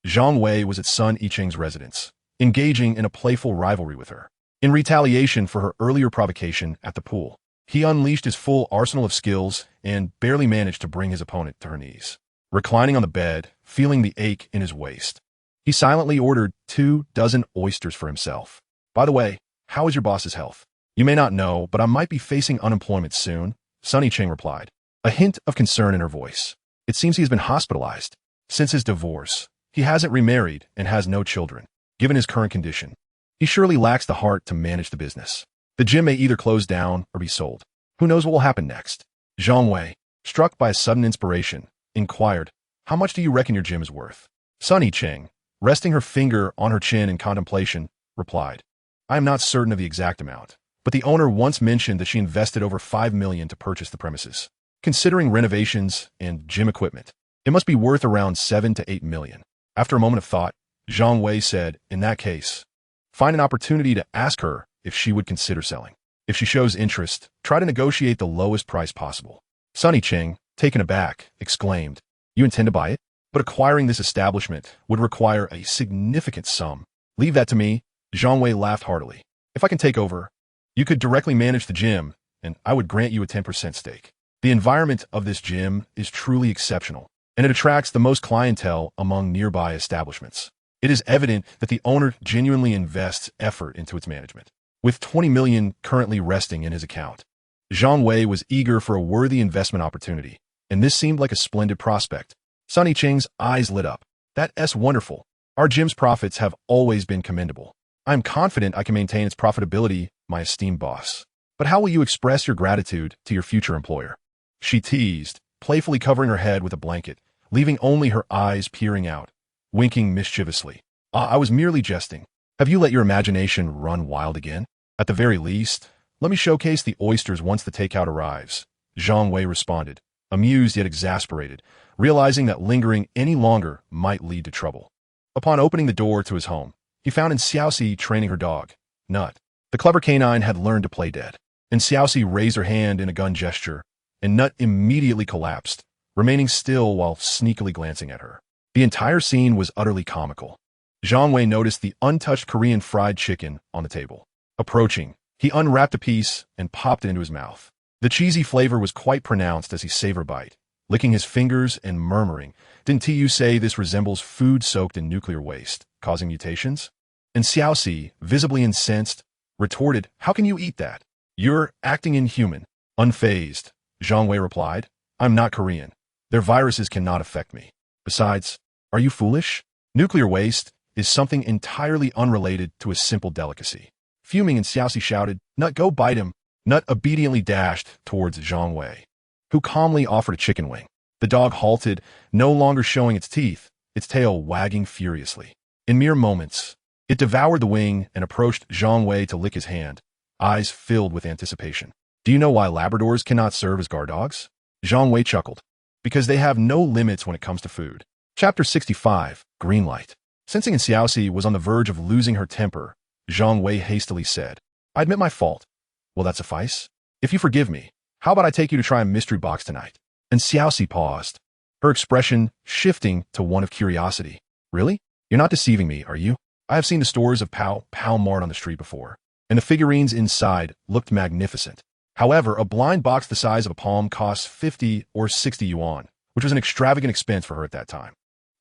Zhang Wei was at Sun Yiqing's residence, engaging in a playful rivalry with her. In retaliation for her earlier provocation at the pool, he unleashed his full arsenal of skills and barely managed to bring his opponent to her knees. Reclining on the bed, feeling the ache in his waist, he silently ordered 24 oysters for himself. By the way, how is your boss's health? You may not know, but I might be facing unemployment soon, Sun Yiqing replied, a hint of concern in her voice. It seems he has been hospitalized. Since his divorce, he hasn't remarried and has no children. Given his current condition, he surely lacks the heart to manage the business. The gym may either close down or be sold. Who knows what will happen next? Zhang Wei, struck by a sudden inspiration, inquired, how much do you reckon your gym is worth? Sun Yiqing, resting her finger on her chin in contemplation, replied, I am not certain of the exact amount, but the owner once mentioned that she invested over 5 million to purchase the premises. Considering renovations and gym equipment, it must be worth around 7 to 8 million. After a moment of thought, Zhang Wei said, in that case, find an opportunity to ask her if she would consider selling. If she shows interest, try to negotiate the lowest price possible. Sun Yiqing, taken aback, exclaimed, you intend to buy it? But acquiring this establishment would require a significant sum. Leave that to me, Zhang Wei laughed heartily. If I can take over, you could directly manage the gym, and I would grant you a 10% stake. The environment of this gym is truly exceptional, and it attracts the most clientele among nearby establishments. It is evident that the owner genuinely invests effort into its management. With 20 million currently resting in his account, Zhang Wei was eager for a worthy investment opportunity, and this seemed like a splendid prospect. Sun Yiqing's eyes lit up. That's wonderful. Our gym's profits have always been commendable. I am confident I can maintain its profitability, my esteemed boss. But how will you express your gratitude to your future employer? She teased, playfully covering her head with a blanket, leaving only her eyes peering out, winking mischievously. I was merely jesting. Have you let your imagination run wild again? At the very least, let me showcase the oysters once the takeout arrives, Zhang Wei responded, amused yet exasperated, realizing that lingering any longer might lead to trouble. Upon opening the door to his home, he found Xiaoxi training her dog, Nut. The clever canine had learned to play dead, and Xiaoxi raised her hand in a gun gesture, and Nut immediately collapsed, remaining still while sneakily glancing at her. The entire scene was utterly comical. Zhang Wei noticed the untouched Korean fried chicken on the table. Approaching, he unwrapped a piece and popped it into his mouth. The cheesy flavor was quite pronounced as he savored a bite, licking his fingers and murmuring, didn't you say this resembles food soaked in nuclear waste, causing mutations? And Xiaoxi, visibly incensed, retorted, how can you eat that? You're acting inhuman. Unfazed, Zhang Wei replied, I'm not Korean. Their viruses cannot affect me. Besides, are you foolish? Nuclear waste is something entirely unrelated to a simple delicacy. Fuming, and Xiaoxi shouted, Nut, go bite him. Nut obediently dashed towards Zhang Wei, who calmly offered a chicken wing. The dog halted, no longer showing its teeth, its tail wagging furiously. In mere moments, it devoured the wing and approached Zhang Wei to lick his hand, eyes filled with anticipation. Do you know why Labradors cannot serve as guard dogs? Zhang Wei chuckled. Because they have no limits when it comes to food. Chapter 65, Green Light. Sensing Xiaoxi was on the verge of losing her temper, Zhang Wei hastily said, I admit my fault. Will that suffice? If you forgive me, how about I take you to try a mystery box tonight? And Xiaoxi paused, her expression shifting to one of curiosity. Really? You're not deceiving me, are you? I have seen the stores of Pow Mart on the street before, and the figurines inside looked magnificent. However, a blind box the size of a palm costs 50 or 60 yuan, which was an extravagant expense for her at that time.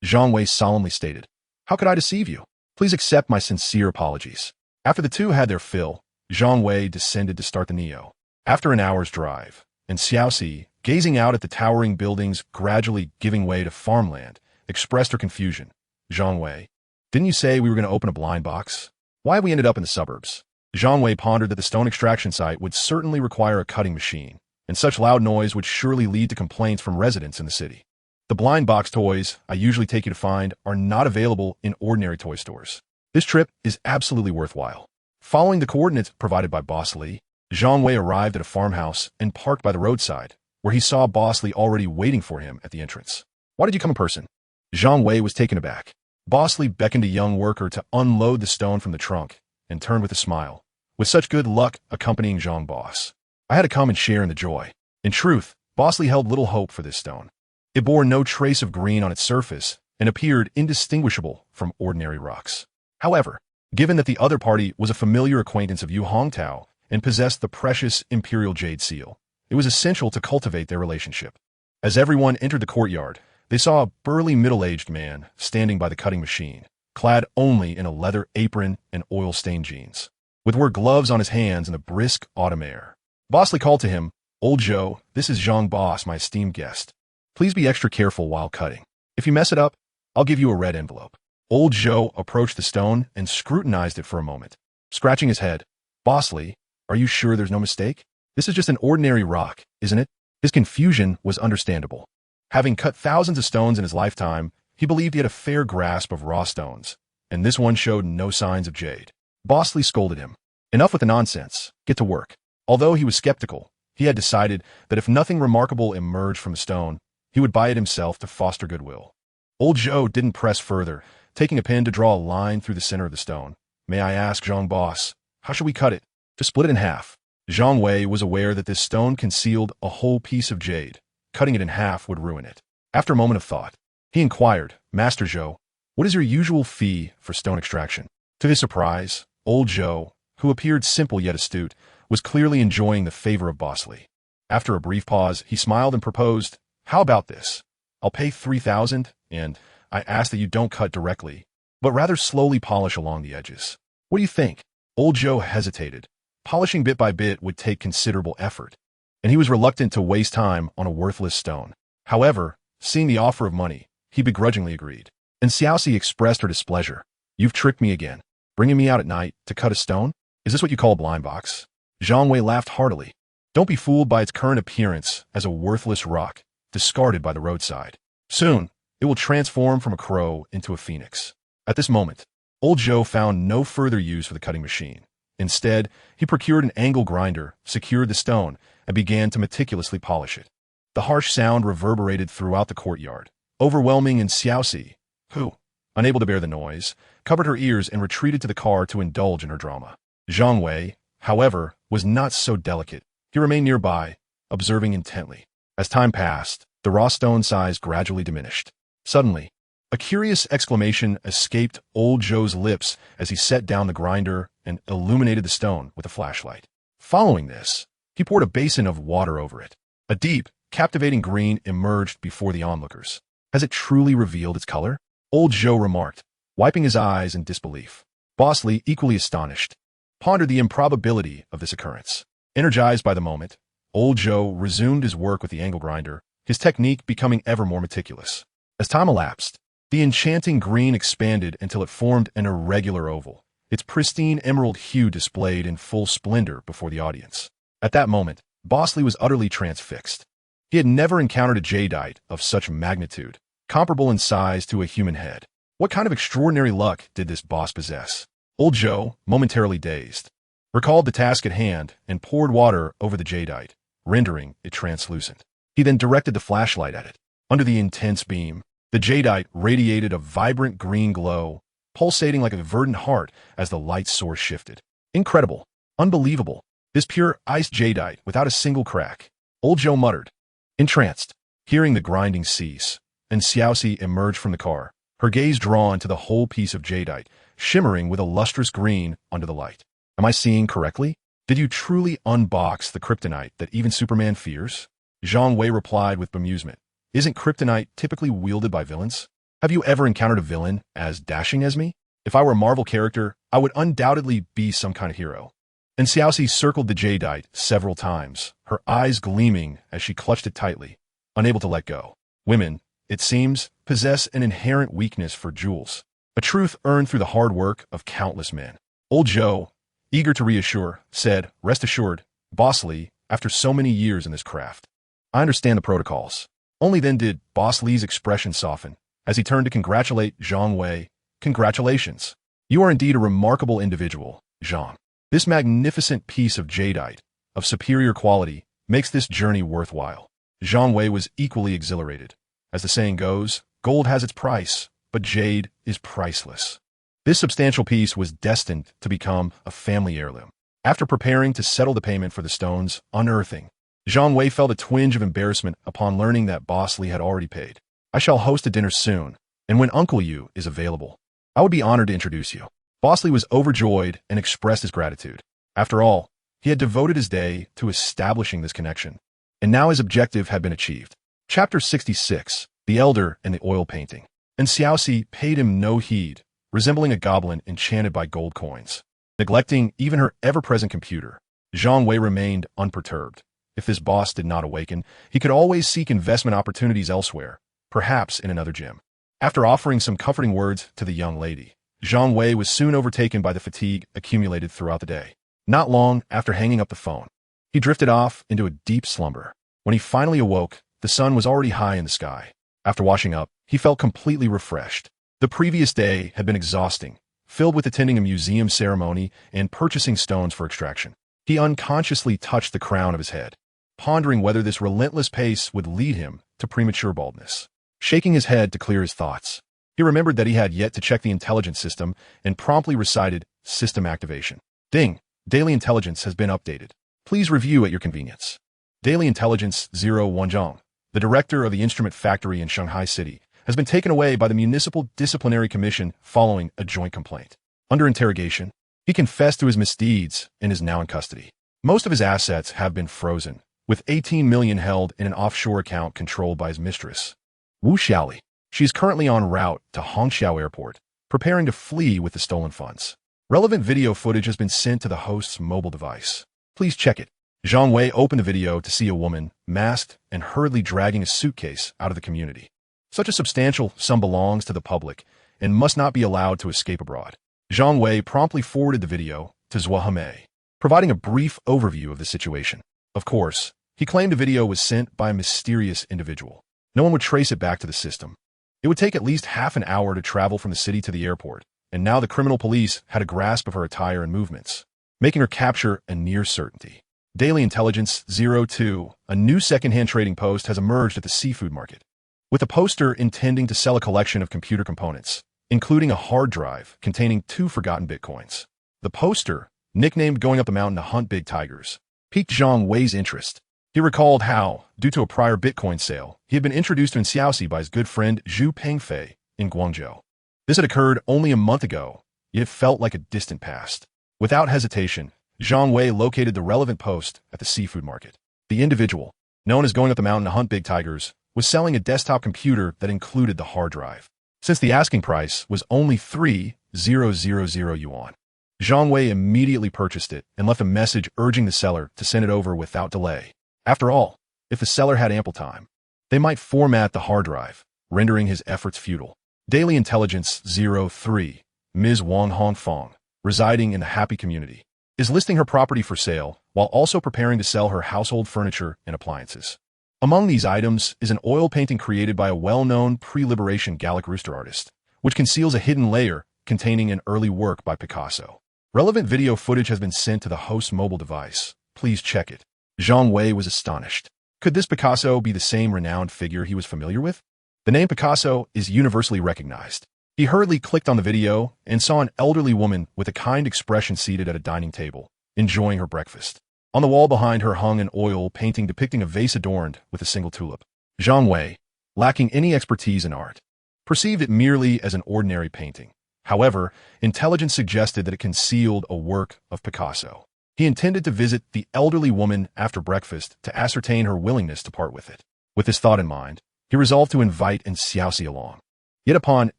Zhang Wei solemnly stated, How could I deceive you? Please accept my sincere apologies. After the two had their fill, Zhang Wei descended to start the Neo. After an hour's drive, and Xiaoxi, gazing out at the towering buildings gradually giving way to farmland, expressed her confusion. Zhang Wei, didn't you say we were going to open a blind box? Why have we ended up in the suburbs? Zhang Wei pondered that the stone extraction site would certainly require a cutting machine, and such loud noise would surely lead to complaints from residents in the city. The blind box toys I usually take you to find are not available in ordinary toy stores. This trip is absolutely worthwhile. Following the coordinates provided by Boss Lee, Zhang Wei arrived at a farmhouse and parked by the roadside, where he saw Boss Lee already waiting for him at the entrance. "Why did you come in person?" Zhang Wei was taken aback. Boss Lee beckoned a young worker to unload the stone from the trunk and turned with a smile. With such good luck accompanying Zhang Boss, I had to come and share in the joy. In truth, Boss Lee held little hope for this stone. It bore no trace of green on its surface and appeared indistinguishable from ordinary rocks. However, given that the other party was a familiar acquaintance of Yu Hongtao and possessed the precious imperial jade seal, it was essential to cultivate their relationship. As everyone entered the courtyard, they saw a burly middle-aged man standing by the cutting machine, clad only in a leather apron and oil-stained jeans, with work gloves on his hands in the brisk autumn air. Boss Lee called to him, "Old Joe, this is Zhang Boss, my esteemed guest. Please be extra careful while cutting. If you mess it up, I'll give you a red envelope." Old Joe approached the stone and scrutinized it for a moment. Scratching his head, "Boss Lee, are you sure there's no mistake? This is just an ordinary rock, isn't it?" His confusion was understandable. Having cut thousands of stones in his lifetime, he believed he had a fair grasp of raw stones, and this one showed no signs of jade. Boss Lee scolded him. "Enough with the nonsense. Get to work." Although he was skeptical, he had decided that if nothing remarkable emerged from the stone, he would buy it himself to foster goodwill. Old Joe didn't press further, taking a pen to draw a line through the center of the stone. "May I ask, Zhang Boss, how should we cut it?" "To split it in half." Zhang Wei was aware that this stone concealed a whole piece of jade. Cutting it in half would ruin it. After a moment of thought, he inquired, "Master Zhou, what is your usual fee for stone extraction?" To his surprise, Old Zhou, who appeared simple yet astute, was clearly enjoying the favor of Boss Lee. After a brief pause, he smiled and proposed, "How about this? I'll pay 3,000, and I ask that you don't cut directly, but rather slowly polish along the edges. What do you think?" Old Joe hesitated. Polishing bit by bit would take considerable effort, and he was reluctant to waste time on a worthless stone. However, seeing the offer of money, he begrudgingly agreed. And Xiaoxi expressed her displeasure. "You've tricked me again, bringing me out at night to cut a stone? Is this what you call a blind box?" Zhang Wei laughed heartily. "Don't be fooled by its current appearance as a worthless rock, discarded by the roadside. Soon, it will transform from a crow into a phoenix." At this moment, Old Joe found no further use for the cutting machine. Instead, he procured an angle grinder, secured the stone, and began to meticulously polish it. The harsh sound reverberated throughout the courtyard, overwhelming in Xiaoxi, who, unable to bear the noise, covered her ears and retreated to the car to indulge in her drama. Zhang Wei, however, was not so delicate. He remained nearby, observing intently. As time passed, the raw stone size gradually diminished. Suddenly, a curious exclamation escaped Old Joe's lips as he set down the grinder and illuminated the stone with a flashlight. Following this, he poured a basin of water over it. A deep, captivating green emerged before the onlookers. "Has it truly revealed its color?" Old Joe remarked, wiping his eyes in disbelief. Boss Lee, equally astonished, pondered the improbability of this occurrence. Energized by the moment, Old Joe resumed his work with the angle grinder, his technique becoming ever more meticulous. As time elapsed, the enchanting green expanded until it formed an irregular oval, its pristine emerald hue displayed in full splendor before the audience. At that moment, Boss Lee was utterly transfixed. He had never encountered a jadeite of such magnitude, comparable in size to a human head. What kind of extraordinary luck did this boss possess? Old Joe, momentarily dazed, recalled the task at hand and poured water over the jadeite, rendering it translucent. He then directed the flashlight at it. Under the intense beam, the jadeite radiated a vibrant green glow, pulsating like a verdant heart as the light source shifted. Incredible. Unbelievable. This pure ice jadeite without a single crack. Old Joe muttered, entranced. Hearing the grinding cease, and Xiaoxi emerged from the car, her gaze drawn to the whole piece of jadeite, shimmering with a lustrous green under the light. Am I seeing correctly? Did you truly unbox the kryptonite that even Superman fears? Zhang Wei replied with bemusement. Isn't kryptonite typically wielded by villains? Have you ever encountered a villain as dashing as me? If I were a Marvel character, I would undoubtedly be some kind of hero. And Xiaoxi circled the jadeite several times, her eyes gleaming as she clutched it tightly, unable to let go. Women, it seems, possess an inherent weakness for jewels, a truth earned through the hard work of countless men. Old Joe, eager to reassure, said, rest assured, Boss Lee, after so many years in this craft, I understand the protocols. Only then did Boss Lee's expression soften, as he turned to congratulate Zhang Wei. Congratulations. You are indeed a remarkable individual, Zhang. This magnificent piece of jadeite, of superior quality, makes this journey worthwhile. Zhang Wei was equally exhilarated. As the saying goes, gold has its price, but jade is priceless. This substantial piece was destined to become a family heirloom. After preparing to settle the payment for the stone's unearthing, Zhang Wei felt a twinge of embarrassment upon learning that Boss Li had already paid. I shall host a dinner soon, and when Uncle Yu is available, I would be honored to introduce you. Boss Li was overjoyed and expressed his gratitude. After all, he had devoted his day to establishing this connection, and now his objective had been achieved. Chapter 66, The Elder and the Oil Painting. And Xiaoxi paid him no heed, resembling a goblin enchanted by gold coins. Neglecting even her ever-present computer, Zhang Wei remained unperturbed. If this boss did not awaken, he could always seek investment opportunities elsewhere, perhaps in another gym. After offering some comforting words to the young lady, Zhang Wei was soon overtaken by the fatigue accumulated throughout the day. Not long after hanging up the phone, he drifted off into a deep slumber. When he finally awoke, the sun was already high in the sky. After washing up, he felt completely refreshed. The previous day had been exhausting, filled with attending a museum ceremony and purchasing stones for extraction. He unconsciously touched the crown of his head, pondering whether this relentless pace would lead him to premature baldness. Shaking his head to clear his thoughts, he remembered that he had yet to check the intelligence system and promptly recited system activation. Ding! Daily intelligence has been updated. Please review at your convenience. Daily Intelligence 01 Zhang, the director of the instrument factory in Shanghai City, has been taken away by the Municipal Disciplinary Commission following a joint complaint. Under interrogation, he confessed to his misdeeds and is now in custody. Most of his assets have been frozen, with 18 million held in an offshore account controlled by his mistress, Wu Xiaoli. She is currently en route to Hongqiao Airport, preparing to flee with the stolen funds. Relevant video footage has been sent to the host's mobile device. Please check it. Zhang Wei opened the video to see a woman, masked and hurriedly dragging a suitcase out of the community. Such a substantial sum belongs to the public and must not be allowed to escape abroad. Zhang Wei promptly forwarded the video to Zhua Heme, providing a brief overview of the situation. Of course, he claimed the video was sent by a mysterious individual. No one would trace it back to the system. It would take at least half an hour to travel from the city to the airport, and now the criminal police had a grasp of her attire and movements, making her capture a near certainty. Daily Intelligence 02, a new second-hand trading post has emerged at the seafood market, with a poster intending to sell a collection of computer components, including a hard drive containing 2 forgotten bitcoins. The poster, nicknamed Going Up the Mountain to Hunt Big Tigers, piqued Zhang Wei's interest. He recalled how, due to a prior bitcoin sale, he had been introduced to Xiaoxi by his good friend Zhu Pengfei in Guangzhou. This had occurred only a month ago, yet it felt like a distant past. Without hesitation, Zhang Wei located the relevant post at the seafood market. The individual, known as Going Up the Mountain to Hunt Big Tigers, was selling a desktop computer that included the hard drive. Since the asking price was only 3,000 yuan, Zhang Wei immediately purchased it and left a message urging the seller to send it over without delay. After all, if the seller had ample time, they might format the hard drive, rendering his efforts futile. Daily Intelligence 03, Ms. Wang Hongfang, residing in the Happy Community, is listing her property for sale while also preparing to sell her household furniture and appliances. Among these items is an oil painting created by a well-known pre-liberation Gallic rooster artist, which conceals a hidden layer containing an early work by Picasso. Relevant video footage has been sent to the host's mobile device. Please check it. Zhang Wei was astonished. Could this Picasso be the same renowned figure he was familiar with? The name Picasso is universally recognized. He hurriedly clicked on the video and saw an elderly woman with a kind expression seated at a dining table, enjoying her breakfast. On the wall behind her hung an oil painting depicting a vase adorned with a single tulip. Zhang Wei, lacking any expertise in art, perceived it merely as an ordinary painting. However, intelligence suggested that it concealed a work of Picasso. He intended to visit the elderly woman after breakfast to ascertain her willingness to part with it. With this thought in mind, he resolved to invite Xiaoxi along. Yet upon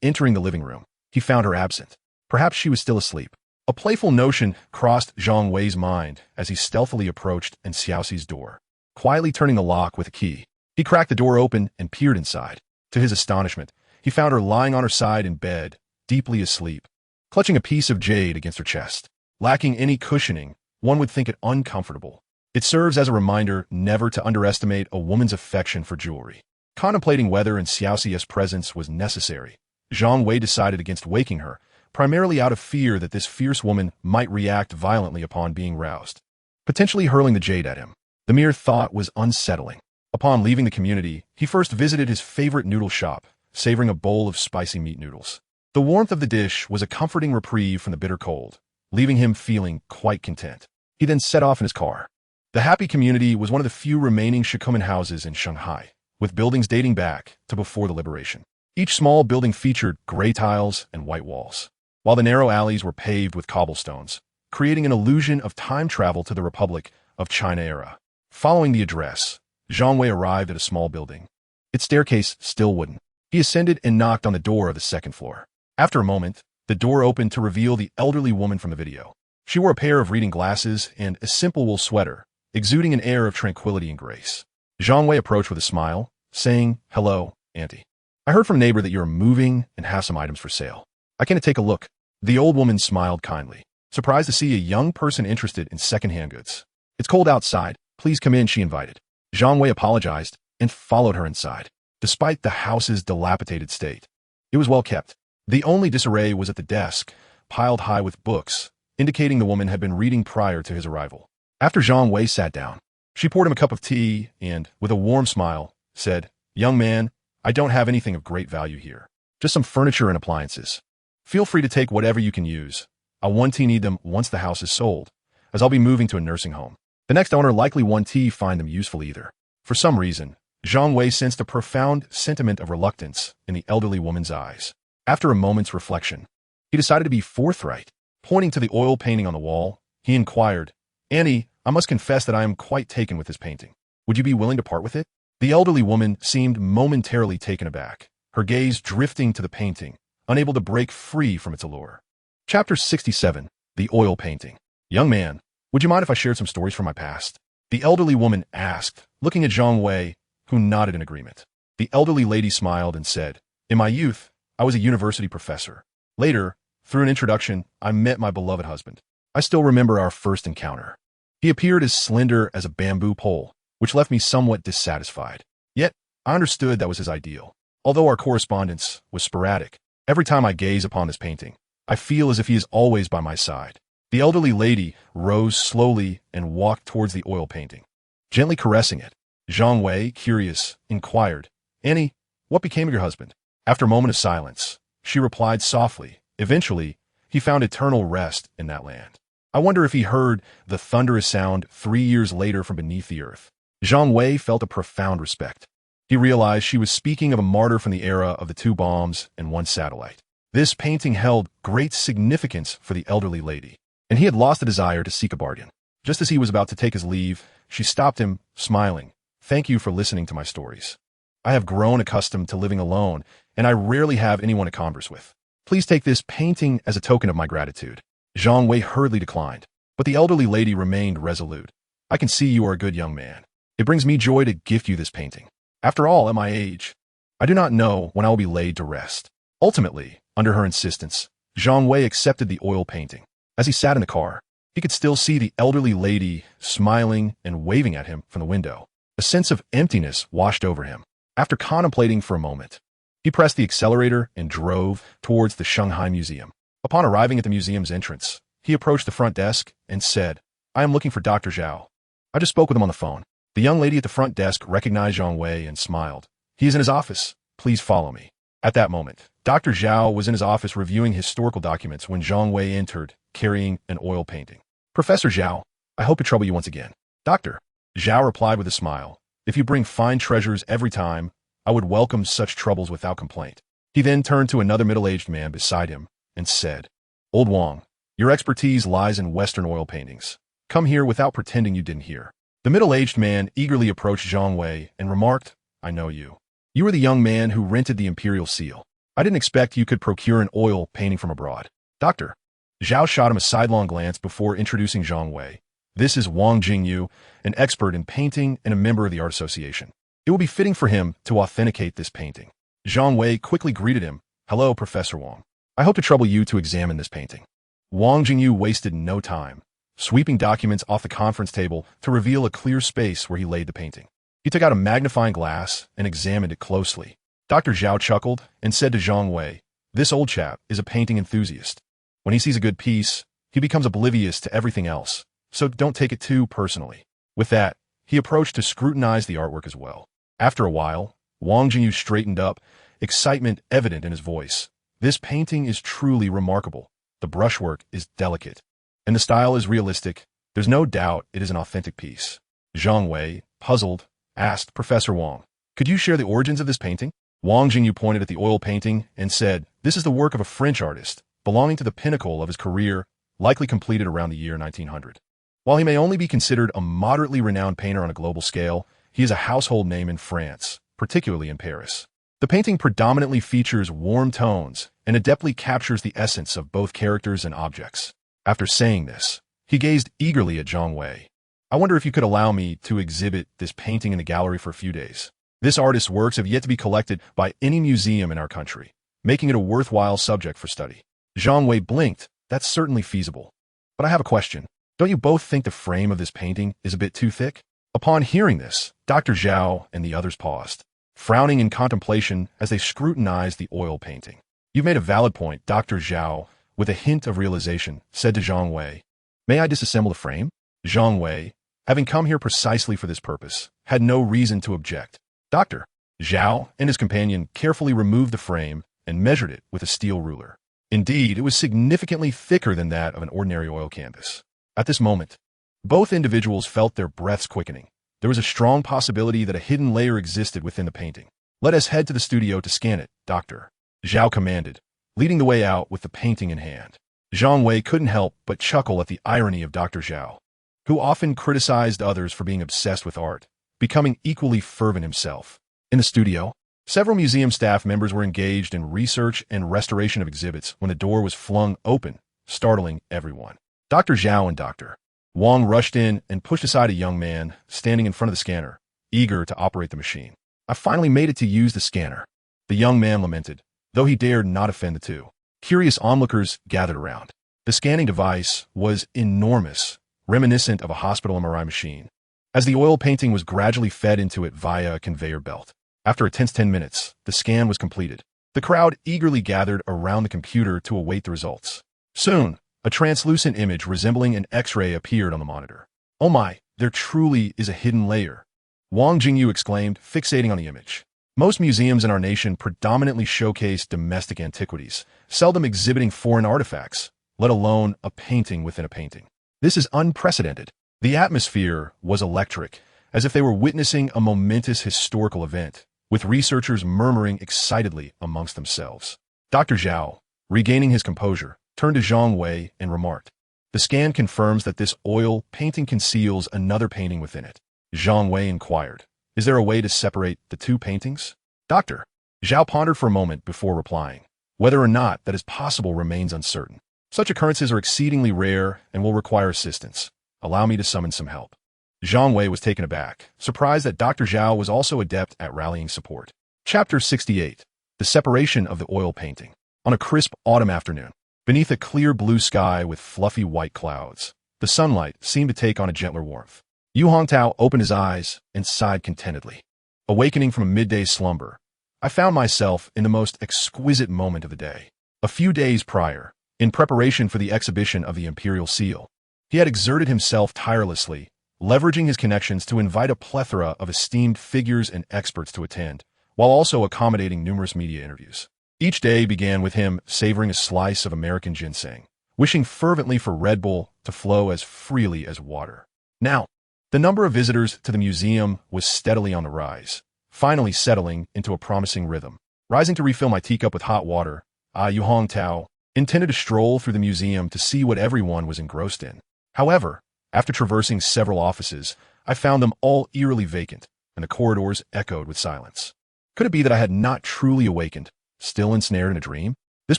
entering the living room, he found her absent. Perhaps she was still asleep. A playful notion crossed Zhang Wei's mind as he stealthily approached Xiaoxi's door. Quietly turning the lock with a key, he cracked the door open and peered inside. To his astonishment, he found her lying on her side in bed, deeply asleep, clutching a piece of jade against her chest. Lacking any cushioning, one would think it uncomfortable. It serves as a reminder never to underestimate a woman's affection for jewelry. Contemplating whether Xiaoxi's presence was necessary, Zhang Wei decided against waking her, primarily out of fear that this fierce woman might react violently upon being roused, potentially hurling the jade at him. The mere thought was unsettling. Upon leaving the community, he first visited his favorite noodle shop, savoring a bowl of spicy meat noodles. The warmth of the dish was a comforting reprieve from the bitter cold, leaving him feeling quite content. He then set off in his car. The happy community was one of the few remaining Shikumen houses in Shanghai, with buildings dating back to before the liberation. Each small building featured gray tiles and white walls, while the narrow alleys were paved with cobblestones, creating an illusion of time travel to the Republic of China era. Following the address, Zhang Wei arrived at a small building. Its staircase still wooden. He ascended and knocked on the door of the second floor. After a moment, the door opened to reveal the elderly woman from the video. She wore a pair of reading glasses and a simple wool sweater, exuding an air of tranquility and grace. Zhang Wei approached with a smile, saying, "Hello, Auntie. I heard from a neighbor that you're moving and have some items for sale. I can't take a look." The old woman smiled kindly, surprised to see a young person interested in second-hand goods. "It's cold outside. Please come in," she invited. Zhang Wei apologized and followed her inside. Despite the house's dilapidated state, it was well kept. The only disarray was at the desk, piled high with books, indicating the woman had been reading prior to his arrival. After Zhang Wei sat down, she poured him a cup of tea and, with a warm smile, said, "Young man, I don't have anything of great value here. Just some furniture and appliances. Feel free to take whatever you can use. I'll need them once the house is sold, as I'll be moving to a nursing home. The next owner likely won't find them useful either." For some reason, Zhang Wei sensed a profound sentiment of reluctance in the elderly woman's eyes. After a moment's reflection, he decided to be forthright. Pointing to the oil painting on the wall, he inquired, "Annie, I must confess that I am quite taken with this painting. Would you be willing to part with it?" The elderly woman seemed momentarily taken aback, her gaze drifting to the painting, unable to break free from its allure. Chapter 67, The Oil Painting. "Young man, would you mind if I shared some stories from my past?" the elderly woman asked, looking at Zhang Wei, who nodded in agreement. The elderly lady smiled and said, "In my youth, I was a university professor. Later, through an introduction, I met my beloved husband. I still remember our first encounter. He appeared as slender as a bamboo pole, which left me somewhat dissatisfied. Yet, I understood that was his ideal. Although our correspondence was sporadic, every time I gaze upon this painting, I feel as if he is always by my side." The elderly lady rose slowly and walked towards the oil painting, gently caressing it. Zhang Wei, curious, inquired, "Annie, what became of your husband?" After a moment of silence, she replied softly, "Eventually, he found eternal rest in that land. I wonder if he heard the thunderous sound 3 years later from beneath the earth." Zhang Wei felt a profound respect. He realized she was speaking of a martyr from the era of the 2 bombs and 1 satellite. This painting held great significance for the elderly lady, and he had lost the desire to seek a bargain. Just as he was about to take his leave, she stopped him, smiling. "Thank you for listening to my stories. I have grown accustomed to living alone, and I rarely have anyone to converse with. Please take this painting as a token of my gratitude." Zhang Wei hurriedly declined, but the elderly lady remained resolute. "I can see you are a good young man. It brings me joy to gift you this painting. After all, at my age, I do not know when I will be laid to rest." Ultimately, under her insistence, Zhang Wei accepted the oil painting. As he sat in the car, he could still see the elderly lady smiling and waving at him from the window. A sense of emptiness washed over him. After contemplating for a moment, he pressed the accelerator and drove towards the Shanghai Museum. Upon arriving at the museum's entrance, he approached the front desk and said, "I am looking for Dr. Zhao. I just spoke with him on the phone." The young lady at the front desk recognized Zhang Wei and smiled. "He is in his office. Please follow me." At that moment, Dr. Zhao was in his office reviewing historical documents when Zhang Wei entered, carrying an oil painting. "Professor Zhao, I hope to trouble you once again." "Doctor," Zhao replied with a smile, "if you bring fine treasures every time, I would welcome such troubles without complaint." He then turned to another middle-aged man beside him and said, "Old Wang, your expertise lies in Western oil paintings. Come here without pretending you didn't hear." The middle-aged man eagerly approached Zhang Wei and remarked, "I know you. You are the young man who rented the Imperial Seal. I didn't expect you could procure an oil painting from abroad." "Doctor." Zhao shot him a sidelong glance before introducing Zhang Wei. "This is Wang Jingyu, an expert in painting and a member of the Art Association. It will be fitting for him to authenticate this painting." Zhang Wei quickly greeted him. "Hello, Professor Wang. I hope to trouble you to examine this painting." Wang Jingyu wasted no time, sweeping documents off the conference table to reveal a clear space where he laid the painting. He took out a magnifying glass and examined it closely. Dr. Zhao chuckled and said to Zhang Wei, "This old chap is a painting enthusiast. When he sees a good piece, he becomes oblivious to everything else, so don't take it too personally." With that, He approached to scrutinize the artwork as well. After a while, Wang Jingyu straightened up, excitement evident in his voice. This painting is truly remarkable. The brushwork is delicate, and the style is realistic. There's no doubt it is an authentic piece. Zhang Wei, puzzled, asked Professor Wang, "Could you share the origins of this painting?" Wang Jingyu pointed at the oil painting and said, "This is the work of a French artist, belonging to the pinnacle of his career, likely completed around the year 1900. While he may only be considered a moderately renowned painter on a global scale, he is a household name in France, particularly in Paris. The painting predominantly features warm tones and adeptly captures the essence of both characters and objects." After saying this, he gazed eagerly at Zhang Wei. "I wonder if you could allow me to exhibit this painting in the gallery for a few days. This artist's works have yet to be collected by any museum in our country, making it a worthwhile subject for study." Zhang Wei blinked. "That's certainly feasible. But I have a question. Don't you both think the frame of this painting is a bit too thick?" Upon hearing this, Dr. Zhao and the others paused, frowning in contemplation as they scrutinized the oil painting. "You've made a valid point," Dr. Zhao, with a hint of realization, said to Zhang Wei. "May I disassemble the frame?" Zhang Wei, having come here precisely for this purpose, had no reason to object. Dr. Zhao and his companion carefully removed the frame and measured it with a steel ruler. Indeed, it was significantly thicker than that of an ordinary oil canvas. At this moment, both individuals felt their breaths quickening. There was a strong possibility that a hidden layer existed within the painting. "Let us head to the studio to scan it," Dr. Zhao commanded, leading the way out with the painting in hand. Zhang Wei couldn't help but chuckle at the irony of Dr. Zhao, who often criticized others for being obsessed with art, becoming equally fervent himself. In the studio, several museum staff members were engaged in research and restoration of exhibits when the door was flung open, startling everyone. Dr. Zhao and Dr. Wang rushed in and pushed aside a young man standing in front of the scanner, eager to operate the machine. "I finally made it to use the scanner," the young man lamented, though he dared not offend the two. Curious onlookers gathered around. The scanning device was enormous, reminiscent of a hospital MRI machine, as the oil painting was gradually fed into it via a conveyor belt. After a tense 10 minutes, the scan was completed. The crowd eagerly gathered around the computer to await the results. Soon, a translucent image resembling an X-ray appeared on the monitor. "Oh my, there truly is a hidden layer," Wang Jingyu exclaimed, fixating on the image. Most museums in our nation predominantly showcase domestic antiquities, seldom exhibiting foreign artifacts, let alone a painting within a painting. This is unprecedented. The atmosphere was electric, as if they were witnessing a momentous historical event, with researchers murmuring excitedly amongst themselves. Dr. Zhao, regaining his composure, turned to Zhang Wei and remarked, "The scan confirms that this oil painting conceals another painting within it." Zhang Wei inquired, "Is there a way to separate the two paintings?" Dr. Zhao pondered for a moment before replying. "Whether or not that is possible remains uncertain. Such occurrences are exceedingly rare and will require assistance. Allow me to summon some help." Zhang Wei was taken aback, surprised that Dr. Zhao was also adept at rallying support. Chapter 68. The Separation of the Oil Painting. On a crisp autumn afternoon, beneath a clear blue sky with fluffy white clouds, the sunlight seemed to take on a gentler warmth. Yu Hongtao opened his eyes and sighed contentedly. Awakening from a midday slumber, I found myself in the most exquisite moment of the day. A few days prior, in preparation for the exhibition of the Imperial Seal, he had exerted himself tirelessly, leveraging his connections to invite a plethora of esteemed figures and experts to attend, while also accommodating numerous media interviews. Each day began with him savoring a slice of American ginseng, wishing fervently for Red Bull to flow as freely as water. Now, the number of visitors to the museum was steadily on the rise, finally settling into a promising rhythm. Rising to refill my teacup with hot water, Yu Hongtao intended to stroll through the museum to see what everyone was engrossed in. However, after traversing several offices, I found them all eerily vacant, and the corridors echoed with silence. Could it be that I had not truly awakened, still ensnared in a dream? This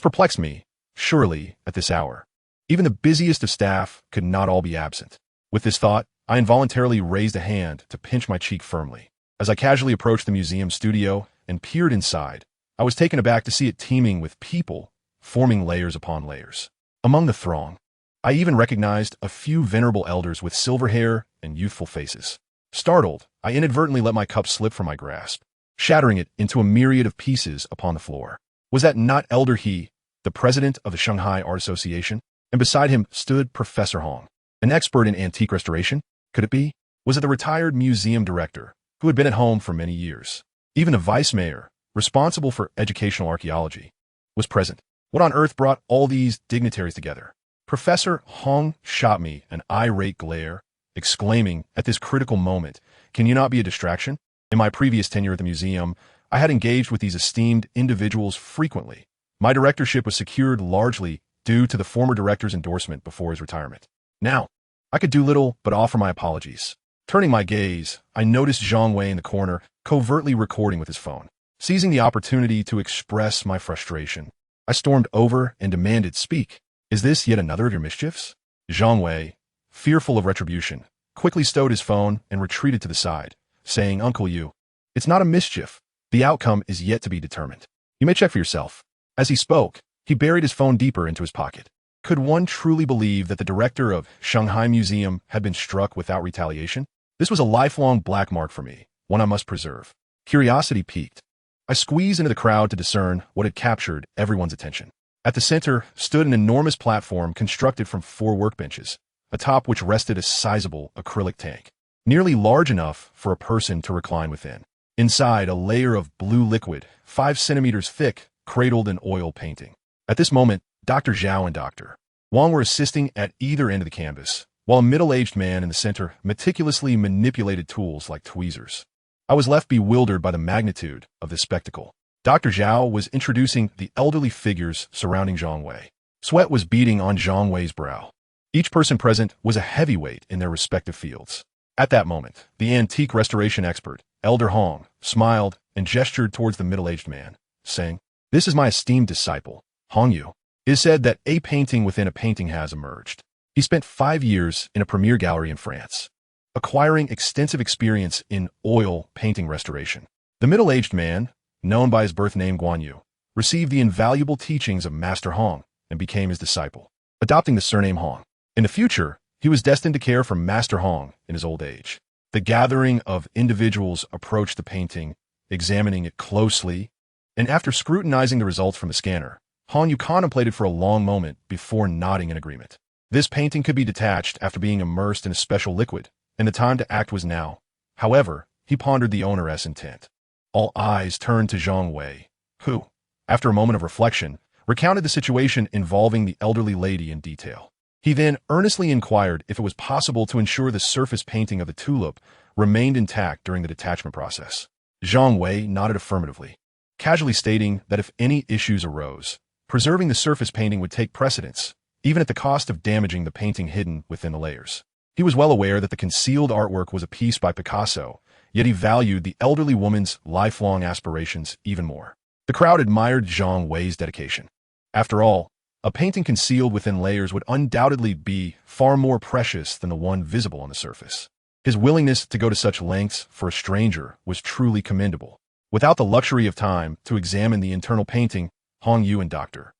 perplexed me. Surely, at this hour, even the busiest of staff could not all be absent. With this thought, I involuntarily raised a hand to pinch my cheek firmly. As I casually approached the museum studio and peered inside, I was taken aback to see it teeming with people, forming layers upon layers. Among the throng, I even recognized a few venerable elders with silver hair and youthful faces. Startled, I inadvertently let my cup slip from my grasp, shattering it into a myriad of pieces upon the floor. Was that not Elder He, the president of the Shanghai Art Association? And beside him stood Professor Hong, an expert in antique restoration? Could it be? was it the retired museum director, who had been at home for many years. Even the vice mayor, responsible for educational archaeology, was present. What on earth brought all these dignitaries together? Professor Hong shot me an irate glare, exclaiming at this critical moment, "Can you not be a distraction?" In my previous tenure at the museum, I had engaged with these esteemed individuals frequently. My directorship was secured largely due to the former director's endorsement before his retirement. Now, I could do little but offer my apologies. Turning my gaze, I noticed Zhang Wei in the corner, covertly recording with his phone. Seizing the opportunity to express my frustration, I stormed over and demanded, "Speak. Is this yet another of your mischiefs?" Zhang Wei, fearful of retribution, quickly stowed his phone and retreated to the side, saying, "Uncle Yu, it's not a mischief. The outcome is yet to be determined. You may check for yourself." As he spoke, he buried his phone deeper into his pocket. Could one truly believe that the director of Shanghai Museum had been struck without retaliation? This was a lifelong black mark for me, one I must preserve. Curiosity piqued. I squeezed into the crowd to discern what had captured everyone's attention. At the center stood an enormous platform constructed from 4 workbenches, atop which rested a sizable acrylic tank, nearly large enough for a person to recline within. Inside, a layer of blue liquid, 5 centimeters thick, cradled an oil painting. At this moment, Dr. Zhao and Dr. Wang were assisting at either end of the canvas, while a middle-aged man in the center meticulously manipulated tools like tweezers. I was left bewildered by the magnitude of this spectacle. Dr. Zhao was introducing the elderly figures surrounding Zhang Wei. Sweat was beading on Zhang Wei's brow. Each person present was a heavyweight in their respective fields. At that moment, the antique restoration expert, Elder Hong, smiled and gestured towards the middle-aged man, saying, "This is my esteemed disciple, Hong Yu." It is said that a painting within a painting has emerged. He spent 5 years in a premier gallery in France, acquiring extensive experience in oil painting restoration. The middle-aged man, known by his birth name Guan Yu, received the invaluable teachings of Master Hong and became his disciple, adopting the surname Hong. In the future, he was destined to care for Master Hong in his old age. The gathering of individuals approached the painting, examining it closely, and after scrutinizing the results from the scanner, Hong Yu contemplated for a long moment before nodding in agreement. This painting could be detached after being immersed in a special liquid, and the time to act was now. However, he pondered the onerous intent. All eyes turned to Zhang Wei, who, after a moment of reflection, recounted the situation involving the elderly lady in detail. He then earnestly inquired if it was possible to ensure the surface painting of the tulip remained intact during the detachment process. Zhang Wei nodded affirmatively, casually stating that if any issues arose, preserving the surface painting would take precedence, even at the cost of damaging the painting hidden within the layers. He was well aware that the concealed artwork was a piece by Picasso, yet he valued the elderly woman's lifelong aspirations even more. The crowd admired Zhang Wei's dedication. After all, a painting concealed within layers would undoubtedly be far more precious than the one visible on the surface. His willingness to go to such lengths for a stranger was truly commendable. Without the luxury of time to examine the internal painting, Hong Yu and Dr.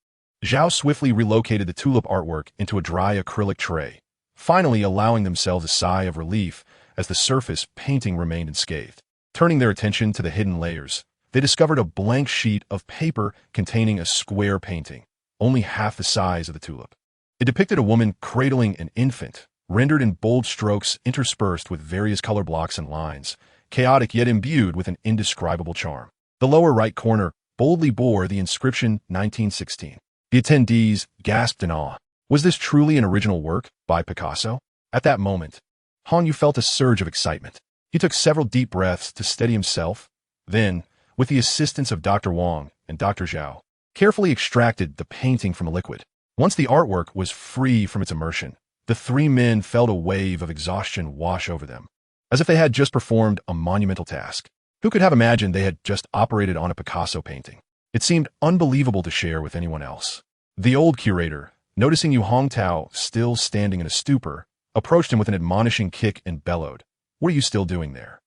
Zhao swiftly relocated the tulip artwork into a dry acrylic tray, finally allowing themselves a sigh of relief as the surface painting remained unscathed. Turning their attention to the hidden layers, they discovered a blank sheet of paper containing a square painting, only half the size of the tulip. It depicted a woman cradling an infant, rendered in bold strokes interspersed with various color blocks and lines, chaotic yet imbued with an indescribable charm. The lower right corner boldly bore the inscription 1916. The attendees gasped in awe. Was this truly an original work by Picasso? At that moment, Hong Yu felt a surge of excitement. He took several deep breaths to steady himself, then, with the assistance of Dr. Wang and Dr. Zhao, carefully extracted the painting from a liquid. Once the artwork was free from its immersion, the 3 men felt a wave of exhaustion wash over them, as if they had just performed a monumental task. Who could have imagined they had just operated on a Picasso painting? It seemed unbelievable to share with anyone else. The old curator, noticing Yu Hongtao still standing in a stupor, approached him with an admonishing kick and bellowed, "What are you still doing there?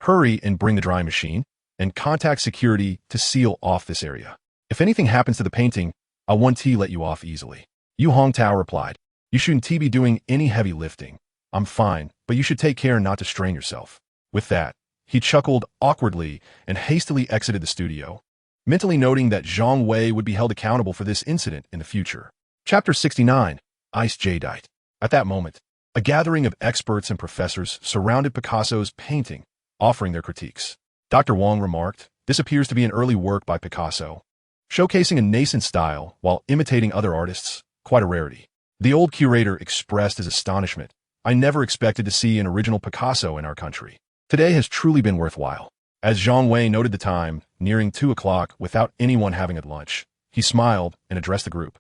Hurry and bring the drying machine, and contact security to seal off this area. If anything happens to the painting, I won't let you off easily." Yu Hongtao replied, "You shouldn't be doing any heavy lifting. I'm fine, but you should take care not to strain yourself." With that, he chuckled awkwardly and hastily exited the studio, mentally noting that Zhang Wei would be held accountable for this incident in the future. Chapter 69, Ice Jadeite. At that moment, A gathering of experts and professors surrounded Picasso's painting, offering their critiques. Dr. Wang remarked, "This appears to be an early work by Picasso, showcasing a nascent style while imitating other artists, quite a rarity." The old curator expressed his astonishment. "I never expected to see an original Picasso in our country. Today has truly been worthwhile." As Zhang Wei noted the time, nearing 2 o'clock without anyone having at lunch, he smiled and addressed the group.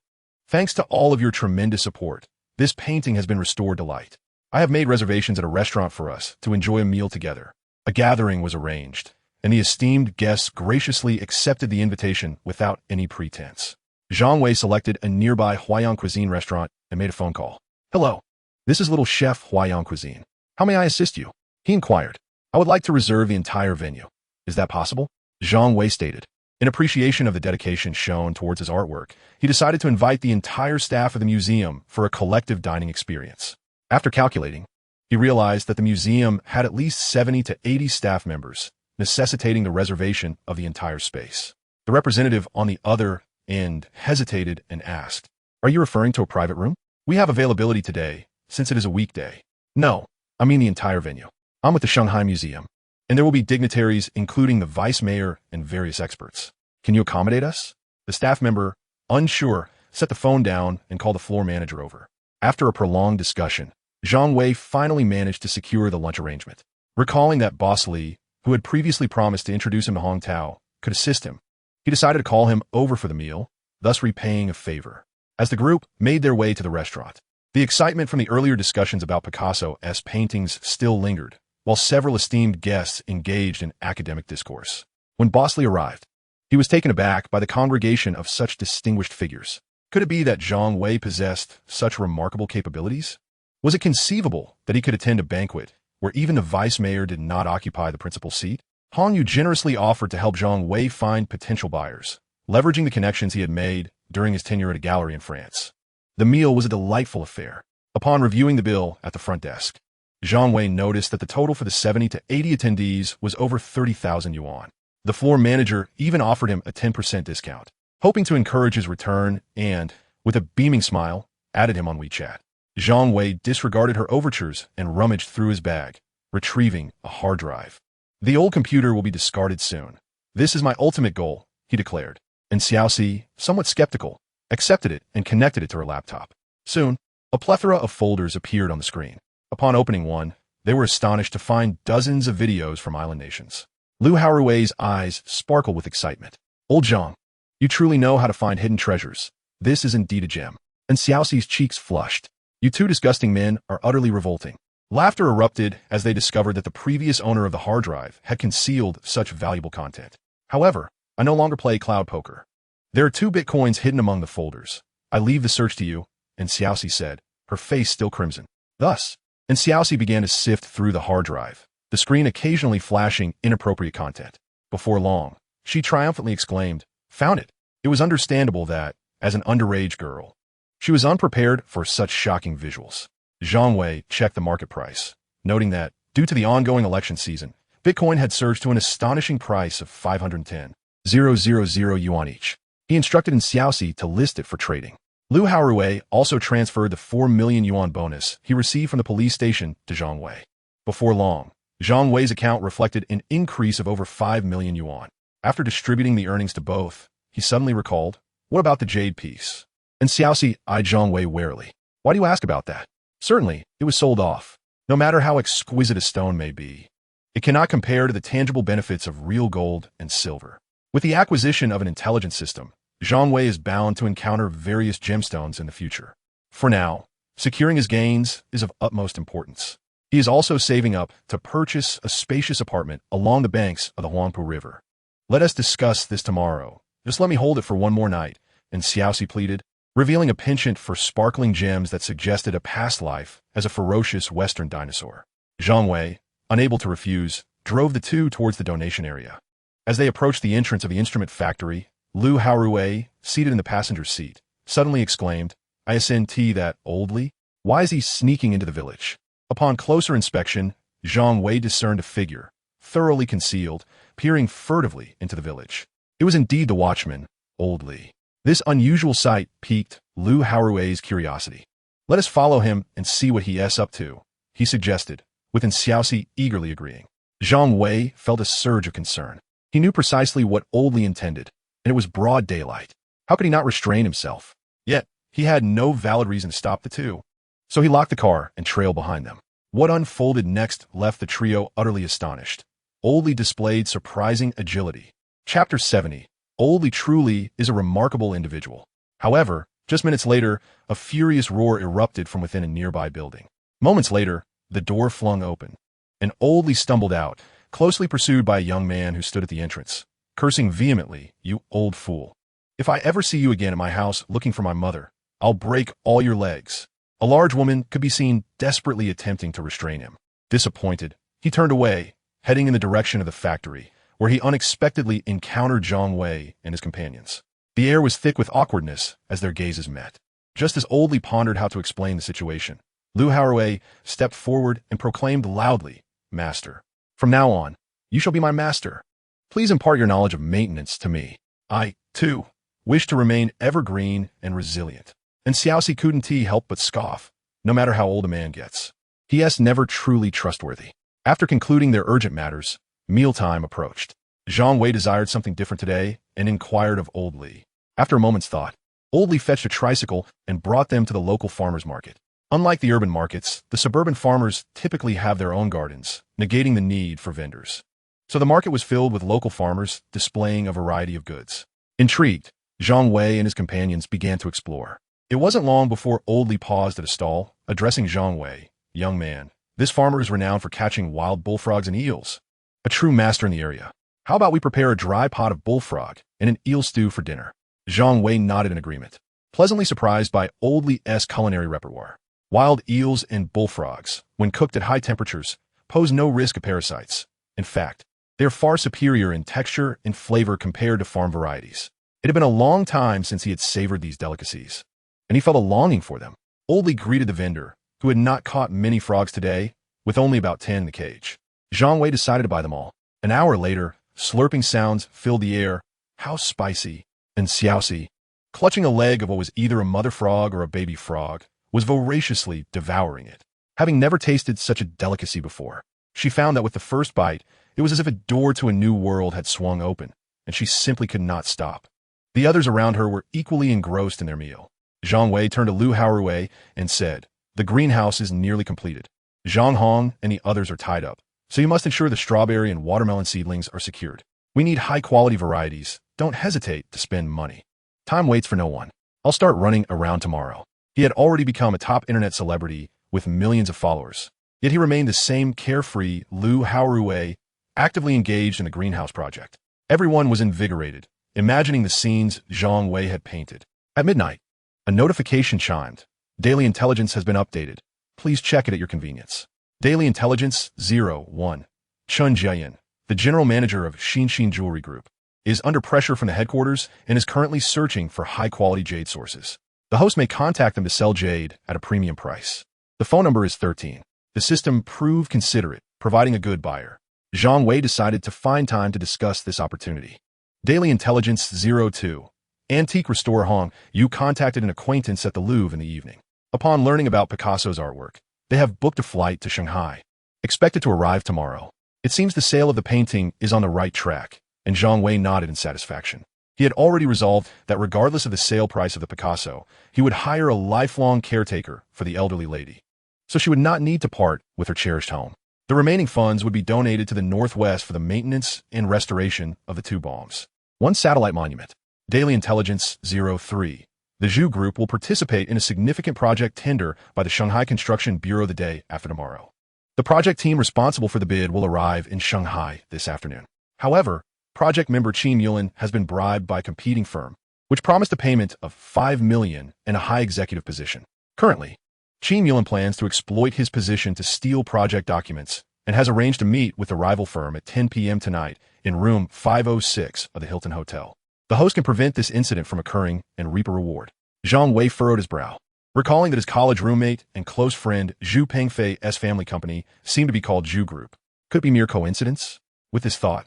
"Thanks to all of your tremendous support, this painting has been restored to light. I have made reservations at a restaurant for us to enjoy a meal together." A gathering was arranged, and the esteemed guests graciously accepted the invitation without any pretense. Zhang Wei selected a nearby Huaiyang cuisine restaurant and made a phone call. "Hello, this is Little Chef Huaiyang Cuisine. How may I assist you?" he inquired. "I would like to reserve the entire venue. Is that possible?" Zhang Wei stated. In appreciation of the dedication shown towards his artwork, he decided to invite the entire staff of the museum for a collective dining experience. After calculating, he realized that the museum had at least 70 to 80 staff members, necessitating the reservation of the entire space. The representative on the other end hesitated and asked, "Are you referring to a private room? We have availability today, since it is a weekday." "No, I mean the entire venue. I'm with the Shanghai Museum, and there will be dignitaries including the vice mayor and various experts. Can you accommodate us?" The staff member, unsure, set the phone down and called the floor manager over. After a prolonged discussion, Zhang Wei finally managed to secure the lunch arrangement. Recalling that Boss Li, who had previously promised to introduce him to Hong Tao, could assist him, he decided to call him over for the meal, thus repaying a favor. As the group made their way to the restaurant, the excitement from the earlier discussions about Picasso's paintings still lingered, while several esteemed guests engaged in academic discourse. When Boss Li arrived, he was taken aback by the congregation of such distinguished figures. Could it be that Zhang Wei possessed such remarkable capabilities? Was it conceivable that he could attend a banquet where even the vice mayor did not occupy the principal seat? Hong Yu generously offered to help Zhang Wei find potential buyers, leveraging the connections he had made during his tenure at a gallery in France. The meal was a delightful affair. Upon reviewing the bill at the front desk, Zhang Wei noticed that the total for the 70 to 80 attendees was over 30,000 yuan. The floor manager even offered him a 10% discount, hoping to encourage his return and, with a beaming smile, added him on WeChat. Zhang Wei disregarded her overtures and rummaged through his bag, retrieving a hard drive. "The old computer will be discarded soon. This is my ultimate goal," he declared. And Xiaoxi, somewhat skeptical, accepted it and connected it to her laptop. Soon, a plethora of folders appeared on the screen. Upon opening one, they were astonished to find dozens of videos from island nations. Lu Haorui's eyes sparkled with excitement. "Old Zhang, you truly know how to find hidden treasures. This is indeed a gem." And Xiaoxi's cheeks flushed. "You two disgusting men are utterly revolting." Laughter erupted as they discovered that the previous owner of the hard drive had concealed such valuable content. "However, I no longer play cloud poker. There are 2 bitcoins hidden among the folders. I leave the search to you," and Xiaoxi said, her face still crimson. Thus, and Xiaoxi began to sift through the hard drive, the screen occasionally flashing inappropriate content. Before long, she triumphantly exclaimed, "Found it." It was understandable that, as an underage girl, she was unprepared for such shocking visuals. Zhang Wei checked the market price, noting that, due to the ongoing election season, Bitcoin had surged to an astonishing price of 510,000 yuan each. He instructed Xiaoxi to list it for trading. Lu Haorui also transferred the 4 million yuan bonus he received from the police station to Zhang Wei. Before long, Zhang Wei's account reflected an increase of over 5 million yuan. After distributing the earnings to both, he suddenly recalled, "What about the jade piece?" And Xiaoxi eyed Zhang Wei warily. "Why do you ask about that?" "Certainly, it was sold off. No matter how exquisite a stone may be, it cannot compare to the tangible benefits of real gold and silver. With the acquisition of an intelligence system, Zhang Wei is bound to encounter various gemstones in the future. For now, securing his gains is of utmost importance. He is also saving up to purchase a spacious apartment along the banks of the Huangpu River. "Let us discuss this tomorrow. Just let me hold it for one more night," and Xiaoxi pleaded, revealing a penchant for sparkling gems that suggested a past life as a ferocious Western dinosaur. Zhang Wei, unable to refuse, drove the two towards the donation area. As they approached the entrance of the instrument factory, Lu Haorui, seated in the passenger's seat, suddenly exclaimed, "I ascend that old Li? Why is he sneaking into the village?" Upon closer inspection, Zhang Wei discerned a figure, thoroughly concealed, peering furtively into the village. It was indeed the watchman, old Li. This unusual sight piqued Lu Haorui's curiosity. Let us follow him and see what he is up to, he suggested, with Xiaoxi eagerly agreeing. Zhang Wei felt a surge of concern. He knew precisely what Old Li intended, and it was broad daylight. How could he not restrain himself? Yet, he had no valid reason to stop the two. So he locked the car and trailed behind them. What unfolded next left the trio utterly astonished. Old Li displayed surprising agility. Chapter 70. Old Li truly is a remarkable individual. However, just minutes later, a furious roar erupted from within a nearby building. Moments later, the door flung open, and Old Li stumbled out, closely pursued by a young man who stood at the entrance, cursing vehemently, "You old fool. If I ever see you again at my house looking for my mother, I'll break all your legs." A large woman could be seen desperately attempting to restrain him. Disappointed, he turned away, heading in the direction of the factory, where he unexpectedly encountered Zhang Wei and his companions. The air was thick with awkwardness as their gazes met. Just as Old Li pondered how to explain the situation, Lu Haowei stepped forward and proclaimed loudly, "Master, from now on, you shall be my master. Please impart your knowledge of maintenance to me. I, too, wish to remain evergreen and resilient." And Xiaoxi couldn't help but scoff, no matter how old a man gets. He is never truly trustworthy. After concluding their urgent matters, mealtime approached. Zhang Wei desired something different today and inquired of Old Li. After a moment's thought, Old Li fetched a tricycle and brought them to the local farmers' market. Unlike the urban markets, the suburban farmers typically have their own gardens, negating the need for vendors. So the market was filled with local farmers displaying a variety of goods. Intrigued, Zhang Wei and his companions began to explore. It wasn't long before Old Li paused at a stall, addressing Zhang Wei. "Young man, this farmer is renowned for catching wild bullfrogs and eels. A true master in the area. How about we prepare a dry pot of bullfrog and an eel stew for dinner?" Zhang Wei nodded in agreement, pleasantly surprised by Old Li's culinary repertoire. Wild eels and bullfrogs, when cooked at high temperatures, pose no risk of parasites. In fact, they are far superior in texture and flavor compared to farm varieties. It had been a long time since he had savored these delicacies, and he felt a longing for them. Old Li greeted the vendor, who had not caught many frogs today, with only about 10 in the cage. Zhang Wei decided to buy them all. An hour later, slurping sounds filled the air. How spicy! And Xiaoxi, clutching a leg of what was either a mother frog or a baby frog, was voraciously devouring it. Having never tasted such a delicacy before, she found that with the first bite, it was as if a door to a new world had swung open, and she simply could not stop. The others around her were equally engrossed in their meal. Zhang Wei turned to Lu Haowei and said, "The greenhouse is nearly completed. Zhang Hong and the others are tied up, so you must ensure the strawberry and watermelon seedlings are secured. We need high-quality varieties. Don't hesitate to spend money. Time waits for no one. I'll start running around tomorrow." He had already become a top internet celebrity with millions of followers, yet he remained the same carefree Lu Haowei, actively engaged in the greenhouse project. Everyone was invigorated, imagining the scenes Zhang Wei had painted. At midnight, a notification chimed. "Daily intelligence has been updated. Please check it at your convenience." Daily Intelligence 01. Chun Jiayan, the general manager of Xinxin Jewelry Group, is under pressure from the headquarters and is currently searching for high-quality jade sources. The host may contact them to sell jade at a premium price. The phone number is 13. The system proved considerate, providing a good buyer. Zhang Wei decided to find time to discuss this opportunity. Daily Intelligence 02. Antique Restorer Hong, you contacted an acquaintance at the Louvre in the evening. Upon learning about Picasso's artwork, they have booked a flight to Shanghai. Expected to arrive tomorrow. It seems the sale of the painting is on the right track, and Zhang Wei nodded in satisfaction. He had already resolved that regardless of the sale price of the Picasso, he would hire a lifelong caretaker for the elderly lady, so she would not need to part with her cherished home. The remaining funds would be donated to the Northwest for the maintenance and restoration of the two bombs. One satellite monument. Daily Intelligence 03. The Zhu Group will participate in a significant project tender by the Shanghai Construction Bureau the day after tomorrow. The project team responsible for the bid will arrive in Shanghai this afternoon. However, project member Qin Yulin has been bribed by a competing firm, which promised a payment of $5 million and a high executive position. Currently, Qin Yulin plans to exploit his position to steal project documents and has arranged to meet with the rival firm at 10 p.m. tonight in room 506 of the Hilton Hotel. The host can prevent this incident from occurring and reap a reward. Zhang Wei furrowed his brow, recalling that his college roommate and close friend Zhu Pengfei's family company seemed to be called Zhu Group. Could it be mere coincidence? With this thought,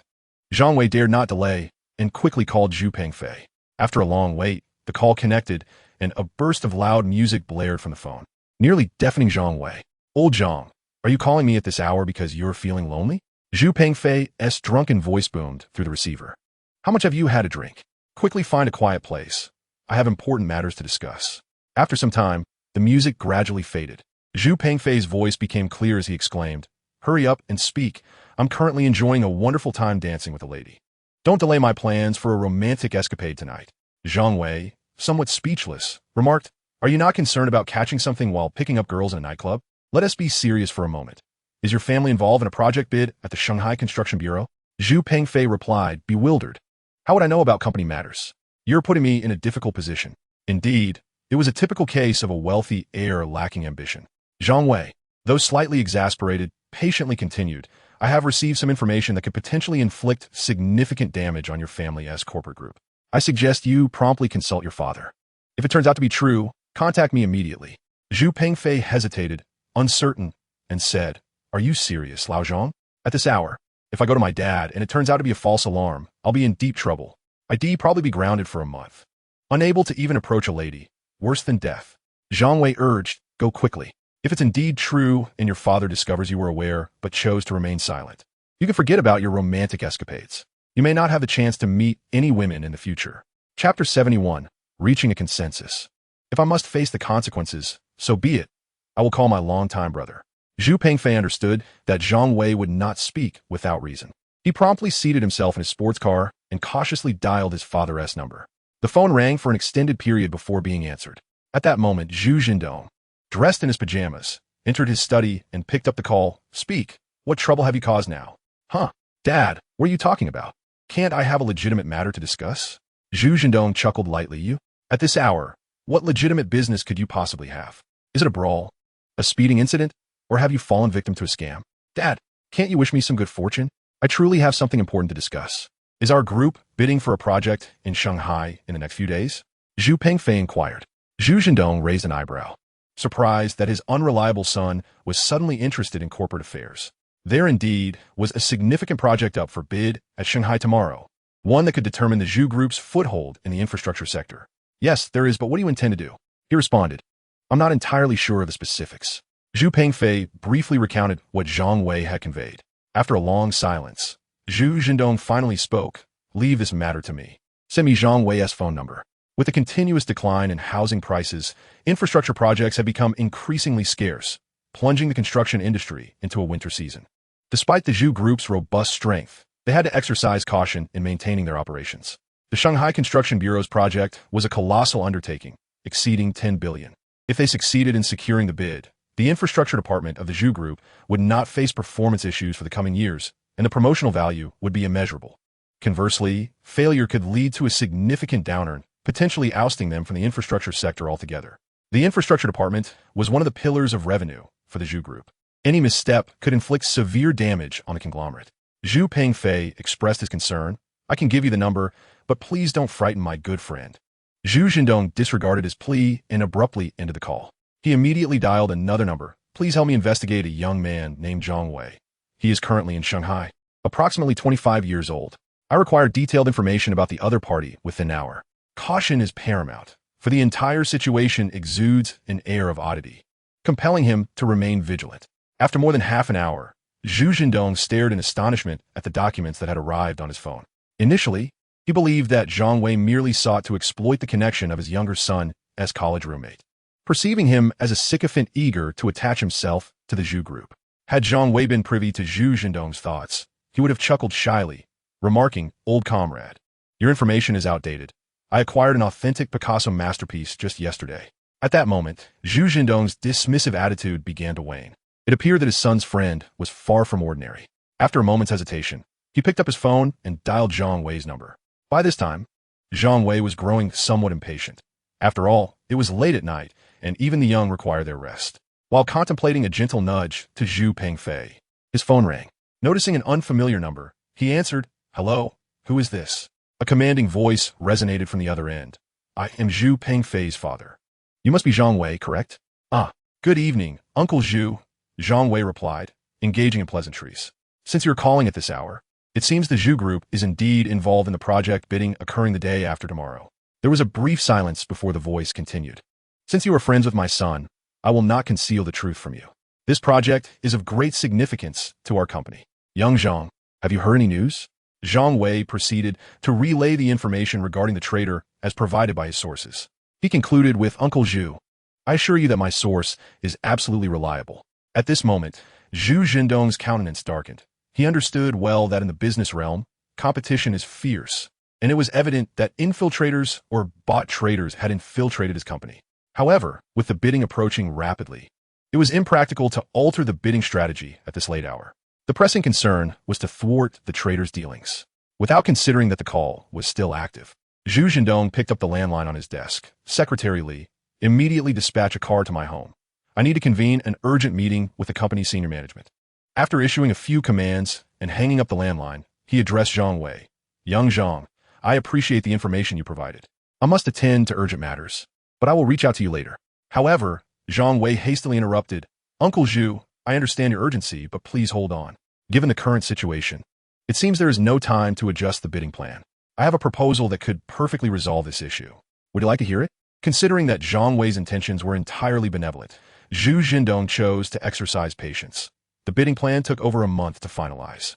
Zhang Wei dared not delay and quickly called Zhu Pengfei. After a long wait, the call connected and a burst of loud music blared from the phone. nearly deafening Zhang Wei. Old Zhang, are you calling me at this hour because you're feeling lonely? Zhu Pengfei's drunken voice boomed through the receiver. How much have you had to drink? Quickly find a quiet place. I have important matters to discuss. After some time, the music gradually faded. Zhu Pengfei's voice became clear as he exclaimed, "Hurry up and speak. I'm currently enjoying a wonderful time dancing with a lady. Don't delay my plans for a romantic escapade tonight." Zhang Wei, somewhat speechless, remarked, "Are you not concerned about catching something while picking up girls in a nightclub? Let us be serious for a moment. Is your family involved in a project bid at the Shanghai Construction Bureau?" Zhu Pengfei replied, bewildered. "How would I know about company matters? You're putting me in a difficult position." Indeed, it was a typical case of a wealthy heir lacking ambition. Zhang Wei, though slightly exasperated, patiently continued, "I have received some information that could potentially inflict significant damage on your family as corporate group. I suggest you promptly consult your father. If it turns out to be true, contact me immediately." Zhu Pengfei hesitated, uncertain, and said, "Are you serious, Lao Zhang? At this hour, if I go to my dad and it turns out to be a false alarm, I'll be in deep trouble. I'd probably be grounded for a month. Unable to even approach a lady. Worse than death." Zhang Wei urged, "Go quickly. If it's indeed true and your father discovers you were aware but chose to remain silent, you can forget about your romantic escapades. You may not have the chance to meet any women in the future." Chapter 71, Reaching a Consensus. "If I must face the consequences, so be it. I will call my longtime brother." Zhu Pengfei understood that Zhang Wei would not speak without reason. He promptly seated himself in his sports car and cautiously dialed his father's number. The phone rang for an extended period before being answered. At that moment, Zhu Jindong, dressed in his pajamas, entered his study and picked up the call. "Speak. What trouble have you caused now?" "Huh? Dad, what are you talking about? Can't I have a legitimate matter to discuss?" Zhu Jindong chuckled lightly. "You? At this hour, what legitimate business could you possibly have? Is it a brawl? A speeding incident? Or have you fallen victim to a scam? Dad, can't you wish me some good fortune? I truly have something important to discuss. Is our group bidding for a project in Shanghai in the next few days?" Zhu Pengfei inquired. Zhu Jindong raised an eyebrow, surprised that his unreliable son was suddenly interested in corporate affairs. There indeed was a significant project up for bid at Shanghai tomorrow, one that could determine the Zhu Group's foothold in the infrastructure sector. "Yes, there is, but what do you intend to do?" He responded, "I'm not entirely sure of the specifics." Zhu Pengfei briefly recounted what Zhang Wei had conveyed. After a long silence, Zhu Jindong finally spoke. "Leave this matter to me. Send me Zhang Wei's phone number." With the continuous decline in housing prices, infrastructure projects have become increasingly scarce, plunging the construction industry into a winter season. Despite the Zhu Group's robust strength, they had to exercise caution in maintaining their operations. The Shanghai Construction Bureau's project was a colossal undertaking, exceeding 10 billion. If they succeeded in securing the bid, the infrastructure department of the Zhu Group would not face performance issues for the coming years, and the promotional value would be immeasurable. Conversely, failure could lead to a significant downturn, potentially ousting them from the infrastructure sector altogether. The infrastructure department was one of the pillars of revenue for the Zhu Group. Any misstep could inflict severe damage on the conglomerate. Zhu Pengfei expressed his concern. "I can give you the number, but please don't frighten my good friend." Zhu Jindong disregarded his plea and abruptly ended the call. He immediately dialed another number. "Please help me investigate a young man named Zhang Wei. He is currently in Shanghai, approximately 25 years old. I require detailed information about the other party within an hour." Caution is paramount, for the entire situation exudes an air of oddity, compelling him to remain vigilant. After more than half an hour, Zhu Jindong stared in astonishment at the documents that had arrived on his phone. Initially, he believed that Zhang Wei merely sought to exploit the connection of his younger son as college roommate, perceiving him as a sycophant eager to attach himself to the Zhu Group. Had Zhang Wei been privy to Zhu Jindong's thoughts, he would have chuckled shyly, remarking, "Old comrade, your information is outdated. I acquired an authentic Picasso masterpiece just yesterday." At that moment, Zhu Jindong's dismissive attitude began to wane. It appeared that his son's friend was far from ordinary. After a moment's hesitation, he picked up his phone and dialed Zhang Wei's number. By this time, Zhang Wei was growing somewhat impatient. After all, it was late at night, and even the young require their rest. While contemplating a gentle nudge to Zhu Pengfei, his phone rang. Noticing an unfamiliar number, he answered, "Hello, who is this?" A commanding voice resonated from the other end. "I am Zhu Pengfei's father. You must be Zhang Wei, correct?" "Ah, good evening, Uncle Zhu," Zhang Wei replied, engaging in pleasantries. "Since you're calling at this hour, it seems the Zhu Group is indeed involved in the project bidding occurring the day after tomorrow." There was a brief silence before the voice continued. "Since you are friends with my son, I will not conceal the truth from you. This project is of great significance to our company. Young Zhang, have you heard any news? Zhang Wei proceeded to relay the information regarding the trader as provided by his sources. He concluded with, Uncle Zhu, I assure you that my source is absolutely reliable. At this moment, Zhu Zhendong's countenance darkened. He understood well that in the business realm, competition is fierce, and it was evident that infiltrators or bot traders had infiltrated his company. However, with the bidding approaching rapidly, it was impractical to alter the bidding strategy at this late hour. The pressing concern was to thwart the trader's dealings. Without considering that the call was still active, Zhu Zhendong picked up the landline on his desk. Secretary Li, immediately dispatch a car to my home. I need to convene an urgent meeting with the company's senior management. After issuing a few commands and hanging up the landline, he addressed Zhang Wei. Young Zhang, I appreciate the information you provided. I must attend to urgent matters, but I will reach out to you later. However, Zhang Wei hastily interrupted. Uncle Zhu, I understand your urgency, but please hold on. Given the current situation, it seems there is no time to adjust the bidding plan. I have a proposal that could perfectly resolve this issue. Would you like to hear it? Considering that Zhang Wei's intentions were entirely benevolent, Zhu Zhendong chose to exercise patience. The bidding plan took over a month to finalize.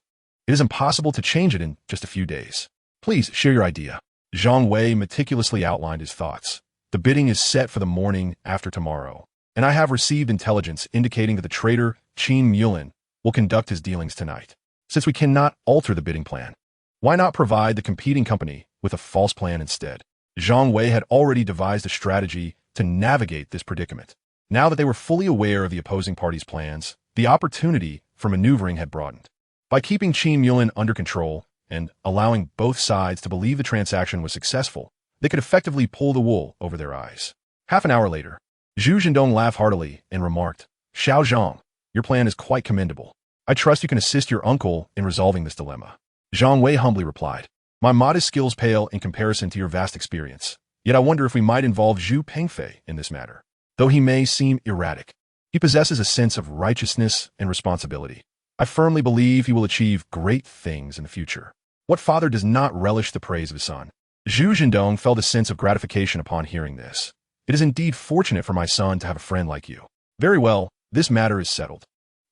It is impossible to change it in just a few days. Please share your idea. Zhang Wei meticulously outlined his thoughts. The bidding is set for the morning after tomorrow, and I have received intelligence indicating that the trader, Qin Mulin, will conduct his dealings tonight. Since we cannot alter the bidding plan, why not provide the competing company with a false plan instead? Zhang Wei had already devised a strategy to navigate this predicament. Now that they were fully aware of the opposing party's plans, the opportunity for maneuvering had broadened. By keeping Qin Mulin under control and allowing both sides to believe the transaction was successful, they could effectively pull the wool over their eyes. Half an hour later, Zhu Zhendong laughed heartily and remarked, Xiao Zhang, your plan is quite commendable. I trust you can assist your uncle in resolving this dilemma. Zhang Wei humbly replied, my modest skills pale in comparison to your vast experience. Yet I wonder if we might involve Zhu Pengfei in this matter. Though he may seem erratic, he possesses a sense of righteousness and responsibility. I firmly believe he will achieve great things in the future. What father does not relish the praise of his son? Zhu Zhendong felt a sense of gratification upon hearing this. It is indeed fortunate for my son to have a friend like you. Very well, this matter is settled.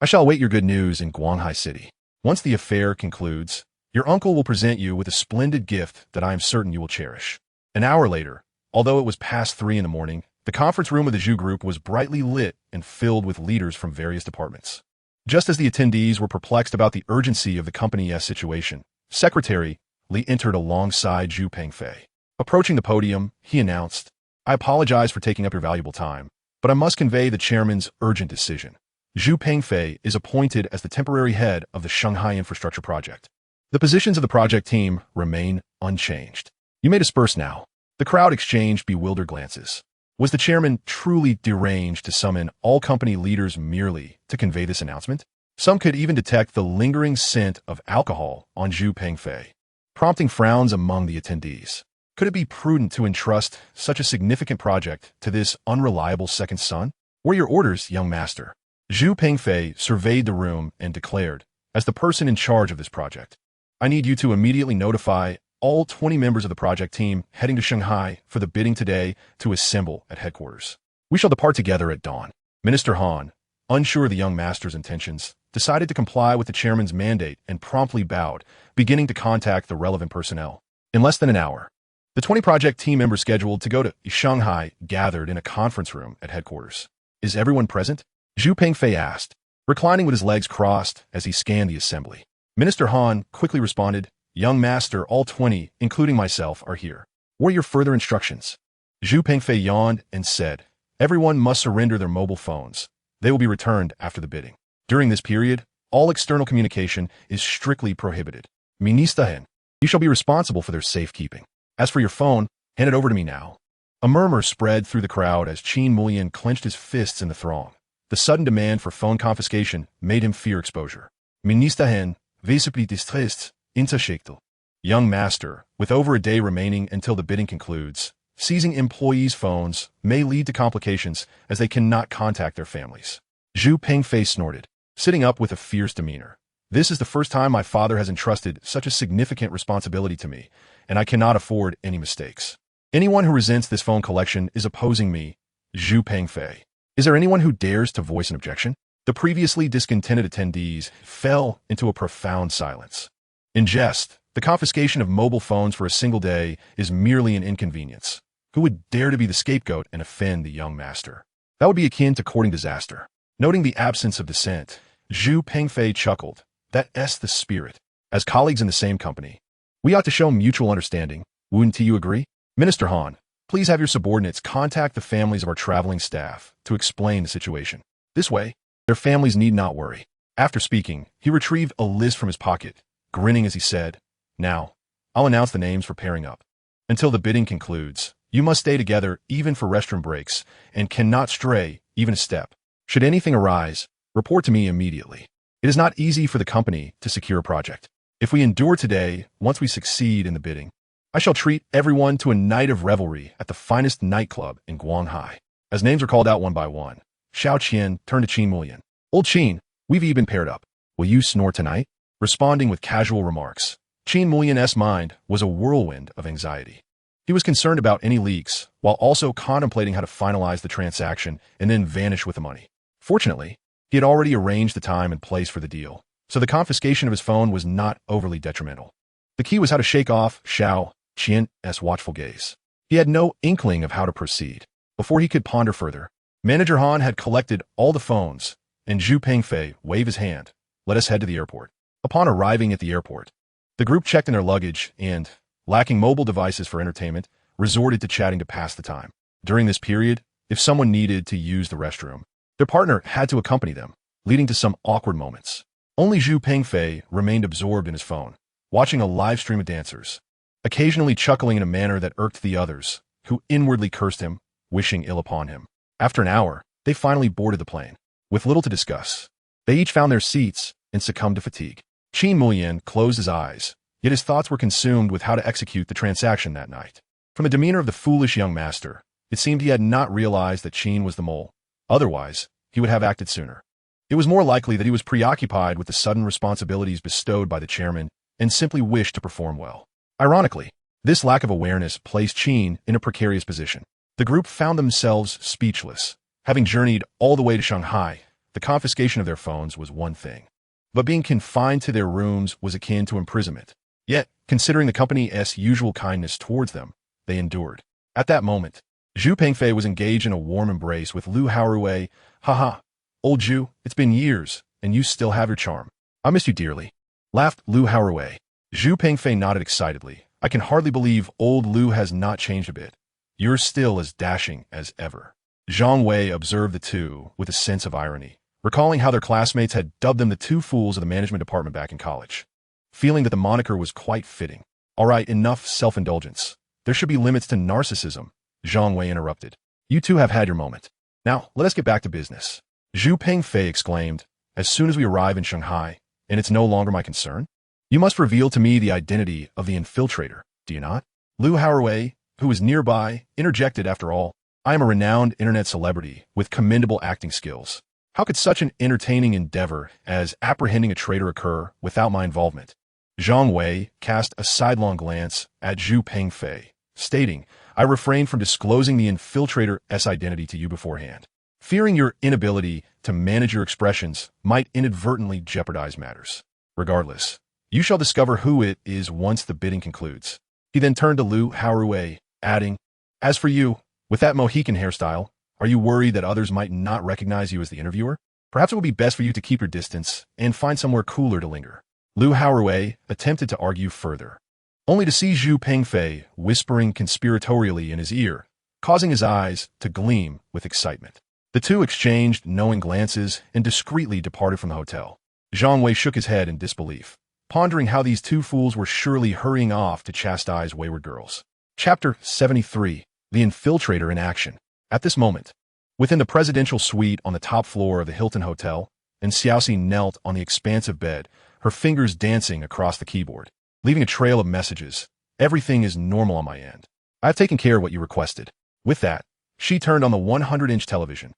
I shall await your good news in Guanghai City. Once the affair concludes, your uncle will present you with a splendid gift that I am certain you will cherish. An hour later, although it was past 3 in the morning, the conference room of the Zhu group was brightly lit and filled with leaders from various departments. Just as the attendees were perplexed about the urgency of the company's situation, Secretary Li entered alongside Zhu Pengfei. Approaching the podium, he announced, I apologize for taking up your valuable time, but I must convey the chairman's urgent decision. Zhu Pengfei is appointed as the temporary head of the Shanghai Infrastructure Project. The positions of the project team remain unchanged. You may disperse now. The crowd exchanged bewildered glances. Was the chairman truly deranged to summon all company leaders merely to convey this announcement? Some could even detect the lingering scent of alcohol on Zhu Pengfei, prompting frowns among the attendees. Could it be prudent to entrust such a significant project to this unreliable second son? What are your orders, young master? Zhu Pengfei surveyed the room and declared, as the person in charge of this project, I need you to immediately notify all 20 members of the project team heading to Shanghai for the bidding today to assemble at headquarters. We shall depart together at dawn. Minister Han, unsure of the young master's intentions, decided to comply with the chairman's mandate and promptly bowed, beginning to contact the relevant personnel. In less than an hour, the 20 project team members scheduled to go to Shanghai gathered in a conference room at headquarters. Is everyone present? Zhu Pengfei asked, reclining with his legs crossed as he scanned the assembly. Minister Han quickly responded, Young master, all 20, including myself, are here. What are your further instructions? Zhu Pengfei yawned and said, everyone must surrender their mobile phones. They will be returned after the bidding. During this period, all external communication is strictly prohibited. Minister Han, you shall be responsible for their safekeeping. As for your phone, hand it over to me now. A murmur spread through the crowd as Qin Mulin clenched his fists in the throng. The sudden demand for phone confiscation made him fear exposure. Minister Han, visibly distressed, interjected. Young master, with over a day remaining until the bidding concludes, seizing employees' phones may lead to complications as they cannot contact their families. Zhu Pengfei snorted, sitting up with a fierce demeanor. This is the first time my father has entrusted such a significant responsibility to me, and I cannot afford any mistakes. Anyone who resents this phone collection is opposing me, Zhu Pengfei. Is there anyone who dares to voice an objection? The previously discontented attendees fell into a profound silence. In jest, the confiscation of mobile phones for a single day is merely an inconvenience. Who would dare to be the scapegoat and offend the young master? That would be akin to courting disaster. Noting the absence of dissent, Zhu Pengfei chuckled. That's the spirit. As colleagues in the same company, we ought to show mutual understanding. Wouldn't you agree? Minister Han, please have your subordinates contact the families of our traveling staff to explain the situation. This way, their families need not worry. After speaking, he retrieved a list from his pocket, grinning as he said, "Now, I'll announce the names for pairing up. Until the bidding concludes, you must stay together even for restroom breaks and cannot stray even a step. Should anything arise, report to me immediately. It is not easy for the company to secure a project. If we endure today, once we succeed in the bidding, I shall treat everyone to a night of revelry at the finest nightclub in Guanghai." As names are called out one by one, Xiao Qian turned to Qin Mulian. "Old Qin, we've even paired up. Will you snore tonight?" Responding with casual remarks, Qin Mulian's mind was a whirlwind of anxiety. He was concerned about any leaks, while also contemplating how to finalize the transaction and then vanish with the money. Fortunately, he had already arranged the time and place for the deal, so the confiscation of his phone was not overly detrimental. The key was how to shake off Xiao Qian's watchful gaze. He had no inkling of how to proceed. Before he could ponder further, Manager Han had collected all the phones, and Zhu Pengfei waved his hand. "Let us head to the airport." Upon arriving at the airport, the group checked in their luggage and, lacking mobile devices for entertainment, resorted to chatting to pass the time. During this period, if someone needed to use the restroom, their partner had to accompany them, leading to some awkward moments. Only Zhu Pengfei remained absorbed in his phone, watching a live stream of dancers, occasionally chuckling in a manner that irked the others, who inwardly cursed him, wishing ill upon him. After an hour, they finally boarded the plane. With little to discuss, they each found their seats and succumbed to fatigue. Qin Mulian closed his eyes, yet his thoughts were consumed with how to execute the transaction that night. From the demeanor of the foolish young master, it seemed he had not realized that Qin was the mole. Otherwise, he would have acted sooner. It was more likely that he was preoccupied with the sudden responsibilities bestowed by the chairman and simply wished to perform well. Ironically, this lack of awareness placed Qin in a precarious position. The group found themselves speechless. Having journeyed all the way to Shanghai, the confiscation of their phones was one thing, but being confined to their rooms was akin to imprisonment. Yet, considering the company's usual kindness towards them, they endured. At that moment, Zhu Pengfei was engaged in a warm embrace with Lu Haorui. "Haha, old Zhu, it's been years, and you still have your charm. I miss you dearly," laughed Lu Haorui. Zhu Pengfei nodded excitedly. "I can hardly believe old Lu has not changed a bit. You're still as dashing as ever." Zhang Wei observed the two with a sense of irony, recalling how their classmates had dubbed them the two fools of the management department back in college. Feeling that the moniker was quite fitting. "All right, enough self-indulgence. There should be limits to narcissism," Zhang Wei interrupted. "You two have had your moment. Now, let us get back to business." Zhu Pengfei exclaimed, "As soon as we arrive in Shanghai, and it's no longer my concern, you must reveal to me the identity of the infiltrator, do you not?" Lu Haorui, who was nearby, interjected. "After all, I am a renowned internet celebrity with commendable acting skills. How could such an entertaining endeavor as apprehending a traitor occur without my involvement?" Zhang Wei cast a sidelong glance at Zhu Pengfei, stating, "I refrained from disclosing the infiltrator's identity to you beforehand, fearing your inability to manage your expressions might inadvertently jeopardize matters. Regardless, you shall discover who it is once the bidding concludes." He then turned to Lu Haorui, adding, "As for you, with that Mohican hairstyle, are you worried that others might not recognize you as the interviewer? Perhaps it would be best for you to keep your distance and find somewhere cooler to linger." Lu Haorui attempted to argue further, only to see Zhu Pengfei whispering conspiratorially in his ear, causing his eyes to gleam with excitement. The two exchanged knowing glances and discreetly departed from the hotel. Zhang Wei shook his head in disbelief, pondering how these two fools were surely hurrying off to chastise wayward girls. Chapter 73. The Infiltrator in Action. At this moment, within the presidential suite on the top floor of the Hilton Hotel, and Xiaoxi knelt on the expansive bed, her fingers dancing across the keyboard, leaving a trail of messages. "Everything is normal on my end. I have taken care of what you requested." With that, she turned on the 100-inch television,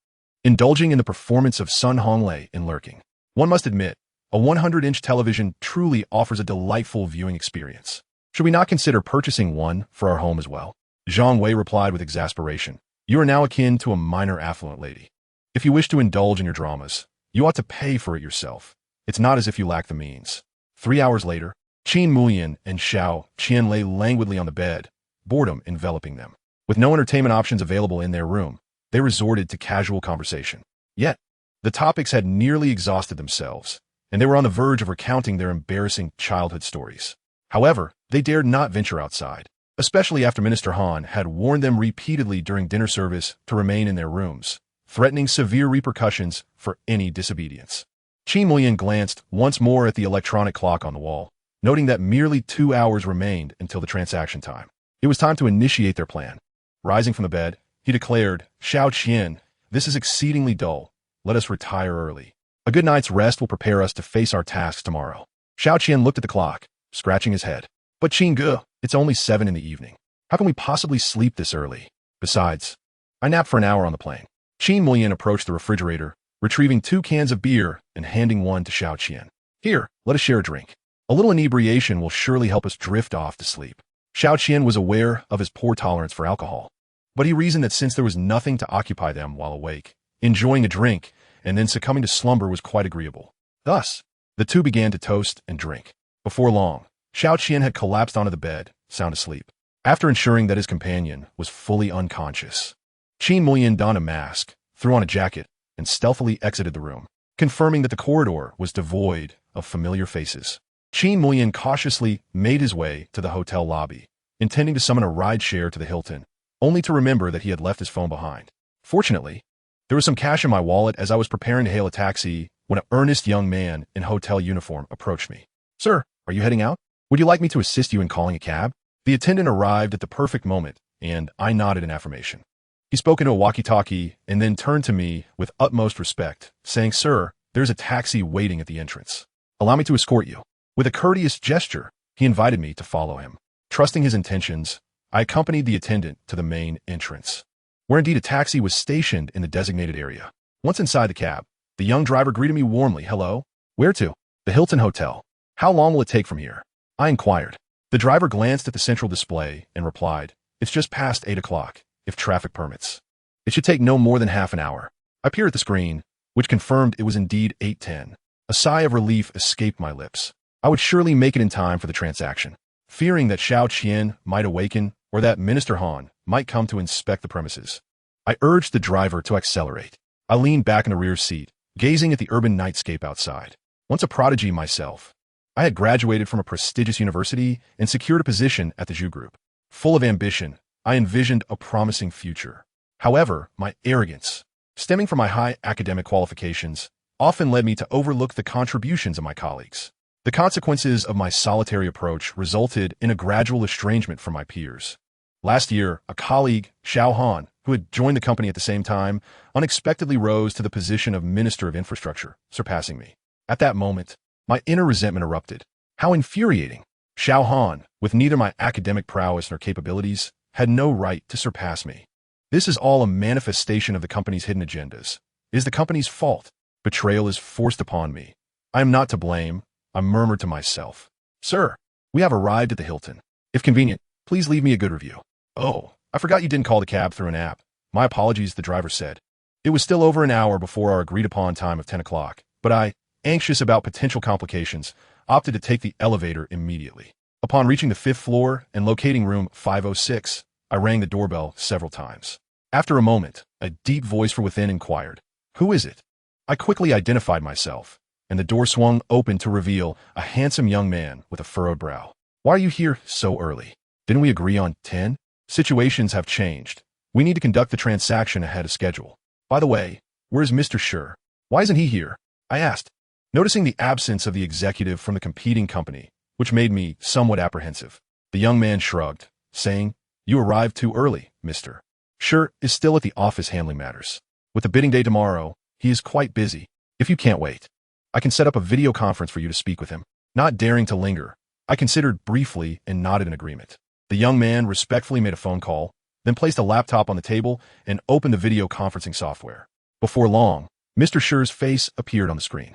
indulging in the performance of Sun Honglei in Lurking. One must admit, a 100-inch television truly offers a delightful viewing experience. Should we not consider purchasing one for our home as well? Zhang Wei replied with exasperation. "You are now akin to a minor affluent lady. If you wish to indulge in your dramas, you ought to pay for it yourself. It's not as if you lack the means. 3 hours later, Qin Muyan and Xiao Qian lay languidly on the bed, boredom enveloping them. With no entertainment options available in their room, they resorted to casual conversation. Yet, the topics had nearly exhausted themselves, and they were on the verge of recounting their embarrassing childhood stories. However, they dared not venture outside, especially after Minister Han had warned them repeatedly during dinner service to remain in their rooms, threatening severe repercussions for any disobedience. Qin Muyan glanced once more at the electronic clock on the wall, noting that merely 2 hours remained until the transaction time. It was time to initiate their plan. Rising from the bed, he declared, "Xiao Qian, this is exceedingly dull. Let us retire early. A good night's rest will prepare us to face our tasks tomorrow." Xiao Qian looked at the clock, scratching his head. "But Qin Ge, it's only 7 in the evening. How can we possibly sleep this early? Besides, I napped for an hour on the plane." Qin Muyan approached the refrigerator, retrieving 2 cans of beer and handing one to Xiao Qian. "Here, let us share a drink. A little inebriation will surely help us drift off to sleep." Xiao Qian was aware of his poor tolerance for alcohol, but he reasoned that since there was nothing to occupy them while awake, enjoying a drink and then succumbing to slumber was quite agreeable. Thus, the two began to toast and drink. Before long, Xiao Qian had collapsed onto the bed, sound asleep. After ensuring that his companion was fully unconscious, Qin Muyan donned a mask, threw on a jacket, and stealthily exited the room, confirming that the corridor was devoid of familiar faces. Qin Muyan cautiously made his way to the hotel lobby, intending to summon a ride-share to the Hilton, only to remember that he had left his phone behind. Fortunately, there was some cash in my wallet as I was preparing to hail a taxi when an earnest young man in hotel uniform approached me. "Sir, are you heading out? Would you like me to assist you in calling a cab?" The attendant arrived at the perfect moment, and I nodded in affirmation. He spoke into a walkie-talkie and then turned to me with utmost respect, saying, "Sir, there's a taxi waiting at the entrance. Allow me to escort you." With a courteous gesture, he invited me to follow him. Trusting his intentions, I accompanied the attendant to the main entrance, where indeed a taxi was stationed in the designated area. Once inside the cab, the young driver greeted me warmly. "Hello? Where to?" "The Hilton Hotel." "How long will it take from here?" I inquired. The driver glanced at the central display and replied, "It's just past 8 o'clock, if traffic permits. It should take no more than half an hour." I peered at the screen, which confirmed it was indeed 8:10. A sigh of relief escaped my lips. I would surely make it in time for the transaction. Fearing that Xiao Qian might awaken or that Minister Han might come to inspect the premises, I urged the driver to accelerate. I leaned back in the rear seat, gazing at the urban nightscape outside. Once a prodigy myself, I had graduated from a prestigious university and secured a position at the Zhu Group. Full of ambition, I envisioned a promising future. However, my arrogance, stemming from my high academic qualifications, often led me to overlook the contributions of my colleagues. The consequences of my solitary approach resulted in a gradual estrangement from my peers. Last year, a colleague, Xiao Han, who had joined the company at the same time, unexpectedly rose to the position of Minister of Infrastructure, surpassing me. At that moment, my inner resentment erupted. How infuriating! Xiao Han, with neither my academic prowess nor capabilities, had no right to surpass me. This is all a manifestation of the company's hidden agendas. It is the company's fault. Betrayal is forced upon me. I am not to blame. I murmured to myself. "Sir, we have arrived at the Hilton. If convenient, please leave me a good review." "Oh, I forgot you didn't call the cab through an app. My apologies," the driver said. It was still over an hour before our agreed-upon time of 10 o'clock, but I, anxious about potential complications, opted to take the elevator immediately. Upon reaching the 5th floor and locating room 506, I rang the doorbell several times. After a moment, a deep voice from within inquired, "Who is it?" I quickly identified myself, and the door swung open to reveal a handsome young man with a furrowed brow. "Why are you here so early? Didn't we agree on 10? Situations have changed. We need to conduct the transaction ahead of schedule. By the way, where's Mr. Shi? Why isn't he here?" I asked, noticing the absence of the executive from the competing company, which made me somewhat apprehensive. The young man shrugged, saying, "You arrived too early, Mr. Shi is still at the office handling matters. With the bidding day tomorrow, he is quite busy. If you can't wait, I can set up a video conference for you to speak with him." Not daring to linger, I considered briefly and nodded in agreement. The young man respectfully made a phone call, then placed a laptop on the table and opened the video conferencing software. Before long, Mr. Shi's face appeared on the screen.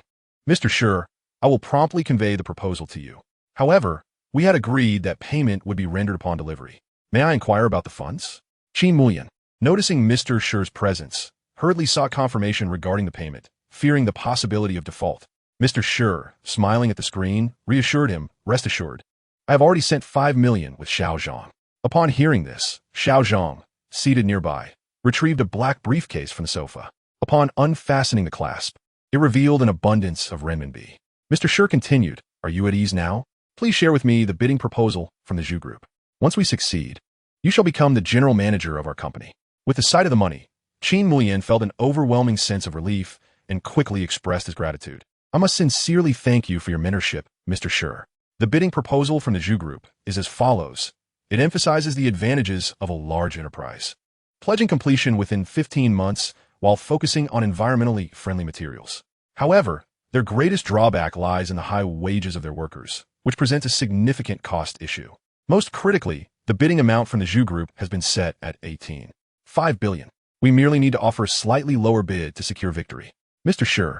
"Mr. Shi, I will promptly convey the proposal to you. However, we had agreed that payment would be rendered upon delivery. May I inquire about the funds?" Qin Muyan, noticing Mr. Shi's presence, hurriedly sought confirmation regarding the payment, fearing the possibility of default. Mr. Shi, smiling at the screen, reassured him, "Rest assured. I have already sent 5 million with Xiao Zhang." Upon hearing this, Xiao Zhang, seated nearby, retrieved a black briefcase from the sofa. Upon unfastening the clasp, it revealed an abundance of renminbi. Mr. Shi continued, "Are you at ease now? Please share with me the bidding proposal from the Zhu Group. Once we succeed, you shall become the general manager of our company." With the sight of the money, Qin Mulian felt an overwhelming sense of relief and quickly expressed his gratitude. "I must sincerely thank you for your mentorship, Mr. Shi. The bidding proposal from the Zhu Group is as follows. It emphasizes the advantages of a large enterprise, pledging completion within 15 months while focusing on environmentally friendly materials. However, their greatest drawback lies in the high wages of their workers, which presents a significant cost issue. Most critically, the bidding amount from the Zhu Group has been set at 18.5 billion. We merely need to offer a slightly lower bid to secure victory." Mr. Shi,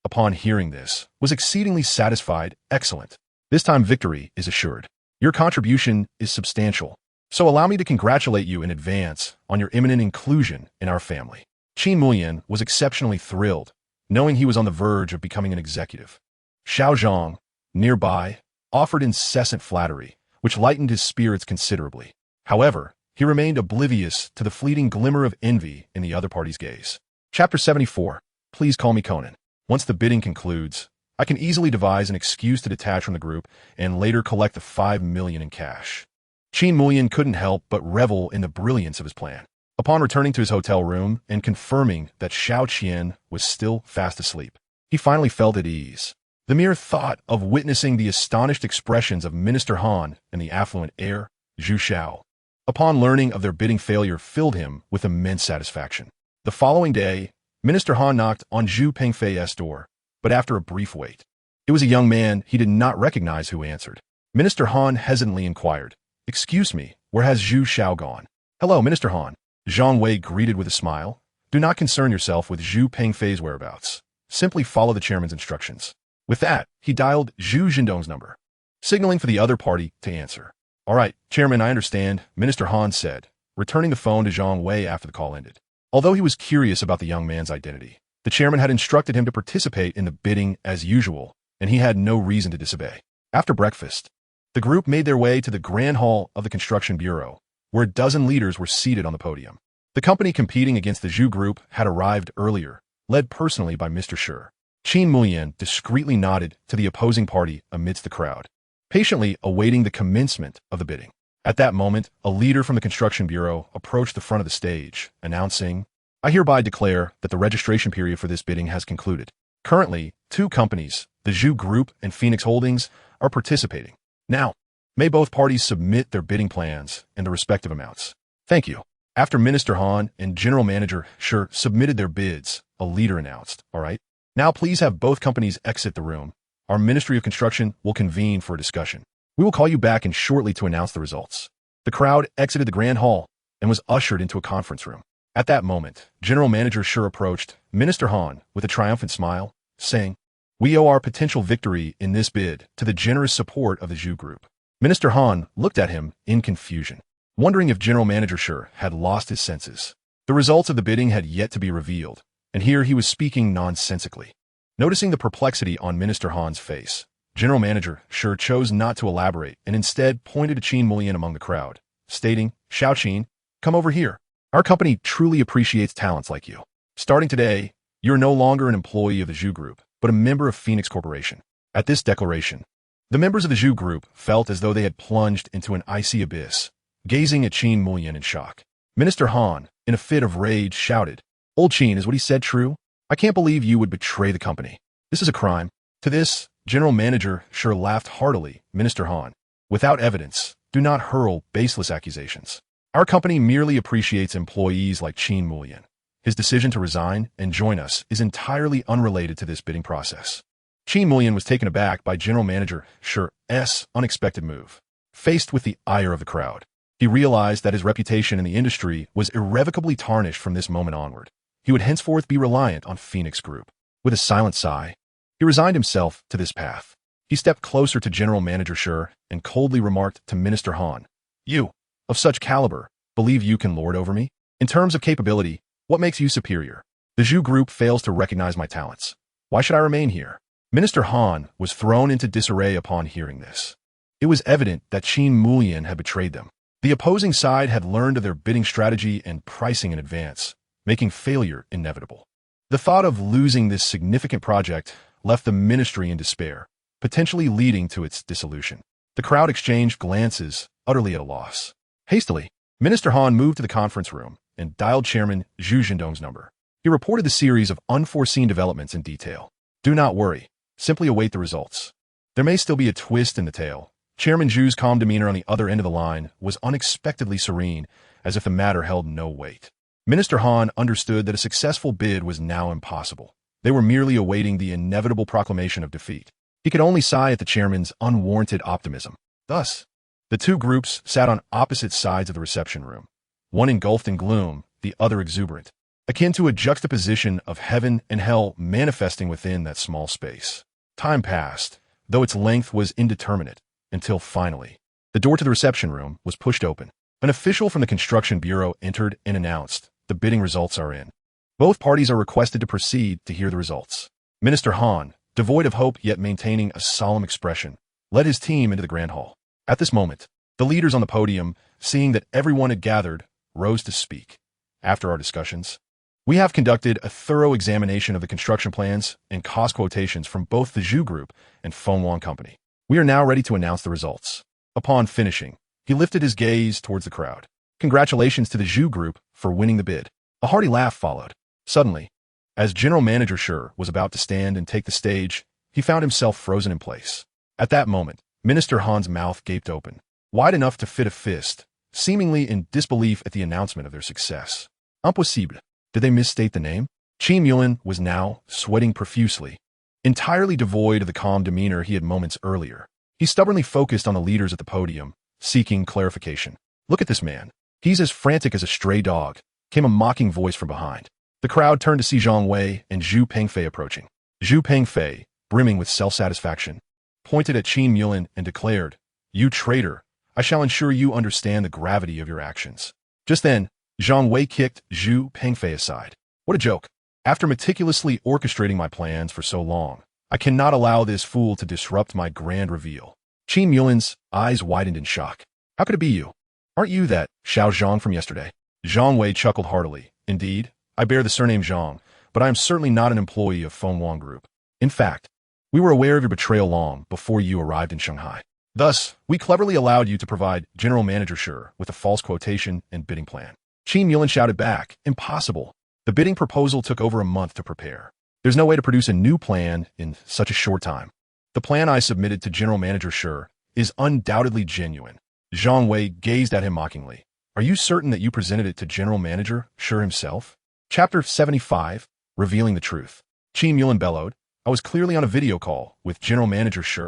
upon hearing this, was exceedingly satisfied. "Excellent. This time victory is assured. Your contribution is substantial, so allow me to congratulate you in advance on your imminent inclusion in our family." Qin Mulian was exceptionally thrilled, knowing he was on the verge of becoming an executive. Xiao Zhang, nearby, offered incessant flattery, which lightened his spirits considerably. However, he remained oblivious to the fleeting glimmer of envy in the other party's gaze. Chapter 74. Please call me Conan. Once the bidding concludes, I can easily devise an excuse to detach from the group and later collect the 5 million in cash. Qin Mulian couldn't help but revel in the brilliance of his plan. Upon returning to his hotel room and confirming that Xiao Qian was still fast asleep, he finally felt at ease. The mere thought of witnessing the astonished expressions of Minister Han and the affluent heir, Zhu Xiao, upon learning of their bidding failure filled him with immense satisfaction. The following day, Minister Han knocked on Zhu Pengfei's door, but after a brief wait, it was a young man he did not recognize who answered. Minister Han hesitantly inquired, "Excuse me, where has Zhu Xiao gone?" "Hello, Minister Han." Zhang Wei greeted with a smile. "Do not concern yourself with Zhu Pengfei's whereabouts. Simply follow the chairman's instructions." With that, he dialed Zhu Jindong's number, signaling for the other party to answer. "All right, Chairman, I understand," Minister Han said, returning the phone to Zhang Wei after the call ended. Although he was curious about the young man's identity, the chairman had instructed him to participate in the bidding as usual, and he had no reason to disobey. After breakfast, the group made their way to the Grand Hall of the Construction Bureau, where a dozen leaders were seated on the podium. The company competing against the Zhu Group had arrived earlier, led personally by Mr. Shi. Qin Mulian discreetly nodded to the opposing party amidst the crowd, patiently awaiting the commencement of the bidding. At that moment, a leader from the Construction Bureau approached the front of the stage, announcing, "I hereby declare that the registration period for this bidding has concluded. Currently, 2 companies, the Zhu Group and Phoenix Holdings, are participating. Now, may both parties submit their bidding plans and the respective amounts." "Thank you." After Minister Han and General Manager Shi submitted their bids, a leader announced, "All right, now please have both companies exit the room. Our Ministry of Construction will convene for a discussion. We will call you back in shortly to announce the results." The crowd exited the Grand Hall and was ushered into a conference room. At that moment, General Manager Shi approached Minister Han with a triumphant smile, saying, "We owe our potential victory in this bid to the generous support of the Zhu Group." Minister Han looked at him in confusion, wondering if General Manager Shi had lost his senses. The results of the bidding had yet to be revealed, and here he was speaking nonsensically. Noticing the perplexity on Minister Han's face, General Manager Shi chose not to elaborate and instead pointed to Qin Mulian among the crowd, stating, "Xiao Qin, come over here. Our company truly appreciates talents like you. Starting today, you're no longer an employee of the Zhu Group, but a member of Phoenix Corporation." At this declaration, the members of the Zhu Group felt as though they had plunged into an icy abyss, gazing at Qin Mulian in shock. Minister Han, in a fit of rage, shouted, "Old Qin, is what he said true? I can't believe you would betray the company. This is a crime." To this, General Manager Shi laughed heartily. "Minister Han, without evidence, do not hurl baseless accusations. Our company merely appreciates employees like Qin Mulian. His decision to resign and join us is entirely unrelated to this bidding process." Qin Mulian was taken aback by General Manager Shi's unexpected move. Faced with the ire of the crowd, he realized that his reputation in the industry was irrevocably tarnished from this moment onward. He would henceforth be reliant on Phoenix Group. With a silent sigh, he resigned himself to this path. He stepped closer to General Manager Shi and coldly remarked to Minister Han, "You, of such caliber, believe you can lord over me? In terms of capability, what makes you superior?" The Zhu group fails to recognize my talents. Why should I remain here? Minister Han was thrown into disarray upon hearing this. It was evident that Qin Mulian had betrayed them. The opposing side had learned of their bidding strategy and pricing in advance, making failure inevitable. The thought of losing this significant project left the ministry in despair, potentially leading to its dissolution. The crowd exchanged glances, utterly at a loss. Hastily, Minister Han moved to the conference room and dialed Chairman Zhu Zhendong's number. He reported the series of unforeseen developments in detail. Do not worry. Simply await the results. There may still be a twist in the tale. Chairman Zhu's calm demeanor on the other end of the line was unexpectedly serene, as if the matter held no weight. Minister Han understood that a successful bid was now impossible. They were merely awaiting the inevitable proclamation of defeat. He could only sigh at the chairman's unwarranted optimism. Thus, the two groups sat on opposite sides of the reception room, one engulfed in gloom, the other exuberant, akin to a juxtaposition of heaven and hell manifesting within that small space. Time passed, though its length was indeterminate, until finally, the door to the reception room was pushed open. An official from the construction bureau entered and announced, "The bidding results are in. Both parties are requested to proceed to hear the results." Minister Han, devoid of hope yet maintaining a solemn expression, led his team into the grand hall. At this moment, the leaders on the podium, seeing that everyone had gathered, rose to speak. After our discussions, we have conducted a thorough examination of the construction plans and cost quotations from both the Zhu Group and Fengwang Company. We are now ready to announce the results. Upon finishing, he lifted his gaze towards the crowd. Congratulations to the Zhu Group for winning the bid. A hearty laugh followed. Suddenly, as General Manager Shi was about to stand and take the stage, he found himself frozen in place. At that moment, Minister Han's mouth gaped open, wide enough to fit a fist, seemingly in disbelief at the announcement of their success. Impossible. Did they misstate the name? Qin Mulian was now sweating profusely, entirely devoid of the calm demeanor he had moments earlier. He stubbornly focused on the leaders at the podium, seeking clarification. "Look at this man. He's as frantic as a stray dog," came a mocking voice from behind. The crowd turned to see Zhang Wei and Zhu Pengfei approaching. Zhu Pengfei, brimming with self-satisfaction, pointed at Qin Mulian and declared, "You traitor, I shall ensure you understand the gravity of your actions." Just then, Zhang Wei kicked Zhu Pengfei aside. "What a joke. After meticulously orchestrating my plans for so long, I cannot allow this fool to disrupt my grand reveal." Qin Mulian's eyes widened in shock. "How could it be you? Aren't you that Xiao Zhang from yesterday?" Zhang Wei chuckled heartily. "Indeed, I bear the surname Zhang, but I am certainly not an employee of Fengwang Group. In fact, we were aware of your betrayal long before you arrived in Shanghai. Thus, we cleverly allowed you to provide General Manager Shi with a false quotation and bidding plan." Qin Mulian shouted back, "Impossible. The bidding proposal took over a month to prepare. There's no way to produce a new plan in such a short time. The plan I submitted to General Manager Shi is undoubtedly genuine." Zhang Wei gazed at him mockingly. "Are you certain that you presented it to General Manager Shi himself?" Chapter 75, Revealing the Truth. Qin Mulian bellowed, "I was clearly on a video call with General Manager Shi.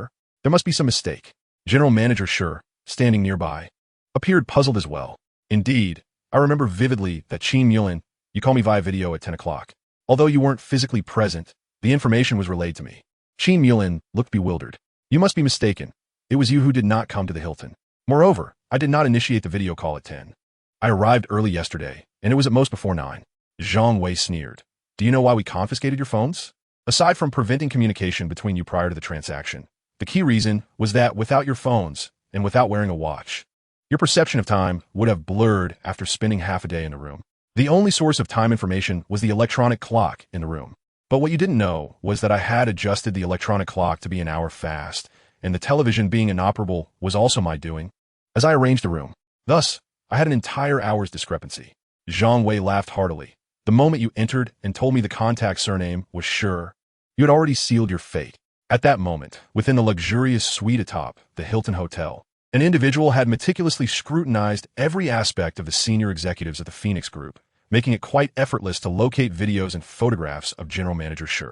There must be some mistake." General Manager Shi, standing nearby, appeared puzzled as well. "Indeed, I remember vividly that Qin Mulian, you called me via video at 10 o'clock. Although you weren't physically present, the information was relayed to me." Qin Mulian looked bewildered. "You must be mistaken. It was you who did not come to the Hilton. Moreover, I did not initiate the video call at 10. I arrived early yesterday, and it was at most before 9. Zhang Wei sneered. "Do you know why we confiscated your phones? Aside from preventing communication between you prior to the transaction, the key reason was that without your phones, and without wearing a watch, your perception of time would have blurred after spending half a day in the room. The only source of time information was the electronic clock in the room. But what you didn't know was that I had adjusted the electronic clock to be an hour fast, and the television being inoperable was also my doing, as I arranged the room. Thus, I had an entire hour's discrepancy." Zhang Wei laughed heartily. "The moment you entered and told me the contact surname was Shi, you had already sealed your fate." At that moment, within the luxurious suite atop the Hilton Hotel, an individual had meticulously scrutinized every aspect of the senior executives of the Phoenix Group, making it quite effortless to locate videos and photographs of General Manager Shi.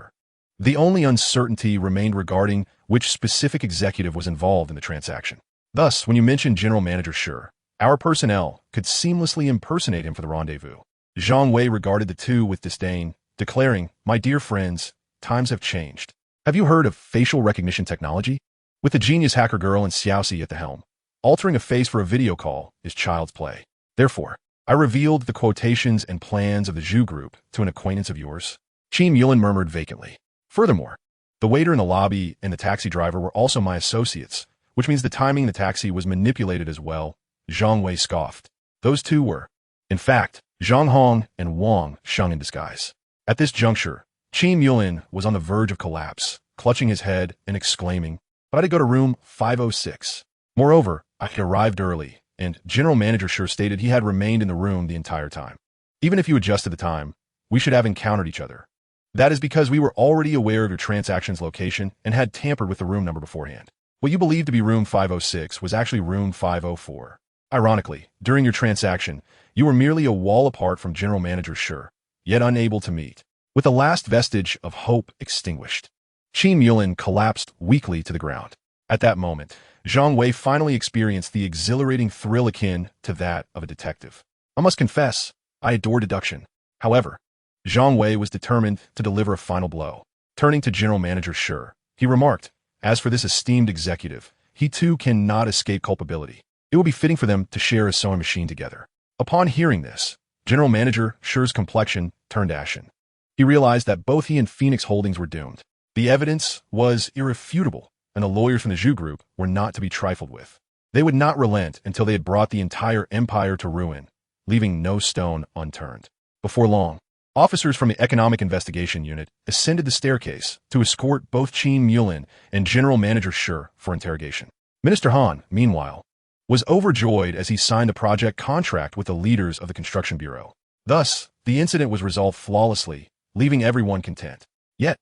The only uncertainty remained regarding which specific executive was involved in the transaction. Thus, when you mentioned General Manager Shi, our personnel could seamlessly impersonate him for the rendezvous. Zhang Wei regarded the two with disdain, declaring, "My dear friends, times have changed. Have you heard of facial recognition technology? With the genius hacker girl and Xiaoxi at the helm, altering a face for a video call is child's play. Therefore, I revealed the quotations and plans of the Zhu group to an acquaintance of yours. Qin Yulin murmured vacantly. Furthermore, the waiter in the lobby and the taxi driver were also my associates, which means the timing in the taxi was manipulated as well. Zhang Wei scoffed. Those two were, in fact, Zhang Hong and Wang Sheng in disguise. At this juncture, Qin Yulin was on the verge of collapse, clutching his head and exclaiming, "But I had to go to room 506. Moreover, I had arrived early, and General Manager Sure stated he had remained in the room the entire time. Even if you adjusted the time, we should have encountered each other. That is because we were already aware of your transaction's location and had tampered with the room number beforehand. What you believed to be room 506 was actually room 504. Ironically, during your transaction, you were merely a wall apart from General Manager Sure, yet unable to meet, with the last vestige of hope extinguished." Qin Yulin collapsed weakly to the ground. At that moment, Zhang Wei finally experienced the exhilarating thrill akin to that of a detective. I must confess, I adore deduction. However, Zhang Wei was determined to deliver a final blow. Turning to General Manager Sure, he remarked, "As for this esteemed executive, he too cannot escape culpability. It will be fitting for them to share a sewing machine together." Upon hearing this, General Manager Sure's complexion turned ashen. He realized that both he and Phoenix Holdings were doomed. The evidence was irrefutable, and the lawyers from the Zhu Group were not to be trifled with. They would not relent until they had brought the entire empire to ruin, leaving no stone unturned. Before long, officers from the Economic Investigation Unit ascended the staircase to escort both Qin Yulin and General Manager Sure for interrogation. Minister Han, meanwhile, was overjoyed as he signed a project contract with the leaders of the Construction Bureau. Thus, the incident was resolved flawlessly, leaving everyone content. Yet,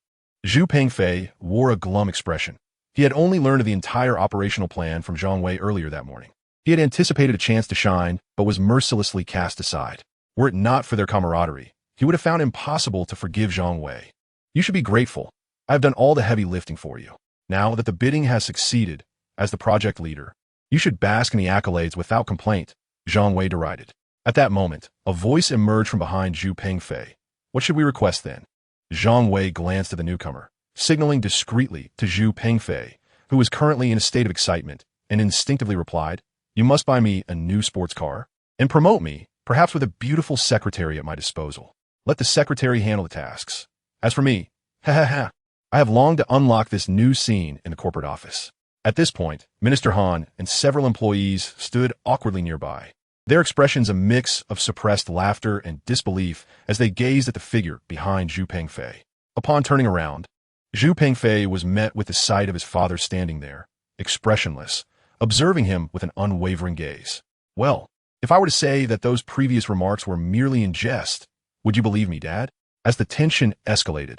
Zhu Pengfei wore a glum expression. He had only learned of the entire operational plan from Zhang Wei earlier that morning. He had anticipated a chance to shine, but was mercilessly cast aside. Were it not for their camaraderie, he would have found it impossible to forgive Zhang Wei. "You should be grateful. I have done all the heavy lifting for you. Now that the bidding has succeeded, as the project leader, you should bask in the accolades without complaint," Zhang Wei derided. At that moment, a voice emerged from behind Zhu Pengfei. "What should we request then?" Zhang Wei glanced at the newcomer, signaling discreetly to Zhu Pengfei, who was currently in a state of excitement, and instinctively replied, "You must buy me a new sports car, and promote me, perhaps with a beautiful secretary at my disposal. Let the secretary handle the tasks. As for me, I have longed to unlock this new scene in the corporate office." At this point, Minister Han and several employees stood awkwardly nearby, their expressions a mix of suppressed laughter and disbelief as they gazed at the figure behind Zhu Pengfei. Upon turning around, Zhu Pengfei was met with the sight of his father standing there, expressionless, observing him with an unwavering gaze. "Well, if I were to say that those previous remarks were merely in jest, would you believe me, Dad?" As the tension escalated,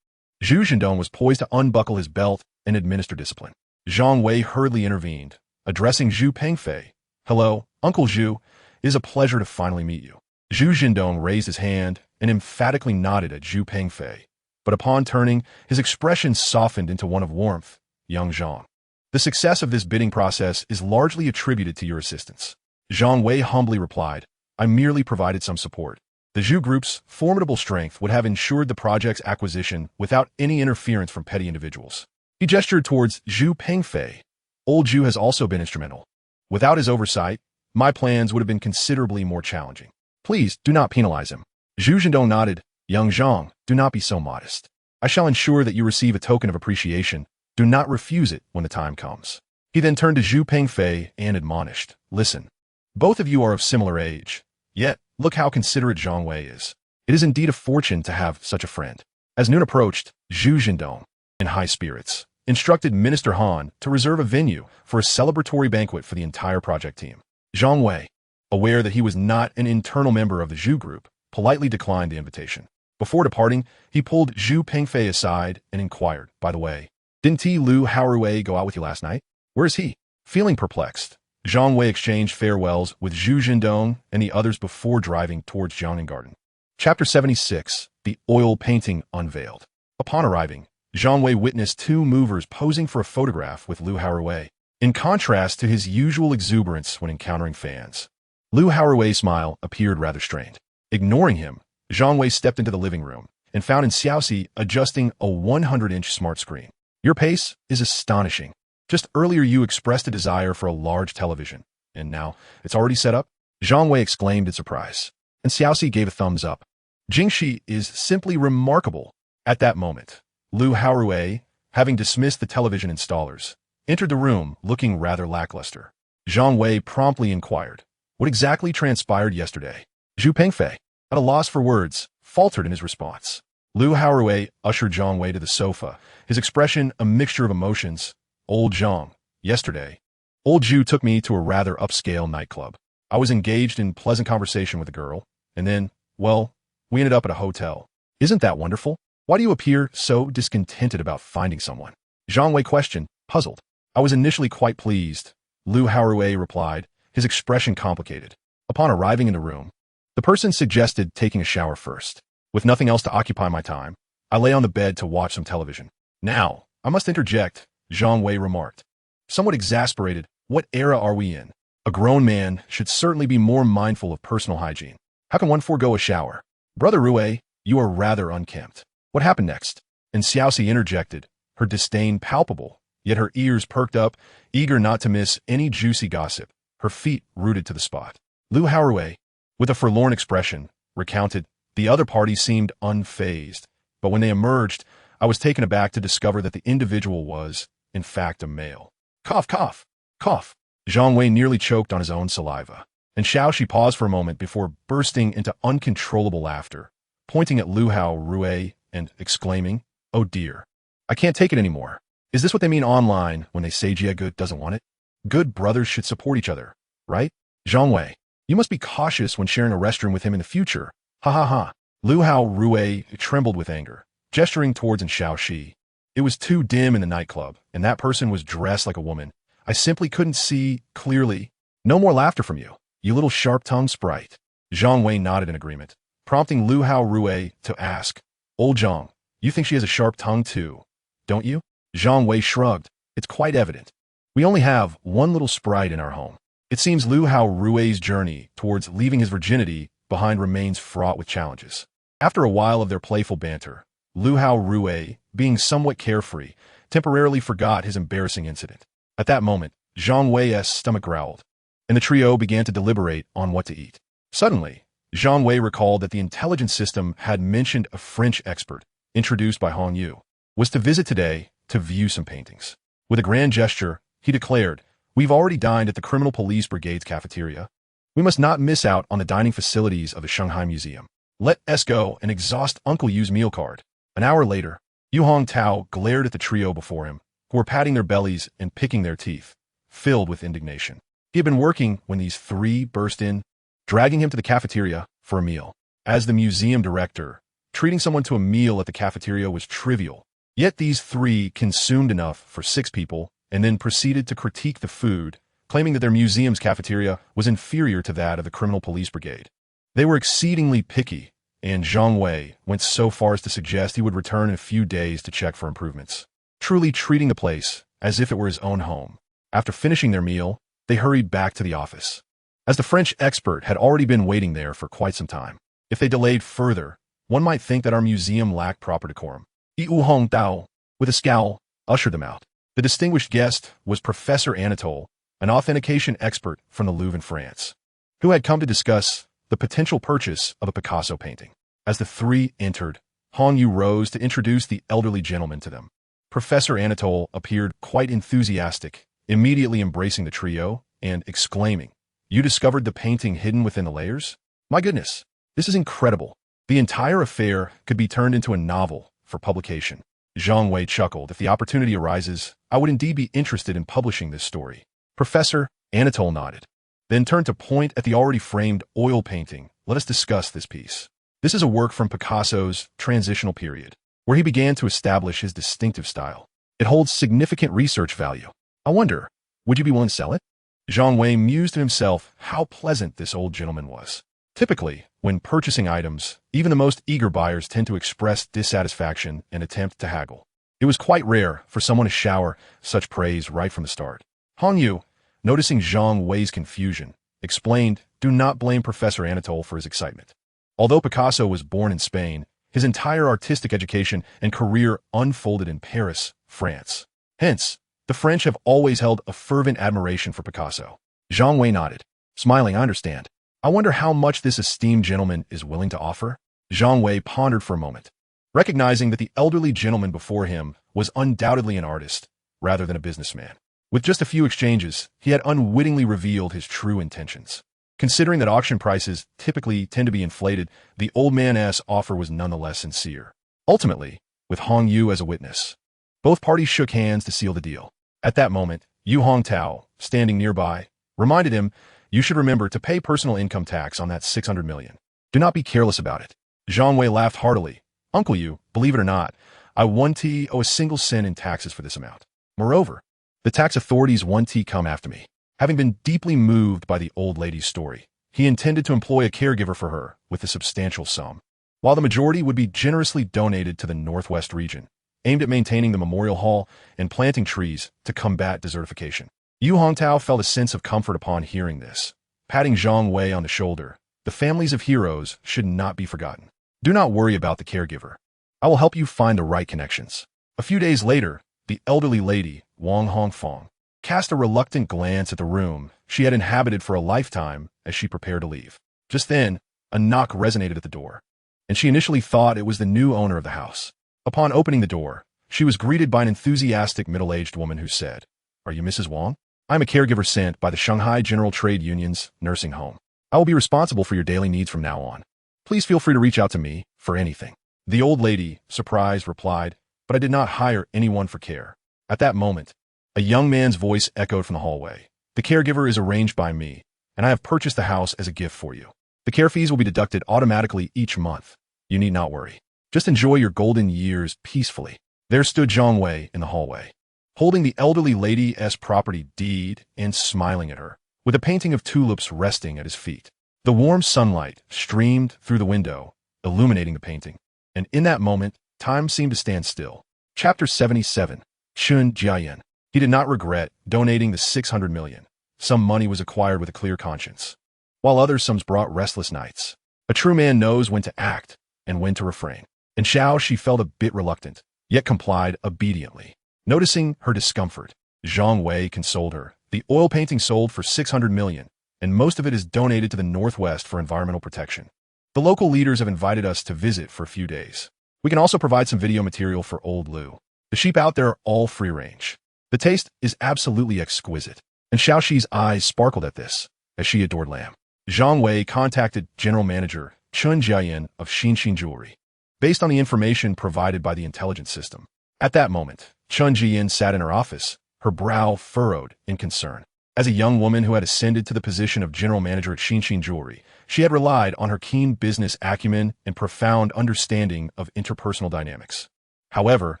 Zhu Zhendong was poised to unbuckle his belt and administer discipline. Zhang Wei hurriedly intervened, addressing Zhu Pengfei. "Hello, Uncle Zhu. It is a pleasure to finally meet you." Zhu Zhendong raised his hand and emphatically nodded at Zhu Pengfei, but upon turning, his expression softened into one of warmth. "Young Zhang, the success of this bidding process is largely attributed to your assistance." Zhang Wei humbly replied, "I merely provided some support. The Zhu Group's formidable strength would have ensured the project's acquisition without any interference from petty individuals." He gestured towards Zhu Pengfei. "Old Zhu has also been instrumental. Without his oversight, my plans would have been considerably more challenging. Please do not penalize him." Zhu Zhendong nodded. "Young Zhang, do not be so modest. I shall ensure that you receive a token of appreciation. Do not refuse it when the time comes." He then turned to Zhu Pengfei and admonished, "Listen, both of you are of similar age, yet look how considerate Zhang Wei is. It is indeed a fortune to have such a friend." As noon approached, Zhu Zhendong, in high spirits, instructed Minister Han to reserve a venue for a celebratory banquet for the entire project team. Zhang Wei, aware that he was not an internal member of the Zhu Group, politely declined the invitation. Before departing, he pulled Zhu Pengfei aside and inquired, "By the way, didn't Lu Haorui go out with you last night? Where is he?" Feeling perplexed, Zhang Wei exchanged farewells with Zhu Zhendong and the others before driving towards Jiangnan Garden. Chapter 76, The Oil Painting Unveiled. Upon arriving, Zhang Wei witnessed two movers posing for a photograph with Lu Haorui, in contrast to his usual exuberance when encountering fans. Lu Haorui's smile appeared rather strained. Ignoring him, Zhang Wei stepped into the living room and found in Xiaoxi adjusting a 100-inch smart screen. "Your pace is astonishing. Just earlier you expressed a desire for a large television, and now it's already set up?" Zhang Wei exclaimed in surprise. and Xiaoxi gave a thumbs up. Jingxi is simply remarkable. At that moment, Lu Haorui, having dismissed the television installers, entered the room looking rather lackluster. Zhang Wei promptly inquired, "What exactly transpired yesterday?" Zhu Pengfei, at a loss for words, faltered in his response. Lu Haorui ushered Zhang Wei to the sofa, his expression a mixture of emotions. "Old Zhang, yesterday, old Zhu took me to a rather upscale nightclub. I was engaged in pleasant conversation with a girl, and then, well, we ended up at a hotel. Isn't that wonderful? Why do you appear so discontented about finding someone?" Zhang Wei questioned, puzzled. "I was initially quite pleased," Lu Haorui replied, his expression complicated. "Upon arriving in the room, the person suggested taking a shower first. With nothing else to occupy my time, I lay on the bed to watch some television. Now, I must interject," Zhang Wei remarked. Somewhat exasperated, "What era are we in? A grown man should certainly be more mindful of personal hygiene. How can one forego a shower? Brother Rui, you are rather unkempt. What happened next?" And Xiaoxi interjected, her disdain palpable, yet her ears perked up, eager not to miss any juicy gossip, her feet rooted to the spot. Lu Haorui, with a forlorn expression, recounted, "The other party seemed unfazed, but when they emerged, I was taken aback to discover that the individual was, in fact, a male." Cough, cough, cough. Zhang Wei nearly choked on his own saliva, and Xiaoxi paused for a moment before bursting into uncontrollable laughter, pointing at Lu Haorui and exclaiming, "Oh dear, I can't take it anymore. Is this what they mean online when they say Jia Good doesn't want it? Good brothers should support each other, right? Zhang Wei, you must be cautious when sharing a restroom with him in the future. Ha ha ha." Lu Haorui trembled with anger, gesturing towards Xiaoxi. "It was too dim in the nightclub, and that person was dressed like a woman. I simply couldn't see clearly." "No more laughter from you, you little sharp-tongued sprite." Zhang Wei nodded in agreement, prompting Lu Haorui to ask, "Old Zhang, you think she has a sharp tongue too, don't you?" Zhang Wei shrugged. "It's quite evident. We only have one little sprite in our home." It seems Lu Haorui's journey towards leaving his virginity behind remains fraught with challenges. After a while of their playful banter, Lu Haorui, being somewhat carefree, temporarily forgot his embarrassing incident. At that moment, Zhang Wei's stomach growled, and the trio began to deliberate on what to eat. Suddenly, Zhang Wei recalled that the intelligence system had mentioned a French expert, introduced by Hong Yu, was to visit today to view some paintings. With a grand gesture, he declared, "We've already dined at the Criminal Police Brigade's cafeteria. We must not miss out on the dining facilities of the Shanghai Museum. Let us go and exhaust Uncle Yu's meal card." An hour later, Yu Hongtao glared at the trio before him, who were patting their bellies and picking their teeth, filled with indignation. He had been working when these three burst in, dragging him to the cafeteria for a meal. As the museum director, treating someone to a meal at the cafeteria was trivial. Yet these three consumed enough for 6 people and then proceeded to critique the food, claiming that their museum's cafeteria was inferior to that of the Criminal Police Brigade. They were exceedingly picky, and Zhang Wei went so far as to suggest he would return in a few days to check for improvements, truly treating the place as if it were his own home. After finishing their meal, they hurried back to the office, as the French expert had already been waiting there for quite some time. If they delayed further, one might think that our museum lacked proper decorum. Yu Hongtao, with a scowl, ushered them out. The distinguished guest was Professor Anatole, an authentication expert from the Louvre in France, who had come to discuss the potential purchase of a Picasso painting. As the three entered, Hong Yu rose to introduce the elderly gentleman to them. Professor Anatole appeared quite enthusiastic, immediately embracing the trio and exclaiming, "You discovered the painting hidden within the layers? My goodness, this is incredible. The entire affair could be turned into a novel for publication." Zhang Wei chuckled. "If the opportunity arises, I would indeed be interested in publishing this story." Professor Anatole nodded, then turned to point at the already framed oil painting. "Let us discuss this piece. This is a work from Picasso's transitional period, where he began to establish his distinctive style. It holds significant research value. I wonder, would you be willing to sell it?" Zhang Wei mused to himself how pleasant this old gentleman was. Typically, when purchasing items, even the most eager buyers tend to express dissatisfaction and attempt to haggle. It was quite rare for someone to shower such praise right from the start. Hong Yu, noticing Zhang Wei's confusion, explained, "Do not blame Professor Anatole for his excitement. Although Picasso was born in Spain, his entire artistic education and career unfolded in Paris, France. Hence, the French have always held a fervent admiration for Picasso." Zhang Wei nodded, smiling. "I understand. I wonder how much this esteemed gentleman is willing to offer? Zhang Wei pondered for a moment, recognizing that the elderly gentleman before him was undoubtedly an artist rather than a businessman. With just a few exchanges, he had unwittingly revealed his true intentions. Considering that auction prices typically tend to be inflated, the old man's offer was nonetheless sincere. Ultimately, with Hong Yu as a witness, both parties shook hands to seal the deal. At that moment, Yu Hongtao, standing nearby, reminded him, "You should remember to pay personal income tax on that 600 million. Do not be careless about it." Zhang Wei laughed heartily. "Uncle Yu, believe it or not, I won't owe a single cent in taxes for this amount. Moreover, the tax authorities won't come after me." Having been deeply moved by the old lady's story, he intended to employ a caregiver for her with a substantial sum, while the majority would be generously donated to the Northwest region, aimed at maintaining the memorial hall and planting trees to combat desertification. Yu Hongtao felt a sense of comfort upon hearing this. Patting Zhang Wei on the shoulder, "The families of heroes should not be forgotten. Do not worry about the caregiver. I will help you find the right connections." A few days later, the elderly lady, Wang Hongfang, cast a reluctant glance at the room she had inhabited for a lifetime as she prepared to leave. Just then, a knock resonated at the door, and she initially thought it was the new owner of the house. Upon opening the door, she was greeted by an enthusiastic middle-aged woman who said, "Are you Mrs. Wang? I'm a caregiver sent by the Shanghai General Trade Union's nursing home. I will be responsible for your daily needs from now on. Please feel free to reach out to me for anything." The old lady, surprised, replied, "But I did not hire anyone for care." At that moment, a young man's voice echoed from the hallway. "The caregiver is arranged by me, and I have purchased the house as a gift for you. The care fees will be deducted automatically each month. You need not worry. Just enjoy your golden years peacefully." There stood Zhang Wei in the hallway, holding the elderly lady's property deed and smiling at her, with a painting of tulips resting at his feet. The warm sunlight streamed through the window, illuminating the painting, and in that moment, time seemed to stand still. Chapter 77. Chun Jiayan. He did not regret donating the 600 million. Some money was acquired with a clear conscience, while other sums brought restless nights. A true man knows when to act and when to refrain. In Xiao, she felt a bit reluctant, yet complied obediently. Noticing her discomfort, Zhang Wei consoled her. "The oil painting sold for 600 million, and most of it is donated to the Northwest for environmental protection. The local leaders have invited us to visit for a few days. We can also provide some video material for old Lu. The sheep out there are all free range. The taste is absolutely exquisite." And Xiaoxi's eyes sparkled at this, as she adored lamb. Zhang Wei contacted General Manager Chun Jiayan of Xinxin Jewelry, based on the information provided by the intelligence system. At that moment, Chun Jiayan sat in her office, her brow furrowed in concern. As a young woman who had ascended to the position of General Manager at Xinxin Jewelry, she had relied on her keen business acumen and profound understanding of interpersonal dynamics. However,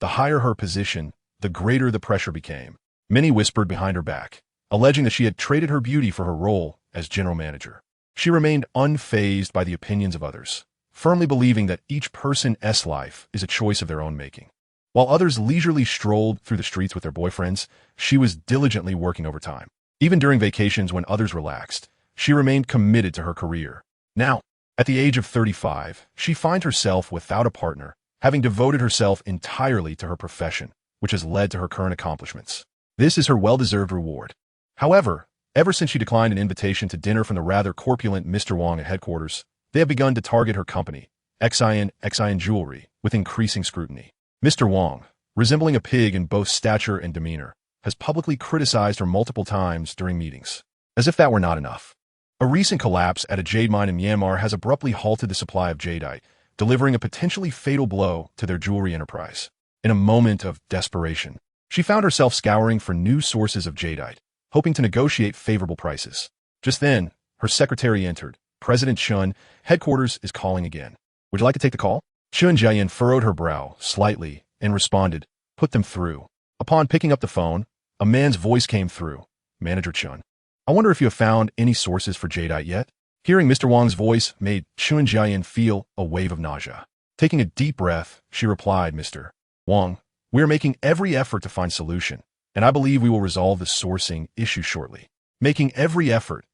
the higher her position, the greater the pressure became. Many whispered behind her back, alleging that she had traded her beauty for her role as general manager. She remained unfazed by the opinions of others, firmly believing that each person's life is a choice of their own making. While others leisurely strolled through the streets with their boyfriends, she was diligently working overtime. Even during vacations when others relaxed, she remained committed to her career. Now, at the age of 35, she finds herself without a partner, having devoted herself entirely to her profession, which has led to her current accomplishments. This is her well-deserved reward. However, ever since she declined an invitation to dinner from the rather corpulent Mr. Wang at headquarters, they have begun to target her company, Xian Jewelry, with increasing scrutiny. Mr. Wang, resembling a pig in both stature and demeanor, has publicly criticized her multiple times during meetings. As if that were not enough, a recent collapse at a jade mine in Myanmar has abruptly halted the supply of jadeite, delivering a potentially fatal blow to their jewelry enterprise. In a moment of desperation, she found herself scouring for new sources of jadeite, hoping to negotiate favorable prices. Just then, her secretary entered. "President Chun, headquarters is calling again. Would you like to take the call?" Chun Jiayan furrowed her brow slightly and responded, "Put them through." Upon picking up the phone, a man's voice came through. "Manager Chun, I wonder if you have found any sources for jadeite yet?" Hearing Mr. Wang's voice made Chun Jiayan feel a wave of nausea. Taking a deep breath, she replied, "Mr. Wang, we are making every effort to find solution, and I believe we will resolve the sourcing issue shortly." Making every effort,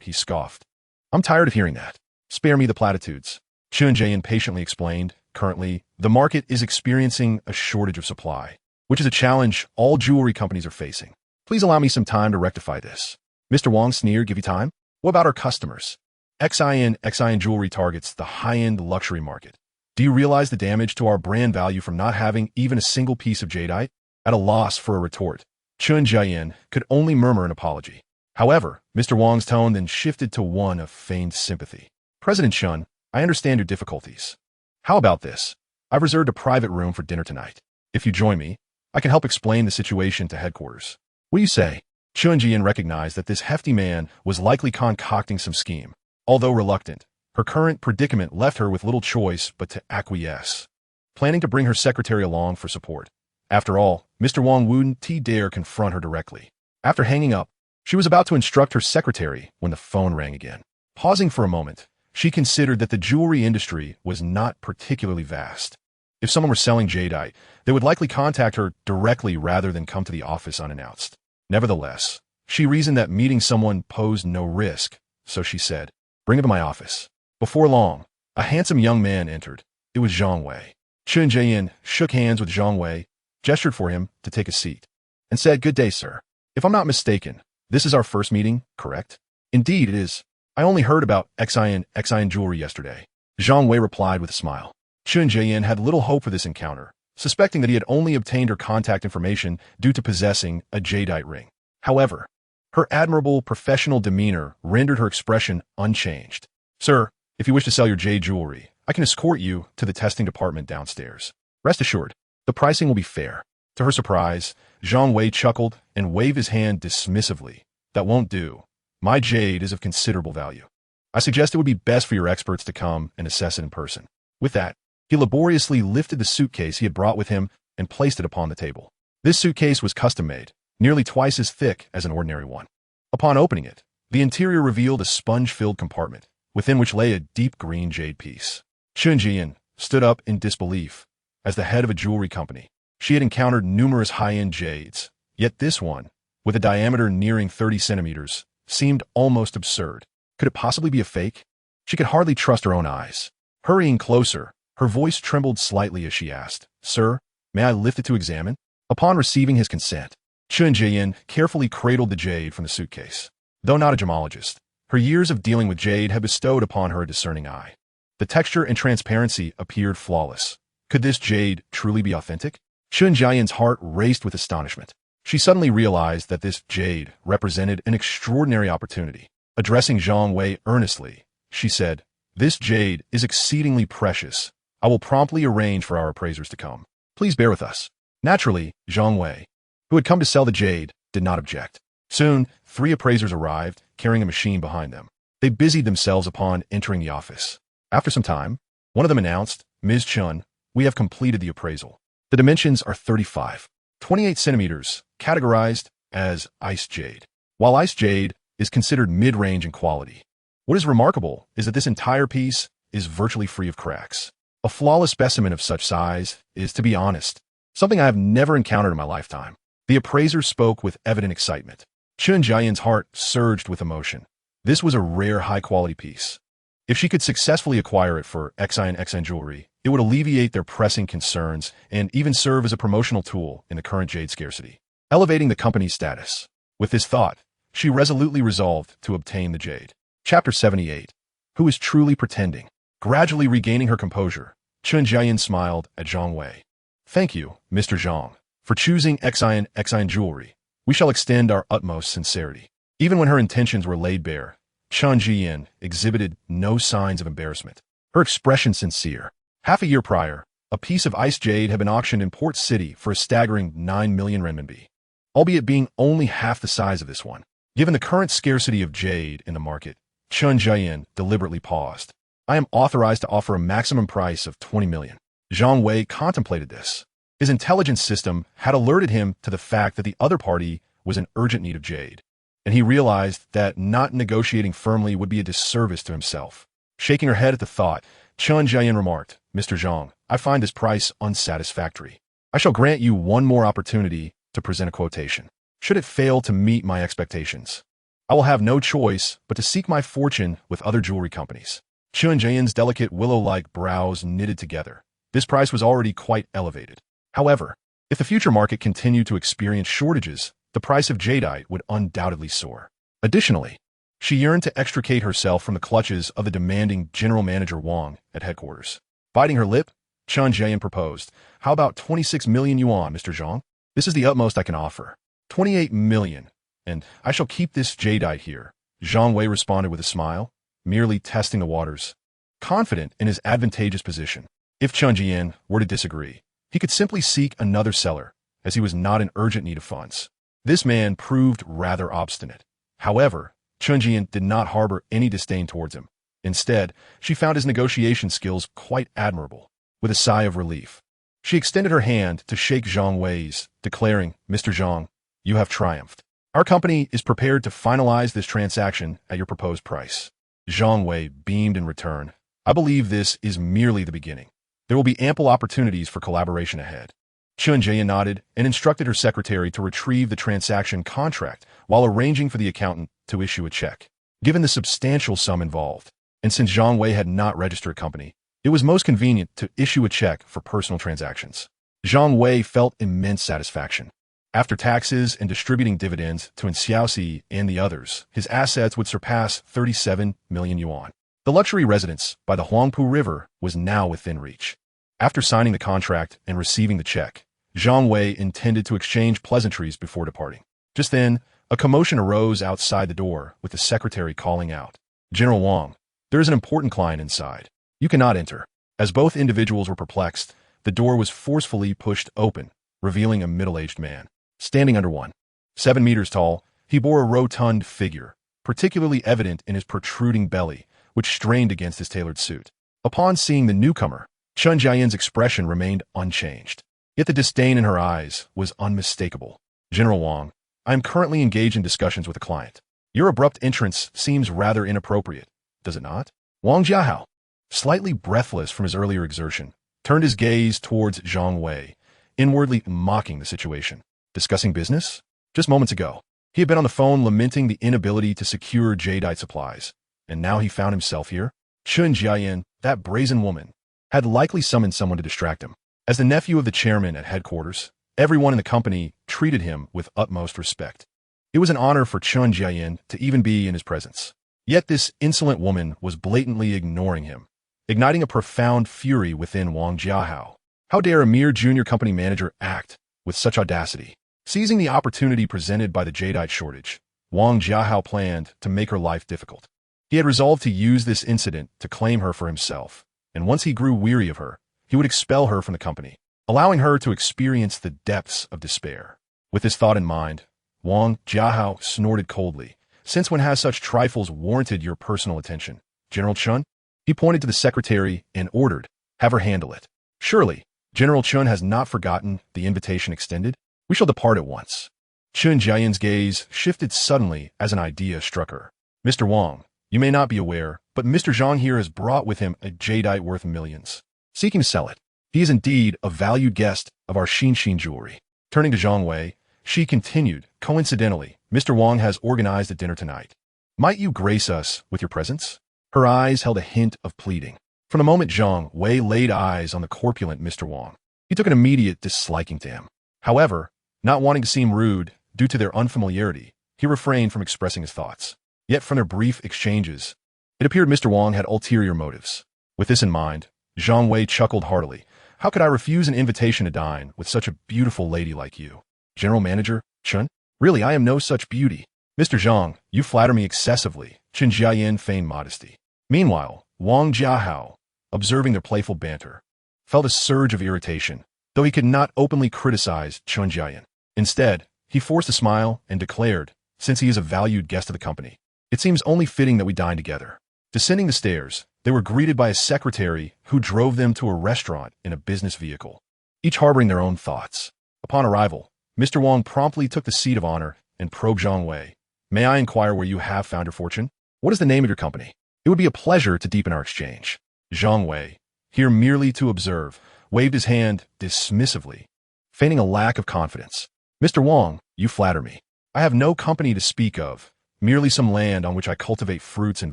he scoffed. "I'm tired of hearing that. Spare me the platitudes." Chun Jiayan patiently explained, "Currently, the market is experiencing a shortage of supply, which is a challenge all jewelry companies are facing. Please allow me some time to rectify this." Mr. Wang sneered, "Give you time?" What about our customers? XIN Jewelry targets the high-end luxury market. Do you realize the damage to our brand value from not having even a single piece of jadeite? At a loss for a retort, Chun Jian could only murmur an apology. However, Mr. Wang's tone then shifted to one of feigned sympathy. President Chun, I understand your difficulties. How about this? I've reserved a private room for dinner tonight. If you join me, I can help explain the situation to headquarters. What do you say? Chun Jian recognized that this hefty man was likely concocting some scheme. Although reluctant, her current predicament left her with little choice but to acquiesce, planning to bring her secretary along for support. After all, Mr. Wang wouldn't dare confront her directly. After hanging up, she was about to instruct her secretary when the phone rang again. Pausing for a moment, she considered that the jewelry industry was not particularly vast. If someone were selling jadeite, they would likely contact her directly rather than come to the office unannounced. Nevertheless, she reasoned that meeting someone posed no risk, so she said, "Bring him to my office." Before long, a handsome young man entered. It was Zhang Wei. Chun Jian shook hands with Zhang Wei, gestured for him to take a seat, and said, "Good day, sir. If I'm not mistaken, this is our first meeting, correct?" "Indeed, it is. I only heard about XIN Jewelry yesterday," Zhang Wei replied with a smile. Chun Jian had little hope for this encounter, suspecting that he had only obtained her contact information due to possessing a jadeite ring. However, her admirable professional demeanor rendered her expression unchanged. "Sir, if you wish to sell your jade jewelry, I can escort you to the testing department downstairs. Rest assured, the pricing will be fair." To her surprise, Zhang Wei chuckled and waved his hand dismissively. "That won't do. My jade is of considerable value. I suggest it would be best for your experts to come and assess it in person." With that, he laboriously lifted the suitcase he had brought with him and placed it upon the table. This suitcase was custom-made, nearly twice as thick as an ordinary one. Upon opening it, the interior revealed a sponge-filled compartment, within which lay a deep green jade piece. Chun Jian stood up in disbelief. As the head of a jewelry company, she had encountered numerous high-end jades, yet this one, with a diameter nearing 30 centimeters, seemed almost absurd. Could it possibly be a fake? She could hardly trust her own eyes. Hurrying closer, her voice trembled slightly as she asked, "Sir, may I lift it to examine?" Upon receiving his consent, Chun Jian carefully cradled the jade from the suitcase. Though not a gemologist, her years of dealing with jade had bestowed upon her a discerning eye. The texture and transparency appeared flawless. Could this jade truly be authentic? Chun Jian's heart raced with astonishment. She suddenly realized that this jade represented an extraordinary opportunity. Addressing Zhang Wei earnestly, she said, "This jade is exceedingly precious. I will promptly arrange for our appraisers to come. Please bear with us." Naturally, Zhang Wei, who had come to sell the jade, did not object. Soon, 3 appraisers arrived, carrying a machine behind them. They busied themselves upon entering the office. After some time, one of them announced, "Ms. Chun, we have completed the appraisal. The dimensions are 35.28 centimeters, categorized as ice jade. While ice jade is considered mid-range in quality, what is remarkable is that this entire piece is virtually free of cracks. A flawless specimen of such size is, to be honest, something I have never encountered in my lifetime." The appraiser spoke with evident excitement. Chun Jian's heart surged with emotion. This was a rare high-quality piece. If she could successfully acquire it for XIN Jewelry, it would alleviate their pressing concerns and even serve as a promotional tool in the current jade scarcity, elevating the company's status. With this thought, she resolutely resolved to obtain the jade. Chapter 78. Who is truly pretending? Gradually regaining her composure, Chun Jian smiled at Zhang Wei. "Thank you, Mr. Zhang, for choosing XIN Jewelry. We shall extend our utmost sincerity." Even when her intentions were laid bare, Chun Jian exhibited no signs of embarrassment. Her expression sincere. Half a year prior, a piece of ice jade had been auctioned in Port City for a staggering 9 million renminbi, albeit being only half the size of this one. Given the current scarcity of jade in the market, Chun Jian deliberately paused. "I am authorized to offer a maximum price of 20 million. Zhang Wei contemplated this. His intelligence system had alerted him to the fact that the other party was in urgent need of jade, and he realized that not negotiating firmly would be a disservice to himself. Shaking her head at the thought, Chun Jian remarked, "Mr. Zhang, I find this price unsatisfactory. I shall grant you one more opportunity to present a quotation. Should it fail to meet my expectations, I will have no choice but to seek my fortune with other jewelry companies." Chun Jian's delicate willow-like brows knitted together. This price was already quite elevated. However, if the future market continued to experience shortages, the price of jadeite would undoubtedly soar. Additionally, She yearned to extricate herself from the clutches of the demanding General Manager Wang at headquarters. Biting her lip, Chen Jian proposed, "How about 26 million yuan, Mr. Zhang? This is the utmost I can offer. 28 million, and I shall keep this jadeite here." Zhang Wei responded with a smile, merely testing the waters, confident in his advantageous position. If Chen Jian were to disagree, he could simply seek another seller, as he was not in urgent need of funds. This man proved rather obstinate. However, Chen Jian did not harbor any disdain towards him. Instead, she found his negotiation skills quite admirable. With a sigh of relief, she extended her hand to shake Zhang Wei's, declaring, "Mr. Zhang, you have triumphed. Our company is prepared to finalize this transaction at your proposed price." Zhang Wei beamed in return. "I believe this is merely the beginning. There will be ample opportunities for collaboration ahead." Chen Jian nodded and instructed her secretary to retrieve the transaction contract while arranging for the accountant to issue a check. Given the substantial sum involved, and since Zhang Wei had not registered a company, it was most convenient to issue a check for personal transactions. Zhang Wei felt immense satisfaction. After taxes and distributing dividends to Xiaoxi and the others, his assets would surpass 37 million yuan. The luxury residence by the Huangpu River was now within reach. After signing the contract and receiving the check, Zhang Wei intended to exchange pleasantries before departing. Just then, a commotion arose outside the door, with the secretary calling out, "General Wang, there is an important client inside. You cannot enter." As both individuals were perplexed, the door was forcefully pushed open, revealing a middle-aged man. Standing under 1.7 meters tall, he bore a rotund figure, particularly evident in his protruding belly, which strained against his tailored suit. Upon seeing the newcomer, Chen Jian's expression remained unchanged. Yet the disdain in her eyes was unmistakable. "General Wang, I am currently engaged in discussions with a client. Your abrupt entrance seems rather inappropriate, does it not?" Wang Jiahao, slightly breathless from his earlier exertion, turned his gaze towards Zhang Wei, inwardly mocking the situation. Discussing business? Just moments ago, he had been on the phone lamenting the inability to secure jadeite supplies, and now he found himself here. Chen Jian, that brazen woman, had likely summoned someone to distract him. As the nephew of the chairman at headquarters, everyone in the company treated him with utmost respect. It was an honor for Chen Jian to even be in his presence. Yet this insolent woman was blatantly ignoring him, igniting a profound fury within Wang Jiahao. How dare a mere junior company manager act with such audacity? Seizing the opportunity presented by the jadeite shortage, Wang Jiahao planned to make her life difficult. He had resolved to use this incident to claim her for himself, and once he grew weary of her, he would expel her from the company, allowing her to experience the depths of despair. With this thought in mind, Wang Jiahao snorted coldly. "Since when has such trifles warranted your personal attention, General Chen?" He pointed to the secretary and ordered, "Have her handle it." "Surely, General Chen has not forgotten the invitation extended. We shall depart at once." Chen Jian's gaze shifted suddenly as an idea struck her. "Mr. Wang, you may not be aware, but Mr. Zhang here has brought with him a jadeite worth millions, seeking to sell it. He is indeed a valued guest of our Xin jewelry." Turning to Zhang Wei, she continued, "Coincidentally, Mr. Wang has organized a dinner tonight. Might you grace us with your presence?" Her eyes held a hint of pleading. From the moment Zhang Wei laid eyes on the corpulent Mr. Wang, he took an immediate disliking to him. However, not wanting to seem rude due to their unfamiliarity, he refrained from expressing his thoughts. Yet from their brief exchanges, it appeared Mr. Wang had ulterior motives. With this in mind, Zhang Wei chuckled heartily. "How could I refuse an invitation to dine with such a beautiful lady like you, General Manager Chen? Really, I am no such beauty." "Mr. Zhang, you flatter me excessively," Chen Jian feigned modesty. Meanwhile, Wang Jiahao, observing their playful banter, felt a surge of irritation, though he could not openly criticize Chen Jian. Instead, he forced a smile and declared, "Since he is a valued guest of the company, it seems only fitting that we dine together." Descending the stairs, they were greeted by a secretary who drove them to a restaurant in a business vehicle, each harboring their own thoughts. Upon arrival, Mr. Wang promptly took the seat of honor and probed Zhang Wei. "May I inquire where you have found your fortune? What is the name of your company? It would be a pleasure to deepen our exchange." Zhang Wei, here merely to observe, waved his hand dismissively, feigning a lack of confidence. "Mr. Wang, you flatter me. I have no company to speak of, merely some land on which I cultivate fruits and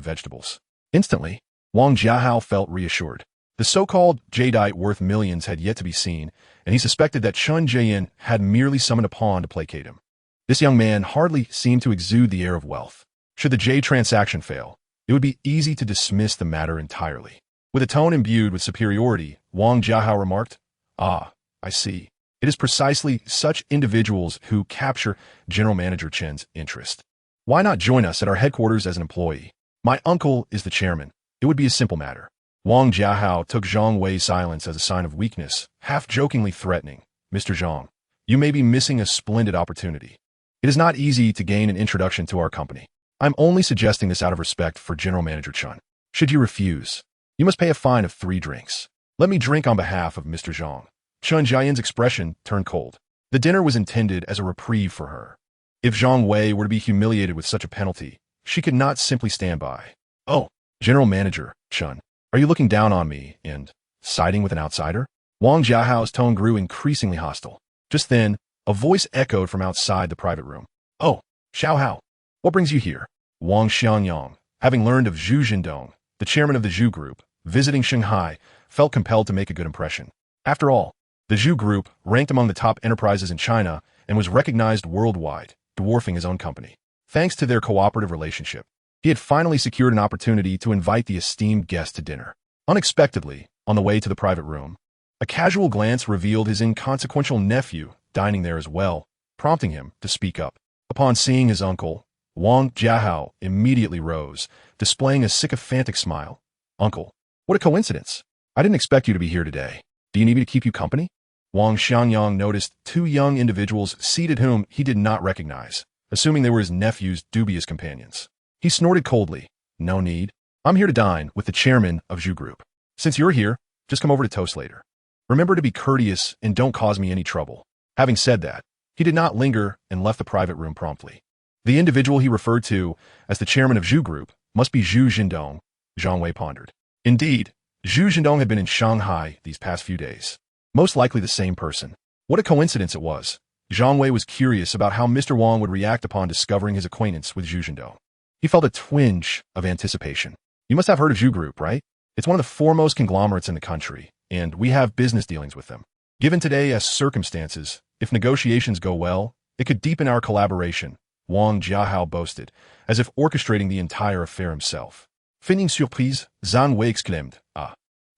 vegetables." Instantly, Wang Jiahao felt reassured. The so-called jadeite worth millions had yet to be seen, and he suspected that Chen Jian had merely summoned a pawn to placate him. This young man hardly seemed to exude the air of wealth. Should the J transaction fail, it would be easy to dismiss the matter entirely. With a tone imbued with superiority, Wang Jiahao remarked, "Ah, I see. It is precisely such individuals who capture General Manager Chen's interest. Why not join us at our headquarters as an employee? My uncle is the chairman. It would be a simple matter." Wang Jiahao took Zhang Wei's silence as a sign of weakness, half-jokingly threatening, "Mr. Zhang, you may be missing a splendid opportunity. It is not easy to gain an introduction to our company. I'm only suggesting this out of respect for General Manager Chen. Should you refuse, you must pay a fine of 3 drinks. Let me drink on behalf of Mr. Zhang." Chen Jiayan's expression turned cold. The dinner was intended as a reprieve for her. If Zhang Wei were to be humiliated with such a penalty, she could not simply stand by. "Oh, General Manager Chen, are you looking down on me and siding with an outsider?" Wang Jiahao's tone grew increasingly hostile. Just then, a voice echoed from outside the private room. "Oh, Xiao Hao, what brings you here?" Wang Xiangyang, having learned of Zhu Jindong, the chairman of the Zhu Group, visiting Shanghai, felt compelled to make a good impression. After all, the Zhu Group ranked among the top enterprises in China and was recognized worldwide, dwarfing his own company. Thanks to their cooperative relationship, he had finally secured an opportunity to invite the esteemed guest to dinner. Unexpectedly, on the way to the private room, a casual glance revealed his inconsequential nephew dining there as well, prompting him to speak up. Upon seeing his uncle, Wang Jiahao immediately rose, displaying a sycophantic smile. "Uncle, what a coincidence. I didn't expect you to be here today. Do you need me to keep you company?" Wang Xiangyang noticed 2 young individuals seated whom he did not recognize, assuming they were his nephew's dubious companions. He snorted coldly. "No need. I'm here to dine with the chairman of Zhu Group. Since you're here, just come over to toast later. Remember to be courteous and don't cause me any trouble." Having said that, he did not linger and left the private room promptly. The individual he referred to as the chairman of Zhu Group must be Zhu Jindong, Zhang Wei pondered. Indeed, Zhu Jindong had been in Shanghai these past few days. Most likely the same person. What a coincidence it was. Zhang Wei was curious about how Mr. Wang would react upon discovering his acquaintance with Zhu Jindong. He felt a twinge of anticipation. "You must have heard of Zhu Group, right? It's one of the foremost conglomerates in the country, and we have business dealings with them. Given today's circumstances, if negotiations go well, it could deepen our collaboration," Wang Jiahao boasted, as if orchestrating the entire affair himself. Feigning surprise, Zhang Wei exclaimed, "Ah,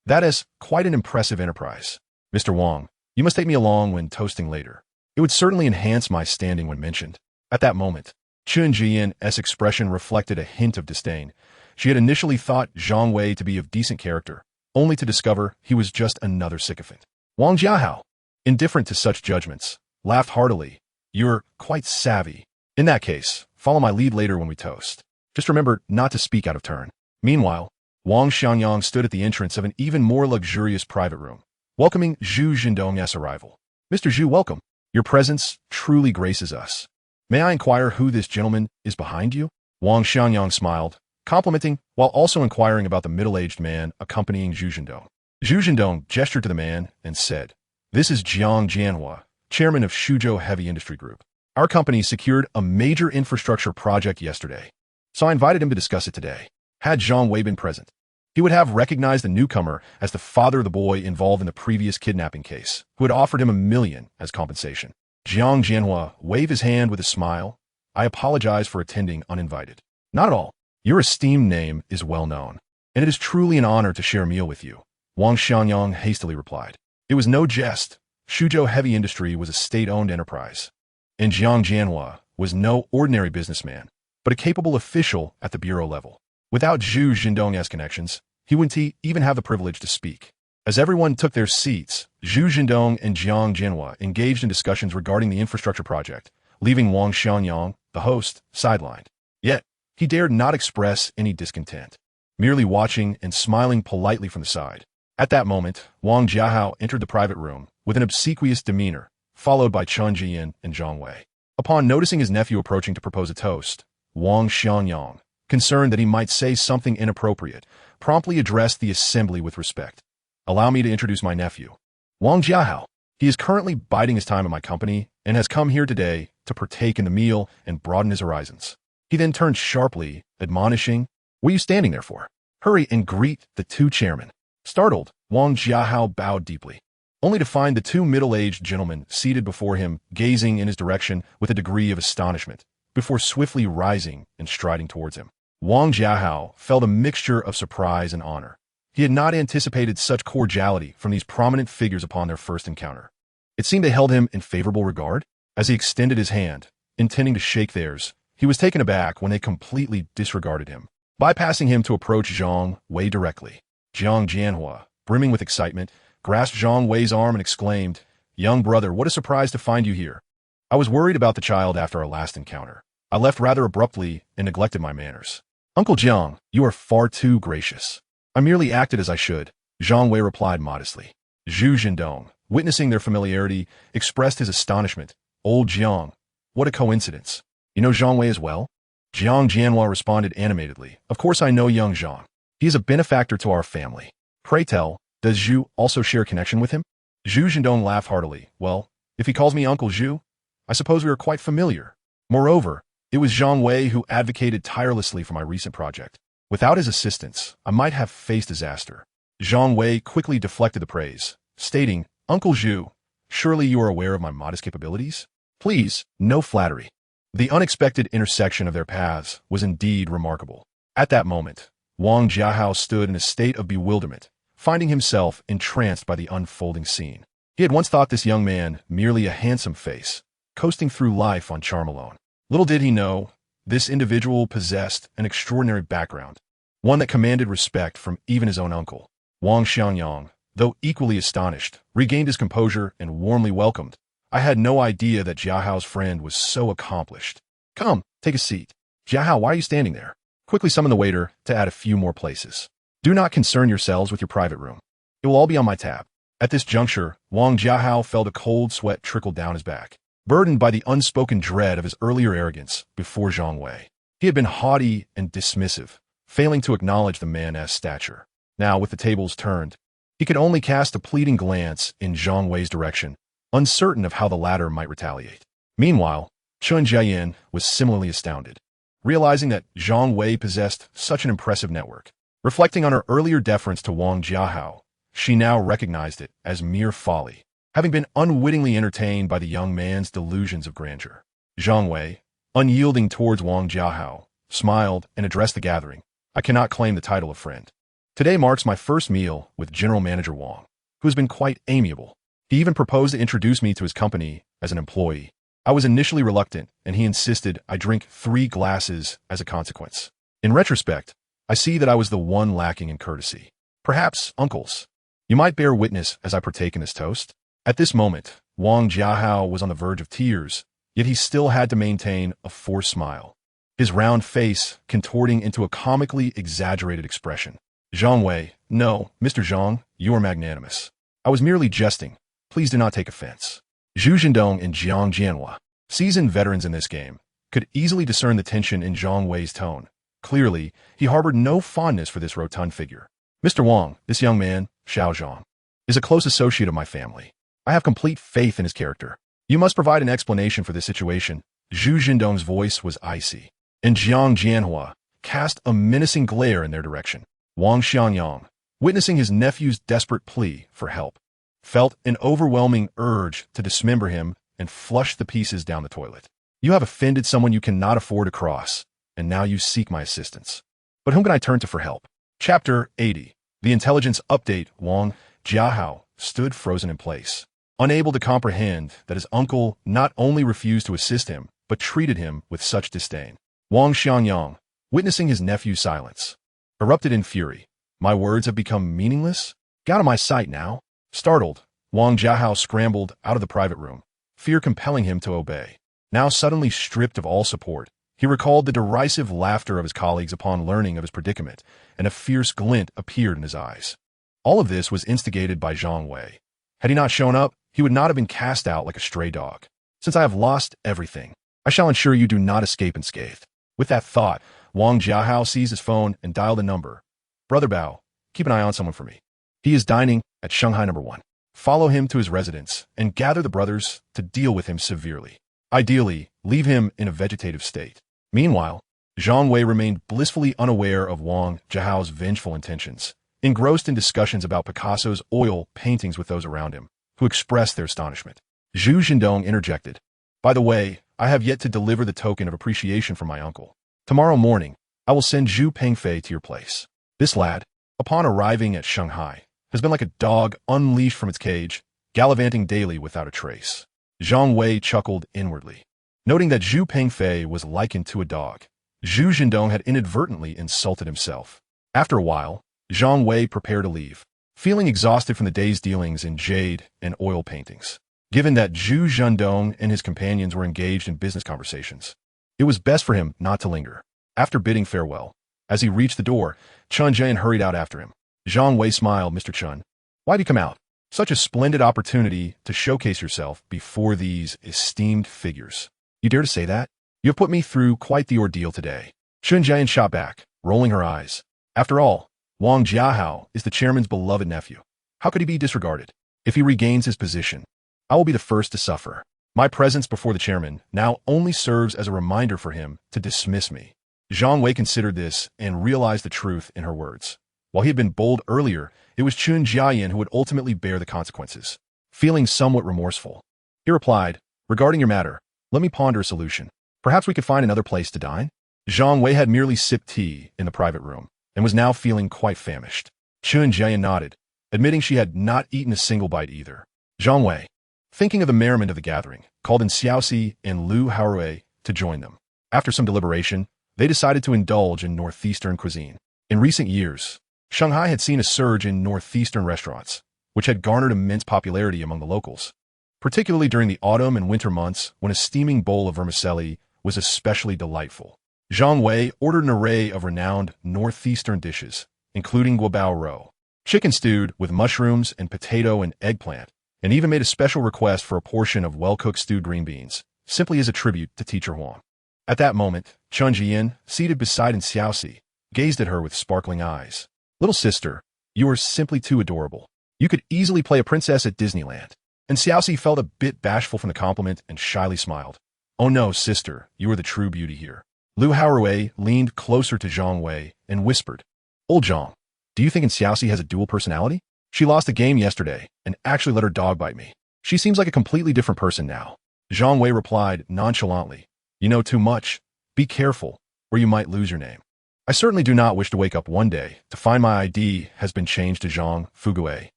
that is quite an impressive enterprise. Mr. Wang, you must take me along when toasting later. It would certainly enhance my standing when mentioned." At that moment, Chun Jian's expression reflected a hint of disdain. She had initially thought Zhang Wei to be of decent character, only to discover he was just another sycophant. Wang Jiahao, indifferent to such judgments, laughed heartily. "You're quite savvy. In that case, follow my lead later when we toast. Just remember not to speak out of turn." Meanwhile, Wang Xiangyang stood at the entrance of an even more luxurious private room, welcoming Zhu Jindong's arrival. "Mr. Zhu, welcome. Your presence truly graces us. May I inquire who this gentleman is behind you?" Wang Xiangyang smiled, complimenting while also inquiring about the middle-aged man accompanying Zhu Jindong. Zhu Jindong gestured to the man and said, "This is Jiang Jianhua, chairman of Shuzhou Heavy Industry Group. Our company secured a major infrastructure project yesterday, so I invited him to discuss it today." Had Zhang Wei been present, he would have recognized the newcomer as the father of the boy involved in the previous kidnapping case, who had offered him $1 million as compensation. Jiang Jianhua waved his hand with a smile. "I apologize for attending uninvited." "Not at all. Your esteemed name is well known, and it is truly an honor to share a meal with you," Wang Xiangyang hastily replied. It was no jest. Shuzhou Heavy Industry was a state-owned enterprise, and Jiang Jianhua was no ordinary businessman, but a capable official at the bureau level. Without Zhu Jindong's connections, he wouldn't even have the privilege to speak. As everyone took their seats, Zhu Jindong and Jiang Jianhua engaged in discussions regarding the infrastructure project, leaving Wang Xiangyang, the host, sidelined. Yet, he dared not express any discontent, merely watching and smiling politely from the side. At that moment, Wang Jiahao entered the private room with an obsequious demeanor, followed by Chun Jian and Zhang Wei. Upon noticing his nephew approaching to propose a toast, Wang Xiangyang, concerned that he might say something inappropriate, promptly addressed the assembly with respect. "Allow me to introduce my nephew, Wang Jiahao. He is currently biding his time at my company and has come here today to partake in the meal and broaden his horizons." He then turned sharply, admonishing, "What are you standing there for? Hurry and greet the 2 chairmen." Startled, Wang Jiahao bowed deeply, only to find the 2 middle-aged gentlemen seated before him, gazing in his direction with a degree of astonishment, before swiftly rising and striding towards him. Wang Jiahao felt a mixture of surprise and honor. He had not anticipated such cordiality from these prominent figures upon their first encounter. It seemed they held him in favorable regard. As he extended his hand, intending to shake theirs, he was taken aback when they completely disregarded him, bypassing him to approach Zhang Wei directly. Jiang Jianhua, brimming with excitement, grasped Zhang Wei's arm and exclaimed, "Young brother, what a surprise to find you here. I was worried about the child after our last encounter. I left rather abruptly and neglected my manners." "Uncle Jiang, you are far too gracious. I merely acted as I should," Zhang Wei replied modestly. Zhu Zhendong, witnessing their familiarity, expressed his astonishment. "Old Jiang, what a coincidence. You know Zhang Wei as well?" Jiang Jianhua responded animatedly. "Of course I know young Zhang. He is a benefactor to our family. Pray tell, does Zhu also share a connection with him?" Zhu Zhendong laughed heartily. "Well, if he calls me Uncle Zhu, I suppose we are quite familiar. Moreover, it was Zhang Wei who advocated tirelessly for my recent project. Without his assistance, I might have faced disaster." Zhang Wei quickly deflected the praise, stating, "Uncle Zhu, surely you are aware of my modest capabilities? Please, no flattery." The unexpected intersection of their paths was indeed remarkable. At that moment, Wang Jiahao stood in a state of bewilderment, finding himself entranced by the unfolding scene. He had once thought this young man merely a handsome face, coasting through life on charm alone. Little did he know, this individual possessed an extraordinary background, one that commanded respect from even his own uncle. Wang Xiangyang, though equally astonished, regained his composure and warmly welcomed. "I had no idea that Jiahao's friend was so accomplished. Come, take a seat. Jiahao, why are you standing there?" Quickly summon the waiter to add a few more places. "Do not concern yourselves with your private room. It will all be on my tab." At this juncture, Wang Jiahao felt a cold sweat trickle down his back, burdened by the unspoken dread of his earlier arrogance before Zhang Wei. He had been haughty and dismissive, failing to acknowledge the man's stature. Now, with the tables turned, he could only cast a pleading glance in Zhang Wei's direction, uncertain of how the latter might retaliate. Meanwhile, Chun Jiayin was similarly astounded, realizing that Zhang Wei possessed such an impressive network. Reflecting on her earlier deference to Wang Jiahao, she now recognized it as mere folly, having been unwittingly entertained by the young man's delusions of grandeur. Zhang Wei, unyielding towards Wang Jiahao, smiled and addressed the gathering. "I cannot claim the title of friend. Today marks my first meal with General Manager Wang, who has been quite amiable. He even proposed to introduce me to his company as an employee. I was initially reluctant, and he insisted I drink 3 glasses as a consequence. In retrospect, I see that I was the one lacking in courtesy. Perhaps, uncles, you might bear witness as I partake in this toast." At this moment, Wang Jiahao was on the verge of tears, yet he still had to maintain a forced smile, his round face contorting into a comically exaggerated expression. "Zhang Wei, no, Mr. Zhang, you are magnanimous. I was merely jesting. Please do not take offense." Zhu Zhendong and Jiang Jianhua, seasoned veterans in this game, could easily discern the tension in Zhang Wei's tone. Clearly, he harbored no fondness for this rotund figure. "Mr. Wang, this young man, Xiao Zhang, is a close associate of my family. I have complete faith in his character. You must provide an explanation for this situation." Zhu Zhendong's voice was icy, and Jiang Jianhua cast a menacing glare in their direction. Wang Xianyang, witnessing his nephew's desperate plea for help, felt an overwhelming urge to dismember him and flush the pieces down the toilet. "You have offended someone you cannot afford to cross, and now you seek my assistance. But whom can I turn to for help?" Chapter 80. The Intelligence Update. Wang Jiahao stood frozen in place, unable to comprehend that his uncle not only refused to assist him, but treated him with such disdain. Wang Xianyang, witnessing his nephew's silence, erupted in fury. "My words have become meaningless? Get out of my sight now." Startled, Wang Jiahao scrambled out of the private room, fear compelling him to obey. Now suddenly stripped of all support, he recalled the derisive laughter of his colleagues upon learning of his predicament, and a fierce glint appeared in his eyes. All of this was instigated by Zhang Wei. Had he not shown up, he would not have been cast out like a stray dog. "Since I have lost everything, I shall ensure you do not escape unscathed." With that thought, Wang Jiahao seized his phone and dialed a number. "Brother Bao, keep an eye on someone for me. He is dining at Shanghai number 1. Follow him to his residence and gather the brothers to deal with him severely. Ideally, leave him in a vegetative state." Meanwhile, Zhang Wei remained blissfully unaware of Wang Jiahao's vengeful intentions, engrossed in discussions about Picasso's oil paintings with those around him, who expressed their astonishment. Zhu Zhendong interjected. "By the way, I have yet to deliver the token of appreciation from my uncle. Tomorrow morning, I will send Zhu Pengfei to your place. This lad, upon arriving at Shanghai, has been like a dog unleashed from its cage, gallivanting daily without a trace. Zhang Wei chuckled inwardly. Noting that Zhu Pengfei was likened to a dog, Zhu Zhendong had inadvertently insulted himself. After a while, Zhang Wei prepared to leave, feeling exhausted from the day's dealings in jade and oil paintings. Given that Zhu Zhendong and his companions were engaged in business conversations, it was best for him not to linger. After bidding farewell, as he reached the door, Chun Jian hurried out after him. Zhang Wei smiled. Mr. Chun, why'd you come out? Such a splendid opportunity to showcase yourself before these esteemed figures. You dare to say that? You have put me through quite the ordeal today. Chun Jian shot back, rolling her eyes. After all, Wang Jiahao is the chairman's beloved nephew. How could he be disregarded? If he regains his position, I will be the first to suffer. My presence before the chairman now only serves as a reminder for him to dismiss me. Zhang Wei considered this and realized the truth in her words. While he had been bold earlier, it was Chun Jiayan who would ultimately bear the consequences. Feeling somewhat remorseful, he replied, regarding your matter, let me ponder a solution. Perhaps we could find another place to dine? Zhang Wei had merely sipped tea in the private room and was now feeling quite famished. Chun Jiayan nodded, admitting she had not eaten a single bite either. Zhang Wei, thinking of the merriment of the gathering, called in Xiaoxi and Lu Haorui to join them. After some deliberation, they decided to indulge in northeastern cuisine. In recent years, Shanghai had seen a surge in northeastern restaurants, which had garnered immense popularity among the locals, particularly during the autumn and winter months when a steaming bowl of vermicelli was especially delightful. Zhang Wei ordered an array of renowned northeastern dishes, including guabao roe, chicken stewed with mushrooms and potato and eggplant, and even made a special request for a portion of well-cooked stewed green beans, simply as a tribute to Teacher Huang. At that moment, Chun Jian, seated beside Xiaoxi, gazed at her with sparkling eyes. Little sister, you are simply too adorable. You could easily play a princess at Disneyland. And Xiaoxi felt a bit bashful from the compliment and shyly smiled. Oh no, sister, you are the true beauty here. Lu Haorui leaned closer to Zhang Wei and whispered, Old Zhang, do you think Xiaoxi has a dual personality? She lost a game yesterday and actually let her dog bite me. She seems like a completely different person now. Zhang Wei replied nonchalantly, You know too much. Be careful, or you might lose your name. I certainly do not wish to wake up one day to find my ID has been changed to Zhang Fugue.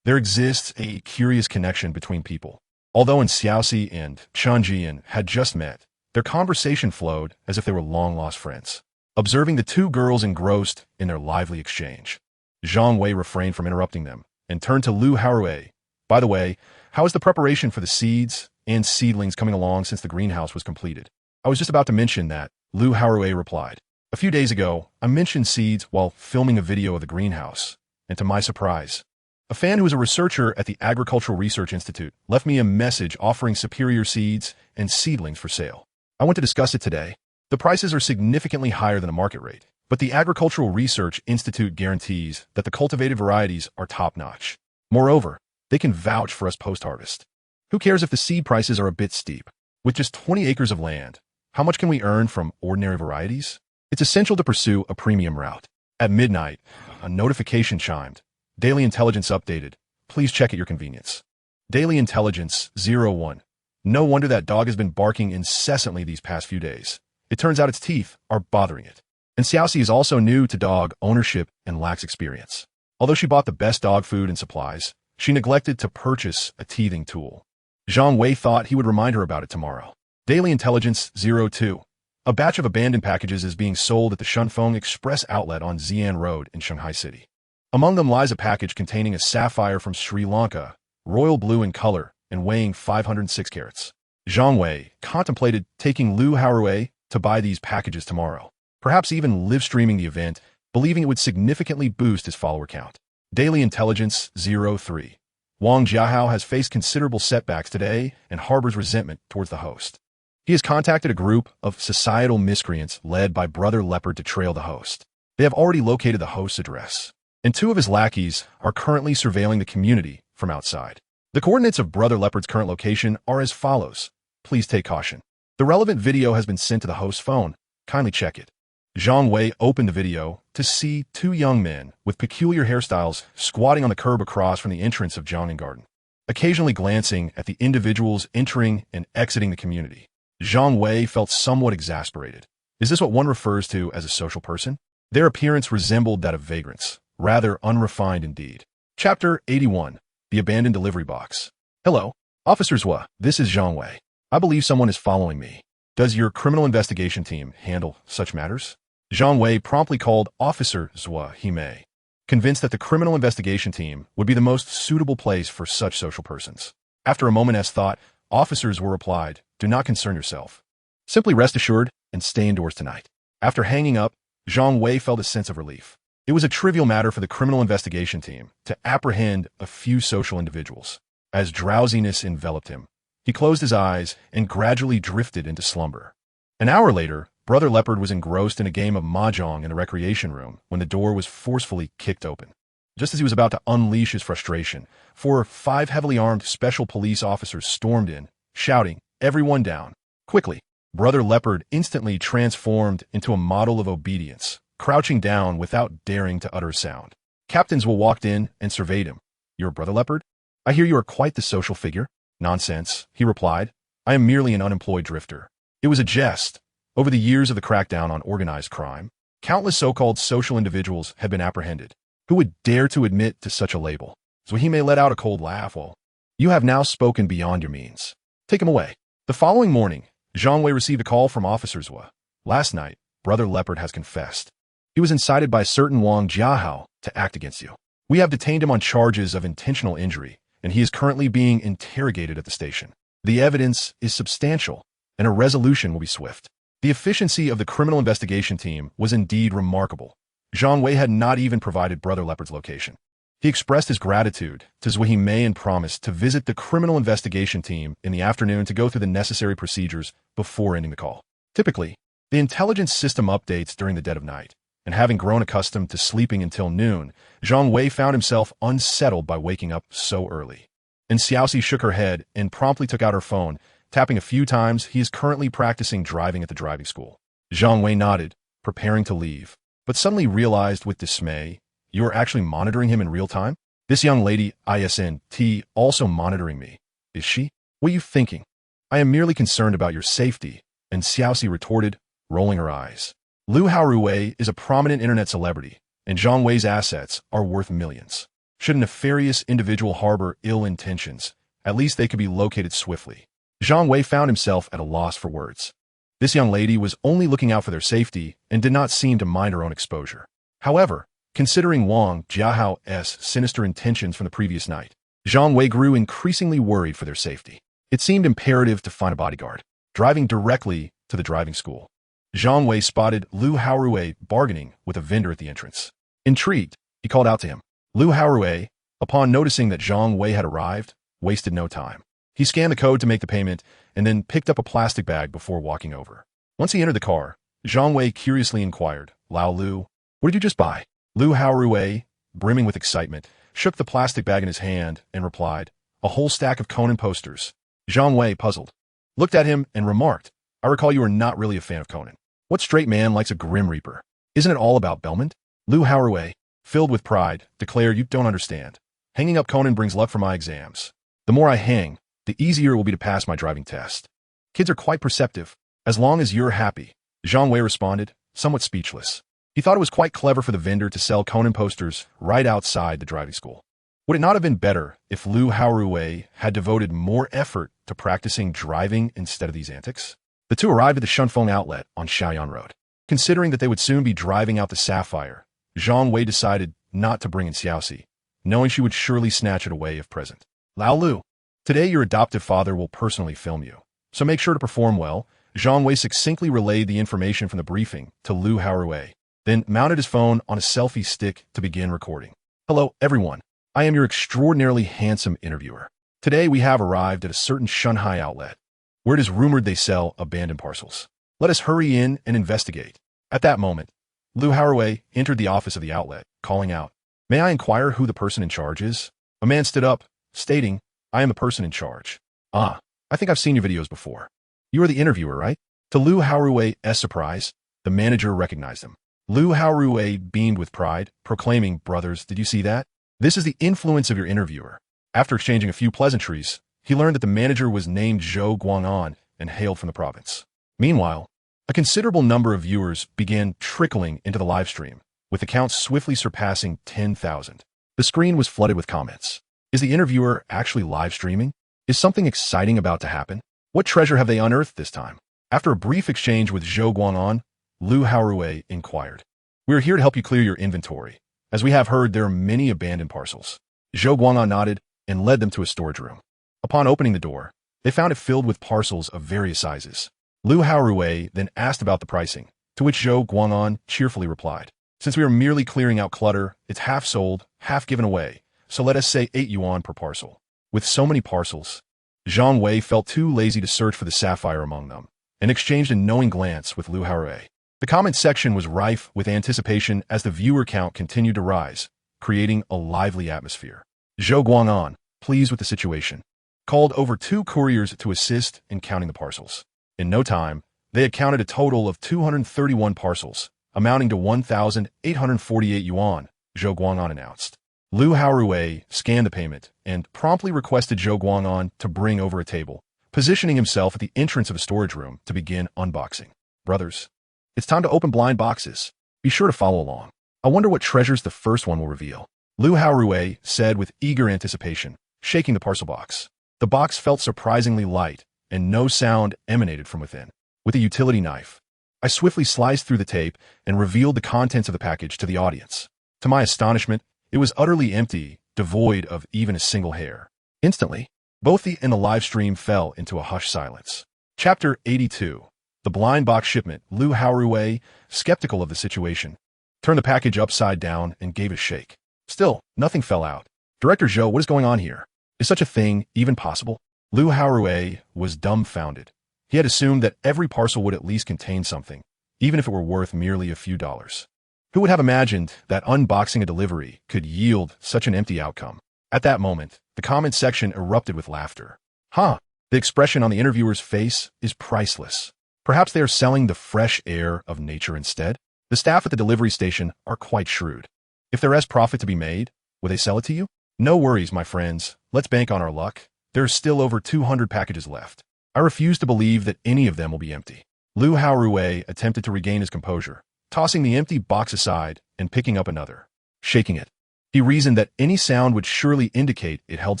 There exists a curious connection between people. Although Xiaoxi and Chun Jian had just met, their conversation flowed as if they were long-lost friends. Observing the two girls engrossed in their lively exchange, Zhang Wei refrained from interrupting them and turned to Lu Haorui. By the way, how is the preparation for the seeds and seedlings coming along since the greenhouse was completed? I was just about to mention that, Lu Haorui replied. A few days ago, I mentioned seeds while filming a video of the greenhouse, and to my surprise, a fan who is a researcher at the Agricultural Research Institute left me a message offering superior seeds and seedlings for sale. I want to discuss it today. The prices are significantly higher than a market rate, but the Agricultural Research Institute guarantees that the cultivated varieties are top-notch. Moreover, they can vouch for us post-harvest. Who cares if the seed prices are a bit steep? With just 20 acres of land, how much can we earn from ordinary varieties? It's essential to pursue a premium route. At midnight, a notification chimed. Daily Intelligence updated. Please check at your convenience. Daily Intelligence 01. No wonder that dog has been barking incessantly these past few days. It turns out its teeth are bothering it. And Xiaoxi is also new to dog ownership and lacks experience. Although she bought the best dog food and supplies, she neglected to purchase a teething tool. Zhang Wei thought he would remind her about it tomorrow. Daily Intelligence 02. A batch of abandoned packages is being sold at the Shunfeng Express outlet on Xi'an Road in Shanghai City. Among them lies a package containing a sapphire from Sri Lanka, royal blue in color and weighing 506 carats. Zhang Wei contemplated taking Lu Haorui to buy these packages tomorrow, perhaps even live-streaming the event, believing it would significantly boost his follower count. Daily Intelligence 03. Wang Jiahao has faced considerable setbacks today and harbors resentment towards the host. He has contacted a group of societal miscreants led by Brother Leopard to trail the host. They have already located the host's address, and two of his lackeys are currently surveilling the community from outside. The coordinates of Brother Leopard's current location are as follows. Please take caution. The relevant video has been sent to the host's phone. Kindly check it. Zhang Wei opened the video to see two young men with peculiar hairstyles squatting on the curb across from the entrance of Jiangnan Garden, occasionally glancing at the individuals entering and exiting the community. Zhang Wei felt somewhat exasperated. Is this what one refers to as a social person? Their appearance resembled that of vagrants, rather unrefined indeed. Chapter 81. The Abandoned Delivery Box. Hello, Officer Zhua, this is Zhang Wei. I believe someone is following me. Does your criminal investigation team handle such matters? Zhang Wei promptly called Officer Zhua Himei, convinced that the criminal investigation team would be the most suitable place for such social persons. After a moment's thought, officers were replied, "Do not concern yourself. Simply rest assured and stay indoors tonight." After hanging up, Zhang Wei felt a sense of relief. It was a trivial matter for the criminal investigation team to apprehend a few social individuals. As drowsiness enveloped him, he closed his eyes and gradually drifted into slumber. An hour later, Brother Leopard was engrossed in a game of mahjong in the recreation room when the door was forcefully kicked open. Just as he was about to unleash his frustration, 4 or 5 heavily armed special police officers stormed in, shouting, "Everyone down, quickly!" Brother Leopard instantly transformed into a model of obedience, crouching down without daring to utter a sound. Captains walked in and surveyed him. "You're Brother Leopard? I hear you are quite the social figure." "Nonsense," he replied. "I am merely an unemployed drifter." It was a jest. Over the years of the crackdown on organized crime, countless so-called social individuals had been apprehended. Who would dare to admit to such a label? So he may let out a cold laugh. "Well, you have now spoken beyond your means. Take him away." The following morning, Zhang Wei received a call from Officer Zhua. "Last night, Brother Leopard has confessed. He was incited by a certain Wang Jiahao to act against you. We have detained him on charges of intentional injury, and he is currently being interrogated at the station. The evidence is substantial, and a resolution will be swift." The efficiency of the criminal investigation team was indeed remarkable. Zhang Wei had not even provided Brother Leopard's location. He expressed his gratitude to Zhua Himei and promised to visit the criminal investigation team in the afternoon to go through the necessary procedures before ending the call. Typically, the intelligence system updates during the dead of night, and having grown accustomed to sleeping until noon, Zhang Wei found himself unsettled by waking up so early. And Xiaoxi shook her head and promptly took out her phone, tapping a few times. He is currently practicing driving at the driving school. Zhang Wei nodded, preparing to leave, but suddenly realized with dismay, "You are actually monitoring him in real time? This young lady, ISNT, also monitoring me. Is she? What are you thinking?" "I am merely concerned about your safety," and Xiaoxi retorted, rolling her eyes. Lu Haorui is a prominent internet celebrity, and Zhang Wei's assets are worth millions. Should a nefarious individual harbor ill intentions, at least they could be located swiftly. Zhang Wei found himself at a loss for words. This young lady was only looking out for their safety and did not seem to mind her own exposure. However, considering Wang Jiahao's sinister intentions from the previous night, Zhang Wei grew increasingly worried for their safety. It seemed imperative to find a bodyguard. Driving directly to the driving school, Zhang Wei spotted Lu Haorui bargaining with a vendor at the entrance. Intrigued, he called out to him. Lu Haorui, upon noticing that Zhang Wei had arrived, wasted no time. He scanned the code to make the payment and then picked up a plastic bag before walking over. Once he entered the car, Zhang Wei curiously inquired, "Lao Lu, what did you just buy?" Lu Haorui, brimming with excitement, shook the plastic bag in his hand and replied, "A whole stack of Conan posters." Zhang Wei, puzzled, looked at him and remarked, "I recall you are not really a fan of Conan. What straight man likes a Grim Reaper? Isn't it all about Belmont?" Lu Haorui, filled with pride, declared, "You don't understand. Hanging up Conan brings luck for my exams. The more I hang, the easier it will be to pass my driving test. Kids are quite perceptive. As long as you're happy." Zhang Wei responded, somewhat speechless. He thought it was quite clever for the vendor to sell Conan posters right outside the driving school. Would it not have been better if Lu Haorui had devoted more effort to practicing driving instead of these antics? The two arrived at the Shunfeng outlet on Shaoyan Road. Considering that they would soon be driving out the Sapphire, Zhang Wei decided not to bring in Xiaoxi, knowing she would surely snatch it away if present. "Lao Lu, today your adoptive father will personally film you, so make sure to perform well." Zhang Wei succinctly relayed the information from the briefing to Lu Haorui, then mounted his phone on a selfie stick to begin recording. "Hello, everyone. I am your extraordinarily handsome interviewer. Today we have arrived at a certain Shanghai outlet, where it is rumored they sell abandoned parcels. Let us hurry in and investigate." At that moment, Lu Haorui entered the office of the outlet, calling out, "May I inquire who the person in charge is?" A man stood up, stating, "I am the person in charge." "Ah, I think I've seen your videos before. You are the interviewer, right?" To Lu Haorui's surprise, the manager recognized him. Lu Haorui beamed with pride, proclaiming, "Brothers, did you see that? This is the influence of your interviewer." After exchanging a few pleasantries, he learned that the manager was named Zhou Guang'an and hailed from the province. Meanwhile, a considerable number of viewers began trickling into the live stream, with accounts swiftly surpassing 10,000. The screen was flooded with comments. Is the interviewer actually live streaming? Is something exciting about to happen? What treasure have they unearthed this time? After a brief exchange with Zhou Guang'an, Lu Haorui inquired. We are here to help you clear your inventory. As we have heard, there are many abandoned parcels. Zhou Guang'an nodded and led them to a storage room. Upon opening the door, they found it filled with parcels of various sizes. Lu Haorui then asked about the pricing, to which Zhou Guang'an cheerfully replied. Since we are merely clearing out clutter, it's half sold, half given away, so let us say 8 yuan per parcel. With so many parcels, Zhang Wei felt too lazy to search for the sapphire among them, and exchanged a knowing glance with Lu Haorui. The comment section was rife with anticipation as the viewer count continued to rise, creating a lively atmosphere. Zhou Guang'an, pleased with the situation, called over 2 couriers to assist in counting the parcels. In no time, they had counted a total of 231 parcels, amounting to 1,848 yuan, Zhou Guang'an announced. Lu Haorui scanned the payment and promptly requested Zhou Guang'an to bring over a table, positioning himself at the entrance of a storage room to begin unboxing. Brothers, it's time to open blind boxes. Be sure to follow along. I wonder what treasures the first one will reveal. Lu Haorui said with eager anticipation, shaking the parcel box. The box felt surprisingly light, and no sound emanated from within. With a utility knife, I swiftly sliced through the tape and revealed the contents of the package to the audience. To my astonishment, it was utterly empty, devoid of even a single hair. Instantly, both the and the live stream fell into a hushed silence. Chapter 82. The blind box shipment. Lu Haorui, skeptical of the situation, turned the package upside down and gave it a shake. Still, nothing fell out. Director Zhou, what is going on here? Is such a thing even possible? Lu Haorui was dumbfounded. He had assumed that every parcel would at least contain something, even if it were worth merely a few dollars. Who would have imagined that unboxing a delivery could yield such an empty outcome? At that moment, the comment section erupted with laughter. The expression on the interviewer's face is priceless. Perhaps they are selling the fresh air of nature instead? The staff at the delivery station are quite shrewd. If there is profit to be made, will they sell it to you? No worries, my friends. Let's bank on our luck. There's still over 200 packages left. I refuse to believe that any of them will be empty. Lu Haorui attempted to regain his composure, tossing the empty box aside and picking up another. Shaking it, he reasoned that any sound would surely indicate it held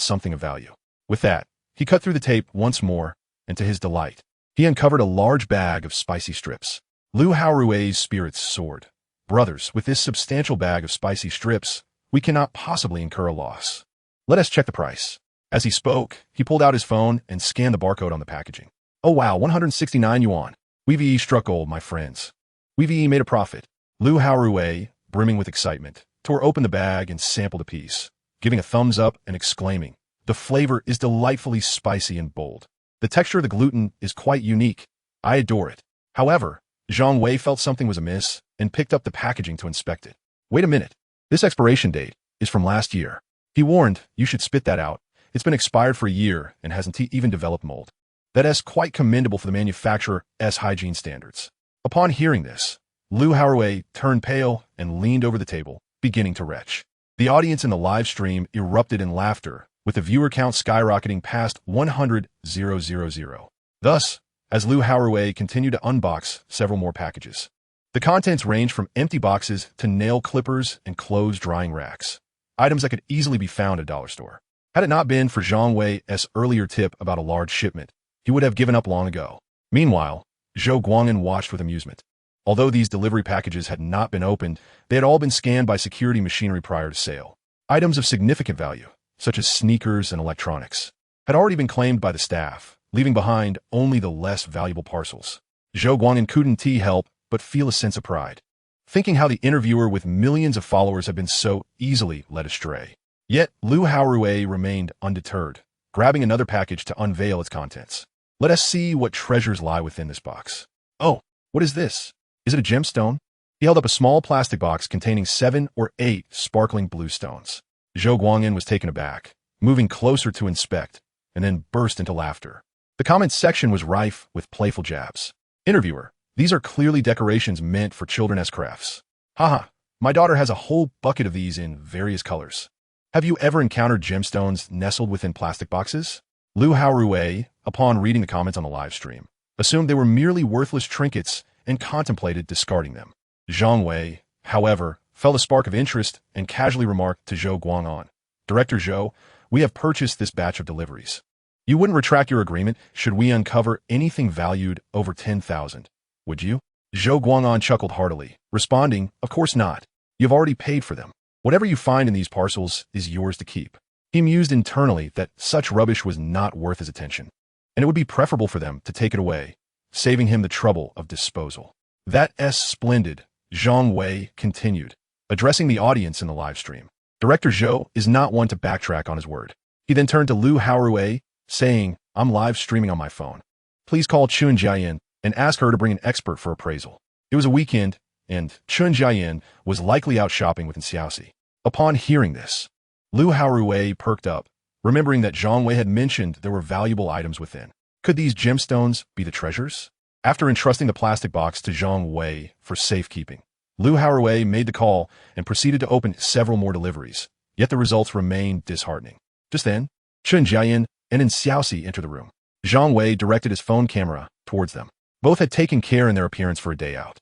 something of value. With that, he cut through the tape once more, and to his delight, he uncovered a large bag of spicy strips. Lu Haorui's spirits soared. Brothers, with this substantial bag of spicy strips, we cannot possibly incur a loss. Let us check the price. As he spoke, he pulled out his phone and scanned the barcode on the packaging. Oh wow, 169 yuan. We've struck gold, my friends. We've made a profit. Lu Haorui, brimming with excitement, tore open the bag and sampled a piece, giving a thumbs up and exclaiming, the flavor is delightfully spicy and bold. The texture of the gluten is quite unique. I adore it. However, Zhang Wei felt something was amiss and picked up the packaging to inspect it. Wait a minute. This expiration date is from last year. He warned, you should spit that out. It's been expired for a year and hasn't even developed mold. That is quite commendable for the manufacturer's hygiene standards. Upon hearing this, Lu Haorui turned pale and leaned over the table, beginning to retch. The audience in the live stream erupted in laughter, with the viewer count skyrocketing past 100,000. Thus, as Lu Haorui continued to unbox several more packages, the contents ranged from empty boxes to nail clippers and clothes drying racks, items that could easily be found at a dollar store. Had it not been for Zhang Wei's earlier tip about a large shipment, he would have given up long ago. Meanwhile, Zhou Guang'an watched with amusement. Although these delivery packages had not been opened, they had all been scanned by security machinery prior to sale. Items of significant value, such as sneakers and electronics, had already been claimed by the staff, leaving behind only the less valuable parcels. Zhou Guang'an couldn't help but feel a sense of pride, thinking how the interviewer with millions of followers had been so easily led astray. Yet, Lu Haorui remained undeterred, grabbing another package to unveil its contents. Let us see what treasures lie within this box. Oh, what is this? Is it a gemstone? He held up a small plastic box containing 7 or 8 sparkling blue stones. Zhou Guang'an was taken aback, moving closer to inspect, and then burst into laughter. The comment section was rife with playful jabs. Interviewer, these are clearly decorations meant for children's crafts. Haha, my daughter has a whole bucket of these in various colors. Have you ever encountered gemstones nestled within plastic boxes? Lu Haorui, upon reading the comments on the live stream, assumed they were merely worthless trinkets and contemplated discarding them. Zhang Wei, however, felt a spark of interest and casually remarked to Zhou Guang'an, "Director Zhou, we have purchased this batch of deliveries. You wouldn't retract your agreement should we uncover anything valued over 10,000, would you?" Zhou Guang'an chuckled heartily, responding, "Of course not. You've already paid for them. Whatever you find in these parcels is yours to keep." He mused internally that such rubbish was not worth his attention, and it would be preferable for them to take it away, saving him the trouble of disposal. "That's splendid," Zhang Wei continued, addressing the audience in the live stream. Director Zhou is not one to backtrack on his word. He then turned to Lu Haorui, saying, "I'm live streaming on my phone. Please call Chun Jiayan and ask her to bring an expert for appraisal." It was a weekend, and Chun Jiayan was likely out shopping with Xiaoxi. Upon hearing this, Lu Haorui perked up, remembering that Zhang Wei had mentioned there were valuable items within. Could these gemstones be the treasures? After entrusting the plastic box to Zhang Wei for safekeeping, Lu Haorui made the call and proceeded to open several more deliveries, yet the results remained disheartening. Just then, Chun Jiayan and Xiaoxi entered the room. Zhang Wei directed his phone camera towards them. Both had taken care in their appearance for a day out.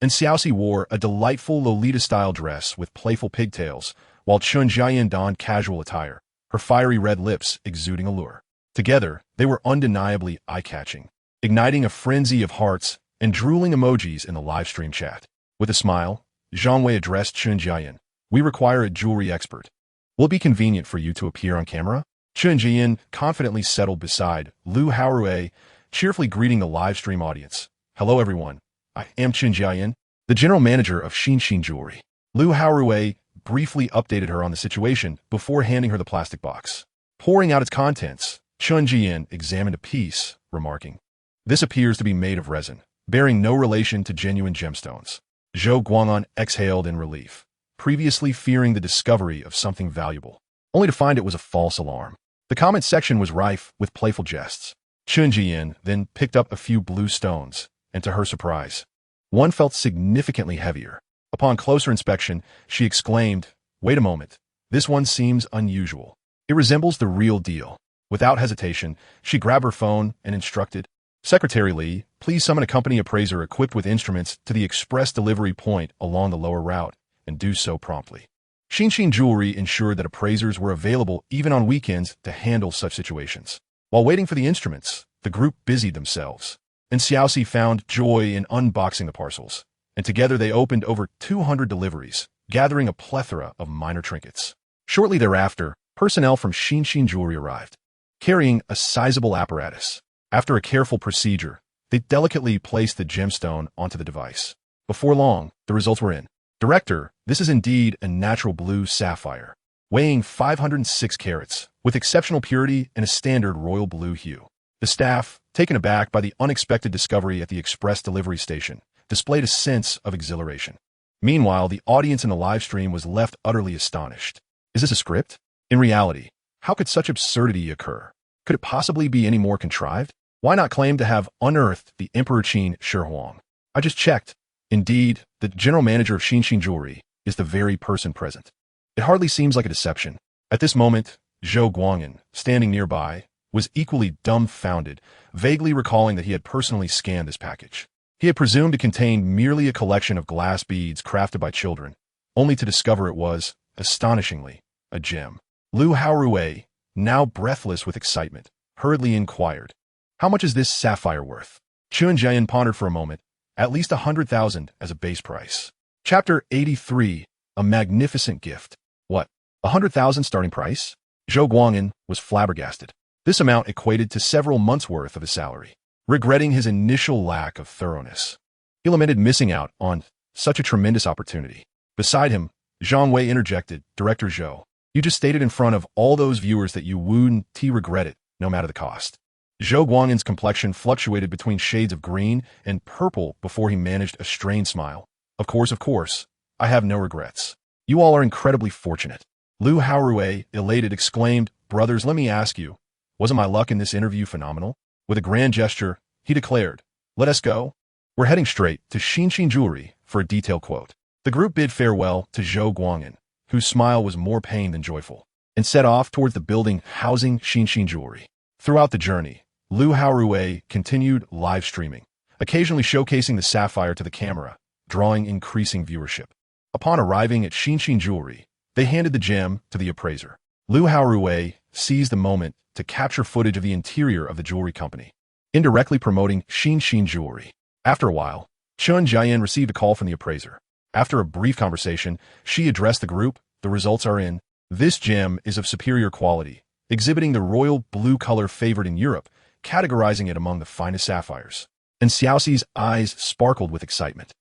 Xiaoxi wore a delightful Lolita-style dress with playful pigtails, while Chun Jiayan donned casual attire, her fiery red lips exuding allure. Together, they were undeniably eye-catching, igniting a frenzy of hearts and drooling emojis in the live stream chat. With a smile, Zhang Wei addressed Chun Jiayan, "We require a jewelry expert. Will it be convenient for you to appear on camera?" Chun Jiayan confidently settled beside Lu Haorui, cheerfully greeting the live stream audience. "Hello everyone, I am Chun Jiayan, the general manager of Xin Jewelry." Lu Haorui briefly updated her on the situation before handing her the plastic box. Pouring out its contents, Chun Jiayan examined a piece, remarking, "This appears to be made of resin, bearing no relation to genuine gemstones." Zhou Guang'an exhaled in relief, previously fearing the discovery of something valuable, only to find it was a false alarm. The comment section was rife with playful jests. Chun Jiayan then picked up a few blue stones, and to her surprise, one felt significantly heavier. Upon closer inspection, she exclaimed, "Wait a moment, this one seems unusual. It resembles the real deal." Without hesitation, she grabbed her phone and instructed, "Secretary Li, please summon a company appraiser equipped with instruments to the express delivery point along the lower route, and do so promptly." Xin Jewelry ensured that appraisers were available even on weekends to handle such situations. While waiting for the instruments, the group busied themselves, and Xiaoxi found joy in unboxing the parcels, and together they opened over 200 deliveries, gathering a plethora of minor trinkets. Shortly thereafter, personnel from Xin Jewelry arrived, carrying a sizable apparatus. After a careful procedure, they delicately placed the gemstone onto the device. Before long, the results were in. "Director, this is indeed a natural blue sapphire, weighing 506 carats, with exceptional purity and a standard royal blue hue." The staff, taken aback by the unexpected discovery at the express delivery station, displayed a sense of exhilaration. Meanwhile, the audience in the live stream was left utterly astonished. Is this a script? In reality, how could such absurdity occur? Could it possibly be any more contrived? Why not claim to have unearthed the Emperor Qin Shi Huang? I just checked. Indeed, the general manager of Xin Jewelry is the very person present. It hardly seems like a deception. At this moment, Zhou Guang'an, standing nearby, was equally dumbfounded, vaguely recalling that he had personally scanned this package. He had presumed it contained merely a collection of glass beads crafted by children, only to discover it was, astonishingly, a gem. Lu Haorui, now breathless with excitement, hurriedly inquired, "How much is this sapphire worth?" Chun Jiayan pondered for a moment, "At least 100,000 as a base price." Chapter 83, A Magnificent Gift. What? 100,000 starting price? Zhou Guang'an was flabbergasted. This amount equated to several months' worth of his salary. Regretting his initial lack of thoroughness, he lamented missing out on such a tremendous opportunity. Beside him, Zhang Wei interjected, "Director Zhou, you just stated in front of all those viewers that you wouldn't regret it, no matter the cost." Zhou Guang'an's complexion fluctuated between shades of green and purple before he managed a strained smile. Of course, I have no regrets. You all are incredibly fortunate." Lu Haorui, elated, exclaimed, "Brothers, let me ask you, wasn't my luck in this interview phenomenal?" With a grand gesture, he declared, "Let us go. We're heading straight to Xin Jewelry for a detailed quote." The group bid farewell to Zhou Guang'an, whose smile was more pain than joyful, and set off towards the building housing Xin Jewelry. Throughout the journey, Lu Haorui continued live streaming, occasionally showcasing the sapphire to the camera, drawing increasing viewership. Upon arriving at Xinshin Jewelry, they handed the gem to the appraiser. Lu Haorui seized the moment to capture footage of the interior of the jewelry company, indirectly promoting Xinshin Jewelry. After a while, Chun Jian received a call from the appraiser. After a brief conversation, she addressed the group. The results are in. This gem is of superior quality, exhibiting the royal blue color favored in Europe, categorizing it among the finest sapphires. And Xiaoxi's eyes sparkled with excitement,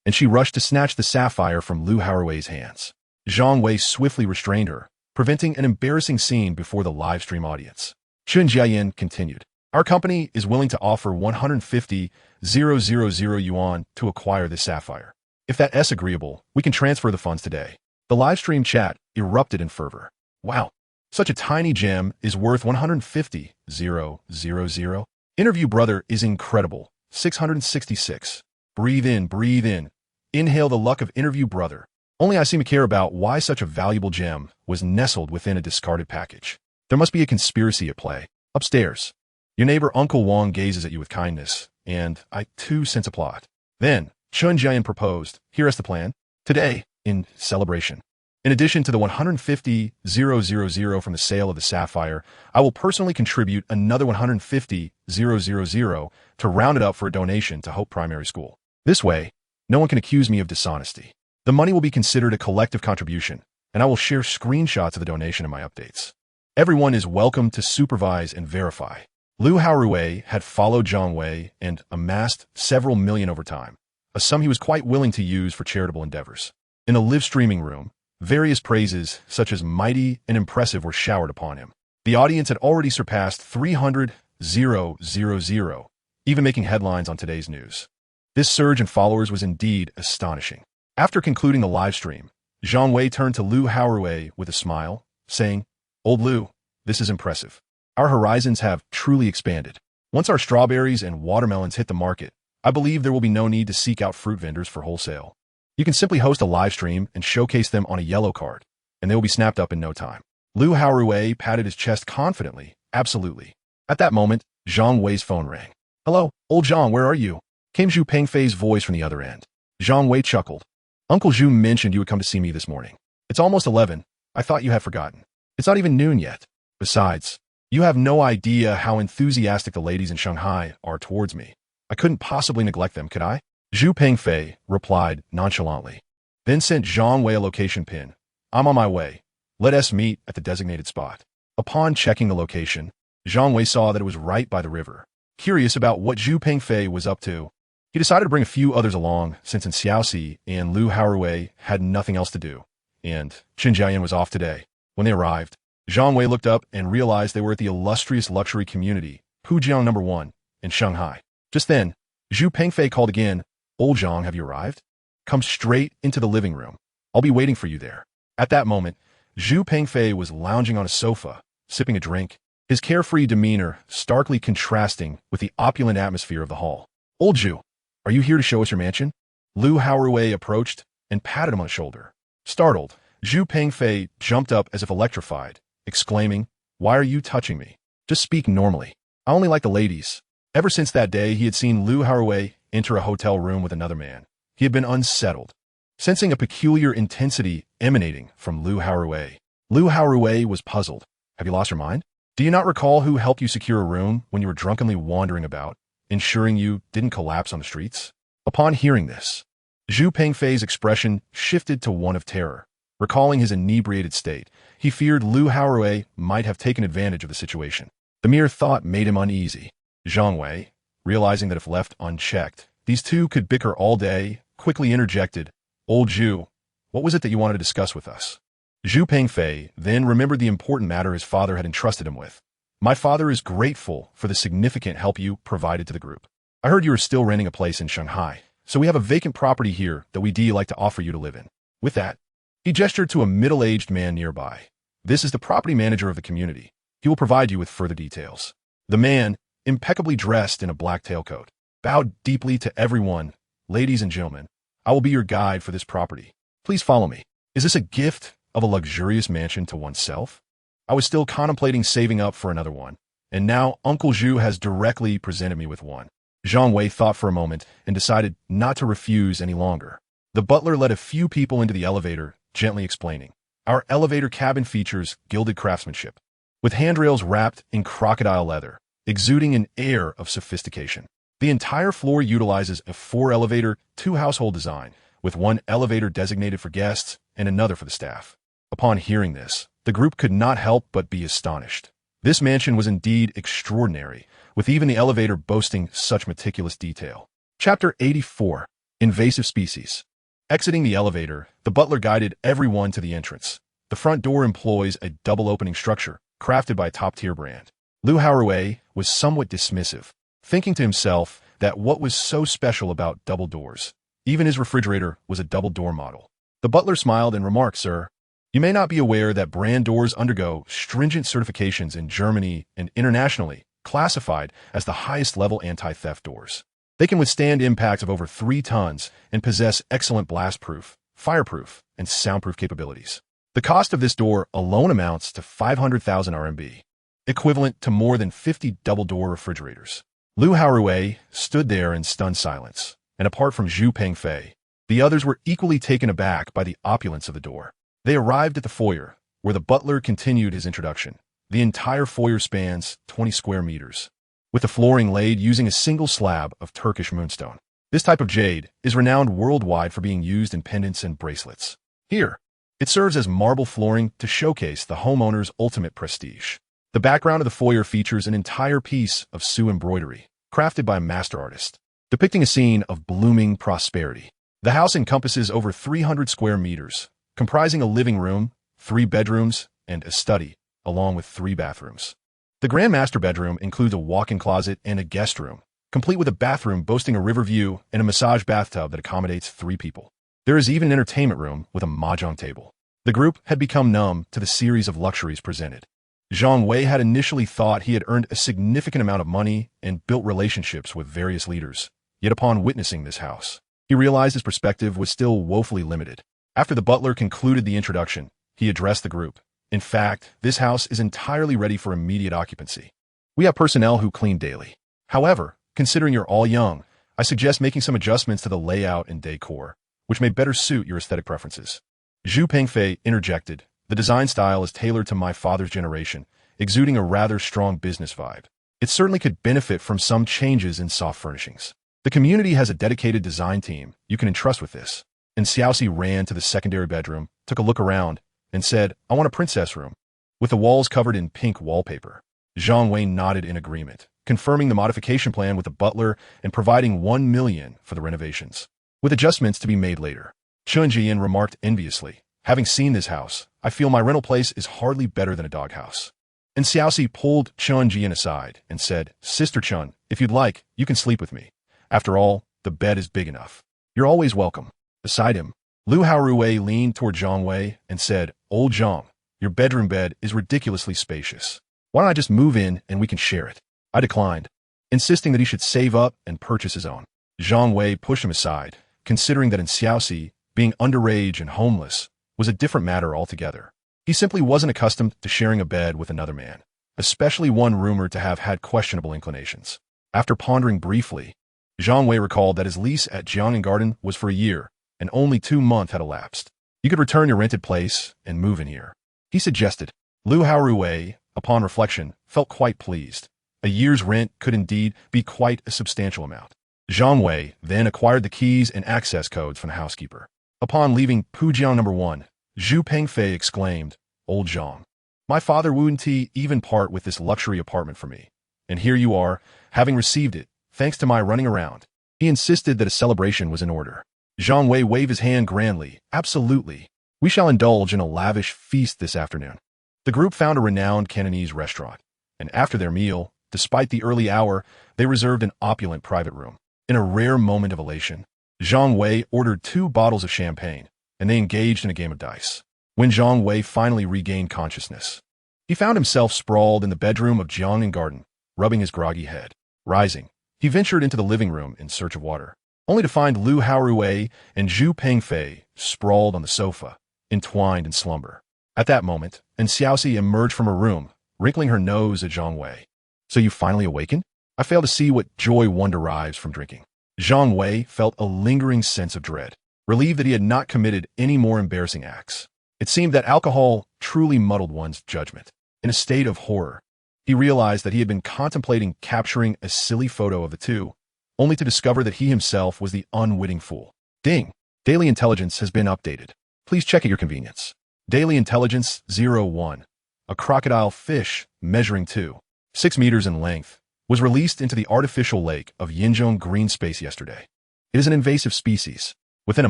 and she rushed to snatch the sapphire from Lu Haorui's hands. Zhang Wei swiftly restrained her, preventing an embarrassing scene before the live stream audience. Chun Jiayin continued. Our company is willing to offer 150,000 yuan to acquire this sapphire. If that is agreeable, we can transfer the funds today. The live stream chat erupted in fervor. Wow, such a tiny gem is worth 150,000. Interview brother is incredible. 666. Breathe in, breathe in. Inhale the luck of interview brother. Only I seem to care about why such a valuable gem was nestled within a discarded package. There must be a conspiracy at play. Upstairs, your neighbor Uncle Wang gazes at you with kindness, and I too sense a plot. Then, Chun Jian proposed, here is the plan. Today, in celebration, in addition to the 150,000 from the sale of the sapphire, I will personally contribute another 150,000 to round it up for a donation to Hope Primary School. This way, no one can accuse me of dishonesty. The money will be considered a collective contribution, and I will share screenshots of the donation in my updates. Everyone is welcome to supervise and verify. Lu Haorui had followed Zhang Wei and amassed several million over time, a sum he was quite willing to use for charitable endeavors. In the live streaming room, various praises, such as mighty and impressive, were showered upon him. The audience had already surpassed 300,000, even making headlines on today's news. This surge in followers was indeed astonishing. After concluding the live stream, Zhang Wei turned to Lu Haorui with a smile, saying, Old Lu, this is impressive. Our horizons have truly expanded. Once our strawberries and watermelons hit the market, I believe there will be no need to seek out fruit vendors for wholesale. You can simply host a live stream and showcase them on a yellow card, and they will be snapped up in no time. Lu Haorui patted his chest confidently. Absolutely. At that moment, Zhang Wei's phone rang. Hello, old Zhang, where are you? Came Zhu Pengfei's voice from the other end. Zhang Wei chuckled. Uncle Zhu mentioned you would come to see me this morning. It's almost 11. I thought you had forgotten. It's not even noon yet. Besides, you have no idea how enthusiastic the ladies in Shanghai are towards me. I couldn't possibly neglect them, could I? Zhu Pengfei replied nonchalantly, then sent Zhang Wei a location pin. I'm on my way. Let us meet at the designated spot. Upon checking the location, Zhang Wei saw that it was right by the river. Curious about what Zhu Pengfei was up to, he decided to bring a few others along, since in Xiaoxi and Lu Haorui had nothing else to do, and Qin Jiayan was off today. When they arrived, Zhang Wei looked up and realized they were at the illustrious luxury community, Pujiang No. 1, in Shanghai. Just then, Zhu Pengfei called again. Old Zhang, have you arrived? Come straight into the living room. I'll be waiting for you there. At that moment, Zhu Pengfei was lounging on a sofa, sipping a drink, his carefree demeanor starkly contrasting with the opulent atmosphere of the hall. Old Zhu, are you here to show us your mansion? Lu Haorui approached and patted him on the shoulder. Startled, Zhu Pengfei jumped up as if electrified, exclaiming, Why are you touching me? Just speak normally. I only like the ladies. Ever since that day, he had seen Lu Haorui enter a hotel room with another man. He had been unsettled, sensing a peculiar intensity emanating from Lu Haorui. Lu Haorui was puzzled. Have you lost your mind? Do you not recall who helped you secure a room when you were drunkenly wandering about, ensuring you didn't collapse on the streets? Upon hearing this, Zhu Pengfei's expression shifted to one of terror. Recalling his inebriated state, he feared Lu Haorui might have taken advantage of the situation. The mere thought made him uneasy. Zhang Wei, realizing that if left unchecked, these two could bicker all day, quickly interjected, Old Zhu, what was it that you wanted to discuss with us? Zhu Pengfei then remembered the important matter his father had entrusted him with. My father is grateful for the significant help you provided to the group. I heard you are still renting a place in Shanghai, so we have a vacant property here that we'd like to offer you to live in. With that, he gestured to a middle-aged man nearby. This is the property manager of the community. He will provide you with further details. The man, impeccably dressed in a black tailcoat, bowed deeply to everyone. Ladies and gentlemen, I will be your guide for this property. Please follow me. Is this a gift of a luxurious mansion to oneself? I was still contemplating saving up for another one, and now Uncle Zhu has directly presented me with one. Zhang Wei thought for a moment and decided not to refuse any longer. The butler led a few people into the elevator, gently explaining, "Our elevator cabin features gilded craftsmanship, with handrails wrapped in crocodile leather, exuding an air of sophistication. The entire floor utilizes a 4-elevator, 2-household design, with one elevator designated for guests and another for the staff." Upon hearing this, the group could not help but be astonished. This mansion was indeed extraordinary, with even the elevator boasting such meticulous detail. Chapter 84. Invasive Species. Exiting the elevator, the butler guided everyone to the entrance. The front door employs a double-opening structure, crafted by a top-tier brand. Lu Haorui was somewhat dismissive, thinking to himself that what was so special about double doors? Even his refrigerator was a double-door model. The butler smiled and remarked, "Sir, you may not be aware that brand doors undergo stringent certifications in Germany and internationally, classified as the highest-level anti-theft doors. They can withstand impacts of over 3 tons and possess excellent blast-proof, fireproof, and soundproof capabilities. The cost of this door alone amounts to 500,000 RMB, equivalent to more than 50 double-door refrigerators." Lu Haorui stood there in stunned silence, and apart from Zhu Pengfei, the others were equally taken aback by the opulence of the door. They arrived at the foyer, where the butler continued his introduction. The entire foyer spans 20 square meters, with the flooring laid using a single slab of Turkish moonstone. This type of jade is renowned worldwide for being used in pendants and bracelets. Here, it serves as marble flooring to showcase the homeowner's ultimate prestige. The background of the foyer features an entire piece of Sioux embroidery, crafted by a master artist, depicting a scene of blooming prosperity. The house encompasses over 300 square meters, comprising a living room, 3 bedrooms, and a study, along with 3 bathrooms. The grand master bedroom includes a walk-in closet and a guest room, complete with a bathroom boasting a river view and a massage bathtub that accommodates 3 people. There is even an entertainment room with a mahjong table. The group had become numb to the series of luxuries presented. Zhang Wei had initially thought he had earned a significant amount of money and built relationships with various leaders. Yet upon witnessing this house, he realized his perspective was still woefully limited. After the butler concluded the introduction, he addressed the group. "In fact, this house is entirely ready for immediate occupancy. We have personnel who clean daily. However, considering you're all young, I suggest making some adjustments to the layout and decor, which may better suit your aesthetic preferences." Zhu Pengfei interjected, "The design style is tailored to my father's generation, exuding a rather strong business vibe. It certainly could benefit from some changes in soft furnishings. The community has a dedicated design team you can entrust with this." And Xiaoxi ran to the secondary bedroom, took a look around, and said, "I want a princess room, with the walls covered in pink wallpaper." Zhang Wei nodded in agreement, confirming the modification plan with the butler and providing 1 million for the renovations, with adjustments to be made later. Chun Jian remarked enviously, "Having seen this house, I feel my rental place is hardly better than a doghouse." And Xiaoxi pulled Chun Jian aside and said, "Sister Chun, if you'd like, you can sleep with me. After all, the bed is big enough. You're always welcome." Beside him, Lu Haorui leaned toward Zhang Wei and said, "Old Zhang, your bedroom bed is ridiculously spacious. Why don't I just move in and we can share it?" I declined, insisting that he should save up and purchase his own. Zhang Wei pushed him aside, considering that in Xiaoxi, being underage and homeless was a different matter altogether. He simply wasn't accustomed to sharing a bed with another man, especially one rumored to have had questionable inclinations. After pondering briefly, Zhang Wei recalled that his lease at Jiangnan Garden was for a year, and only 2 months had elapsed. "You could return your rented place and move in here," he suggested. Lu Haorui, upon reflection, felt quite pleased. A year's rent could indeed be quite a substantial amount. Zhang Wei then acquired the keys and access codes from the housekeeper. Upon leaving Pujiang No. 1, Zhu Pengfei exclaimed, "Old Zhang, my father wouldn't even part with this luxury apartment for me. And here you are, having received it, thanks to my running around." He insisted that a celebration was in order. Zhang Wei waved his hand grandly. "Absolutely. We shall indulge in a lavish feast this afternoon." The group found a renowned Cantonese restaurant, and after their meal, despite the early hour, they reserved an opulent private room. In a rare moment of elation, Zhang Wei ordered 2 bottles of champagne, and they engaged in a game of dice. When Zhang Wei finally regained consciousness, he found himself sprawled in the bedroom of Jiangnan Garden, rubbing his groggy head. Rising, he ventured into the living room in search of water, only to find Lu Haorui and Zhu Pengfei sprawled on the sofa, entwined in slumber. At that moment, Xiaoxi emerged from her room, wrinkling her nose at Zhang Wei. So you finally awakened? I fail to see what joy one derives from drinking. Zhang Wei felt a lingering sense of dread, relieved that he had not committed any more embarrassing acts. It seemed that alcohol truly muddled one's judgment. In a state of horror, he realized that he had been contemplating capturing a silly photo of the two, only to discover that he himself was the unwitting fool. Ding! Daily intelligence has been updated. Please check at your convenience. Daily intelligence 01. A crocodile fish measuring 2.6 meters in length was released into the artificial lake of Yinzhong Green Space yesterday. It is an invasive species. Within a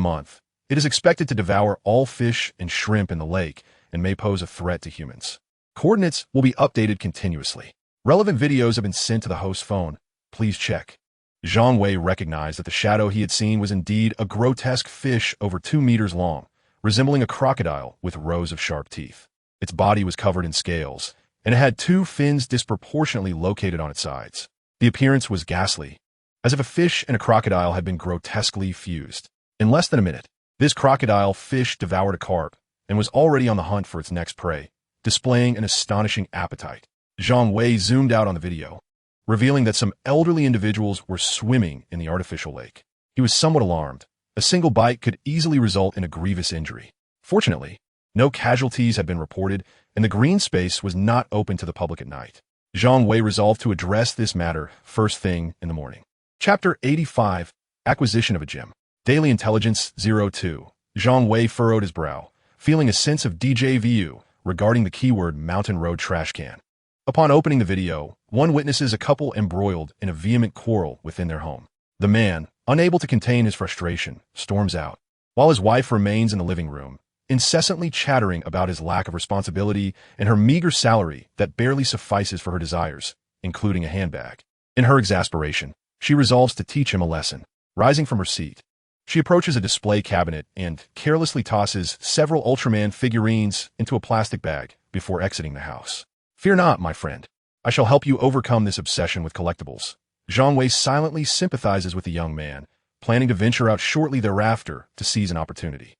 month, it is expected to devour all fish and shrimp in the lake and may pose a threat to humans. Coordinates will be updated continuously. Relevant videos have been sent to the host's phone. Please check. Zhang Wei recognized that the shadow he had seen was indeed a grotesque fish over 2 meters long, resembling a crocodile with rows of sharp teeth. Its body was covered in scales, and it had 2 fins disproportionately located on its sides. The appearance was ghastly, as if a fish and a crocodile had been grotesquely fused. In less than a minute, this crocodile fish devoured a carp and was already on the hunt for its next prey, displaying an astonishing appetite. Zhang Wei zoomed out on the video, revealing that some elderly individuals were swimming in the artificial lake. He was somewhat alarmed. A single bite could easily result in a grievous injury. Fortunately, no casualties had been reported, and the green space was not open to the public at night. Zhang Wei resolved to address this matter first thing in the morning. Chapter 85. Acquisition of a Gem. Daily Intelligence 02. Zhang Wei furrowed his brow, feeling a sense of déjà vu regarding the keyword Mountain Road Trash Can. Upon opening the video, one witnesses a couple embroiled in a vehement quarrel within their home. The man, unable to contain his frustration, storms out, while his wife remains in the living room, incessantly chattering about his lack of responsibility and her meager salary that barely suffices for her desires, including a handbag. In her exasperation, she resolves to teach him a lesson. Rising from her seat, she approaches a display cabinet and carelessly tosses several Ultraman figurines into a plastic bag before exiting the house. Fear not, my friend. I shall help you overcome this obsession with collectibles. Zhang Wei silently sympathizes with the young man, planning to venture out shortly thereafter to seize an opportunity.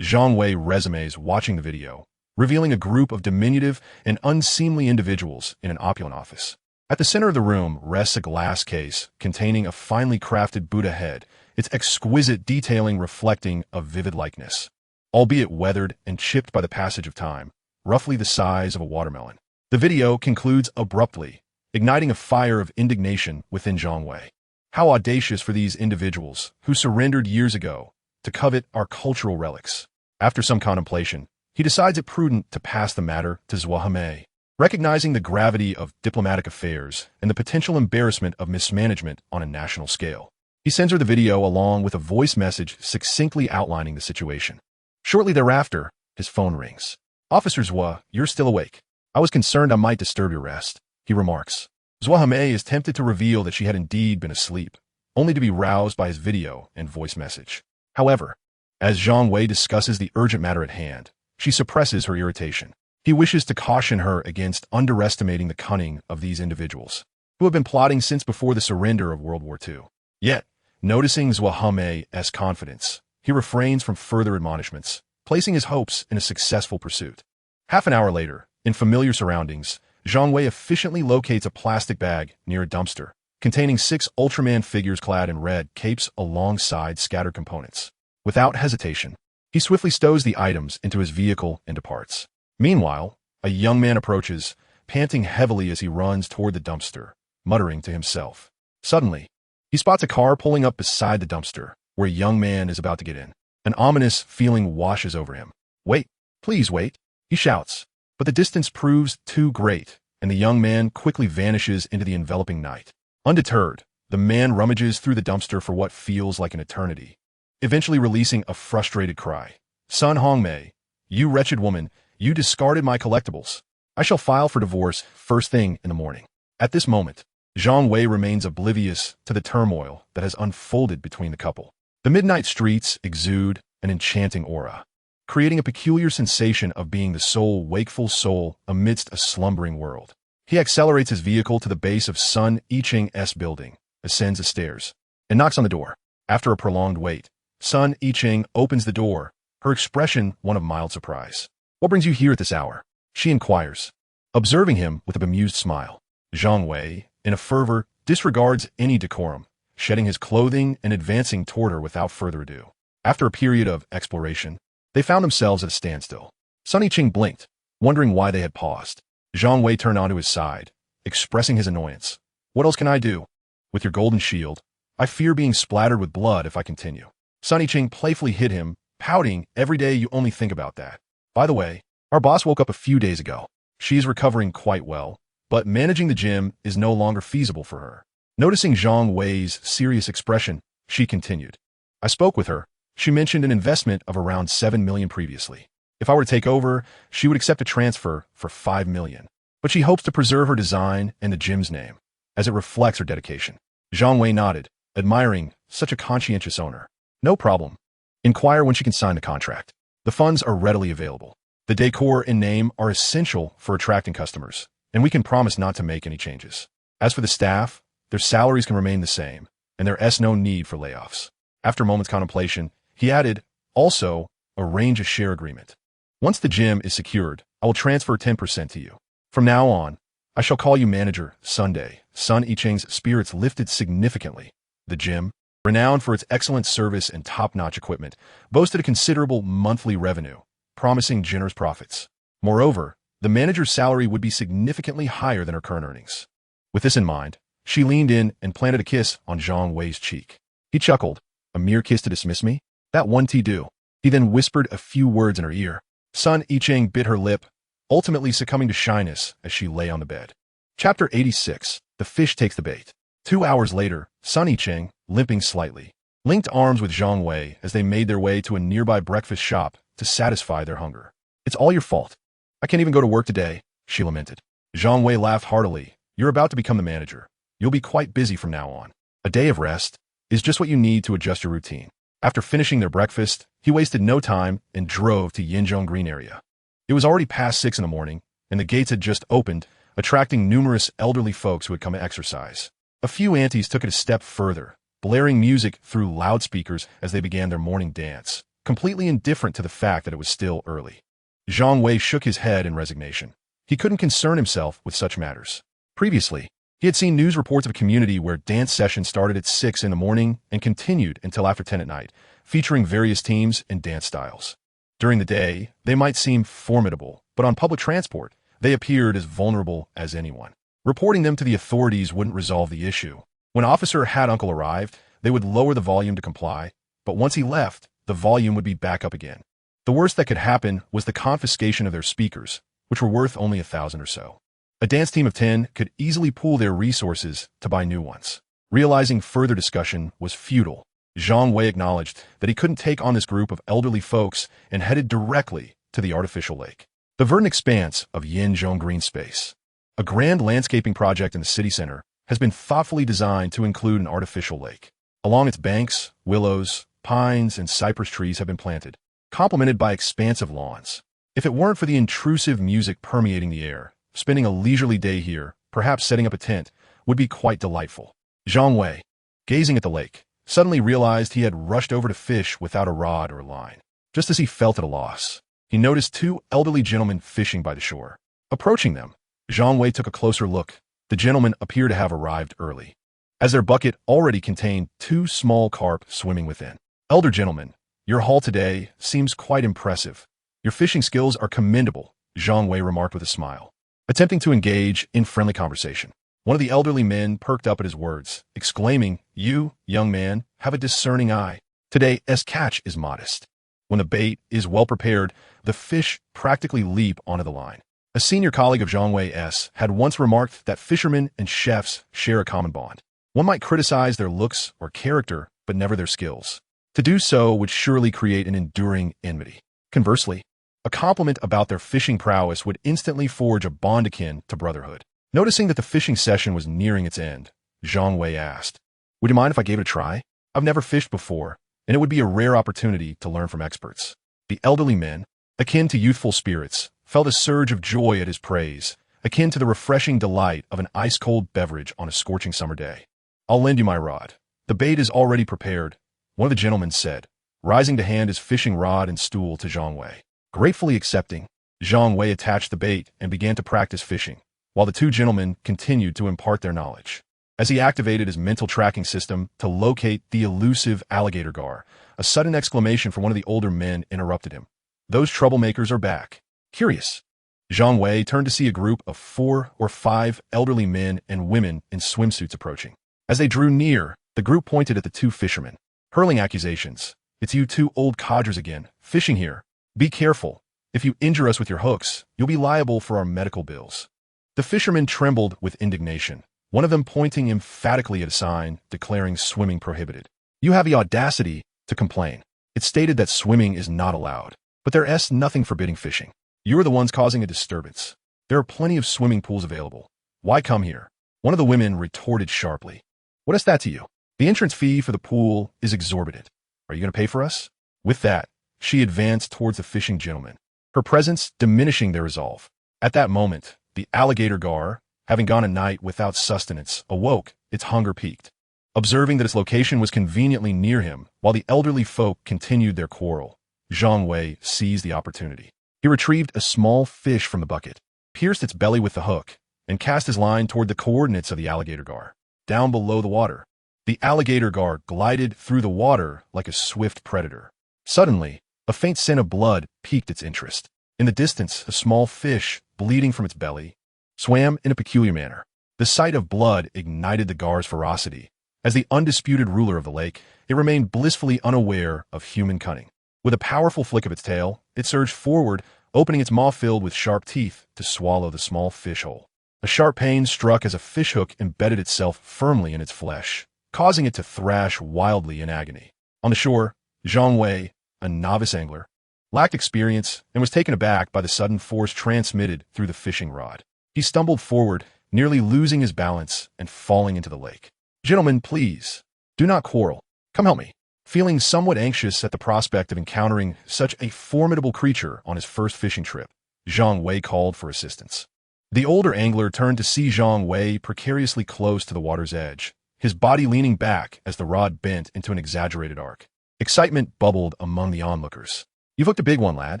Zhang Wei resumes watching the video, revealing a group of diminutive and unseemly individuals in an opulent office. At the center of the room rests a glass case containing a finely crafted Buddha head, its exquisite detailing reflecting a vivid likeness, albeit weathered and chipped by the passage of time, roughly the size of a watermelon. The video concludes abruptly, igniting a fire of indignation within Zhang Wei. How audacious for these individuals, who surrendered years ago, to covet our cultural relics. After some contemplation, he decides it prudent to pass the matter to Zhang. Recognizing the gravity of diplomatic affairs and the potential embarrassment of mismanagement on a national scale, he sends her the video along with a voice message succinctly outlining the situation. Shortly thereafter, his phone rings. "Officer Zhua, you're still awake. I was concerned I might disturb your rest," he remarks. Zhang is tempted to reveal that she had indeed been asleep, only to be roused by his video and voice message. However, as Zhang Wei discusses the urgent matter at hand, she suppresses her irritation. He wishes to caution her against underestimating the cunning of these individuals, who have been plotting since before the surrender of World War II. Yet, noticing Zhua's confidence, he refrains from further admonishments, placing his hopes in a successful pursuit. Half an hour later, in familiar surroundings, Zhang Wei efficiently locates a plastic bag near a dumpster, containing 6 Ultraman figures clad in red capes alongside scattered components. Without hesitation, he swiftly stows the items into his vehicle and departs. Meanwhile, a young man approaches, panting heavily as he runs toward the dumpster, muttering to himself. Suddenly, he spots a car pulling up beside the dumpster, where a young man is about to get in. An ominous feeling washes over him. "Wait, please wait," he shouts, but the distance proves too great, and the young man quickly vanishes into the enveloping night. Undeterred, the man rummages through the dumpster for what feels like an eternity, eventually releasing a frustrated cry. "Sun Hongmei, you wretched woman, you discarded my collectibles. I shall file for divorce first thing in the morning." At this moment, Zhang Wei remains oblivious to the turmoil that has unfolded between the couple. The midnight streets exude an enchanting aura, creating a peculiar sensation of being the sole wakeful soul amidst a slumbering world. He accelerates his vehicle to the base of Sun Yicheng's building, ascends the stairs, and knocks on the door. After a prolonged wait, Sun Yicheng opens the door, her expression one of mild surprise. "What brings you here at this hour?" she inquires, observing him with a bemused smile. Zhang Wei, in a fervor, disregards any decorum, shedding his clothing and advancing toward her without further ado. After a period of exploration, they found themselves at a standstill. Sun Yiqing blinked, wondering why they had paused. Zhang Wei turned onto his side, expressing his annoyance. What else can I do? With your golden shield, I fear being splattered with blood if I continue. Sun Yiqing playfully hit him, pouting, every day you only think about that. By the way, our boss woke up a few days ago. She is recovering quite well, but managing the gym is no longer feasible for her. Noticing Zhang Wei's serious expression, she continued. I spoke with her. She mentioned an investment of around 7 million previously. If I were to take over, she would accept a transfer for 5 million. But she hopes to preserve her design and the gym's name, as it reflects her dedication. Zhang Wei nodded, admiring such a conscientious owner. No problem. Inquire when she can sign the contract. The funds are readily available. The decor and name are essential for attracting customers, and we can promise not to make any changes. As for the staff, their salaries can remain the same, and there is no need for layoffs. After a moment's contemplation, he added, also, arrange a share agreement. Once the gym is secured, I will transfer 10% to you. From now on, I shall call you manager Sunday. Sun Yiqing's spirits lifted significantly. The gym, renowned for its excellent service and top-notch equipment, boasted a considerable monthly revenue, promising generous profits. Moreover, the manager's salary would be significantly higher than her current earnings. With this in mind, she leaned in and planted a kiss on Zhang Wei's cheek. He chuckled. A mere kiss to dismiss me? That won't do. He then whispered a few words in her ear. Sun Yiqing bit her lip, ultimately succumbing to shyness as she lay on the bed. Chapter 86. The fish takes the bait. 2 hours later, Sun Yiqing, limping slightly, linked arms with Zhang Wei as they made their way to a nearby breakfast shop to satisfy their hunger. It's all your fault. I can't even go to work today, she lamented. Zhang Wei laughed heartily. You're about to become the manager. You'll be quite busy from now on. A day of rest is just what you need to adjust your routine. After finishing their breakfast, he wasted no time and drove to Yinzhong Green area. It was already past 6 in the morning, and the gates had just opened, attracting numerous elderly folks who had come to exercise. A few aunties took it a step further, blaring music through loudspeakers as they began their morning dance, completely indifferent to the fact that it was still early. Zhang Wei shook his head in resignation. He couldn't concern himself with such matters. Previously, he had seen news reports of a community where dance sessions started at 6 in the morning and continued until after 10 at night, featuring various teams and dance styles. During the day, they might seem formidable, but on public transport, they appeared as vulnerable as anyone. Reporting them to the authorities wouldn't resolve the issue. When Officer Hat Uncle arrived, they would lower the volume to comply, but once he left, the volume would be back up again. The worst that could happen was the confiscation of their speakers, which were worth only 1,000 or so. A dance team of 10 could easily pool their resources to buy new ones. Realizing further discussion was futile, Zhang Wei acknowledged that he couldn't take on this group of elderly folks and headed directly to the artificial lake. The verdant expanse of Yinzhong Green Space, a grand landscaping project in the city center, has been thoughtfully designed to include an artificial lake. Along its banks, willows, pines, and cypress trees have been planted, complemented by expansive lawns. If it weren't for the intrusive music permeating the air, spending a leisurely day here, perhaps setting up a tent, would be quite delightful. Zhang Wei, gazing at the lake, suddenly realized he had rushed over to fish without a rod or line. Just as he felt at a loss, he noticed 2 elderly gentlemen fishing by the shore. Approaching them, Zhang Wei took a closer look. The gentlemen appear to have arrived early, as their bucket already contained 2 small carp swimming within. Elder gentlemen, your haul today seems quite impressive. Your fishing skills are commendable, Zhang Wei remarked with a smile, attempting to engage in friendly conversation. One of the elderly men perked up at his words, exclaiming, "You, young man, have a discerning eye. Today's catch is modest." When the bait is well prepared, the fish practically leap onto the line. A senior colleague of Zhang Wei's had once remarked that fishermen and chefs share a common bond. One might criticize their looks or character, but never their skills. To do so would surely create an enduring enmity. Conversely, a compliment about their fishing prowess would instantly forge a bond akin to brotherhood. Noticing that the fishing session was nearing its end, Zhang Wei asked, "Would you mind if I gave it a try? I've never fished before, and it would be a rare opportunity to learn from experts." The elderly men, akin to youthful spirits, felt a surge of joy at his praise, akin to the refreshing delight of an ice-cold beverage on a scorching summer day. "I'll lend you my rod. The bait is already prepared," one of the gentlemen said, rising to hand his fishing rod and stool to Zhang Wei. Gratefully accepting, Zhang Wei attached the bait and began to practice fishing. while the two gentlemen continued to impart their knowledge. As he activated his mental tracking system to locate the elusive alligator gar, a sudden exclamation from one of the older men interrupted him. "Those troublemakers are back." Curious, Zhang Wei turned to see a group of 4 or 5 elderly men and women in swimsuits approaching. As they drew near, the group pointed at the two fishermen, hurling accusations. "It's you two old codgers again, fishing here. Be careful. If you injure us with your hooks, you'll be liable for our medical bills." The fishermen trembled with indignation, one of them pointing emphatically at a sign declaring swimming prohibited. "You have the audacity to complain. It's stated that swimming is not allowed, but there's nothing forbidding fishing. You are the ones causing a disturbance. There are plenty of swimming pools available. Why come here?" One of the women retorted sharply. "What is that to you? The entrance fee for the pool is exorbitant. Are you going to pay for us?" With that, she advanced towards the fishing gentleman, her presence diminishing their resolve. At that moment, the alligator gar, having gone a night without sustenance, awoke, its hunger peaked. Observing that its location was conveniently near him, while the elderly folk continued their quarrel, Zhang Wei seized the opportunity. He retrieved a small fish from the bucket, pierced its belly with the hook, and cast his line toward the coordinates of the alligator gar. Down below the water, the alligator gar glided through the water like a swift predator. Suddenly, a faint scent of blood piqued its interest. In the distance, a small fish, bleeding from its belly, swam in a peculiar manner. The sight of blood ignited the gar's ferocity. As the undisputed ruler of the lake, it remained blissfully unaware of human cunning. With a powerful flick of its tail, it surged forward, opening its maw filled with sharp teeth to swallow the small fish whole. A sharp pain struck as a fishhook embedded itself firmly in its flesh, causing it to thrash wildly in agony. On the shore, Zhang Wei, a novice angler, lacked experience and was taken aback by the sudden force transmitted through the fishing rod. He stumbled forward, nearly losing his balance and falling into the lake. "Gentlemen, please, do not quarrel. Come help me." Feeling somewhat anxious at the prospect of encountering such a formidable creature on his first fishing trip, Zhang Wei called for assistance. The older angler turned to see Zhang Wei precariously close to the water's edge, his body leaning back as the rod bent into an exaggerated arc. Excitement bubbled among the onlookers. "You've hooked a big one, lad.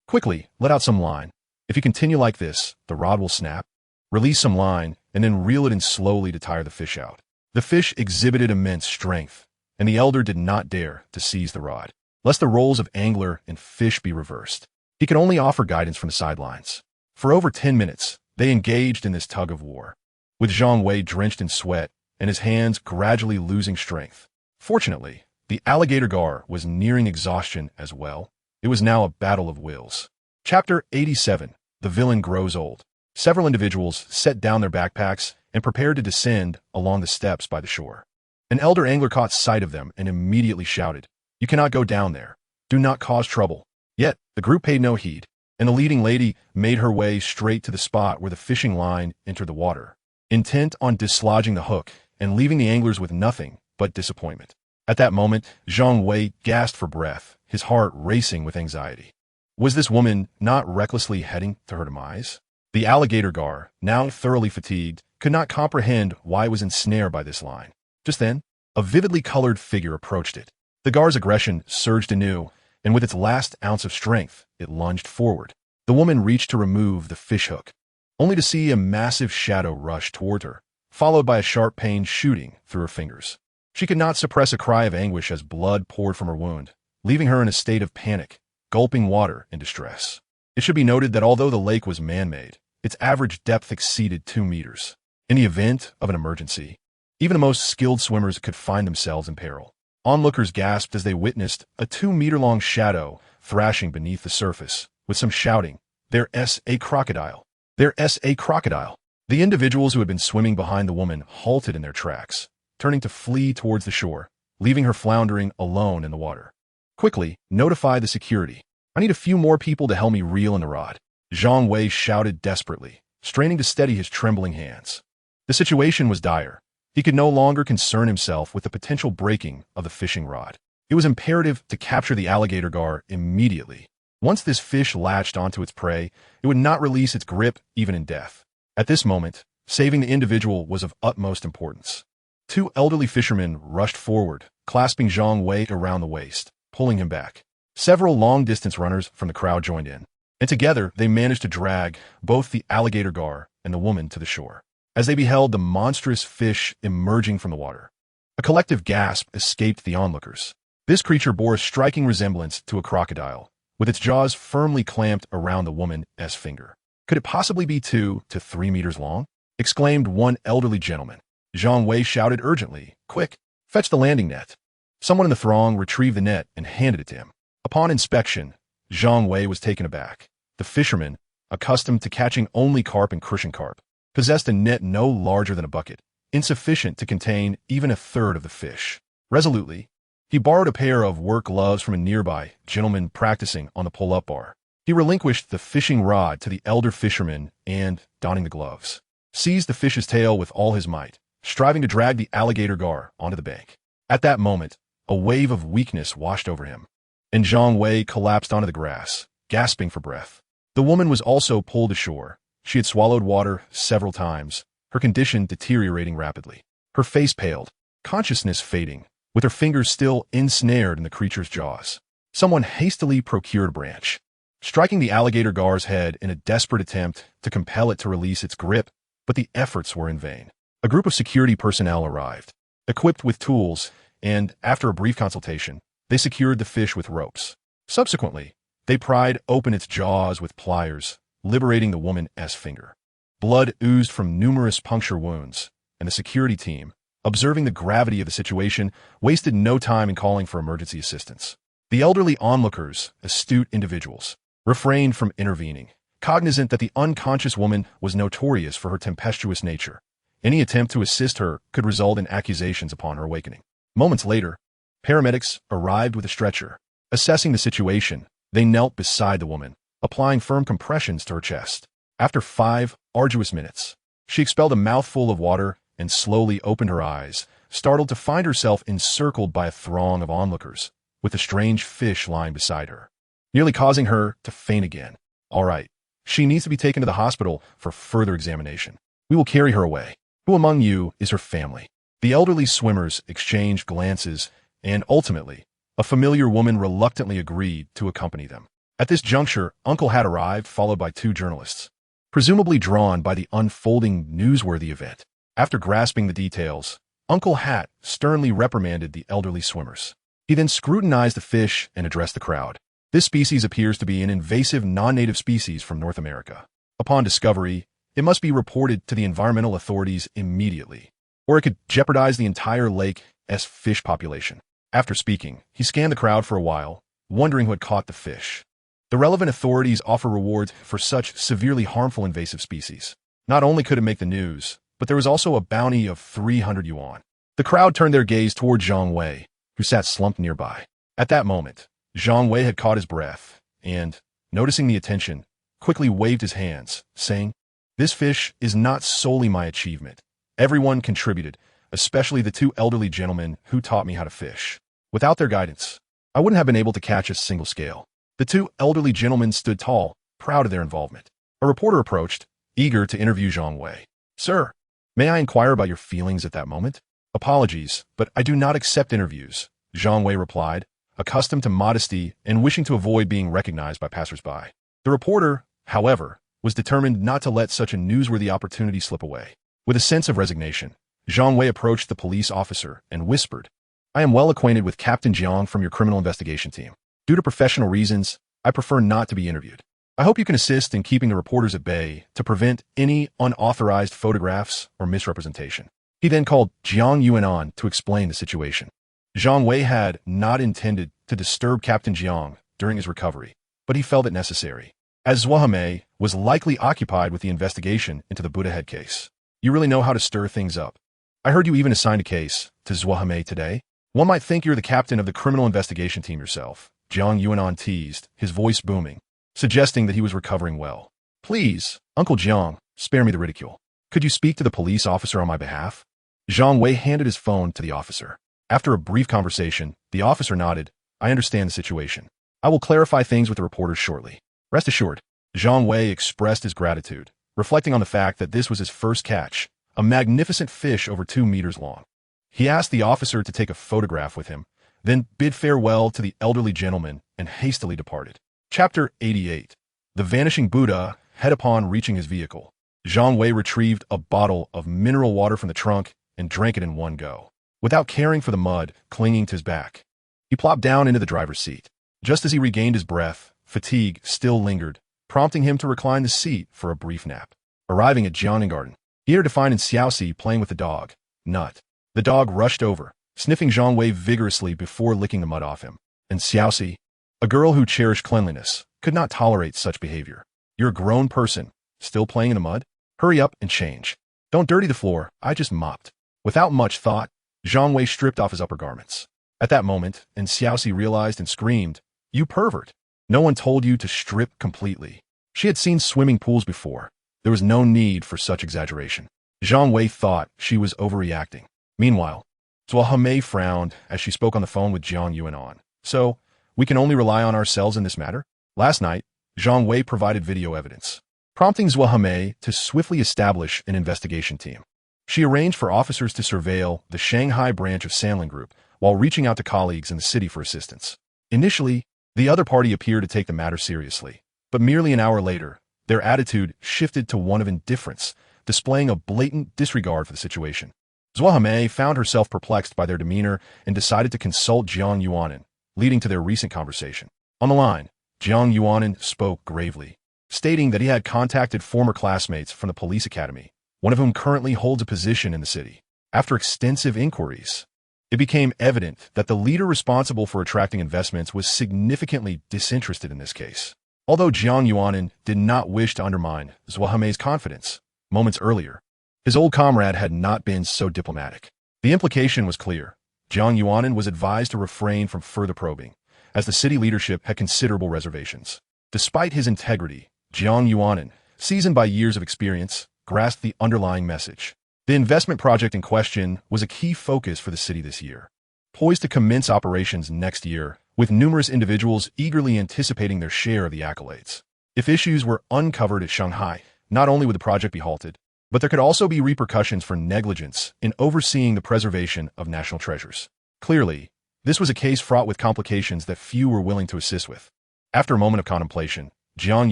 Quickly, let out some line. If you continue like this, the rod will snap. Release some line, and then reel it in slowly to tire the fish out." The fish exhibited immense strength, and the elder did not dare to seize the rod, lest the roles of angler and fish be reversed. He could only offer guidance from the sidelines. For over 10 minutes, they engaged in this tug of war, with Zhang Wei drenched in sweat and his hands gradually losing strength. Fortunately, the alligator gar was nearing exhaustion as well. It was now a battle of wills. Chapter 87. The Villain Grows Old. Several individuals set down their backpacks and prepared to descend along the steps by the shore. An elder angler caught sight of them and immediately shouted, "You cannot go down there. Do not cause trouble." Yet, the group paid no heed, and the leading lady made her way straight to the spot where the fishing line entered the water, intent on dislodging the hook and leaving the anglers with nothing but disappointment. At that moment, Zhang Wei gasped for breath, his heart racing with anxiety. Was this woman not recklessly heading to her demise? The alligator gar, now thoroughly fatigued, could not comprehend why it was ensnared by this line. Just then, a vividly colored figure approached it. The gar's aggression surged anew, and with its last ounce of strength, it lunged forward. The woman reached to remove the fishhook, only to see a massive shadow rush toward her, followed by a sharp pain shooting through her fingers. She could not suppress a cry of anguish as blood poured from her wound, leaving her in a state of panic, gulping water in distress. It should be noted that although the lake was man-made, its average depth exceeded 2 meters. In the event of an emergency, even the most skilled swimmers could find themselves in peril. Onlookers gasped as they witnessed a 2-meter-long shadow thrashing beneath the surface, with some shouting, "There's a crocodile! There's a crocodile!" The individuals who had been swimming behind the woman halted in their tracks, turning to flee towards the shore, leaving her floundering alone in the water. "Quickly, notify the security. I need a few more people to help me reel in the rod." Zhang Wei shouted desperately, straining to steady his trembling hands. The situation was dire. He could no longer concern himself with the potential breaking of the fishing rod. It was imperative to capture the alligator gar immediately. Once this fish latched onto its prey, it would not release its grip even in death. At this moment, saving the individual was of utmost importance. 2 elderly fishermen rushed forward, clasping Zhang Wei around the waist, pulling him back. Several long-distance runners from the crowd joined in, and together they managed to drag both the alligator gar and the woman to the shore. As they beheld the monstrous fish emerging from the water, a collective gasp escaped the onlookers. This creature bore a striking resemblance to a crocodile, with its jaws firmly clamped around the woman's finger. Could it possibly be 2 to 3 meters long? Exclaimed one elderly gentleman. Zhang Wei shouted urgently, "Quick, fetch the landing net." Someone in the throng retrieved the net and handed it to him. Upon inspection, Zhang Wei was taken aback. The fisherman, accustomed to catching only carp and crucian carp, possessed a net no larger than a bucket, insufficient to contain even a third of the fish. Resolutely, he borrowed a pair of work gloves from a nearby gentleman practicing on the pull-up bar. He relinquished the fishing rod to the elder fisherman and, donning the gloves, seized the fish's tail with all his might, striving to drag the alligator gar onto the bank. At that moment, a wave of weakness washed over him, and Zhang Wei collapsed onto the grass, gasping for breath. The woman was also pulled ashore. She had swallowed water several times, her condition deteriorating rapidly. Her face paled, consciousness fading, with her fingers still ensnared in the creature's jaws. Someone hastily procured a branch, striking the alligator gar's head in a desperate attempt to compel it to release its grip, but the efforts were in vain. A group of security personnel arrived, equipped with tools, and, after a brief consultation, they secured the fish with ropes. Subsequently, they pried open its jaws with pliers, liberating the woman's finger. Blood oozed from numerous puncture wounds, and the security team, observing the gravity of the situation, wasted no time in calling for emergency assistance. The elderly onlookers, astute individuals, refrained from intervening, cognizant that the unconscious woman was notorious for her tempestuous nature. Any attempt to assist her could result in accusations upon her awakening. Moments later, paramedics arrived with a stretcher. Assessing the situation, they knelt beside the woman, applying firm compressions to her chest. After 5 arduous minutes, she expelled a mouthful of water and slowly opened her eyes, startled to find herself encircled by a throng of onlookers, with a strange fish lying beside her, nearly causing her to faint again. "All right, she needs to be taken to the hospital for further examination. We will carry her away. Who among you is her family?" The elderly swimmers exchanged glances, and ultimately, a familiar woman reluctantly agreed to accompany them. At this juncture, Uncle had arrived, followed by 2 journalists, presumably drawn by the unfolding newsworthy event. After grasping the details, Uncle Hat sternly reprimanded the elderly swimmers. He then scrutinized the fish and addressed the crowd. "This species appears to be an invasive non-native species from North America. Upon discovery, it must be reported to the environmental authorities immediately, or it could jeopardize the entire lake's fish population." After speaking, he scanned the crowd for a while, wondering who had caught the fish. The relevant authorities offer rewards for such severely harmful invasive species. Not only could it make the news, but there was also a bounty of 300 yuan. The crowd turned their gaze toward Zhang Wei, who sat slumped nearby. At that moment, Zhang Wei had caught his breath, and, noticing the attention, quickly waved his hands, saying, "This fish is not solely my achievement. Everyone contributed, especially the 2 elderly gentlemen who taught me how to fish. Without their guidance, I wouldn't have been able to catch a single scale." The 2 elderly gentlemen stood tall, proud of their involvement. A reporter approached, eager to interview Zhang Wei. "Sir, may I inquire about your feelings at that moment?" "Apologies, but I do not accept interviews," Zhang Wei replied, accustomed to modesty and wishing to avoid being recognized by passers-by. The reporter, however, was determined not to let such a newsworthy opportunity slip away. With a sense of resignation, Zhang Wei approached the police officer and whispered, "I am well acquainted with Captain Jiang from your criminal investigation team. Due to professional reasons, I prefer not to be interviewed. I hope you can assist in keeping the reporters at bay to prevent any unauthorized photographs or misrepresentation." He then called Jiang Yuanan to explain the situation. Zhang Wei had not intended to disturb Captain Jiang during his recovery, but he felt it necessary, as Zhuahame was likely occupied with the investigation into the Buddha head case. "You really know how to stir things up. I heard you even assigned a case to Zhuahame today. One might think you're the captain of the criminal investigation team yourself," Jiang Yuanan teased, his voice booming, suggesting that he was recovering well. "Please, Uncle Jiang, spare me the ridicule. Could you speak to the police officer on my behalf?" Zhang Wei handed his phone to the officer. After a brief conversation, the officer nodded. "I understand the situation. I will clarify things with the reporters shortly. Rest assured." Zhang Wei expressed his gratitude, reflecting on the fact that this was his first catch, a magnificent fish over 2 meters long. He asked the officer to take a photograph with him, then bid farewell to the elderly gentleman and hastily departed. Chapter 88. The Vanishing Buddha. Head upon reaching his vehicle, Zhang Wei retrieved a bottle of mineral water from the trunk and drank it in one go, without caring for the mud clinging to his back. He plopped down into the driver's seat. Just as he regained his breath, fatigue still lingered, prompting him to recline the seat for a brief nap. Arriving at Jiangnan, he entered to find Xiaoxi playing with the dog, Nut. The dog rushed over, sniffing Zhang Wei vigorously before licking the mud off him. And Xiaoxi, a girl who cherished cleanliness, could not tolerate such behavior. You're a grown person, still playing in the mud? Hurry up and change. Don't dirty the floor, I just mopped. Without much thought, Zhang Wei stripped off his upper garments. At that moment, and Xiaoxi realized and screamed, "You pervert! No one told you to strip completely." She had seen swimming pools before. There was no need for such exaggeration. Zhang Wei thought she was overreacting. Meanwhile, Zhua Hemei frowned as she spoke on the phone with Jiang Yuanan. So, we can only rely on ourselves in this matter? Last night, Zhang Wei provided video evidence, prompting Zhua Hemei to swiftly establish an investigation team. She arranged for officers to surveil the Shanghai branch of Sanlin Group while reaching out to colleagues in the city for assistance. Initially, the other party appeared to take the matter seriously, but merely an hour later, their attitude shifted to one of indifference, displaying a blatant disregard for the situation. Zhua Hemei found herself perplexed by their demeanor and decided to consult Jiang Yuanan, leading to their recent conversation. On the line, Jiang Yuanan spoke gravely, stating that he had contacted former classmates from the police academy, one of whom currently holds a position in the city. After extensive inquiries, it became evident that the leader responsible for attracting investments was significantly disinterested in this case. Although Jiang Yuanan did not wish to undermine Zhua Hemei's confidence, moments earlier, his old comrade had not been so diplomatic. The implication was clear. Jiang Yuanan was advised to refrain from further probing, as the city leadership had considerable reservations. Despite his integrity, Jiang Yuanan, seasoned by years of experience, grasped the underlying message. The investment project in question was a key focus for the city this year, poised to commence operations next year, with numerous individuals eagerly anticipating their share of the accolades. If issues were uncovered at Shanghai, not only would the project be halted, but there could also be repercussions for negligence in overseeing the preservation of national treasures. Clearly, this was a case fraught with complications that few were willing to assist with. After a moment of contemplation, Jiang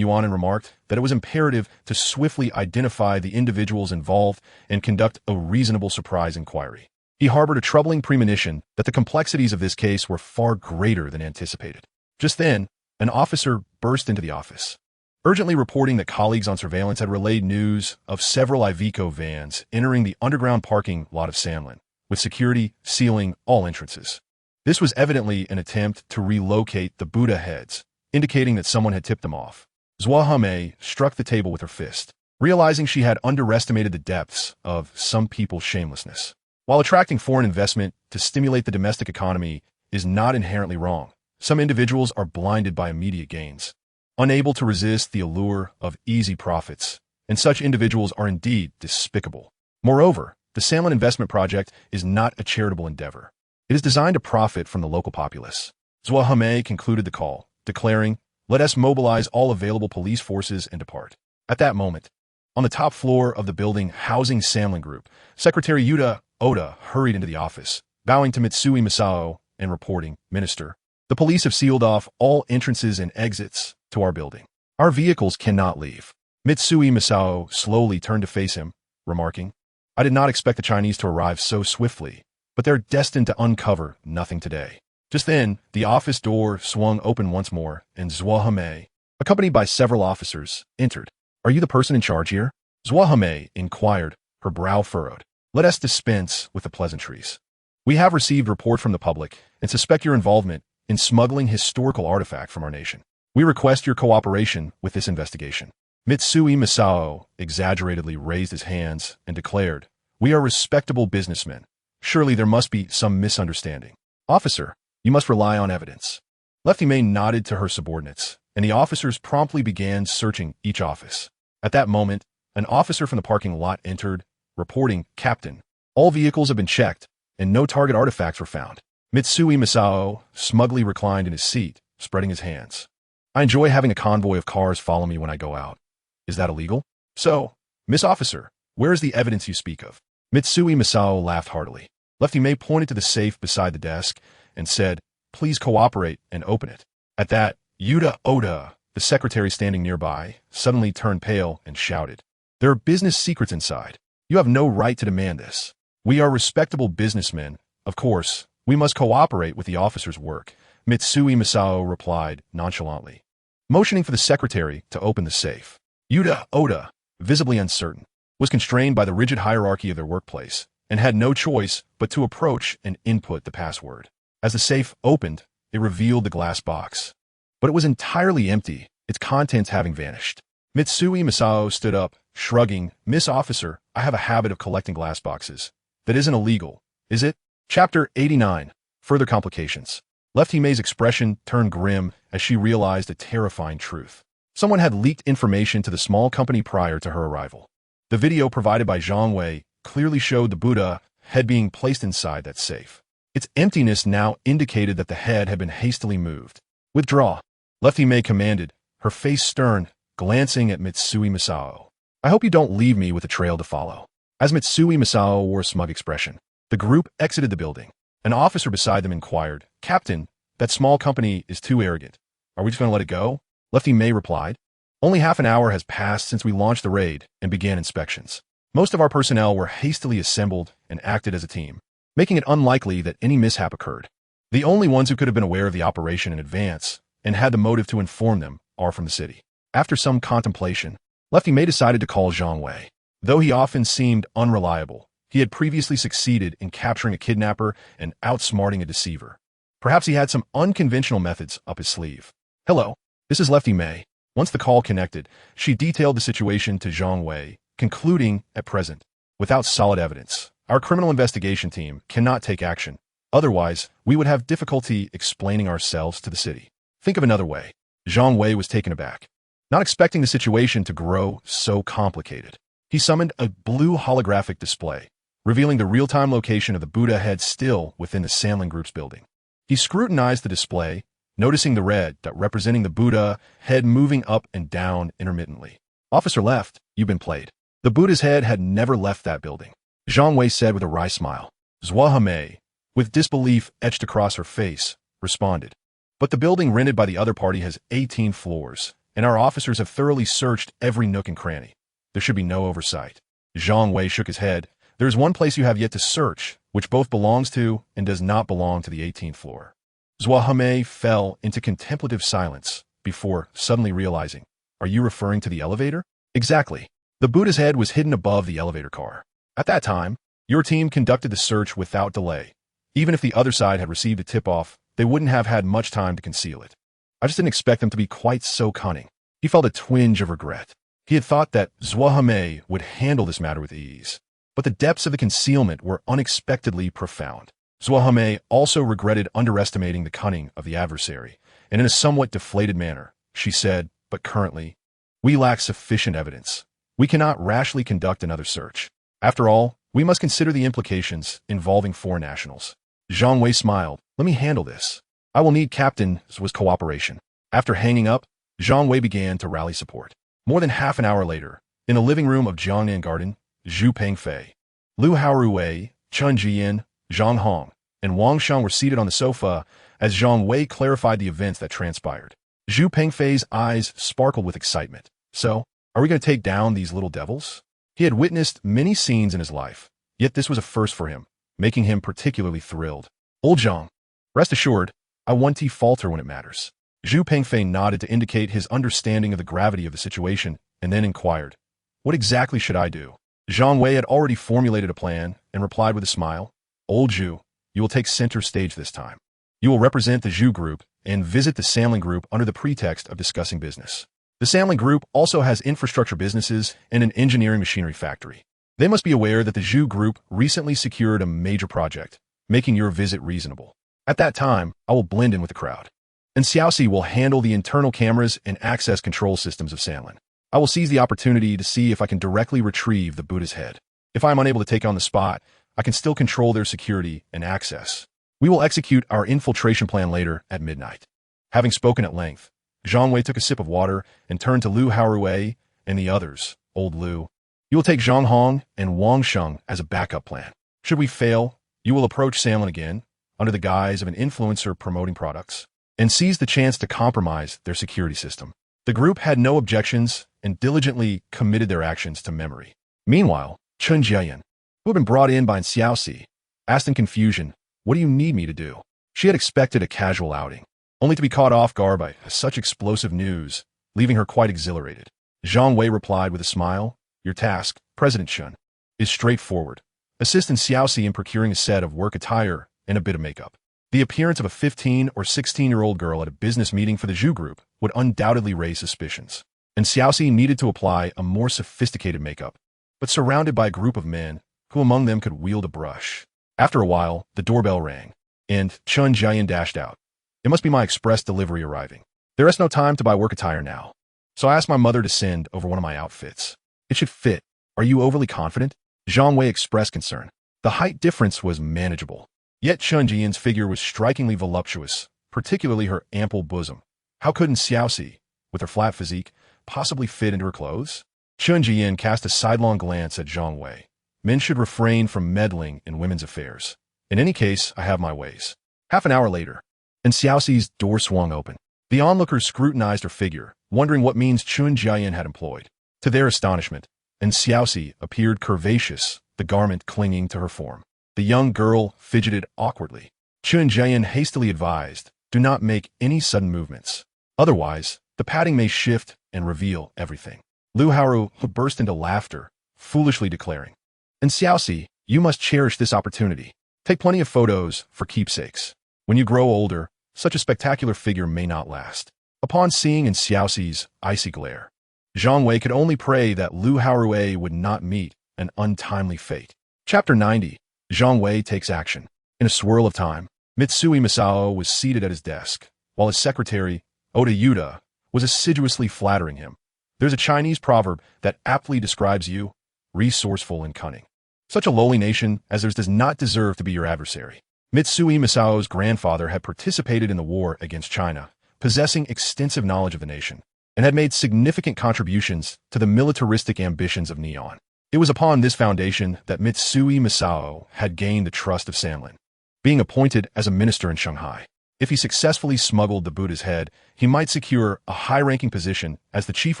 Yuanan remarked that it was imperative to swiftly identify the individuals involved and conduct a reasonable surprise inquiry. He harbored a troubling premonition that the complexities of this case were far greater than anticipated. Just then, an officer burst into the office, urgently reporting that colleagues on surveillance had relayed news of several Iveco vans entering the underground parking lot of Sanlin, with security sealing all entrances. This was evidently an attempt to relocate the Buddha heads, indicating that someone had tipped them off. Zhua Hemei struck the table with her fist, realizing she had underestimated the depths of some people's shamelessness. While attracting foreign investment to stimulate the domestic economy is not inherently wrong, some individuals are blinded by immediate gains, unable to resist the allure of easy profits, and such individuals are indeed despicable. Moreover, the Sanlin investment project is not a charitable endeavor. It is designed to profit from the local populace. Zhua Hemei concluded the call, declaring, "Let us mobilize all available police forces and depart." At that moment, on the top floor of the building housing Sanlin Group, Secretary Yuta Oda hurried into the office, bowing to Mitsui Masao and reporting, "Minister, the police have sealed off all entrances and exits to our building. Our vehicles cannot leave." Mitsui Masao slowly turned to face him, remarking, "I did not expect the Chinese to arrive so swiftly, but they're destined to uncover nothing today." Just then, the office door swung open once more, and Zhua Hemei, accompanied by several officers, entered. "Are you the person in charge here?" Zhua Hemei inquired, her brow furrowed. "Let us dispense with the pleasantries. We have received report from the public and suspect your involvement in smuggling historical artifact from our nation. We request your cooperation with this investigation." Mitsui Masao exaggeratedly raised his hands and declared, "We are respectable businessmen. Surely there must be some misunderstanding. Officer, you must rely on evidence." Lefty May nodded to her subordinates, and the officers promptly began searching each office. At that moment, an officer from the parking lot entered, reporting, "Captain, all vehicles have been checked, and no target artifacts were found." Mitsui Masao smugly reclined in his seat, spreading his hands. "I enjoy having a convoy of cars follow me when I go out. Is that illegal? So, Miss Officer, where is the evidence you speak of?" Mitsui Masao laughed heartily. Lefty May pointed to the safe beside the desk and said, "Please cooperate and open it." At that, Yuta Oda, the secretary standing nearby, suddenly turned pale and shouted, There are business secrets inside. You have no right to demand this. We are respectable businessmen. Of course, we must cooperate with the officer's work, Mitsui Masao replied nonchalantly, motioning for the secretary to open the safe. Yuta Oda, visibly uncertain, was constrained by the rigid hierarchy of their workplace and had no choice but to approach and input the password. As the safe opened, it revealed the glass box. But it was entirely empty, its contents having vanished. Mitsui Masao stood up, shrugging. Miss Officer, I have a habit of collecting glass boxes. That isn't illegal, is it? Chapter 89. Further complications. Left Hime's expression turned grim as she realized a terrifying truth. Someone had leaked information to the small company prior to her arrival. The video provided by Zhang Wei clearly showed the Buddha head being placed inside that safe. Its emptiness now indicated that the head had been hastily moved. Withdraw, Left Hime commanded, her face stern, glancing at Mitsui Masao. I hope you don't leave me with a trail to follow. As Mitsui Masao wore a smug expression, the group exited the building. An officer beside them inquired, Captain, that small company is too arrogant. Are we just going to let it go? Lefty May replied, only half an hour has passed since we launched the raid and began inspections. Most of our personnel were hastily assembled and acted as a team, making it unlikely that any mishap occurred. The only ones who could have been aware of the operation in advance and had the motive to inform them are from the city. After some contemplation, Lefty May decided to call Zhang Wei. Though he often seemed unreliable, he had previously succeeded in capturing a kidnapper and outsmarting a deceiver. Perhaps he had some unconventional methods up his sleeve. Hello, this is Lefty May. Once the call connected, she detailed the situation to Zhang Wei, concluding, at present, without solid evidence, our criminal investigation team cannot take action. Otherwise, we would have difficulty explaining ourselves to the city. Think of another way. Zhang Wei was taken aback, not expecting the situation to grow so complicated. He summoned a blue holographic display, revealing the real-time location of the Buddha head still within the Sandling Group's building. He scrutinized the display, noticing the red dot representing the Buddha head moving up and down intermittently. Officer Left, you've been played. The Buddha's head had never left that building, Zhang Wei said with a wry smile. Zwahame, with disbelief etched across her face, responded. But the building rented by the other party has 18 floors, and our officers have thoroughly searched every nook and cranny. There should be no oversight. Zhang Wei shook his head. There is one place you have yet to search, which both belongs to and does not belong to the 18th floor. Zwahame fell into contemplative silence before suddenly realizing, are you referring to the elevator? Exactly. The Buddha's head was hidden above the elevator car. At that time, your team conducted the search without delay. Even if the other side had received a tip-off, they wouldn't have had much time to conceal it. I just didn't expect them to be quite so cunning. He felt a twinge of regret. He had thought that Zwahame would handle this matter with ease, but the depths of the concealment were unexpectedly profound. Zwahame also regretted underestimating the cunning of the adversary, and in a somewhat deflated manner, she said, but currently, we lack sufficient evidence. We cannot rashly conduct another search. After all, we must consider the implications involving foreign nationals. Zhang Wei smiled. Let me handle this. I will need Captain's cooperation. After hanging up, Zhang Wei began to rally support. More than half an hour later, in the living room of Jiangnan Garden, Zhu Pengfei, Lu Haoruwei, Chun Jian, Zhang Hong, and Wang Shang were seated on the sofa as Zhang Wei clarified the events that transpired. Zhu Pengfei's eyes sparkled with excitement. So, are we going to take down these little devils? He had witnessed many scenes in his life, yet this was a first for him, making him particularly thrilled. Old Zhang, rest assured, I won't falter when it matters. Zhu Pengfei nodded to indicate his understanding of the gravity of the situation, and then inquired, what exactly should I do? Zhang Wei had already formulated a plan and replied with a smile, Old Zhu, you will take center stage this time. You will represent the Zhu Group and visit the Sandling Group under the pretext of discussing business. The Sandling Group also has infrastructure businesses and an engineering machinery factory. They must be aware that the Zhu Group recently secured a major project, making your visit reasonable. At that time, I will blend in with the crowd. And Xiaoxi will handle the internal cameras and access control systems of Sandlin. I will seize the opportunity to see if I can directly retrieve the Buddha's head. If I am unable to take on the spot, I can still control their security and access. We will execute our infiltration plan later at midnight. Having spoken at length, Zhang Wei took a sip of water and turned to Lu Haoruwei and the others. Old Lu, you will take Zhang Hong and Wang Sheng as a backup plan. Should we fail, you will approach Sandlin again, under the guise of an influencer promoting products, and seize the chance to compromise their security system. The group had no objections and diligently committed their actions to memory. Meanwhile, Chun Jiayan, who had been brought in by Xiaoxi, asked in confusion, "What do you need me to do?" She had expected a casual outing, only to be caught off guard by such explosive news, leaving her quite exhilarated. Zhang Wei replied with a smile, "Your task, President Chun, is straightforward. Assist in Xiaoxi in procuring a set of work attire and a bit of makeup." The appearance of a 15 or 16-year-old girl at a business meeting for the Zhu group would undoubtedly raise suspicions, and Xiaoxi needed to apply a more sophisticated makeup, but surrounded by a group of men who among them could wield a brush. After a while, the doorbell rang, and Chun Jiayan dashed out. "It must be my express delivery arriving. There is no time to buy work attire now, so I asked my mother to send over one of my outfits. It should fit. Are you overly confident?" Zhang Wei expressed concern. The height difference was manageable, yet Chun Jian's figure was strikingly voluptuous, particularly her ample bosom. How couldn't Xiaoxi, with her flat physique, possibly fit into her clothes? Chun Jian cast a sidelong glance at Zhang Wei. Men should refrain from meddling in women's affairs. In any case, I have my ways. Half an hour later, and Xiaoxi's door swung open. The onlookers scrutinized her figure, wondering what means Chun Jiayan had employed. To their astonishment, and Xiaoxi appeared curvaceous, the garment clinging to her form. The young girl fidgeted awkwardly. Chun Jiayan hastily advised, "Do not make any sudden movements. Otherwise, the padding may shift and reveal everything." Lu Haoru burst into laughter, foolishly declaring, "And Xiaoxi, you must cherish this opportunity. Take plenty of photos for keepsakes. When you grow older, such a spectacular figure may not last." Upon seeing in Xiaoxi's icy glare, Zhang Wei could only pray that Lu Haoru would not meet an untimely fate. Chapter 90. Zhang Wei takes action. In a swirl of time, Mitsui Masao was seated at his desk, while his secretary, Oda Yuta, was assiduously flattering him. There's a Chinese proverb that aptly describes you, resourceful and cunning. Such a lowly nation as theirs does not deserve to be your adversary. Mitsui Masao's grandfather had participated in the war against China, possessing extensive knowledge of the nation, and had made significant contributions to the militaristic ambitions of Neon. It was upon this foundation that Mitsui Masao had gained the trust of Sanlin, being appointed as a minister in Shanghai. If he successfully smuggled the Buddha's head, he might secure a high-ranking position as the chief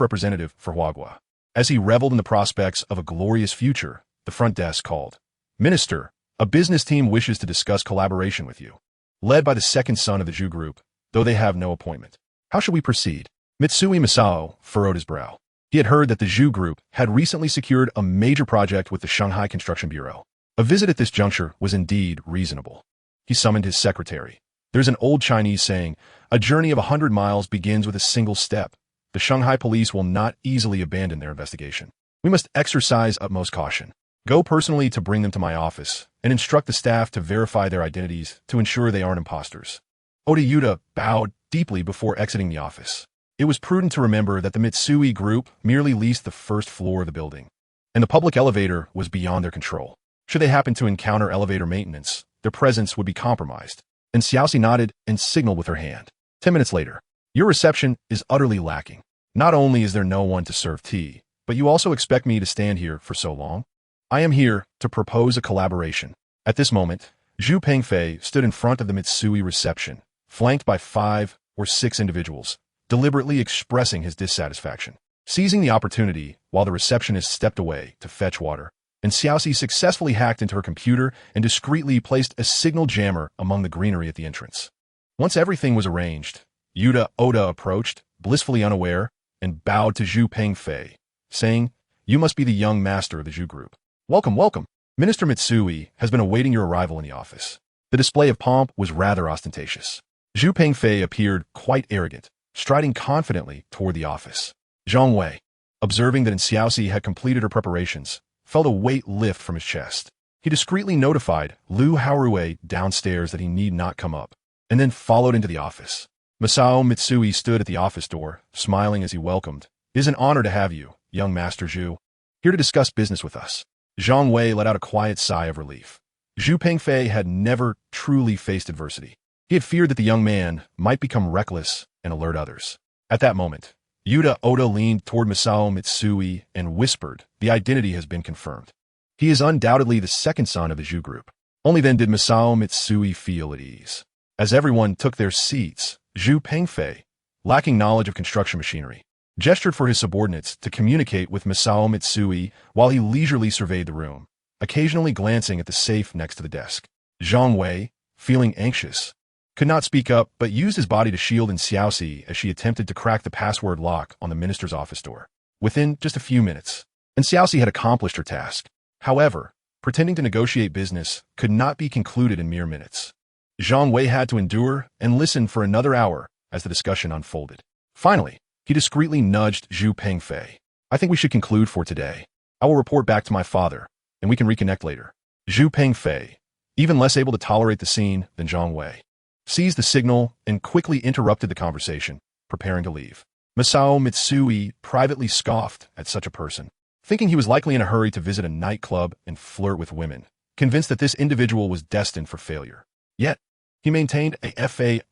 representative for Huagua. As he reveled in the prospects of a glorious future, the front desk called, "Minister, a business team wishes to discuss collaboration with you. Led by the second son of the Zhu group, though they have no appointment. How shall we proceed?" Mitsui Masao furrowed his brow. He had heard that the Zhu group had recently secured a major project with the Shanghai Construction Bureau. A visit at this juncture was indeed reasonable. He summoned his secretary. There's an old Chinese saying, "A journey of 100 miles begins with a single step." The Shanghai police will not easily abandon their investigation. We must exercise utmost caution. Go personally to bring them to my office, and instruct the staff to verify their identities to ensure they aren't imposters. Oda Yuta bowed deeply before exiting the office. It was prudent to remember that the Mitsui group merely leased the first floor of the building, and the public elevator was beyond their control. Should they happen to encounter elevator maintenance, their presence would be compromised. And Xiaoxi nodded and signaled with her hand. 10 minutes later, "Your reception is utterly lacking. Not only is there no one to serve tea, but you also expect me to stand here for so long? I am here to propose a collaboration." At this moment, Zhu Pengfei stood in front of the Mitsui reception, flanked by 5 or 6 individuals, deliberately expressing his dissatisfaction. Seizing the opportunity, while the receptionist stepped away to fetch water, and Xiaoxi successfully hacked into her computer and discreetly placed a signal jammer among the greenery at the entrance. Once everything was arranged, Oda approached, blissfully unaware, and bowed to Zhu Pengfei, saying, "You must be the young master of the Zhu group. Welcome, welcome. Minister Mitsui has been awaiting your arrival in the office." The display of pomp was rather ostentatious. Zhu Pengfei appeared quite arrogant, striding confidently toward the office. Zhang Wei, observing that Xiaoxi had completed her preparations, felt a weight lift from his chest. He discreetly notified Lu Haoru downstairs that he need not come up, and then followed into the office. Masao Mitsui stood at the office door, smiling as he welcomed. "It is an honor to have you, young Master Zhu, here to discuss business with us." Zhang Wei let out a quiet sigh of relief. Zhu Pengfei had never truly faced adversity. He had feared that the young man might become reckless and alert others. At that moment, Oda leaned toward Masao Mitsui and whispered, "The identity has been confirmed. He is undoubtedly the second son of the Zhu group." Only then did Masao Mitsui feel at ease. As everyone took their seats, Zhu Pengfei, lacking knowledge of construction machinery, gestured for his subordinates to communicate with Masao Mitsui while he leisurely surveyed the room, occasionally glancing at the safe next to the desk. Zhang Wei, feeling anxious, could not speak up but used his body to shield Xiaoxi as she attempted to crack the password lock on the minister's office door. Within just a few minutes, Xiaoxi had accomplished her task. However, pretending to negotiate business could not be concluded in mere minutes. Zhang Wei had to endure and listen for another hour as the discussion unfolded. Finally, he discreetly nudged Zhu Pengfei. I think we should conclude for today. I will report back to my father, and we can reconnect later. Zhu Pengfei, even less able to tolerate the scene than Zhang Wei, seized the signal and quickly interrupted the conversation, preparing to leave. Masao Mitsui privately scoffed at such a person, thinking he was likely in a hurry to visit a nightclub and flirt with women, convinced that this individual was destined for failure. Yet, he maintained a faade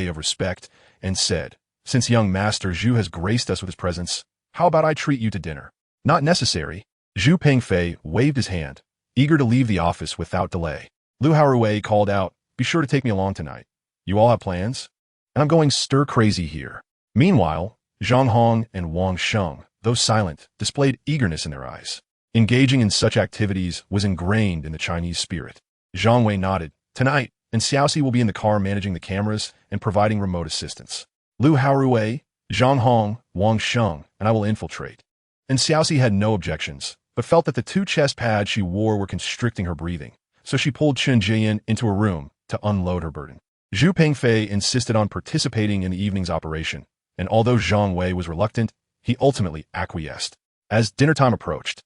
of respect and said, since young Master Zhu has graced us with his presence, how about I treat you to dinner? Not necessary. Zhu Pengfei waved his hand, eager to leave the office without delay. Lu Haorui called out, be sure to take me along tonight. You all have plans? And I'm going stir-crazy here. Meanwhile, Zhang Hong and Wang Sheng, though silent, displayed eagerness in their eyes. Engaging in such activities was ingrained in the Chinese spirit. Zhang Wei nodded. Tonight, Xiaoxi will be in the car managing the cameras and providing remote assistance. Lu Haorui, Zhang Hong, Wang Sheng, and I will infiltrate. Xiaoxi had no objections, but felt that the 2 chest pads she wore were constricting her breathing, so she pulled Chen Jian into a room to unload her burden. Zhu Pengfei insisted on participating in the evening's operation, and although Zhang Wei was reluctant, he ultimately acquiesced. As dinner time approached,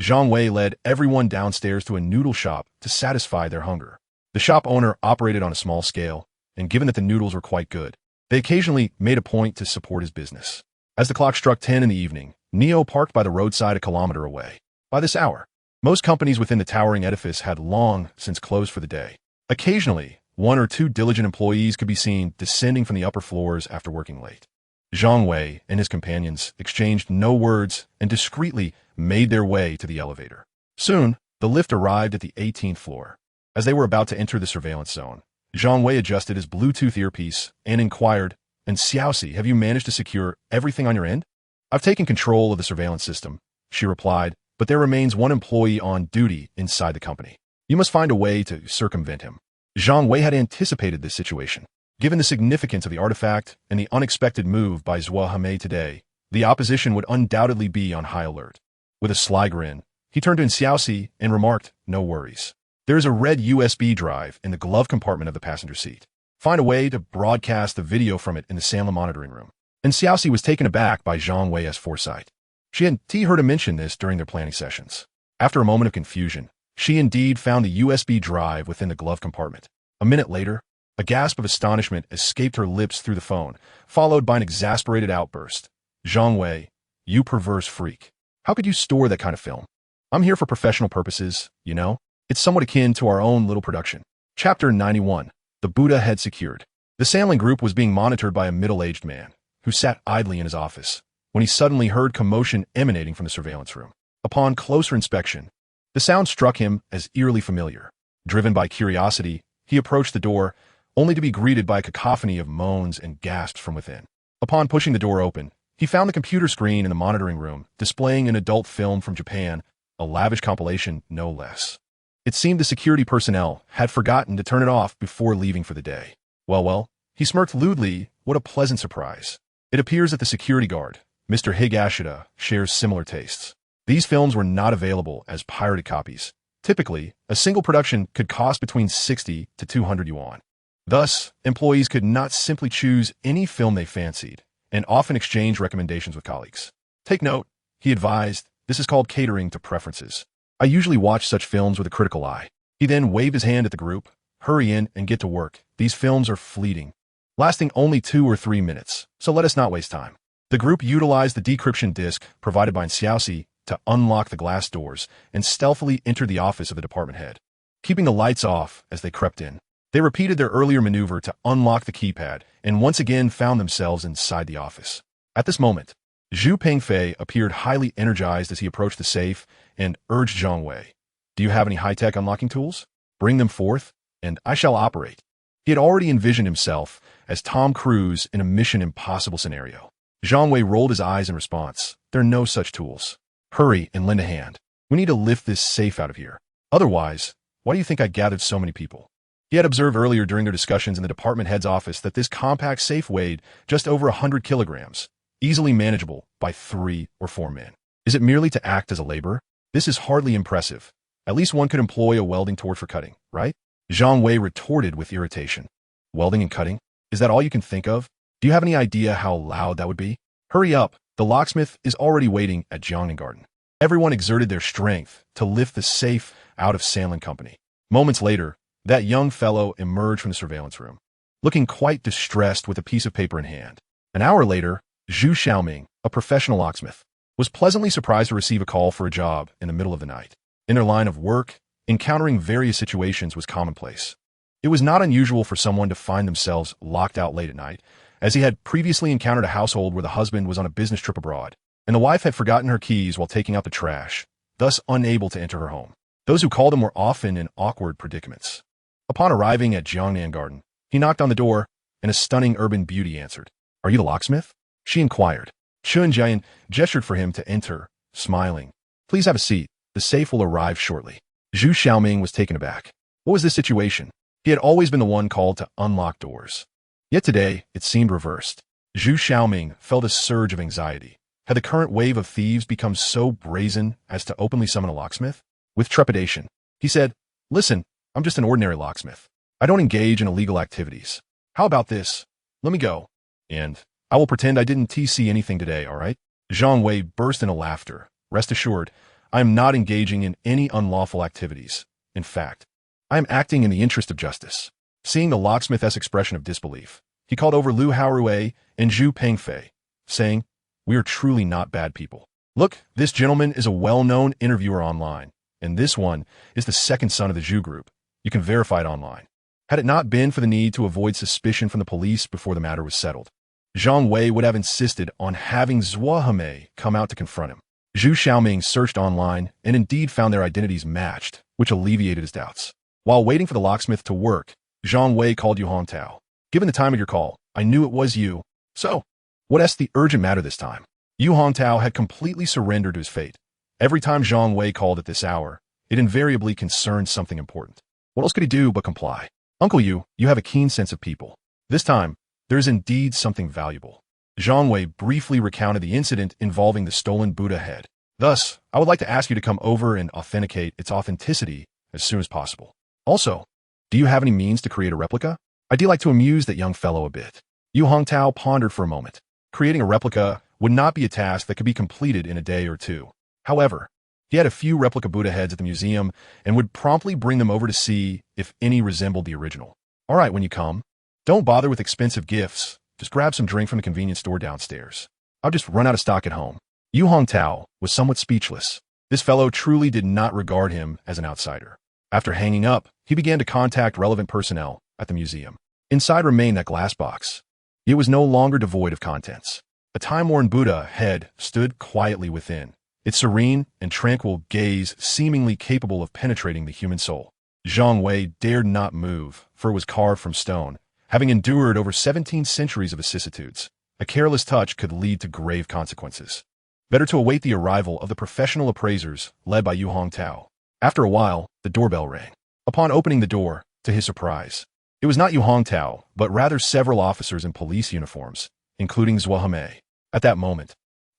Zhang Wei led everyone downstairs to a noodle shop to satisfy their hunger. The shop owner operated on a small scale, and given that the noodles were quite good, they occasionally made a point to support his business. As the clock struck 10 in the evening, Neo parked by the roadside a kilometer away. By this hour, most companies within the towering edifice had long since closed for the day. Occasionally, 1 or 2 diligent employees could be seen descending from the upper floors after working late. Zhang Wei and his companions exchanged no words and discreetly made their way to the elevator. Soon, the lift arrived at the 18th floor. As they were about to enter the surveillance zone, Zhang Wei adjusted his Bluetooth earpiece and inquired, and Xiaoxi, have you managed to secure everything on your end? I've taken control of the surveillance system, she replied, but there remains 1 employee on duty inside the company. You must find a way to circumvent him. Zhang Wei had anticipated this situation. Given the significance of the artifact and the unexpected move by Zhou Hame today, the opposition would undoubtedly be on high alert. With a sly grin, he turned to Xiaoxi and remarked, no worries. There is a red USB drive in the glove compartment of the passenger seat. Find a way to broadcast the video from it in the Sanla monitoring room. And Xiaoxi was taken aback by Zhang Wei's foresight. She had heard him mention this during their planning sessions. After a moment of confusion, she indeed found the USB drive within the glove compartment. A minute later, a gasp of astonishment escaped her lips through the phone, followed by an exasperated outburst. Zhang Wei, you perverse freak. How could you store that kind of film? I'm here for professional purposes, you know? It's somewhat akin to our own little production. Chapter 91. The Buddha had secured. The Sanling group was being monitored by a middle-aged man, who sat idly in his office, when he suddenly heard commotion emanating from the surveillance room. Upon closer inspection, the sound struck him as eerily familiar. Driven by curiosity, he approached the door, only to be greeted by a cacophony of moans and gasps from within. Upon pushing the door open, he found the computer screen in the monitoring room displaying an adult film from Japan, a lavish compilation no less. It seemed the security personnel had forgotten to turn it off before leaving for the day. Well, he smirked lewdly. What a pleasant surprise. It appears that the security guard, Mr. Higashida, shares similar tastes. These films were not available as pirated copies. Typically, a single production could cost between 60 to 200 yuan. Thus, employees could not simply choose any film they fancied, and often exchange recommendations with colleagues. Take note, he advised, this is called catering to preferences. I usually watch such films with a critical eye. He then waved his hand at the group. Hurry in and get to work. These films are fleeting, lasting only 2 or 3 minutes, so let us not waste time. The group utilized the decryption disk provided by Xiaoxi to unlock the glass doors and stealthily entered the office of the department head. Keeping the lights off as they crept in, they repeated their earlier maneuver to unlock the keypad and once again found themselves inside the office. At this moment, Zhu Pengfei appeared highly energized as he approached the safe and urged Zhang Wei, do you have any high-tech unlocking tools? Bring them forth, and I shall operate. He had already envisioned himself as Tom Cruise in a Mission Impossible scenario. Zhang Wei rolled his eyes in response. There are no such tools. Hurry and lend a hand. We need to lift this safe out of here. Otherwise, why do you think I gathered so many people? He had observed earlier during their discussions in the department head's office that this compact safe weighed just over 100 kilograms, easily manageable by 3 or 4 men. Is it merely to act as a laborer? This is hardly impressive. At least one could employ a welding torch for cutting, right? Zhang Wei retorted with irritation. Welding and cutting? Is that all you can think of? Do you have any idea how loud that would be? Hurry up, the locksmith is already waiting at Garden. Everyone exerted their strength to lift the safe out of Sandlin Company. Moments later, that young fellow emerged from the surveillance room, looking quite distressed with a piece of paper in hand. An hour later, Zhu Xiaoming, a professional locksmith, was pleasantly surprised to receive a call for a job in the middle of the night. In their line of work, encountering various situations was commonplace. It was not unusual for someone to find themselves locked out late at night, as he had previously encountered a household where the husband was on a business trip abroad, and the wife had forgotten her keys while taking out the trash, thus unable to enter her home. Those who called him were often in awkward predicaments. Upon arriving at Garden, he knocked on the door, and a stunning urban beauty answered. "Are you the locksmith?" she inquired. Chun Jian gestured for him to enter, smiling. "Please have a seat. The safe will arrive shortly." Zhu Xiaoming was taken aback. What was this situation? He had always been the one called to unlock doors. Yet today, it seemed reversed. Zhu Xiaoming felt a surge of anxiety. Had the current wave of thieves become so brazen as to openly summon a locksmith? With trepidation, he said, "Listen, I'm just an ordinary locksmith. I don't engage in illegal activities. How about this? Let me go, and I will pretend I didn't see anything today, all right?" Zhang Wei burst into laughter. "Rest assured, I am not engaging in any unlawful activities. In fact, I am acting in the interest of justice." Seeing the locksmith's expression of disbelief, he called over Lu Haorui and Zhu Pengfei, saying, "We are truly not bad people. Look, this gentleman is a well-known interviewer online, and this one is the second son of the Zhu group. You can verify it online." Had it not been for the need to avoid suspicion from the police before the matter was settled, Zhang Wei would have insisted on having Zuohame come out to confront him. Zhu Xiaoming searched online and indeed found their identities matched, which alleviated his doubts. While waiting for the locksmith to work, Zhang Wei called Yu Hongtao. "Given the time of your call, I knew it was you. So, what's the urgent matter this time?" Yu Hongtao had completely surrendered to his fate. Every time Zhang Wei called at this hour, it invariably concerned something important. What else could he do but comply? "Uncle Yu, you have a keen sense of people. This time, there is indeed something valuable." Zhang Wei briefly recounted the incident involving the stolen Buddha head. "Thus, I would like to ask you to come over and authenticate its authenticity as soon as possible. Also, do you have any means to create a replica? I'd like to amuse that young fellow a bit." Yu Hongtao pondered for a moment. Creating a replica would not be a task that could be completed in a day or two. However, he had a few replica Buddha heads at the museum and would promptly bring them over to see if any resembled the original. "All right, when you come, don't bother with expensive gifts. Just grab some drink from the convenience store downstairs. I'll just run out of stock at home." Yu Hongtao was somewhat speechless. This fellow truly did not regard him as an outsider. After hanging up, he began to contact relevant personnel at the museum. Inside remained that glass box. It was no longer devoid of contents. A time-worn Buddha head stood quietly within, its serene and tranquil gaze seemingly capable of penetrating the human soul. Zhang Wei dared not move, for it was carved from stone. Having endured over 17 centuries of vicissitudes, a careless touch could lead to grave consequences. Better to await the arrival of the professional appraisers led by Yu Hongtao. After a while, the doorbell rang. Upon opening the door, to his surprise, it was not Yu Hongtao, but rather several officers in police uniforms, including Zuohame. At that moment,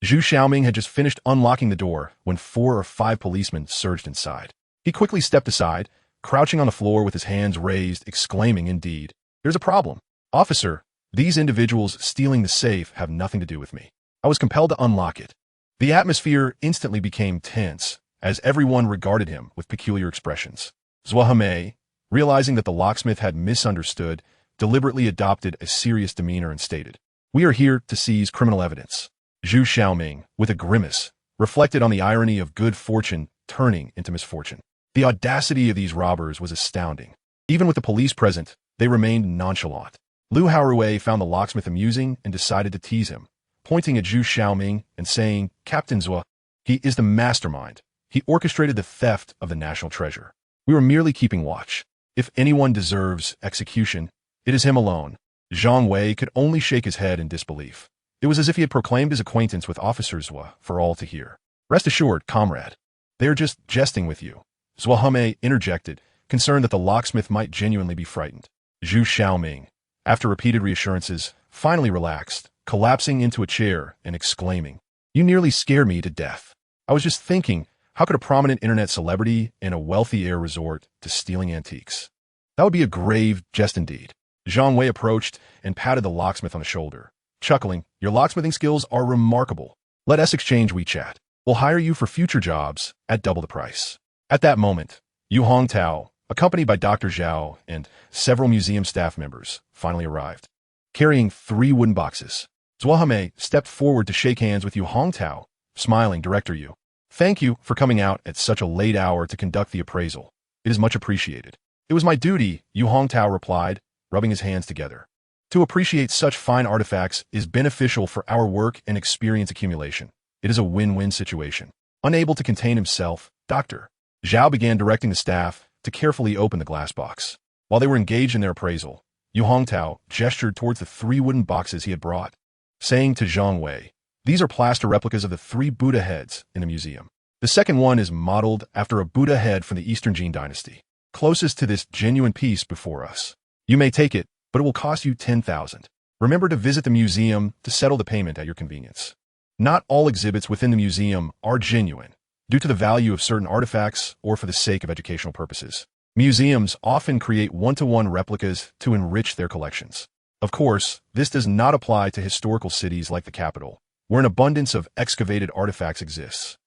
Zhu Xiaoming had just finished unlocking the door when 4 or 5 policemen surged inside. He quickly stepped aside, crouching on the floor with his hands raised, exclaiming, "Indeed, there's a problem. Officer, these individuals stealing the safe have nothing to do with me. I was compelled to unlock it." The atmosphere instantly became tense, as everyone regarded him with peculiar expressions. Zuohame, realizing that the locksmith had misunderstood, deliberately adopted a serious demeanor and stated, "We are here to seize criminal evidence." Zhu Xiaoming, with a grimace, reflected on the irony of good fortune turning into misfortune. The audacity of these robbers was astounding. Even with the police present, they remained nonchalant. Lu Haorui found the locksmith amusing and decided to tease him, pointing at Zhu Xiaoming and saying, "Captain Zuo, he is the mastermind. He orchestrated the theft of the national treasure. We were merely keeping watch. If anyone deserves execution, it is him alone." Zhang Wei could only shake his head in disbelief. It was as if he had proclaimed his acquaintance with Officer Zhua for all to hear. Rest assured, comrade. They are just jesting with you. Zhua interjected, concerned that the locksmith might genuinely be frightened. Zhu Xiaoming, after repeated reassurances, finally relaxed, collapsing into a chair and exclaiming, "You nearly scared me to death. I was just thinking, how could a prominent internet celebrity in a wealthy air resort to stealing antiques? That would be a grave jest indeed." Zhang Wei approached and patted the locksmith on the shoulder, chuckling, "Your locksmithing skills are remarkable. Let us exchange WeChat. We'll hire you for future jobs at double the price." At that moment, Yu Hongtao, accompanied by Dr. Zhao and several museum staff members, finally arrived, carrying 3 wooden boxes. Zhuahame stepped forward to shake hands with Yu Hongtao, smiling, "Director Yu, thank you for coming out at such a late hour to conduct the appraisal. It is much appreciated." "It was my duty," Yu Hongtao replied, rubbing his hands together. "To appreciate such fine artifacts is beneficial for our work and experience accumulation. It is a win-win situation." Unable to contain himself, Dr. Zhao began directing the staff to carefully open the glass box. While they were engaged in their appraisal, Yu Hongtao gestured towards the 3 wooden boxes he had brought, saying to Zhang Wei, "These are plaster replicas of the 3 Buddha heads in the museum. The second one is modeled after a Buddha head from the Eastern Jin dynasty, closest to this genuine piece before us. You may take it, but it will cost you 10,000. Remember to visit the museum to settle the payment at your convenience." Not all exhibits within the museum are genuine, due to the value of certain artifacts or for the sake of educational purposes. Museums often create one-to-one replicas to enrich their collections. Of course, this does not apply to historical cities like the capital, where an abundance of excavated artifacts exists.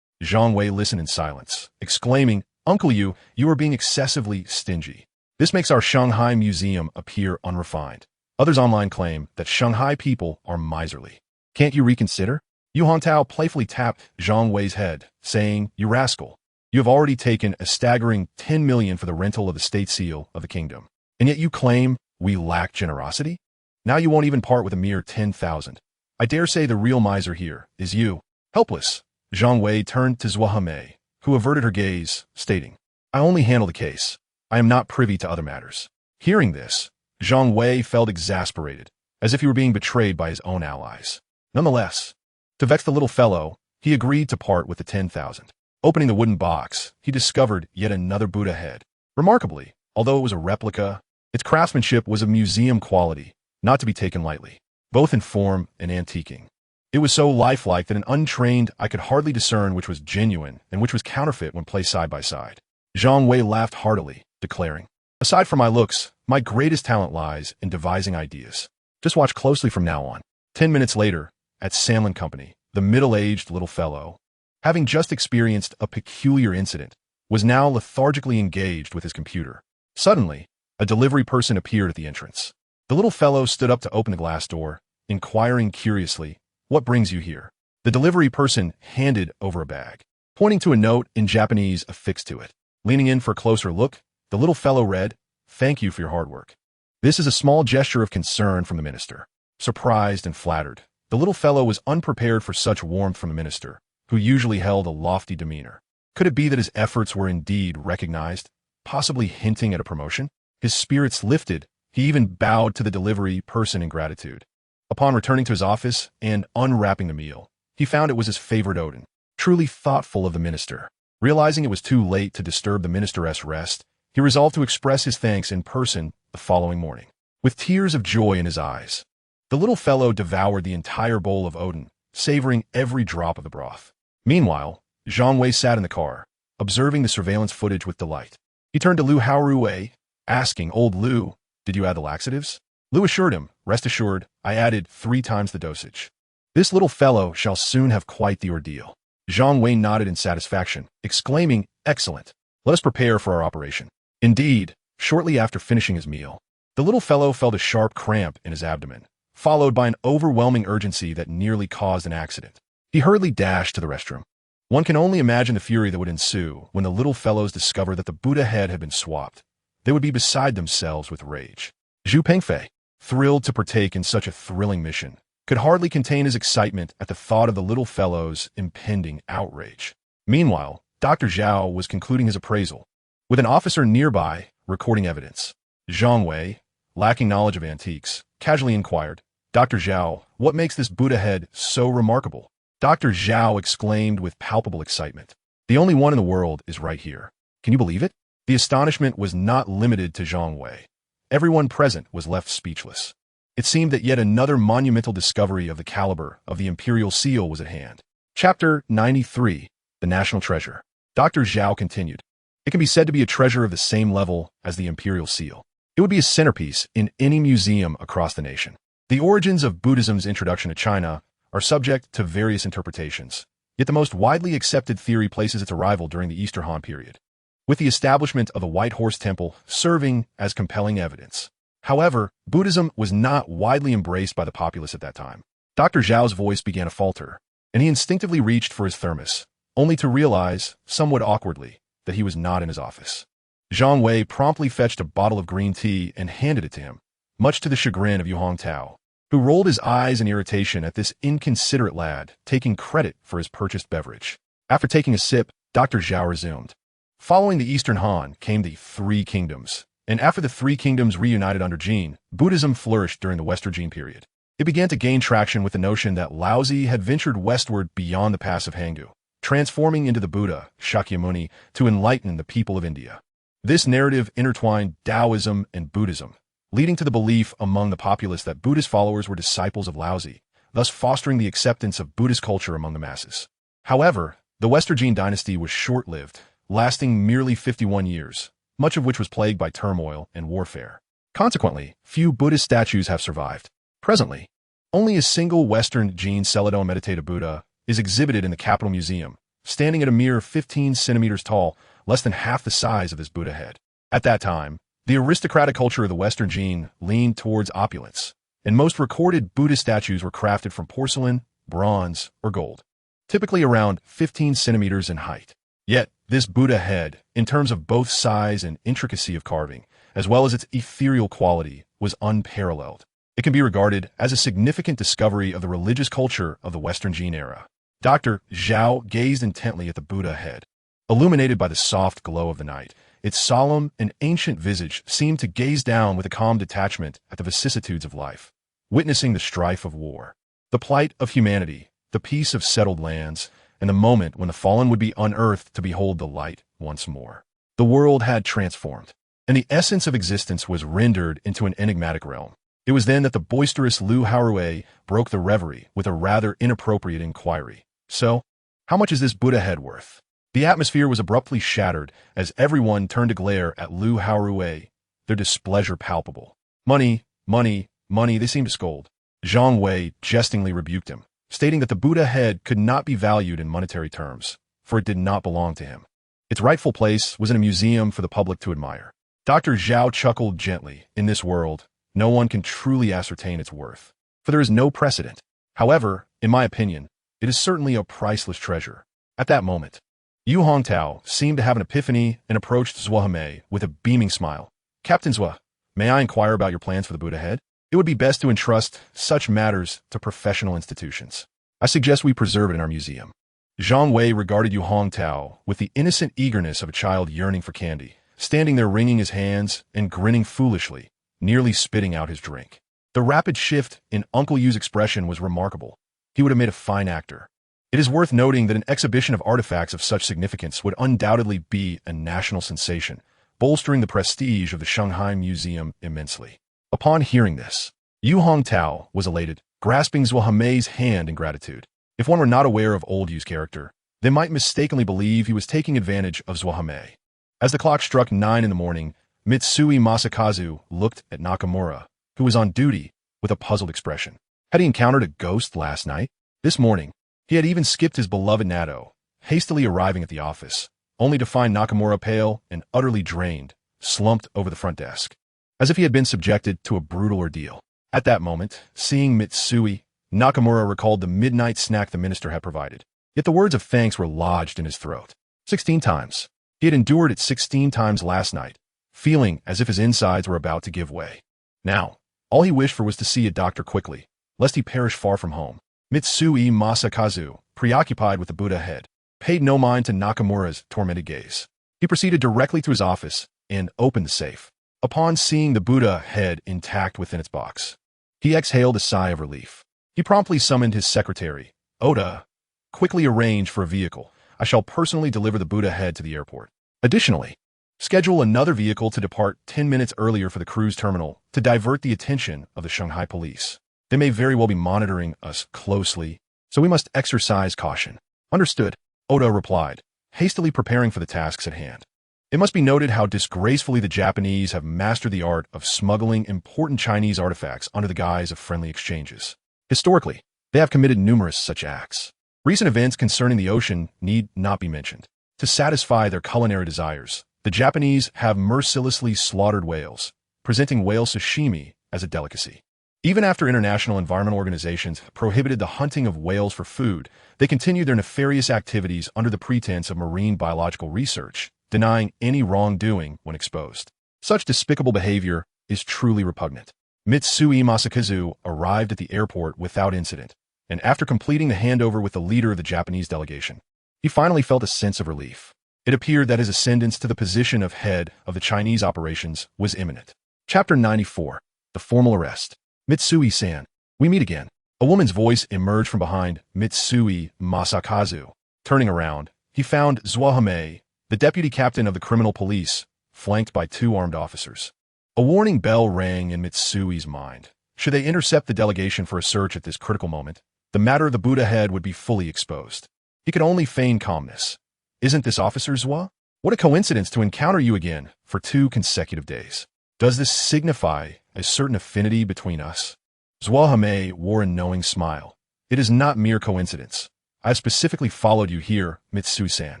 Zhang Wei listened in silence, exclaiming, "Uncle Yu, you are being excessively stingy. This makes our Shanghai museum appear unrefined. Others online claim that Shanghai people are miserly. Can't you reconsider?" Yu Hongtao playfully tapped Zhang Wei's head, saying, "You rascal. You have already taken a staggering 10 million for the rental of the state seal of the kingdom. And yet you claim we lack generosity? Now you won't even part with a mere 10,000. I dare say the real miser here is you." Helpless, Zhang Wei turned to Zhuahame, who averted her gaze, stating, "I only handle the case. I am not privy to other matters." Hearing this, Zhang Wei felt exasperated, as if he were being betrayed by his own allies. Nonetheless, to vex the little fellow, he agreed to part with the 10,000. Opening the wooden box, he discovered yet another Buddha head. Remarkably, although it was a replica, its craftsmanship was of museum quality, not to be taken lightly, both in form and antiquing. It was so lifelike that an untrained eye could hardly discern which was genuine and which was counterfeit when placed side by side. Zhang Wei laughed heartily, declaring, "Aside from my looks, my greatest talent lies in devising ideas. Just watch closely from now on." 10 minutes later, at Sanlin Company, the middle-aged little fellow, having just experienced a peculiar incident, was now lethargically engaged with his computer. Suddenly, a delivery person appeared at the entrance. The little fellow stood up to open the glass door, inquiring curiously, "What brings you here?" The delivery person handed over a bag, pointing to a note in Japanese affixed to it. Leaning in for a closer look, the little fellow read, "Thank you for your hard work. This is a small gesture of concern from the minister." Surprised and flattered, the little fellow was unprepared for such warmth from the minister, who usually held a lofty demeanor. Could it be that his efforts were indeed recognized, possibly hinting at a promotion? His spirits lifted. He even bowed to the delivery person in gratitude. Upon returning to his office and unwrapping the meal, he found it was his favorite Odin. Truly thoughtful of the minister. Realizing it was too late to disturb the minister's rest, he resolved to express his thanks in person the following morning. With tears of joy in his eyes, the little fellow devoured the entire bowl of Odin, savoring every drop of the broth. Meanwhile, Zhang Wei sat in the car, observing the surveillance footage with delight. He turned to Lu Haoruwei, asking, "Old Lu, did you add the laxatives?" Lu assured him, "Rest assured, I added 3 times the dosage. This little fellow shall soon have quite the ordeal." Zhang Wei nodded in satisfaction, exclaiming, "Excellent. Let us prepare for our operation." Indeed, shortly after finishing his meal, the little fellow felt a sharp cramp in his abdomen, followed by an overwhelming urgency that nearly caused an accident. He hurriedly dashed to the restroom. One can only imagine the fury that would ensue when the little fellows discovered that the Buddha head had been swapped. They would be beside themselves with rage. Zhu Pengfei, thrilled to partake in such a thrilling mission, could hardly contain his excitement at the thought of the little fellow's impending outrage. Meanwhile, Dr. Zhao was concluding his appraisal, with an officer nearby recording evidence. Zhang Wei, lacking knowledge of antiques, casually inquired, "Dr. Zhao, What makes this Buddha head so remarkable? Dr. Zhao exclaimed with palpable excitement. The only one in the world is right here. Can you believe it? The astonishment was not limited to Zhang Wei. Everyone present was left speechless. It seemed that yet another monumental discovery of the caliber of the imperial seal was at hand. Chapter 93, The National Treasure. Dr. Zhao continued. It can be said to be a treasure of the same level as the imperial seal. It would be a centerpiece in any museum across the nation. The origins of Buddhism's introduction to China are subject to various interpretations, yet the most widely accepted theory places its arrival during the Eastern Han period, with the establishment of the White Horse Temple serving as compelling evidence. However, Buddhism was not widely embraced by the populace at that time. Dr. Zhao's voice began to falter, and he instinctively reached for his thermos, only to realize, somewhat awkwardly, that he was not in his office. Zhang Wei promptly fetched a bottle of green tea and handed it to him, much to the chagrin of Yu Hongtao, who rolled his eyes in irritation at this inconsiderate lad taking credit for his purchased beverage. After taking a sip, Dr. Zhao resumed. Following the Eastern Han came the Three Kingdoms, and after the Three Kingdoms reunited under Jin, Buddhism flourished during the Western Jin period. It began to gain traction with the notion that Laozi had ventured westward beyond the pass of Hangu, transforming into the Buddha, Shakyamuni, to enlighten the people of India. This narrative intertwined Taoism and Buddhism, leading to the belief among the populace that Buddhist followers were disciples of Laozi, thus fostering the acceptance of Buddhist culture among the masses. However, the Western Jin dynasty was short-lived, lasting merely 51 years, much of which was plagued by turmoil and warfare. Consequently, few Buddhist statues have survived. Presently, only a single Western Jin Celadon meditative Buddha is exhibited in the Capitol Museum, standing at a mere 15 centimeters tall, less than half the size of his Buddha head. At that time, the aristocratic culture of the Western Jin leaned towards opulence, and most recorded Buddhist statues were crafted from porcelain, bronze, or gold, typically around 15 centimeters in height. Yet, this Buddha head, in terms of both size and intricacy of carving, as well as its ethereal quality, was unparalleled. It can be regarded as a significant discovery of the religious culture of the Western Jin era. Dr. Zhao gazed intently at the Buddha head. Illuminated by the soft glow of the night, its solemn and ancient visage seemed to gaze down with a calm detachment at the vicissitudes of life, witnessing the strife of war, the plight of humanity, the peace of settled lands, and the moment when the fallen would be unearthed to behold the light once more. The world had transformed, and the essence of existence was rendered into an enigmatic realm. It was then that the boisterous Lu Haorui broke the reverie with a rather inappropriate inquiry. So, how much is this Buddha head worth? The atmosphere was abruptly shattered as everyone turned to glare at Lu Haorui, their displeasure palpable. Money, money, money, they seemed to scold. Zhang Wei jestingly rebuked him, stating that the Buddha head could not be valued in monetary terms, for it did not belong to him. Its rightful place was in a museum for the public to admire. Dr. Zhao chuckled gently. In this world, no one can truly ascertain its worth, for there is no precedent. However, in my opinion, it is certainly a priceless treasure. At that moment, Yu Hongtao seemed to have an epiphany and approached Zhuhame with a beaming smile. Captain Zhua, may I inquire about your plans for the Buddha head? It would be best to entrust such matters to professional institutions. I suggest we preserve it in our museum. Zhang Wei regarded Yu Hongtao with the innocent eagerness of a child yearning for candy, standing there wringing his hands and grinning foolishly, nearly spitting out his drink. The rapid shift in Uncle Yu's expression was remarkable. He would have made a fine actor. It is worth noting that an exhibition of artifacts of such significance would undoubtedly be a national sensation, bolstering the prestige of the Shanghai Museum immensely. Upon hearing this, Yu Hongtao was elated, grasping Zhuhame's hand in gratitude. If one were not aware of old Yu's character, they might mistakenly believe he was taking advantage of Zhuhame. As the clock struck 9 in the morning, Mitsui Masakazu looked at Nakamura, who was on duty, with a puzzled expression. Had he encountered a ghost last night? This morning, he had even skipped his beloved natto, hastily arriving at the office, only to find Nakamura pale and utterly drained, slumped over the front desk, as if he had been subjected to a brutal ordeal. At that moment, seeing Mitsui, Nakamura recalled the midnight snack the minister had provided. Yet the words of thanks were lodged in his throat. 16 times. He had endured it 16 times last night, feeling as if his insides were about to give way. Now, all he wished for was to see a doctor quickly, lest he perish far from home. Mitsui Masakazu, preoccupied with the Buddha head, paid no mind to Nakamura's tormented gaze. He proceeded directly to his office and opened the safe. Upon seeing the Buddha head intact within its box, he exhaled a sigh of relief. He He promptly summoned his secretary, Oda. Quickly arrange for a vehicle. I shall personally deliver the Buddha head to the airport. Additionally, schedule another vehicle to depart 10 minutes earlier for the cruise terminal to divert the attention of the Shanghai police. They may very well be monitoring us closely, so we must exercise caution. Understood, Oda replied, hastily preparing for the tasks at hand. It must be noted how disgracefully the Japanese have mastered the art of smuggling important Chinese artifacts under the guise of friendly exchanges. Historically, they have committed numerous such acts. Recent events concerning the ocean need not be mentioned. To satisfy their culinary desires, the Japanese have mercilessly slaughtered whales, presenting whale sashimi as a delicacy. Even after international environmental organizations prohibited the hunting of whales for food, they continued their nefarious activities under the pretense of marine biological research, denying any wrongdoing when exposed. Such despicable behavior is truly repugnant. Mitsui Masakazu arrived at the airport without incident, and after completing the handover with the leader of the Japanese delegation, he finally felt a sense of relief. It appeared that his ascendance to the position of head of the Chinese operations was imminent. Chapter 94. The Formal Arrest. Mitsui-san, we meet again. A woman's voice emerged from behind Mitsui Masakazu. Turning around, he found Zhang the deputy captain of the criminal police, flanked by 2 armed officers. A warning bell rang in Mitsui's mind. Should they intercept the delegation for a search at this critical moment, the matter of the Buddha head would be fully exposed. He could only feign calmness. Isn't this Officer Zhang? What a coincidence to encounter you again for 2 consecutive days. Does this signify a certain affinity between us? Zhang wore a knowing smile. It is not mere coincidence. I have specifically followed you here, Mitsui-san.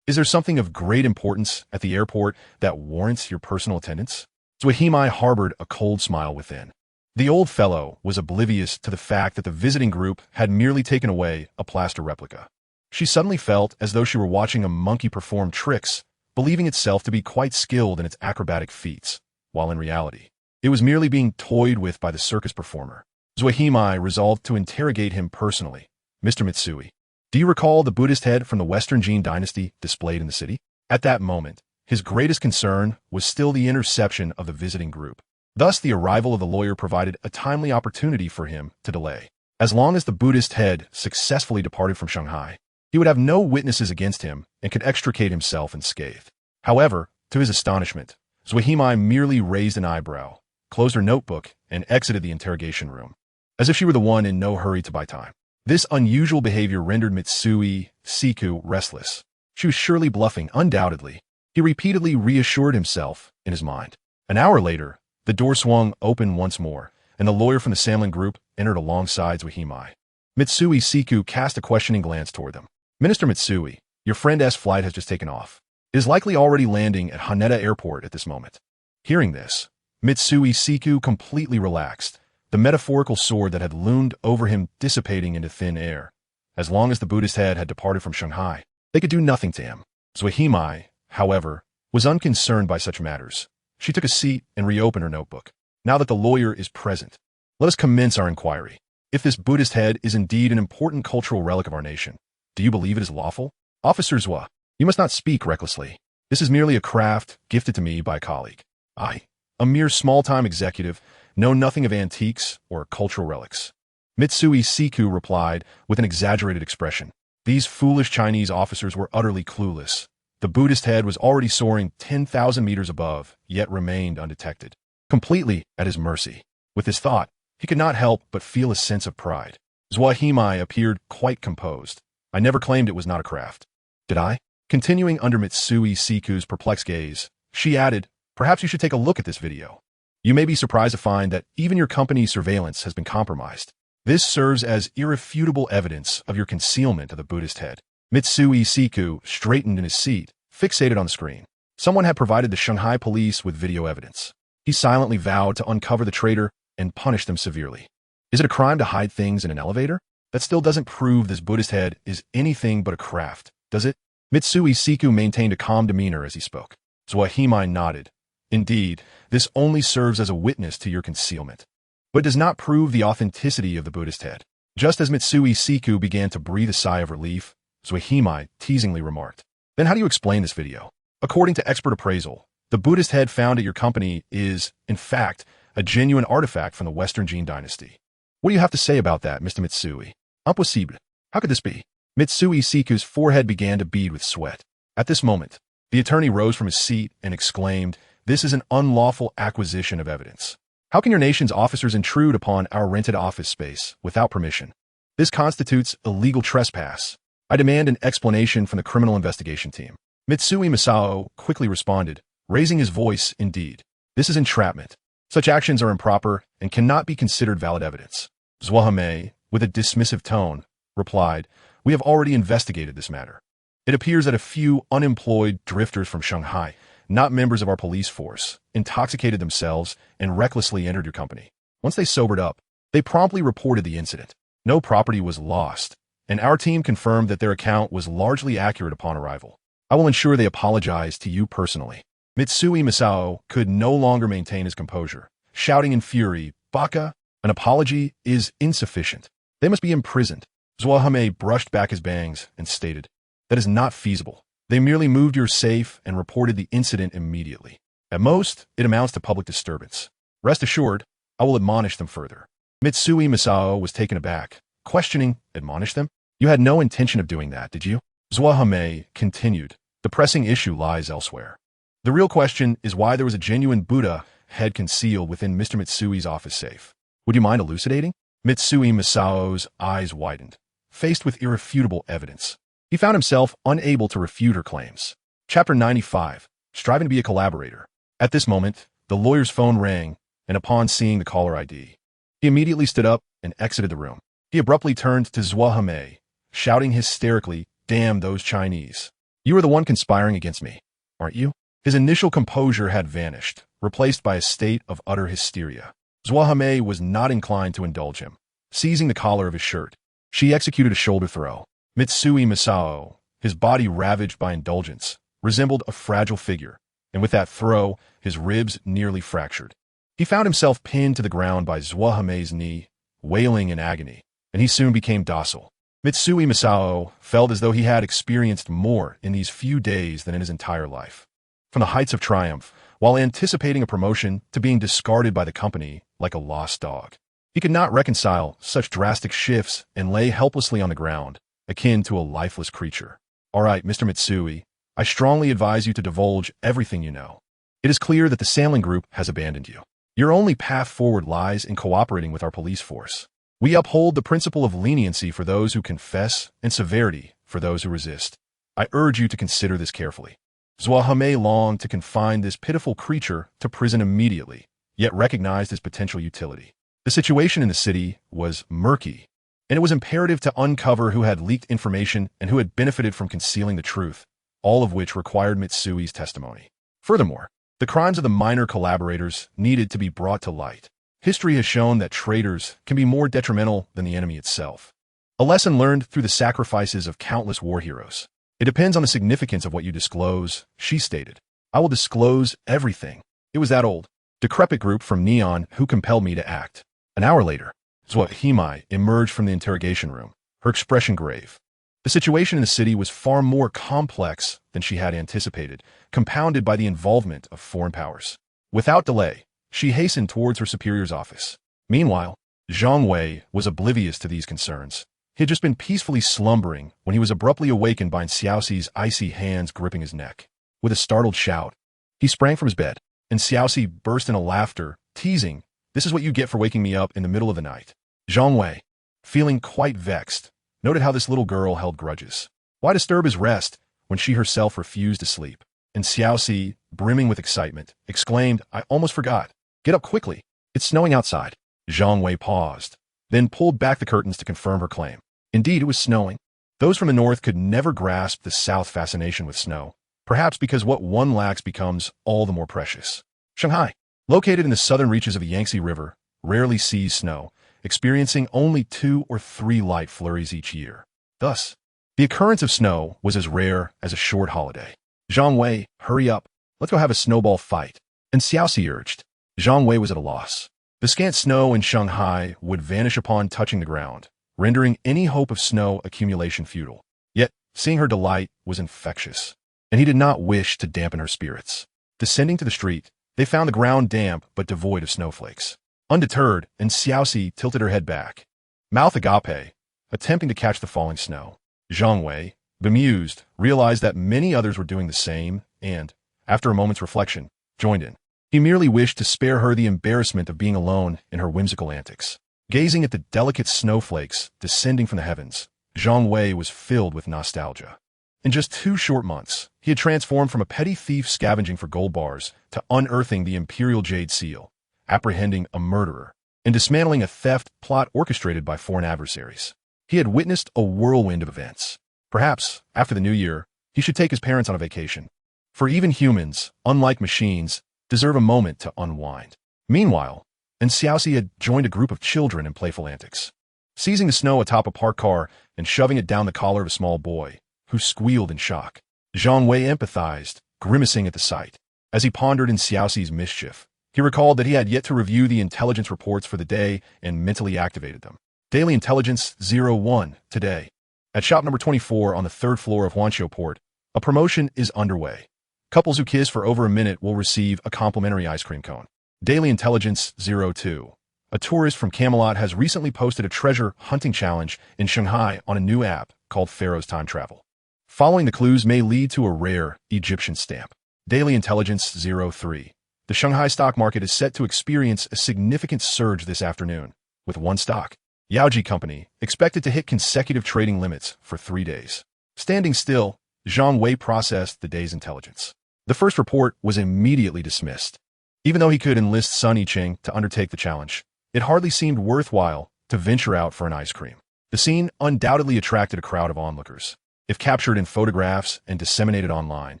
Is there something of great importance at the airport that warrants your personal attendance? Zhang harbored a cold smile within. The old fellow was oblivious to the fact that the visiting group had merely taken away a plaster replica. She suddenly felt as though she were watching a monkey perform tricks, believing itself to be quite skilled in its acrobatic feats, while in reality, it was merely being toyed with by the circus performer. Zhang resolved to interrogate him personally. Mr. Mitsui, do you recall the Buddhist head from the Western Jin dynasty displayed in the city? At that moment, his greatest concern was still the interception of the visiting group. Thus, the arrival of the lawyer provided a timely opportunity for him to delay. As long as the Buddhist head successfully departed from Shanghai, he would have no witnesses against him and could extricate himself unscathed. However, to his astonishment, Zhang merely raised an eyebrow, closed her notebook, and exited the interrogation room, as if she were the one in no hurry to buy time. This unusual behavior rendered Mitsui Siku restless. She was surely bluffing, undoubtedly. He repeatedly reassured himself in his mind. An hour later, the door swung open once more, and the lawyer from the Samlin group entered alongside Zhang. Mitsui Siku cast a questioning glance toward them. Minister Mitsui, your friend S flight has just taken off. It is likely already landing at Haneda Airport at this moment. Hearing this, Mitsui Siku completely relaxed, the metaphorical sword that had loomed over him dissipating into thin air. As long as the Buddhist head had departed from Shanghai, they could do nothing to him. Zhang, however, was unconcerned by such matters. She took a seat and reopened her notebook. Now that the lawyer is present, let us commence our inquiry. If this Buddhist head is indeed an important cultural relic of our nation, do you believe it is lawful? Officer Zhang, you must not speak recklessly. This is merely a craft gifted to me by a colleague. I, a mere small-time executive, know nothing of antiques or cultural relics. Mitsui Siku replied with an exaggerated expression. These foolish Chinese officers were utterly clueless. The Buddhist head was already soaring 10,000 meters above, yet remained undetected, completely at his mercy. With this thought, he could not help but feel a sense of pride. Zhang appeared quite composed. I never claimed it was not a craft. Did I? Continuing under Mitsui Siku's perplexed gaze, she added, perhaps you should take a look at this video. You may be surprised to find that even your company's surveillance has been compromised. This serves as irrefutable evidence of your concealment of the Buddhist head. Mitsui Siku straightened in his seat, fixated on the screen. Someone had provided the Shanghai police with video evidence. He silently vowed to uncover the traitor and punish them severely. Is it a crime to hide things in an elevator? That still doesn't prove this Buddhist head is anything but a craft, does it? Mitsui Siku maintained a calm demeanor as he spoke. Zhang nodded. Indeed, this only serves as a witness to your concealment, but does not prove the authenticity of the Buddhist head. Just as Mitsui Siku began to breathe a sigh of relief, Zhang teasingly remarked, then how do you explain this video? According to expert appraisal, the Buddhist head found at your company is, in fact, a genuine artifact from the Western Jin dynasty. What do you have to say about that, Mr. Mitsui? Impossible. How could this be? Mitsui Siku's forehead began to bead with sweat. At this moment, the attorney rose from his seat and exclaimed, "This is an unlawful acquisition of evidence. How can your nation's officers intrude upon our rented office space without permission? This constitutes illegal trespass. I demand an explanation from the criminal investigation team." Mitsui Masao quickly responded, raising his voice, "Indeed. This is entrapment. Such actions are improper and cannot be considered valid evidence." Zhuahame, with a dismissive tone, replied, "We have already investigated this matter. It appears that a few unemployed drifters from Shanghai, not members of our police force, intoxicated themselves and recklessly entered your company. Once they sobered up, they promptly reported the incident. No property was lost, and our team confirmed that their account was largely accurate upon arrival. I will ensure they apologize to you personally." Mitsui Masao could no longer maintain his composure, shouting in fury, "Baka! An apology is insufficient. They must be imprisoned." Zhuahame brushed back his bangs and stated, "That is not feasible. They merely moved your safe and reported the incident immediately. At most, it amounts to public disturbance. Rest assured, I will admonish them further." Mitsui Masao was taken aback, questioning, "Admonish them? You had no intention of doing that, did you?" Zhuahame continued, "The pressing issue lies elsewhere. The real question is why there was a genuine Buddha head concealed within Mr. Mitsui's office safe. Would you mind elucidating?" Mitsui Masao's eyes widened, faced with irrefutable evidence. He found himself unable to refute her claims. Chapter 95, Striving to be a Collaborator. At this moment, the lawyer's phone rang, and upon seeing the caller ID, he immediately stood up and exited the room. He abruptly turned to Zhuahame, shouting hysterically, "Damn those Chinese. You are the one conspiring against me, aren't you?" His initial composure had vanished, replaced by a state of utter hysteria. Zhuahame was not inclined to indulge him. Seizing the collar of his shirt, she executed a shoulder throw. Mitsui Masao, his body ravaged by indulgence, resembled a fragile figure, and with that throw, his ribs nearly fractured. He found himself pinned to the ground by Zhuahame's knee, wailing in agony, and he soon became docile. Mitsui Masao felt as though he had experienced more in these few days than in his entire life. From the heights of triumph, while anticipating a promotion, to being discarded by the company like a lost dog. He could not reconcile such drastic shifts and lay helplessly on the ground, akin to a lifeless creature. "All right, Mr. Mitsui, I strongly advise you to divulge everything you know. It is clear that the Sandling Group has abandoned you. Your only path forward lies in cooperating with our police force. We uphold the principle of leniency for those who confess and severity for those who resist. I urge you to consider this carefully." Zhuahame longed to confine this pitiful creature to prison immediately, yet recognized his potential utility. The situation in the city was murky, and it was imperative to uncover who had leaked information and who had benefited from concealing the truth, all of which required Mitsui's testimony. Furthermore, the crimes of the minor collaborators needed to be brought to light. History has shown that traitors can be more detrimental than the enemy itself. A lesson learned through the sacrifices of countless war heroes. "It depends on the significance of what you disclose," she stated. "I will disclose everything. It was that old, decrepit group from Neon who compelled me to act." An hour later, Zhuahame emerged from the interrogation room, her expression grave. The situation in the city was far more complex than she had anticipated, compounded by the involvement of foreign powers. Without delay, she hastened towards her superior's office. Meanwhile, Zhang Wei was oblivious to these concerns. He had just been peacefully slumbering when he was abruptly awakened by Xiaoxi's icy hands gripping his neck. With a startled shout, he sprang from his bed, and Xiaoxi burst into laughter, teasing, "This is what you get for waking me up in the middle of the night." Zhang Wei, feeling quite vexed, noted how this little girl held grudges. Why disturb his rest when she herself refused to sleep? And Xiaoxi, brimming with excitement, exclaimed, "I almost forgot. Get up quickly. It's snowing outside." Zhang Wei paused, then pulled back the curtains to confirm her claim. Indeed, it was snowing. Those from the north could never grasp the south fascination with snow, perhaps because what one lacks becomes all the more precious. Shanghai, located in the southern reaches of the Yangtze River, rarely sees snow, experiencing only 2 or 3 light flurries each year. Thus, the occurrence of snow was as rare as a short holiday. "Zhang Wei, hurry up. Let's go have a snowball fight." And Xiaoxi urged. Zhang Wei was at a loss. The scant snow in Shanghai would vanish upon touching the ground, rendering any hope of snow accumulation futile. Yet, seeing her delight was infectious, and he did not wish to dampen her spirits. Descending to the street, they found the ground damp but devoid of snowflakes. Undeterred, and Xiaoxi tilted her head back, mouth agape, attempting to catch the falling snow. Zhang Wei, bemused, realized that many others were doing the same and, after a moment's reflection, joined in. He merely wished to spare her the embarrassment of being alone in her whimsical antics. Gazing at the delicate snowflakes descending from the heavens, Zhang Wei was filled with nostalgia. In just 2 short months, he had transformed from a petty thief scavenging for gold bars to unearthing the Imperial Jade Seal, apprehending a murderer, and dismantling a theft plot orchestrated by foreign adversaries. He had witnessed a whirlwind of events. Perhaps, after the new year, he should take his parents on a vacation. For even humans, unlike machines, deserve a moment to unwind. Meanwhile, Xiaoxi had joined a group of children in playful antics, seizing the snow atop a parked car and shoving it down the collar of a small boy, who squealed in shock. Zhang Wei empathized, grimacing at the sight. As he pondered Xiaoxi's mischief, he recalled that he had yet to review the intelligence reports for the day and mentally activated them. Daily Intelligence 01 today. At shop number 24 on the 3rd floor of Huanqiu Port, a promotion is underway. Couples who kiss for over a minute will receive a complimentary ice cream cone. Daily Intelligence 02. A tourist from Camelot has recently posted a treasure hunting challenge in Shanghai on a new app called Pharaoh's Time Travel. Following the clues may lead to a rare Egyptian stamp. Daily Intelligence 03. The Shanghai stock market is set to experience a significant surge this afternoon, with one stock, Yaoji Company, expected to hit consecutive trading limits for 3 days. Standing still, Zhang Wei processed the day's intelligence. The first report was immediately dismissed. Even though he could enlist Sun Yiqing to undertake the challenge, it hardly seemed worthwhile to venture out for an ice cream. The scene undoubtedly attracted a crowd of onlookers. If captured in photographs and disseminated online,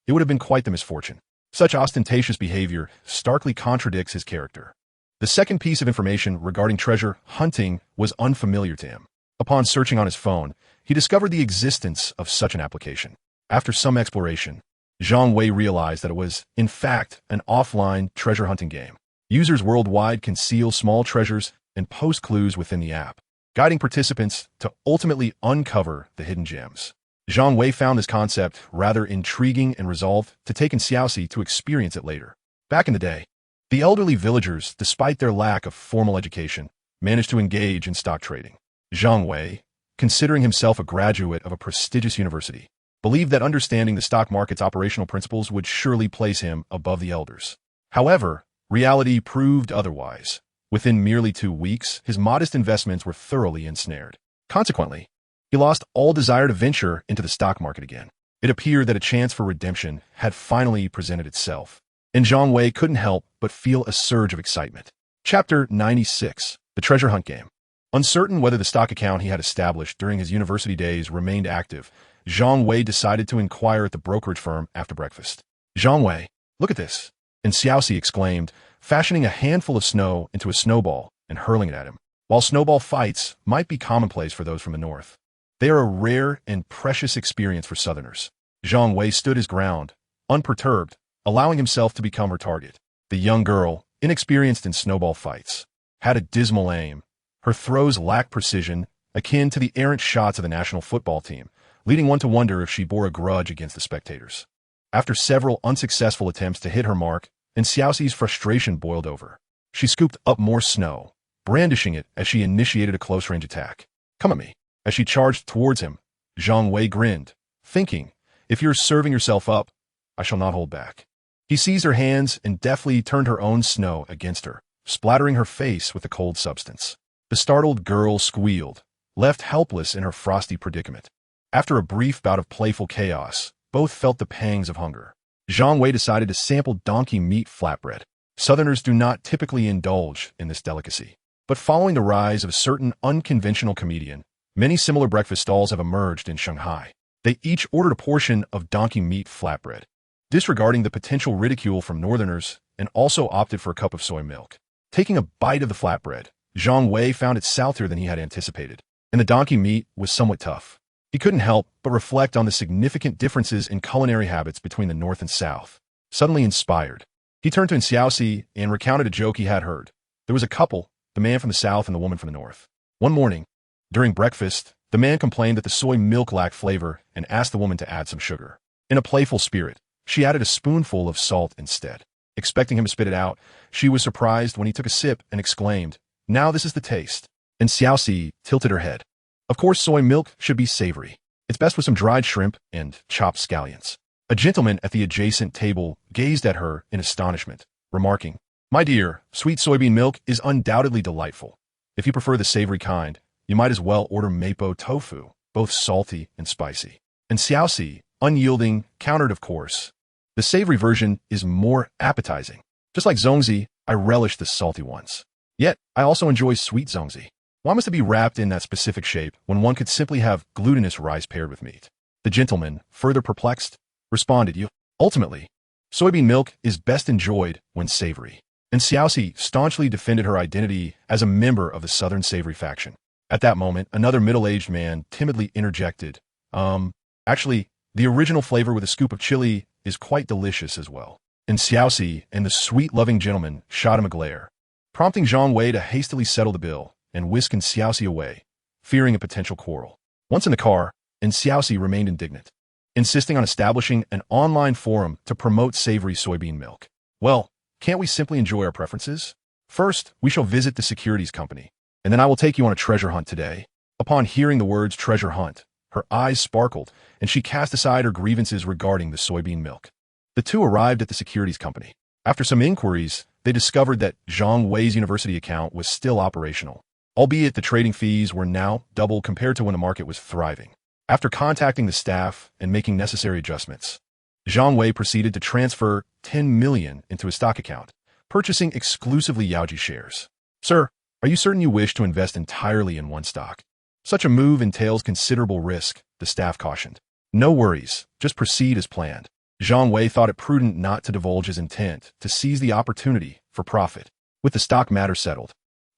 it would have been quite the misfortune. Such ostentatious behavior starkly contradicts his character. The second piece of information regarding treasure hunting was unfamiliar to him. Upon searching on his phone, he discovered the existence of such an application. After some exploration, Zhang Wei realized that it was, in fact, an offline treasure hunting game. Users worldwide conceal small treasures and post clues within the app, guiding participants to ultimately uncover the hidden gems. Zhang Wei found this concept rather intriguing and resolved to take Xiaoxi to experience it later. Back in the day, the elderly villagers, despite their lack of formal education, managed to engage in stock trading. Zhang Wei, considering himself a graduate of a prestigious university, believed that understanding the stock market's operational principles would surely place him above the elders. However, reality proved otherwise. Within merely 2 weeks, his modest investments were thoroughly ensnared. Consequently, he lost all desire to venture into the stock market again. It appeared that a chance for redemption had finally presented itself, and Zhang Wei couldn't help but feel a surge of excitement. Chapter 96. The Treasure Hunt Game. Uncertain whether the stock account he had established during his university days remained active, Zhang Wei decided to inquire at the brokerage firm after breakfast. Zhang Wei, look at this, and Xiaoxi exclaimed, fashioning a handful of snow into a snowball and hurling it at him. While snowball fights might be commonplace for those from the north, they are a rare and precious experience for Southerners. Zhang Wei stood his ground, unperturbed, allowing himself to become her target. The young girl, inexperienced in snowball fights, had a dismal aim. Her throws lacked precision, akin to the errant shots of the national football team, leading one to wonder if she bore a grudge against the spectators. After several unsuccessful attempts to hit her mark, Xiaoxi's frustration boiled over. She scooped up more snow, brandishing it as she initiated a close-range attack. Come at me. As she charged towards him, Zhang Wei grinned, thinking, if you're serving yourself up, I shall not hold back. He seized her hands and deftly turned her own snow against her, splattering her face with the cold substance. The startled girl squealed, left helpless in her frosty predicament. After a brief bout of playful chaos, both felt the pangs of hunger. Zhang Wei decided to sample donkey meat flatbread. Southerners do not typically indulge in this delicacy, but following the rise of a certain unconventional comedian, many similar breakfast stalls have emerged in Shanghai. They each ordered a portion of donkey meat flatbread, disregarding the potential ridicule from northerners, and also opted for a cup of soy milk. Taking a bite of the flatbread, Zhang Wei found it saltier than he had anticipated, and the donkey meat was somewhat tough. He couldn't help but reflect on the significant differences in culinary habits between the North and South. Suddenly inspired, he turned to Xiaoxi and recounted a joke he had heard. There was a couple, the man from the South and the woman from the North. One morning, during breakfast, the man complained that the soy milk lacked flavor and asked the woman to add some sugar. In a playful spirit, she added a spoonful of salt instead. Expecting him to spit it out, she was surprised when he took a sip and exclaimed, "Now this is the taste." And Xiaoxi tilted her head. Of course, soy milk should be savory. It's best with some dried shrimp and chopped scallions. A gentleman at the adjacent table gazed at her in astonishment, remarking, "My dear, sweet soybean milk is undoubtedly delightful. If you prefer the savory kind, you might as well order mapo tofu, both salty and spicy." And Xiaoxi, unyielding, countered, "Of course. The savory version is more appetizing. Just like zongzi, I relish the salty ones. Yet, I also enjoy sweet zongzi. Why must it be wrapped in that specific shape when one could simply have glutinous rice paired with meat?" The gentleman, further perplexed, responded, Ultimately, soybean milk is best enjoyed when savory." And Xiaoxi staunchly defended her identity as a member of the Southern Savory faction. At that moment, another middle-aged man timidly interjected, Actually, the original flavor with a scoop of chili is quite delicious as well." And Xiaoxi and the sweet-loving gentleman shot him a glare, prompting Zhang Wei to hastily settle the bill and whisking Xiaoxi away, fearing a potential quarrel. Once in the car, and Xiaoxi remained indignant, insisting on establishing an online forum to promote savory soybean milk. "Well, can't we simply enjoy our preferences? First, we shall visit the securities company, and then I will take you on a treasure hunt today." Upon hearing the words treasure hunt, her eyes sparkled, and she cast aside her grievances regarding the soybean milk. The two arrived at the securities company. After some inquiries, they discovered that Zhang Wei's university account was still operational, albeit the trading fees were now double compared to when the market was thriving. After contacting the staff and making necessary adjustments, Zhang Wei proceeded to transfer 10 million into his stock account, purchasing exclusively Yaoji shares. "Sir, are you certain you wish to invest entirely in one stock? Such a move entails considerable risk," the staff cautioned. "No worries, just proceed as planned." Zhang Wei thought it prudent not to divulge his intent to seize the opportunity for profit. With the stock matter settled,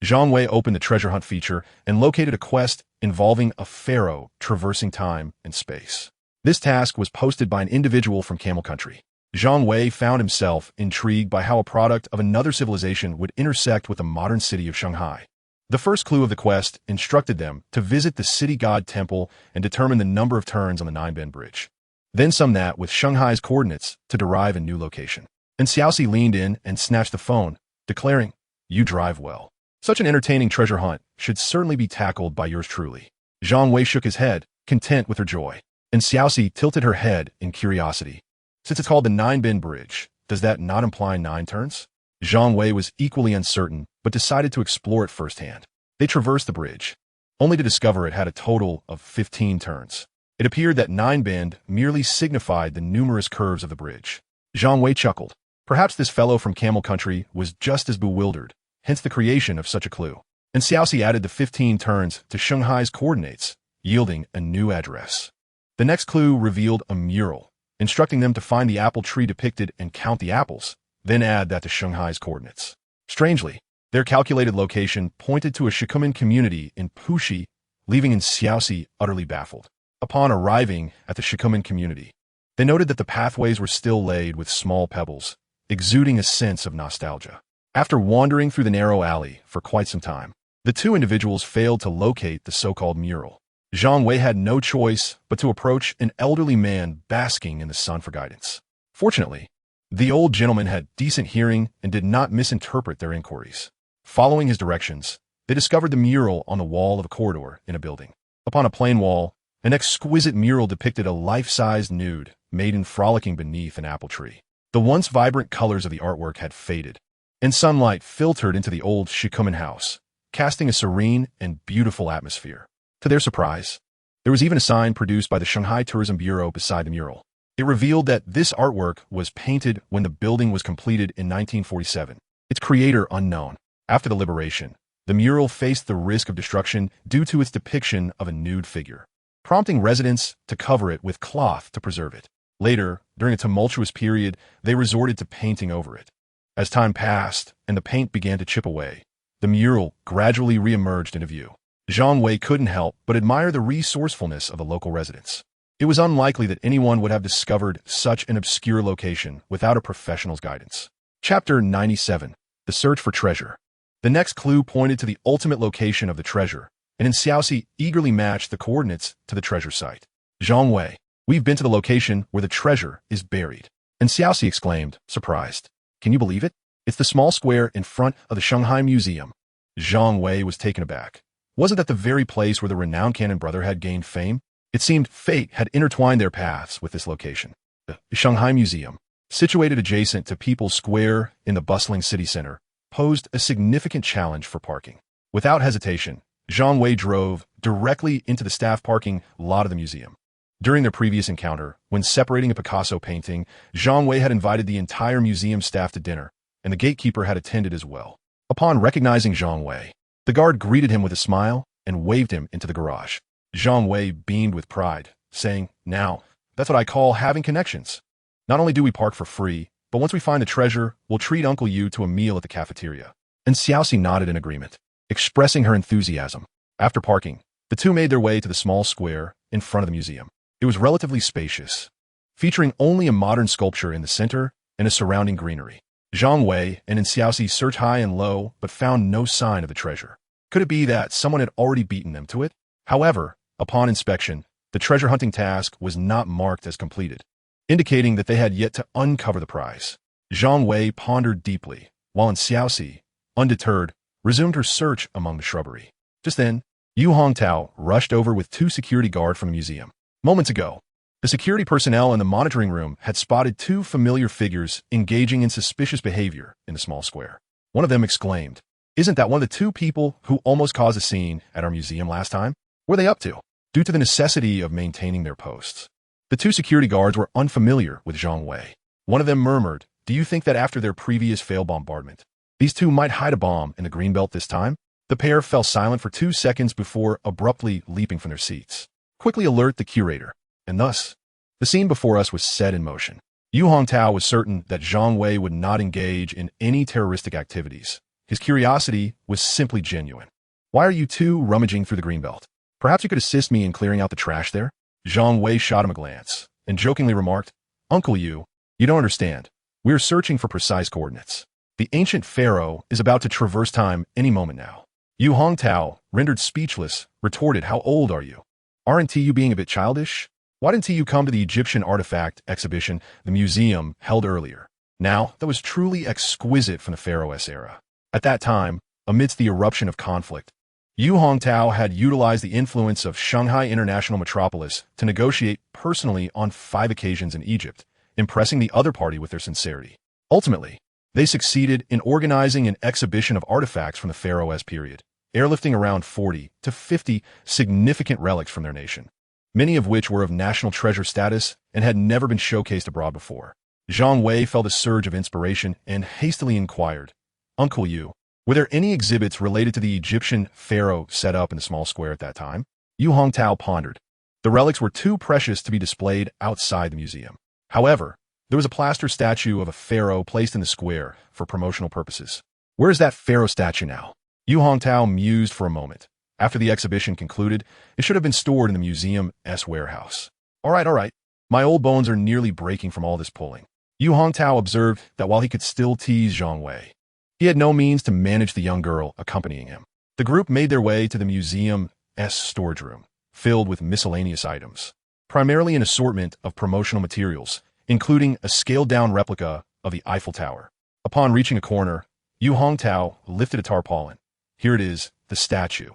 Zhang Wei opened the treasure hunt feature and located a quest involving a pharaoh traversing time and space. This task was posted by an individual from Camel Country. Zhang Wei found himself intrigued by how a product of another civilization would intersect with the modern city of Shanghai. The first clue of the quest instructed them to visit the city god temple and determine the number of turns on the Nine-Bend Bridge. Then sum that with Shanghai's coordinates to derive a new location. And Xiaoxi leaned in and snatched the phone, declaring, "You drive well. Such an entertaining treasure hunt should certainly be tackled by yours truly." Zhang Wei shook his head, content with her joy, and Xiaoxi tilted her head in curiosity. "Since it's called the Nine-Bend Bridge, does that not imply 9 turns?" Zhang Wei was equally uncertain, but decided to explore it firsthand. They traversed the bridge, only to discover it had a total of 15 turns. It appeared that 9 bend merely signified the numerous curves of the bridge. Zhang Wei chuckled. Perhaps this fellow from Camel Country was just as bewildered, hence the creation of such a clue. And Xiaoxi added the 15 turns to Shanghai's coordinates, yielding a new address. The next clue revealed a mural, instructing them to find the apple tree depicted and count the apples, then add that to Shanghai's coordinates. Strangely, their calculated location pointed to a Shikumen community in Puxi, leaving Xiaoxi utterly baffled. Upon arriving at the Shikumen community, they noted that the pathways were still laid with small pebbles, exuding a sense of nostalgia. After wandering through the narrow alley for quite some time, the two individuals failed to locate the so-called mural. Zhang Wei had no choice but to approach an elderly man basking in the sun for guidance. Fortunately, the old gentleman had decent hearing and did not misinterpret their inquiries. Following his directions, they discovered the mural on the wall of a corridor in a building. Upon a plain wall, an exquisite mural depicted a life-sized nude maiden frolicking beneath an apple tree. The once vibrant colors of the artwork had faded, and sunlight filtered into the old Shikumen house, casting a serene and beautiful atmosphere. To their surprise, there was even a sign produced by the Shanghai Tourism Bureau beside the mural. It revealed that this artwork was painted when the building was completed in 1947, its creator unknown. After the liberation, the mural faced the risk of destruction due to its depiction of a nude figure, prompting residents to cover it with cloth to preserve it. Later, during a tumultuous period, they resorted to painting over it. As time passed and the paint began to chip away, the mural gradually re-emerged into view. Zhang Wei couldn't help but admire the resourcefulness of the local residents. It was unlikely that anyone would have discovered such an obscure location without a professional's guidance. Chapter 97. The Search for Treasure. The next clue pointed to the ultimate location of the treasure, and Xiaoxi eagerly matched the coordinates to the treasure site. Zhang Wei, we've been to the location where the treasure is buried. And Xiaoxi exclaimed, surprised. Can you believe it? It's the small square in front of the Shanghai Museum. Zhang Wei was taken aback. Wasn't that the very place where the renowned Cannon brother had gained fame? It seemed fate had intertwined their paths with this location. The Shanghai Museum, situated adjacent to People's Square in the bustling city center, posed a significant challenge for parking. Without hesitation, Zhang Wei drove directly into the staff parking lot of the museum. During their previous encounter, when separating a Picasso painting, Zhang Wei had invited the entire museum staff to dinner, and the gatekeeper had attended as well. Upon recognizing Zhang Wei, the guard greeted him with a smile and waved him into the garage. Zhang Wei beamed with pride, saying, "Now, that's what I call having connections. Not only do we park for free, but once we find the treasure, we'll treat Uncle Yu to a meal at the cafeteria." And Xiaoxi nodded in agreement, expressing her enthusiasm. After parking, the two made their way to the small square in front of the museum. It was relatively spacious, featuring only a modern sculpture in the center and a surrounding greenery. Zhang Wei and Xiaoxi searched high and low but found no sign of the treasure. Could it be that someone had already beaten them to it? However, upon inspection, the treasure hunting task was not marked as completed, indicating that they had yet to uncover the prize. Zhang Wei pondered deeply, while Xiaoxi, undeterred, resumed her search among the shrubbery. Just then, Yu Hongtao rushed over with two security guards from the museum. Moments ago, the security personnel in the monitoring room had spotted two familiar figures engaging in suspicious behavior in the small square. One of them exclaimed, "Isn't that one of the two people who almost caused a scene at our museum last time? What are they up to?" Due to the necessity of maintaining their posts, the two security guards were unfamiliar with Zhang Wei. One of them murmured, "Do you think that after their previous failed bombardment, these two might hide a bomb in the greenbelt this time?" The pair fell silent for 2 seconds before abruptly leaping from their seats. "Quickly alert the curator." And thus, the scene before us was set in motion. Yu Hongtao was certain that Zhang Wei would not engage in any terroristic activities. His curiosity was simply genuine. "Why are you two rummaging through the greenbelt? Perhaps you could assist me in clearing out the trash there?" Zhang Wei shot him a glance and jokingly remarked, "Uncle Yu, you don't understand. We're searching for precise coordinates. The ancient pharaoh is about to traverse time any moment now." Yu Hongtao, rendered speechless, retorted, "How old are you? Aren't you being a bit childish? Why didn't you come to the Egyptian artifact exhibition the museum held earlier? Now, that was truly exquisite from the Pharaoh's era." At that time, amidst the eruption of conflict, Yu Hongtao had utilized the influence of Shanghai International Metropolis to negotiate personally on 5 occasions in Egypt, impressing the other party with their sincerity. Ultimately, they succeeded in organizing an exhibition of artifacts from the Pharaoh's period, airlifting around 40 to 50 significant relics from their nation, many of which were of national treasure status and had never been showcased abroad before. Zhang Wei felt a surge of inspiration and hastily inquired, "Uncle Yu, were there any exhibits related to the Egyptian pharaoh set up in the small square at that time?" Yu Hongtao pondered. The relics were too precious to be displayed outside the museum. However, there was a plaster statue of a pharaoh placed in the square for promotional purposes. "Where is that pharaoh statue now?" Yu Hongtao mused for a moment. After the exhibition concluded, it should have been stored in the museum's warehouse. All right. My old bones are nearly breaking from all this pulling." Yu Hongtao observed that while he could still tease Zhang Wei, he had no means to manage the young girl accompanying him. The group made their way to the museum's storage room, filled with miscellaneous items, primarily an assortment of promotional materials, including a scaled-down replica of the Eiffel Tower. Upon reaching a corner, Yu Hongtao lifted a tarpaulin. Here it is, the statue.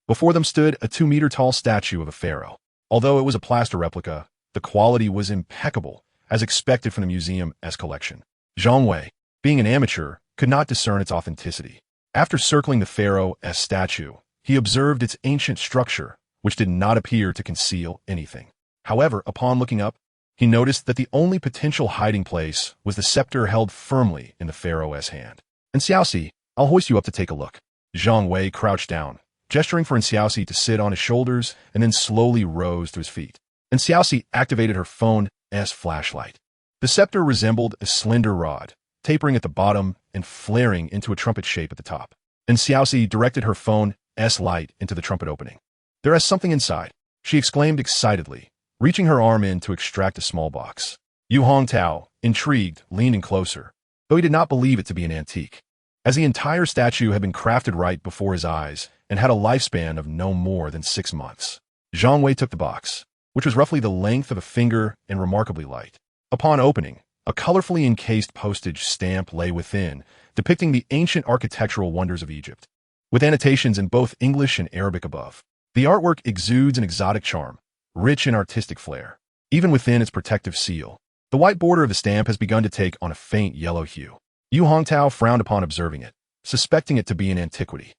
Before them stood a 2-meter-tall statue of a pharaoh. Although it was a plaster replica, the quality was impeccable, as expected from the museum's collection. Zhang Wei, being an amateur, could not discern its authenticity. After circling the pharaoh's statue, he observed its ancient structure, which did not appear to conceal anything. However, upon looking up, he noticed that the only potential hiding place was the scepter held firmly in the pharaoh's hand. "And Xiaoxi, I'll hoist you up to take a look." Zhang Wei crouched down, gesturing for Xiaoxi to sit on his shoulders, and then slowly rose to his feet. And Xiaoxi activated her phone's flashlight. The scepter resembled a slender rod, tapering at the bottom and flaring into a trumpet shape at the top. And Xiaoxi directed her phone's light into the trumpet opening. "There is something inside," she exclaimed excitedly, reaching her arm in to extract a small box. Yu Hongtao, intrigued, leaned in closer, though he did not believe it to be an antique, as the entire statue had been crafted right before his eyes and had a lifespan of no more than 6 months. Zhang Wei took the box, which was roughly the length of a finger and remarkably light. Upon opening, A colorfully encased postage stamp lay within, depicting the ancient architectural wonders of Egypt, with annotations in both English and Arabic above. The artwork exudes an exotic charm, rich in artistic flair, even within its protective seal. The white border of the stamp has begun to take on a faint yellow hue. Yu Hongtao frowned upon observing it, suspecting it to be an antiquity.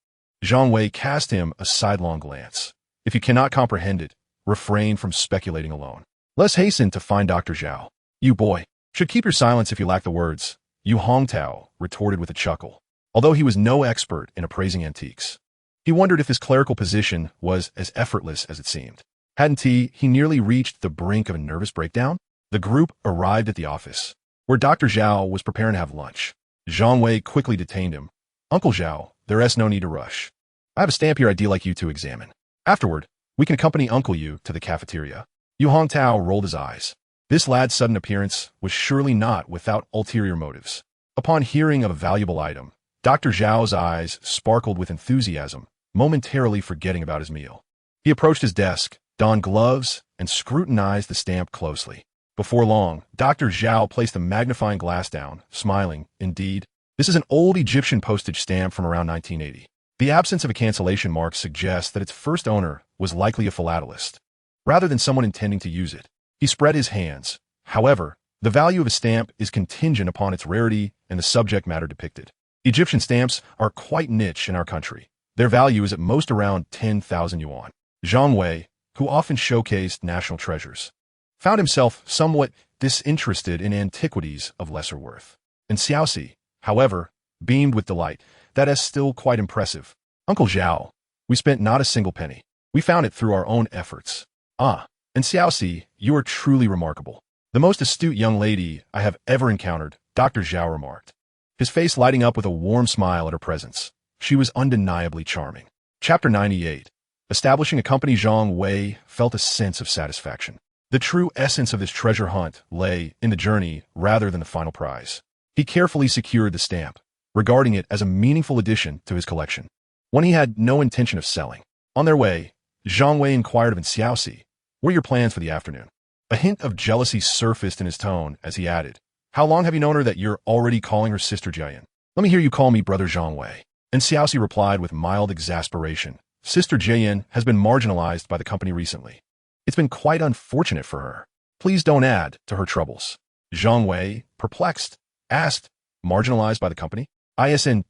Zhang Wei cast him a sidelong glance. If you cannot comprehend it, refrain from speculating alone. Let's hasten to find Dr. Zhao. You boy, should keep your silence if you lack the words, Yu Hongtao retorted with a chuckle. Although he was no expert in appraising antiques, he wondered if his clerical position was as effortless as it seemed. Hadn't he nearly reached the brink of a nervous breakdown? The group arrived at the office, where Dr. Zhao was preparing to have lunch. Zhang Wei quickly detained him. Uncle Zhao, there's no need to rush. I have a stamp here I'd like you to examine. Afterward, we can accompany Uncle Yu to the cafeteria. Yu Hongtao rolled his eyes. This lad's sudden appearance was surely not without ulterior motives. Upon hearing of a valuable item, Dr. Zhao's eyes sparkled with enthusiasm, momentarily forgetting about his meal. He approached his desk, donned gloves, and scrutinized the stamp closely. Before long, Dr. Zhao placed a magnifying glass down, smiling. Indeed, this is an old Egyptian postage stamp from around 1980. The absence of a cancellation mark suggests that its first owner was likely a philatelist, rather than someone intending to use it. He spread his hands. However, the value of a stamp is contingent upon its rarity and the subject matter depicted. Egyptian stamps are quite niche in our country. Their value is at most around 10,000 yuan. Zhang Wei, who often showcased national treasures, found himself somewhat disinterested in antiquities of lesser worth. And Xiaoxi, however, beamed with delight. That is still quite impressive. Uncle Zhao, we spent not a single penny. We found it through our own efforts. Ah, and Xiaoxi, you are truly remarkable. The most astute young lady I have ever encountered, Dr. Zhao remarked, his face lighting up with a warm smile at her presence. She was undeniably charming. Chapter 98. Establishing a company. Zhang Wei felt a sense of satisfaction. The true essence of this treasure hunt lay in the journey rather than the final prize. He carefully secured the stamp, regarding it as a meaningful addition to his collection, one he had no intention of selling. On their way, Zhang Wei inquired of Xiaoxi, "What are your plans for the afternoon?" A hint of jealousy surfaced in his tone as he added, "How long have you known her that you're already calling her Sister Jiayan?" "Let me hear you call me Brother Zhang Wei." And Xiaoxi replied with mild exasperation, "Sister Jiayan has been marginalized by the company recently. It's been quite unfortunate for her. Please don't add to her troubles." Zhang Wei, perplexed, asked, "Marginalized by the company? Isn't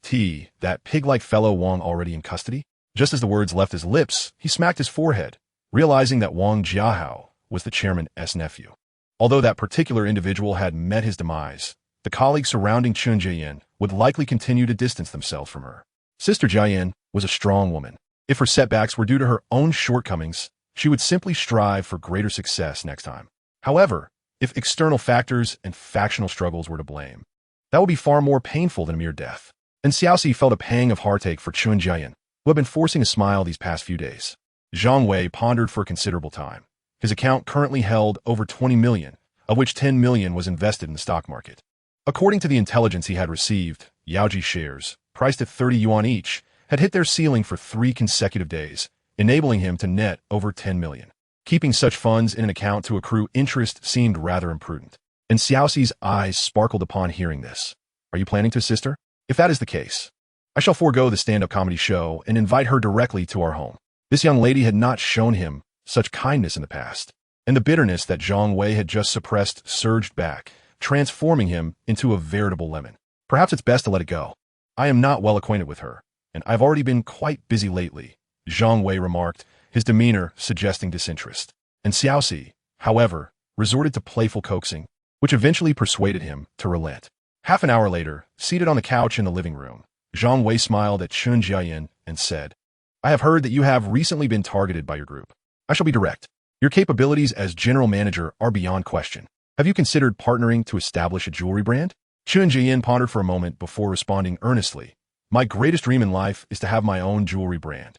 that pig-like fellow Wang already in custody?" Just as the words left his lips, he smacked his forehead, realizing that Wang Jiahao was the chairman's nephew. Although that particular individual had met his demise, the colleagues surrounding Chun Jiayan would likely continue to distance themselves from her. Sister Jiayan was a strong woman. If her setbacks were due to her own shortcomings, she would simply strive for greater success next time. However, if external factors and factional struggles were to blame, that would be far more painful than mere death. And Xiaoxi felt a pang of heartache for Chun Jiayan, who had been forcing a smile these past few days. Zhang Wei pondered for a considerable time. His account currently held over 20 million, of which 10 million was invested in the stock market. According to the intelligence he had received, Yaoji shares, priced at 30 yuan each, had hit their ceiling for 3 consecutive days, enabling him to net over 10 million. Keeping such funds in an account to accrue interest seemed rather imprudent. And Xiaoxi's eyes sparkled upon hearing this. "Are you planning to assist her? If that is the case, I shall forego the stand-up comedy show and invite her directly to our home." This young lady had not shown him such kindness in the past, and the bitterness that Zhang Wei had just suppressed surged back, transforming him into a veritable lemon. "Perhaps it's best to let it go. I am not well acquainted with her, and I've already been quite busy lately," Zhang Wei remarked, his demeanor suggesting disinterest. And Xiaoxi, however, resorted to playful coaxing, which eventually persuaded him to relent. Half an hour later, seated on the couch in the living room, Zhang Wei smiled at Chun Jiayan and said, "I have heard that you have recently been targeted by your group. I shall be direct. Your capabilities as general manager are beyond question. Have you considered partnering to establish a jewelry brand?" Chun Jiayan pondered for a moment before responding earnestly, "My greatest dream in life is to have my own jewelry brand.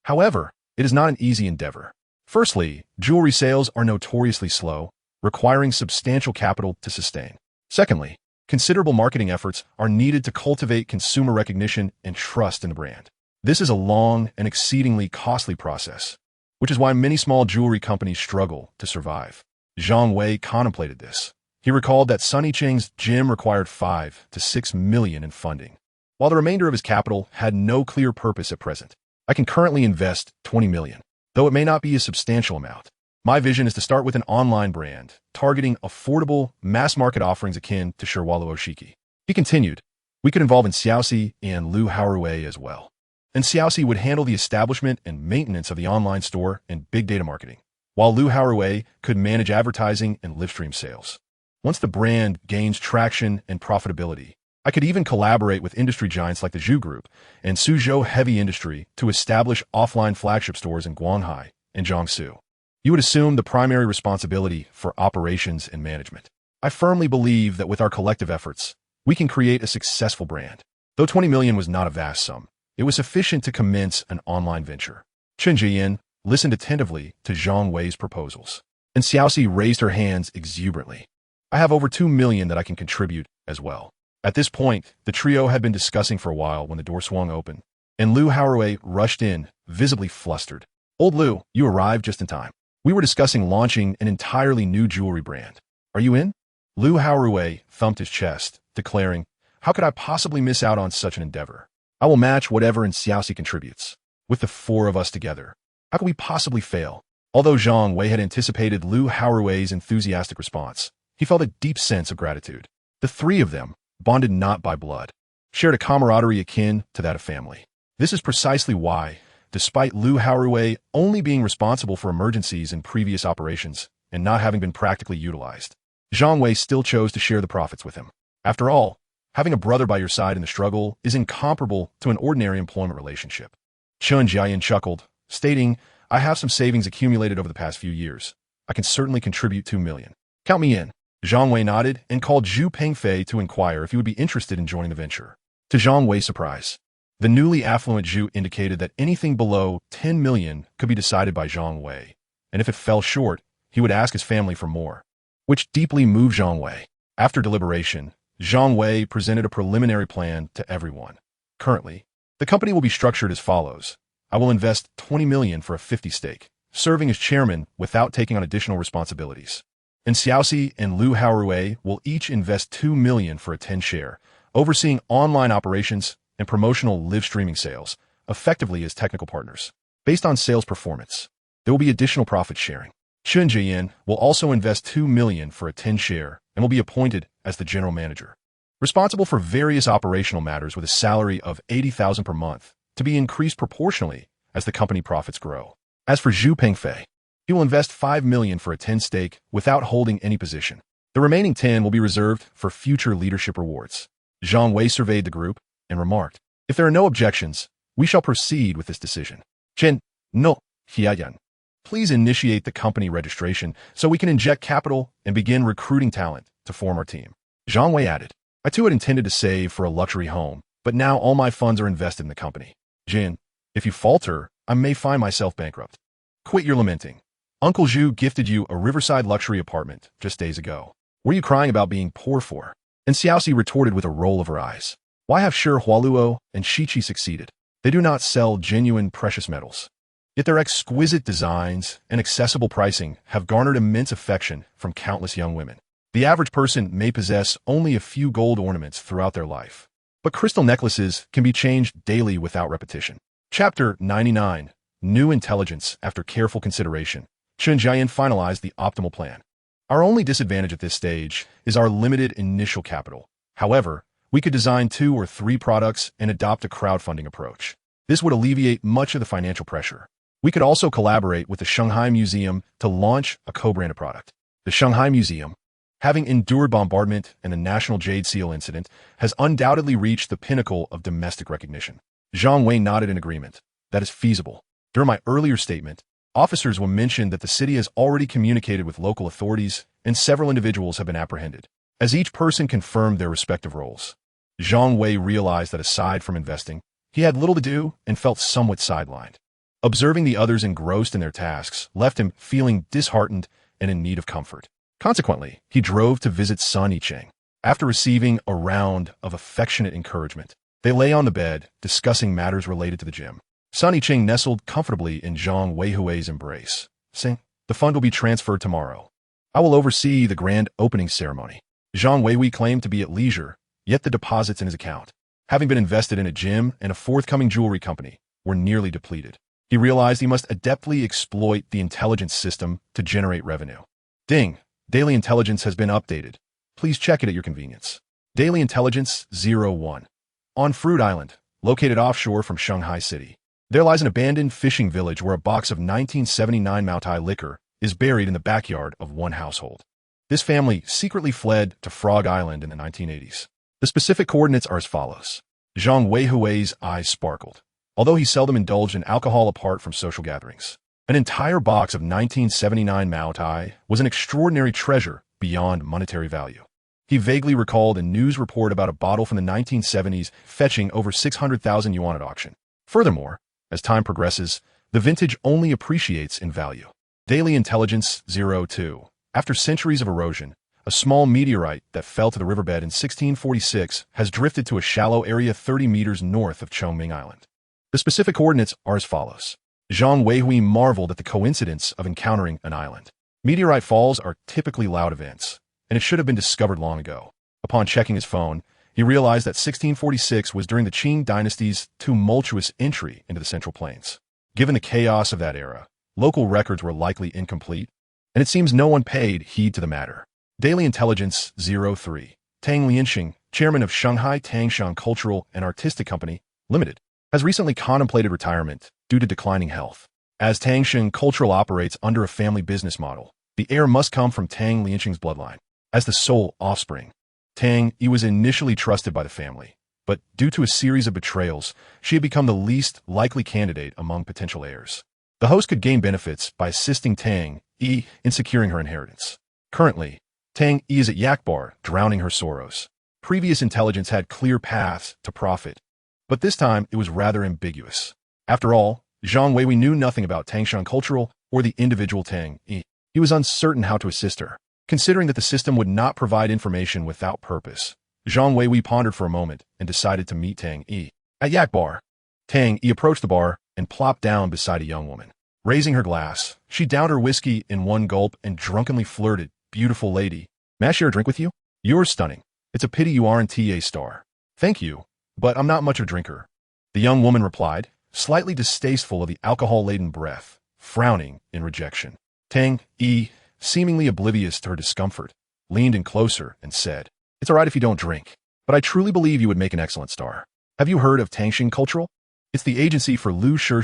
However, it is not an easy endeavor. Firstly, jewelry sales are notoriously slow, requiring substantial capital to sustain. Secondly, considerable marketing efforts are needed to cultivate consumer recognition and trust in the brand. This is a long and exceedingly costly process, which is why many small jewelry companies struggle to survive." Zhang Wei contemplated this, He recalled that Sun Yicheng's gym required 5 to 6 million in funding, while the remainder of his capital had no clear purpose at present. I can currently invest 20 million, though it may not be a substantial amount. My vision is to start with an online brand, targeting affordable, mass-market offerings akin to Sherwalu Oshiki. He continued, we could involve in Xiaoxi and Lu Haorui as well. And Xiaoxi would handle the establishment and maintenance of the online store and big data marketing, while Lu Haorui could manage advertising and live stream sales. Once the brand gains traction and profitability, I could even collaborate with industry giants like the Zhu Group and Suzhou Heavy Industry to establish offline flagship stores in Guanghai and Jiangsu. You would assume the primary responsibility for operations and management. I firmly believe that with our collective efforts, we can create a successful brand. Though 20 million was not a vast sum, it was sufficient to commence an online venture. Chen Jiyan listened attentively to Zhang Wei's proposals, and Xiaoxi raised her hands exuberantly. I have over 2 million that I can contribute as well. At this point, the trio had been discussing for a while when the door swung open, and Lu Haorui rushed in, visibly flustered. Old Lu, you arrived just in time. We were discussing launching an entirely new jewelry brand. Are you in? Lu Haorui thumped his chest, declaring, how could I possibly miss out on such an endeavor? I will match whatever Xiaoxi contributes. With the 4 of us together, how could we possibly fail? Although Zhang Wei had anticipated Lu Haorui's enthusiastic response, he felt a deep sense of gratitude. The 3 of them, bonded not by blood, shared a camaraderie akin to that of family. This is precisely why, despite Lu Haorui only being responsible for emergencies in previous operations and not having been practically utilized, Zhang Wei still chose to share the profits with him. After all, having a brother by your side in the struggle is incomparable to an ordinary employment relationship. Chen Jiayan chuckled, stating, I have some savings accumulated over the past few years. I can certainly contribute 2 million. Count me in. Zhang Wei nodded and called Zhu Pengfei to inquire if he would be interested in joining the venture. To Zhang Wei's surprise, the newly affluent Zhu indicated that anything below 10 million could be decided by Zhang Wei, and if it fell short, he would ask his family for more, which deeply moved Zhang Wei. After deliberation, Zhang Wei presented a preliminary plan to everyone. Currently, the company will be structured as follows. I will invest 20 million for a 50 stake, serving as chairman without taking on additional responsibilities. And Xiaoxi and Lu Haorui will each invest 2 million for a 10 share, overseeing online operations and promotional live streaming sales, effectively as technical partners. Based on sales performance, there will be additional profit sharing. Chen Jiyan will also invest 2 million for a 10 share and will be appointed as the general manager, responsible for various operational matters with a salary of 80,000 per month to be increased proportionally as the company profits grow. As for Zhu Pengfei, he will invest 5 million for a 10 stake without holding any position. The remaining 10 will be reserved for future leadership rewards. Zhang Wei surveyed the group and remarked, if there are no objections, we shall proceed with this decision. Chen, no, Hiayan. Please initiate the company registration so we can inject capital and begin recruiting talent to form our team. Zhang Wei added, I too had intended to save for a luxury home, but now all my funds are invested in the company. Jin, if you falter, I may find myself bankrupt. Quit your lamenting. Uncle Zhu gifted you a riverside luxury apartment just days ago. What are you crying about being poor for? And Xiaoxi retorted with a roll of her eyes. Why have Shi Hualuo and Shiqi succeeded? They do not sell genuine precious metals. Yet their exquisite designs and accessible pricing have garnered immense affection from countless young women. The average person may possess only a few gold ornaments throughout their life, but crystal necklaces can be changed daily without repetition. Chapter 99. New Intelligence. After careful consideration, Chen Jiayan finalized the optimal plan. Our only disadvantage at this stage is our limited initial capital. However, we could design 2 or 3 products and adopt a crowdfunding approach. This would alleviate much of the financial pressure. We could also collaborate with the Shanghai Museum to launch a co-branded product. The Shanghai Museum, having endured bombardment and the National Jade Seal incident, has undoubtedly reached the pinnacle of domestic recognition. Zhang Wei nodded in agreement. That is feasible. During my earlier statement, officers will mention that the city has already communicated with local authorities and several individuals have been apprehended. As each person confirmed their respective roles, Zhang Wei realized that aside from investing, he had little to do and felt somewhat sidelined. Observing the others engrossed in their tasks left him feeling disheartened and in need of comfort. Consequently, he drove to visit Sun Yicheng. After receiving a round of affectionate encouragement, they lay on the bed, discussing matters related to the gym. Sun Yicheng nestled comfortably in Zhang Weihui's embrace, saying, the fund will be transferred tomorrow. I will oversee the grand opening ceremony. Zhang Wei claimed to be at leisure, yet the deposits in his account, having been invested in a gym and a forthcoming jewelry company, were nearly depleted. He realized he must adeptly exploit the intelligence system to generate revenue. Ding! Daily intelligence has been updated. Please check it at your convenience. Daily Intelligence 01. On Fruit Island, located offshore from Shanghai City, there lies an abandoned fishing village where a box of 1979 Moutai liquor is buried in the backyard of one household. This family secretly fled to Frog Island in the 1980s. The specific coordinates are as follows. Zhang Wei's eyes sparkled, although he seldom indulged in alcohol apart from social gatherings. An entire box of 1979 Moutai was an extraordinary treasure beyond monetary value. He vaguely recalled a news report about a bottle from the 1970s fetching over 600,000 yuan at auction. Furthermore, as time progresses, the vintage only appreciates in value. Daily Intelligence 02. After centuries of erosion, a small meteorite that fell to the riverbed in 1646 has drifted to a shallow area 30 meters north of Chongming Island. The specific coordinates are as follows. Zhang Wei marveled at the coincidence of encountering an island. Meteorite falls are typically loud events, and it should have been discovered long ago. Upon checking his phone, he realized that 1646 was during the Qing dynasty's tumultuous entry into the Central Plains. Given the chaos of that era, local records were likely incomplete, and it seems no one paid heed to the matter. Daily Intelligence 03. Tang Lianxing, chairman of Shanghai Tangshan Cultural and Artistic Company, Limited, has recently contemplated retirement due to declining health. As Tangshan Cultural operates under a family business model, the heir must come from Tang Lianxing's bloodline. As the sole offspring, Tang Yi was initially trusted by the family, but due to a series of betrayals, she had become the least likely candidate among potential heirs. The host could gain benefits by assisting Tang Yi in securing her inheritance. Currently, Tang Yi is at Yak Bar, drowning her sorrows. Previous intelligence had clear paths to profit, but this time it was rather ambiguous. After all, Zhang Wei knew nothing about Tangshan Cultural or the individual Tang Yi. He was uncertain how to assist her. Considering that the system would not provide information without purpose, Zhang Wei pondered for a moment and decided to meet Tang Yi. At Yak Bar, Tang Yi approached the bar and plopped down beside a young woman. Raising her glass, she downed her whiskey in one gulp and drunkenly flirted, "Beautiful lady, may I share a drink with you? You're stunning. It's a pity you aren't a star." "Thank you, but I'm not much of a drinker," the young woman replied, slightly distasteful of the alcohol-laden breath, frowning in rejection. Tang Yi, seemingly oblivious to her discomfort, leaned in closer and said, "It's all right if you don't drink, but I truly believe you would make an excellent star. Have you heard of Tangshan Cultural? It's the agency for Lu Shi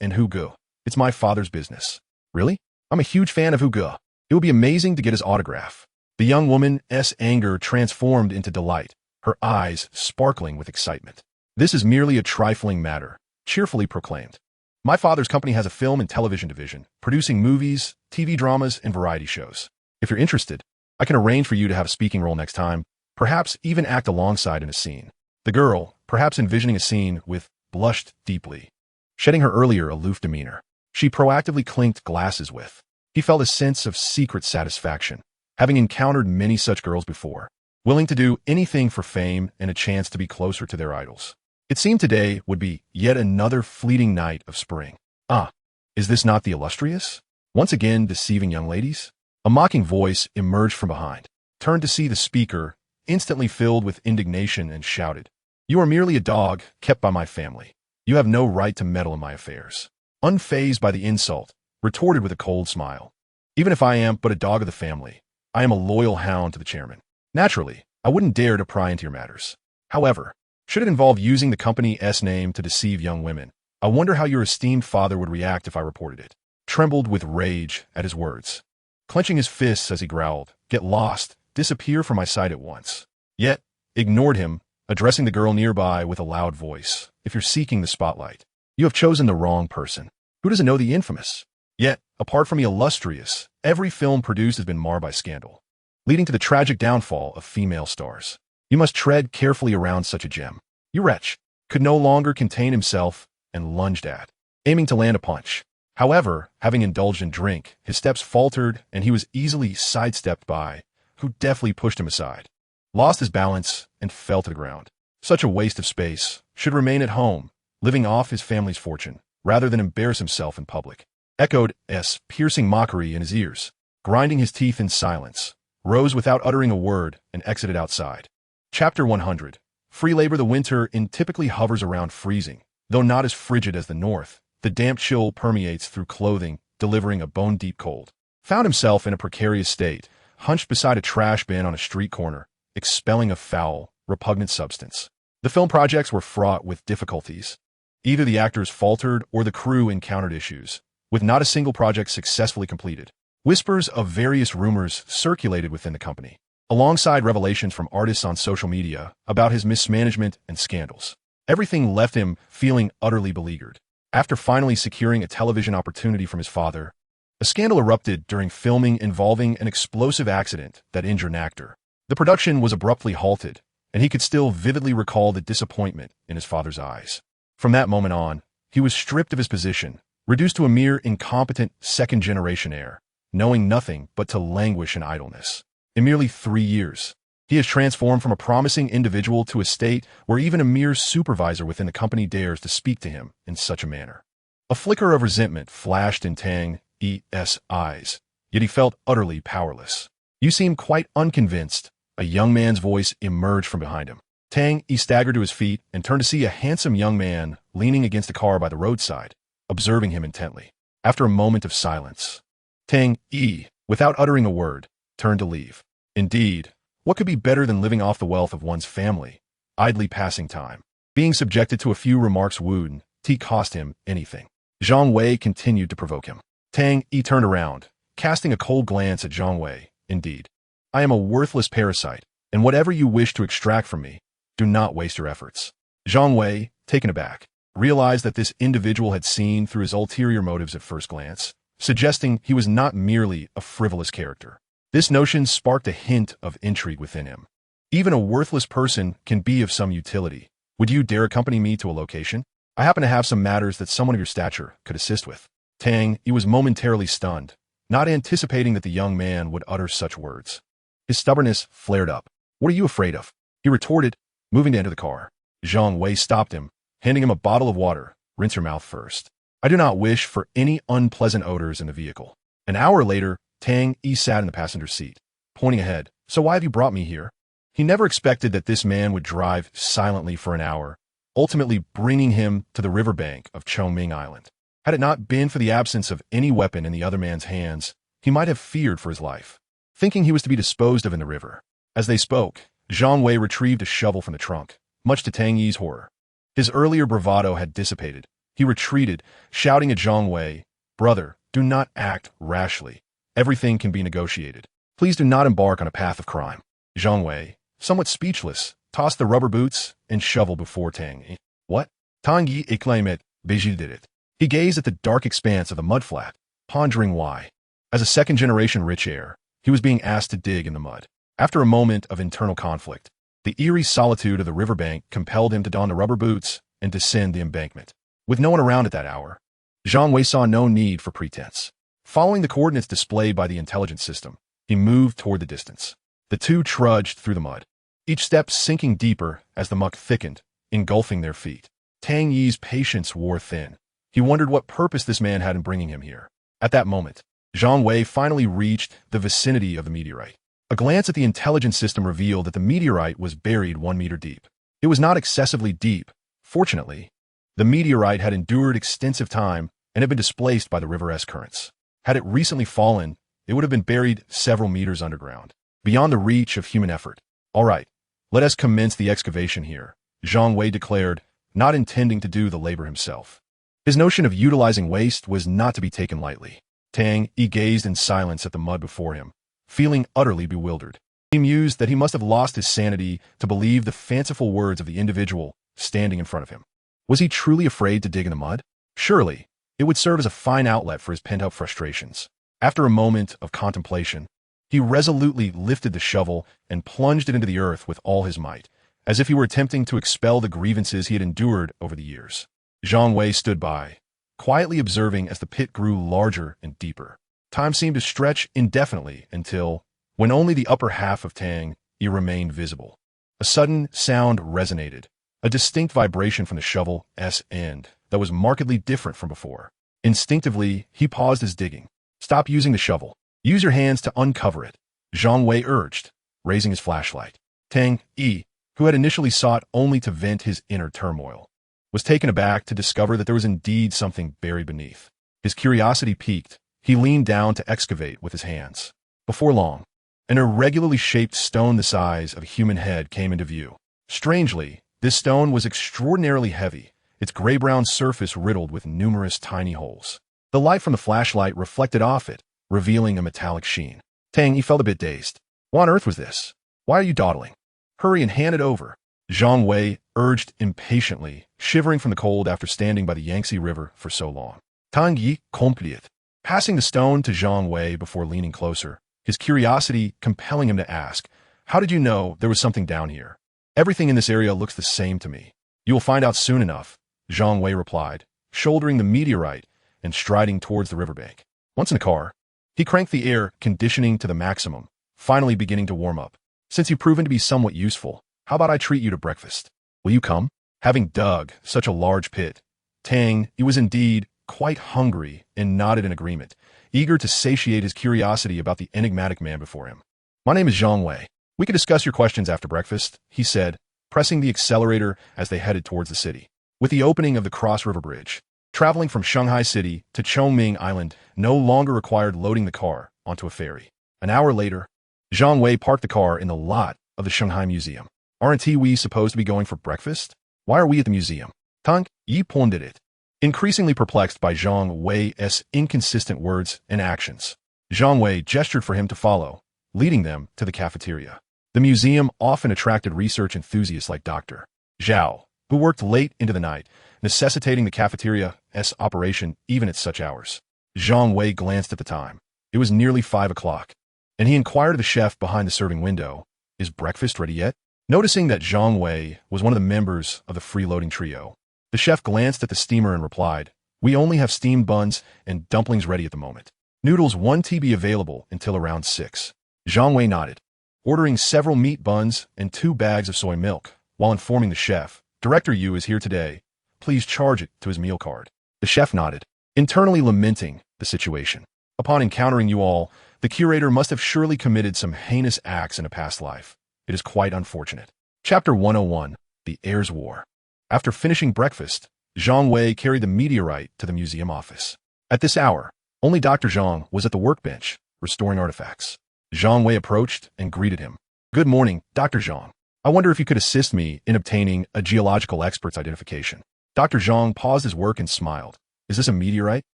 and Hu Ge. It's my father's business." "Really? I'm a huge fan of Hu Ge. It would be amazing to get his autograph." The young woman's anger transformed into delight, her eyes sparkling with excitement. "This is merely a trifling matter," cheerfully proclaimed. "My father's company has a film and television division, producing movies, TV dramas, and variety shows. If you're interested, I can arrange for you to have a speaking role next time, perhaps even act alongside in a scene." The girl, perhaps envisioning a scene with, blushed deeply, shedding her earlier aloof demeanor. She proactively clinked glasses with. He felt a sense of secret satisfaction, having encountered many such girls before, willing to do anything for fame and a chance to be closer to their idols. It seemed today would be yet another fleeting night of spring. "Ah, is this not the illustrious? Once again deceiving young ladies?" A mocking voice emerged from behind, turned to see the speaker, instantly filled with indignation, and shouted, "You are merely a dog kept by my family. You have no right to meddle in my affairs." Unfazed by the insult, retorted with a cold smile, "Even if I am but a dog of the family, I am a loyal hound to the chairman. Naturally, I wouldn't dare to pry into your matters. However, should it involve using the company's name to deceive young women, I wonder how your esteemed father would react if I reported it." Trembled with rage at his words, clenching his fists as he growled, "Get lost, disappear from my sight at once." Yet, ignored him, addressing the girl nearby with a loud voice, "If you're seeking the spotlight, you have chosen the wrong person. Who doesn't know the infamous? Yet, apart from the illustrious, every film produced has been marred by scandal, leading to the tragic downfall of female stars. You must tread carefully around such a gem." You wretch could no longer contain himself and lunged at, aiming to land a punch. However, having indulged in drink, his steps faltered and he was easily sidestepped by, who deftly pushed him aside, lost his balance, and fell to the ground. Such a waste of space, should remain at home, living off his family's fortune, rather than embarrass himself in public. Echoed S. piercing mockery in his ears. grinding his teeth in silence, rose without uttering a word, and exited outside. Chapter 100. Free labor. The winter in typically hovers around freezing. Though not as frigid as the north, the damp chill permeates through clothing, delivering a bone-deep cold. Found himself in a precarious state, hunched beside a trash bin on a street corner, expelling a foul, repugnant substance. The film projects were fraught with difficulties. Either the actors faltered or the crew encountered issues, with not a single project successfully completed. Whispers of various rumors circulated within the company, alongside revelations from artists on social media about his mismanagement and scandals. Everything left him feeling utterly beleaguered. After finally securing a television opportunity from his father, a scandal erupted during filming involving an explosive accident that injured an actor. The production was abruptly halted, and he could still vividly recall the disappointment in his father's eyes. From that moment on, he was stripped of his position, reduced to a mere incompetent second-generation heir, knowing nothing but to languish in idleness. In merely 3 years, he has transformed from a promising individual to a state where even a mere supervisor within the company dares to speak to him in such a manner. A flicker of resentment flashed in Tang Yi's eyes, yet he felt utterly powerless. "You seem quite unconvinced," a young man's voice emerged from behind him. Tang Yi staggered to his feet and turned to see a handsome young man leaning against a car by the roadside, observing him intently. After a moment of silence, Tang Yi, without uttering a word, turned to leave. Indeed, what could be better than living off the wealth of one's family, idly passing time? Being subjected to a few remarks would cost him anything. Zhang Wei continued to provoke him. Tang Yi turned around, casting a cold glance at Zhang Wei. "Indeed, I am a worthless parasite, and whatever you wish to extract from me, do not waste your efforts." Zhang Wei, taken aback, realized that this individual had seen through his ulterior motives at first glance, suggesting he was not merely a frivolous character. This notion sparked a hint of intrigue within him. Even a worthless person can be of some utility. "Would you dare accompany me to a location? I happen to have some matters that someone of your stature could assist with." Tang Yi was momentarily stunned, not anticipating that the young man would utter such words. His stubbornness flared up. "What are you afraid of?" he retorted, moving to enter the car. Zhang Wei stopped him, handing him a bottle of water. "Rinse your mouth first. I do not wish for any unpleasant odors in the vehicle." An hour later, Tang Yi sat in the passenger seat, pointing ahead. "So why have you brought me here?" He never expected that this man would drive silently for an hour, ultimately bringing him to the riverbank of Chongming Island. Had it not been for the absence of any weapon in the other man's hands, he might have feared for his life, thinking he was to be disposed of in the river. As they spoke, Zhang Wei retrieved a shovel from the trunk, much to Tang Yi's horror. His earlier bravado had dissipated. He retreated, shouting at Zhang Wei, "Brother, do not act rashly. Everything can be negotiated. Please do not embark on a path of crime." Zhang Wei, somewhat speechless, tossed the rubber boots and shovel before Tang Yi. "What?" Tang Yi exclaimed. "Beijing did it." He gazed at the dark expanse of the mudflat, pondering why. As a second-generation rich heir, he was being asked to dig in the mud. After a moment of internal conflict, the eerie solitude of the riverbank compelled him to don the rubber boots and descend the embankment. With no one around at that hour, Zhang Wei saw no need for pretense. Following the coordinates displayed by the intelligence system, he moved toward the distance. The two trudged through the mud, each step sinking deeper as the muck thickened, engulfing their feet. Tang Yi's patience wore thin. He wondered what purpose this man had in bringing him here. At that moment, Zhang Wei finally reached the vicinity of the meteorite. A glance at the intelligence system revealed that the meteorite was buried 1 meter deep. It was not excessively deep. Fortunately, the meteorite had endured extensive time and had been displaced by the river's currents. Had it recently fallen, it would have been buried several meters underground, beyond the reach of human effort. "All right, let us commence the excavation here," Zhang Wei declared, not intending to do the labor himself. His notion of utilizing waste was not to be taken lightly. Tang Yi gazed in silence at the mud before him, feeling utterly bewildered. He mused that he must have lost his sanity to believe the fanciful words of the individual standing in front of him. Was he truly afraid to dig in the mud? Surely, it would serve as a fine outlet for his pent-up frustrations. After a moment of contemplation, he resolutely lifted the shovel and plunged it into the earth with all his might, as if he were attempting to expel the grievances he had endured over the years. Zhang Wei stood by, quietly observing as the pit grew larger and deeper. Time seemed to stretch indefinitely until, when only the upper half of Tang Yi remained visible, a sudden sound resonated, a distinct vibration from the shovel's end that was markedly different from before. Instinctively, he paused his digging. "Stop using the shovel," Use your hands to uncover it, Zhang Wei urged, raising his flashlight. Tang Yi, who had initially sought only to vent his inner turmoil, was taken aback to discover that there was indeed something buried beneath. His curiosity piqued. He leaned down to excavate with his hands. Before long, an irregularly shaped stone the size of a human head came into view. Strangely, this stone was extraordinarily heavy, its gray-brown surface riddled with numerous tiny holes. The light from the flashlight reflected off it, revealing a metallic sheen. Tang Yi felt a bit dazed. What on earth was this? Why are you dawdling? Hurry and hand it over, Zhang Wei urged impatiently, shivering from the cold after standing by the Yangtze River for so long. Tang Yi complied, passing the stone to Zhang Wei before leaning closer, his curiosity compelling him to ask, "How did you know there was something down here? Everything in this area looks the same to me." "You will find out soon enough," Zhang Wei replied, shouldering the meteorite and striding towards the riverbank. Once in the car, he cranked the air conditioning to the maximum, finally beginning to warm up. "Since you've proven to be somewhat useful, how about I treat you to breakfast? Will you come?" Having dug such a large pit, Tang Yi was indeed quite hungry and nodded in agreement, eager to satiate his curiosity about the enigmatic man before him. "My name is Zhang Wei. We can discuss your questions after breakfast," he said, pressing the accelerator as they headed towards the city. With the opening of the Cross River Bridge, traveling from Shanghai City to Chongming Island no longer required loading the car onto a ferry. An hour later, Zhang Wei parked the car in the lot of the Shanghai Museum. "Aren't we supposed to be going for breakfast? Why are we at the museum?" Tang Yi pondered it, increasingly perplexed by Zhang Wei's inconsistent words and actions. Zhang Wei gestured for him to follow, leading them to the cafeteria. The museum often attracted research enthusiasts like Dr. Zhao, who worked late into the night, necessitating the cafeteria's operation even at such hours. Zhang Wei glanced at the time. It was nearly 5 o'clock, and he inquired of the chef behind the serving window, "Is breakfast ready yet?" Noticing that Zhang Wei was one of the members of the freeloading trio, the chef glanced at the steamer and replied, "We only have steamed buns and dumplings ready at the moment. Noodles 1 TB available until around 6. Zhang Wei nodded, ordering several meat buns and 2 bags of soy milk, while informing the chef, "Director Yu is here today. Please charge it to his meal card." The chef nodded, internally lamenting the situation. Upon encountering you all, the curator must have surely committed some heinous acts in a past life. It is quite unfortunate. Chapter 101, The Heirs' War. After finishing breakfast, Zhang Wei carried the meteorite to the museum office. At this hour, only Dr. Zhang was at the workbench, restoring artifacts. Zhang Wei approached and greeted him. "Good morning, Dr. Zhang. I wonder if you could assist me in obtaining a geological expert's identification." Dr. Zhang paused his work and smiled. "Is this a meteorite?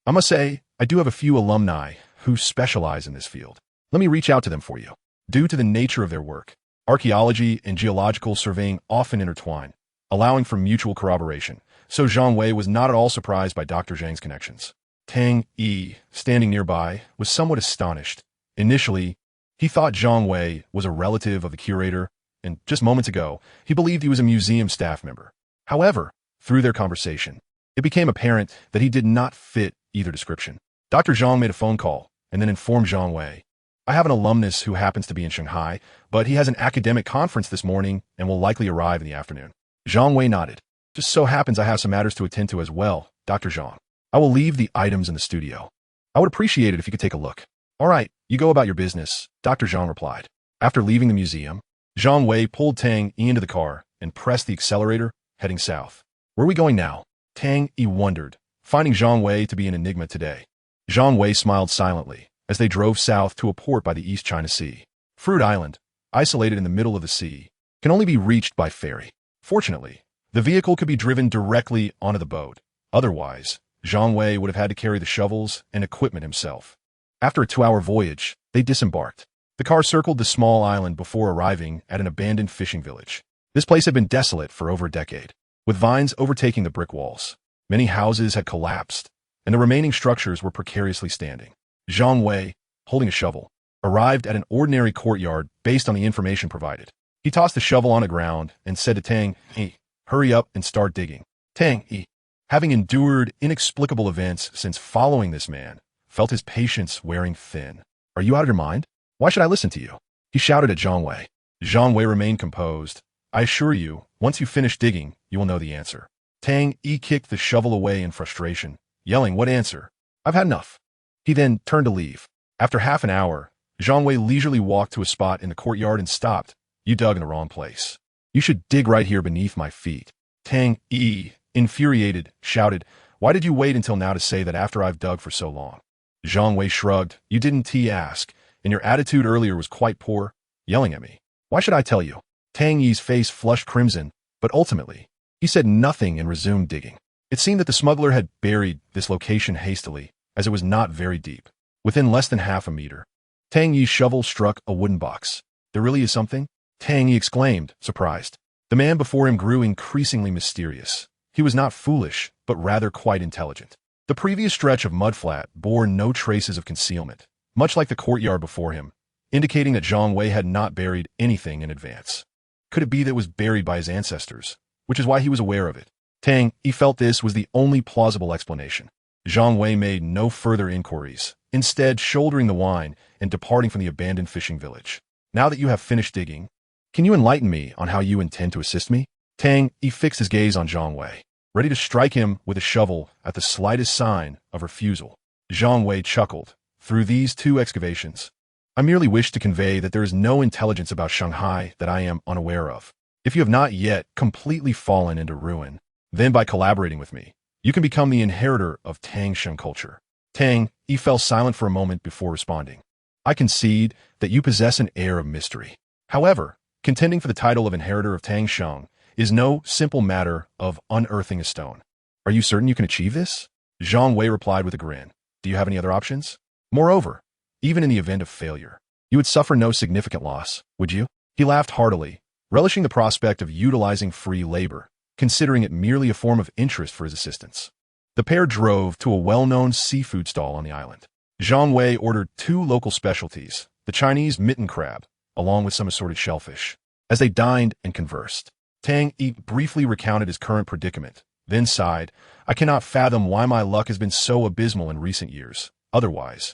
I must say, I do have a few alumni who specialize in this field. Let me reach out to them for you." Due to the nature of their work, archaeology and geological surveying often intertwine, allowing for mutual corroboration, so Zhang Wei was not at all surprised by Dr. Zhang's connections. Tang Yi, standing nearby, was somewhat astonished. Initially, he thought Zhang Wei was a relative of the curator, and just moments ago, he believed he was a museum staff member. However, through their conversation, it became apparent that he did not fit either description. Dr. Zhang made a phone call and then informed Zhang Wei, "I have an alumnus who happens to be in Shanghai, but he has an academic conference this morning and will likely arrive in the afternoon." Zhang Wei nodded. "Just so happens I have some matters to attend to as well, Dr. Zhang. I will leave the items in the studio. I would appreciate it if you could take a look." "All right, you go about your business," Dr. Zhang replied. After leaving the museum, Zhang Wei pulled Tang Yi into the car and pressed the accelerator, heading south. "Where are we going now?" Tang Yi wondered, finding Zhang Wei to be an enigma today. Zhang Wei smiled silently as they drove south to a port by the East China Sea. Fruit Island, isolated in the middle of the sea, can only be reached by ferry. Fortunately, the vehicle could be driven directly onto the boat. Otherwise, Zhang Wei would have had to carry the shovels and equipment himself. After a 2-hour voyage, they disembarked. The car circled the small island before arriving at an abandoned fishing village. This place had been desolate for over a decade, with vines overtaking the brick walls. Many houses had collapsed, and the remaining structures were precariously standing. Zhang Wei, holding a shovel, arrived at an ordinary courtyard based on the information provided. He tossed the shovel on the ground and said to Tang Yi, "Hurry up and start digging." Tang Yi, having endured inexplicable events since following this man, felt his patience wearing thin. "Are you out of your mind? Why should I listen to you?" he shouted at Zhang Wei. Zhang Wei remained composed. "I assure you, once you finish digging, you will know the answer." Tang Yi kicked the shovel away in frustration, yelling, "What answer? I've had enough." He then turned to leave. After half an hour, Zhang Wei leisurely walked to a spot in the courtyard and stopped. You dug in the wrong place. You should dig right here beneath my feet. Tang Yi, infuriated, shouted, why did you wait until now to say that after I've dug for so long? Zhang Wei shrugged. You didn't ask, and your attitude earlier was quite poor, yelling at me. Why should I tell you? Tang Yi's face flushed crimson, but ultimately, he said nothing and resumed digging. It seemed that the smuggler had buried this location hastily, as it was not very deep, within less than half a meter. Tang Yi's shovel struck a wooden box. There really is something? Tang Yi exclaimed, surprised. The man before him grew increasingly mysterious. He was not foolish, but rather quite intelligent. The previous stretch of mudflat bore no traces of concealment, much like the courtyard before him, indicating that Zhang Wei had not buried anything in advance. Could it be that it was buried by his ancestors, which is why he was aware of it? Tang Yi felt this was the only plausible explanation. Zhang Wei made no further inquiries, instead shouldering the wine and departing from the abandoned fishing village. Now that you have finished digging, can you enlighten me on how you intend to assist me? Tang Yi fixed his gaze on Zhang Wei, ready to strike him with a shovel at the slightest sign of refusal. Zhang Wei chuckled. Through these two excavations, I merely wish to convey that there is no intelligence about Shanghai that I am unaware of. If you have not yet completely fallen into ruin, then by collaborating with me, you can become the inheritor of Tangshan culture. Tang Yi fell silent for a moment before responding. I concede that you possess an air of mystery. However, contending for the title of inheritor of Tangshan is no simple matter of unearthing a stone. Are you certain you can achieve this? Zhang Wei replied with a grin. Do you have any other options? Moreover, even in the event of failure, you would suffer no significant loss, would you? He laughed heartily, relishing the prospect of utilizing free labor, considering it merely a form of interest for his assistance. The pair drove to a well-known seafood stall on the island. Zhang Wei ordered 2 local specialties, the Chinese mitten crab, along with some assorted shellfish. As they dined and conversed, Tang Yi briefly recounted his current predicament, then sighed, I cannot fathom why my luck has been so abysmal in recent years. Otherwise,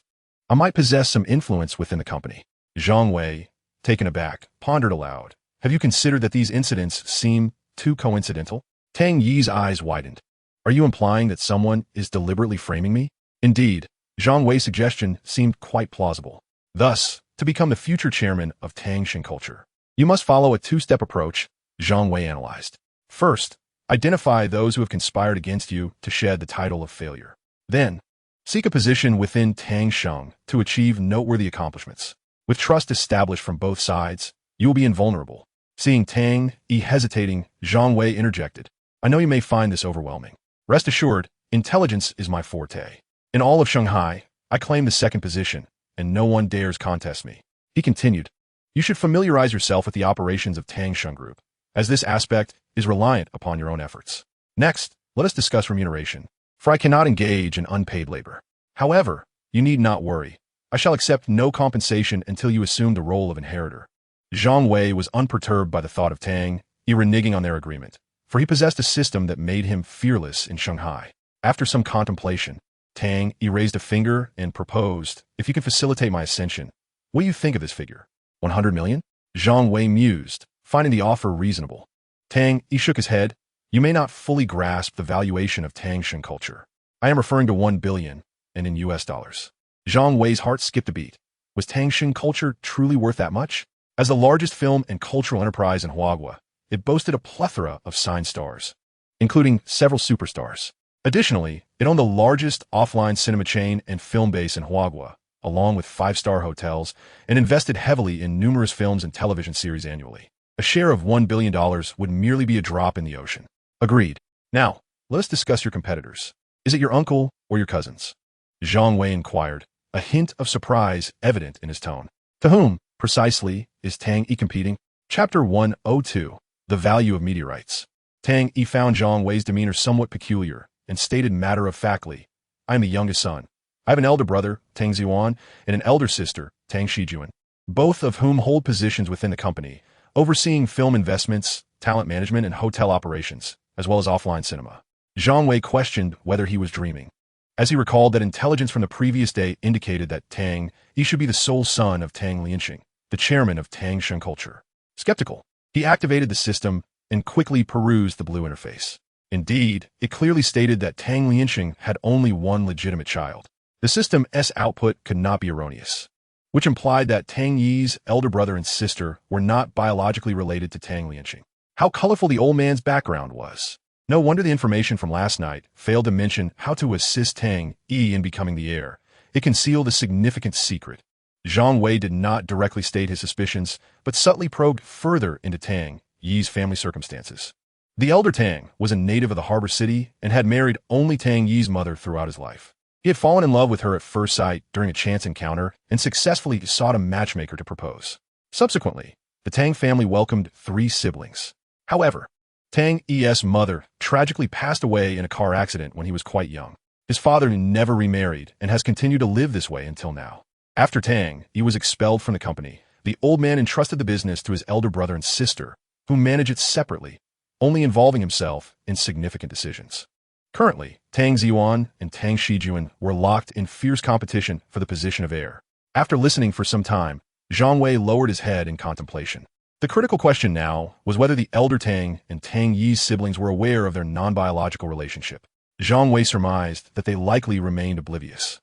I might possess some influence within the company. Zhang Wei, taken aback, pondered aloud. Have you considered that these incidents seem too coincidental? Tang Yi's eyes widened. Are you implying that someone is deliberately framing me? Indeed, Zhang Wei's suggestion seemed quite plausible. Thus, to become the future chairman of Tangshan culture, you must follow a 2-step approach, Zhang Wei analyzed. First, identify those who have conspired against you to shed the title of failure. Then, seek a position within Tangshan to achieve noteworthy accomplishments. With trust established from both sides, you will be invulnerable. Seeing Tang Yi hesitating, Zhang Wei interjected. I know you may find this overwhelming. Rest assured, intelligence is my forte. In all of Shanghai, I claim the second position, and no one dares contest me. He continued. You should familiarize yourself with the operations of Tangshan Group, as this aspect is reliant upon your own efforts. Next, let us discuss remuneration, for I cannot engage in unpaid labor. However, you need not worry. I shall accept no compensation until you assume the role of inheritor. Zhang Wei was unperturbed by the thought of Tang Yi reneging on their agreement, for he possessed a system that made him fearless in Shanghai. After some contemplation, Tang Yi raised a finger and proposed, if you can facilitate my ascension, what do you think of this figure? 100 million? Zhang Wei mused, finding the offer reasonable. Tang Yi shook his head. You may not fully grasp the valuation of Tangshan culture. I am referring to 1 billion, and in US dollars. Zhang Wei's heart skipped a beat. Was Tangshan culture truly worth that much? As the largest film and cultural enterprise in Huagua, it boasted a plethora of signed stars, including several superstars. Additionally, it owned the largest offline cinema chain and film base in Huagua, along with 5-star hotels, and invested heavily in numerous films and television series annually. A share of $1 billion would merely be a drop in the ocean. Agreed. Now, let us discuss your competitors. Is it your uncle or your cousins? Zhang Wei inquired, a hint of surprise evident in his tone. To whom, precisely, is Tang Yi competing? Chapter 102, The Value of Meteorites. Tang Yi found Zhang Wei's demeanor somewhat peculiar, and stated matter-of-factly, I am the youngest son. I have an elder brother, Tang Ziyuan, and an elder sister, Tang Shijuan, both of whom hold positions within the company, overseeing film investments, talent management, and hotel operations, as well as offline cinema. Zhang Wei questioned whether he was dreaming, as he recalled that intelligence from the previous day indicated that Tang Yi should be the sole son of Tang Lianxing, the chairman of Tangshan culture. Skeptical, he activated the system and quickly perused the blue interface. Indeed, it clearly stated that Tang Lianxing had only one legitimate child. The system's output could not be erroneous, which implied that Tang Yi's elder brother and sister were not biologically related to Tang Lianqing. How colorful the old man's background was. No wonder the information from last night failed to mention how to assist Tang Yi in becoming the heir. It concealed a significant secret. Zhang Wei did not directly state his suspicions, but subtly probed further into Tang Yi's family circumstances. The elder Tang was a native of the harbor city and had married only Tang Yi's mother throughout his life. He had fallen in love with her at first sight during a chance encounter and successfully sought a matchmaker to propose. Subsequently, the Tang family welcomed 3 siblings. However, Tang Yi's mother tragically passed away in a car accident when he was quite young. His father never remarried and has continued to live this way until now. After Tang Yi was expelled from the company, the old man entrusted the business to his elder brother and sister, who manage it separately, only involving himself in significant decisions. Currently, Tang Ziyuan and Tang Shijuan were locked in fierce competition for the position of heir. After listening for some time, Zhang Wei lowered his head in contemplation. The critical question now was whether the elder Tang and Tang Yi's siblings were aware of their non-biological relationship. Zhang Wei surmised that they likely remained oblivious.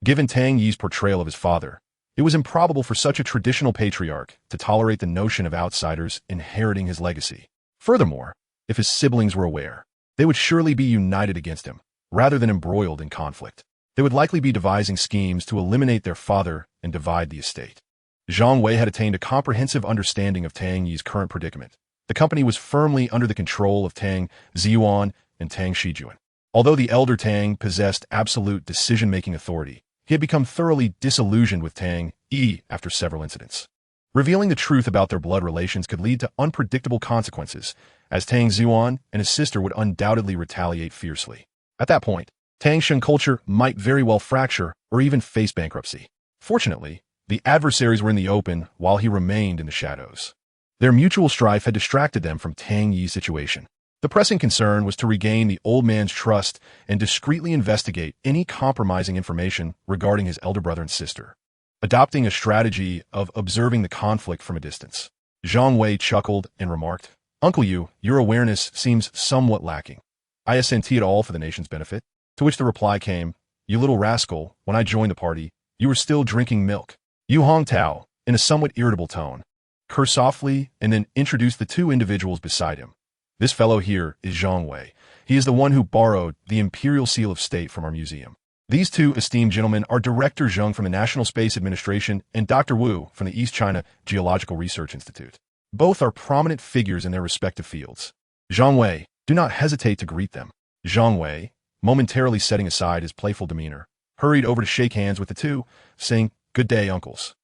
Given Tang Yi's portrayal of his father, it was improbable for such a traditional patriarch to tolerate the notion of outsiders inheriting his legacy. Furthermore, if his siblings were aware, they would surely be united against him, rather than embroiled in conflict. They would likely be devising schemes to eliminate their father and divide the estate. Zhang Wei had attained a comprehensive understanding of Tang Yi's current predicament. The company was firmly under the control of Tang Ziyuan and Tang Shijuan. Although the elder Tang possessed absolute decision-making authority, he had become thoroughly disillusioned with Tang Yi after several incidents. Revealing the truth about their blood relations could lead to unpredictable consequences, as Tang Ziyuan and his sister would undoubtedly retaliate fiercely. At that point, Tang Sheng culture might very well fracture or even face bankruptcy. Fortunately, the adversaries were in the open while he remained in the shadows. Their mutual strife had distracted them from Tang Yi's situation. The pressing concern was to regain the old man's trust and discreetly investigate any compromising information regarding his elder brother and sister. Adopting a strategy of observing the conflict from a distance, Zhang Wei chuckled and remarked, "Uncle Yu, your awareness seems somewhat lacking. I assent it all for the nation's benefit." To which the reply came, "You little rascal, when I joined the party, you were still drinking milk." Yu Hongtao, in a somewhat irritable tone, cursed softly and then introduced the 2 individuals beside him. "This fellow here is Zhang Wei. He is the one who borrowed the imperial seal of state from our museum. These 2 esteemed gentlemen are Director Zheng from the National Space Administration and Dr. Wu from the East China Geological Research Institute. Both are prominent figures in their respective fields. Zhang Wei, do not hesitate to greet them." Zhang Wei, momentarily setting aside his playful demeanor, hurried over to shake hands with the 2, saying, "Good day, uncles.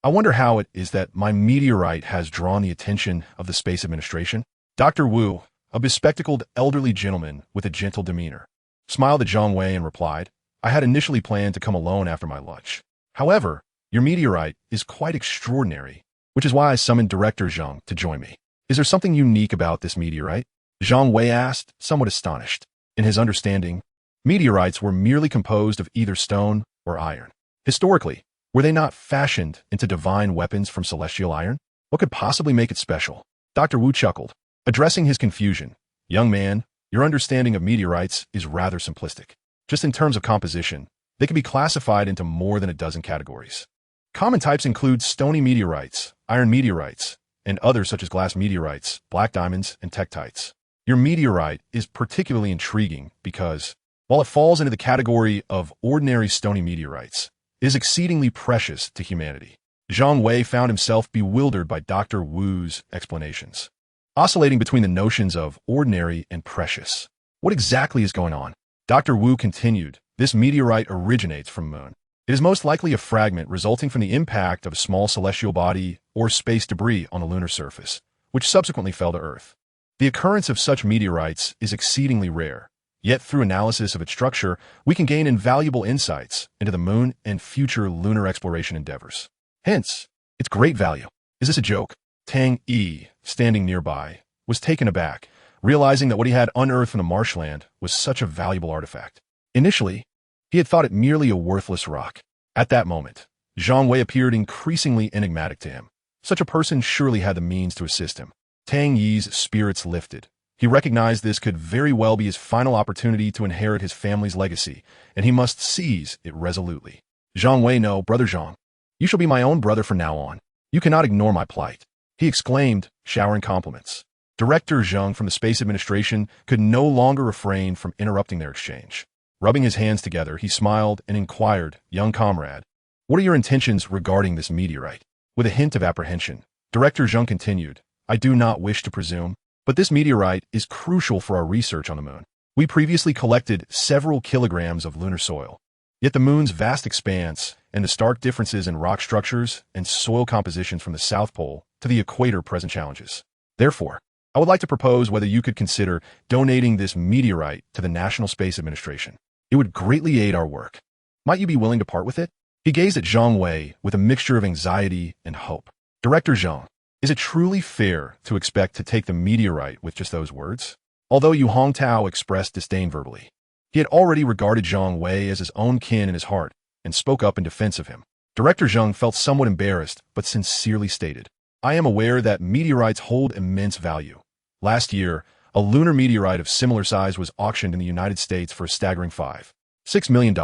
I wonder how it is that my meteorite has drawn the attention of the Space Administration." Dr. Wu, a bespectacled elderly gentleman with a gentle demeanor, smiled at Zhang Wei and replied, "I had initially planned to come alone after my lunch. However, your meteorite is quite extraordinary, which is why I summoned Director Zheng to join me. Is there something unique about this meteorite?" Zhang Wei asked, somewhat astonished. In his understanding, meteorites were merely composed of either stone or iron. Historically, were they not fashioned into divine weapons from celestial iron? What could possibly make it special? Dr. Wu chuckled, addressing his confusion. "Young man, your understanding of meteorites is rather simplistic. Just in terms of composition, they can be classified into more than a dozen categories. Common types include stony meteorites, iron meteorites, and others such as glass meteorites, black diamonds, and tektites. Your meteorite is particularly intriguing because, while it falls into the category of ordinary stony meteorites, it is exceedingly precious to humanity." Zhang Wei found himself bewildered by Dr. Wu's explanations, oscillating between the notions of ordinary and precious. What exactly is going on? Dr. Wu continued, "This meteorite originates from the moon. It is most likely a fragment resulting from the impact of a small celestial body or space debris on the lunar surface, which subsequently fell to Earth. The occurrence of such meteorites is exceedingly rare, yet through analysis of its structure, we can gain invaluable insights into the moon and future lunar exploration endeavors. Hence, its great value. Is this a joke?" Tang Yi, standing nearby, was taken aback, realizing that what he had unearthed from the marshland was such a valuable artifact. Initially, he had thought it merely a worthless rock. At that moment, Zhang Wei appeared increasingly enigmatic to him. Such a person surely had the means to assist him. Tang Yi's spirits lifted, He recognized this could very well be his final opportunity to inherit his family's legacy, and he must seize it resolutely. Zhang Wei, no, brother Zhang. You shall be my own brother from now on. You cannot ignore my plight, he exclaimed, showering compliments. Director Zhang from the Space Administration could no longer refrain from interrupting their exchange. Rubbing his hands together, he smiled and inquired, young comrade, what are your intentions regarding this meteorite? With a hint of apprehension, Director Zhang continued, I do not wish to presume, but this meteorite is crucial for our research on the moon. We previously collected several kilograms of lunar soil. Yet the moon's vast expanse and the stark differences in rock structures and soil compositions from the South Pole to the equator present challenges. Therefore, I would like to propose whether you could consider donating this meteorite to the National Space Administration. It would greatly aid our work. Might you be willing to part with it? He gazed at Zhang Wei with a mixture of anxiety and hope. Director Zhang, is it truly fair to expect to take the meteorite with just those words? Although Yu Hongtao expressed disdain verbally, he had already regarded Zhang Wei as his own kin in his heart and spoke up in defense of him. Director Zhang felt somewhat embarrassed, but sincerely stated, I am aware that meteorites hold immense value. Last year, a lunar meteorite of similar size was auctioned in the United States for a staggering $5.6 million.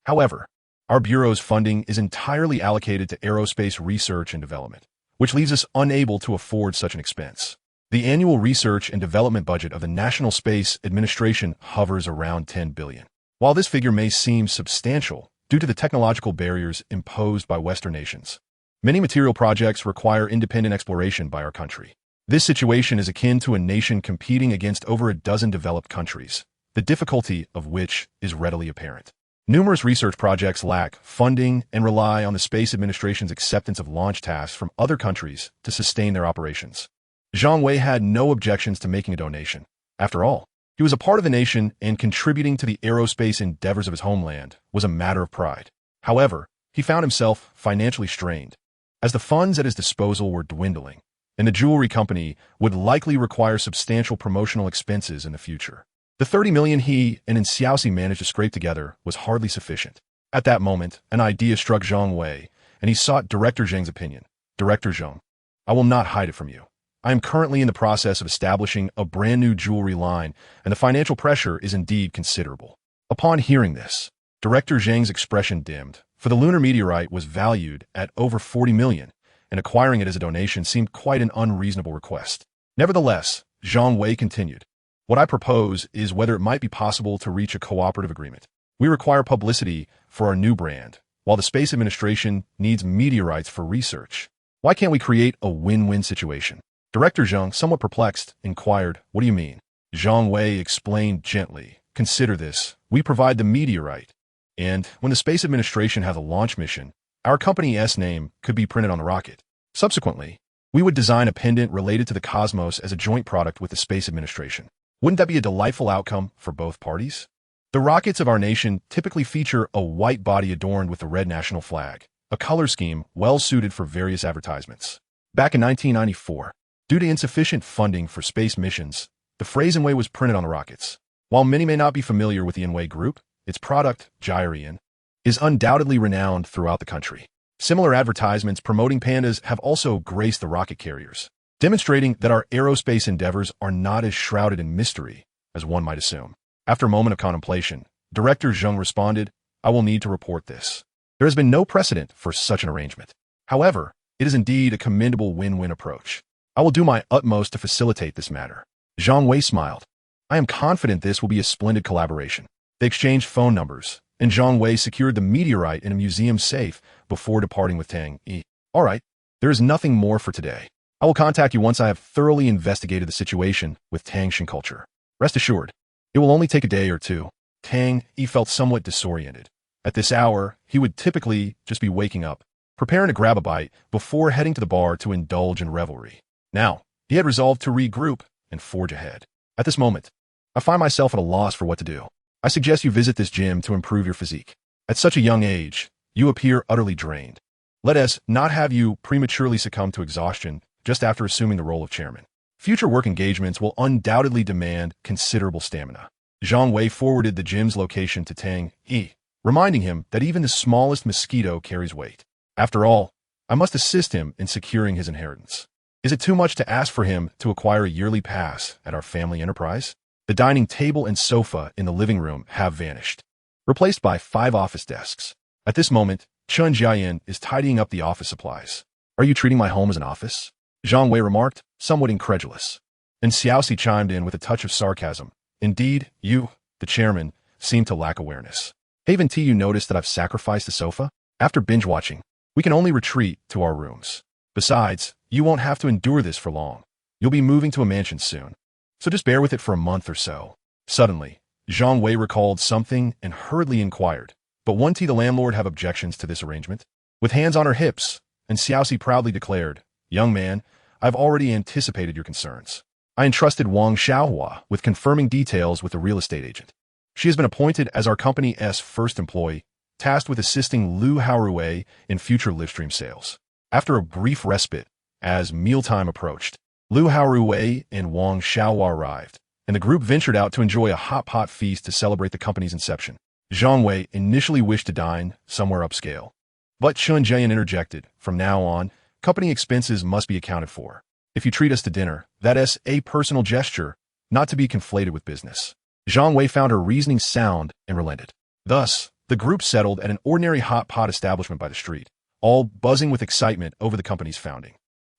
However, our Bureau's funding is entirely allocated to aerospace research and development, which leaves us unable to afford such an expense. The annual research and development budget of the National Space Administration hovers around $10 billion. While this figure may seem substantial due to the technological barriers imposed by Western nations, many material projects require independent exploration by our country. This situation is akin to a nation competing against over a dozen developed countries, the difficulty of which is readily apparent. Numerous research projects lack funding and rely on the Space Administration's acceptance of launch tasks from other countries to sustain their operations. Zhang Wei had no objections to making a donation. After all, he was a part of the nation, and contributing to the aerospace endeavors of his homeland was a matter of pride. However, he found himself financially strained, as the funds at his disposal were dwindling, and the jewelry company would likely require substantial promotional expenses in the future. The $30 million he and Xiaoxi managed to scrape together was hardly sufficient. At that moment, an idea struck Zhang Wei, and he sought Director Zhang's opinion. Director Zhang, I will not hide it from you. I am currently in the process of establishing a brand new jewelry line, and the financial pressure is indeed considerable. Upon hearing this, Director Zhang's expression dimmed, for the lunar meteorite was valued at over $40 million, and acquiring it as a donation seemed quite an unreasonable request. Nevertheless, Zhang Wei continued, what I propose is whether it might be possible to reach a cooperative agreement. We require publicity for our new brand, while the Space Administration needs meteorites for research. Why can't we create a win-win situation? Director Zhang, somewhat perplexed, inquired, what do you mean? Zhang Wei explained gently, consider this, we provide the meteorite, and when the Space Administration has a launch mission, our company's name could be printed on the rocket. Subsequently, we would design a pendant related to the cosmos as a joint product with the Space Administration. Wouldn't that be a delightful outcome for both parties? The rockets of our nation typically feature a white body adorned with the red national flag, a color scheme well suited for various advertisements. Back in 1994, due to insufficient funding for space missions, the phrase Enwei was printed on the rockets. While many may not be familiar with the Enwei group, its product, Gyrian, is undoubtedly renowned throughout the country. Similar advertisements promoting pandas have also graced the rocket carriers, demonstrating that our aerospace endeavors are not as shrouded in mystery as one might assume. After a moment of contemplation, Director Zhang responded, I will need to report this. There has been no precedent for such an arrangement. However, it is indeed a commendable win-win approach. I will do my utmost to facilitate this matter. Zhang Wei smiled. I am confident this will be a splendid collaboration. They exchanged phone numbers, and Zhang Wei secured the meteorite in a museum safe before departing with Tang Yi. All right, there is nothing more for today. I will contact you once I have thoroughly investigated the situation with Tang Xin culture. Rest assured, it will only take a day or two. Tang Yi felt somewhat disoriented. At this hour, he would typically just be waking up, preparing to grab a bite before heading to the bar to indulge in revelry. Now, he had resolved to regroup and forge ahead. At this moment, I find myself at a loss for what to do. I suggest you visit this gym to improve your physique. At such a young age, you appear utterly drained. Let us not have you prematurely succumb to exhaustion just after assuming the role of chairman. Future work engagements will undoubtedly demand considerable stamina. Zhang Wei forwarded the gym's location to Tang Yi, reminding him that even the smallest mosquito carries weight. After all, I must assist him in securing his inheritance. Is it too much to ask for him to acquire a yearly pass at our family enterprise? The dining table and sofa in the living room have vanished, replaced by 5 office desks. At this moment, Chun Jiayin is tidying up the office supplies. Are you treating my home as an office? Zhang Wei remarked, somewhat incredulous. And Xiaoxi chimed in with a touch of sarcasm. Indeed, you, the chairman, seem to lack awareness. Haven't you noticed that I've sacrificed the sofa? After binge-watching, we can only retreat to our rooms. Besides, you won't have to endure this for long. You'll be moving to a mansion soon. So just bear with it for a month or so. Suddenly, Zhang Wei recalled something and hurriedly inquired, but won't the landlord have objections to this arrangement? With hands on her hips, and Xiaoxi proudly declared, young man, I've already anticipated your concerns. I entrusted Wang Xiaohua with confirming details with the real estate agent. She has been appointed as our company's first employee, tasked with assisting Lu Haorui in future livestream sales. After a brief respite, as mealtime approached, Lu Haorui and Wang Xiaohua arrived, and the group ventured out to enjoy a hot pot feast to celebrate the company's inception. Zhang Wei initially wished to dine somewhere upscale, but Chun Jiayin interjected, from now on, company expenses must be accounted for. If you treat us to dinner, that is a personal gesture, not to be conflated with business. Zhang Wei found her reasoning sound and relented. Thus, the group settled at an ordinary hot pot establishment by the street, all buzzing with excitement over the company's founding.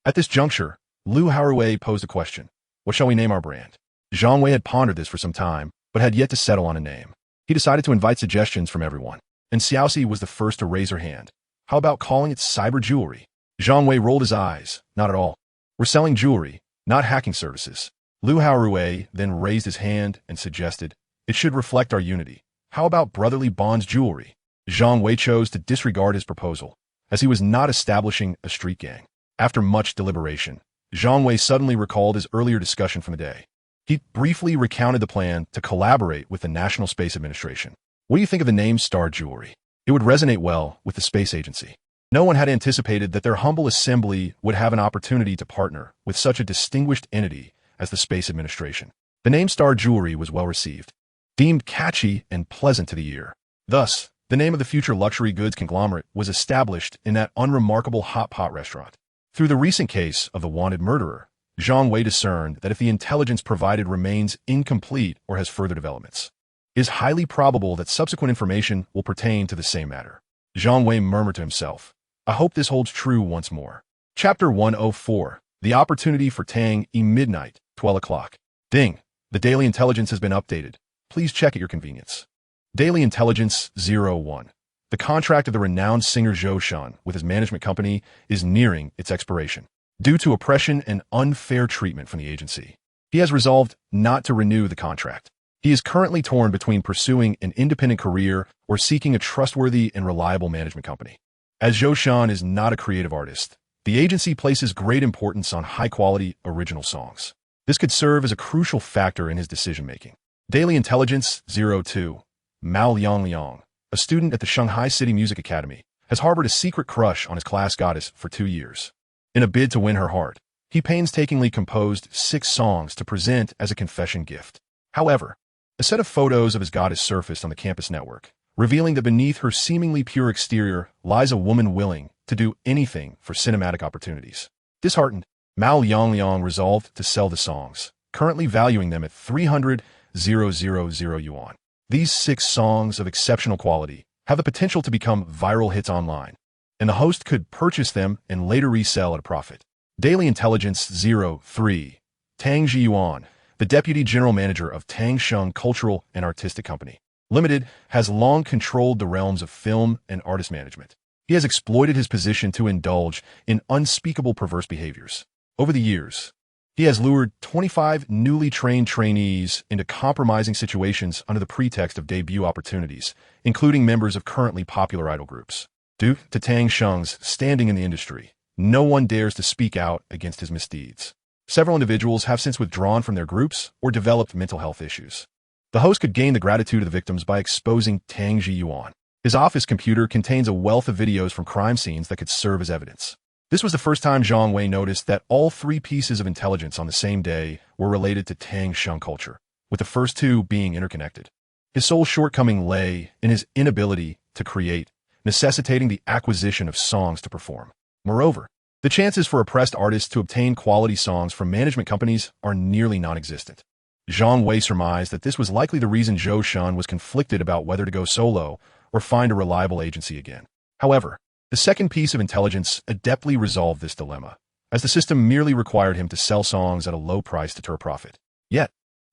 At this juncture, Lu Haorui posed a question. What shall we name our brand? Zhang Wei had pondered this for some time, but had yet to settle on a name. He decided to invite suggestions from everyone, and Xiaoxi was the first to raise her hand. How about calling it cyber jewelry? Zhang Wei rolled his eyes. Not at all. We're selling jewelry, not hacking services. Lu Haorui then raised his hand and suggested, it should reflect our unity. How about brotherly bonds jewelry? Zhang Wei chose to disregard his proposal, as he was not establishing a street gang. After much deliberation, Zhang Wei suddenly recalled his earlier discussion from the day. He briefly recounted the plan to collaborate with the National Space Administration. What do you think of the name Star Jewelry? It would resonate well with the space agency. No one had anticipated that their humble assembly would have an opportunity to partner with such a distinguished entity as the Space Administration. The name Star Jewelry was well received, deemed catchy and pleasant to the ear. Thus, the name of the future luxury goods conglomerate was established in that unremarkable hot pot restaurant. Through the recent case of the wanted murderer, Zhang Wei discerned that if the intelligence provided remains incomplete or has further developments, it is highly probable that subsequent information will pertain to the same matter. Zhang Wei murmured to himself, I hope this holds true once more. Chapter 104. The Opportunity for Tang Midnight, 12 o'clock. Ding. The Daily Intelligence has been updated. Please check at your convenience. Daily Intelligence 01. The contract of the renowned singer Zhou Shan with his management company is nearing its expiration. Due to oppression and unfair treatment from the agency, he has resolved not to renew the contract. He is currently torn between pursuing an independent career or seeking a trustworthy and reliable management company. As Zhou Shan is not a creative artist, the agency places great importance on high-quality, original songs. This could serve as a crucial factor in his decision-making. Daily Intelligence 02. Mao Liang, a student at the Shanghai City Music Academy, has harbored a secret crush on his class goddess for 2 years. In a bid to win her heart, he painstakingly composed 6 songs to present as a confession gift. However, a set of photos of his goddess surfaced on the campus network, revealing that beneath her seemingly pure exterior lies a woman willing to do anything for cinematic opportunities. Disheartened, Mao Liang resolved to sell the songs, currently valuing them at 300,000 yuan. These 6 songs of exceptional quality have the potential to become viral hits online, and the host could purchase them and later resell at a profit. Daily Intelligence 03. Tang Zhiyuan, the deputy general manager of Tangsheng Cultural and Artistic Company Limited, has long controlled the realms of film and artist management. He has exploited his position to indulge in unspeakable perverse behaviors. Over the years, he has lured 25 newly trained trainees into compromising situations under the pretext of debut opportunities, including members of currently popular idol groups. Due to Tang Sheng's standing in the industry, no one dares to speak out against his misdeeds. Several individuals have since withdrawn from their groups or developed mental health issues. The host could gain the gratitude of the victims by exposing Tang Zhiyuan. His office computer contains a wealth of videos from crime scenes that could serve as evidence. This was the first time Zhang Wei noticed that all 3 pieces of intelligence on the same day were related to Tang Sheng culture, with the first 2 being interconnected. His sole shortcoming lay in his inability to create, necessitating the acquisition of songs to perform. Moreover, The chances for oppressed artists to obtain quality songs from management companies are nearly non-existent. Zhang Wei surmised that this was likely the reason Zhou Shun was conflicted about whether to go solo or find a reliable agency again. However, the second piece of intelligence adeptly resolved this dilemma, as the system merely required him to sell songs at a low price to deter profit. Yet,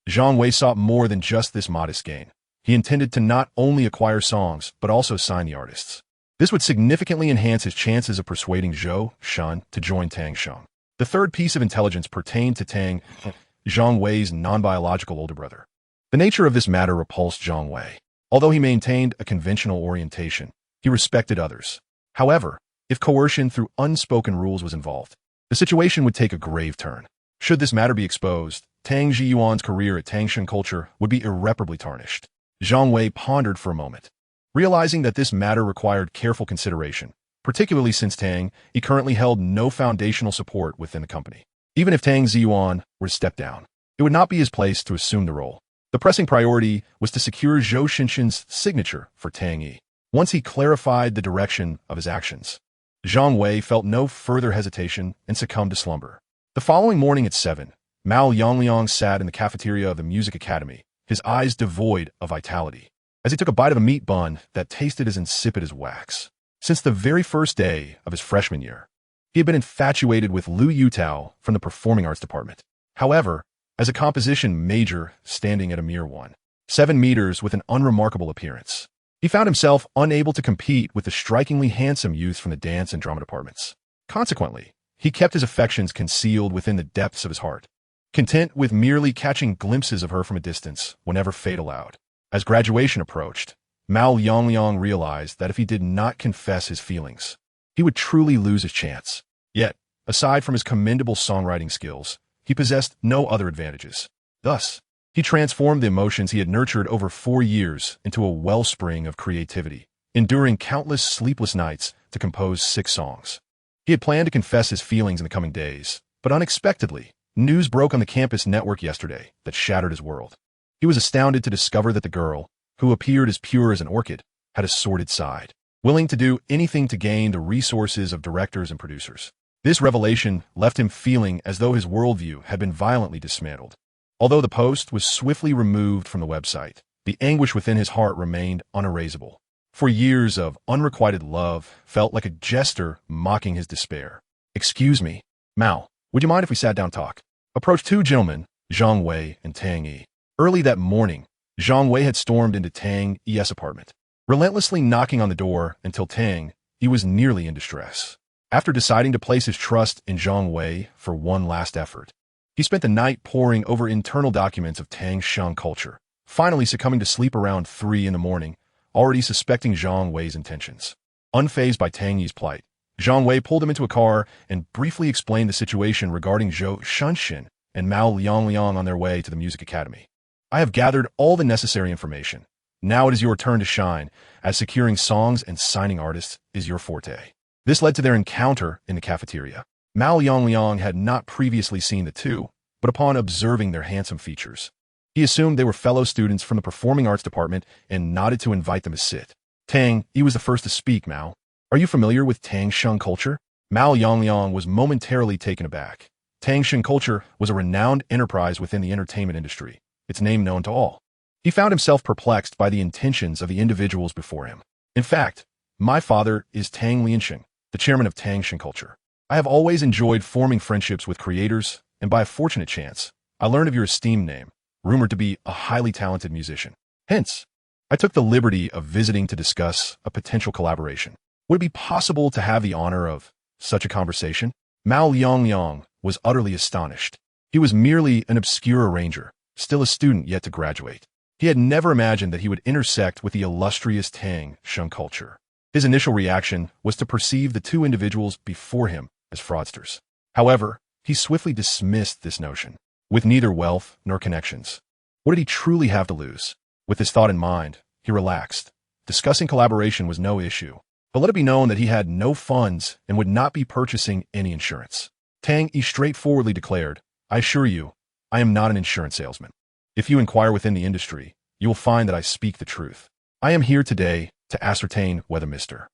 Zhang Wei sought more than just this modest gain. He intended to not only acquire songs, but also sign the artists. This would significantly enhance his chances of persuading Zhou Shun to join Tang Sheng. The third piece of intelligence pertained to Zhang Wei's non-biological older brother. The nature of this matter repulsed Zhang Wei. Although he maintained a conventional orientation, he respected others. However, if coercion through unspoken rules was involved, the situation would take a grave turn. Should this matter be exposed, Tang Zhiyuan's career at Tangshan Culture would be irreparably tarnished. Zhang Wei pondered for a moment, realizing that this matter required careful consideration, particularly since Tang he currently held no foundational support within the company. Even if Tang Zhiyuan were to step down, it would not be his place to assume the role. The pressing priority was to secure Zhou Shinshin's signature for Tang Yi. Once he clarified the direction of his actions, Zhang Wei felt no further hesitation and succumbed to slumber. The following morning at 7, Mao Yongliang sat in the cafeteria of the Music Academy, his eyes devoid of vitality, as he took a bite of a meat bun that tasted as insipid as wax. Since the very first day of his freshman year, he had been infatuated with Lu Yutao from the Performing Arts Department. However, as a composition major standing at a mere 1.7 meters with an unremarkable appearance, he found himself unable to compete with the strikingly handsome youths from the dance and drama departments. Consequently, he kept his affections concealed within the depths of his heart, content with merely catching glimpses of her from a distance whenever fate allowed. As graduation approached, Mao Yongliang realized that if he did not confess his feelings, he would truly lose his chance. Yet, aside from his commendable songwriting skills, he possessed no other advantages. Thus, he transformed the emotions he had nurtured over 4 years into a wellspring of creativity, enduring countless sleepless nights to compose 6 songs. He had planned to confess his feelings in the coming days, but unexpectedly, news broke on the campus network yesterday that shattered his world. He was astounded to discover that the girl, who appeared as pure as an orchid, had a sordid side, willing to do anything to gain the resources of directors and producers. This revelation left him feeling as though his worldview had been violently dismantled. Although the post was swiftly removed from the website, the anguish within his heart remained unerasable. For years of unrequited love felt like a jester mocking his despair. "Excuse me, Mao, would you mind if we sat down and talk?" Approached 2 gentlemen, Zhang Wei and Tang Yi. Early that morning, Zhang Wei had stormed into Tang Yi's apartment, relentlessly knocking on the door until Tang Yi was nearly in distress. After deciding to place his trust in Zhang Wei for one last effort, he spent the night poring over internal documents of Tangshan Culture, finally succumbing to sleep around 3 in the morning, already suspecting Zhang Wei's intentions. Unfazed by Tang Yi's plight, Zhang Wei pulled him into a car and briefly explained the situation regarding Zhou Shinshin and Mao Liangliang on their way to the Music Academy. "I have gathered all the necessary information. Now it is your turn to shine, as securing songs and signing artists is your forte." This led to their encounter in the cafeteria. Mao Yongliang had not previously seen the two, but upon observing their handsome features, he assumed they were fellow students from the Performing Arts Department and nodded to invite them to sit. "Tang, he was the first to speak, Mao. Are you familiar with Tangshan Culture?" Mao Yongliang was momentarily taken aback. Tangshan Culture was a renowned enterprise within the entertainment industry, its name known to all. He found himself perplexed by the intentions of the individuals before him. "In fact, my father is Tang Lianxing, the chairman of Tangshan Culture. I have always enjoyed forming friendships with creators, and by a fortunate chance, I learned of your esteemed name, rumored to be a highly talented musician. Hence, I took the liberty of visiting to discuss a potential collaboration. Would it be possible to have the honor of such a conversation?" Mao Yongliang was utterly astonished. He was merely an obscure arranger, still a student yet to graduate. He had never imagined that he would intersect with the illustrious Tangshan Culture. His initial reaction was to perceive the 2 individuals before him as fraudsters. However, he swiftly dismissed this notion. With neither wealth nor connections, what did he truly have to lose? With this thought in mind, he relaxed. Discussing collaboration was no issue, but let it be known that he had no funds and would not be purchasing any insurance. Tang Yi straightforwardly declared, "I assure you, I am not an insurance salesman. If you inquire within the industry, you will find that I speak the truth. I am here today to ascertain whether Mr.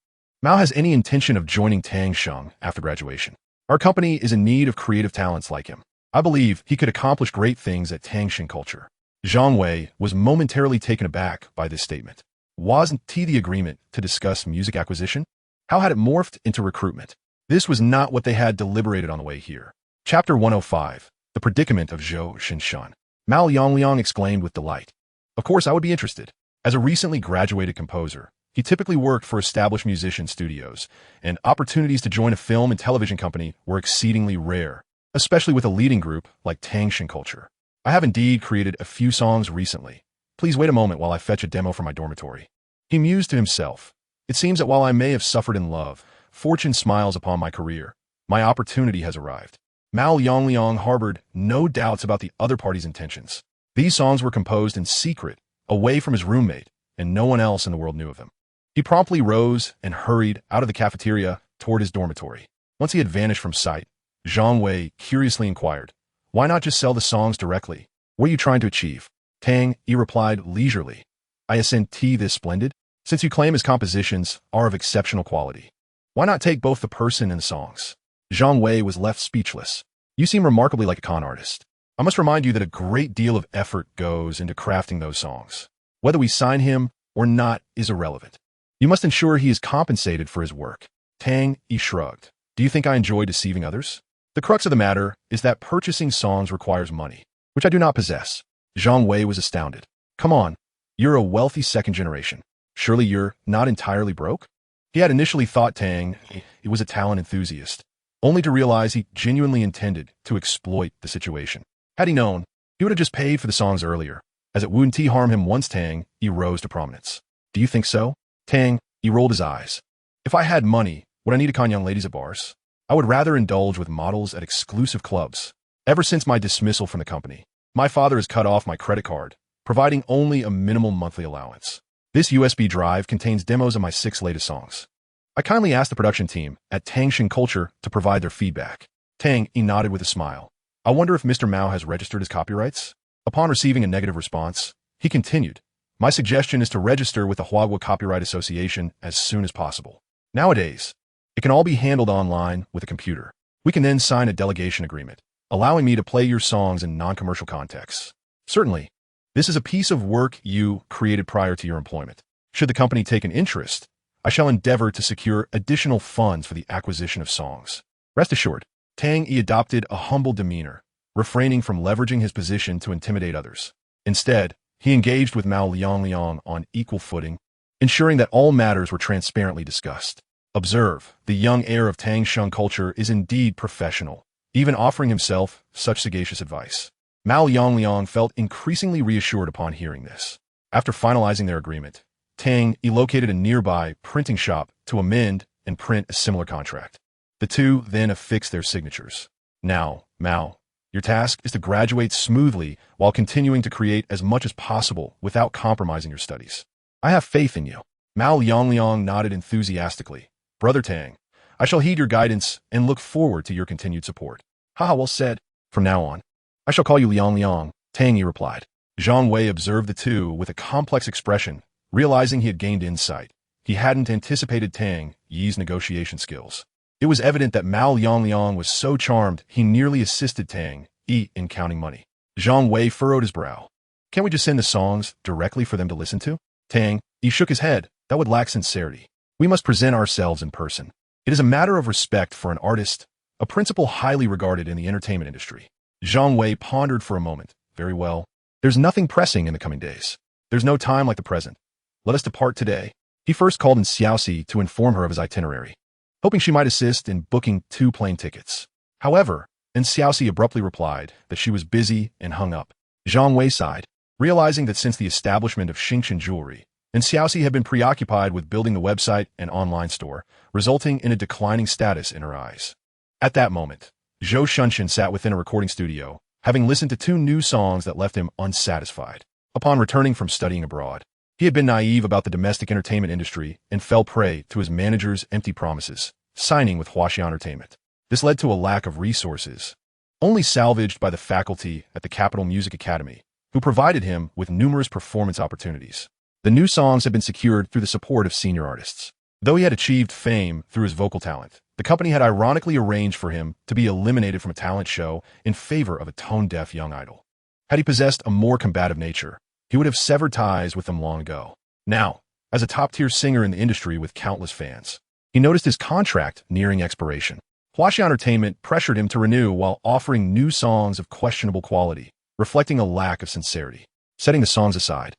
Mao has any intention of joining Tangshan after graduation." Our company is in need of creative talents like him. I believe he could accomplish great things at Tangshan Culture. Zhang Wei was momentarily taken aback by this statement. Wasn't the agreement to discuss music acquisition? How had it morphed into recruitment? This was not what they had deliberated on the way here. Chapter 105, The Predicament of Zhou Xinshan. Mao Yongliang exclaimed with delight. Of course, I would be interested. As a recently graduated composer, he typically worked for established musician studios, and opportunities to join a film and television company were exceedingly rare, especially with a leading group like Tangshan Culture. I have indeed created a few songs recently. Please wait a moment while I fetch a demo from my dormitory. He mused to himself. It seems that while I may have suffered in love, fortune smiles upon my career. My opportunity has arrived. Mao Yongliang harbored no doubts about the other party's intentions. These songs were composed in secret, away from his roommate, and no one else in the world knew of them. He promptly rose and hurried out of the cafeteria toward his dormitory. Once he had vanished from sight, Zhang Wei curiously inquired, "Why not just sell the songs directly? What are you trying to achieve?" Tang Yi replied leisurely, "I assent this splendid, since you claim his compositions are of exceptional quality. Why not take both the person and the songs?" Zhang Wei was left speechless. "You seem remarkably like a con artist. I must remind you that a great deal of effort goes into crafting those songs. Whether we sign him or not is irrelevant. You must ensure he is compensated for his work." Tang Yi shrugged. "Do you think I enjoy deceiving others? The crux of the matter is that purchasing songs requires money, which I do not possess." Zhang Wei was astounded. "Come on, you're a wealthy second generation. Surely you're not entirely broke?" He had initially thought Tang Yi was a talent enthusiast, only to realize he genuinely intended to exploit the situation. Had he known, he would have just paid for the songs earlier, as it wouldn't harm him once Tang Yi rose to prominence. "Do you think so?" Tang Yi rolled his eyes. "If I had money, would I need to con young ladies at bars? I would rather indulge with models at exclusive clubs. Ever since my dismissal from the company, my father has cut off my credit card, providing only a minimal monthly allowance. This USB drive contains demos of my 6 latest songs. I kindly asked the production team at Tangshan Culture to provide their feedback." Tang Yi nodded with a smile. "I wonder if Mr. Mao has registered his copyrights?" Upon receiving a negative response, he continued, "My suggestion is to register with the Huagua Copyright Association as soon as possible. Nowadays, it can all be handled online with a computer. We can then sign a delegation agreement, allowing me to play your songs in non-commercial contexts. Certainly, this is a piece of work you created prior to your employment. Should the company take an interest, I shall endeavor to secure additional funds for the acquisition of songs." Rest assured, Tang Yi adopted a humble demeanor, refraining from leveraging his position to intimidate others. Instead, he engaged with Mao Liang on equal footing, ensuring that all matters were transparently discussed. Observe, the young heir of Tangshan Culture is indeed professional, even offering himself such sagacious advice. Mao Yongliang felt increasingly reassured upon hearing this. After finalizing their agreement, Tang Yi located a nearby printing shop to amend and print a similar contract. The two then affixed their signatures. "Now, Mao, your task is to graduate smoothly while continuing to create as much as possible without compromising your studies. I have faith in you." Mao Yongliang nodded enthusiastically. "Brother Tang, I shall heed your guidance and look forward to your continued support." "Haha, well said. From now on, I shall call you Liang," Tang Yi replied. Zhang Wei observed the two with a complex expression, realizing he had gained insight. He hadn't anticipated Tang Yi's negotiation skills. It was evident that Mao Yongliang was so charmed he nearly assisted Tang Yi in counting money. Zhang Wei furrowed his brow. "Can't we just send the songs directly for them to listen to?" Tang Yi shook his head. "That would lack sincerity. We must present ourselves in person. It is a matter of respect for an artist, a principle highly regarded in the entertainment industry." Zhang Wei pondered for a moment. "Very well. There's nothing pressing in the coming days. There's no time like the present. Let us depart today." He first called in Xiaoxi to inform her of his itinerary, hoping she might assist in booking 2 plane tickets. However, Xiaoxi abruptly replied that she was busy and hung up. Zhang Wei sighed, realizing that since the establishment of Xingchen Jewelry, Xiaoxi had been preoccupied with building the website and online store, resulting in a declining status in her eyes. At that moment, Zhou Shunshin sat within a recording studio, having listened to 2 new songs that left him unsatisfied. Upon returning from studying abroad, he had been naive about the domestic entertainment industry and fell prey to his manager's empty promises, signing with Huaxia Entertainment. This led to a lack of resources, only salvaged by the faculty at the Capital Music Academy, who provided him with numerous performance opportunities. The new songs had been secured through the support of senior artists. Though he had achieved fame through his vocal talent, the company had ironically arranged for him to be eliminated from a talent show in favor of a tone-deaf young idol. Had he possessed a more combative nature, he would have severed ties with them long ago. Now, as a top-tier singer in the industry with countless fans, he noticed his contract nearing expiration. Huaxia Entertainment pressured him to renew while offering new songs of questionable quality, reflecting a lack of sincerity. Setting the songs aside,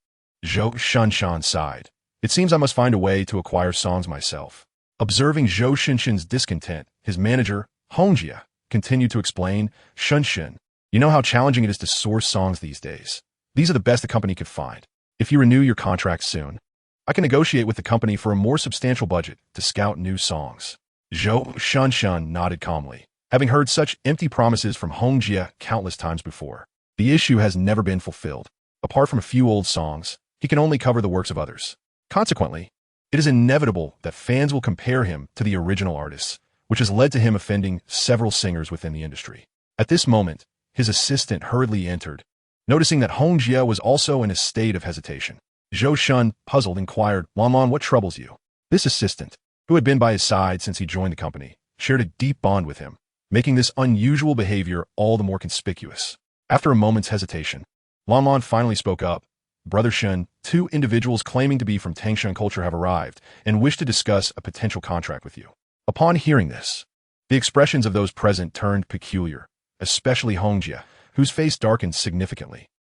Zhou Shanshan sighed. It seems I must find a way to acquire songs myself. Observing Zhou Shinshin's discontent, his manager, Hongjia, continued to explain, Shinshin, you know how challenging it is to source songs these days. These are the best the company could find. If you renew your contract soon, I can negotiate with the company for a more substantial budget to scout new songs. Zhou Shanshan nodded calmly, having heard such empty promises from Hongjia countless times before. The issue has never been fulfilled. Apart from a few old songs, he can only cover the works of others. Consequently, it is inevitable that fans will compare him to the original artists, which has led to him offending several singers within the industry. At this moment, his assistant hurriedly entered, noticing that Hongjia was also in a state of hesitation. Zhou Shun, puzzled, inquired, Lanlan, what troubles you? This assistant, who had been by his side since he joined the company, shared a deep bond with him, making this unusual behavior all the more conspicuous. After a moment's hesitation, Lanlan finally spoke up. Brother Shun, two individuals claiming to be from Tangshan culture have arrived and wish to discuss a potential contract with you. Upon hearing this, the expressions of those present turned peculiar, especially Hongjia, whose face darkened significantly.